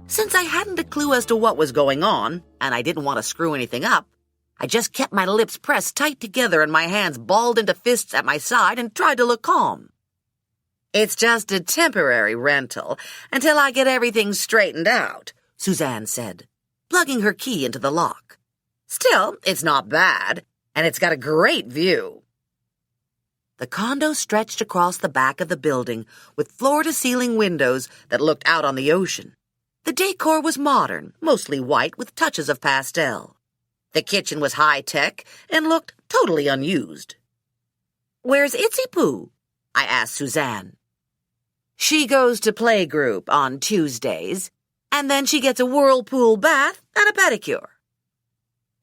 [SPEAKER 3] Since I hadn't a clue as to what was going on, and I didn't want to screw anything up, I just kept my lips pressed tight together and my hands balled into fists at my side and tried to look calm. It's just a temporary rental until I get everything straightened out, Suzanne said, plugging her key into the lock. Still, it's not bad, and it's got a great view. The condo stretched across the back of the building with floor-to-ceiling windows that looked out on the ocean. The decor was modern, mostly white with touches of pastel. The kitchen was high-tech and looked totally unused. Where's Itsy Poo? I asked Suzanne. She goes to playgroup on Tuesdays, and then she gets a whirlpool bath and a pedicure.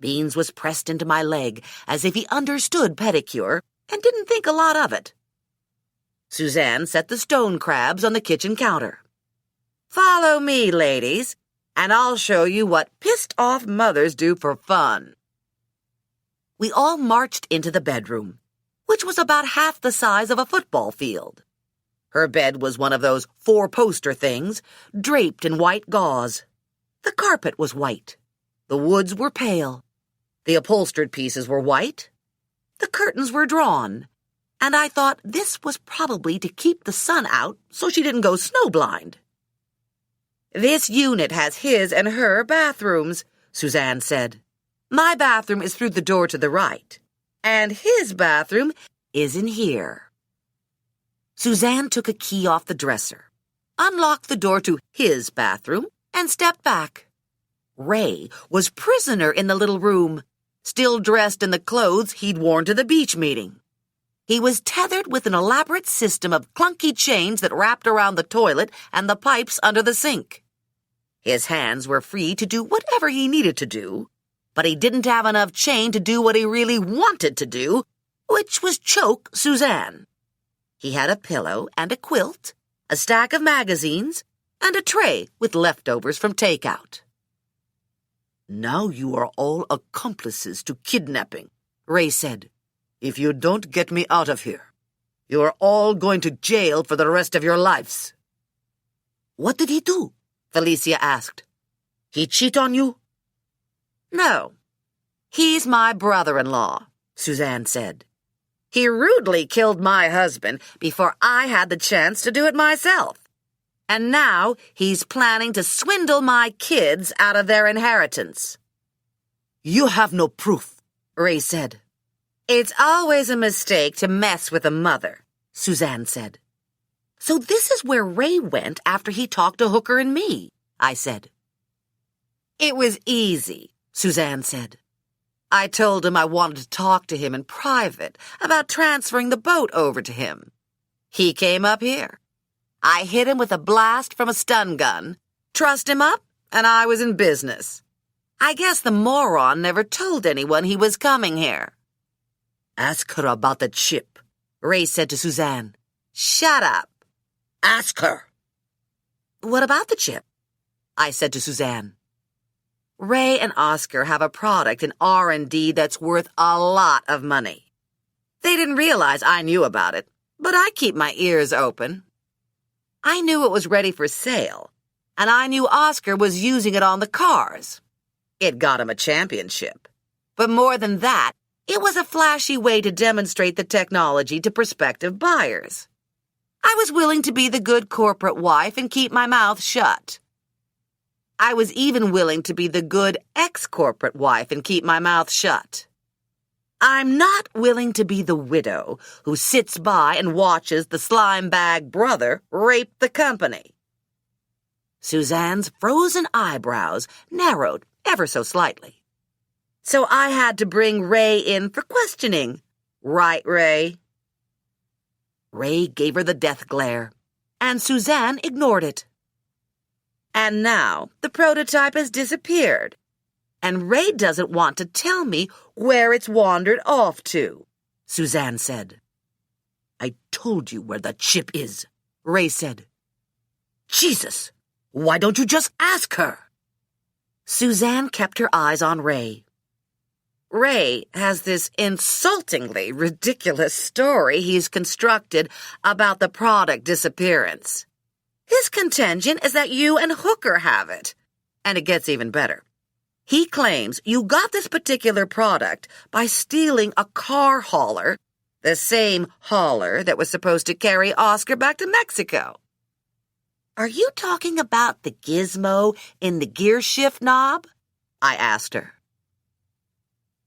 [SPEAKER 3] Beans was pressed into my leg as if he understood pedicure and didn't think a lot of it. Suzanne set the stone crabs on the kitchen counter. Follow me, ladies, and I'll show you what pissed-off mothers do for fun. We all marched into the bedroom, which was about half the size of a football field. Her bed was one of those four-poster things, draped in white gauze. The carpet was white. The woods were pale. The upholstered pieces were white. The curtains were drawn. And I thought this was probably to keep the sun out so she didn't go snowblind. This unit has his and her bathrooms, Suzanne said. My bathroom is through the door to the right, and his bathroom is in here. Suzanne took a key off the dresser, unlocked the door to his bathroom, and stepped back. Ray was prisoner in the little room, still dressed in the clothes he'd worn to the beach meeting. He was tethered with an elaborate system of clunky chains that wrapped around the toilet and the pipes under the sink. His hands were free to do whatever he needed to do, but he didn't have enough chain to do what he really wanted to do, which was choke Suzanne. He had a pillow and a quilt, a stack of magazines, and a tray with leftovers from takeout. Now you are all accomplices to kidnapping, Ray said. If you don't get me out of here, you are all going to jail for the rest of your lives. What did he do? Felicia asked. He cheat on you? No. He's my brother-in-law, Suzanne said. He rudely killed my husband before I had the chance to do it myself. And now he's planning to swindle my kids out of their inheritance. You have no proof, Ray said. It's always a mistake to mess with a mother, Suzanne said. So this is where Ray went after he talked to Hooker and me, I said. It was easy, Suzanne said. I told him I wanted to talk to him in private about transferring the boat over to him. He came up here. I hit him with a blast from a stun gun, trussed him up, and I was in business. I guess the moron never told anyone he was coming here. Ask her about the chip, Ray said to Suzanne. Shut up. Ask her. What about the chip? I said to Suzanne. Ray and Oscar have a product in R&D that's worth a lot of money. They didn't realize I knew about it, but I keep my ears open. I knew it was ready for sale, and I knew Oscar was using it on the cars. It got him a championship. But more than that, it was a flashy way to demonstrate the technology to prospective buyers. I was willing to be the good corporate wife and keep my mouth shut. I was even willing to be the good ex-corporate wife and keep my mouth shut. I'm not willing to be the widow who sits by and watches the slime-bag brother rape the company. Suzanne's frozen eyebrows narrowed ever so slightly. So I had to bring Ray in for questioning. Right, Ray? Ray gave her the death glare, and Suzanne ignored it. And now the prototype has disappeared, and Ray doesn't want to tell me where it's wandered off to, Suzanne said. I told you where the chip is, Ray said. Jesus, why don't you just ask her? Suzanne kept her eyes on Ray. Ray has this insultingly ridiculous story he's constructed about the product disappearance. His contention is that you and Hooker have it. And it gets even better. He claims you got this particular product by stealing a car hauler, the same hauler that was supposed to carry Oscar back to Mexico. Are you talking about the gizmo in the gear shift knob? I asked her.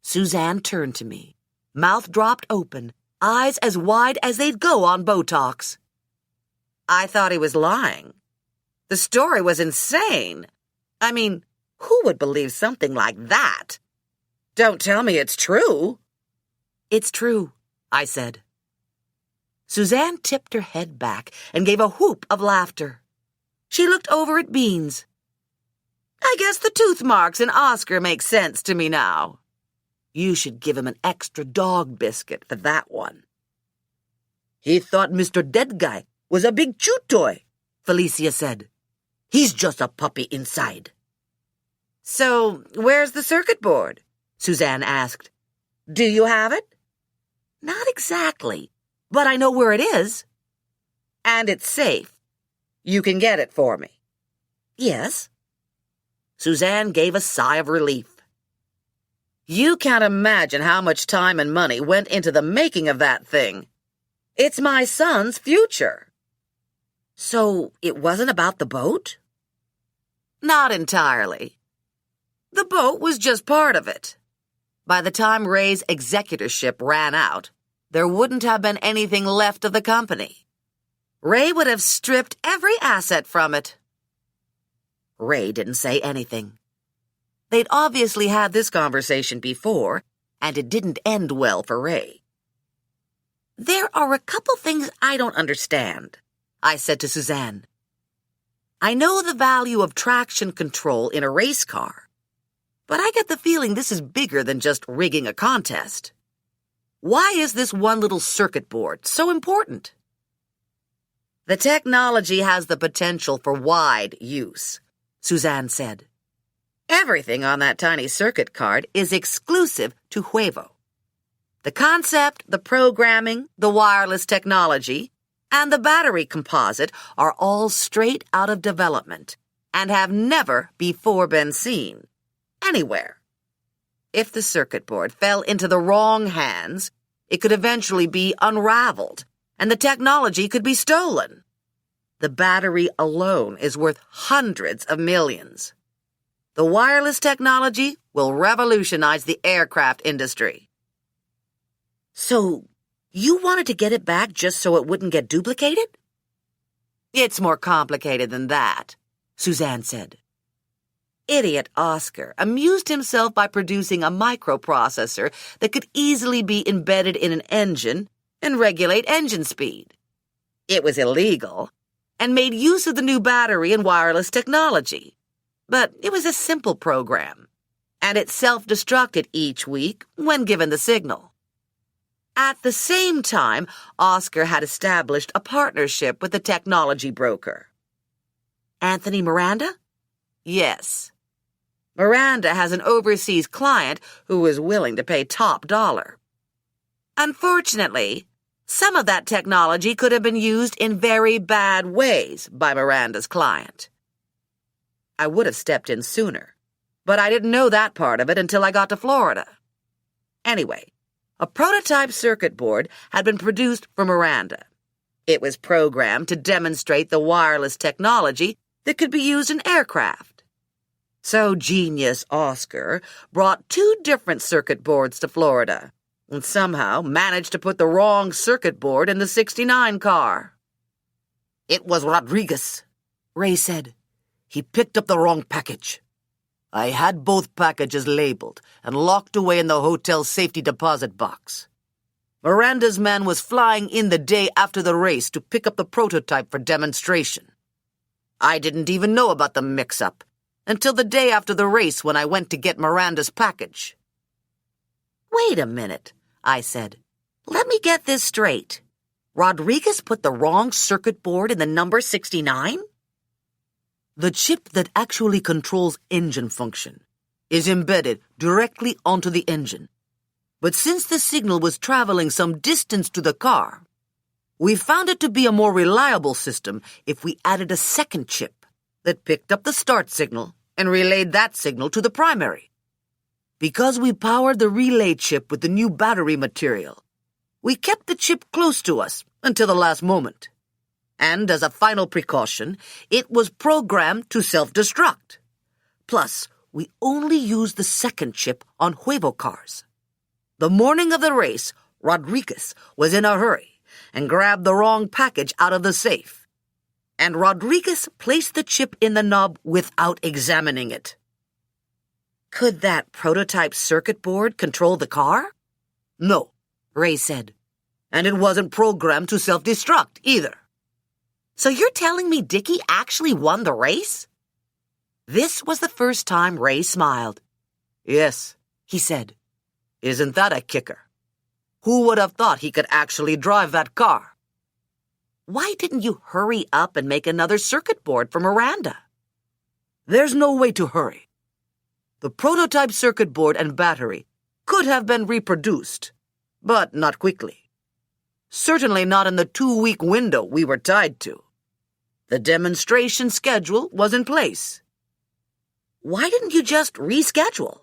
[SPEAKER 3] Suzanne turned to me, mouth dropped open, eyes as wide as they'd go on Botox. I thought he was lying. The story was insane. I mean, who would believe something like that? Don't tell me it's true. It's true, I said. Suzanne tipped her head back and gave a whoop of laughter. She looked over at Beans. I guess the tooth marks in Oscar make sense to me now. You should give him an extra dog biscuit for that one. He thought Mr. Dead Guy was a big chew toy, Felicia said. He's just a puppy inside. So, where's the circuit board? Suzanne asked. Do you have it? Not exactly, but I know where it is. And it's safe. You can get it for me. Yes. Suzanne gave a sigh of relief. You can't imagine how much time and money went into the making of that thing. It's my son's future. So it wasn't about the boat? Not entirely. The boat was just part of it. By the time Ray's executorship ran out, there wouldn't have been anything left of the company. Ray would have stripped every asset from it. Ray didn't say anything. They'd obviously had this conversation before, and it didn't end well for Ray. There are a couple things I don't understand, I said to Suzanne. I know the value of traction control in a race car, but I get the feeling this is bigger than just rigging a contest. Why is this one little circuit board so important? The technology has the potential for wide use, Suzanne said. Everything on that tiny circuit card is exclusive to Huevo. The concept, the programming, the wireless technology, and the battery composite are all straight out of development and have never before been seen anywhere. If the circuit board fell into the wrong hands, it could eventually be unraveled, and the technology could be stolen. The battery alone is worth hundreds of millions. The wireless technology will revolutionize the aircraft industry. So, you wanted to get it back just so it wouldn't get duplicated? It's more complicated than that, Suzanne said. Idiot Oscar amused himself by producing a microprocessor that could easily be embedded in an engine and regulate engine speed. It was illegal and made use of the new battery and wireless technology. But it was a simple program, and it self-destructed each week when given the signal. At the same time, Oscar had established a partnership with a technology broker. Anthony Miranda? Yes. Miranda has an overseas client who is willing to pay top dollar. Unfortunately, some of that technology could have been used in very bad ways by Miranda's client. I would have stepped in sooner, but I didn't know that part of it until I got to Florida. Anyway, a prototype circuit board had been produced for Miranda. It was programmed to demonstrate the wireless technology that could be used in aircraft. So genius Oscar brought 2 different circuit boards to Florida and somehow managed to put the wrong circuit board in the 69 car.
[SPEAKER 2] "It was Rodriguez," Ray said. "He picked up the wrong package. I had both packages labeled and locked away in the hotel's safety deposit box. Miranda's man was flying in the day after the race to pick up the prototype for demonstration. I didn't even know about the mix-up until the day after the race when I went to get Miranda's package."
[SPEAKER 3] "Wait a minute," I said. "Let me get this straight. Rodriguez put the wrong circuit board in the number 69?
[SPEAKER 2] The chip that actually controls engine function is embedded directly onto the engine. But since the signal was traveling some distance to the car, we found it to be a more reliable system if we added a second chip that picked up the start signal and relayed that signal to the primary. Because we powered the relay chip with the new battery material, we kept the chip close to us until the last moment. And as a final precaution, it was programmed to self-destruct. Plus, we only used the second chip on Huevo cars. The morning of the race, Rodriguez was in a hurry and grabbed the wrong package out of the safe. And Rodriguez placed the chip in the knob without examining it.
[SPEAKER 3] Could that prototype circuit board control the car?
[SPEAKER 2] No, Ray said. And it wasn't programmed to self-destruct either.
[SPEAKER 3] So you're telling me Dickie actually won the race? This was the first time Ray smiled.
[SPEAKER 2] "Yes," he said. "Isn't that a kicker? Who would have thought he could actually drive that car?"
[SPEAKER 3] Why didn't you hurry up and make another circuit board for Miranda?
[SPEAKER 2] There's no way to hurry. The prototype circuit board and battery could have been reproduced, but not quickly. Certainly not in the 2-week window we were tied to. The demonstration schedule was in place.
[SPEAKER 3] Why didn't you just reschedule?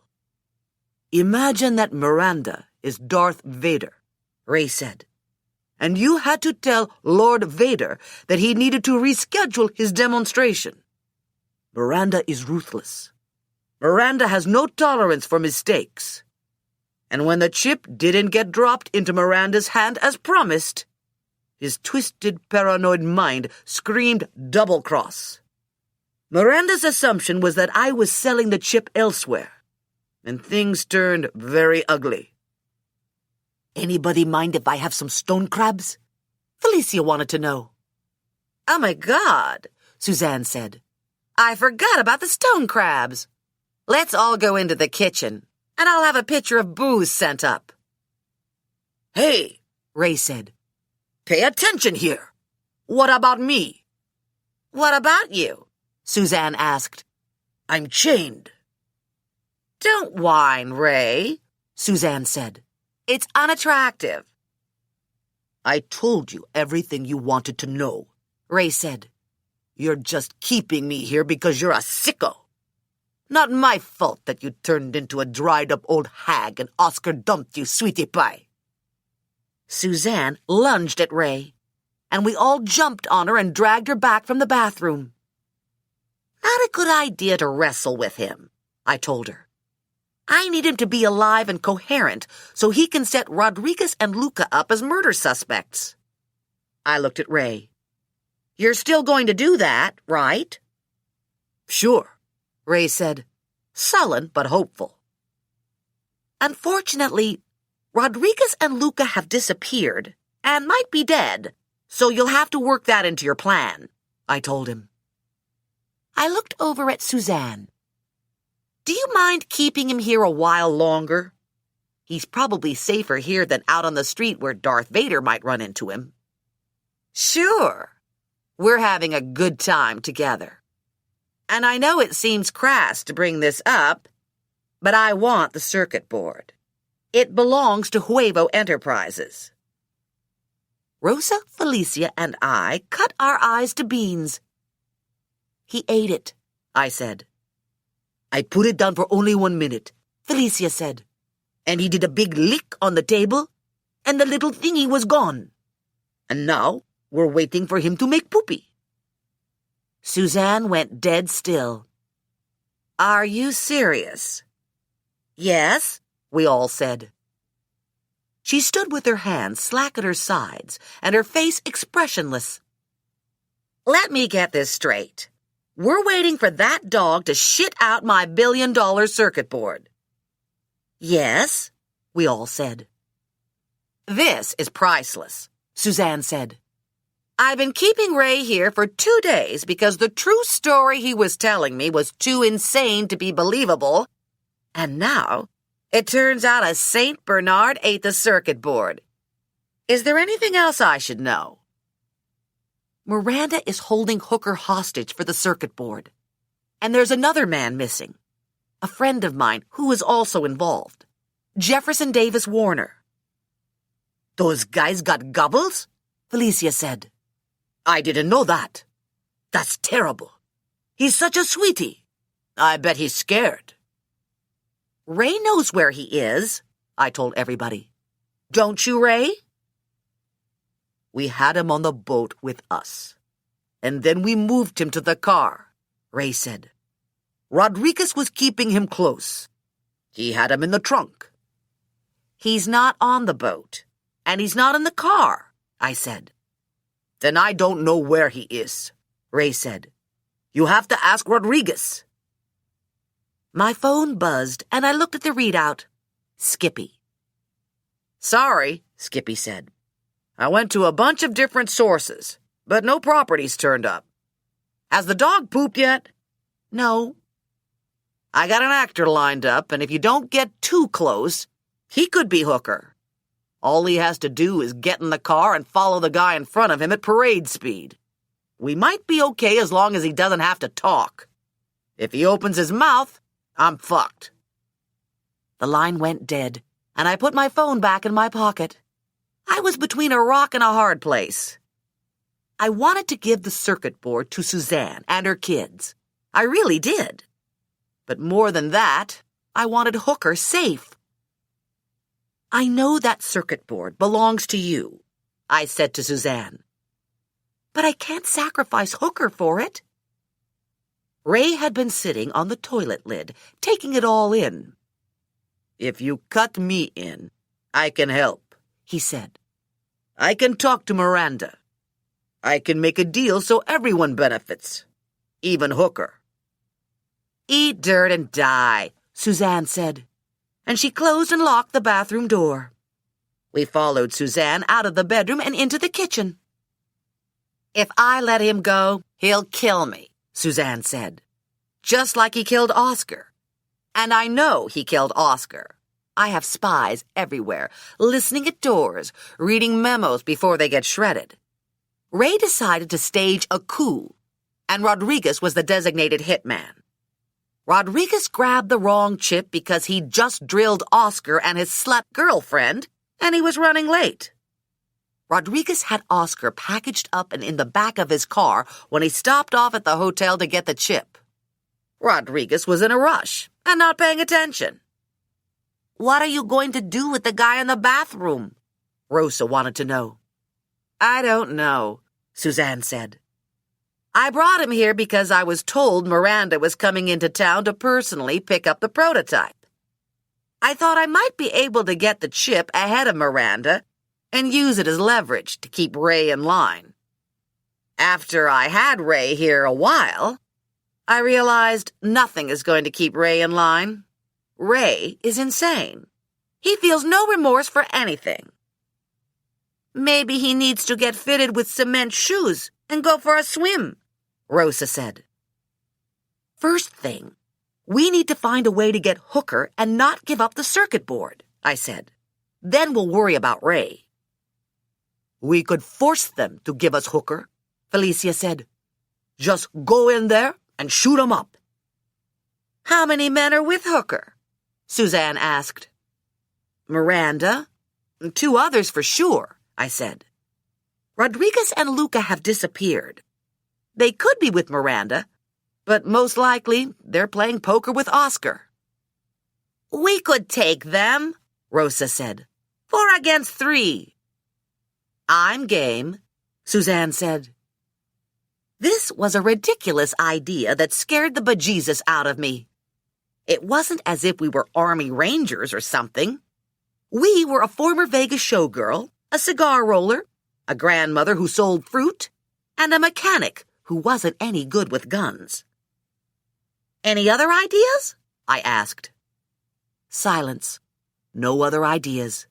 [SPEAKER 2] Imagine that Miranda is Darth Vader, Ray said. And you had to tell Lord Vader that he needed to reschedule his demonstration. Miranda is ruthless. Miranda has no tolerance for mistakes. And when the chip didn't get dropped into Miranda's hand as promised, his twisted, paranoid mind screamed double-cross. Miranda's assumption was that I was selling the chip elsewhere, and things turned very ugly.
[SPEAKER 3] "Anybody mind if I have some stone crabs?" Felicia wanted to know. "Oh my God," Suzanne said. "I forgot about the stone crabs. Let's all go into the kitchen, and I'll have a pitcher of booze sent up."
[SPEAKER 2] "Hey," Ray said. "Pay attention here. What about me?"
[SPEAKER 3] "What about you?" Suzanne asked.
[SPEAKER 2] "I'm chained."
[SPEAKER 3] "Don't whine, Ray," Suzanne said. "It's unattractive."
[SPEAKER 2] "I told you everything you wanted to know," Ray said. "You're just keeping me here because you're a sicko. Not my fault that you turned into a dried-up old hag and Oscar dumped you, sweetie pie."
[SPEAKER 3] Suzanne lunged at Ray, and we all jumped on her and dragged her back from the bathroom. "Not a good idea to wrestle with him," I told her. "I need him to be alive and coherent so he can set Rodriguez and Luca up as murder suspects." I looked at Ray. "You're still going to do that, right?"
[SPEAKER 2] "Sure,"
[SPEAKER 3] Ray said, sullen but hopeful. "Unfortunately, Rodriguez and Luca have disappeared and might be dead, so you'll have to work that into your plan," I told him. I looked over at Suzanne. "Do you mind keeping him here a while longer? He's probably safer here than out on the street where Darth Vader might run into him." "Sure. We're having a good time together. And I know it seems crass to bring this up, but I want the circuit board. It belongs to Huevo Enterprises." Rosa, Felicia, and I cut our eyes to beans. "He ate it," I said.
[SPEAKER 2] "I put it down for only 1 minute,"
[SPEAKER 3] Felicia said.
[SPEAKER 2] "and he did a big lick on the table, and the little thingy was gone. And now
[SPEAKER 3] We're waiting for him to make poopy.
[SPEAKER 2] Suzanne went dead still. Are you serious?
[SPEAKER 3] Yes, we all said.
[SPEAKER 2] She stood with her hands slack at her sides and her face expressionless.
[SPEAKER 3] Let me get this straight. We're waiting for that dog to shit out my billion-dollar circuit board.
[SPEAKER 2] Yes,
[SPEAKER 3] we all said.
[SPEAKER 2] This is priceless, Suzanne said.
[SPEAKER 3] I've been keeping Ray here for 2 days because the true story he was telling me was too insane to be believable. And now, it turns out a St. Bernard ate the circuit board. Is there anything else I should know?
[SPEAKER 2] Miranda is holding Hooker hostage for the circuit board. And there's another man missing. A friend of mine who is also involved. Jefferson Davis Warner.
[SPEAKER 3] Those guys got gobbles?
[SPEAKER 2] Felicia said.
[SPEAKER 3] I didn't know that. That's terrible. He's such a sweetie. I bet he's scared.
[SPEAKER 2] Ray knows where he is, I told everybody.
[SPEAKER 3] Don't you, Ray?
[SPEAKER 2] We had him on the boat with us. And then we moved him to the car, Ray said.
[SPEAKER 3] Rodriguez was keeping him close. He had him in the trunk.
[SPEAKER 2] He's not on the boat, and he's not in the car, I said.
[SPEAKER 3] Then I don't know where he is, Ray said. You have to ask Rodriguez.
[SPEAKER 2] My phone buzzed, and I looked at the readout. Skippy.
[SPEAKER 3] Sorry, Skippy said. I went to a bunch of different sources, but no properties turned up. Has the dog pooped yet?
[SPEAKER 2] No.
[SPEAKER 3] I got an actor lined up, and if you don't get too close, he could be Hooker. All he has to do is get in the car and follow the guy in front of him at parade speed. We might be okay as long as he doesn't have to talk. If he opens his mouth, I'm fucked.
[SPEAKER 2] The line went dead, and I put my phone back in my pocket. I was between a rock and a hard place. I wanted to give the circuit board to Suzanne and her kids. I really did. But more than that, I wanted Hooker safe. I know that circuit board belongs to you, I said to Suzanne. But I can't sacrifice Hooker for it. Ray had been sitting on the toilet lid, taking it all in.
[SPEAKER 3] If you cut me in, I can help,
[SPEAKER 2] he said.
[SPEAKER 3] I can talk to Miranda. I can make a deal so everyone benefits, even Hooker.
[SPEAKER 2] Eat dirt and die, Suzanne said, and she closed and locked the bathroom door. We followed Suzanne out of the bedroom and into the kitchen. If I let him go, he'll kill me, Suzanne said, just like he killed Oscar. And I know he killed Oscar. I have spies everywhere, listening at doors, reading memos before they get shredded. Ray decided to stage a coup, and Rodriguez was the designated hitman. Rodriguez grabbed the wrong chip because he'd just drilled Oscar and his slut girlfriend, and he was running late. Rodriguez had Oscar packaged up and in the back of his car when he stopped off at the hotel to get the chip. Rodriguez was in a rush and not paying attention. What are you going to do with the guy in the bathroom? Rosa wanted to know. I don't know, Suzanne said. I brought him here because I was told Miranda was coming into town to personally pick up the prototype. I thought I might be able to get the chip ahead of Miranda and use it as leverage to keep Ray in line. After I had Ray here a while, I realized nothing is going to keep Ray in line. Ray is insane. He feels no remorse for anything. Maybe he needs to get fitted with cement shoes and go for a swim, Rosa said. First thing, we need to find a way to get Hooker and not give up the circuit board, I said. Then we'll worry about Ray. We could force them to give us Hooker, Felicia said. Just go in there and shoot 'em up. How many men are with Hooker? Suzanne asked. Miranda. 2 others for sure, I said. Rodriguez and Luca have disappeared. They could be with Miranda, but most likely they're playing poker with Oscar. We could take them, Rosa said. 4 against 3. I'm game, Suzanne said. This was a ridiculous idea that scared the bejesus out of me. It wasn't as if we were Army Rangers or something. We were a former Vegas showgirl, a cigar roller, a grandmother who sold fruit, and a mechanic who wasn't any good with guns. Any other ideas? I asked. Silence. No other ideas.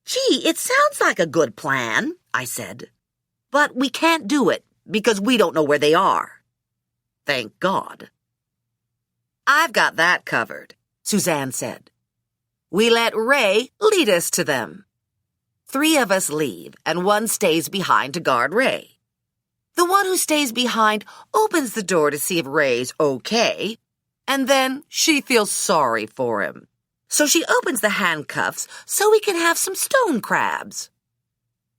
[SPEAKER 2] Gee, it sounds like a good plan, I said. But we can't do it because we don't know where they are. Thank God. I've got that covered, Suzanne said. We let Ray lead us to them. 3 of us leave, and 1 stays behind to guard Ray. The one who stays behind opens the door to see if Ray's okay, and then she feels sorry for him. So she opens the handcuffs so we can have some stone crabs.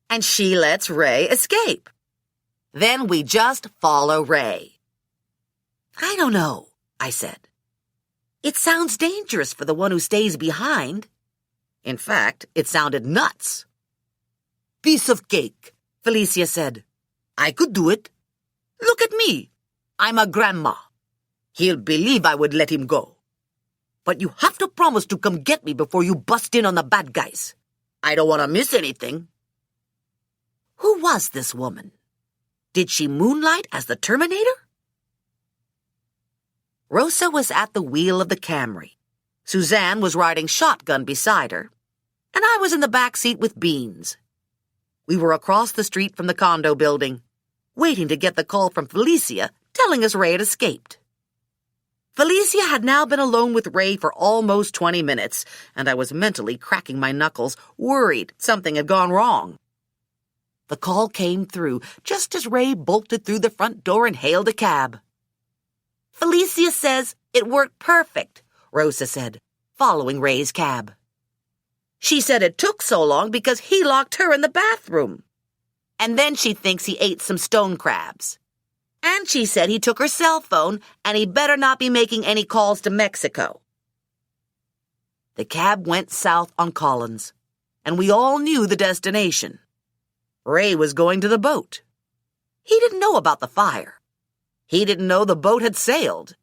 [SPEAKER 2] And she lets Ray escape. Then we just follow Ray. I don't know, I said. It sounds dangerous for the one who stays behind. In fact, it sounded nuts. Piece of cake, Felicia said. I could do it. Look at me. I'm a grandma. He'll believe I would let him go. But you have to promise to come get me before you bust in on the bad guys. I don't want to miss anything. Who was this woman? Did she moonlight as the Terminator? Rosa was at the wheel of the Camry. Suzanne was riding shotgun beside her, and I was in the back seat with Beans. We were across the street from the condo building, waiting to get the call from Felicia telling us Ray had escaped. Felicia had now been alone with Ray for almost 20 minutes, and I was mentally cracking my knuckles, worried something had gone wrong. The call came through just as Ray bolted through the front door and hailed a cab. Felicia says it worked perfect, Rosa said, following Ray's cab. She said it took so long because he locked her in the bathroom. And then she thinks he ate some stone crabs. And she said he took her cell phone and he better not be making any calls to Mexico. The cab went south on Collins, and we all knew the destination. Ray was going to the boat. He didn't know about the fire. He didn't know the boat had sailed.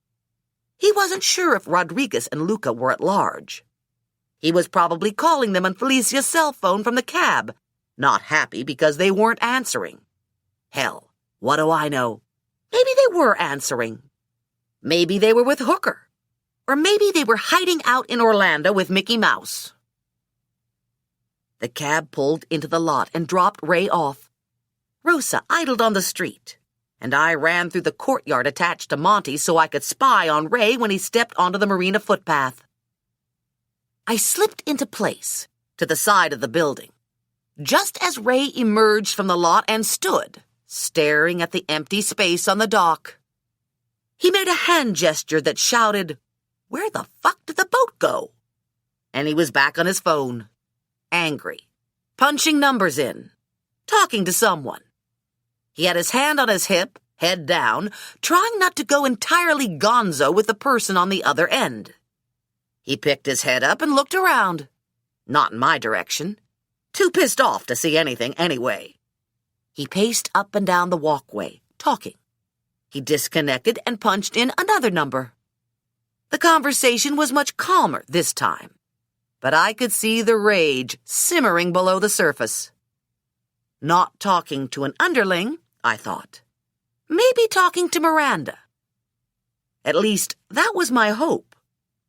[SPEAKER 2] He wasn't sure if Rodriguez and Luca were at large. He was probably calling them on Felicia's cell phone from the cab, not happy because they weren't answering. Hell, what do I know? Maybe they were answering. Maybe they were with Hooker. Or maybe they were hiding out in Orlando with Mickey Mouse. The cab pulled into the lot and dropped Ray off. Rosa idled on the street, and I ran through the courtyard attached to Monty's so I could spy on Ray when he stepped onto the marina footpath. I slipped into place, to the side of the building, just as Ray emerged from the lot and stood, staring at the empty space on the dock. He made a hand gesture that shouted, "Where the fuck did the boat go?" And he was back on his phone, angry, punching numbers in, talking to someone. He had his hand on his hip, head down, trying not to go entirely gonzo with the person on the other end. He picked his head up and looked around. Not in my direction. Too pissed off to see anything anyway. He paced up and down the walkway, talking. He disconnected and punched in another number. The conversation was much calmer this time, but I could see the rage simmering below the surface. Not talking to an underling, I thought. Maybe talking to Miranda. At least that was my hope,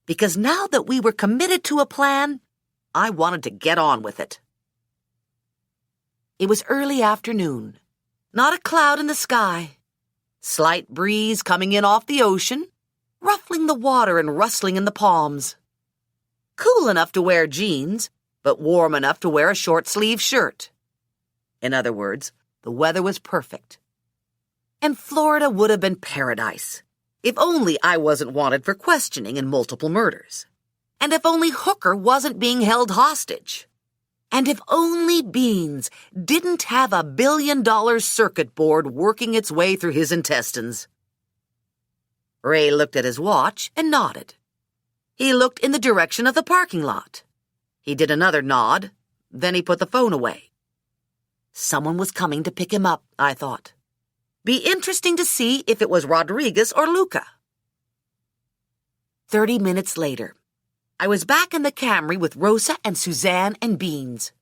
[SPEAKER 2] because now that we were committed to a plan, I wanted to get on with it. It was early afternoon. Not a cloud in the sky. Slight breeze coming in off the ocean, ruffling the water and rustling in the palms. Cool enough to wear jeans, but warm enough to wear a short-sleeved shirt. In other words, the weather was perfect. And Florida would have been paradise, if only I wasn't wanted for questioning in multiple murders. And if only Hooker wasn't being held hostage. And if only Beans didn't have a billion-dollar circuit board working its way through his intestines. Ray looked at his watch and nodded. He looked in the direction of the parking lot. He did another nod, then he put the phone away. Someone was coming to pick him up, I thought. Be interesting to see if it was Rodriguez or Luca. 30 minutes later, I was back in the Camry with Rosa and Suzanne and Beans.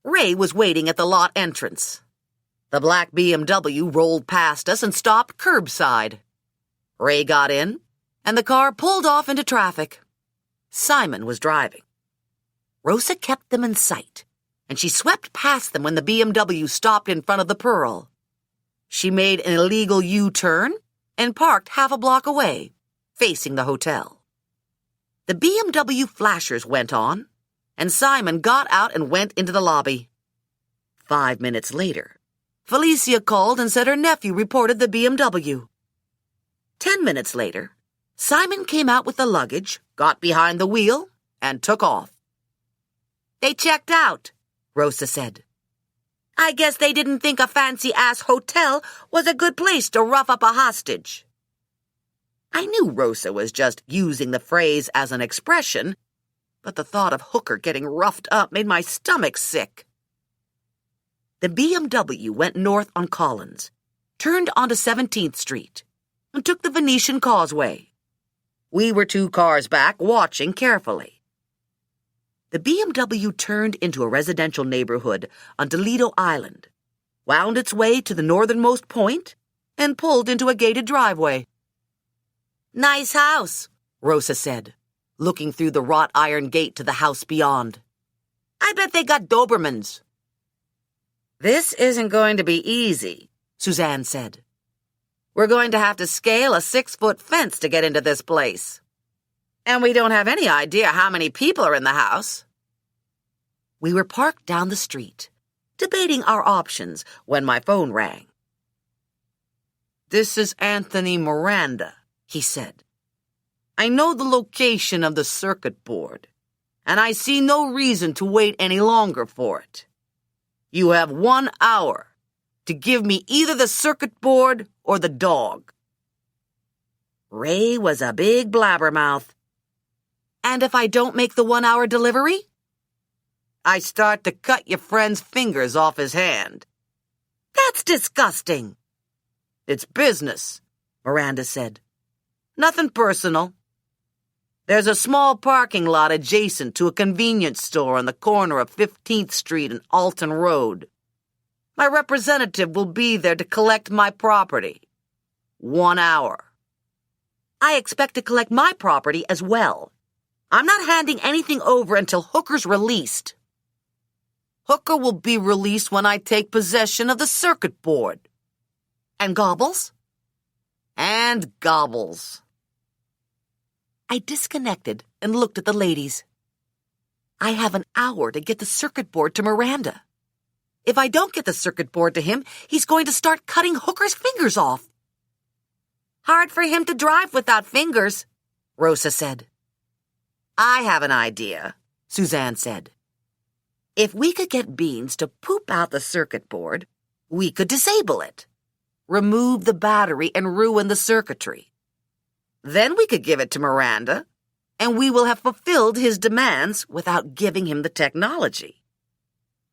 [SPEAKER 2] Ray was waiting at the lot entrance. The black BMW rolled past us and stopped curbside. Ray got in, and the car pulled off into traffic. Simon was driving. Rosa kept them in sight, and she swept past them when the BMW stopped in front of the Pearl. She made an illegal U-turn and parked half a block away, facing the hotel. The BMW flashers went on, and Simon got out and went into the lobby. 5 minutes later, Felicia called and said her nephew reported the BMW. 10 minutes later, Simon came out with the luggage, got behind the wheel, and took off. They checked out, Rosa said. I guess they didn't think a fancy-ass hotel was a good place to rough up a hostage. I knew Rosa was just using the phrase as an expression, but the thought of Hooker getting roughed up made my stomach sick. The BMW went north on Collins, turned onto 17th Street, and took the Venetian Causeway. We were 2 cars back, watching carefully. The BMW turned into a residential neighborhood on Toledo Island, wound its way to the northernmost point, and pulled into a gated driveway. Nice house, Rosa said, looking through the wrought iron gate to the house beyond. I bet they got Dobermans. This isn't going to be easy, Suzanne said. We're going to have to scale a 6-foot fence to get into this place. And we don't have any idea how many people are in the house. We were parked down the street, debating our options when my phone rang. This is Anthony Miranda, he said. I know the location of the circuit board, and I see no reason to wait any longer for it. You have 1 hour to give me either the circuit board or the dog. Ray was a big blabbermouth. And if I don't make the 1-hour delivery? I start to cut your friend's fingers off his hand. That's disgusting. It's business, Miranda said. Nothing personal. There's a small parking lot adjacent to a convenience store on the corner of 15th Street and Alton Road. My representative will be there to collect my property. 1 hour. I expect to collect my property as well. I'm not handing anything over until Hooker's released. Hooker will be released when I take possession of the circuit board. And Gobbles? And Gobbles. I disconnected and looked at the ladies. I have an hour to get the circuit board to Miranda. If I don't get the circuit board to him, he's going to start cutting Hooker's fingers off. Hard for him to drive without fingers, Rosa said. I have an idea, Suzanne said. If we could get Beans to poop out the circuit board, we could disable it, remove the battery and ruin the circuitry. Then we could give it to Miranda, and we will have fulfilled his demands without giving him the technology.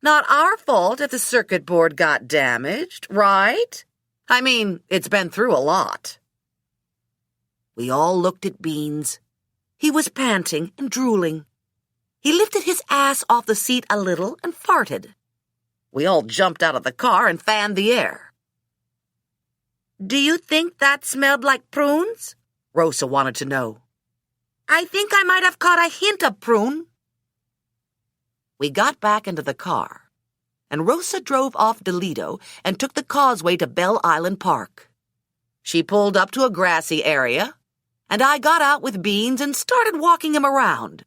[SPEAKER 2] Not our fault if the circuit board got damaged, right? I mean, it's been through a lot. We all looked at Beans. He was panting and drooling. He lifted his ass off the seat a little and farted. We all jumped out of the car and fanned the air. Do you think that smelled like prunes? Rosa wanted to know. I think I might have caught a hint of prune. We got back into the car, and Rosa drove off Toledo and took the causeway to Belle Island Park. She pulled up to a grassy area, and I got out with Beans and started walking him around.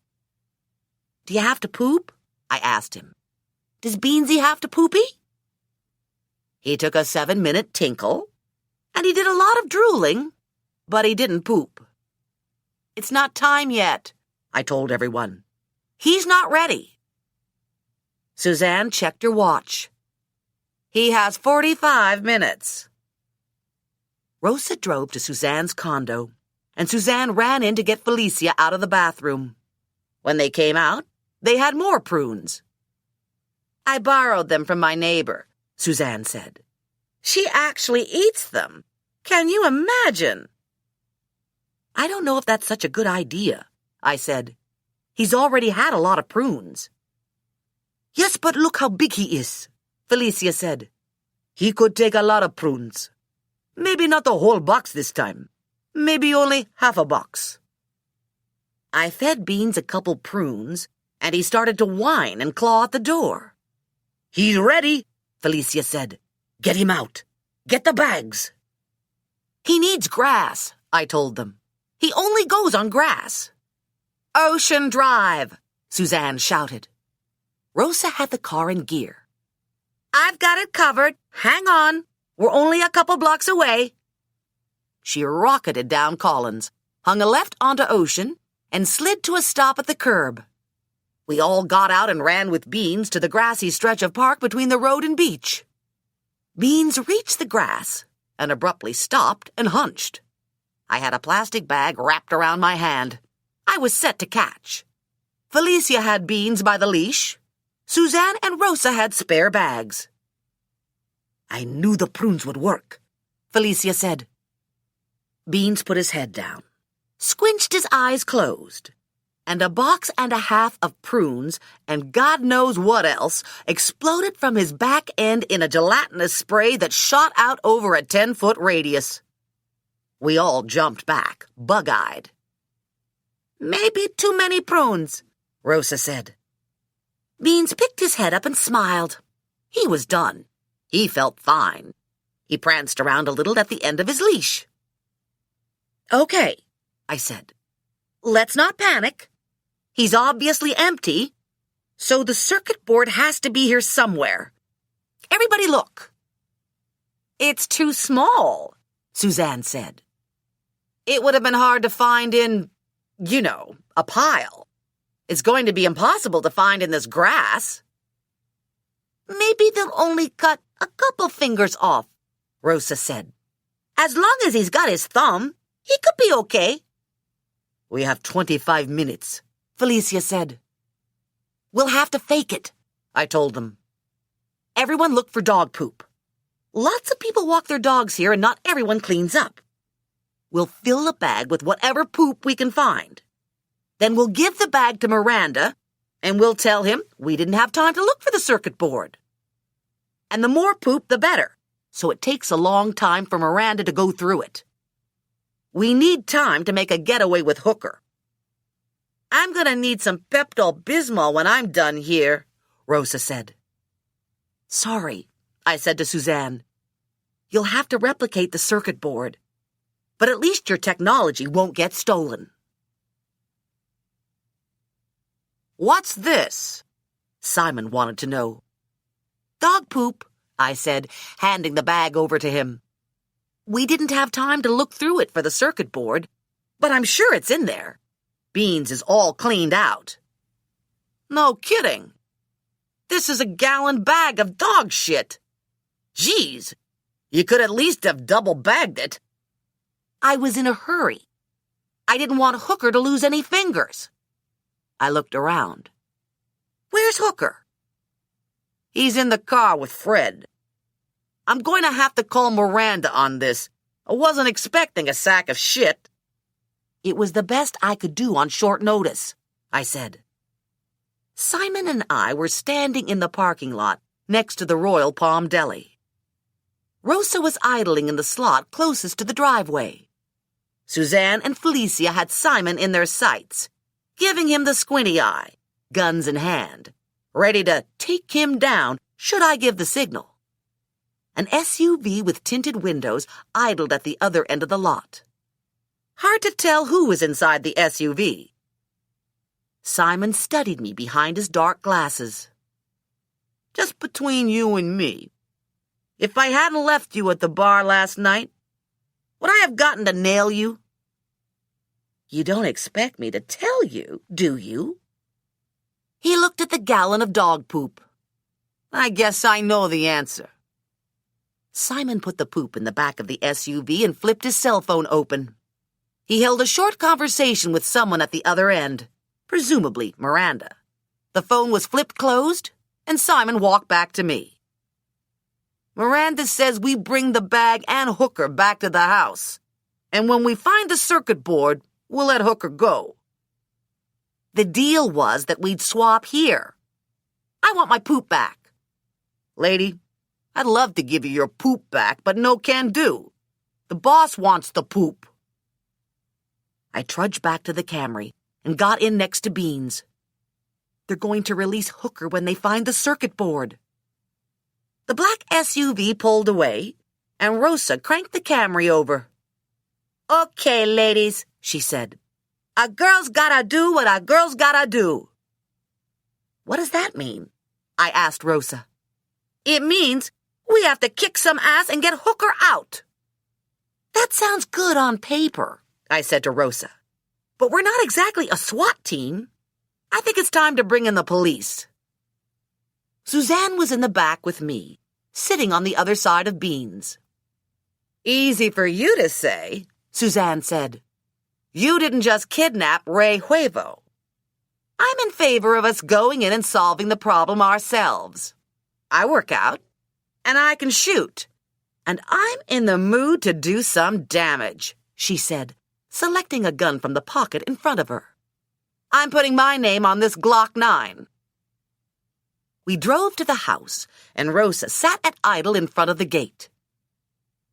[SPEAKER 2] Do you have to poop? I asked him. Does Beansy have to poopy? He took a 7-minute tinkle, and he did a lot of drooling, but he didn't poop. It's not time yet, I told everyone. He's not ready. Suzanne checked her watch. He has 45 minutes. Rosa drove to Suzanne's condo, and Suzanne ran in to get Felicia out of the bathroom. When they came out, they had more prunes. I borrowed them from my neighbor,
[SPEAKER 3] Suzanne said. She actually eats them. Can you imagine? I don't know if that's such a good idea, I said. He's already had a lot of prunes. Yes, but look how big he is, Felicia said. He could take a lot of prunes. Maybe not the whole box this time. Maybe only half a box. I fed Beans a couple prunes, and he started to whine and claw at the door. He's ready, Felicia said. Get him out. Get the bags. He needs grass, I told them. He only goes on grass. Ocean Drive, Suzanne shouted. Rosa had the car in gear. I've got it covered. Hang on. We're only a couple blocks away. She rocketed down Collins, hung a left onto Ocean, and slid to a stop at the curb. We all got out and ran with Beans to the grassy stretch of park between the road and beach. Beans reached the grass and abruptly stopped and hunched. I had a plastic bag wrapped around my hand. I was set to catch. Felicia had Beans by the leash. Suzanne and Rosa had spare bags. I knew the prunes would work, Felicia said. Beans put his head down, squinched his eyes closed, and a box and a half of prunes and God knows what else exploded from his back end in a gelatinous spray that shot out over a 10-foot radius. We all jumped back, bug-eyed. Maybe too many prunes, Rosa said. Beans picked his head up and smiled. He was done. He felt fine. He pranced around a little at the end of his leash. Okay, I said. Let's not panic. He's obviously empty, so the circuit board has to be here somewhere. Everybody look. It's too small, Suzanne said. It would have been hard to find in, a pile. It's going to be impossible to find in this grass. Maybe they'll only cut a couple fingers off, Rosa said. As long as he's got his thumb, he could be okay. We have 25 minutes, Felicia said. We'll have to fake it, I told them. Everyone look for dog poop. Lots of people walk their dogs here and not everyone cleans up. We'll fill the bag with whatever poop we can find. Then we'll give the bag to Miranda, and we'll tell him we didn't have time to look for the circuit board. And the more poop, the better, so it takes a long time for Miranda to go through it. We need time to make a getaway with Hooker. I'm going to need some Pepto-Bismol when I'm done here, Rosa said. Sorry, I said to Suzanne. You'll have to replicate the circuit board, but at least your technology won't get stolen. What's this? Simon wanted to know. Dog poop, I said, handing the bag over to him. We didn't have time to look through it for the circuit board, but I'm sure it's in there. Beans is all cleaned out. No kidding. This is a gallon bag of dog shit. Geez, you could at least have double-bagged it. I was in a hurry. I didn't want Hooker to lose any fingers. I looked around. Where's Hooker? He's in the car with Fred. I'm going to have to call Miranda on this. I wasn't expecting a sack of shit. It was the best I could do on short notice, I said. Simon and I were standing in the parking lot next to the Royal Palm Deli. Rosa was idling in the slot closest to the driveway. Suzanne and Felicia had Simon in their sights, giving him the squinty eye, guns in hand, ready to take him down should I give the signal. An SUV with tinted windows idled at the other end of the lot. Hard to tell who was inside the SUV. Simon studied me behind his dark glasses. Just between you and me, if I hadn't left you at the bar last night, would I have gotten to nail you? You don't expect me to tell you, do you? He looked at the gallon of dog poop. I guess I know the answer. Simon put the poop in the back of the SUV and flipped his cell phone open. He held a short conversation with someone at the other end, presumably Miranda. The phone was flipped closed, and Simon walked back to me. Miranda says we bring the bag and Hooker back to the house. And when we find the circuit board, we'll let Hooker go. The deal was that we'd swap here. I want my poop back. Lady, I'd love to give you your poop back, but no can do. The boss wants the poop. I trudged back to the Camry and got in next to Beans. They're going to release Hooker when they find the circuit board. The black SUV pulled away, and Rosa cranked the Camry over. Okay, ladies, she said. A girl's gotta do what a girl's gotta do. What does that mean? I asked Rosa. It means we have to kick some ass and get Hooker out. That sounds good on paper, I said to Rosa. But we're not exactly a SWAT team. I think it's time to bring in the police. Suzanne was in the back with me, sitting on the other side of Beans. Easy for you to say, Suzanne said. You didn't just kidnap Ray Huevo. I'm in favor of us going in and solving the problem ourselves. I work out, and I can shoot, and I'm in the mood to do some damage, she said, selecting a gun from the pocket in front of her. I'm putting my name on this Glock 9. We drove to the house, and Rosa sat at idle in front of the gate.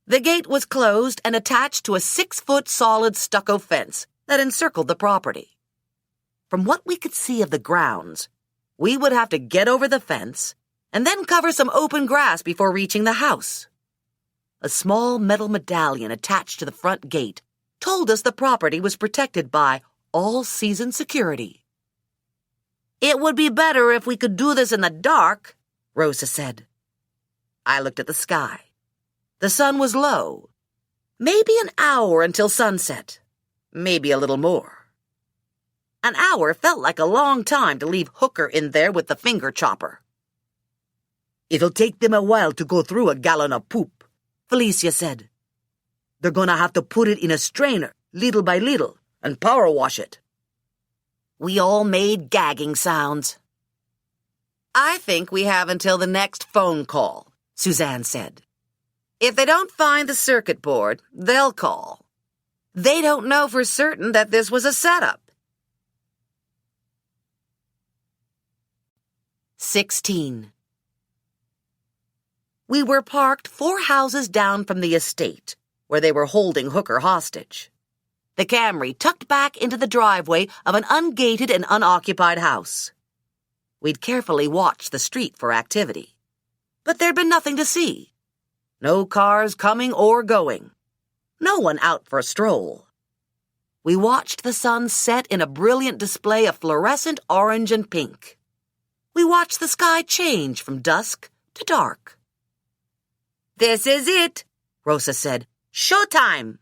[SPEAKER 3] The gate was closed and attached to a 6-foot solid stucco fence that encircled the property. From what we could see of the grounds, we would have to get over the fence and then cover some open grass before reaching the house. A small metal medallion attached to the front gate told us the property was protected by all-season security. It would be better if we could do this in the dark, Rosa said. I looked at the sky. The sun was low. Maybe an hour until sunset. Maybe a little more. An hour felt like a long time to leave Hooker in there with the finger chopper. It'll take them a while to go through a gallon of poop, Felicia said. They're gonna have to put it in a strainer, little by little, and power wash it. We all made gagging sounds. I think we have until the next phone call, Suzanne said. If they don't find the circuit board, they'll call. They don't know for certain that this was a setup. 16. We were parked 4 houses down from the estate, where they were holding Hooker hostage. The Camry tucked back into the driveway of an ungated and unoccupied house. We'd carefully watched the street for activity, but there'd been nothing to see. No cars coming or going. No one out for a stroll. We watched the sun set in a brilliant display of fluorescent orange and pink. We watched the sky change from dusk to dark. This is it, Rosa said. Showtime!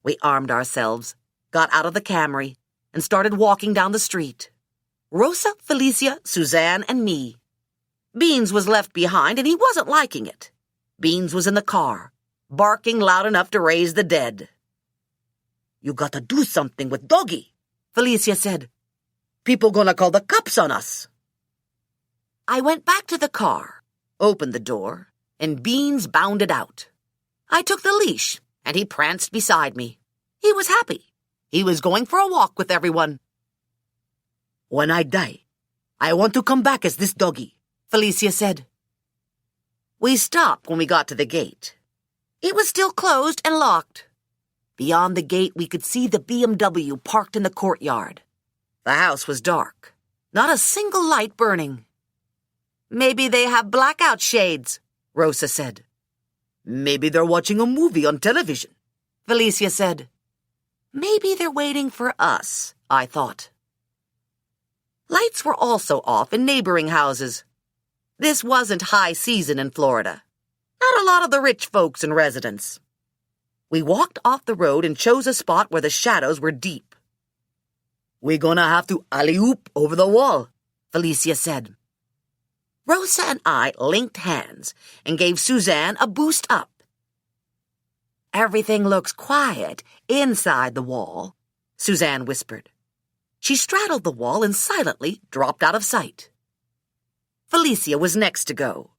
[SPEAKER 3] We armed ourselves, got out of the Camry, and started walking down the street. Rosa, Felicia, Suzanne, and me. Beans was left behind, and he wasn't liking it. Beans was in the car, barking loud enough to raise the dead. You gotta do something with Doggy, Felicia said. People gonna call the cops on us. I went back to the car, opened the door, and Beans bounded out. I took the leash, and he pranced beside me. He was happy. He was going for a walk with everyone. When I die, I want to come back as this Doggy, Felicia said. We stopped when we got to the gate. It was still closed and locked. Beyond the gate, we could see the BMW parked in the courtyard. The house was dark. Not a single light burning. Maybe they have blackout shades, Rosa said. Maybe they're watching a movie on television, Felicia said. Maybe they're waiting for us, I thought. Lights were also off in neighboring houses. This wasn't high season in Florida. Not a lot of the rich folks in residence. We walked off the road and chose a spot where the shadows were deep. We're gonna have to alley-oop over the wall, Felicia said. Rosa and I linked hands and gave Suzanne a boost up. Everything looks quiet inside the wall, Suzanne whispered. She straddled the wall and silently dropped out of sight. Felicia was next to go.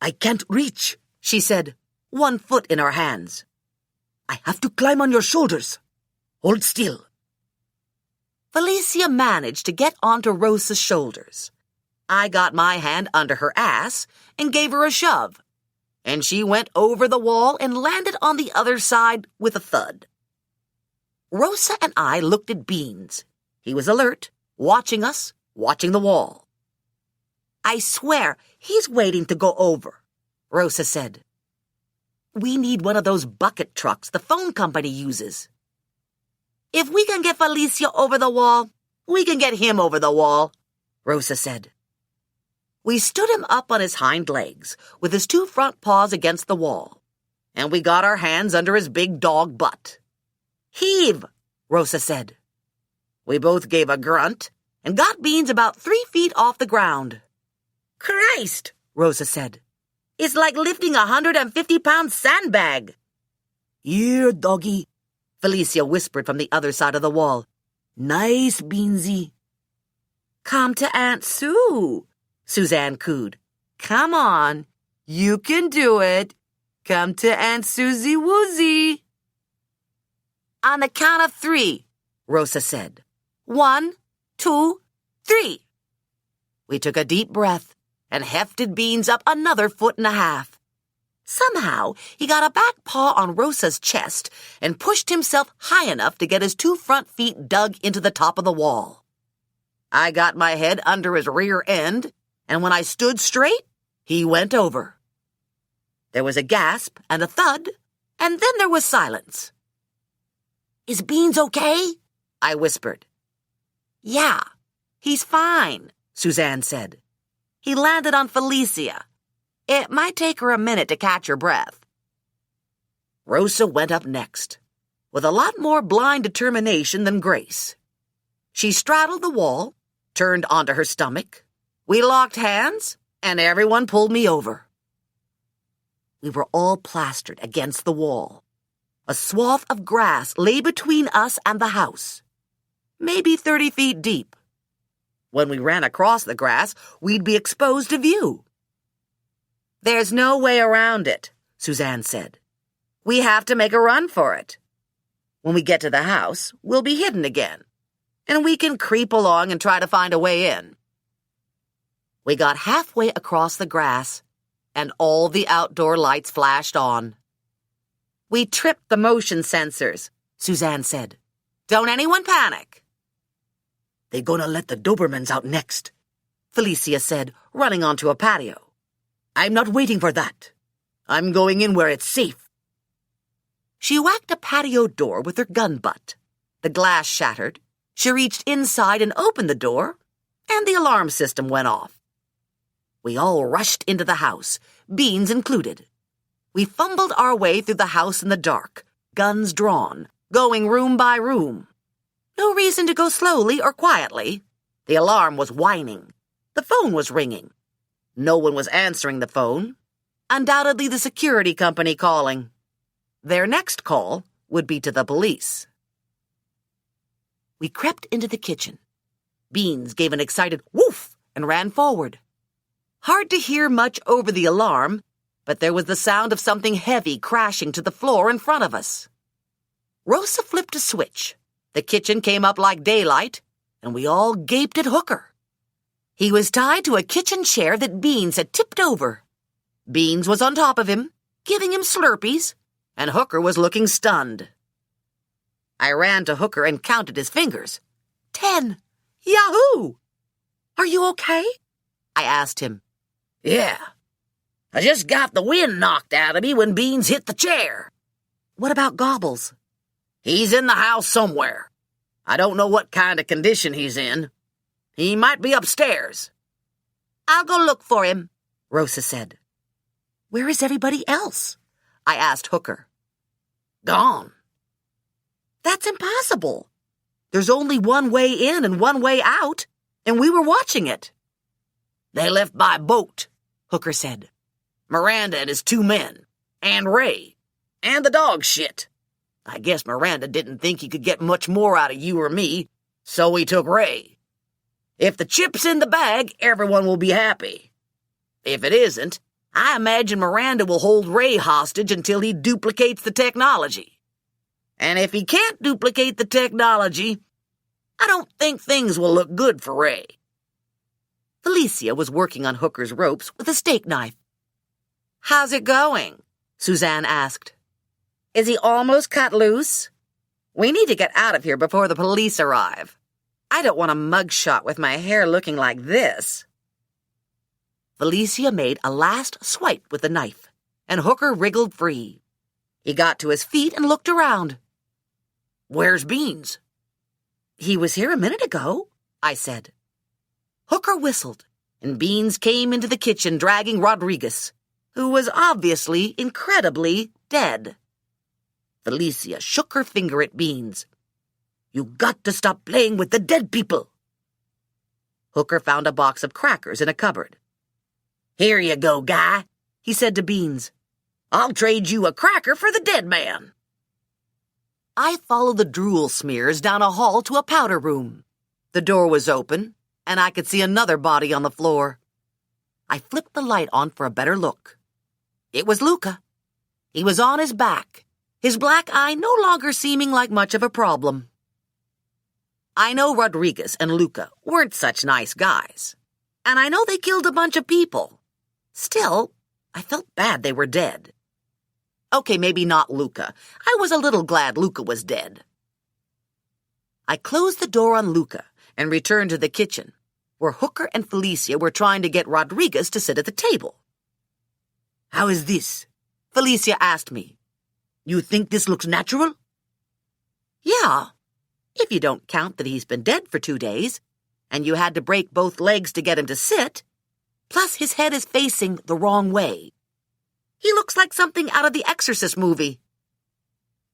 [SPEAKER 3] I can't reach, she said, one foot in her hands. I have to climb on your shoulders. Hold still.
[SPEAKER 2] Felicia managed to get onto Rosa's shoulders. I got my hand under her ass and gave her a shove, and she went over the wall and landed on the other side with a thud. Rosa and I looked at Beans. He was alert, watching us, watching the wall. I swear, he's waiting to go over, Rosa said. We need one of those bucket trucks the phone company uses. If we can get Felicia over the wall, we can get him over the wall, Rosa said. We stood him up on his hind legs, with his two front paws against the wall, and we got our hands under his big dog butt. Heave, Rosa said. We both gave a grunt and got Beans about 3 feet off the ground. Christ, Rosa said. It's like lifting a 150-pound sandbag.
[SPEAKER 3] Here, doggy,
[SPEAKER 2] Felicia whispered from the other side of the wall.
[SPEAKER 3] Nice, Beansy.
[SPEAKER 2] Come to Aunt Sue, Suzanne cooed. Come on, you can do it. Come to Aunt Susie Woozy. On the count of 3, Rosa said. 1, 2, 3. We took a deep breath and hefted Beans up another 1.5 feet. Somehow, he got a back paw on Rosa's chest and pushed himself high enough to get his 2 front feet dug into the top of the wall. I got my head under his rear end, and when I stood straight, he went over. There was a gasp and a thud, and then there was silence. Is Beans okay? I whispered. Yeah, he's fine, Suzanne said. He landed on Felicia. It might take her a minute to catch her breath. Rosa went up next, with a lot more blind determination than Grace. She straddled the wall, turned onto her stomach. We locked hands, and everyone pulled me over. We were all plastered against the wall. A swath of grass lay between us and the house, maybe 30 feet deep. When we ran across the grass, we'd be exposed to view. There's no way around it, Suzanne said. We have to make a run for it. When we get to the house, we'll be hidden again, and we can creep along and try to find a way in. We got halfway across the grass, and all the outdoor lights flashed on. We tripped the motion sensors, Suzanne said. Don't anyone panic.
[SPEAKER 3] They're gonna let the Dobermans out next,
[SPEAKER 2] Felicia said, running onto a patio.
[SPEAKER 3] I'm not waiting for that. I'm going in where it's safe.
[SPEAKER 2] She whacked a patio door with her gun butt. The glass shattered. She reached inside and opened the door, and the alarm system went off. We all rushed into the house, Beans included. We fumbled our way through the house in the dark, guns drawn, going room by room. No reason to go slowly or quietly. The alarm was whining. The phone was ringing. No one was answering the phone. Undoubtedly the security company calling. Their next call would be to the police. We crept into the kitchen. Beans gave an excited woof and ran forward. Hard to hear much over the alarm, but there was the sound of something heavy crashing to the floor in front of us. Rosa flipped a switch. The kitchen came up like daylight, and we all gaped at Hooker. He was tied to a kitchen chair that Beans had tipped over. Beans was on top of him, giving him Slurpees, and Hooker was looking stunned. I ran to Hooker and counted his fingers. 10. Yahoo! Are you okay? I asked him.
[SPEAKER 3] Yeah. I just got the wind knocked out of me when Beans hit the chair.
[SPEAKER 2] What about Gobbles?
[SPEAKER 3] He's in the house somewhere. I don't know what kind of condition he's in. He might be upstairs.
[SPEAKER 2] I'll go look for him, Rosa said. Where is everybody else? I asked Hooker.
[SPEAKER 3] Gone.
[SPEAKER 2] That's impossible. There's only one way in and one way out, and we were watching it.
[SPEAKER 3] They left by boat,
[SPEAKER 2] Hooker said.
[SPEAKER 3] Miranda and his 2 men, and Ray, and the dog shit. I guess Miranda didn't think he could get much more out of you or me, so he took Ray. If the chip's in the bag, everyone will be happy. If it isn't, I imagine Miranda will hold Ray hostage until he duplicates the technology. And if he can't duplicate the technology, I don't think things will look good for Ray."
[SPEAKER 2] Felicia was working on Hooker's ropes with a steak knife.
[SPEAKER 3] "How's it going?"
[SPEAKER 2] Suzanne asked.
[SPEAKER 3] "Is he almost cut loose? We need to get out of here before the police arrive. I don't want a mugshot with my hair looking like this."
[SPEAKER 2] Felicia made a last swipe with the knife, and Hooker wriggled free. He got to his feet and looked around.
[SPEAKER 3] "Where's Beans?"
[SPEAKER 2] "He was here a minute ago," I said. Hooker whistled, and Beans came into the kitchen dragging Rodriguez, who was obviously incredibly dead. Felicia shook her finger at Beans. "You got to stop playing with the dead people." Hooker found a box of crackers in a cupboard.
[SPEAKER 3] "Here you go, guy,"
[SPEAKER 2] he said to Beans.
[SPEAKER 3] "I'll trade you a cracker for the dead man."
[SPEAKER 2] I followed the drool smears down a hall to a powder room. The door was open, and I could see another body on the floor. I flipped the light on for a better look. It was Luca. He was on his back, his black eye no longer seeming like much of a problem. I know Rodriguez and Luca weren't such nice guys, and I know they killed a bunch of people. Still, I felt bad they were dead. Okay, maybe not Luca. I was a little glad Luca was dead. I closed the door on Luca and returned to the kitchen, where Hooker and Felicia were trying to get Rodriguez to sit at the table.
[SPEAKER 3] "How is this?"
[SPEAKER 2] Felicia asked me.
[SPEAKER 3] "You think this looks natural?"
[SPEAKER 2] "Yeah, if you don't count that he's been dead for 2 days, and you had to break both legs to get him to sit, plus his head is facing the wrong way. He looks like something out of the Exorcist movie."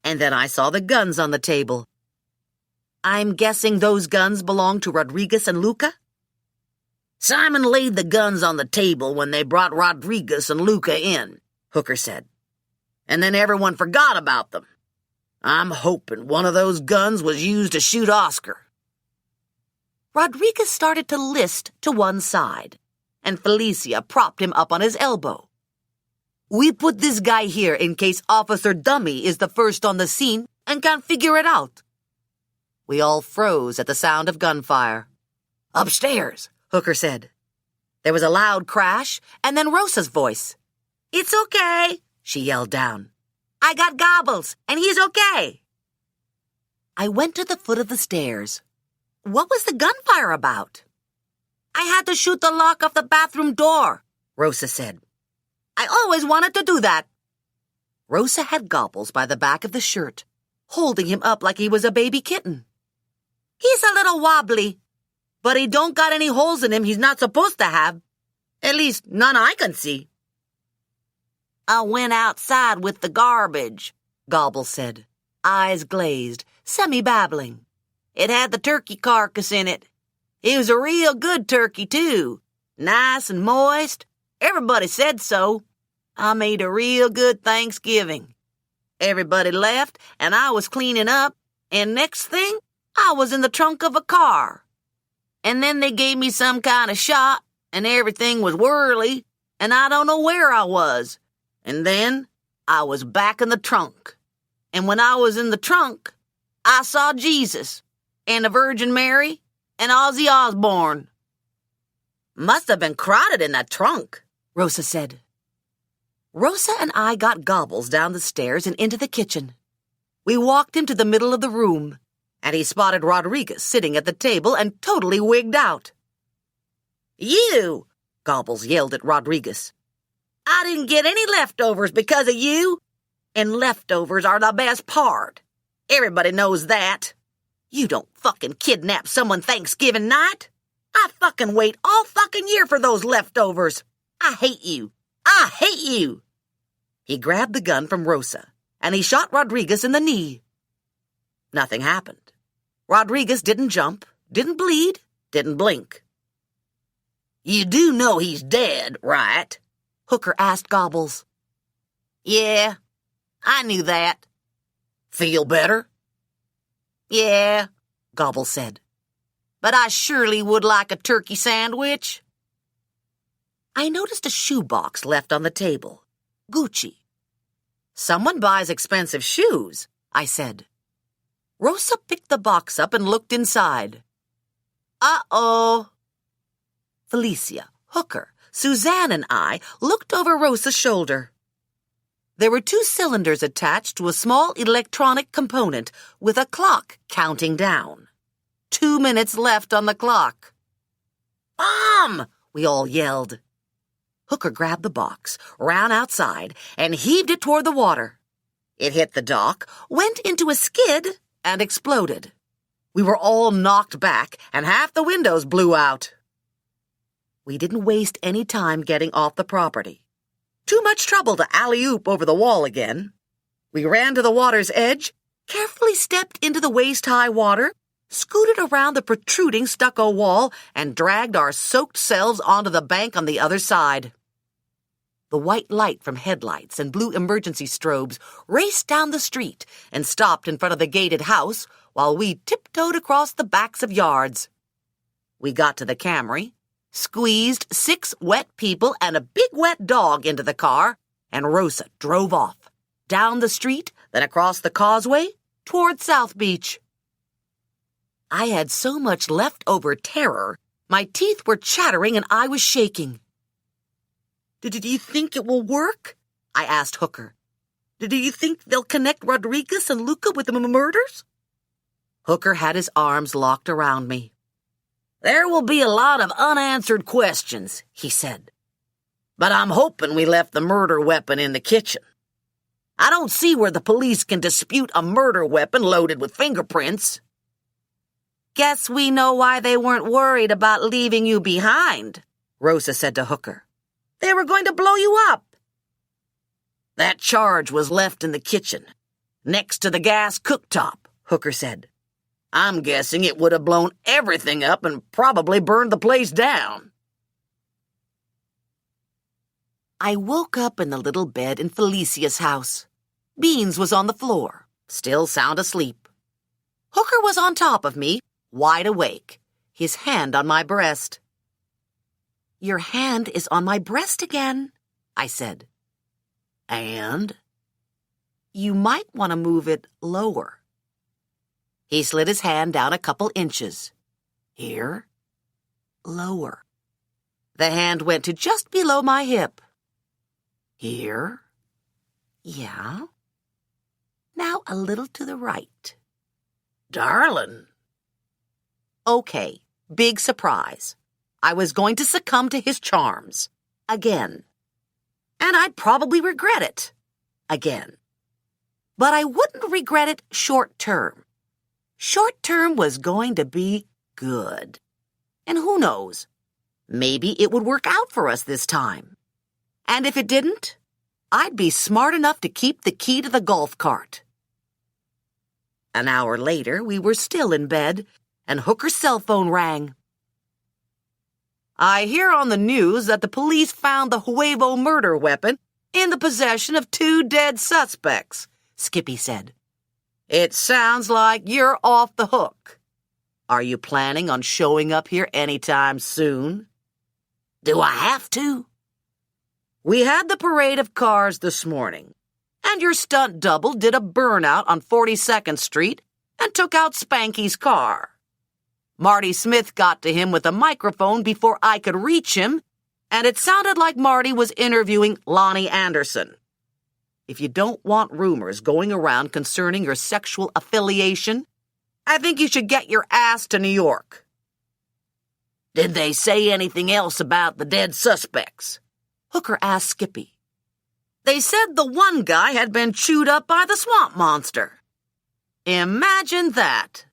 [SPEAKER 2] And then I saw the guns on the table. I'm guessing those guns belong to Rodriguez and Luca?
[SPEAKER 3] "Simon laid the guns on the table when they brought Rodriguez and Luca in," Hooker said. "And then everyone forgot about them. I'm hoping one of those guns was used to shoot Oscar."
[SPEAKER 2] Rodriguez started to list to one side, and Felicia propped him up on his elbow. "We put this guy here in case Officer Dummy is the first on the scene and can't figure it out." We all froze at the sound of gunfire.
[SPEAKER 3] "Upstairs,"
[SPEAKER 2] Hooker said. There was a loud crash, and then Rosa's voice. "It's okay," she yelled down. "I got Gobbles, and he's okay." I went to the foot of the stairs. What was the gunfire about? "I had to shoot the lock off the bathroom door," Rosa said. "I always wanted to do that." Rosa had Gobbles by the back of the shirt, holding him up like he was a baby kitten. "He's a little wobbly, but he don't got any holes in him he's not supposed to have. At least none I can see." "I went outside with the garbage," Gobble said, eyes glazed, semi-babbling. "It had the turkey carcass in it. It was a real good turkey, too. Nice and moist. Everybody said so. I made a real good Thanksgiving. Everybody left, and I was cleaning up, and next thing, I was in the trunk of a car. And then they gave me some kind of shot, and everything was whirly, and I don't know where I was. And then I was back in the trunk. And when I was in the trunk, I saw Jesus, and the Virgin Mary, and Ozzy Osbourne." "Must have been crowded in that trunk," Rosa said. Rosa and I got Gobbles down the stairs and into the kitchen. We walked him to the middle of the room, and he spotted Rodriguez sitting at the table and totally wigged out. "You!" Gobbles yelled at Rodriguez. "I didn't get any leftovers because of you, and leftovers are the best part. Everybody knows that. You don't fucking kidnap someone Thanksgiving night. I fucking wait all fucking year for those leftovers. I hate you. I hate you." He grabbed the gun from Rosa, and he shot Rodriguez in the knee. Nothing happened. Rodriguez didn't jump, didn't bleed, didn't blink.
[SPEAKER 3] "You do know he's dead, right?"
[SPEAKER 2] Hooker asked Gobbles. "Yeah, I knew that."
[SPEAKER 3] "Feel better?"
[SPEAKER 2] "Yeah," Gobbles said. "But I surely would like a turkey sandwich." I noticed a shoebox left on the table. Gucci. "Someone buys expensive shoes," I said. Rosa picked the box up and looked inside. Uh-oh. Felicia, Hooker, Suzanne, and I looked over Rosa's shoulder. There were 2 cylinders attached to a small electronic component with a clock counting down. 2 minutes left on the clock. "Bomb!" we all yelled. Hooker grabbed the box, ran outside, and heaved it toward the water. It hit the dock, went into a skid, and exploded. We were all knocked back, and half the windows blew out. We didn't waste any time getting off the property. Too much trouble to alley-oop over the wall again. We ran to the water's edge, carefully stepped into the waist-high water, scooted around the protruding stucco wall, and dragged our soaked selves onto the bank on the other side. The white light from headlights and blue emergency strobes raced down the street and stopped in front of the gated house while we tiptoed across the backs of yards. We got to the Camry, squeezed 6 wet people and a big wet dog into the car, and Rosa drove off, down the street, then across the causeway, toward South Beach. I had so much leftover terror, my teeth were chattering and I was shaking. "Do you think it will work?" I asked Hooker. "Do you think they'll connect Rodriguez and Luca with the murders?" Hooker had his arms locked around me. "There will be a lot of unanswered questions," he said. "But I'm hoping we left the murder weapon in the kitchen. I don't see where the police can dispute a murder weapon loaded with fingerprints." "Guess we know why they weren't worried about leaving you behind," Rosa said to Hooker. "They were going to blow you up." "That charge was left in the kitchen, next to the gas cooktop," Hooker said. "I'm guessing it would have blown everything up and probably burned the place down." I woke up in the little bed in Felicia's house. Beans was on the floor, still sound asleep. Hooker was on top of me, wide awake, his hand on my breast. "Your hand is on my breast again," I said. "And?" "You might want to move it lower." He slid his hand down a couple inches. "Here?" "Lower." The hand went to just below my hip. "Here?" "Yeah." "Now a little to the right." "Darling." Okay, big surprise. I was going to succumb to his charms. Again. And I'd probably regret it. Again. But I wouldn't regret it short term. Short term was going to be good. And who knows? Maybe it would work out for us this time. And if it didn't, I'd be smart enough to keep the key to the golf cart. An hour later, we were still in bed, and Hooker's cell phone rang. "I hear on the news that the police found the Huevo murder weapon in the possession of 2 dead suspects," Skippy said. "It sounds like you're off the hook. Are you planning on showing up here anytime soon?" "Do I have to?" "We had the parade of cars this morning, and your stunt double did a burnout on 42nd Street and took out Spanky's car. Marty Smith got to him with a microphone before I could reach him, and it sounded like Marty was interviewing Lonnie Anderson. If you don't want rumors going around concerning your sexual affiliation, I think you should get your ass to New York." "Did they say anything else about the dead suspects?" Hooker asked Skippy. "They said the one guy had been chewed up by the swamp monster." Imagine that.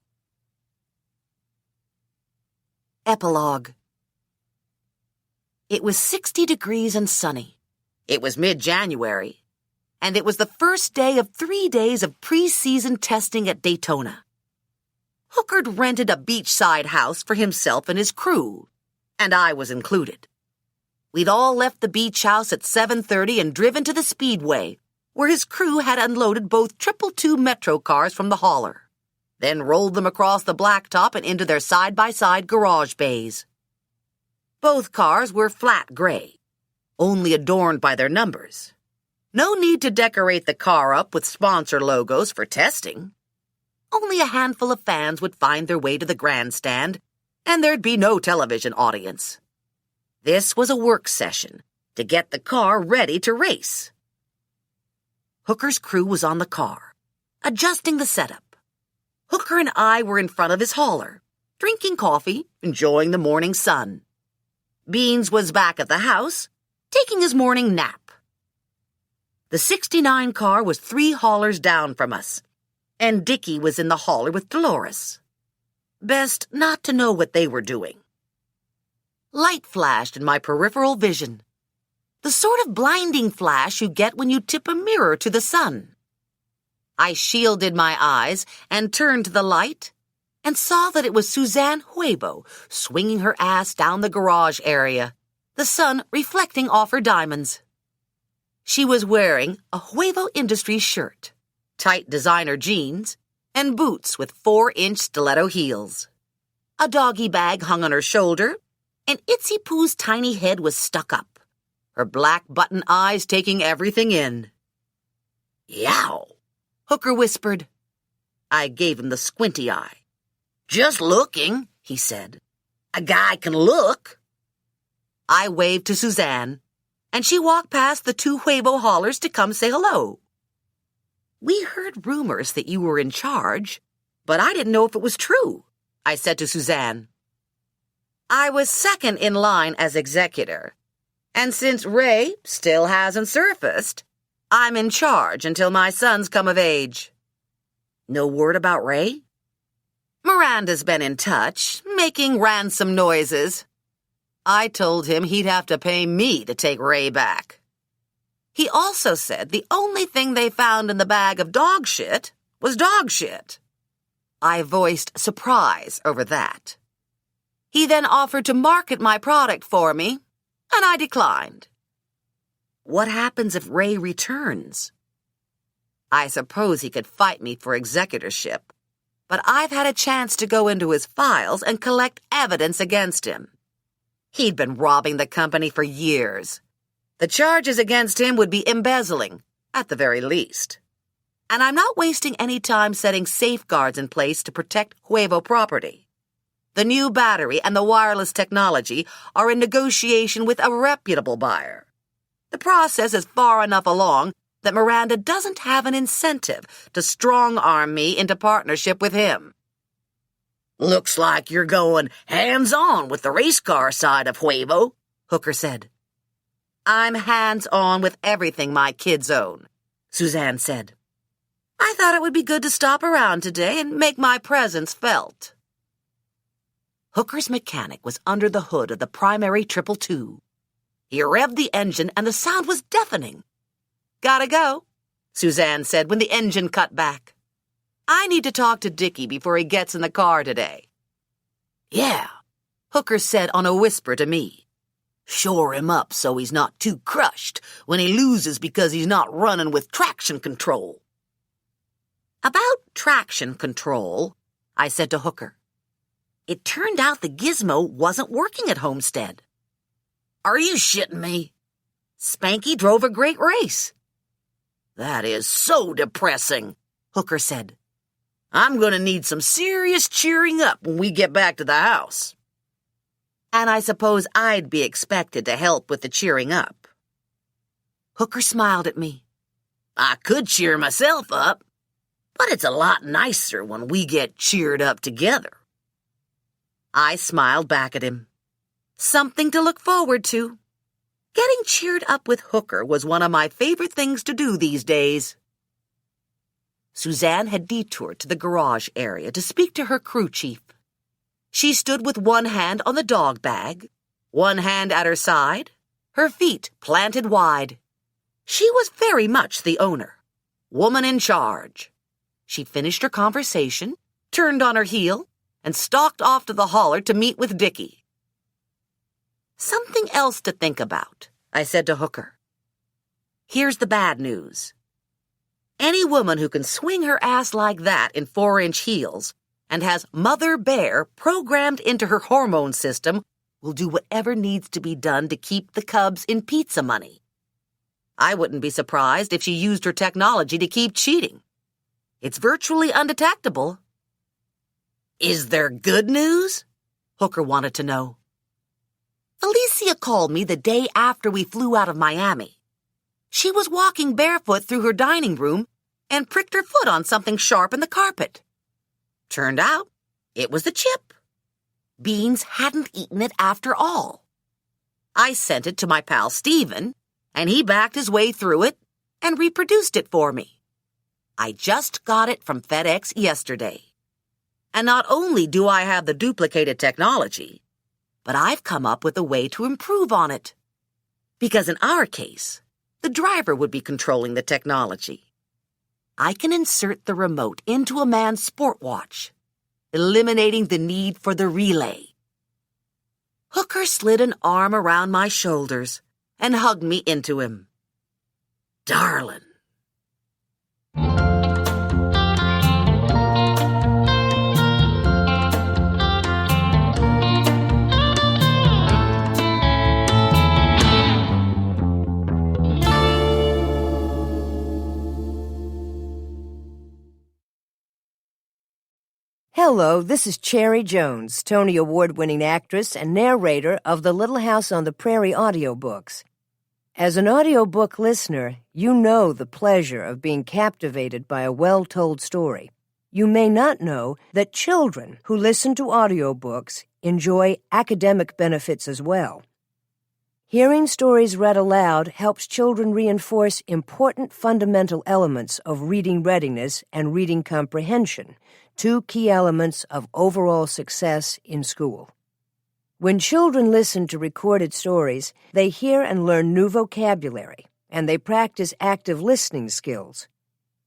[SPEAKER 2] Epilogue. It was 60 degrees and sunny. It was mid-January, and it was the first day of 3 days of pre-season testing at Daytona. Hooker'd rented a beachside house for himself and his crew, and I was included. We'd all left the beach house at 7:30 and driven to the Speedway, where his crew had unloaded both 222 Metro cars from the hauler, then rolled them across the blacktop and into their side-by-side garage bays. Both cars were flat gray,
[SPEAKER 3] only adorned by their numbers. No need to decorate the car up with sponsor logos for testing. Only a handful of fans would find their way to the grandstand, and there'd be no television audience. This was a work session to get the car ready to race. Hooker's crew was on the car, adjusting the setup. Hooker and I were in front of his hauler, drinking coffee, enjoying the morning sun. Beans was back at the house, taking his morning nap. The 69 car was 3 haulers down from us, and Dickie was in the hauler with Dolores. Best not to know what they were doing. Light flashed in my peripheral vision. The sort of blinding flash you get when you tip a mirror to the sun. I shielded my eyes and turned to the light and saw that it was Suzanne Huevo swinging her ass down the garage area, the sun reflecting off her diamonds. She was wearing a Huevo Industries shirt, tight designer jeans, and boots with 4-inch stiletto heels. A doggy bag hung on her shoulder, and Itsy Poo's tiny head was stuck up, her black button eyes taking everything in. "Yow," Hooker whispered. I gave him the squinty eye. "Just looking," he said. "A guy can look." I waved to Suzanne, and she walked past the 2 Huevo haulers to come say hello. "We heard rumors that you were in charge, but I didn't know if it was true," I said to Suzanne. I was second in line as executor, and since Ray still hasn't surfaced, I'm in charge until my sons come of age. No word about Ray? Miranda's been in touch, making ransom noises. I told him he'd have to pay me to take Ray back. He also said the only thing they found in the bag of dog shit was dog shit. I voiced surprise over that. He then offered to market my product for me, and I declined. What happens if Ray returns? I suppose he could fight me for executorship, but I've had a chance to go into his files and collect evidence against him. He'd been robbing the company for years. The charges against him would be embezzling, at the very least. And I'm not wasting any time setting safeguards in place to protect Huevo property. The new battery and the wireless technology are in negotiation with a reputable buyer. The process is far enough along that Miranda doesn't have an incentive to strong-arm me into partnership with him. "Looks like you're going hands-on with the race car side of Huevo," Hooker said. "I'm hands-on with everything my kids own," Suzanne said. "I thought it would be good to stop around today and make my presence felt." Hooker's mechanic was under the hood of the primary 222. He revved the engine and the sound was deafening. "Gotta go," Suzanne said when the engine cut back. "I need to talk to Dickie before he gets in the car today." "Yeah," Hooker said on a whisper to me. "Shore him up so he's not too crushed when he loses because he's not running with traction control." About traction control, I said to Hooker. It turned out the gizmo wasn't working at Homestead. "Are you shitting me?" "Spanky drove a great race." "That is so depressing," Hooker said. "I'm going to need some serious cheering up when we get back to the house." And I suppose I'd be expected to help with the cheering up. Hooker smiled at me. "I could cheer myself up, but it's a lot nicer when we get cheered up together." I smiled back at him. Something to look forward to. Getting cheered up with Hooker was one of my favorite things to do these days. Suzanne had detoured to the garage area to speak to her crew chief. She stood with one hand on the dog bag, one hand at her side, her feet planted wide. She was very much the owner, woman in charge. She finished her conversation, turned on her heel, and stalked off to the hauler to meet with Dickie. "Something else to think about," I said to Hooker. "Here's the bad news. Any woman who can swing her ass like that in 4-inch heels and has Mother Bear programmed into her hormone system
[SPEAKER 2] will do whatever needs to be done to keep the Cubs in pizza money. I wouldn't be surprised if she used her technology to keep cheating. It's virtually undetectable. Is there good news? Hooker wanted to know. Alicia called me the day after we flew out of Miami. She was walking barefoot through her dining room and pricked her foot on something sharp in the carpet. Turned out, it was the chip. Beans hadn't eaten it after all. I sent it to my pal Steven, and he backed his way through it and reproduced it for me. I just got it from FedEx yesterday. And not only do I have the duplicated technology, but I've come up with a way to improve on it. Because in our case, the driver would be controlling the technology. I can insert the remote into a man's sport watch, eliminating the need for the relay. Hooker slid an arm around my shoulders and hugged me into him. Darling.
[SPEAKER 5] Hello, this is Cherry Jones, Tony Award-winning actress and narrator of the Little House on the Prairie audiobooks. As an audiobook listener, you know the pleasure of being captivated by a well-told story. You may not know that children who listen to audiobooks enjoy academic benefits as well. Hearing stories read aloud helps children reinforce important fundamental elements of reading readiness and reading comprehension, two key elements of overall success in school. When children listen to recorded stories, they hear and learn new vocabulary, and they practice active listening skills.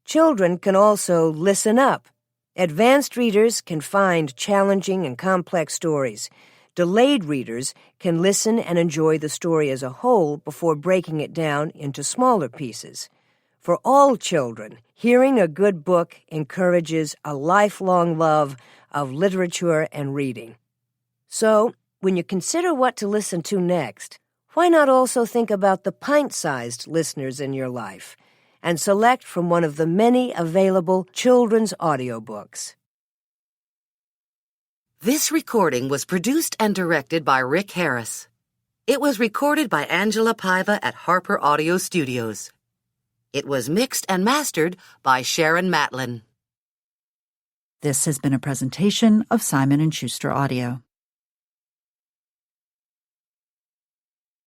[SPEAKER 5] Children can also listen up. Advanced readers can find challenging and complex stories. Delayed readers can listen and enjoy the story as a whole before breaking it down into smaller pieces. For all children, hearing a good book encourages a lifelong love of literature and reading. So, when you consider what to listen to next, why not also think about the pint-sized listeners in your life and select from one of the many available children's audiobooks?
[SPEAKER 2] This recording was produced and directed by Rick Harris. It was recorded by Angela Paiva at Harper Audio Studios. It was mixed and mastered by Sharon Matlin.
[SPEAKER 1] This has been a presentation of Simon & Schuster Audio.